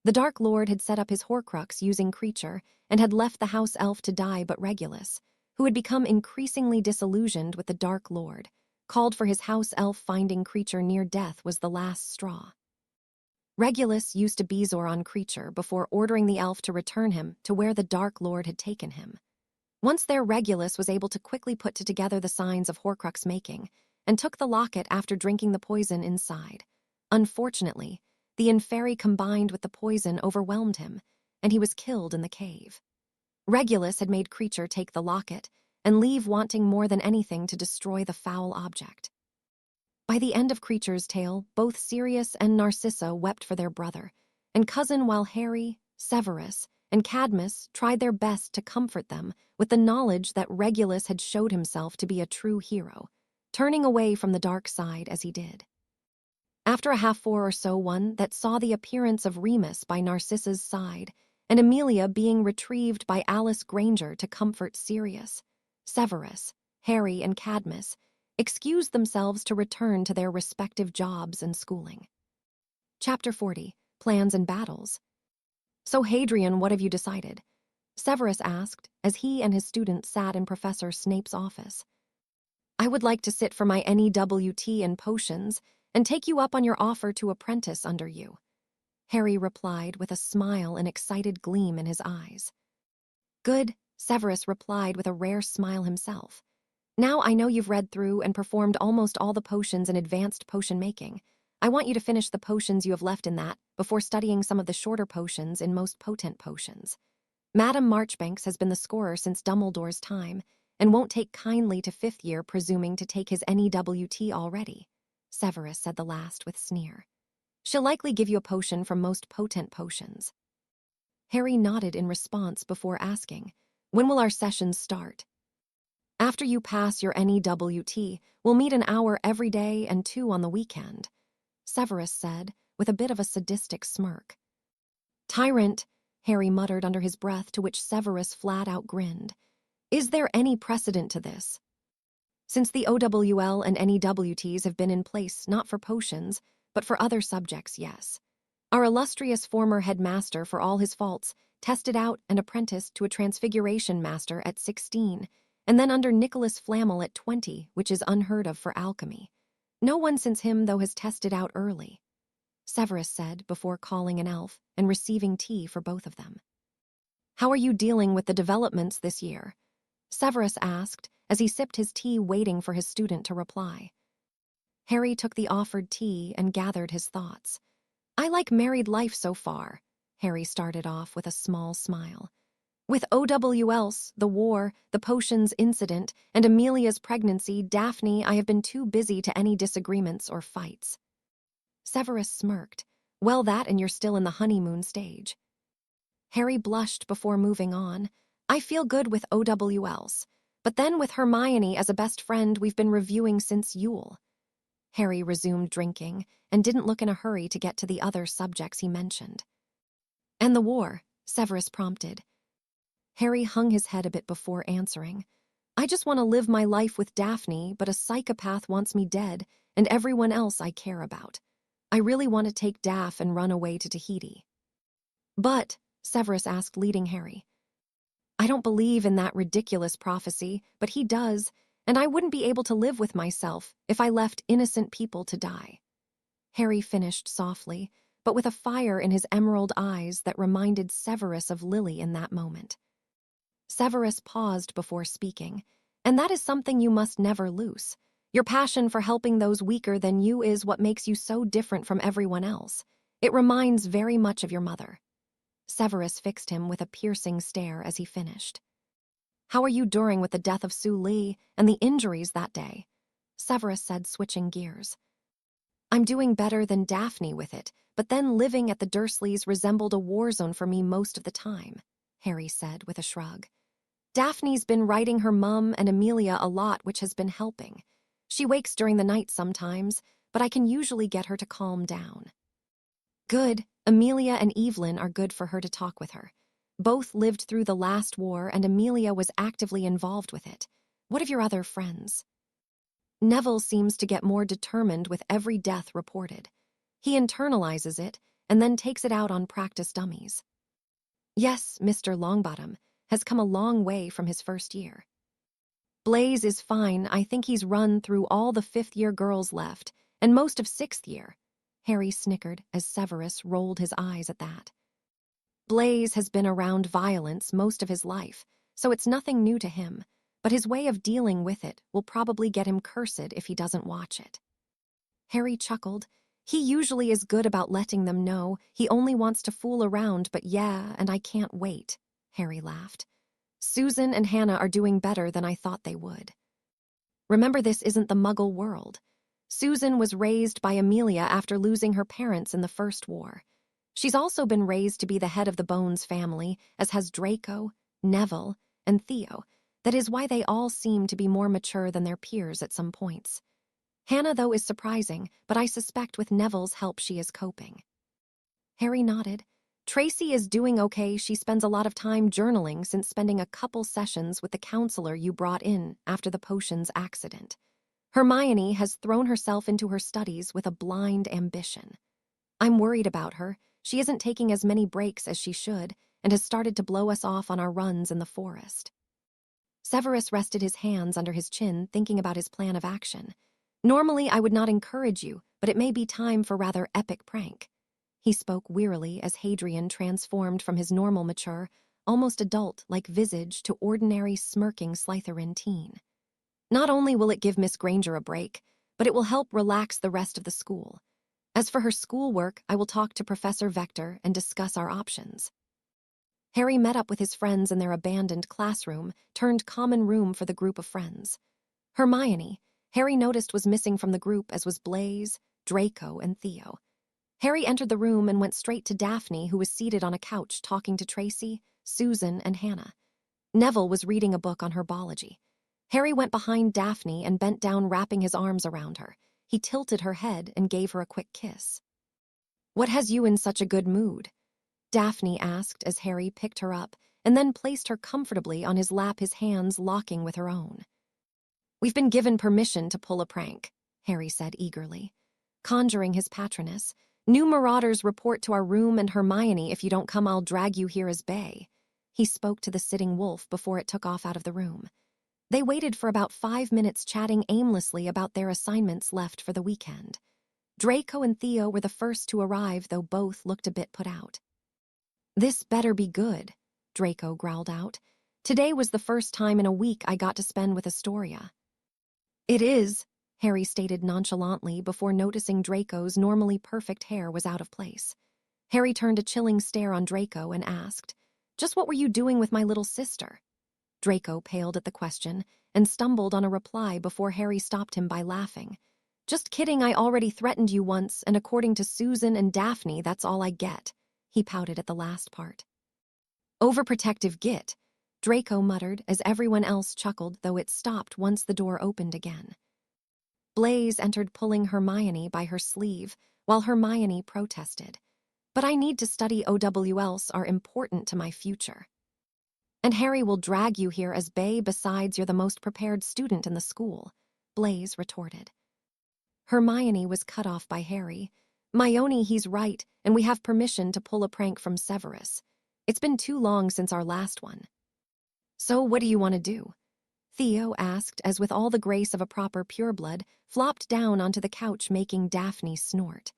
The Dark Lord had set up his Horcrux using Creature and had left the house elf to die, but Regulus, who had become increasingly disillusioned with the Dark Lord, called for his house elf. Finding Creature near death was the last straw. Regulus used a Bezoar creature before ordering the elf to return him to where the Dark Lord had taken him. Once there, Regulus was able to quickly put together the signs of Horcrux making and took the locket after drinking the poison inside. Unfortunately, the Inferi combined with the poison overwhelmed him, and he was killed in the cave. Regulus had made Creature take the locket and leave wanting more than anything to destroy the foul object. By the end of Creature's tale, both Sirius and Narcissa wept for their brother, and cousin, while Harry, Severus, and Cadmus tried their best to comfort them with the knowledge that Regulus had showed himself to be a true hero, turning away from the dark side as he did. After a half-hour or so, one that saw the appearance of Remus by Narcissa's side and Amelia being retrieved by Alice Granger to comfort Sirius, Severus, Harry, and Cadmus excused themselves to return to their respective jobs and schooling. Chapter 40, Plans and Battles. So, Hadrian, what have you decided? Severus asked as he and his students sat in Professor Snape's office. I would like to sit for my NEWT and potions and take you up on your offer to apprentice under you, Harry replied with a smile and excited gleam in his eyes. Good, Severus replied with a rare smile himself. Now I know you've read through and performed almost all the potions in advanced potion making. I want you to finish the potions you have left in that before studying some of the shorter potions in most potent potions. Madame Marchbanks has been the scorer since Dumbledore's time and won't take kindly to fifth year presuming to take his NEWT already, Severus said the last with sneer. She'll likely give you a potion from most potent potions. Harry nodded in response before asking, when will our sessions start? After you pass your NEWT, we'll meet an hour every day and 2 on the weekend, Severus said with a bit of a sadistic smirk. Tyrant, Harry muttered under his breath, to which Severus flat out grinned. Is there any precedent to this? Since the OWL and NEWTs have been in place not for potions, but for other subjects, yes. Our illustrious former headmaster, for all his faults, tested out and apprenticed to a transfiguration master at 16, and then under Nicholas Flamel at 20, which is unheard of for alchemy. No one since him, though, has tested out early, Severus said before calling an elf and receiving tea for both of them. How are you dealing with the developments this year? Severus asked as he sipped his tea, waiting for his student to reply. Harry took the offered tea and gathered his thoughts. I like married life so far, Harry started off with a small smile. With OWLs, the war, the potions incident, and Amelia's pregnancy, Daphne, I have been too busy to any disagreements or fights. Severus smirked. Well, that and you're still in the honeymoon stage. Harry blushed before moving on. I feel good with OWLs, but then with Hermione as a best friend we've been reviewing since Yule. Harry resumed drinking and didn't look in a hurry to get to the other subjects he mentioned. And the war, Severus prompted. Harry hung his head a bit before answering. I just want to live my life with Daphne, but a psychopath wants me dead and everyone else I care about. I really want to take Daph and run away to Tahiti. But, Severus asked, leading Harry, I don't believe in that ridiculous prophecy, but he does, and I wouldn't be able to live with myself if I left innocent people to die. Harry finished softly, but with a fire in his emerald eyes that reminded Severus of Lily in that moment. Severus paused before speaking, and that is something you must never lose. Your passion for helping those weaker than you is what makes you so different from everyone else. It reminds very much of your mother. Severus fixed him with a piercing stare as he finished. How are you doing with the death of Sue Lee and the injuries that day? Severus said, switching gears. I'm doing better than Daphne with it, but then living at the Dursleys resembled a war zone for me most of the time, Harry said with a shrug. Daphne's been writing her mum and Amelia a lot, which has been helping. She wakes during the night sometimes, but I can usually get her to calm down. Good. Amelia and Evelyn are good for her to talk with her. Both lived through the last war, and Amelia was actively involved with it. What of your other friends? Neville seems to get more determined with every death reported. He internalizes it and then takes it out on practice dummies. Yes, Mr. Longbottom has come a long way from his first year. Blaze is fine. I think he's run through all the fifth-year girls left and most of sixth year, Harry snickered as Severus rolled his eyes at that. Blaise has been around violence most of his life, so it's nothing new to him, but his way of dealing with it will probably get him cursed if he doesn't watch it. Harry chuckled. He usually is good about letting them know. He only wants to fool around, but yeah, and I can't wait. Harry laughed. Susan and Hannah are doing better than I thought they would. Remember, this isn't the Muggle world. Susan was raised by Amelia after losing her parents in the First War. She's also been raised to be the head of the Bones family, as has Draco, Neville, and Theo. That is why they all seem to be more mature than their peers at some points. Hannah, though, is surprising, but I suspect with Neville's help she is coping. Harry nodded. Tracy is doing okay. She spends a lot of time journaling since spending a couple sessions with the counselor you brought in after the potions accident. Hermione has thrown herself into her studies with a blind ambition. I'm worried about her. She isn't taking as many breaks as she should and has started to blow us off on our runs in the forest. Severus rested his hands under his chin, thinking about his plan of action. Normally, I would not encourage you, but it may be time for rather epic prank. He spoke wearily as Hadrian transformed from his normal mature, almost adult-like visage to ordinary smirking Slytherin teen. Not only will it give Miss Granger a break, but it will help relax the rest of the school. As for her schoolwork, I will talk to Professor Vector and discuss our options. Harry met up with his friends in their abandoned classroom, turned common room for the group of friends. Hermione, Harry noticed, was missing from the group, as was Blaise, Draco, and Theo. Harry entered the room and went straight to Daphne, who was seated on a couch talking to Tracy, Susan, and Hannah. Neville was reading a book on herbology. Harry went behind Daphne and bent down, wrapping his arms around her. He tilted her head and gave her a quick kiss. "What has you in such a good mood?" Daphne asked as Harry picked her up and then placed her comfortably on his lap, his hands locking with her own. "We've been given permission to pull a prank," Harry said eagerly. Conjuring his patroness, "New marauders report to our room, and Hermione, if you don't come, I'll drag you here as bae." He spoke to the sitting wolf before it took off out of the room. They waited for about 5 minutes, chatting aimlessly about their assignments left for the weekend. Draco and Theo were the first to arrive, though both looked a bit put out. "This better be good," Draco growled out. "Today was the first time in a week I got to spend with Astoria." "It is," Harry stated nonchalantly before noticing Draco's normally perfect hair was out of place. Harry turned a chilling stare on Draco and asked, "Just what were you doing with my little sister?" Draco paled at the question and stumbled on a reply before Harry stopped him by laughing. "Just kidding, I already threatened you once, and according to Susan and Daphne, that's all I get." He pouted at the last part. "Overprotective git," Draco muttered as everyone else chuckled, though it stopped once the door opened again. Blaise entered, pulling Hermione by her sleeve, while Hermione protested. "But I need to study. OWLs are important to my future." "And Harry will drag you here as bae. Besides, you're the most prepared student in the school," Blaise retorted. Hermione was cut off by Harry. "Myoni, he's right, and we have permission to pull a prank from Severus. It's been too long since our last one." "So what do you want to do?" Theo asked, as with all the grace of a proper pureblood, flopped down onto the couch, making Daphne snort.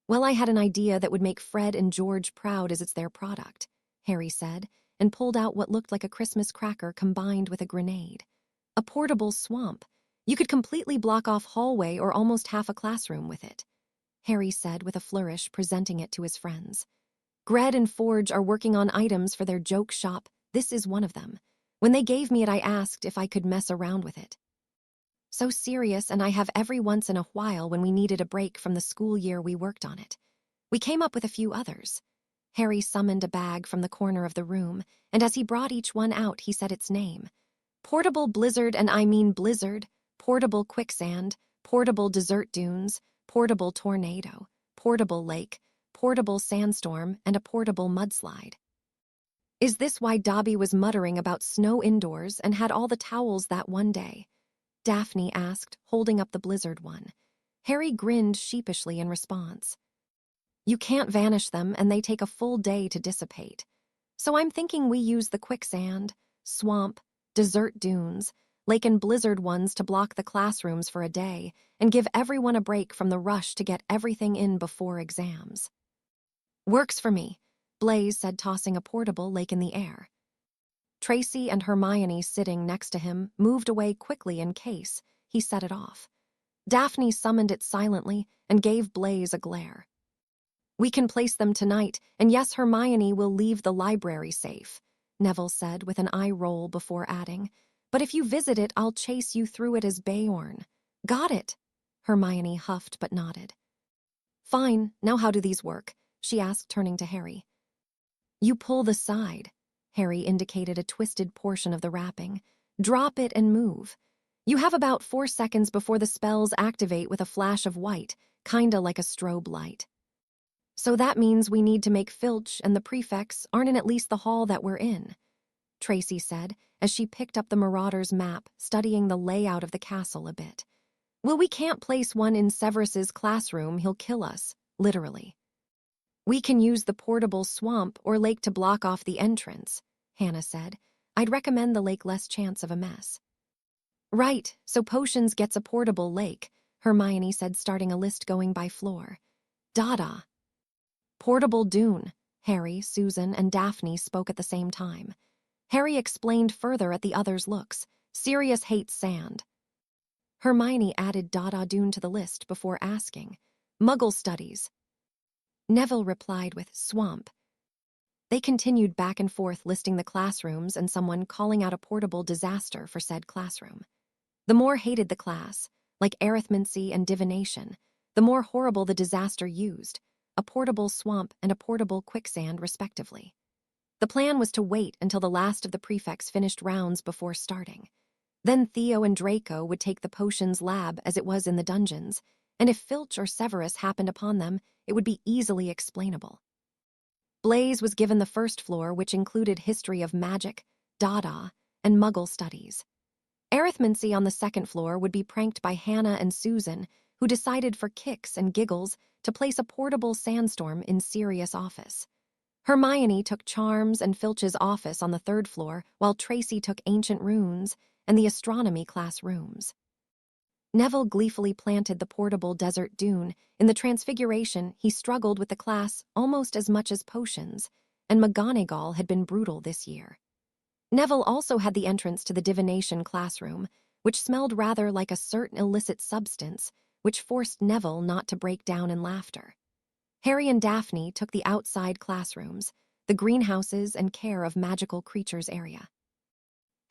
"Well, I had an idea that would make Fred and George proud, as it's their product," Harry said, and pulled out what looked like a Christmas cracker combined with a grenade. "A portable swamp. You could completely block off hallway or almost half a classroom with it," Harry said with a flourish, presenting it to his friends. "Gred and Forge are working on items for their joke shop. This is one of them. When they gave me it, I asked if I could mess around with it. So serious, and I have every once in a while when we needed a break from the school year we worked on it. We came up with a few others." Harry summoned a bag from the corner of the room, and as he brought each one out, he said its name. "Portable blizzard, and I mean blizzard, portable quicksand, portable desert dunes, portable tornado, portable lake, portable sandstorm, and a portable mudslide." "Is this why Dobby was muttering about snow indoors and had all the towels that one day?" Daphne asked, holding up the blizzard one. Harry grinned sheepishly in response. "You can't vanish them, and they take a full day to dissipate. So I'm thinking we use the quicksand, swamp, desert dunes, Lake and blizzard ones to block the classrooms for a day and give everyone a break from the rush to get everything in before exams. Works for me, Blaise said, tossing a portable lake in the air. Tracy and Hermione, sitting next to him, moved away quickly in case he set it off. Daphne summoned it silently and gave Blaise a glare. We can place them tonight, and yes, Hermione will leave the library safe, Neville said with an eye roll before adding, but if you visit it, I'll chase you through it as Beorn. Got it, Hermione huffed but nodded. Fine, now how do these work? She asked, turning to Harry. You pull the side. Harry indicated a twisted portion of the wrapping. Drop it and move. You have about 4 seconds before the spells activate with a flash of white, kinda like a strobe light. So that means we need to make Filch and the prefects aren't in at least the hall that we're in, Tracy said, as she picked up the Marauder's map, studying the layout of the castle a bit. Well, we can't place one in Severus's classroom, he'll kill us, literally. We can use the portable swamp or lake to block off the entrance, Hannah said. I'd recommend the lake, less chance of a mess. Right, so Potions gets a portable lake, Hermione said, starting a list going by floor. Dada. Portable dune, Harry, Susan, and Daphne spoke at the same time. Harry explained further at the others' looks. Sirius hates sand. Hermione added Dada Dune to the list before asking, Muggle studies. Neville replied with swamp. They continued back and forth listing the classrooms and someone calling out a portable disaster for said classroom. The more hated the class, like arithmancy and divination, the more horrible the disaster used, a portable swamp and a portable quicksand respectively. The plan was to wait until the last of the prefects finished rounds before starting. Then Theo and Draco would take the potions lab as it was in the dungeons, and if Filch or Severus happened upon them, it would be easily explainable. Blaise was given the first floor, which included history of magic, Dada, and Muggle studies. Arithmancy on the second floor would be pranked by Hannah and Susan, who decided for kicks and giggles to place a portable sandstorm in Sirius' office. Hermione took charms and Filch's office on the third floor, while Tracy took ancient runes and the astronomy class rooms. Neville gleefully planted the portable desert dune. In the Transfiguration, he struggled with the class almost as much as Potions, and McGonagall had been brutal this year. Neville also had the entrance to the divination classroom, which smelled rather like a certain illicit substance, which forced Neville not to break down in laughter. Harry and Daphne took the outside classrooms, the greenhouses and care of magical creatures area.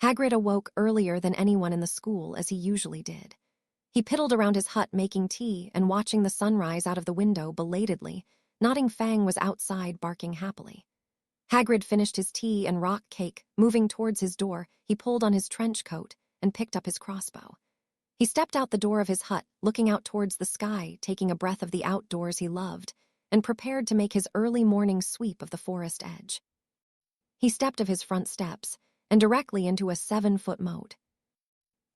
Hagrid awoke earlier than anyone in the school, as he usually did. He piddled around his hut making tea and watching the sunrise out of the window belatedly. Nodding Fang was outside barking happily. Hagrid finished his tea and rock cake. Moving towards his door, he pulled on his trench coat and picked up his crossbow. He stepped out the door of his hut, looking out towards the sky, taking a breath of the outdoors he loved, and prepared to make his early morning sweep of the forest edge. He stepped of his front steps and directly into a 7-foot moat.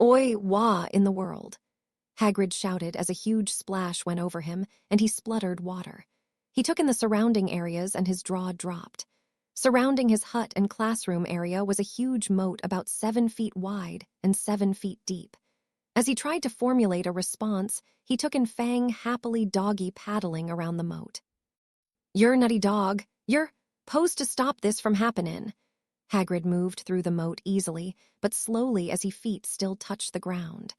Oi, wah, in the world, Hagrid shouted as a huge splash went over him, and he spluttered water. He took in the surrounding areas and his jaw dropped. Surrounding his hut and classroom area was a huge moat about 7 feet wide and 7 feet deep. As he tried to formulate a response, he took in Fang happily doggy paddling around the moat. You're nutty dog. You're posed to stop this from happenin'. Hagrid moved through the moat easily, but slowly as his feet still touched the ground.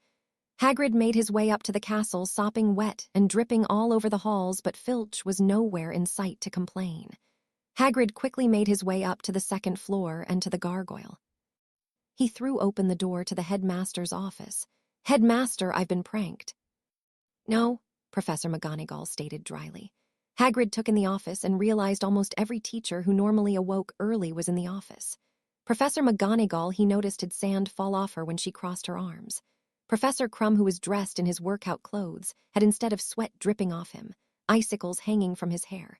Hagrid made his way up to the castle, sopping wet and dripping all over the halls, but Filch was nowhere in sight to complain. Hagrid quickly made his way up to the second floor and to the gargoyle. He threw open the door to the headmaster's office. Headmaster, I've been pranked. No, Professor McGonagall stated dryly. Hagrid took in the office and realized almost every teacher who normally awoke early was in the office. Professor McGonagall, he noticed, had sand fall off her when she crossed her arms. Professor Crumb, who was dressed in his workout clothes, had instead of sweat dripping off him, icicles hanging from his hair.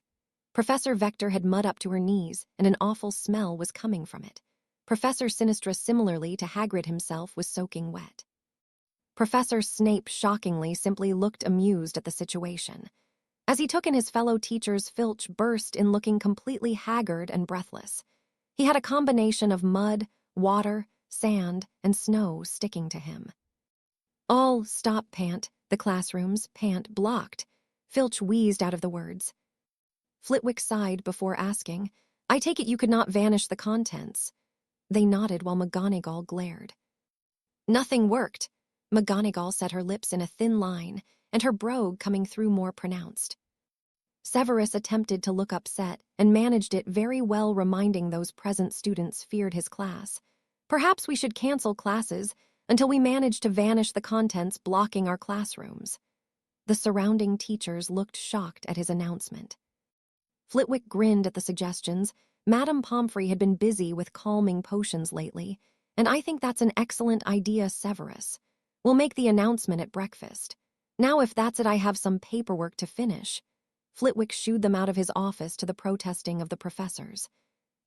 Professor Vector had mud up to her knees, and an awful smell was coming from it. Professor Sinistra, similarly to Hagrid himself, was soaking wet. Professor Snape, shockingly, simply looked amused at the situation. As he took in his fellow teachers, Filch burst in looking completely haggard and breathless. He had a combination of mud, water, sand, and snow sticking to him. All stop pant, the classrooms, pant, blocked. Filch wheezed out of the words. Flitwick sighed before asking, I take it you could not vanish the contents. They nodded while McGonagall glared. Nothing worked. McGonagall set her lips in a thin line, and her brogue coming through more pronounced. Severus attempted to look upset and managed it very well, reminding those present students feared his class. Perhaps we should cancel classes until we manage to vanish the contents blocking our classrooms. The surrounding teachers looked shocked at his announcement. Flitwick grinned at the suggestions. Madame Pomfrey had been busy with calming potions lately, and I think that's an excellent idea, Severus. We'll make the announcement at breakfast. Now if that's it, I have some paperwork to finish. Flitwick shooed them out of his office to the protesting of the professors.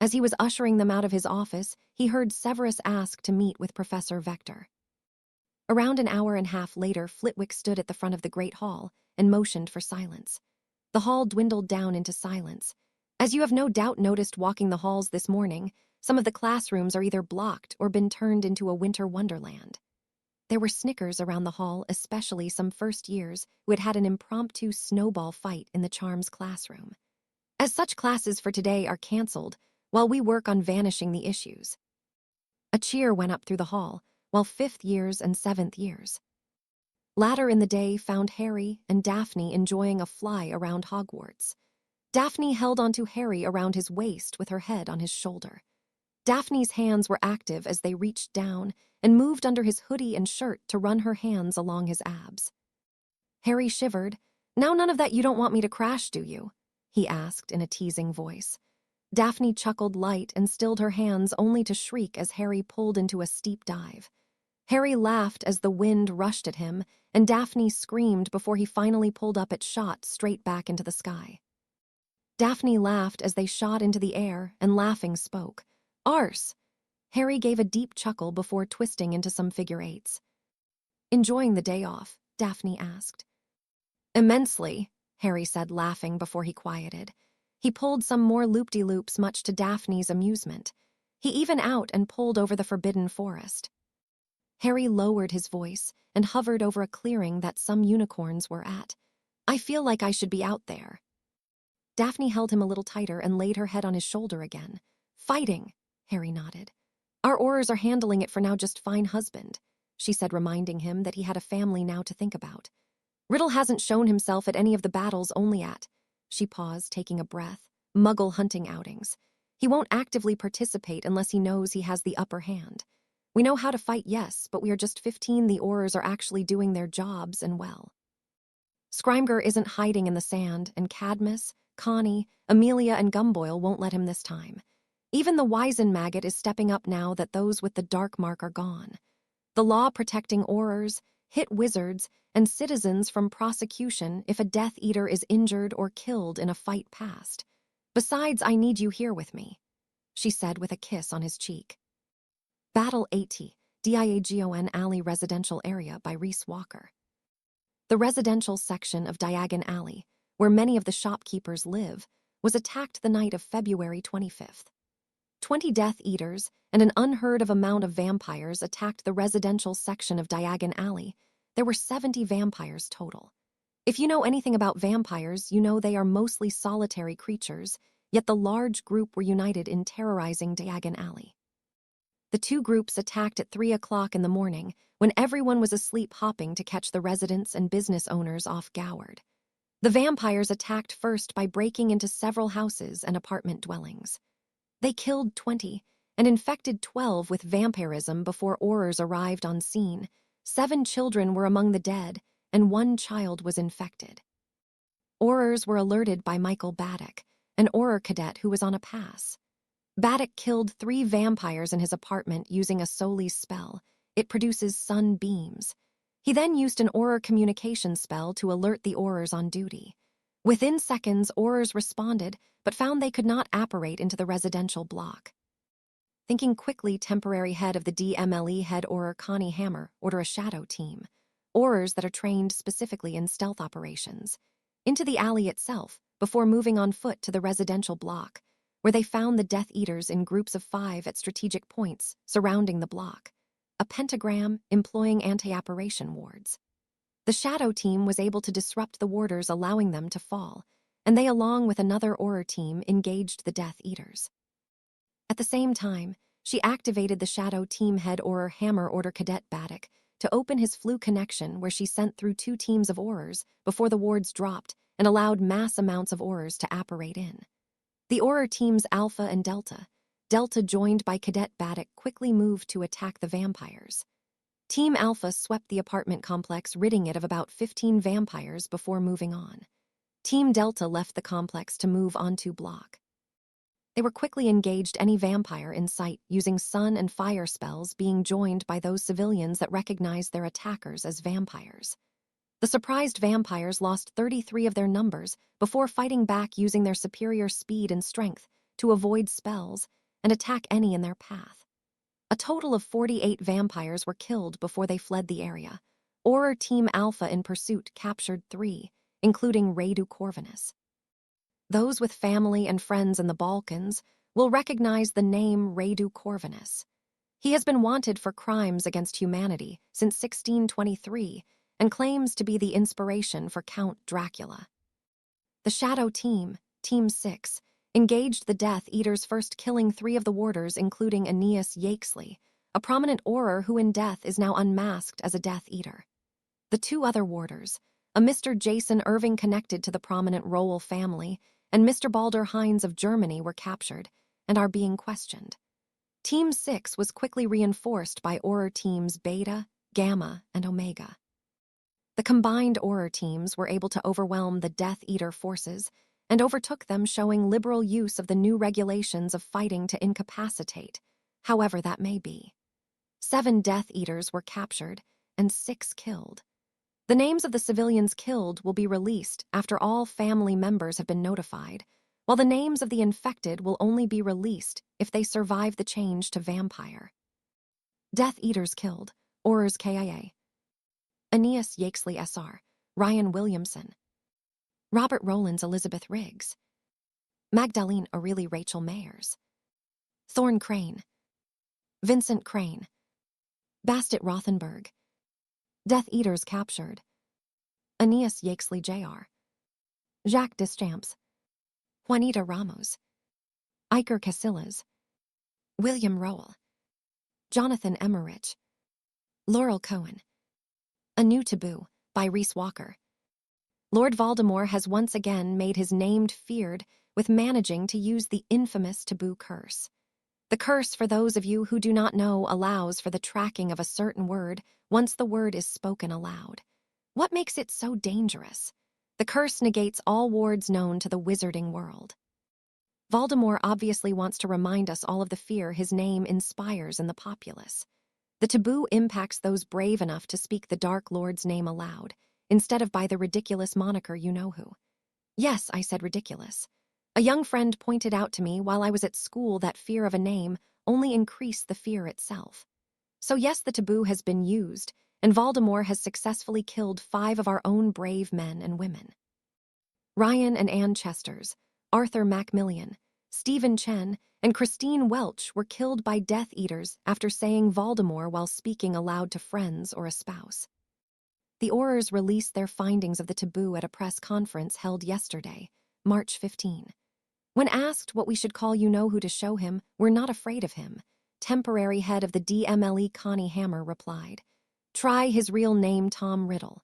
As he was ushering them out of his office, he heard Severus ask to meet with Professor Vector. Around an hour and a half later, Flitwick stood at the front of the Great Hall and motioned for silence. The hall dwindled down into silence. As you have no doubt noticed walking the halls this morning, some of the classrooms are either blocked or been turned into a winter wonderland. There were snickers around the hall, especially some first years who had had an impromptu snowball fight in the Charms classroom. As such, classes for today are cancelled while we work on vanishing the issues. A cheer went up through the hall, while 5th years and 7th years. Later in the day found Harry and Daphne enjoying a fly around Hogwarts. Daphne held onto Harry around his waist with her head on his shoulder. Daphne's hands were active as they reached down and moved under his hoodie and shirt to run her hands along his abs. Harry shivered. Now none of that, you don't want me to crash, do you? He asked in a teasing voice. Daphne chuckled light and stilled her hands only to shriek as Harry pulled into a steep dive. Harry laughed as the wind rushed at him, and Daphne screamed before he finally pulled up and shot straight back into the sky. Daphne laughed as they shot into the air and laughing spoke. Arse! Harry gave a deep chuckle before twisting into some figure eights. Enjoying the day off? Daphne asked. Immensely, Harry said, laughing before he quieted. He pulled some more loop-de-loops, much to Daphne's amusement. He even out and pulled over the Forbidden Forest. Harry lowered his voice and hovered over a clearing that some unicorns were at. I feel like I should be out there. Daphne held him a little tighter and laid her head on his shoulder again. Fighting, Harry nodded. Our Aurors are handling it for now just fine, husband, she said, reminding him that he had a family now to think about. Riddle hasn't shown himself at any of the battles, only at, she paused, taking a breath, Muggle hunting outings. He won't actively participate unless he knows he has the upper hand. We know how to fight, yes, but we are just 15. The Aurors are actually doing their jobs, and well. Scrimger isn't hiding in the sand, and Cadmus, Connie, Amelia, and Gumboil won't let him this time. Even the Wizen maggot is stepping up now that those with the dark mark are gone. The law protecting Aurors, hit wizards, and citizens from prosecution if a Death Eater is injured or killed in a fight past. Besides, I need you here with me, she said with a kiss on his cheek. Battle 80, Diagon Alley Residential Area by Reese Walker. The residential section of Diagon Alley, where many of the shopkeepers live, was attacked the night of February 25th. 20 Death Eaters and an unheard-of amount of vampires attacked the residential section of Diagon Alley. There were 70 vampires total. If you know anything about vampires, you know they are mostly solitary creatures, yet the large group were united in terrorizing Diagon Alley. The two groups attacked at 3 o'clock in the morning, when everyone was asleep, hopping to catch the residents and business owners off guard. The vampires attacked first by breaking into several houses and apartment dwellings. They killed 20 and infected 12 with vampirism before Aurors arrived on scene. 7 children were among the dead, and 1 child was infected. Aurors were alerted by Michael Baddock, an Auror cadet who was on a pass. Baddock killed 3 vampires in his apartment using a Solis spell. It produces sun beams. He then used an Auror communication spell to alert the Aurors on duty. Within seconds, Aurors responded, but found they could not apparate into the residential block. Thinking quickly, temporary head of the DMLE head Auror Connie Hammer order a shadow team, Aurors that are trained specifically in stealth operations, into the alley itself before moving on foot to the residential block. where they found the Death Eaters in groups of 5 at strategic points surrounding the block, a pentagram employing anti-apparition wards. The Shadow team was able to disrupt the warders, allowing them to fall, and they, along with another Auror team, engaged the Death Eaters. At the same time, she activated the Shadow team head Auror Hammer Order Cadet Baddock to open his Flu connection, where she sent through 2 teams of Aurors before the wards dropped and allowed mass amounts of Aurors to apparate in. The Auror teams Alpha and Delta, joined by Cadet Baddock, quickly moved to attack the vampires. Team Alpha swept the apartment complex, ridding it of about 15 vampires before moving on. Team Delta left the complex to move onto block. They were quickly engaged any vampire in sight, using sun and fire spells, being joined by those civilians that recognized their attackers as vampires. The surprised vampires lost 33 of their numbers before fighting back, using their superior speed and strength to avoid spells and attack any in their path. A total of 48 vampires were killed before they fled the area. Auror Team Alpha in pursuit captured 3, including Radu Corvinus. Those with family and friends in the Balkans will recognize the name Radu Corvinus. He has been wanted for crimes against humanity since 1623 and claims to be the inspiration for Count Dracula. The Shadow team, Team 6, engaged the Death Eaters, first killing 3 of the warders, including Aeneas Yakesley, a prominent Auror who in death is now unmasked as a Death Eater. The 2 other warders, a Mr. Jason Irving connected to the prominent Rowell family, and Mr. Balder Hines of Germany, were captured and are being questioned. Team 6 was quickly reinforced by Auror teams Beta, Gamma, and Omega. The combined Auror teams were able to overwhelm the Death Eater forces and overtook them, showing liberal use of the new regulations of fighting to incapacitate, however that may be. 7 Death Eaters were captured and 6 killed. The names of the civilians killed will be released after all family members have been notified, while the names of the infected will only be released if they survive the change to vampire. Death Eaters killed: Aurors KIA. Aeneas Yakesley SR, Ryan Williamson. Robert Rowlands Elizabeth Riggs. Magdalene Aurelie Rachel Mayers. Thorn Crane. Vincent Crane. Bastet Rothenberg. Death Eaters captured: Aeneas Yakesley Jr. Jacques Deschamps. Juanita Ramos. Iker Casillas. William Rowell. Jonathan Emmerich. Laurel Cohen. A New Taboo, by Reese Walker. Lord Voldemort has once again made his name feared with managing to use the infamous taboo curse. The curse, for those of you who do not know, allows for the tracking of a certain word once the word is spoken aloud. What makes it so dangerous? The curse negates all wards known to the wizarding world. Voldemort obviously wants to remind us all of the fear his name inspires in the populace. The taboo impacts those brave enough to speak the Dark Lord's name aloud, instead of by the ridiculous moniker you-know-who. Yes, I said ridiculous. A young friend pointed out to me while I was at school that fear of a name only increased the fear itself. So yes, the taboo has been used, and Voldemort has successfully killed 5 of our own brave men and women. Ryan and Ann Chesters, Arthur Macmillan, Stephen Chen, and Christine Welch were killed by Death Eaters after saying Voldemort while speaking aloud to friends or a spouse. The Aurors released their findings of the taboo at a press conference held yesterday, March 15. When asked what we should call you-know-who to show him, we're not afraid of him, temporary head of the DMLE Connie Hammer replied. Try his real name, Tom Riddle.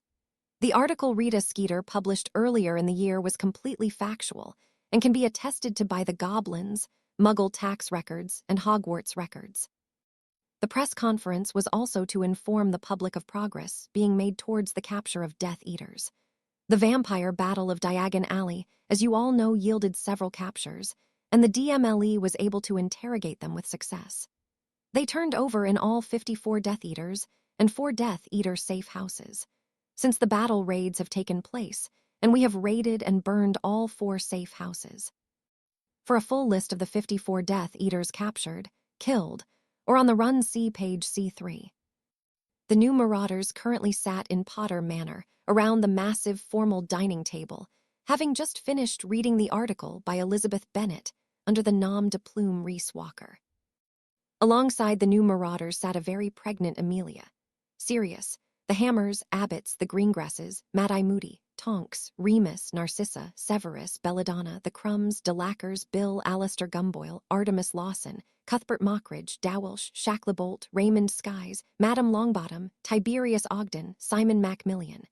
The article Rita Skeeter published earlier in the year was completely factual and can be attested to by the Goblins, Muggle tax records, and Hogwarts records. The press conference was also to inform the public of progress being made towards the capture of Death Eaters. The vampire battle of Diagon Alley, as you all know, yielded several captures, and the DMLE was able to interrogate them with success. They turned over in all 54 Death Eaters and 4 Death Eater safe houses. Since the battle, raids have taken place, and we have raided and burned all 4 safe houses. For a full list of the 54 Death Eaters captured, killed, or on the run, see page C3. The new marauders currently sat in Potter Manor around the massive formal dining table, having just finished reading the article by Elizabeth Bennet, under the nom de plume Reese Walker. Alongside the new marauders sat a very pregnant Amelia. Sirius, the Hammers, Abbotts, the Greengrasses, Mad-Eye Moody, Tonks, Remus, Narcissa, Severus, Belladonna, the Crumbs, Delackers, Bill, Alistair Gumboyle, Artemis Lawson, Cuthbert Mockridge, Dowelsh, Shacklebolt, Raymond Skies, Madame Longbottom, Tiberius Ogden, Simon Macmillan,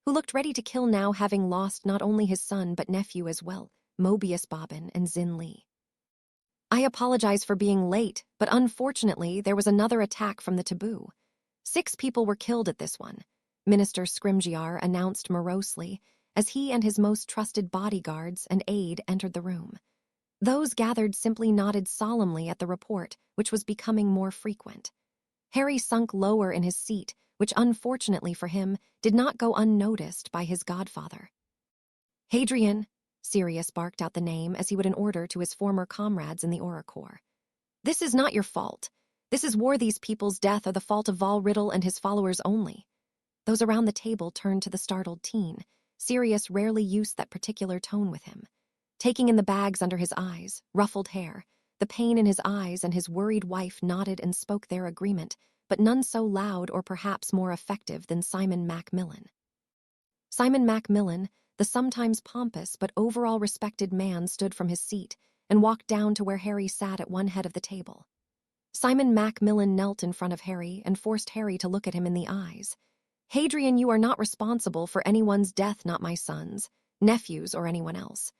who looked ready to kill now, having lost not only his son but nephew as well, Mobius Bobbin and Zin Lee. I apologize for being late, but unfortunately there was another attack from the taboo. 6 people were killed at this one, Minister Scrimgeour announced morosely as he and his most trusted bodyguards and aide entered the room. Those gathered simply nodded solemnly at the report, which was becoming more frequent. Harry sunk lower in his seat, which unfortunately for him did not go unnoticed by his godfather. Hadrian, Sirius barked out the name as he would an order to his former comrades in the Auror Corps. This is not your fault. This is Worthy's people's death are the fault of Vol Riddle and his followers only. Those around the table turned to the startled teen. Sirius rarely used that particular tone with him. Taking in the bags under his eyes, ruffled hair, the pain in his eyes, and his worried wife nodded and spoke their agreement, but none so loud or perhaps more effective than Simon Macmillan. Simon Macmillan, the sometimes pompous but overall respected man, stood from his seat and walked down to where Harry sat at one head of the table. Simon Macmillan knelt in front of Harry and forced Harry to look at him in the eyes. Hadrian, you are not responsible for anyone's death, not my sons, nephews, or anyone else.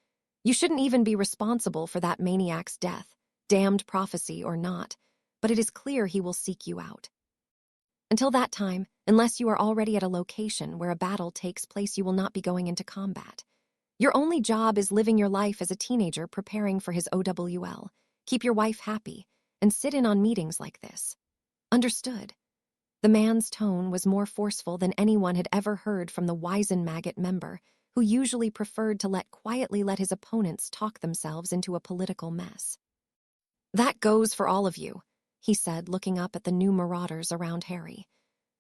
You shouldn't even be responsible for that maniac's death, damned prophecy or not, but it is clear he will seek you out. Until that time, unless you are already at a location where a battle takes place, you will not be going into combat. Your only job is living your life as a teenager preparing for his OWL. Keep your wife happy, and sit in on meetings like this. Understood? The man's tone was more forceful than anyone had ever heard from the Weisenmaggot member, who usually preferred to quietly let his opponents talk themselves into a political mess. That goes for all of you, he said, looking up at the new marauders around Harry.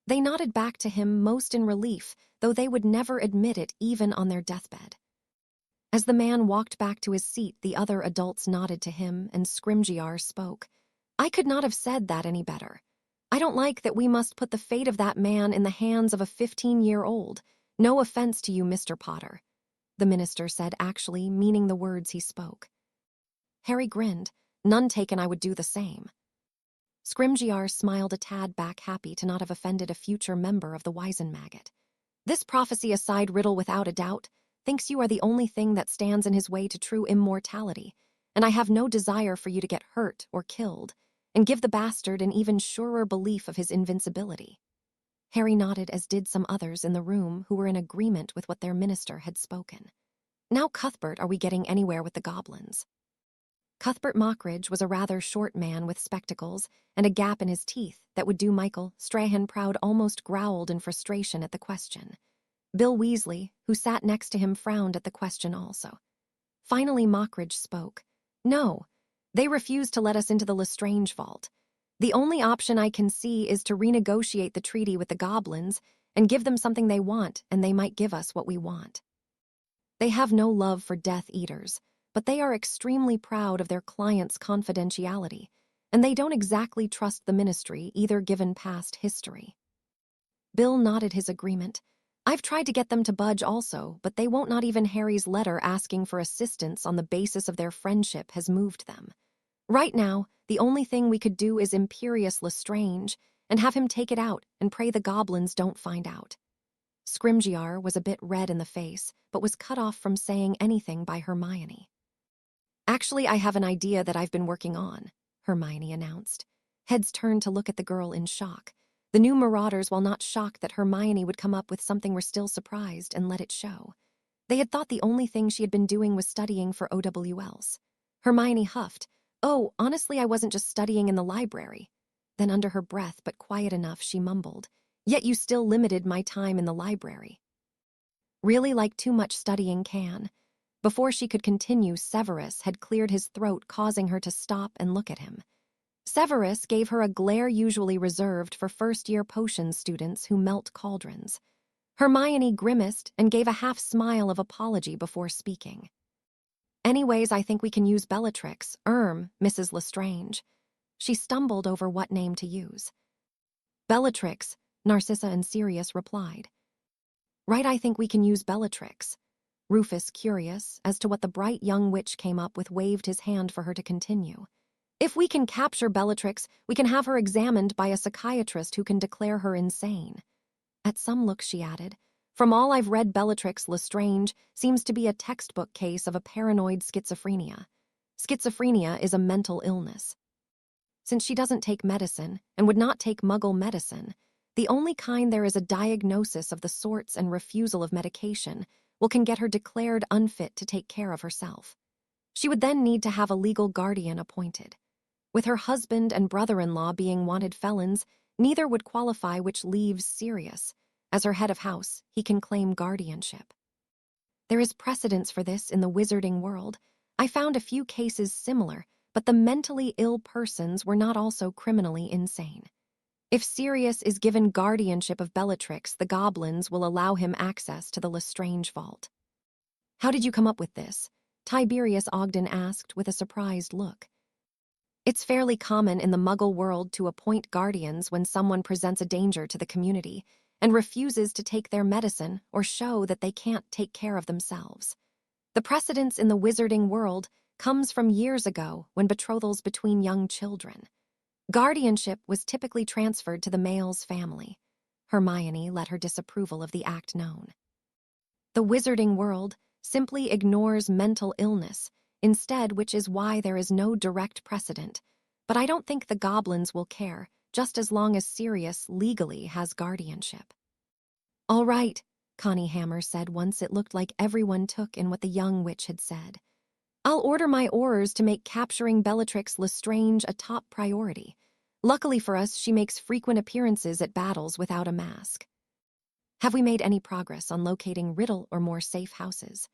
They nodded back to him, most in relief, though they would never admit it even on their deathbed. As the man walked back to his seat, the other adults nodded to him, and Scrimgeour spoke. I could not have said that any better. I don't like that we must put the fate of that man in the hands of a 15-year-old. No offense to you, Mr. Potter, the minister said, actually meaning the words he spoke. Harry grinned. None taken, I would do the same. Scrimgeour smiled a tad back, happy to not have offended a future member of the Weisenmaggot. This prophecy aside, Riddle without a doubt thinks you are the only thing that stands in his way to true immortality, and I have no desire for you to get hurt or killed, and give the bastard an even surer belief of his invincibility. Harry nodded, as did some others in the room who were in agreement with what their minister had spoken. Now, Cuthbert, are we getting anywhere with the goblins? Cuthbert Mockridge was a rather short man with spectacles and a gap in his teeth that would do Michael Strahan proud, almost growled in frustration at the question. Bill Weasley, who sat next to him, frowned at the question also. Finally, Mockridge spoke. No, they refuse to let us into the Lestrange vault. The only option I can see is to renegotiate the treaty with the goblins and give them something they want, and they might give us what we want. They have no love for Death Eaters, but they are extremely proud of their client's confidentiality, and they don't exactly trust the ministry either, given past history. Bill nodded his agreement. I've tried to get them to budge also, but they won't. Not even Harry's letter asking for assistance on the basis of their friendship has moved them. Right now, the only thing we could do is Imperious Lestrange and have him take it out and pray the goblins don't find out. Scrimgeour was a bit red in the face, but was cut off from saying anything by Hermione. Actually, I have an idea that I've been working on, Hermione announced. Heads turned to look at the girl in shock. The new marauders, while not shocked that Hermione would come up with something, were still surprised and let it show. They had thought the only thing she had been doing was studying for OWLs. Hermione huffed. Oh, honestly, I wasn't just studying in the library. Then under her breath, but quiet enough, she mumbled, Yet you still limited my time in the library. Really, like too much studying can. Before she could continue, Severus had cleared his throat, causing her to stop and look at him. Severus gave her a glare usually reserved for first-year potion students who melt cauldrons. Hermione grimaced and gave a half smile of apology before speaking. Anyways, I think we can use Bellatrix, Mrs. Lestrange. She stumbled over what name to use. Bellatrix, Narcissa and Sirius replied. Right, I think we can use Bellatrix. Rufus, curious as to what the bright young witch came up with, waved his hand for her to continue. If we can capture Bellatrix, we can have her examined by a psychiatrist who can declare her insane. At some look, she added, from all I've read, Bellatrix Lestrange seems to be a textbook case of a paranoid schizophrenia. Schizophrenia is a mental illness. Since she doesn't take medicine and would not take Muggle medicine, the only kind there is a diagnosis of the sorts and refusal of medication can get her declared unfit to take care of herself. She would then need to have a legal guardian appointed. With her husband and brother-in-law being wanted felons, neither would qualify, which leaves Sirius. As her head of house, he can claim guardianship. There is precedence for this in the wizarding world. I found a few cases similar, but the mentally ill persons were not also criminally insane. If Sirius is given guardianship of Bellatrix, the goblins will allow him access to the Lestrange vault. How did you come up with this? Tiberius Ogden asked with a surprised look. It's fairly common in the Muggle world to appoint guardians when someone presents a danger to the community and refuses to take their medicine or show that they can't take care of themselves. The precedence in the wizarding world comes from years ago when betrothals between young children. Guardianship was typically transferred to the male's family. Hermione let her disapproval of the act known. The wizarding world simply ignores mental illness, instead, which is why there is no direct precedent. But I don't think the goblins will care, just as long as Sirius legally has guardianship. All right, Connie Hammer said once it looked like everyone took in what the young witch had said. I'll order my Aurors to make capturing Bellatrix Lestrange a top priority. Luckily for us, she makes frequent appearances at battles without a mask. Have we made any progress on locating Riddle or more safe houses?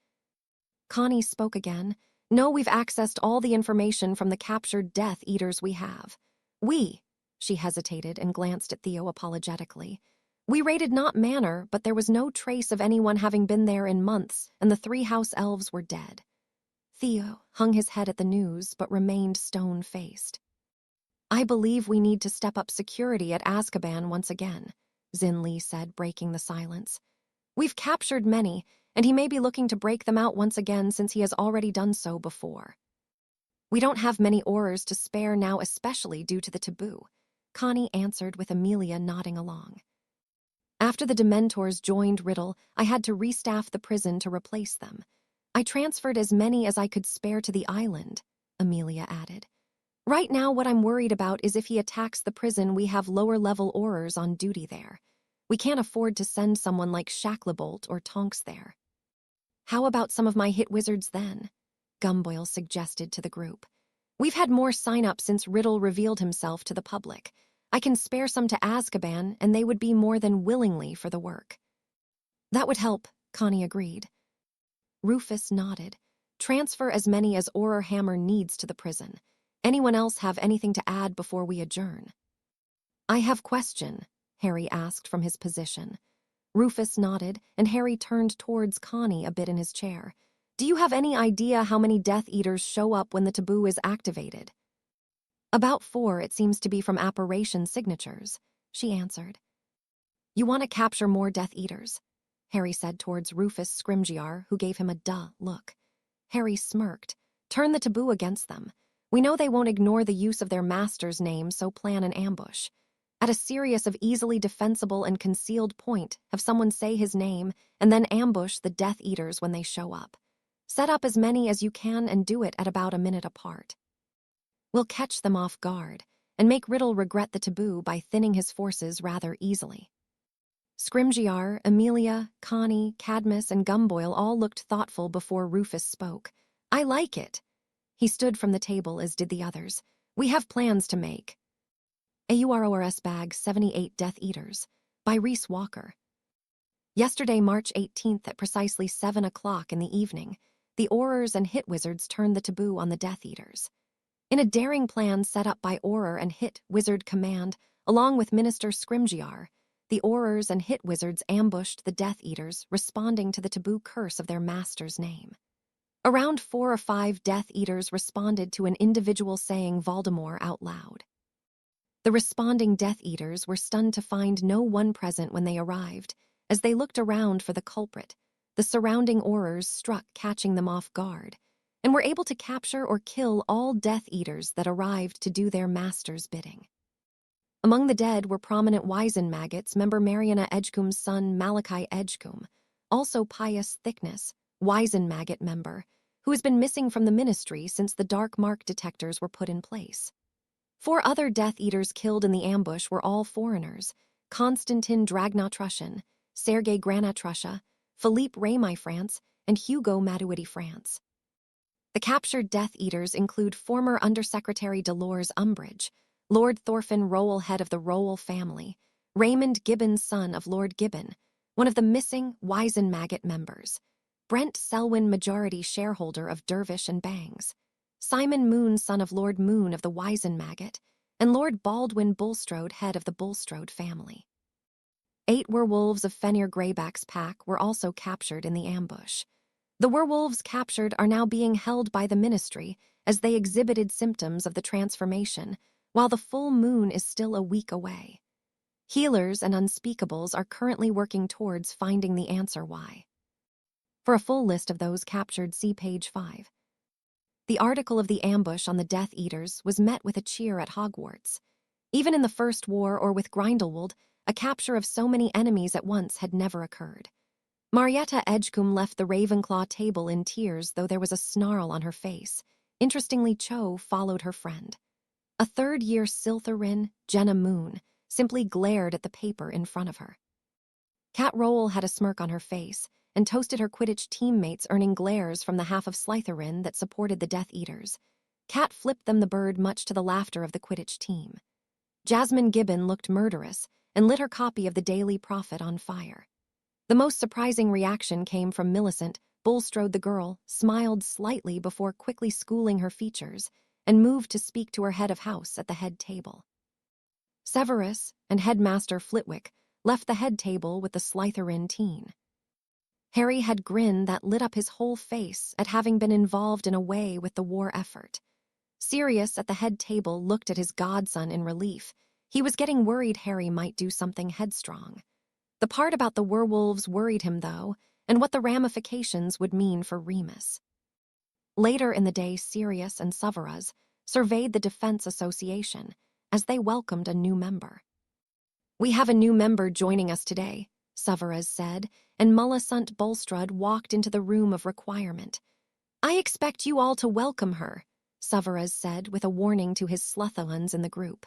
Connie spoke again. No, we've accessed all the information from the captured Death Eaters we have. She hesitated and glanced at Theo apologetically. We raided Knot Manor, but there was no trace of anyone having been there in months, and the 3 house elves were dead. Theo hung his head at the news, but remained stone-faced. I believe we need to step up security at Azkaban once again, Zinli said, breaking the silence. We've captured many, and he may be looking to break them out once again since he has already done so before. We don't have many Aurors to spare now, especially due to the taboo, Connie answered with Amelia nodding along. After the Dementors joined Riddle, I had to restaff the prison to replace them. I transferred as many as I could spare to the island, Amelia added. Right now, what I'm worried about is if he attacks the prison, we have lower-level Aurors on duty there. We can't afford to send someone like Shacklebolt or Tonks there. How about some of my hit wizards then? Gumboyle suggested to the group. We've had more sign-ups since Riddle revealed himself to the public. I can spare some to Azkaban, and they would be more than willingly for the work. That would help, Connie agreed. Rufus nodded. Transfer as many as Auror Hammer needs to the prison. Anyone else have anything to add before we adjourn? I have question, Harry asked from his position. Rufus nodded, and Harry turned towards Connie a bit in his chair. Do you have any idea how many Death Eaters show up when the taboo is activated? About 4, it seems to be from apparition signatures, she answered. You want to capture more Death Eaters? Harry said towards Rufus Scrimgeour, who gave him a duh look. Harry smirked. Turn the taboo against them. We know they won't ignore the use of their master's name, so plan an ambush. At a Sirius of easily defensible and concealed point, have someone say his name, and then ambush the Death Eaters when they show up. Set up as many as you can and do it at about a minute apart. We'll catch them off guard, and make Riddle regret the taboo by thinning his forces rather easily. Scrimgeour, Amelia, Connie, Cadmus, and Gumboyle all looked thoughtful before Rufus spoke. I like it. He stood from the table, as did the others. We have plans to make. AURORS Bag 78 Death Eaters, by Reese Walker. Yesterday, March 18th, at precisely 7 o'clock in the evening, the Aurors and Hit Wizards turned the taboo on the Death Eaters. In a daring plan set up by Auror and Hit Wizard Command, along with Minister Scrimgeour, the Aurors and Hit Wizards ambushed the Death Eaters, responding to the taboo curse of their master's name. Around 4 or 5 Death Eaters responded to an individual saying Voldemort out loud. The responding Death Eaters were stunned to find no one present when they arrived. As they looked around for the culprit, the surrounding aurors struck, catching them off guard, and were able to capture or kill all Death Eaters that arrived to do their master's bidding. Among the dead were prominent Wizen Maggots member Mariana Edgecombe's son Malachi Edgecombe, also Pius Thickness, Wizen Maggot member, who has been missing from the ministry since the dark mark detectors were put in place. 4 other Death Eaters killed in the ambush were all foreigners: Constantin Dragnatrushan, Sergei Granatrusha, Philippe Rémy France, and Hugo Madouidi France. The captured Death Eaters include former Undersecretary Dolores Umbridge, Lord Thorfinn Rowell, head of the Rowell family, Raymond Gibbon, son of Lord Gibbon, one of the missing Wizen Maggot members, Brent Selwyn, majority shareholder of Dervish and Bangs, Simon Moon, son of Lord Moon of the Wizen Maggot, and Lord Baldwin Bulstrode, head of the Bulstrode family. 8 werewolves of Fenrir Greyback's pack were also captured in the ambush. The werewolves captured are now being held by the ministry as they exhibited symptoms of the transformation, while the full moon is still a week away. Healers and unspeakables are currently working towards finding the answer why. For a full list of those captured, see page 5. The article of the ambush on the Death Eaters was met with a cheer at Hogwarts. Even in the First War or with Grindelwald, a capture of so many enemies at once had never occurred. Marietta Edgecombe left the Ravenclaw table in tears, though there was a snarl on her face. Interestingly, Cho followed her friend. A third-year Slytherin, Jenna Moon, simply glared at the paper in front of her. Kat Rowell had a smirk on her face and toasted her Quidditch teammates, earning glares from the half of Slytherin that supported the Death Eaters. Kat flipped them the bird, much to the laughter of the Quidditch team. Jasmine Gibbon looked murderous and lit her copy of the Daily Prophet on fire. The most surprising reaction came from Millicent. Bulstrode, the girl, smiled slightly before quickly schooling her features and moved to speak to her head of house at the head table. Severus and Headmaster Flitwick left the head table with the Slytherin teen. Harry had grin that lit up his whole face at having been involved in a way with the war effort. Sirius at the head table looked at his godson in relief. He was getting worried Harry might do something headstrong. The part about the werewolves worried him, though, and what the ramifications would mean for Remus. Later in the day, Sirius and Severus surveyed the Defense Association as they welcomed a new member. "We have a new member joining us today," Severus said, and Millicent Bulstrode walked into the room of requirement. "I expect you all to welcome her," Severus said with a warning to his Slytherins in the group.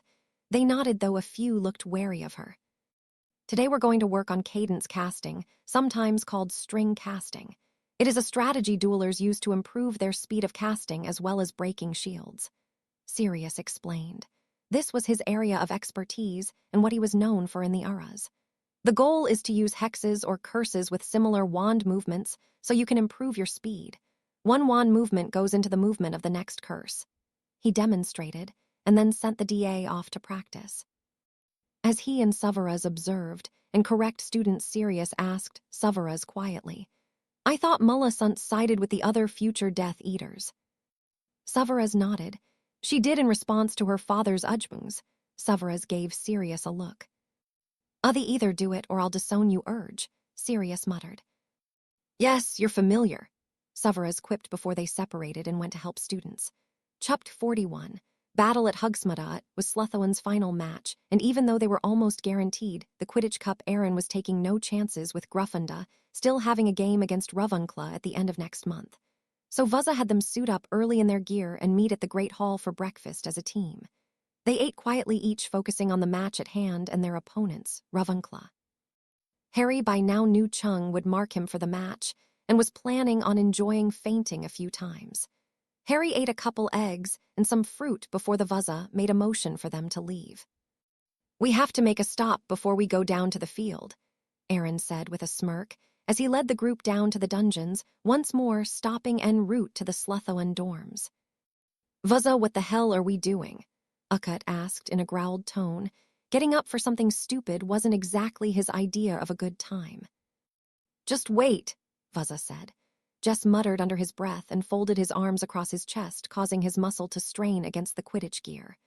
They nodded, though a few looked wary of her. "Today we're going to work on cadence casting, sometimes called string casting. It is a strategy duelers use to improve their speed of casting as well as breaking shields," Sirius explained. This was his area of expertise and what he was known for in the auras. The goal is to use hexes or curses with similar wand movements so you can improve your speed. One wand movement goes into the movement of the next curse. He demonstrated and then sent the DA off to practice. As he and Severus observed, and correct student Sirius asked Severus quietly, "I thought Millicent sided with the other future Death Eaters." Severus nodded. "She did in response to her father's ujbungs." Severus gave Sirius a look. Either do it or I'll disown you," urge," Sirius muttered. "Yes, you're familiar," Severus quipped before they separated and went to help students. Chupt 41. Battle at Hugsmudot was Slytherin's final match, and even though they were almost guaranteed the Quidditch Cup, Aaron was taking no chances with Gruffunda, still having a game against Ravenclaw at the end of next month. So Vuzza had them suit up early in their gear and meet at the Great Hall for breakfast as a team. They ate quietly, each focusing on the match at hand and their opponents, Ravenclaw. Harry by now knew Chung would mark him for the match and was planning on enjoying fainting a few times. Harry ate a couple eggs and some fruit before the Vuzza made a motion for them to leave. "We have to make a stop before we go down to the field," Aaron said with a smirk as he led the group down to the dungeons, once more stopping en route to the Slytherin dorms. "Vuzza, what the hell are we doing?" Ukut asked in a growled tone. Getting up for something stupid wasn't exactly his idea of a good time. "Just wait," Vuzza said. Jess muttered under his breath and folded his arms across his chest, causing his muscle to strain against the Quidditch gear.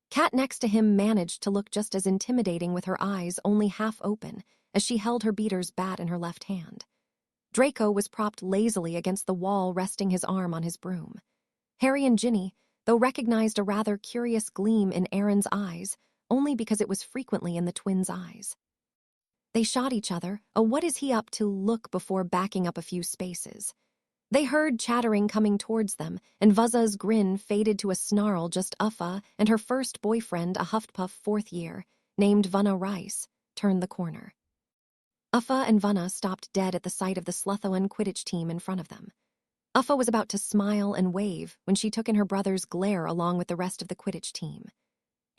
Kat next to him managed to look just as intimidating with her eyes only half open as she held her beater's bat in her left hand. Draco was propped lazily against the wall, resting his arm on his broom. Harry and Ginny, though, recognized a rather curious gleam in Aaron's eyes, only because it was frequently in the twins' eyes. They shot each other a "what is he up to" look before backing up a few spaces. They heard chattering coming towards them, and Vuzza's grin faded to a snarl. Just Uffa and her first boyfriend, a Hufflepuff fourth year, named Vunna Rice, turned the corner. Uffa and Vunna stopped dead at the sight of the Slytherin Quidditch team in front of them. Uffa was about to smile and wave when she took in her brother's glare along with the rest of the Quidditch team.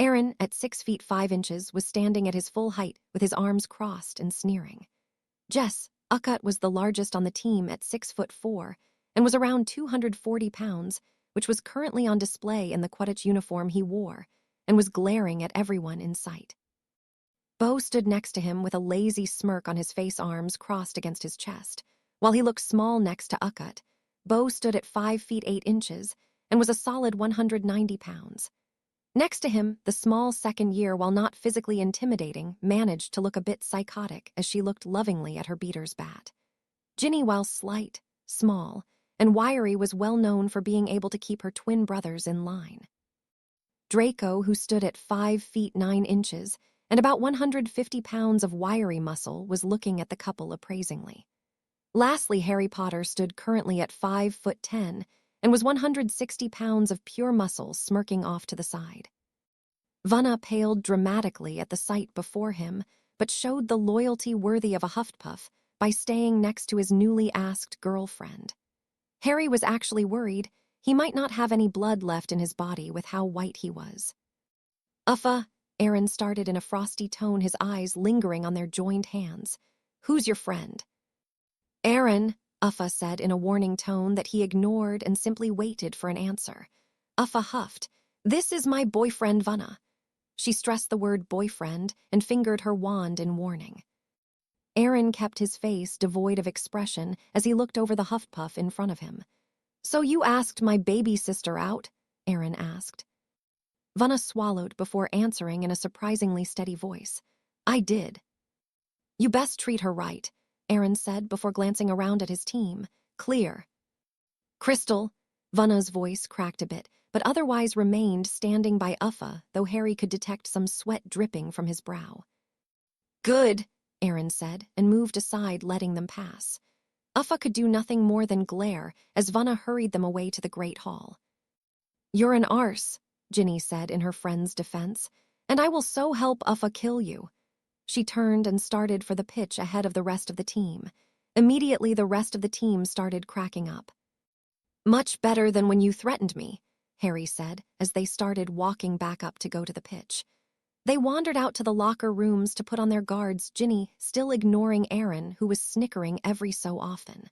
Aaron, at 6 feet 5 inches, was standing at his full height with his arms crossed and sneering. Jess Uckut was the largest on the team at 6'4" and was around 240 pounds, which was currently on display in the Quidditch uniform he wore, and was glaring at everyone in sight. Bo stood next to him with a lazy smirk on his face, arms crossed against his chest. While he looked small next to Uckut, Bo stood at 5 feet 8 inches and was a solid 190 pounds. Next to him, the small second year, while not physically intimidating, managed to look a bit psychotic as she looked lovingly at her beater's bat. Ginny, while slight, small, and wiry, was well known for being able to keep her twin brothers in line. Draco, who stood at 5 feet 9 inches and about 150 pounds of wiry muscle, was looking at the couple appraisingly. Lastly, Harry Potter stood currently at 5'10" and was 160 pounds of pure muscle, smirking off to the side. Vunna paled dramatically at the sight before him, but showed the loyalty worthy of a Hufflepuff by staying next to his newly asked girlfriend. Harry was actually worried he might not have any blood left in his body with how white he was. "Uffa," Aaron started in a frosty tone, his eyes lingering on their joined hands. "Who's your friend?" "Aaron," Uffa said in a warning tone that he ignored and simply waited for an answer. Uffa huffed. "This is my boyfriend, Vunna." She stressed the word boyfriend and fingered her wand in warning. Aaron kept his face devoid of expression as he looked over the Hufflepuff in front of him. "So you asked my baby sister out?" Aaron asked. Vunna swallowed before answering in a surprisingly steady voice. "I did." "You best treat her right," Aaron said before glancing around at his team. "Clear." "Crystal," Vunna's voice cracked a bit, but otherwise remained standing by Uffa, though Harry could detect some sweat dripping from his brow. "Good," Aaron said, and moved aside, letting them pass. Uffa could do nothing more than glare as Vunna hurried them away to the Great Hall. "You're an arse," Ginny said in her friend's defense, "and I will so help Uffa kill you." She turned and started for the pitch ahead of the rest of the team. Immediately, the rest of the team started cracking up. "Much better than when you threatened me," Harry said as they started walking back up to go to the pitch. They wandered out to the locker rooms to put on their guards, Ginny still ignoring Aaron, who was snickering every so often.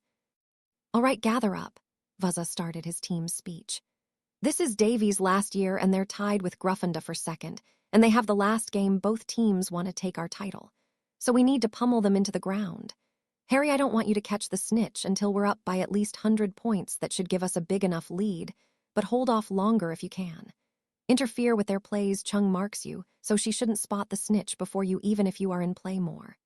"All right, gather up," Vuzza started his team's speech. "This is Davy's last year, and they're tied with Gryffindor for second, and they have the last game. Both teams want to take our title, so we need to pummel them into the ground. Harry, I don't want you to catch the snitch until we're up by at least 100 points. That should give us a big enough lead, but hold off longer if you can. Interfere with their plays, Chung marks you, so she shouldn't spot the snitch before you, even if you are in play more.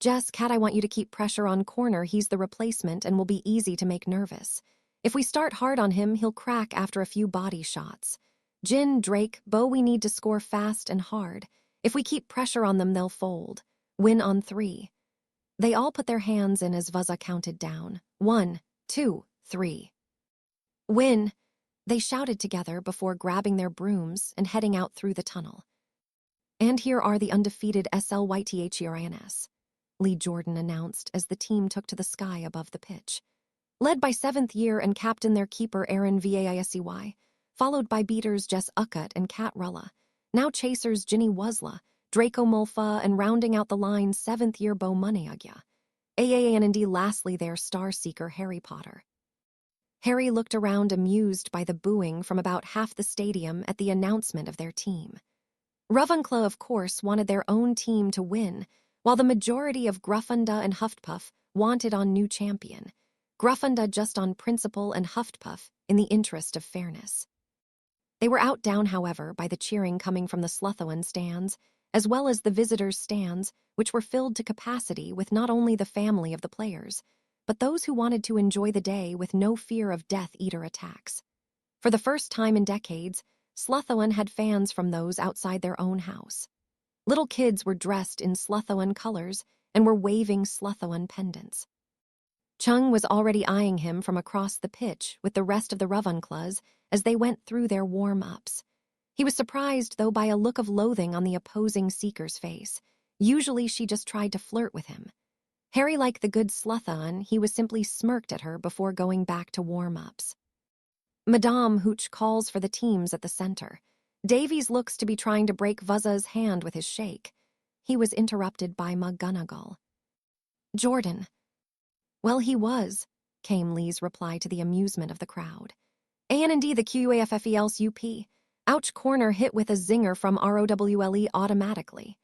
Jess, Cat, I want you to keep pressure on Corner. He's the replacement and will be easy to make nervous. If we start hard on him, he'll crack after a few body shots. Jin, Drake, Bo, we need to score fast and hard. If we keep pressure on them, they'll fold. Win on 3. They all put their hands in as Vuzza counted down. 1, 2, 3. Win, they shouted together before grabbing their brooms and heading out through the tunnel. "And here are the undefeated Slytherins," Lee Jordan announced as the team took to the sky above the pitch. Led by 7th year and captain their keeper Aaron Vaisey, followed by beaters Jess Uckut and Kat Rulla, now chasers Ginny Wuzla, Draco Mulfa, and rounding out the line 7th year Bo Moneyagya. And lastly their star seeker Harry Potter. Harry looked around amused by the booing from about half the stadium at the announcement of their team. Ravenclaw, of course, wanted their own team to win, while the majority of Gryffindor and Hufflepuff wanted on new champion. Gruffunda just on principle and huffed puff in the interest of fairness. They were outdone, however, by the cheering coming from the Slytherin stands, as well as the visitors' stands, which were filled to capacity with not only the family of the players, but those who wanted to enjoy the day with no fear of Death Eater attacks. For the first time in decades, Slytherin had fans from those outside their own house. Little kids were dressed in Slytherin colors and were waving Slytherin pendants. Chung was already eyeing him from across the pitch with the rest of the Ravenclaws as they went through their warm-ups. He was surprised, though, by a look of loathing on the opposing seeker's face. Usually she just tried to flirt with him. Harry, like the good Slytherin, he was simply smirked at her before going back to warm-ups. Madame Hooch calls for the teams at the center. Davies looks to be trying to break Vuzza's hand with his shake. He was interrupted by McGonagall. "Jordan." "Well, he was," came Lee's reply to the amusement of the crowd. "A&D the QUAFFELSUP. Ouch, corner hit with a zinger from ROWLE automatically."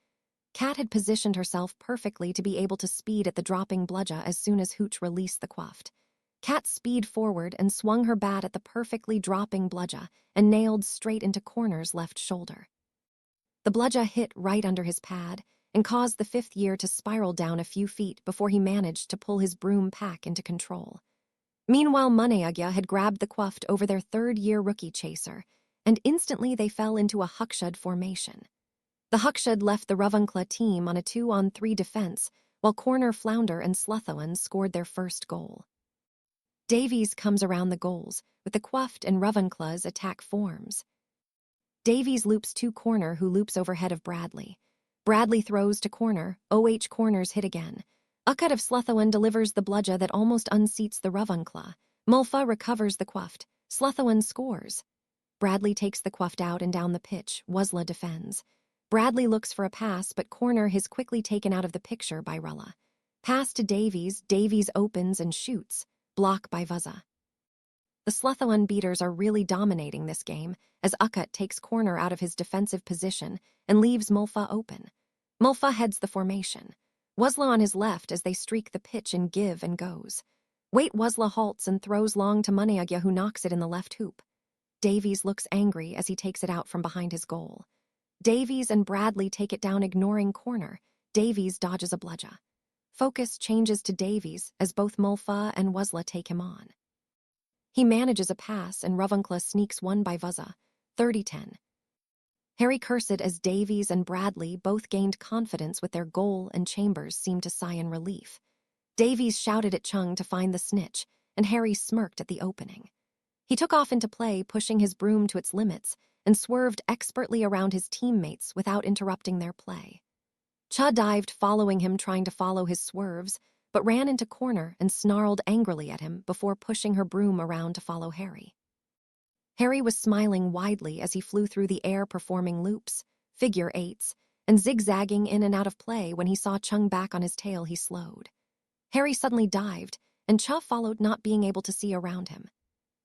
Kat had positioned herself perfectly to be able to speed at the dropping bludger as soon as Hooch released the quaft. Kat speed forward and swung her bat at the perfectly dropping bludger and nailed straight into Corner's left shoulder. The bludger hit right under his pad and caused the fifth year to spiral down a few feet before he managed to pull his broom pack into control. Meanwhile, Moneygya had grabbed the quaft over their third-year rookie chaser, and instantly they fell into a Huckshud formation. The Huckshud left the Ravenclaw team on a 2-on-3 defense, while Corner, Flounder, and Slytherin scored their first goal. Davies comes around the goals, with the quaft and Ravenclaw's attack forms. Davies loops to Corner, who loops overhead of Bradley. Bradley throws to Corner. Corner's hit again. Uckut of Slytherin delivers the bludger that almost unseats the Ravenclaw. Mulfa recovers the quaft. Slytherin scores. Bradley takes the quaft out and down the pitch. Wuzla defends. Bradley looks for a pass, but Corner is quickly taken out of the picture by Rulla. Pass to Davies. Davies opens and shoots. Block by Vuzza. The Slytherin beaters are really dominating this game, as Uckut takes Corner out of his defensive position and leaves Mulfa open. Mulfa heads the formation. Wuzla on his left as they streak the pitch and give and goes. Wuzla halts and throws long to Moneygya, who knocks it in the left hoop. Davies looks angry as he takes it out from behind his goal. Davies and Bradley take it down, ignoring Corner. Davies dodges a bludger. Focus changes to Davies as both Mulfa and Wuzla take him on. He manages a pass and Ravenclaw sneaks one by Vuzza, 30-10. Harry cursed as Davies and Bradley both gained confidence with their goal, and Chambers seemed to sigh in relief. Davies shouted at Chung to find the snitch, and Harry smirked at the opening. He took off into play, pushing his broom to its limits, and swerved expertly around his teammates without interrupting their play. Cha dived, following him, trying to follow his swerves, but ran into Corner and snarled angrily at him before pushing her broom around to follow Harry. Harry was smiling widely as he flew through the air, performing loops, figure eights, and zigzagging in and out of play. When he saw Chung back on his tail, he slowed. Harry suddenly dived, and Cha followed, not being able to see around him.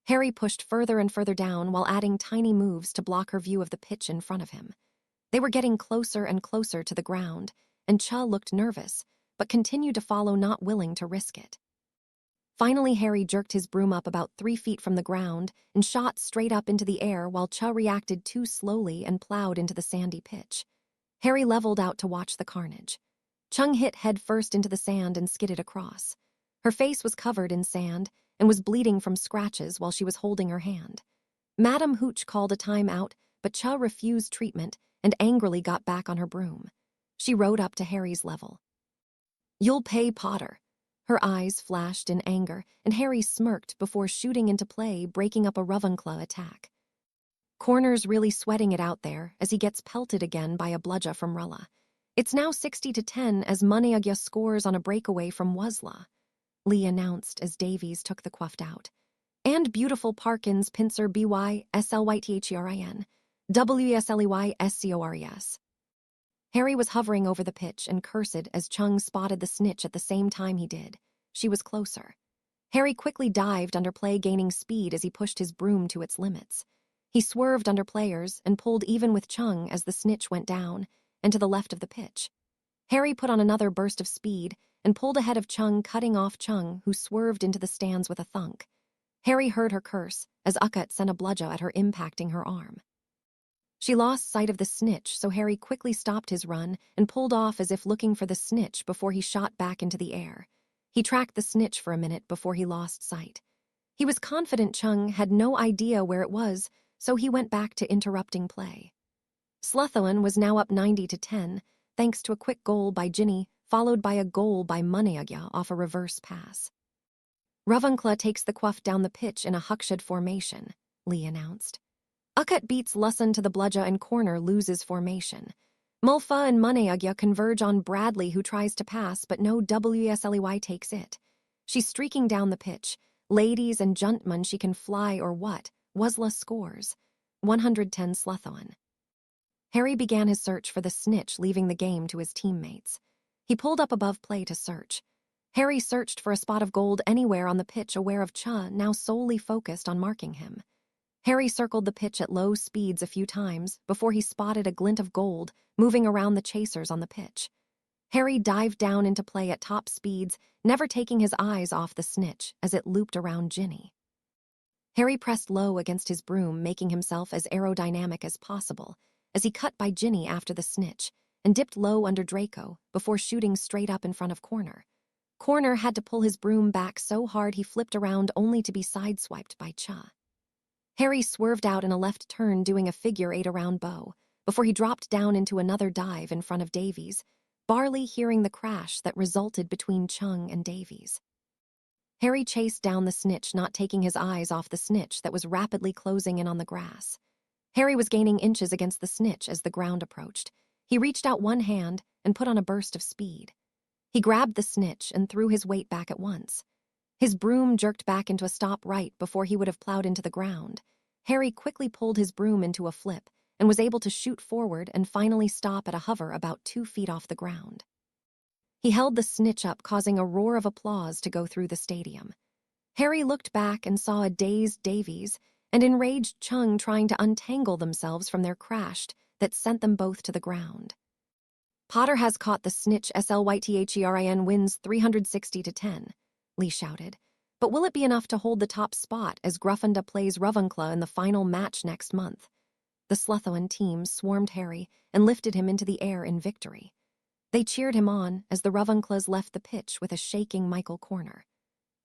Harry pushed further and further down while adding tiny moves to block her view of the pitch in front of him. They were getting closer and closer to the ground, and Cha looked nervous, but continued to follow, not willing to risk it. Finally, Harry jerked his broom up about 3 feet from the ground and shot straight up into the air, while Cha reacted too slowly and plowed into the sandy pitch. Harry leveled out to watch the carnage. Chung hit head first into the sand and skidded across. Her face was covered in sand and was bleeding from scratches while she was holding her hand. Madame Hooch called a timeout, but Cha refused treatment and angrily got back on her broom. She rode up to Harry's level. "You'll pay, Potter." Her eyes flashed in anger, and Harry smirked before shooting into play, breaking up a Ravenclaw attack. Corner's really sweating it out there as he gets pelted again by a bludger from Rulla. It's now 60-10 as Moneygya scores on a breakaway from Wuzla. Lee announced as Davies took the quaft out. "And beautiful Parkins pincer BYSLYTHERIN. WSLEYSCORES. Harry was hovering over the pitch and cursed as Chung spotted the snitch at the same time he did. She was closer. Harry quickly dived under play, gaining speed as he pushed his broom to its limits. He swerved under players and pulled even with Chung as the snitch went down and to the left of the pitch. Harry put on another burst of speed and pulled ahead of Chung, cutting off Chung, who swerved into the stands with a thunk. Harry heard her curse as Ukat sent a bludgeon at her, impacting her arm. She lost sight of the snitch, so Harry quickly stopped his run and pulled off as if looking for the snitch before he shot back into the air. He tracked the snitch for a minute before he lost sight. He was confident Chung had no idea where it was, so he went back to interrupting play. Slytherin was now up 90-10, thanks to a quick goal by Ginny, followed by a goal by Muneagya off a reverse pass. Ravenclaw takes the quaff down the pitch in a Huckshad formation, Lee announced. Ukat beats Lussan to the bludgeon and corner loses formation. Mulfa and Muneagya converge on Bradley, who tries to pass, but no Wsley takes it. She's streaking down the pitch. Ladies and gentlemen, she can fly or what? Wuzla scores. 110 Slytherin. Harry began his search for the snitch, leaving the game to his teammates. He pulled up above play to search. Harry searched for a spot of gold anywhere on the pitch, aware of Cha now solely focused on marking him. Harry circled the pitch at low speeds a few times before he spotted a glint of gold moving around the chasers on the pitch. Harry dived down into play at top speeds, never taking his eyes off the snitch as it looped around Ginny. Harry pressed low against his broom, making himself as aerodynamic as possible, as he cut by Ginny after the snitch and dipped low under Draco before shooting straight up in front of Corner. Corner had to pull his broom back so hard he flipped around only to be sideswiped by Cha. Harry swerved out in a left turn, doing a figure 8 around Bo, before he dropped down into another dive in front of Davies, barely hearing the crash that resulted between Chung and Davies. Harry chased down the snitch, not taking his eyes off the snitch that was rapidly closing in on the grass. Harry was gaining inches against the snitch as the ground approached. He reached out one hand and put on a burst of speed. He grabbed the snitch and threw his weight back at once. His broom jerked back into a stop right before he would have plowed into the ground. Harry quickly pulled his broom into a flip and was able to shoot forward and finally stop at a hover about 2 feet off the ground. He held the snitch up, causing a roar of applause to go through the stadium. Harry looked back and saw a dazed Davies and enraged Chung trying to untangle themselves from their crash that sent them both to the ground. Potter has caught the snitch. Slytherin wins 360-10, Lee shouted. But will it be enough to hold the top spot as Gryffindor plays Ravenclaw in the final match next month? The Slytherin team swarmed Harry and lifted him into the air in victory. They cheered him on as the Ravenclaws left the pitch with a shaking Michael Corner.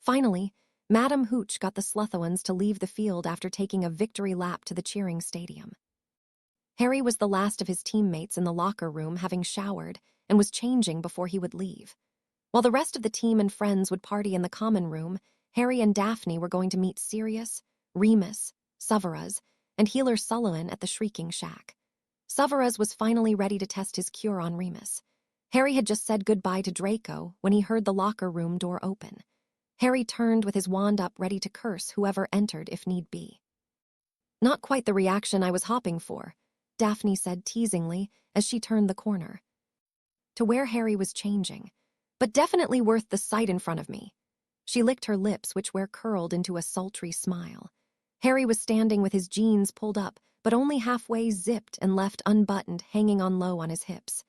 Finally, Madame Hooch got the Slytherins to leave the field after taking a victory lap to the cheering stadium. Harry was the last of his teammates in the locker room, having showered, and was changing before he would leave. While the rest of the team and friends would party in the common room, Harry and Daphne were going to meet Sirius, Remus, Severus, and Healer Sullivan at the Shrieking Shack. Severus was finally ready to test his cure on Remus. Harry had just said goodbye to Draco when he heard the locker room door open. Harry turned with his wand up, ready to curse whoever entered if need be. Not quite the reaction I was hoping for, Daphne said teasingly as she turned the corner to where Harry was changing, but definitely worth the sight in front of me. She licked her lips, which were curled into a sultry smile. Harry was standing with his jeans pulled up, but only halfway zipped and left unbuttoned, hanging on low on his hips.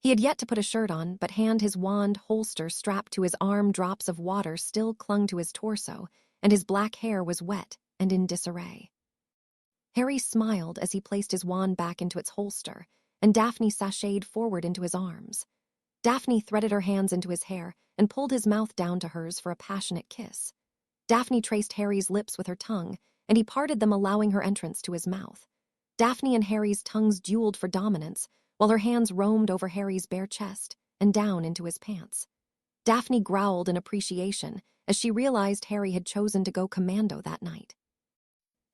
He had yet to put a shirt on, but his wand holster strapped to his arm. Drops of water still clung to his torso, and his black hair was wet and in disarray. Harry smiled as he placed his wand back into its holster, and Daphne sashayed forward into his arms. Daphne threaded her hands into his hair and pulled his mouth down to hers for a passionate kiss. Daphne traced Harry's lips with her tongue, and he parted them, allowing her entrance to his mouth. Daphne and Harry's tongues dueled for dominance, while her hands roamed over Harry's bare chest and down into his pants. Daphne growled in appreciation as she realized Harry had chosen to go commando that night.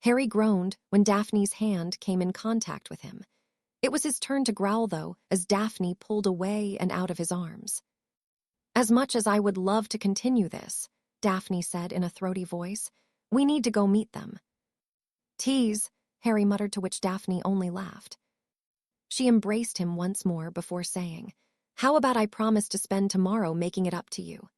Harry groaned when Daphne's hand came in contact with him. It was his turn to growl, though, as Daphne pulled away and out of his arms. "As much as I would love to continue this," Daphne said in a throaty voice, "we need to go meet them." "Tease," Harry muttered, to which Daphne only laughed. She embraced him once more before saying, "How about I promise to spend tomorrow making it up to you?"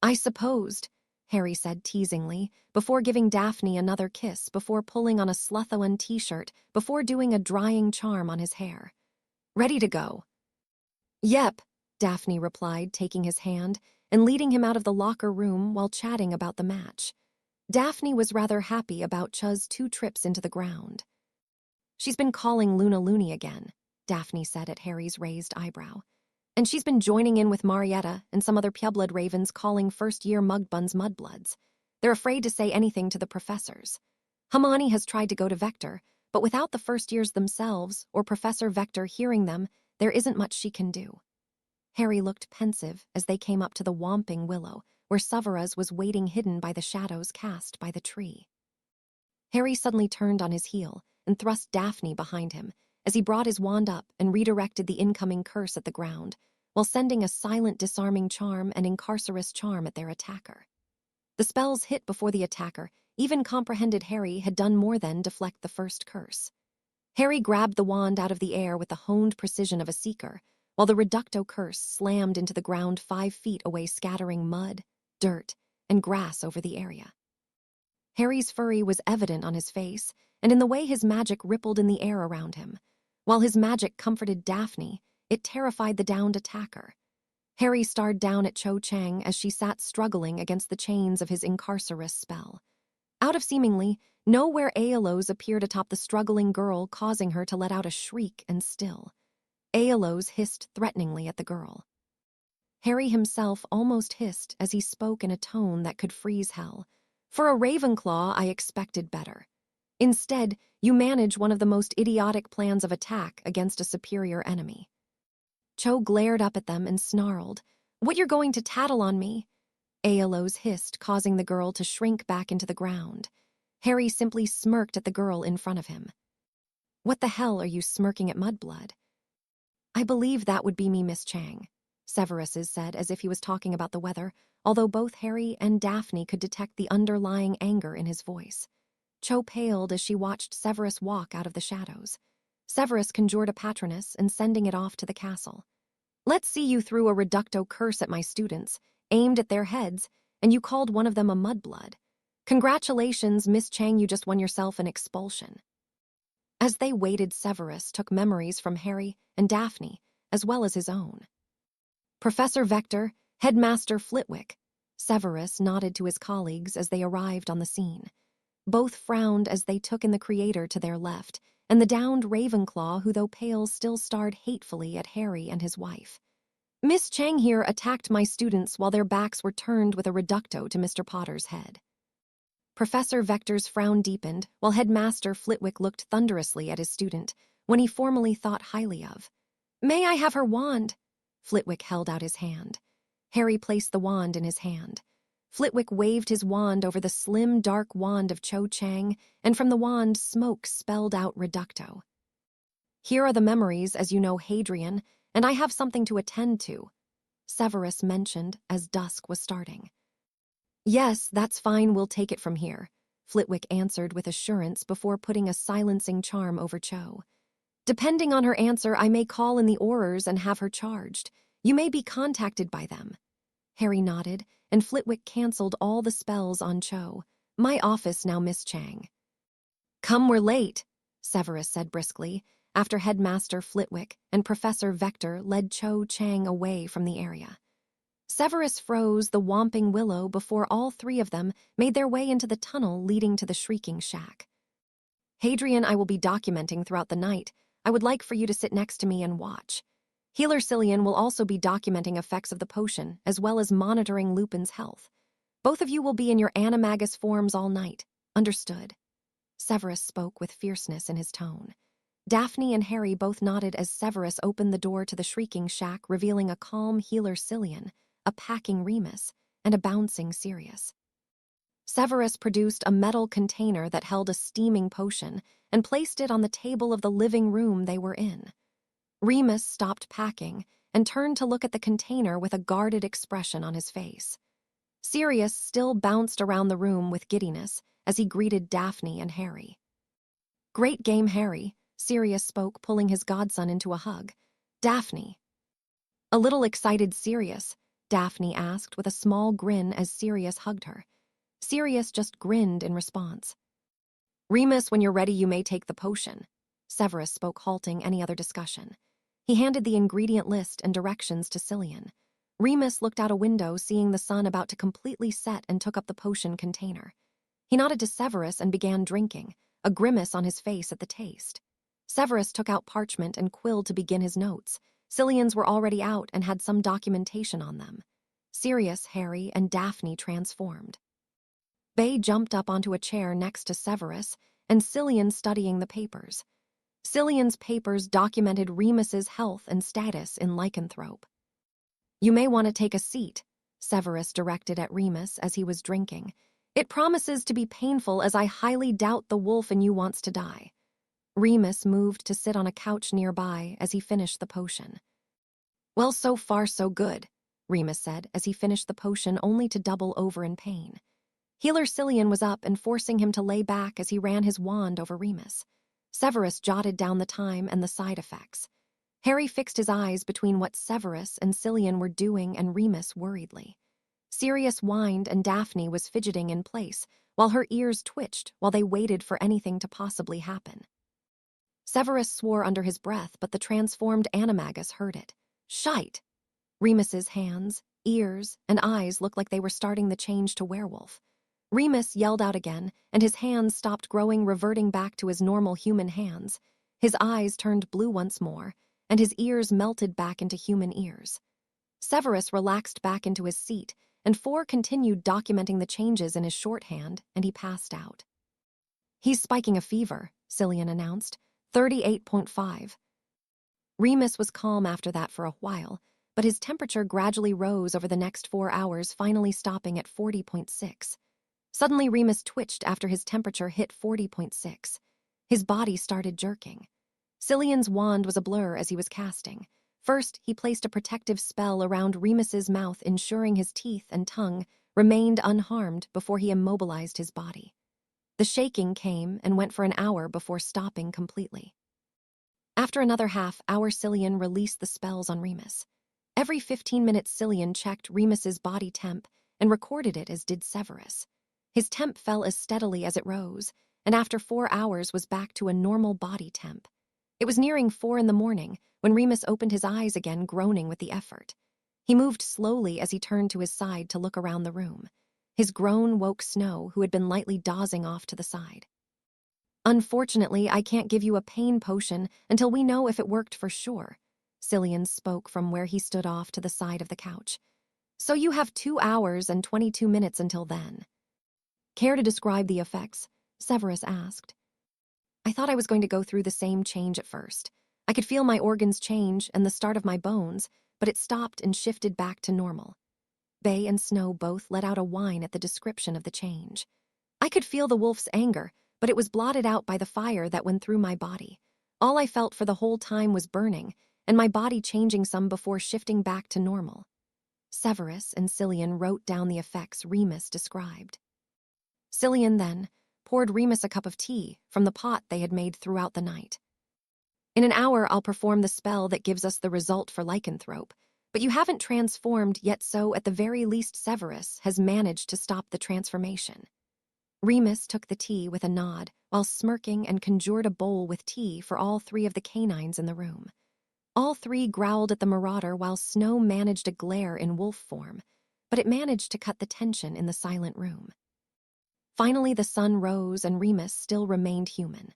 "I supposed," Harry said teasingly, before giving Daphne another kiss, before pulling on a Slytherin t-shirt, before doing a drying charm on his hair. "Ready to go?" "Yep," Daphne replied, taking his hand and leading him out of the locker room while chatting about the match. Daphne was rather happy about Chu's 2 trips into the ground. "She's been calling Luna loony again," Daphne said at Harry's raised eyebrow. "And she's been joining in with Marietta and some other pureblood ravens calling first-year mudbuns mudbloods. They're afraid to say anything to the professors. Hermione has tried to go to Vector, but without the first years themselves or Professor Vector hearing them, there isn't much she can do." Harry looked pensive as they came up to the Whomping Willow, where Severus was waiting hidden by the shadows cast by the tree. Harry suddenly turned on his heel and thrust Daphne behind him as he brought his wand up and redirected the incoming curse at the ground, while sending a silent disarming charm and incarcerous charm at their attacker. The spells hit before the attacker even comprehended Harry had done more than deflect the first curse. Harry grabbed the wand out of the air with the honed precision of a seeker, while the reducto curse slammed into the ground 5 feet away, scattering mud, dirt, and grass over the area. Harry's fury was evident on his face and in the way his magic rippled in the air around him. While his magic comforted Daphne, it terrified the downed attacker. Harry stared down at Cho Chang as she sat struggling against the chains of his incarcerous spell. Out of seemingly nowhere, Aeolus appeared atop the struggling girl, causing her to let out a shriek and still. Aeolus hissed threateningly at the girl. Harry himself almost hissed as he spoke in a tone that could freeze hell. "For a Ravenclaw, I expected better. Instead, you manage one of the most idiotic plans of attack against a superior enemy." Cho glared up at them and snarled, "What, you're going to tattle on me?" Aeolus hissed, causing the girl to shrink back into the ground. Harry simply smirked at the girl in front of him. "What the hell are you smirking at, Mudblood?" "I believe that would be me, Miss Chang," Severus said as if he was talking about the weather, although both Harry and Daphne could detect the underlying anger in his voice. Cho paled as she watched Severus walk out of the shadows. Severus conjured a patronus and sending it off to the castle. "Let's see you threw a reducto curse at my students, aimed at their heads, and you called one of them a mudblood. Congratulations, Miss Chang, you just won yourself an expulsion." As they waited, Severus took memories from Harry and Daphne, as well as his own. "Professor Vector, Headmaster Flitwick." Severus nodded to his colleagues as they arrived on the scene. Both frowned as they took in the creator to their left, and the downed Ravenclaw, who though pale still stared hatefully at Harry and his wife. "Miss Chang here attacked my students while their backs were turned with a reducto to Mr. Potter's head." Professor Vector's frown deepened, while Headmaster Flitwick looked thunderously at his student, when he formerly thought highly of. "May I have her wand?" Flitwick held out his hand. Harry placed the wand in his hand. Flitwick waved his wand over the slim, dark wand of Cho Chang, and from the wand smoke spelled out reducto. "Here are the memories, as you know, Hadrian, and I have something to attend to," Severus mentioned as dusk was starting. "Yes, that's fine, we'll take it from here," Flitwick answered with assurance before putting a silencing charm over Cho. "Depending on her answer, I may call in the Aurors and have her charged. You may be contacted by them." Harry nodded, and Flitwick cancelled all the spells on Cho. "My office now, Miss Chang." "Come, we're late," Severus said briskly, after Headmaster Flitwick and Professor Vector led Cho Chang away from the area. Severus froze the Whomping Willow before all 3 of them made their way into the tunnel leading to the Shrieking Shack. "Hadrian, I will be documenting throughout the night. I would like for you to sit next to me and watch. Healer Cillian will also be documenting effects of the potion, as well as monitoring Lupin's health. Both of you will be in your animagus forms all night. Understood?" Severus spoke with fierceness in his tone. Daphne and Harry both nodded as Severus opened the door to the Shrieking Shack, revealing a calm Healer Cillian, a packing Remus, and a bouncing Sirius. Severus produced a metal container that held a steaming potion and placed it on the table of the living room they were in. Remus stopped packing and turned to look at the container with a guarded expression on his face. Sirius still bounced around the room with giddiness as he greeted Daphne and Harry. "Great game, Harry," Sirius spoke, pulling his godson into a hug. "Daphne." "A little excited, Sirius?" Daphne asked with a small grin as Sirius hugged her. Sirius just grinned in response. "Remus, when you're ready, you may take the potion." Severus spoke, halting any other discussion. He handed the ingredient list and directions to Cillian. Remus looked out a window, seeing the sun about to completely set, and took up the potion container. He nodded to Severus and began drinking, a grimace on his face at the taste. Severus took out parchment and quill to begin his notes. Cillian's were already out and had some documentation on them. Sirius, Harry, and Daphne transformed. Bay jumped up onto a chair next to Severus, and Cillian studying the papers. Cillian's papers documented Remus's health and status in lycanthrope. "You may want to take a seat," Severus directed at Remus as he was drinking. "It promises to be painful, as I highly doubt the wolf in you wants to die." Remus moved to sit on a couch nearby as he finished the potion. "Well, so far so good," Remus said as he finished the potion, only to double over in pain. Healer Cillian was up and forcing him to lay back as he ran his wand over Remus. Severus jotted down the time and the side effects. Harry fixed his eyes between what Severus and Cillian were doing and Remus worriedly. Sirius whined and Daphne was fidgeting in place, while her ears twitched while they waited for anything to possibly happen. Severus swore under his breath, but the transformed animagus heard it. "Shite!" Remus's hands, ears, and eyes looked like they were starting the change to werewolf. Remus yelled out again, and his hands stopped growing, reverting back to his normal human hands. His eyes turned blue once more, and his ears melted back into human ears. Severus relaxed back into his seat, and Four continued documenting the changes in his shorthand, and he passed out. "He's spiking a fever," Cillian announced. 38.5. Remus was calm after that for a while, but his temperature gradually rose over the next 4 hours, finally stopping at 40.6. Suddenly, Remus twitched after his temperature hit 40.6. His body started jerking. Cillian's wand was a blur as he was casting. First, he placed a protective spell around Remus's mouth, ensuring his teeth and tongue remained unharmed before he immobilized his body. The shaking came and went for an hour before stopping completely. After another half-hour, Cillian released the spells on Remus. Every 15 minutes, Cillian checked Remus's body temp and recorded it, as did Severus. His temp fell as steadily as it rose, and after 4 hours was back to a normal body temp. It was nearing 4 in the morning when Remus opened his eyes again, groaning with the effort. He moved slowly as he turned to his side to look around the room. His groan woke Snow, who had been lightly dozing off to the side. "Unfortunately, I can't give you a pain potion until we know if it worked for sure," Cillian spoke from where he stood off to the side of the couch. "So you have 2 hours and 22 minutes until then." "Care to describe the effects?" Severus asked. "I thought I was going to go through the same change at first. I could feel my organs change and the start of my bones, but it stopped and shifted back to normal." Bay and Snow both let out a whine at the description of the change. "I could feel the wolf's anger, but it was blotted out by the fire that went through my body. All I felt for the whole time was burning, and my body changing some before shifting back to normal." Severus and Cillian wrote down the effects Remus described. Cillian then poured Remus a cup of tea from the pot they had made throughout the night. "In an hour, I'll perform the spell that gives us the result for lycanthrope, but you haven't transformed yet, so at the very least Severus has managed to stop the transformation." Remus took the tea with a nod while smirking and conjured a bowl with tea for all 3 of the canines in the room. All 3 growled at the marauder while Snow managed a glare in wolf form, but it managed to cut the tension in the silent room. Finally, the sun rose and Remus still remained human.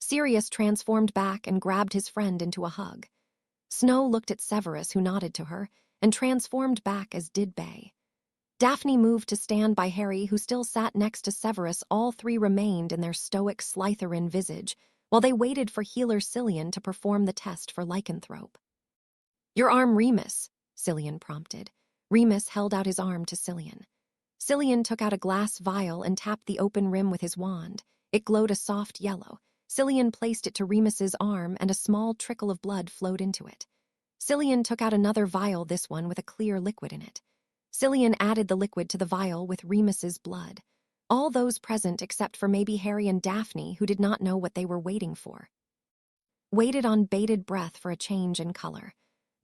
Sirius transformed back and grabbed his friend into a hug. Snow looked at Severus, who nodded to her, and transformed back, as did Bay. Daphne moved to stand by Harry, who still sat next to Severus. All 3 remained in their stoic Slytherin visage, while they waited for healer Cillian to perform the test for lycanthrope. "Your arm, Remus," Cillian prompted. Remus held out his arm to Cillian. Cillian took out a glass vial and tapped the open rim with his wand. It glowed a soft yellow. Cillian placed it to Remus's arm, and a small trickle of blood flowed into it. Cillian took out another vial, this one with a clear liquid in it. Cillian added the liquid to the vial with Remus's blood. All those present, except for maybe Harry and Daphne, who did not know what they were waiting for, waited on bated breath for a change in color.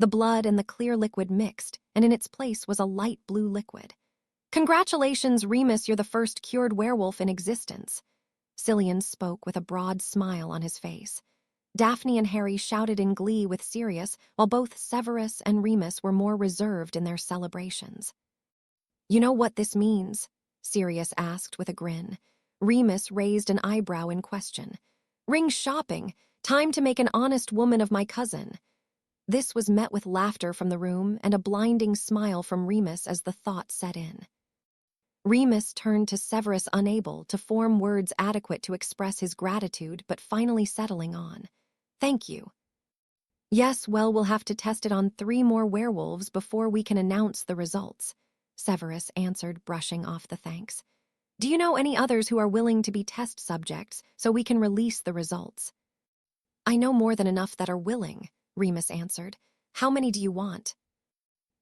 The blood and the clear liquid mixed, and in its place was a light blue liquid. "Congratulations, Remus, you're the first cured werewolf in existence," Cillian spoke with a broad smile on his face. Daphne and Harry shouted in glee with Sirius, while both Severus and Remus were more reserved in their celebrations. "You know what this means?" Sirius asked with a grin. Remus raised an eyebrow in question. "Ring shopping! Time to make an honest woman of my cousin." This was met with laughter from the room and a blinding smile from Remus as the thought set in. Remus turned to Severus, unable to form words adequate to express his gratitude, but finally settling on, "Thank you." "Yes, well, we'll have to test it on 3 more werewolves before we can announce the results," Severus answered, brushing off the thanks. "Do you know any others who are willing to be test subjects so we can release the results?" "I know more than enough that are willing," Remus answered. "How many do you want?"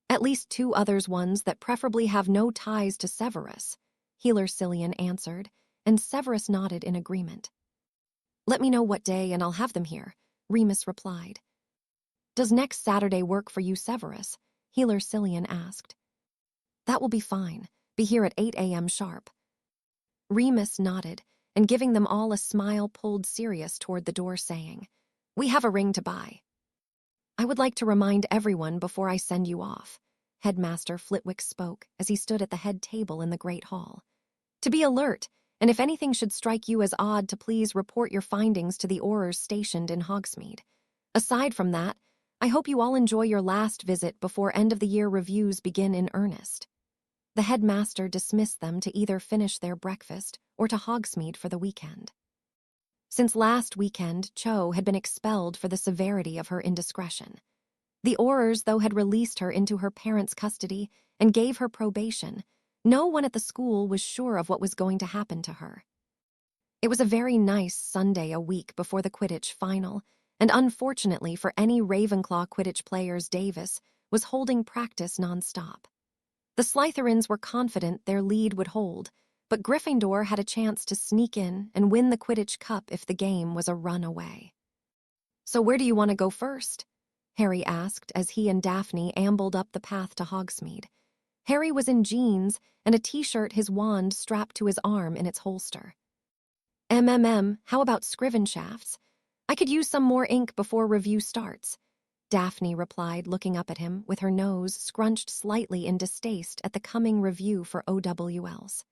"At least 2 others, ones that preferably have no ties to Severus," Healer Cillian answered, and Severus nodded in agreement. "Let me know what day and I'll have them here," Remus replied. "Does next Saturday work for you, Severus?" Healer Cillian asked. "That will be fine. Be here at 8 a.m. sharp." Remus nodded, and giving them all a smile, pulled Sirius toward the door, saying, "We have a ring to buy." "I would like to remind everyone before I send you off," Headmaster Flitwick spoke as he stood at the head table in the Great Hall, "to be alert, and if anything should strike you as odd, to please report your findings to the Aurors stationed in Hogsmeade. Aside from that, I hope you all enjoy your last visit before end-of-the-year reviews begin in earnest." The headmaster dismissed them to either finish their breakfast or to Hogsmeade for the weekend. Since last weekend, Cho had been expelled for the severity of her indiscretion. The Aurors, though, had released her into her parents' custody and gave her probation. No one at the school was sure of what was going to happen to her. It was a very nice Sunday a week before the Quidditch final, and unfortunately for any Ravenclaw Quidditch players, Davis was holding practice nonstop. The Slytherins were confident their lead would hold, but Gryffindor had a chance to sneak in and win the Quidditch Cup if the game was a run away. "So where do you want to go first?" Harry asked as he and Daphne ambled up the path to Hogsmeade. Harry was in jeans and a t-shirt, his wand strapped to his arm in its holster. How about Scriven shafts? I could use some more ink before review starts," Daphne replied, looking up at him with her nose scrunched slightly in distaste at the coming review for OWLs.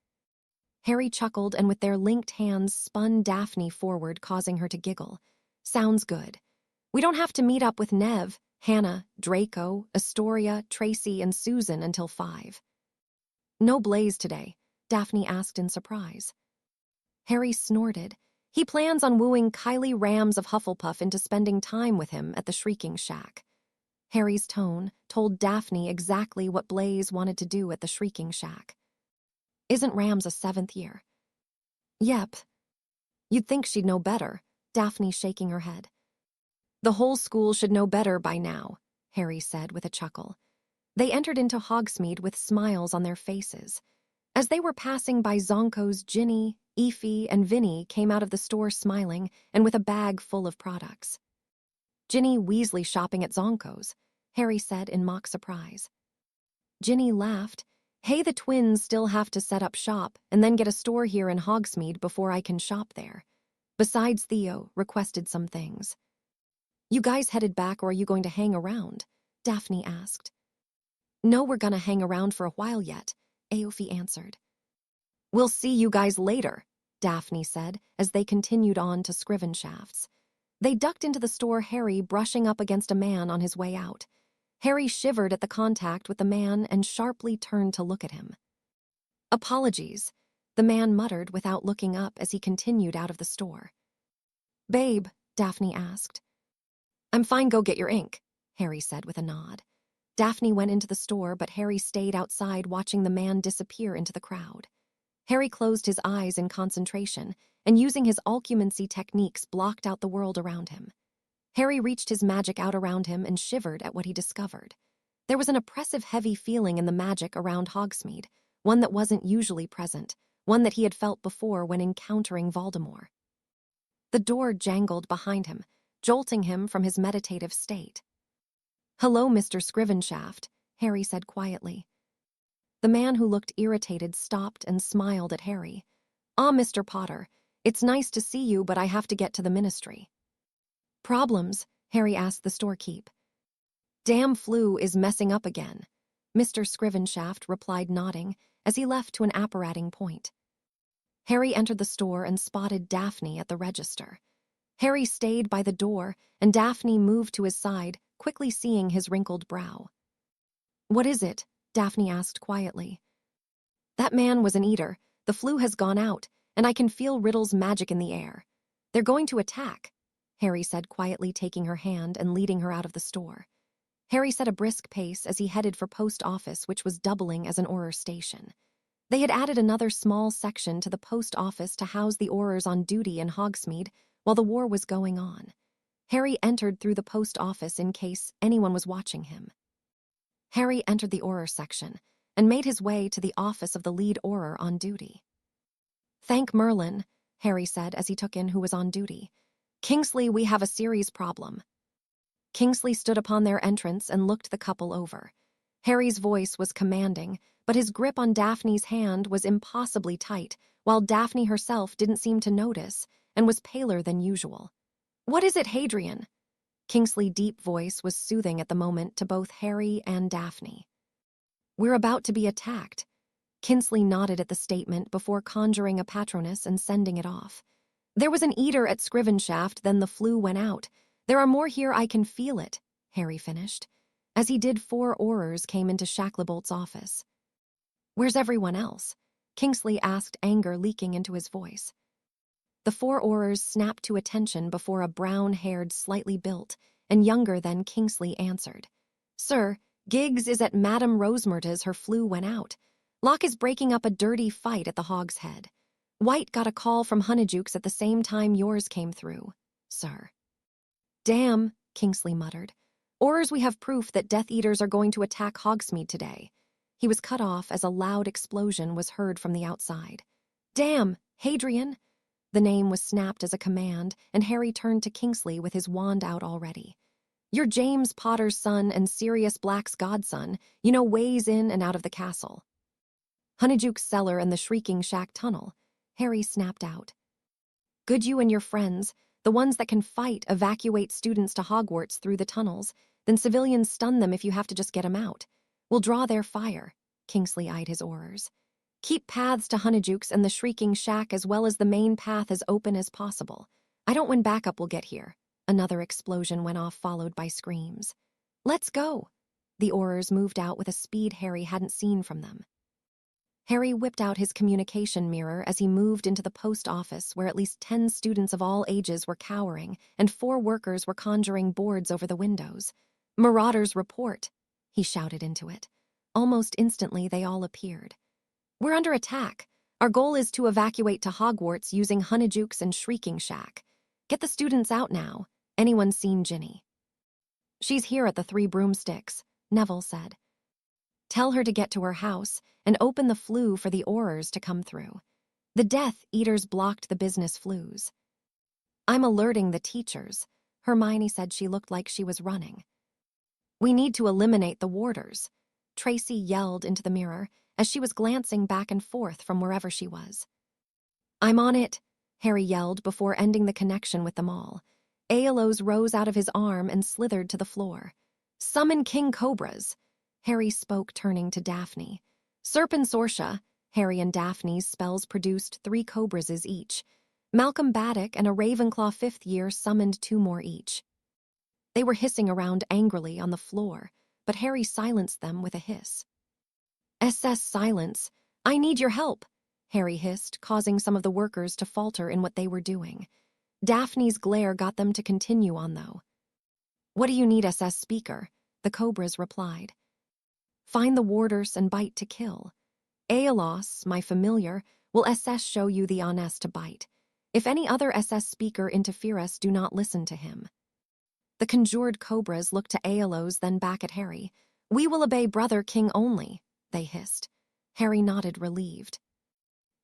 Harry chuckled and with their linked hands spun Daphne forward, causing her to giggle. "Sounds good. We don't have to meet up with Nev, Hannah, Draco, Astoria, Tracy, and Susan until 5. "No Blaze today?" Daphne asked in surprise. Harry snorted. He plans on wooing Kylie Rams of Hufflepuff into spending time with him at the Shrieking Shack. Harry's tone told Daphne exactly what Blaze wanted to do at the Shrieking Shack. "Isn't Rams a 7th year?" "Yep." "You'd think she'd know better," Daphne shaking her head. "The whole school should know better by now," Harry said with a chuckle. They entered into Hogsmeade with smiles on their faces. As they were passing by Zonko's, Ginny, Effie, and Vinny came out of the store smiling and with a bag full of products. "Ginny Weasley shopping at Zonko's," Harry said in mock surprise. Ginny laughed. "Hey, the twins still have to set up shop and then get a store here in Hogsmeade before I can shop there. Besides, Theo requested some things." "You guys headed back or are you going to hang around?" Daphne asked. "No, we're gonna hang around for a while yet," Aoife answered. "We'll see you guys later," Daphne said as they continued on to Scriven shafts. They ducked into the store, Harry brushing up against a man on his way out. Harry shivered at the contact with the man and sharply turned to look at him. "Apologies," the man muttered without looking up as he continued out of the store. "Babe," Daphne asked. "I'm fine, go get your ink," Harry said with a nod. Daphne went into the store, but Harry stayed outside watching the man disappear into the crowd. Harry closed his eyes in concentration and using his alchemancy techniques blocked out the world around him. Harry reached his magic out around him and shivered at what he discovered. There was an oppressive, heavy feeling in the magic around Hogsmeade, one that wasn't usually present, one that he had felt before when encountering Voldemort. The door jangled behind him, jolting him from his meditative state. "Hello, Mr. Scrivenshaft," Harry said quietly. The man, who looked irritated, stopped and smiled at Harry. "Ah, Mr. Potter, it's nice to see you, but I have to get to the ministry." Problems? Harry asked the storekeep. Damn flu is messing up again, Mr. Scrivenshaft replied, nodding, as he left to an apparating point. Harry entered the store and spotted Daphne at the register. Harry stayed by the door, and Daphne moved to his side, quickly seeing his wrinkled brow. What is it? Daphne asked quietly. That man was an eater. The flu has gone out, and I can feel Riddle's magic in the air. They're going to attack, Harry said quietly, taking her hand and leading her out of the store. Harry set a brisk pace as he headed for post office, which was doubling as an Auror station. They had added another small section to the post office to house the Aurors on duty in Hogsmeade while the war was going on. Harry entered through the post office in case anyone was watching him. Harry entered the Auror section and made his way to the office of the lead Auror on duty. Thank Merlin, Harry said as he took in who was on duty. Kingsley, we have a serious problem. Kingsley stood upon their entrance and looked the couple over. Harry's voice was commanding, but his grip on Daphne's hand was impossibly tight, while Daphne herself didn't seem to notice and was paler than usual. What is it, Hadrian? Kingsley's deep voice was soothing at the moment to both Harry and Daphne. We're about to be attacked. Kingsley nodded at the statement before conjuring a Patronus and sending it off. There was an eater at Scrivenshaft, then the flu went out. There are more here, I can feel it, Harry finished. As he did, 4 Aurors came into Shacklebolt's office. Where's everyone else? Kingsley asked, anger leaking into his voice. The 4 Aurors snapped to attention before a brown-haired, slightly built, and younger than Kingsley answered. Sir, Giggs is at Madame Rosemerta's, her flu went out. Locke is breaking up a dirty fight at the Hog's Head. White got a call from Honeyjuke's at the same time yours came through, sir. Damn, Kingsley muttered. Aurors, we have proof that Death Eaters are going to attack Hogsmeade today. He was cut off as a loud explosion was heard from the outside. Damn, Hadrian! The name was snapped as a command, and Harry turned to Kingsley with his wand out already. You're James Potter's son and Sirius Black's godson, you know ways in and out of the castle. Honeyjuke's cellar and the Shrieking Shack tunnel, Harry snapped out. Good you and your friends, the ones that can fight, evacuate students to Hogwarts through the tunnels, then civilians stun them if you have to just get 'em out. We'll draw their fire, Kingsley eyed his Aurors. Keep paths to Honeyjuke's and the Shrieking Shack as well as the main path as open as possible. I don't when backup will get here. Another explosion went off, followed by screams. Let's go! The Aurors moved out with a speed Harry hadn't seen from them. Harry whipped out his communication mirror as he moved into the post office where at least 10 students of all ages were cowering and 4 workers were conjuring boards over the windows. Marauders report, he shouted into it. Almost instantly they all appeared. We're under attack. Our goal is to evacuate to Hogwarts using Honeyjuke's and Shrieking Shack. Get the students out now. Anyone seen Ginny? She's here at the 3 Broomsticks, Neville said. Tell her to get to her house and open the flue for the Aurors to come through. The Death Eaters blocked the business flues. I'm alerting the teachers, Hermione said. She looked like she was running. We need to eliminate the warders, Tracy yelled into the mirror as she was glancing back and forth from wherever she was. I'm on it, Harry yelled before ending the connection with them all. Aeolus rose out of his arm and slithered to the floor. Summon King Cobras, Harry spoke, turning to Daphne. Serpent Sorcia, Harry and Daphne's spells produced 3 Cobrases each. Malcolm Baddock and a Ravenclaw 5th year summoned 2 more each. They were hissing around angrily on the floor, but Harry silenced them with a hiss. SS silence. I need your help, Harry hissed, causing some of the workers to falter in what they were doing. Daphne's glare got them to continue on, though. What do you need, SS Speaker? The Cobras replied. Find the warders and bite to kill. Aeolus, my familiar, will SS show you the honest to bite. If any other SS Speaker interferes, do not listen to him. The conjured Cobras looked to Aeolus, then back at Harry. We will obey Brother King only, they hissed. Harry nodded, relieved.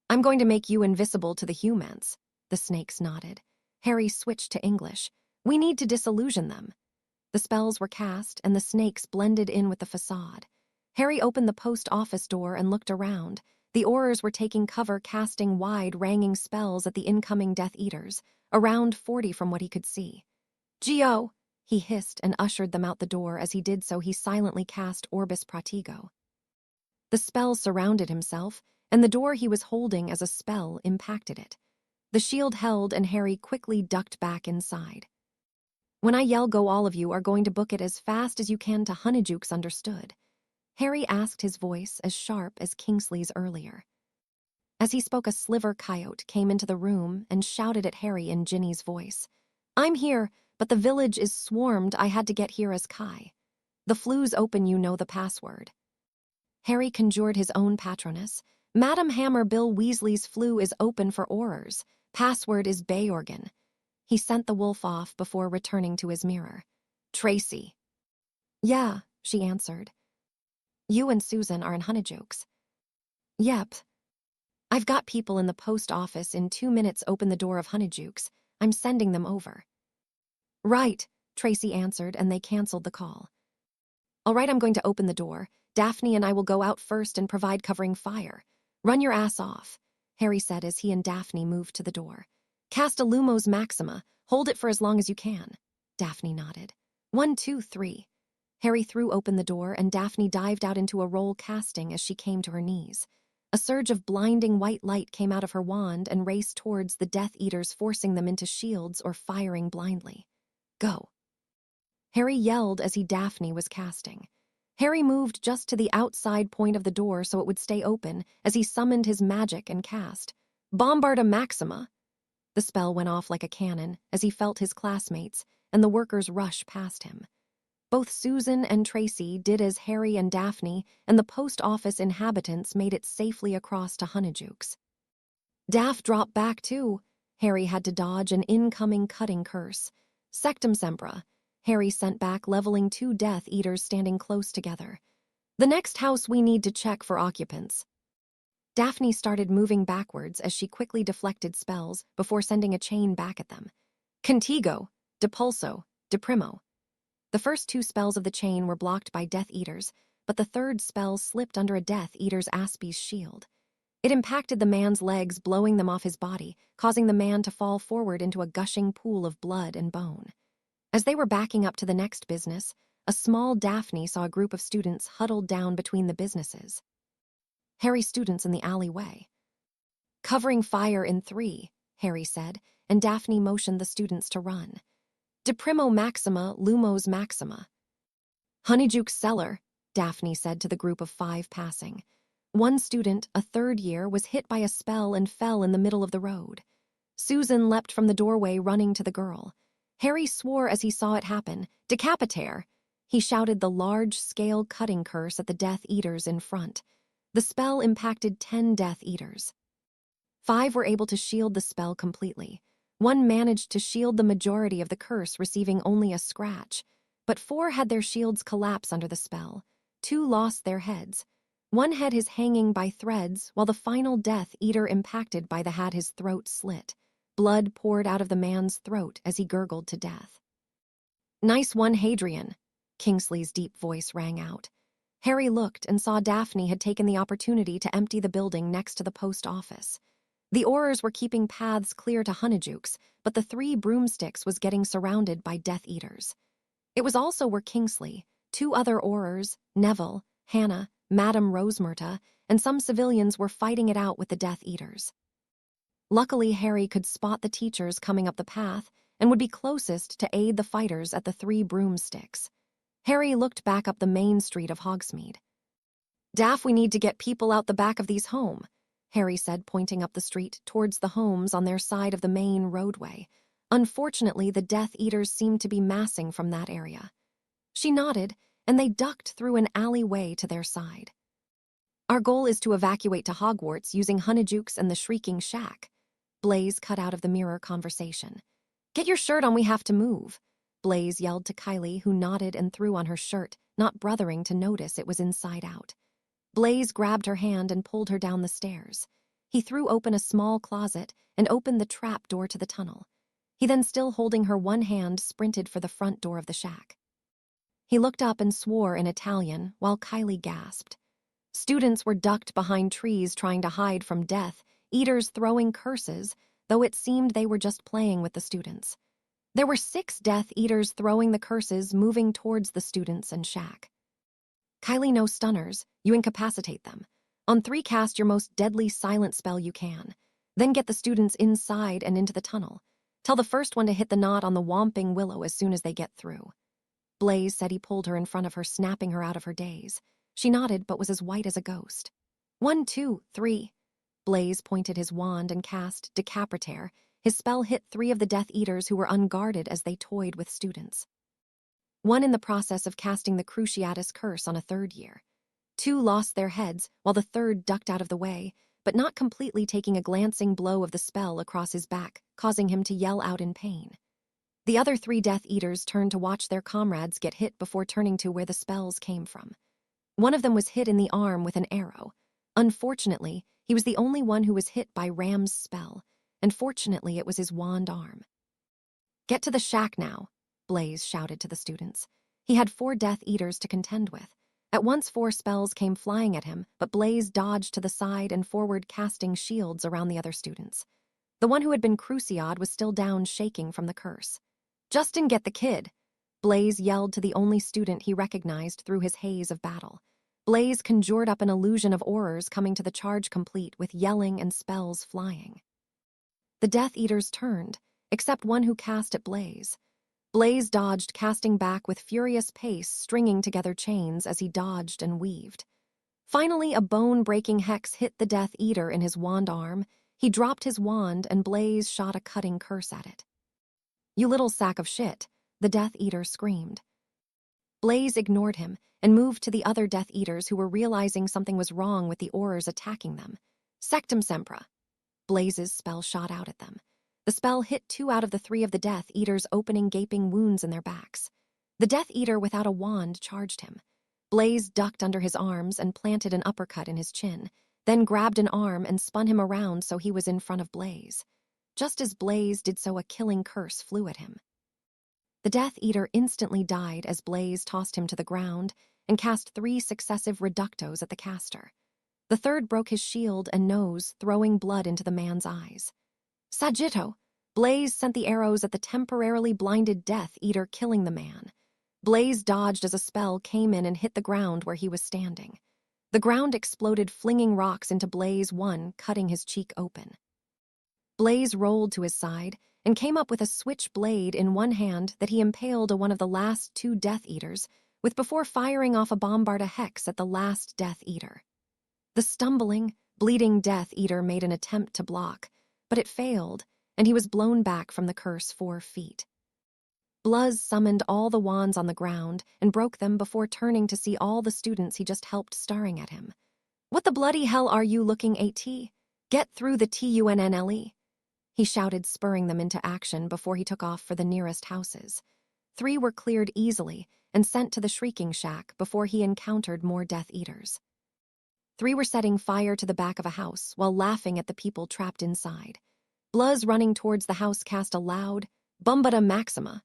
I'm going to make you invisible to the humans, the snakes nodded. Harry switched to English. We need to disillusion them. The spells were cast, and the snakes blended in with the facade. Harry opened the post office door and looked around. The Aurors were taking cover, casting wide-ranging spells at the incoming Death Eaters, around 40 from what he could see. Geo! He hissed and ushered them out the door. As he did so, he silently cast Orbis Pratigo. The spell surrounded himself, and the door he was holding as a spell impacted it. The shield held, and Harry quickly ducked back inside. When I yell go, all of you are going to book it as fast as you can to Honeydukes, understood? Harry asked, his voice as sharp as Kingsley's earlier. As he spoke, a sliver coyote came into the room and shouted at Harry in Ginny's voice. I'm here, but the village is swarmed. I had to get here as Kai. The flue's open, you know the password. Harry conjured his own patroness. Madam Hammer Bill Weasley's flue is open for Aurors. Password is Bayorgan. He sent the wolf off before returning to his mirror. Tracy. Yeah, she answered. You and Susan are in Honeydukes. Yep. I've got people in the post office. In 2 minutes, open the door of Honeydukes. I'm sending them over. Right, Tracy answered, and they canceled the call. All right, I'm going to open the door. Daphne and I will go out first and provide covering fire. Run your ass off, Harry said as he and Daphne moved to the door. Cast a Lumos Maxima. Hold it for as long as you can. Daphne nodded. 1, 2, 3. Harry threw open the door, and Daphne dived out into a roll casting as she came to her knees. A surge of blinding white light came out of her wand and raced towards the Death Eaters, forcing them into shields or firing blindly. Go. Harry yelled as Daphne was casting. Harry moved just to the outside point of the door so it would stay open as he summoned his magic and cast Bombarda Maxima. The spell went off like a cannon as he felt his classmates and the workers rush past him. Both Susan and Tracy did as Harry and Daphne, and the post office inhabitants made it safely across to Honeydukes. Daph dropped back too. Harry had to dodge an incoming cutting curse. Sectum Sempra. Harry sent back, leveling 2 Death Eaters standing close together. The next house we need to check for occupants. Daphne started moving backwards as she quickly deflected spells before sending a chain back at them. Contigo, Depulso, Deprimo. The first 2 spells of the chain were blocked by Death Eaters, but the third spell slipped under a Death Eater's Aspie's shield. It impacted the man's legs, blowing them off his body, causing the man to fall forward into a gushing pool of blood and bone. As they were backing up to the next business, a small Daphne saw a group of students huddled down between the businesses. Harry's students in the alleyway. Covering fire in 3, Harry said, and Daphne motioned the students to run. Deprimo Maxima, Lumos Maxima. Honeydukes cellar, Daphne said to the group of 5 passing. One student, a 3rd year, was hit by a spell and fell in the middle of the road. Susan leapt from the doorway, running to the girl. Harry swore as he saw it happen. Decapitaire! He shouted the large-scale cutting curse at the Death Eaters in front. The spell impacted 10 Death Eaters. 5 were able to shield the spell completely. 1 managed to shield the majority of the curse, receiving only a scratch, but 4 had their shields collapse under the spell. 2 lost their heads. 1 head is hanging by threads, while the final Death Eater impacted by the had his throat slit. Blood poured out of the man's throat as he gurgled to death. Nice one, Hadrian, Kingsley's deep voice rang out. Harry looked and saw Daphne had taken the opportunity to empty the building next to the post office. The Aurors were keeping paths clear to Honeydukes, but the 3 broomsticks was getting surrounded by Death Eaters. It was also where Kingsley, 2 other Aurors, Neville, Hannah, Madame Rosemerta, and some civilians were fighting it out with the Death Eaters. Luckily, Harry could spot the teachers coming up the path and would be closest to aid the fighters at the 3 broomsticks. Harry looked back up the main street of Hogsmeade. Daph, we need to get people out the back of these homes, Harry said, pointing up the street towards the homes on their side of the main roadway. Unfortunately, the Death Eaters seemed to be massing from that area. She nodded, and they ducked through an alleyway to their side. Our goal is to evacuate to Hogwarts using Honeydukes and the Shrieking Shack. Blaise cut out of the mirror conversation. Get your shirt on, we have to move, Blaise yelled to Kylie, who nodded and threw on her shirt, not brothering to notice it was inside out. Blaise grabbed her hand and pulled her down the stairs. He threw open a small closet and opened the trap door to the tunnel. He then, still holding her one hand, sprinted for the front door of the shack. He looked up and swore in Italian, while Kylie gasped. Students were ducked behind trees trying to hide from Death Eaters throwing curses, though it seemed they were just playing with the students. There were 6 Death Eaters throwing the curses, moving towards the students and shack. Kylie, no stunners. You incapacitate them. On 3, cast your most deadly silent spell you can. Then get the students inside and into the tunnel. Tell the first one to hit the knot on the Whomping Willow as soon as they get through. Blaze said he pulled her in front of her, snapping her out of her daze. She nodded but was as white as a ghost. 1, 2, 3. Blaze pointed his wand and cast Decapitator. His spell hit 3 of the Death Eaters who were unguarded as they toyed with students. 1 in the process of casting the Cruciatus curse on a 3rd year. 2 lost their heads, while the 3rd ducked out of the way, but not completely, taking a glancing blow of the spell across his back, causing him to yell out in pain. The other 3 Death Eaters turned to watch their comrades get hit before turning to where the spells came from. One of them was hit in the arm with an arrow. Unfortunately, he was the only one who was hit by Ram's spell, and fortunately it was his wand arm. Get to the shack now, Blaze shouted to the students. He had 4 Death Eaters to contend with. At once 4 spells came flying at him, but Blaze dodged to the side and forward, casting shields around the other students. The one who had been cruciated was still down, shaking from the curse. Justin, get the kid, Blaze yelled to the only student he recognized through his haze of battle. Blaze conjured up an illusion of aurors coming to the charge, complete with yelling and spells flying. The Death Eaters turned, except one who cast at Blaze. Blaze dodged, casting back with furious pace, stringing together chains as he dodged and weaved. Finally, a bone-breaking hex hit the Death Eater in his wand arm. He dropped his wand and Blaze shot a cutting curse at it. You little sack of shit, the Death Eater screamed. Blaze ignored him and moved to the other Death Eaters who were realizing something was wrong with the aurors attacking them. Sectum Sempra. Blaze's spell shot out at them. The spell hit 2 out of the 3 of the Death Eaters, opening gaping wounds in their backs. The Death Eater without a wand charged him. Blaze ducked under his arms and planted an uppercut in his chin, then grabbed an arm and spun him around so he was in front of Blaze. Just as Blaze did so, a killing curse flew at him. The Death Eater instantly died as Blaze tossed him to the ground and cast 3 successive reductos at the caster. The 3rd broke his shield and nose, throwing blood into the man's eyes. Sagittò! Blaze sent the arrows at the temporarily blinded Death Eater, killing the man. Blaze dodged as a spell came in and hit the ground where he was standing. The ground exploded, flinging rocks into Blaze, one cutting his cheek open. Blaze rolled to his side and came up with a switchblade in one hand that he impaled on one of the last 2 Death Eaters with, before firing off a bombarda hex at the last Death Eater. The stumbling, bleeding Death Eater made an attempt to block, but it failed, and he was blown back from the curse 4 feet. Bluz summoned all the wands on the ground and broke them before turning to see all the students he just helped staring at him. What the bloody hell are you looking at? Get through the tunnel, he shouted, spurring them into action before he took off for the nearest houses. 3 were cleared easily and sent to the Shrieking Shack before he encountered more Death Eaters. 3 were setting fire to the back of a house while laughing at the people trapped inside. Bluz, running towards the house, cast a loud Bombada Maxima.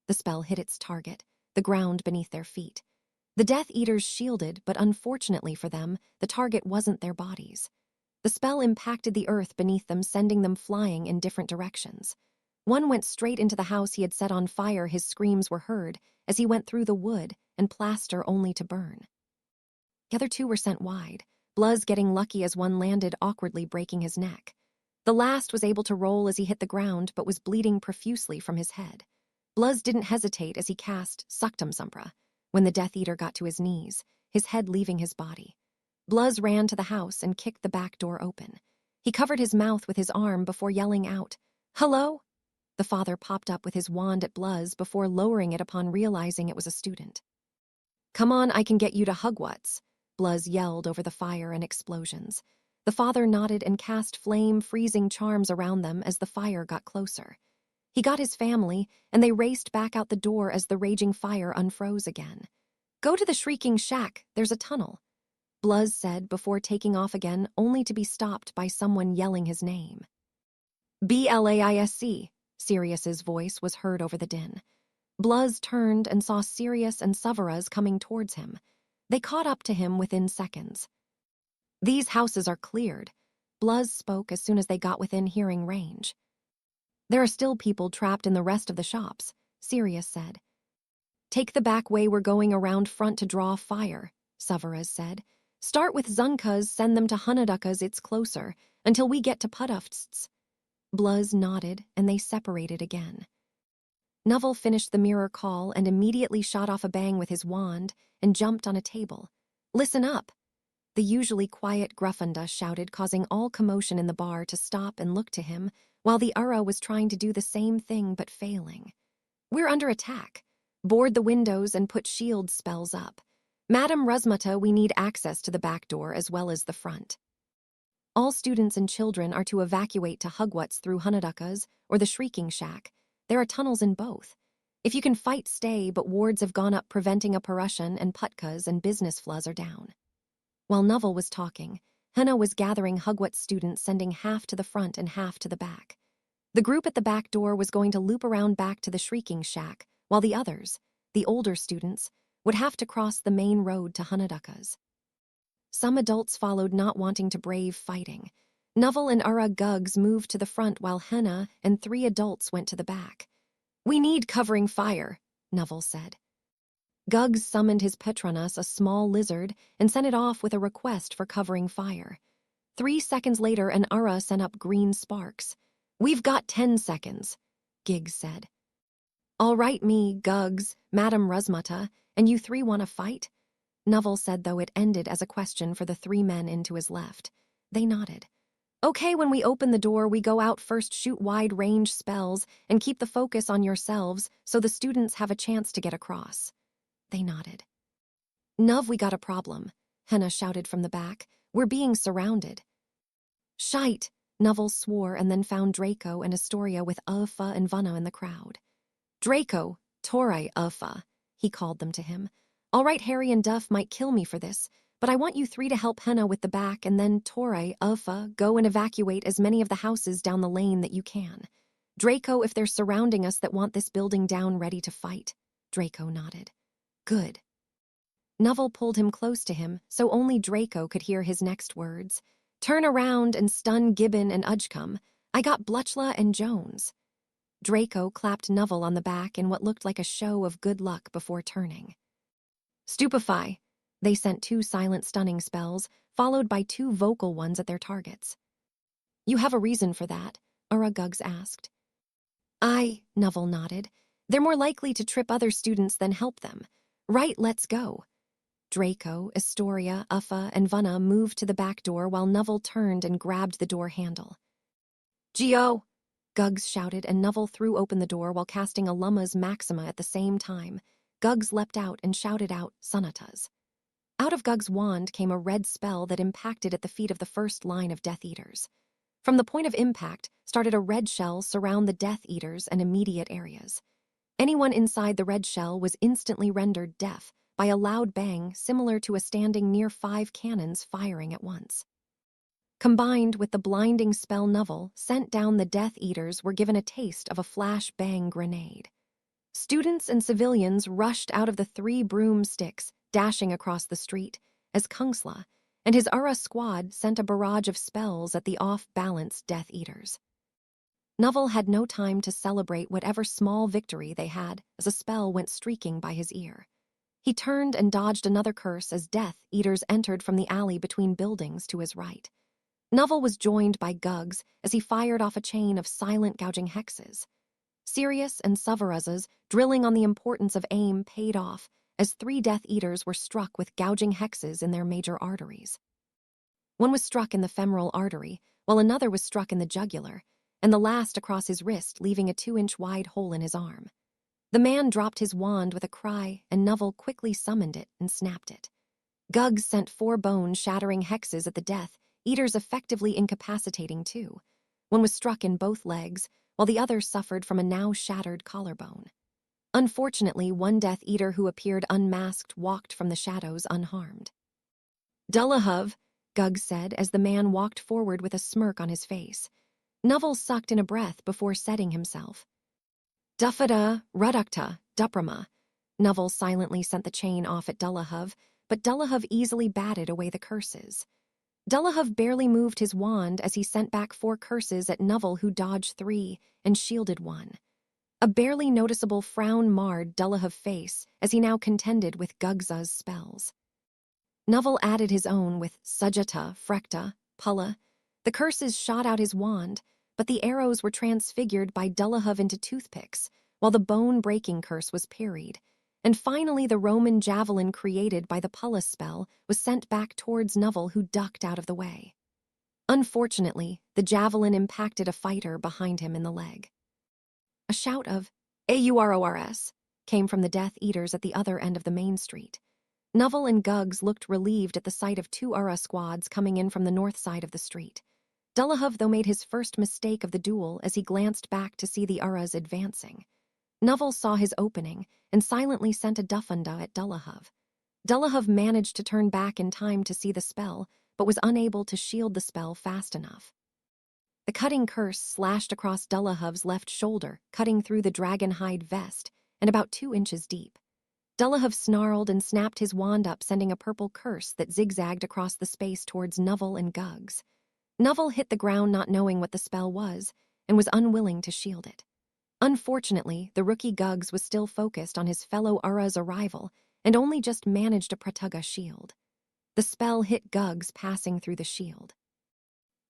The spell hit its target, the ground beneath their feet. The Death Eaters shielded, but unfortunately for them, the target wasn't their bodies. The spell impacted the earth beneath them, sending them flying in different directions. One went straight into the house he had set on fire. His screams were heard as he went through the wood and plaster only to burn. The other 2 were sent wide, Bluz getting lucky as one landed awkwardly, breaking his neck. The last was able to roll as he hit the ground but was bleeding profusely from his head. Bluz didn't hesitate as he cast Sectum Sempra when the Death Eater got to his knees, his head leaving his body. Bluz ran to the house and kicked the back door open. He covered his mouth with his arm before yelling out, "Hello?" The father popped up with his wand at Bluz before lowering it upon realizing it was a student. "Come on, I can get you to Hogwarts," Bluz yelled over the fire and explosions. The father nodded and cast flame-freezing charms around them as the fire got closer. He got his family, and they raced back out the door as the raging fire unfroze again. "Go to the Shrieking Shack, there's a tunnel," Bluz said before taking off again, only to be stopped by someone yelling his name. "Blaisc," Sirius's voice was heard over the din. Bluz turned and saw Sirius and Severus coming towards him. They caught up to him within seconds. "These houses are cleared," Bluz spoke as soon as they got within hearing range. There are still people trapped in the rest of the shops, Sirius said. Take the back way, we're going around front to draw fire, Suvaras said. Start with Zunkas, send them to Hunadukas, it's closer, until we get to Putufts. Bluz nodded, and they separated again. Nuvel finished the mirror call and immediately shot off a bang with his wand and jumped on a table. Listen up! The usually quiet Gruffunda shouted, causing all commotion in the bar to stop and look to him, while the Ura was trying to do the same thing but failing. We're under attack. Board the windows and put shield spells up. Madam Rusmata, we need access to the back door as well as the front. All students and children are to evacuate to Hugwats through Hunadukas or the Shrieking Shack. There are tunnels in both. If you can fight, stay, but wards have gone up preventing a Parushan, and Putkas and business floods are down. While Nuvel was talking, Henna was gathering Hugwats students, sending half to the front and half to the back. The group at the back door was going to loop around back to the Shrieking Shack, while the others, the older students, would have to cross the main road to Hunadukas. Some adults followed, not wanting to brave fighting. Nuvel and Ura Guggs moved to the front while Henna and 3 adults went to the back. We need covering fire, Nuvel said. Guggs summoned his Petronas, a small lizard, and sent it off with a request for covering fire. 3 seconds later, an Ura sent up green sparks. We've got 10 seconds, Giggs said. All right, me, Guggs, Madam Rusmata, and you 3 want to fight? Nuvel said, though it ended as a question for the 3 men in to his left. They nodded. Okay, when we open the door, we go out first, shoot wide-range spells, and keep the focus on yourselves so the students have a chance to get across. They nodded. Nuv, we got a problem, Henna shouted from the back. We're being surrounded. Shite, Nuvel swore and then found Draco and Astoria with Ufa and Vanna in the crowd. Draco, Torre, Ufa, he called them to him. All right, Harry and Duff might kill me for this, but I want you 3 to help Henna with the back, and then Torre, Ufa, go and evacuate as many of the houses down the lane that you can. Draco, if they're surrounding us that want this building down, ready to fight. Draco nodded. Good. Nuvel pulled him close to him, so only Draco could hear his next words. Turn around and stun Gibbon and Udgecombe. I got Blutchla and Jones. Draco clapped Nuvel on the back in what looked like a show of good luck before turning. Stupefy. They sent 2 silent stunning spells, followed by 2 vocal ones at their targets. You have a reason for that? Ura Guggs asked. Nuvel nodded. They're more likely to trip other students than help them. Right, let's go. Draco, Astoria, Ufa, and Vanna moved to the back door while Nuvel turned and grabbed the door handle. Geo! Guggs shouted, and Nuvel threw open the door while casting a Lumma's Maxima at the same time. Guggs leapt out and shouted out, Sonatas. Out of Guggs' wand came a red spell that impacted at the feet of the first line of Death Eaters. From the point of impact started a red shell surround the Death Eaters and immediate areas. Anyone inside the red shell was instantly rendered deaf by a loud bang similar to a standing near 5 cannons firing at once. Combined with the blinding spell Nuvel sent down, the Death Eaters were given a taste of a flash bang grenade. Students and civilians rushed out of the 3 broomsticks, dashing across the street, as Kungsla and his Ura squad sent a barrage of spells at the off-balance Death Eaters. Nuvel had no time to celebrate whatever small victory they had as a spell went streaking by his ear. He turned and dodged another curse as Death Eaters entered from the alley between buildings to his right. Nuvel was joined by Guggs as he fired off a chain of silent gouging hexes. Sirius and Suvaraz's drilling on the importance of aim paid off as 3 Death Eaters were struck with gouging hexes in their major arteries. One was struck in the femoral artery, while another was struck in the jugular, and the last across his wrist, leaving a 2-inch wide hole in his arm. The man dropped his wand with a cry, and Nuvel quickly summoned it and snapped it. Guggs sent 4 bone-shattering hexes at the Death Eaters, effectively incapacitating 2. One was struck in both legs, while the other suffered from a now-shattered collarbone. Unfortunately, 1 Death Eater who appeared unmasked walked from the shadows unharmed. Dullahuv, Guggs said as the man walked forward with a smirk on his face. Nuvel sucked in a breath before setting himself. Duffada, Rudukta, Duprama. Nuvel silently sent the chain off at Dullahuv, but Dullahuv easily batted away the curses. Dullahuv barely moved his wand as he sent back 4 curses at Nuvel, who dodged 3 and shielded 1. A barely noticeable frown marred Dullahov's face as he now contended with Gugza's spells. Nuvel added his own with Sujata, Frekta, Pulla. The curses shot out his wand, but the arrows were transfigured by Dullahuv into toothpicks, while the bone-breaking curse was parried. And finally the Roman javelin created by the Pulla spell was sent back towards Nuvel, who ducked out of the way. Unfortunately, the javelin impacted a fighter behind him in the leg. A shout of "Aurors" came from the Death Eaters at the other end of the main street. Nuvel and Guggs looked relieved at the sight of 2 Ura squads coming in from the north side of the street. Dullahuv, though, made his first mistake of the duel as he glanced back to see the Uras advancing. Nuvel saw his opening and silently sent a Duffunda at Dullahuv. Dullahuv managed to turn back in time to see the spell, but was unable to shield the spell fast enough. The cutting curse slashed across Dullahov's left shoulder, cutting through the dragon hide vest, and about 2 inches deep. Dullahuv snarled and snapped his wand up, sending a purple curse that zigzagged across the space towards Nuvel and Guggs. Nuvel hit the ground not knowing what the spell was, and was unwilling to shield it. Unfortunately, the rookie Guggs was still focused on his fellow Ura's arrival, and only just managed to protug a shield. The spell hit Guggs, passing through the shield.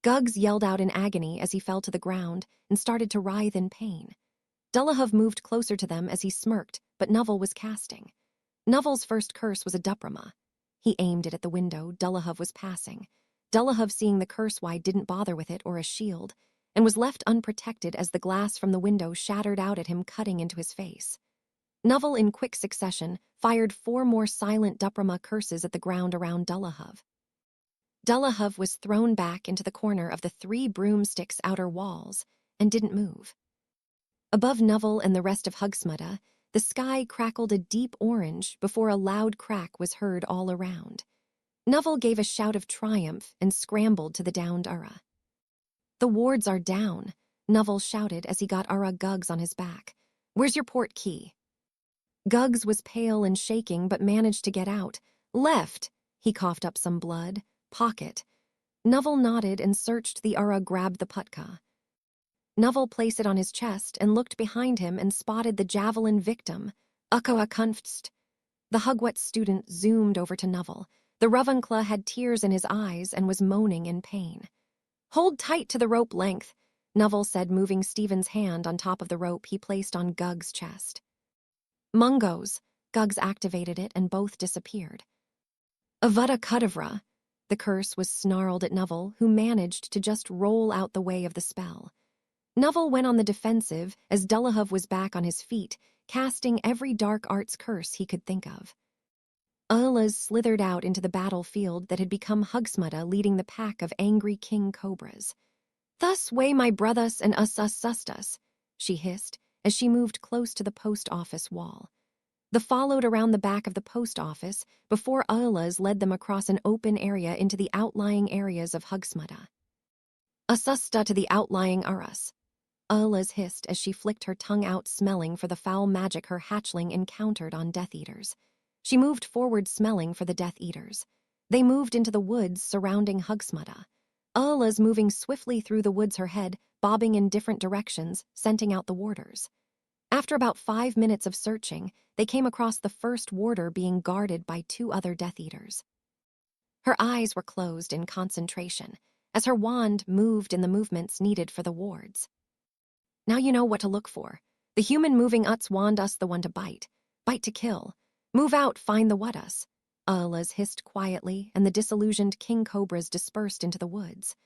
Guggs yelled out in agony as he fell to the ground and started to writhe in pain. Dullahuv moved closer to them as he smirked, but Nuvel was casting. Nuvel's first curse was a Duprama. He aimed it at the window Dullahuv was passing. Dullahuv, seeing the curse wide, didn't bother with it or a shield, and was left unprotected as the glass from the window shattered out at him, cutting into his face. Nuvel, in quick succession, fired 4 more silent Duprama curses at the ground around Dullahuv. Dullahuv was thrown back into the corner of the 3 broomsticks' outer walls and didn't move. Above Nuvel and the rest of Hugsmudda, the sky crackled a deep orange before a loud crack was heard all around. Nuvel gave a shout of triumph and scrambled to the downed Ura. "The wards are down," Nuvel shouted as he got Ura Guggs on his back. "Where's your port key?" Guggs was pale and shaking but managed to get out. "Left," he coughed up some blood. "Pocket." Nuvel nodded and searched the Ura, grabbed the putka. Nuvel placed it on his chest and looked behind him and spotted the javelin victim. "Ukoa Kunfst." The Hogwarts student zoomed over to Nuvel. The Ravenclaw had tears in his eyes and was moaning in pain. "Hold tight to the rope length," Nuvel said, moving Stephen's hand on top of the rope he placed on Guggs' chest. "Mungos." Guggs activated it and both disappeared. "Avada Kedavra." The curse was snarled at Nuvel, who managed to just roll out the way of the spell. Nuvel went on the defensive as Dullahuv was back on his feet, casting every dark arts curse he could think of. Ulas slithered out into the battlefield that had become Hugsmudda, leading the pack of angry king cobras. "Thus way my brothers and us sustus," she hissed as she moved close to the post office wall. The followed around the back of the post office before Ulas led them across an open area into the outlying areas of Hugsmudda. "Asusta to the outlying Uras," Ulas hissed as she flicked her tongue out, smelling for the foul magic her hatchling encountered on Death Eaters. She moved forward, smelling for the Death Eaters. They moved into the woods surrounding Hugsmudda. Ulas moving swiftly through the woods, her head bobbing in different directions, scenting out the warders. After about 5 minutes of searching, they came across the first warder being guarded by 2 other Death Eaters. Her eyes were closed in concentration as her wand moved in the movements needed for the wards. "Now you know what to look for. The human moving Uts wand us the one to bite. Bite to kill. Move out, find the what us." Ulas hissed quietly, and the disillusioned king cobras dispersed into the woods.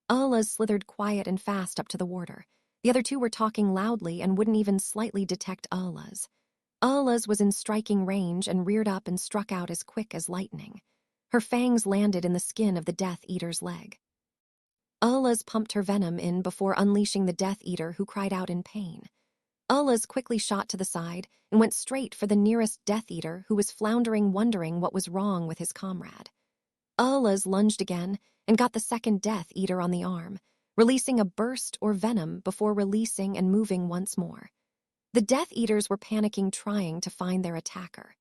Ulas slithered quiet and fast up to the warder. The other 2 were talking loudly and wouldn't even slightly detect Ulas. Ulas was in striking range and reared up and struck out as quick as lightning. Her fangs landed in the skin of the Death Eater's leg. Ulas pumped her venom in before unleashing the Death Eater, who cried out in pain. Ulas quickly shot to the side and went straight for the nearest Death Eater, who was floundering, wondering what was wrong with his comrade. Ulas lunged again and got the second Death Eater on the arm, releasing a burst or venom before releasing and moving once more. The Death Eaters were panicking, trying to find their attacker.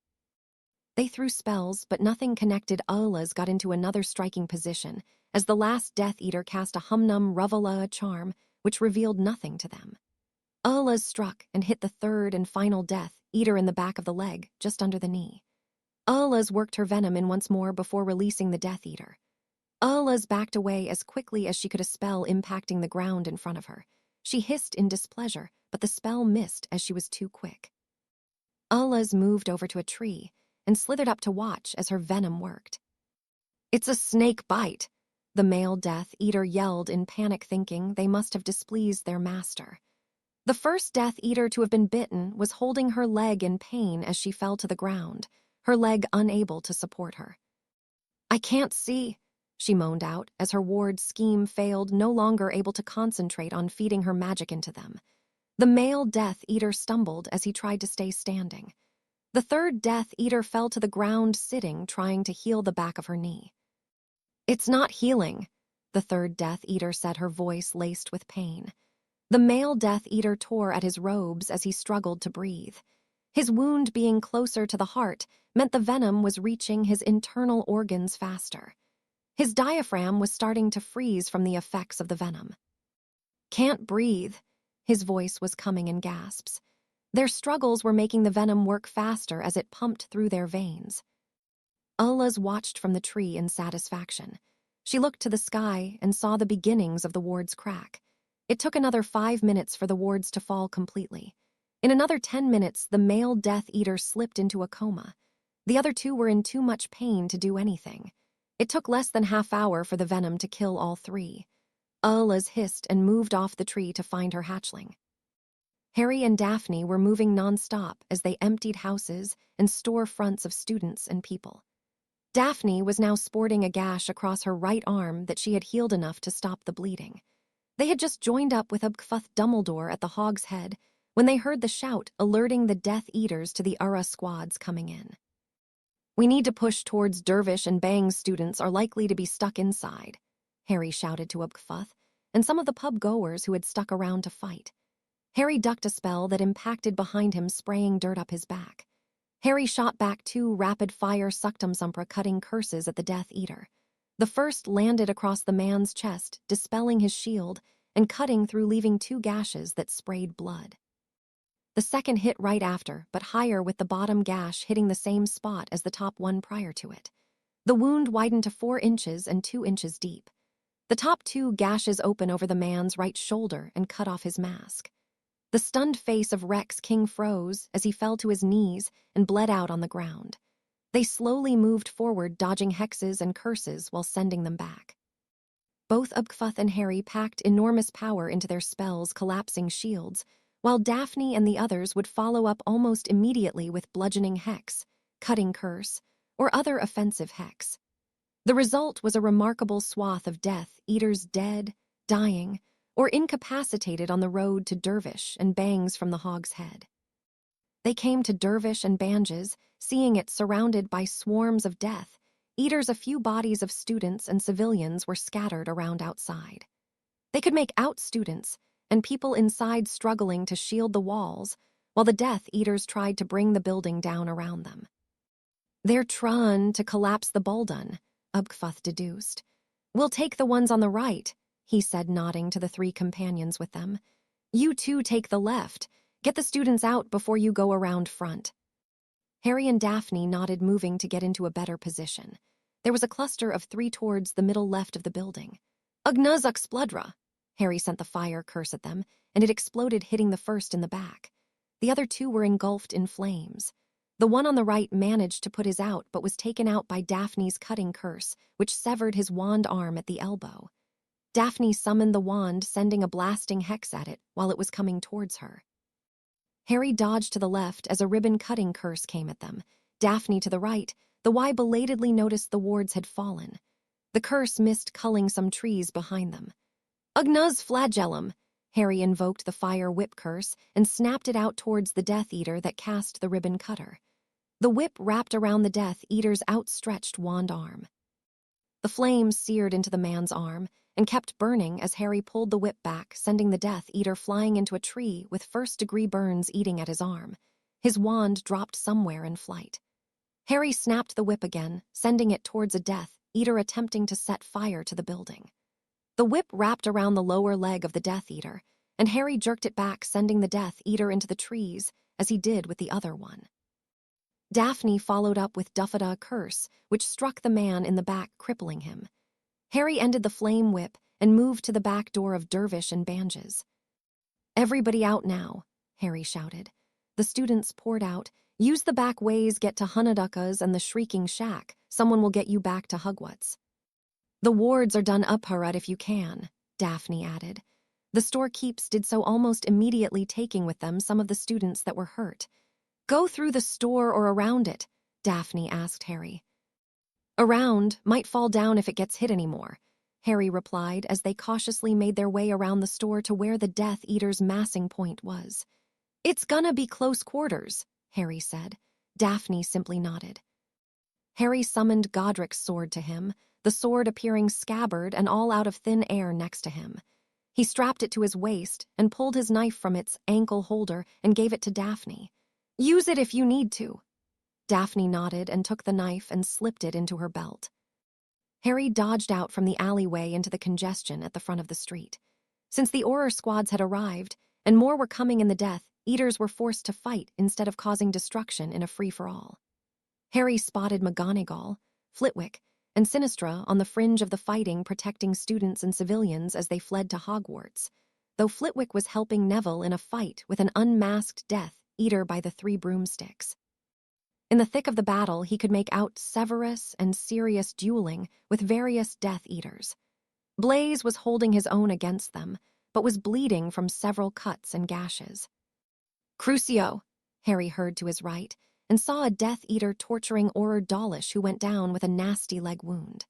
They threw spells, but nothing connected. Ulla's got into another striking position, as the last Death Eater cast a Humnum Ruvala charm, which revealed nothing to them. Ulla's struck and hit the third and final Death Eater in the back of the leg, just under the knee. Ulla's worked her venom in once more before releasing the Death Eater. Ulla's backed away as quickly as she could, a spell impacting the ground in front of her. She hissed in displeasure, but the spell missed as she was too quick. Ulla's moved over to a tree and slithered up to watch as her venom worked. "It's a snake bite," the male Death Eater yelled in panic, thinking they must have displeased their master. The first Death Eater to have been bitten was holding her leg in pain as she fell to the ground, her leg unable to support her. "I can't see," she moaned out as her ward's scheme failed, no longer able to concentrate on feeding her magic into them. The male Death Eater stumbled as he tried to stay standing. The third Death Eater fell to the ground sitting, trying to heal the back of her knee. "It's not healing," the third Death Eater said, her voice laced with pain. The male Death Eater tore at his robes as he struggled to breathe. His wound being closer to the heart meant the venom was reaching his internal organs faster. His diaphragm was starting to freeze from the effects of the venom. "Can't breathe," his voice was coming in gasps. Their struggles were making the venom work faster as it pumped through their veins. Ulla's watched from the tree in satisfaction. She looked to the sky and saw the beginnings of the ward's crack. It took another 5 minutes for the wards to fall completely. In another 10 minutes, the male Death Eater slipped into a coma. The other two were in too much pain to do anything. It took less than half-hour for the venom to kill all three. Ulla's hissed and moved off the tree to find her hatchling. Harry and Daphne were moving non-stop as they emptied houses and store fronts of students and people. Daphne was now sporting a gash across her right arm that she had healed enough to stop the bleeding. They had just joined up with Ubkfuth Dumbledore at the Hog's Head when they heard the shout alerting the Death Eaters to the Ura squads coming in. "We need to push towards Dervish and Bang's students are likely to be stuck inside," Harry shouted to Ubkfuth, and some of the pub-goers who had stuck around to fight. Harry ducked a spell that impacted behind him, spraying dirt up his back. Harry shot back 2 rapid-fire Suctumsumpra cutting curses at the Death Eater. The first landed across the man's chest, dispelling his shield and cutting through, leaving 2 gashes that sprayed blood. The second hit right after, but higher, with the bottom gash hitting the same spot as the top one prior to it. The wound widened to 4 inches and 2 inches deep. The top 2 gashes open over the man's right shoulder and cut off his mask. The stunned face of Rex King froze as he fell to his knees and bled out on the ground. They slowly moved forward, dodging hexes and curses while sending them back. Both Ubkfuth and Harry packed enormous power into their spells, collapsing shields, while Daphne and the others would follow up almost immediately with bludgeoning hex, cutting curse, or other offensive hex. The result was a remarkable swath of Death Eaters dead, dying, or incapacitated on the road to Dervish and Bangs from the Hog's Head. They came to Dervish and Banges, seeing it surrounded by swarms of Death Eaters. A few bodies of students and civilians were scattered around outside. They could make out students and people inside struggling to shield the walls, while the Death Eaters tried to bring the building down around them. "They're trying to collapse the Buldun," Ubkfuth deduced. "We'll take the ones on the right," he said, nodding to the 3 companions with them. "You two take the left. Get the students out before you go around front." Harry and Daphne nodded, moving to get into a better position. There was a cluster of 3 towards the middle left of the building. "Ugnuz Uxpludra!" Harry sent the fire curse at them, and it exploded, hitting the first in the back. The other 2 were engulfed in flames. The one on the right managed to put his out, but was taken out by Daphne's cutting curse, which severed his wand arm at the elbow. Daphne summoned the wand, sending a blasting hex at it while it was coming towards her. Harry dodged to the left as a ribbon-cutting curse came at them. Daphne to the right, the Y belatedly noticed the wards had fallen. The curse missed, culling some trees behind them. "Ugnuz Flagellum!" Harry invoked the fire whip curse and snapped it out towards the Death Eater that cast the ribbon cutter. The whip wrapped around the Death Eater's outstretched wand arm. The flames seared into the man's arm and kept burning as Harry pulled the whip back, sending the Death Eater flying into a tree with first-degree burns eating at his arm. His wand dropped somewhere in flight. Harry snapped the whip again, sending it towards a Death Eater attempting to set fire to the building. The whip wrapped around the lower leg of the Death Eater, and Harry jerked it back, sending the Death Eater into the trees, as he did with the other one. Daphne followed up with Duffada a curse, which struck the man in the back, crippling him. Harry ended the flame whip and moved to the back door of Dervish and Banges. "Everybody out now," Harry shouted. The students poured out. "Use the back ways, get to Hunaduka's and the Shrieking Shack. Someone will get you back to Hogwarts." "The wards are done up, Harad, if you can," Daphne added. The storekeeps did so almost immediately, taking with them some of the students that were hurt. "Go through the store or around it?" Daphne asked Harry. "Around, might fall down if it gets hit anymore," Harry replied as they cautiously made their way around the store to where the Death Eater's massing point was. "It's gonna be close quarters," Harry said. Daphne simply nodded. Harry summoned Godric's sword to him, the sword appearing scabbard and all out of thin air next to him. He strapped it to his waist and pulled his knife from its ankle holder and gave it to Daphne. "Use it if you need to." Daphne nodded and took the knife and slipped it into her belt. Harry dodged out from the alleyway into the congestion at the front of the street. Since the Auror squads had arrived, and more were coming in, the Death Eaters were forced to fight instead of causing destruction in a free-for-all. Harry spotted McGonagall, Flitwick, and Sinistra on the fringe of the fighting, protecting students and civilians as they fled to Hogwarts, though Flitwick was helping Neville in a fight with an unmasked Death Eater by the Three Broomsticks. In the thick of the battle, he could make out Severus and Sirius dueling with various Death Eaters. Blaise was holding his own against them, but was bleeding from several cuts and gashes. "Crucio," Harry heard to his right, and saw a Death Eater torturing Auror Dawlish, who went down with a nasty leg wound.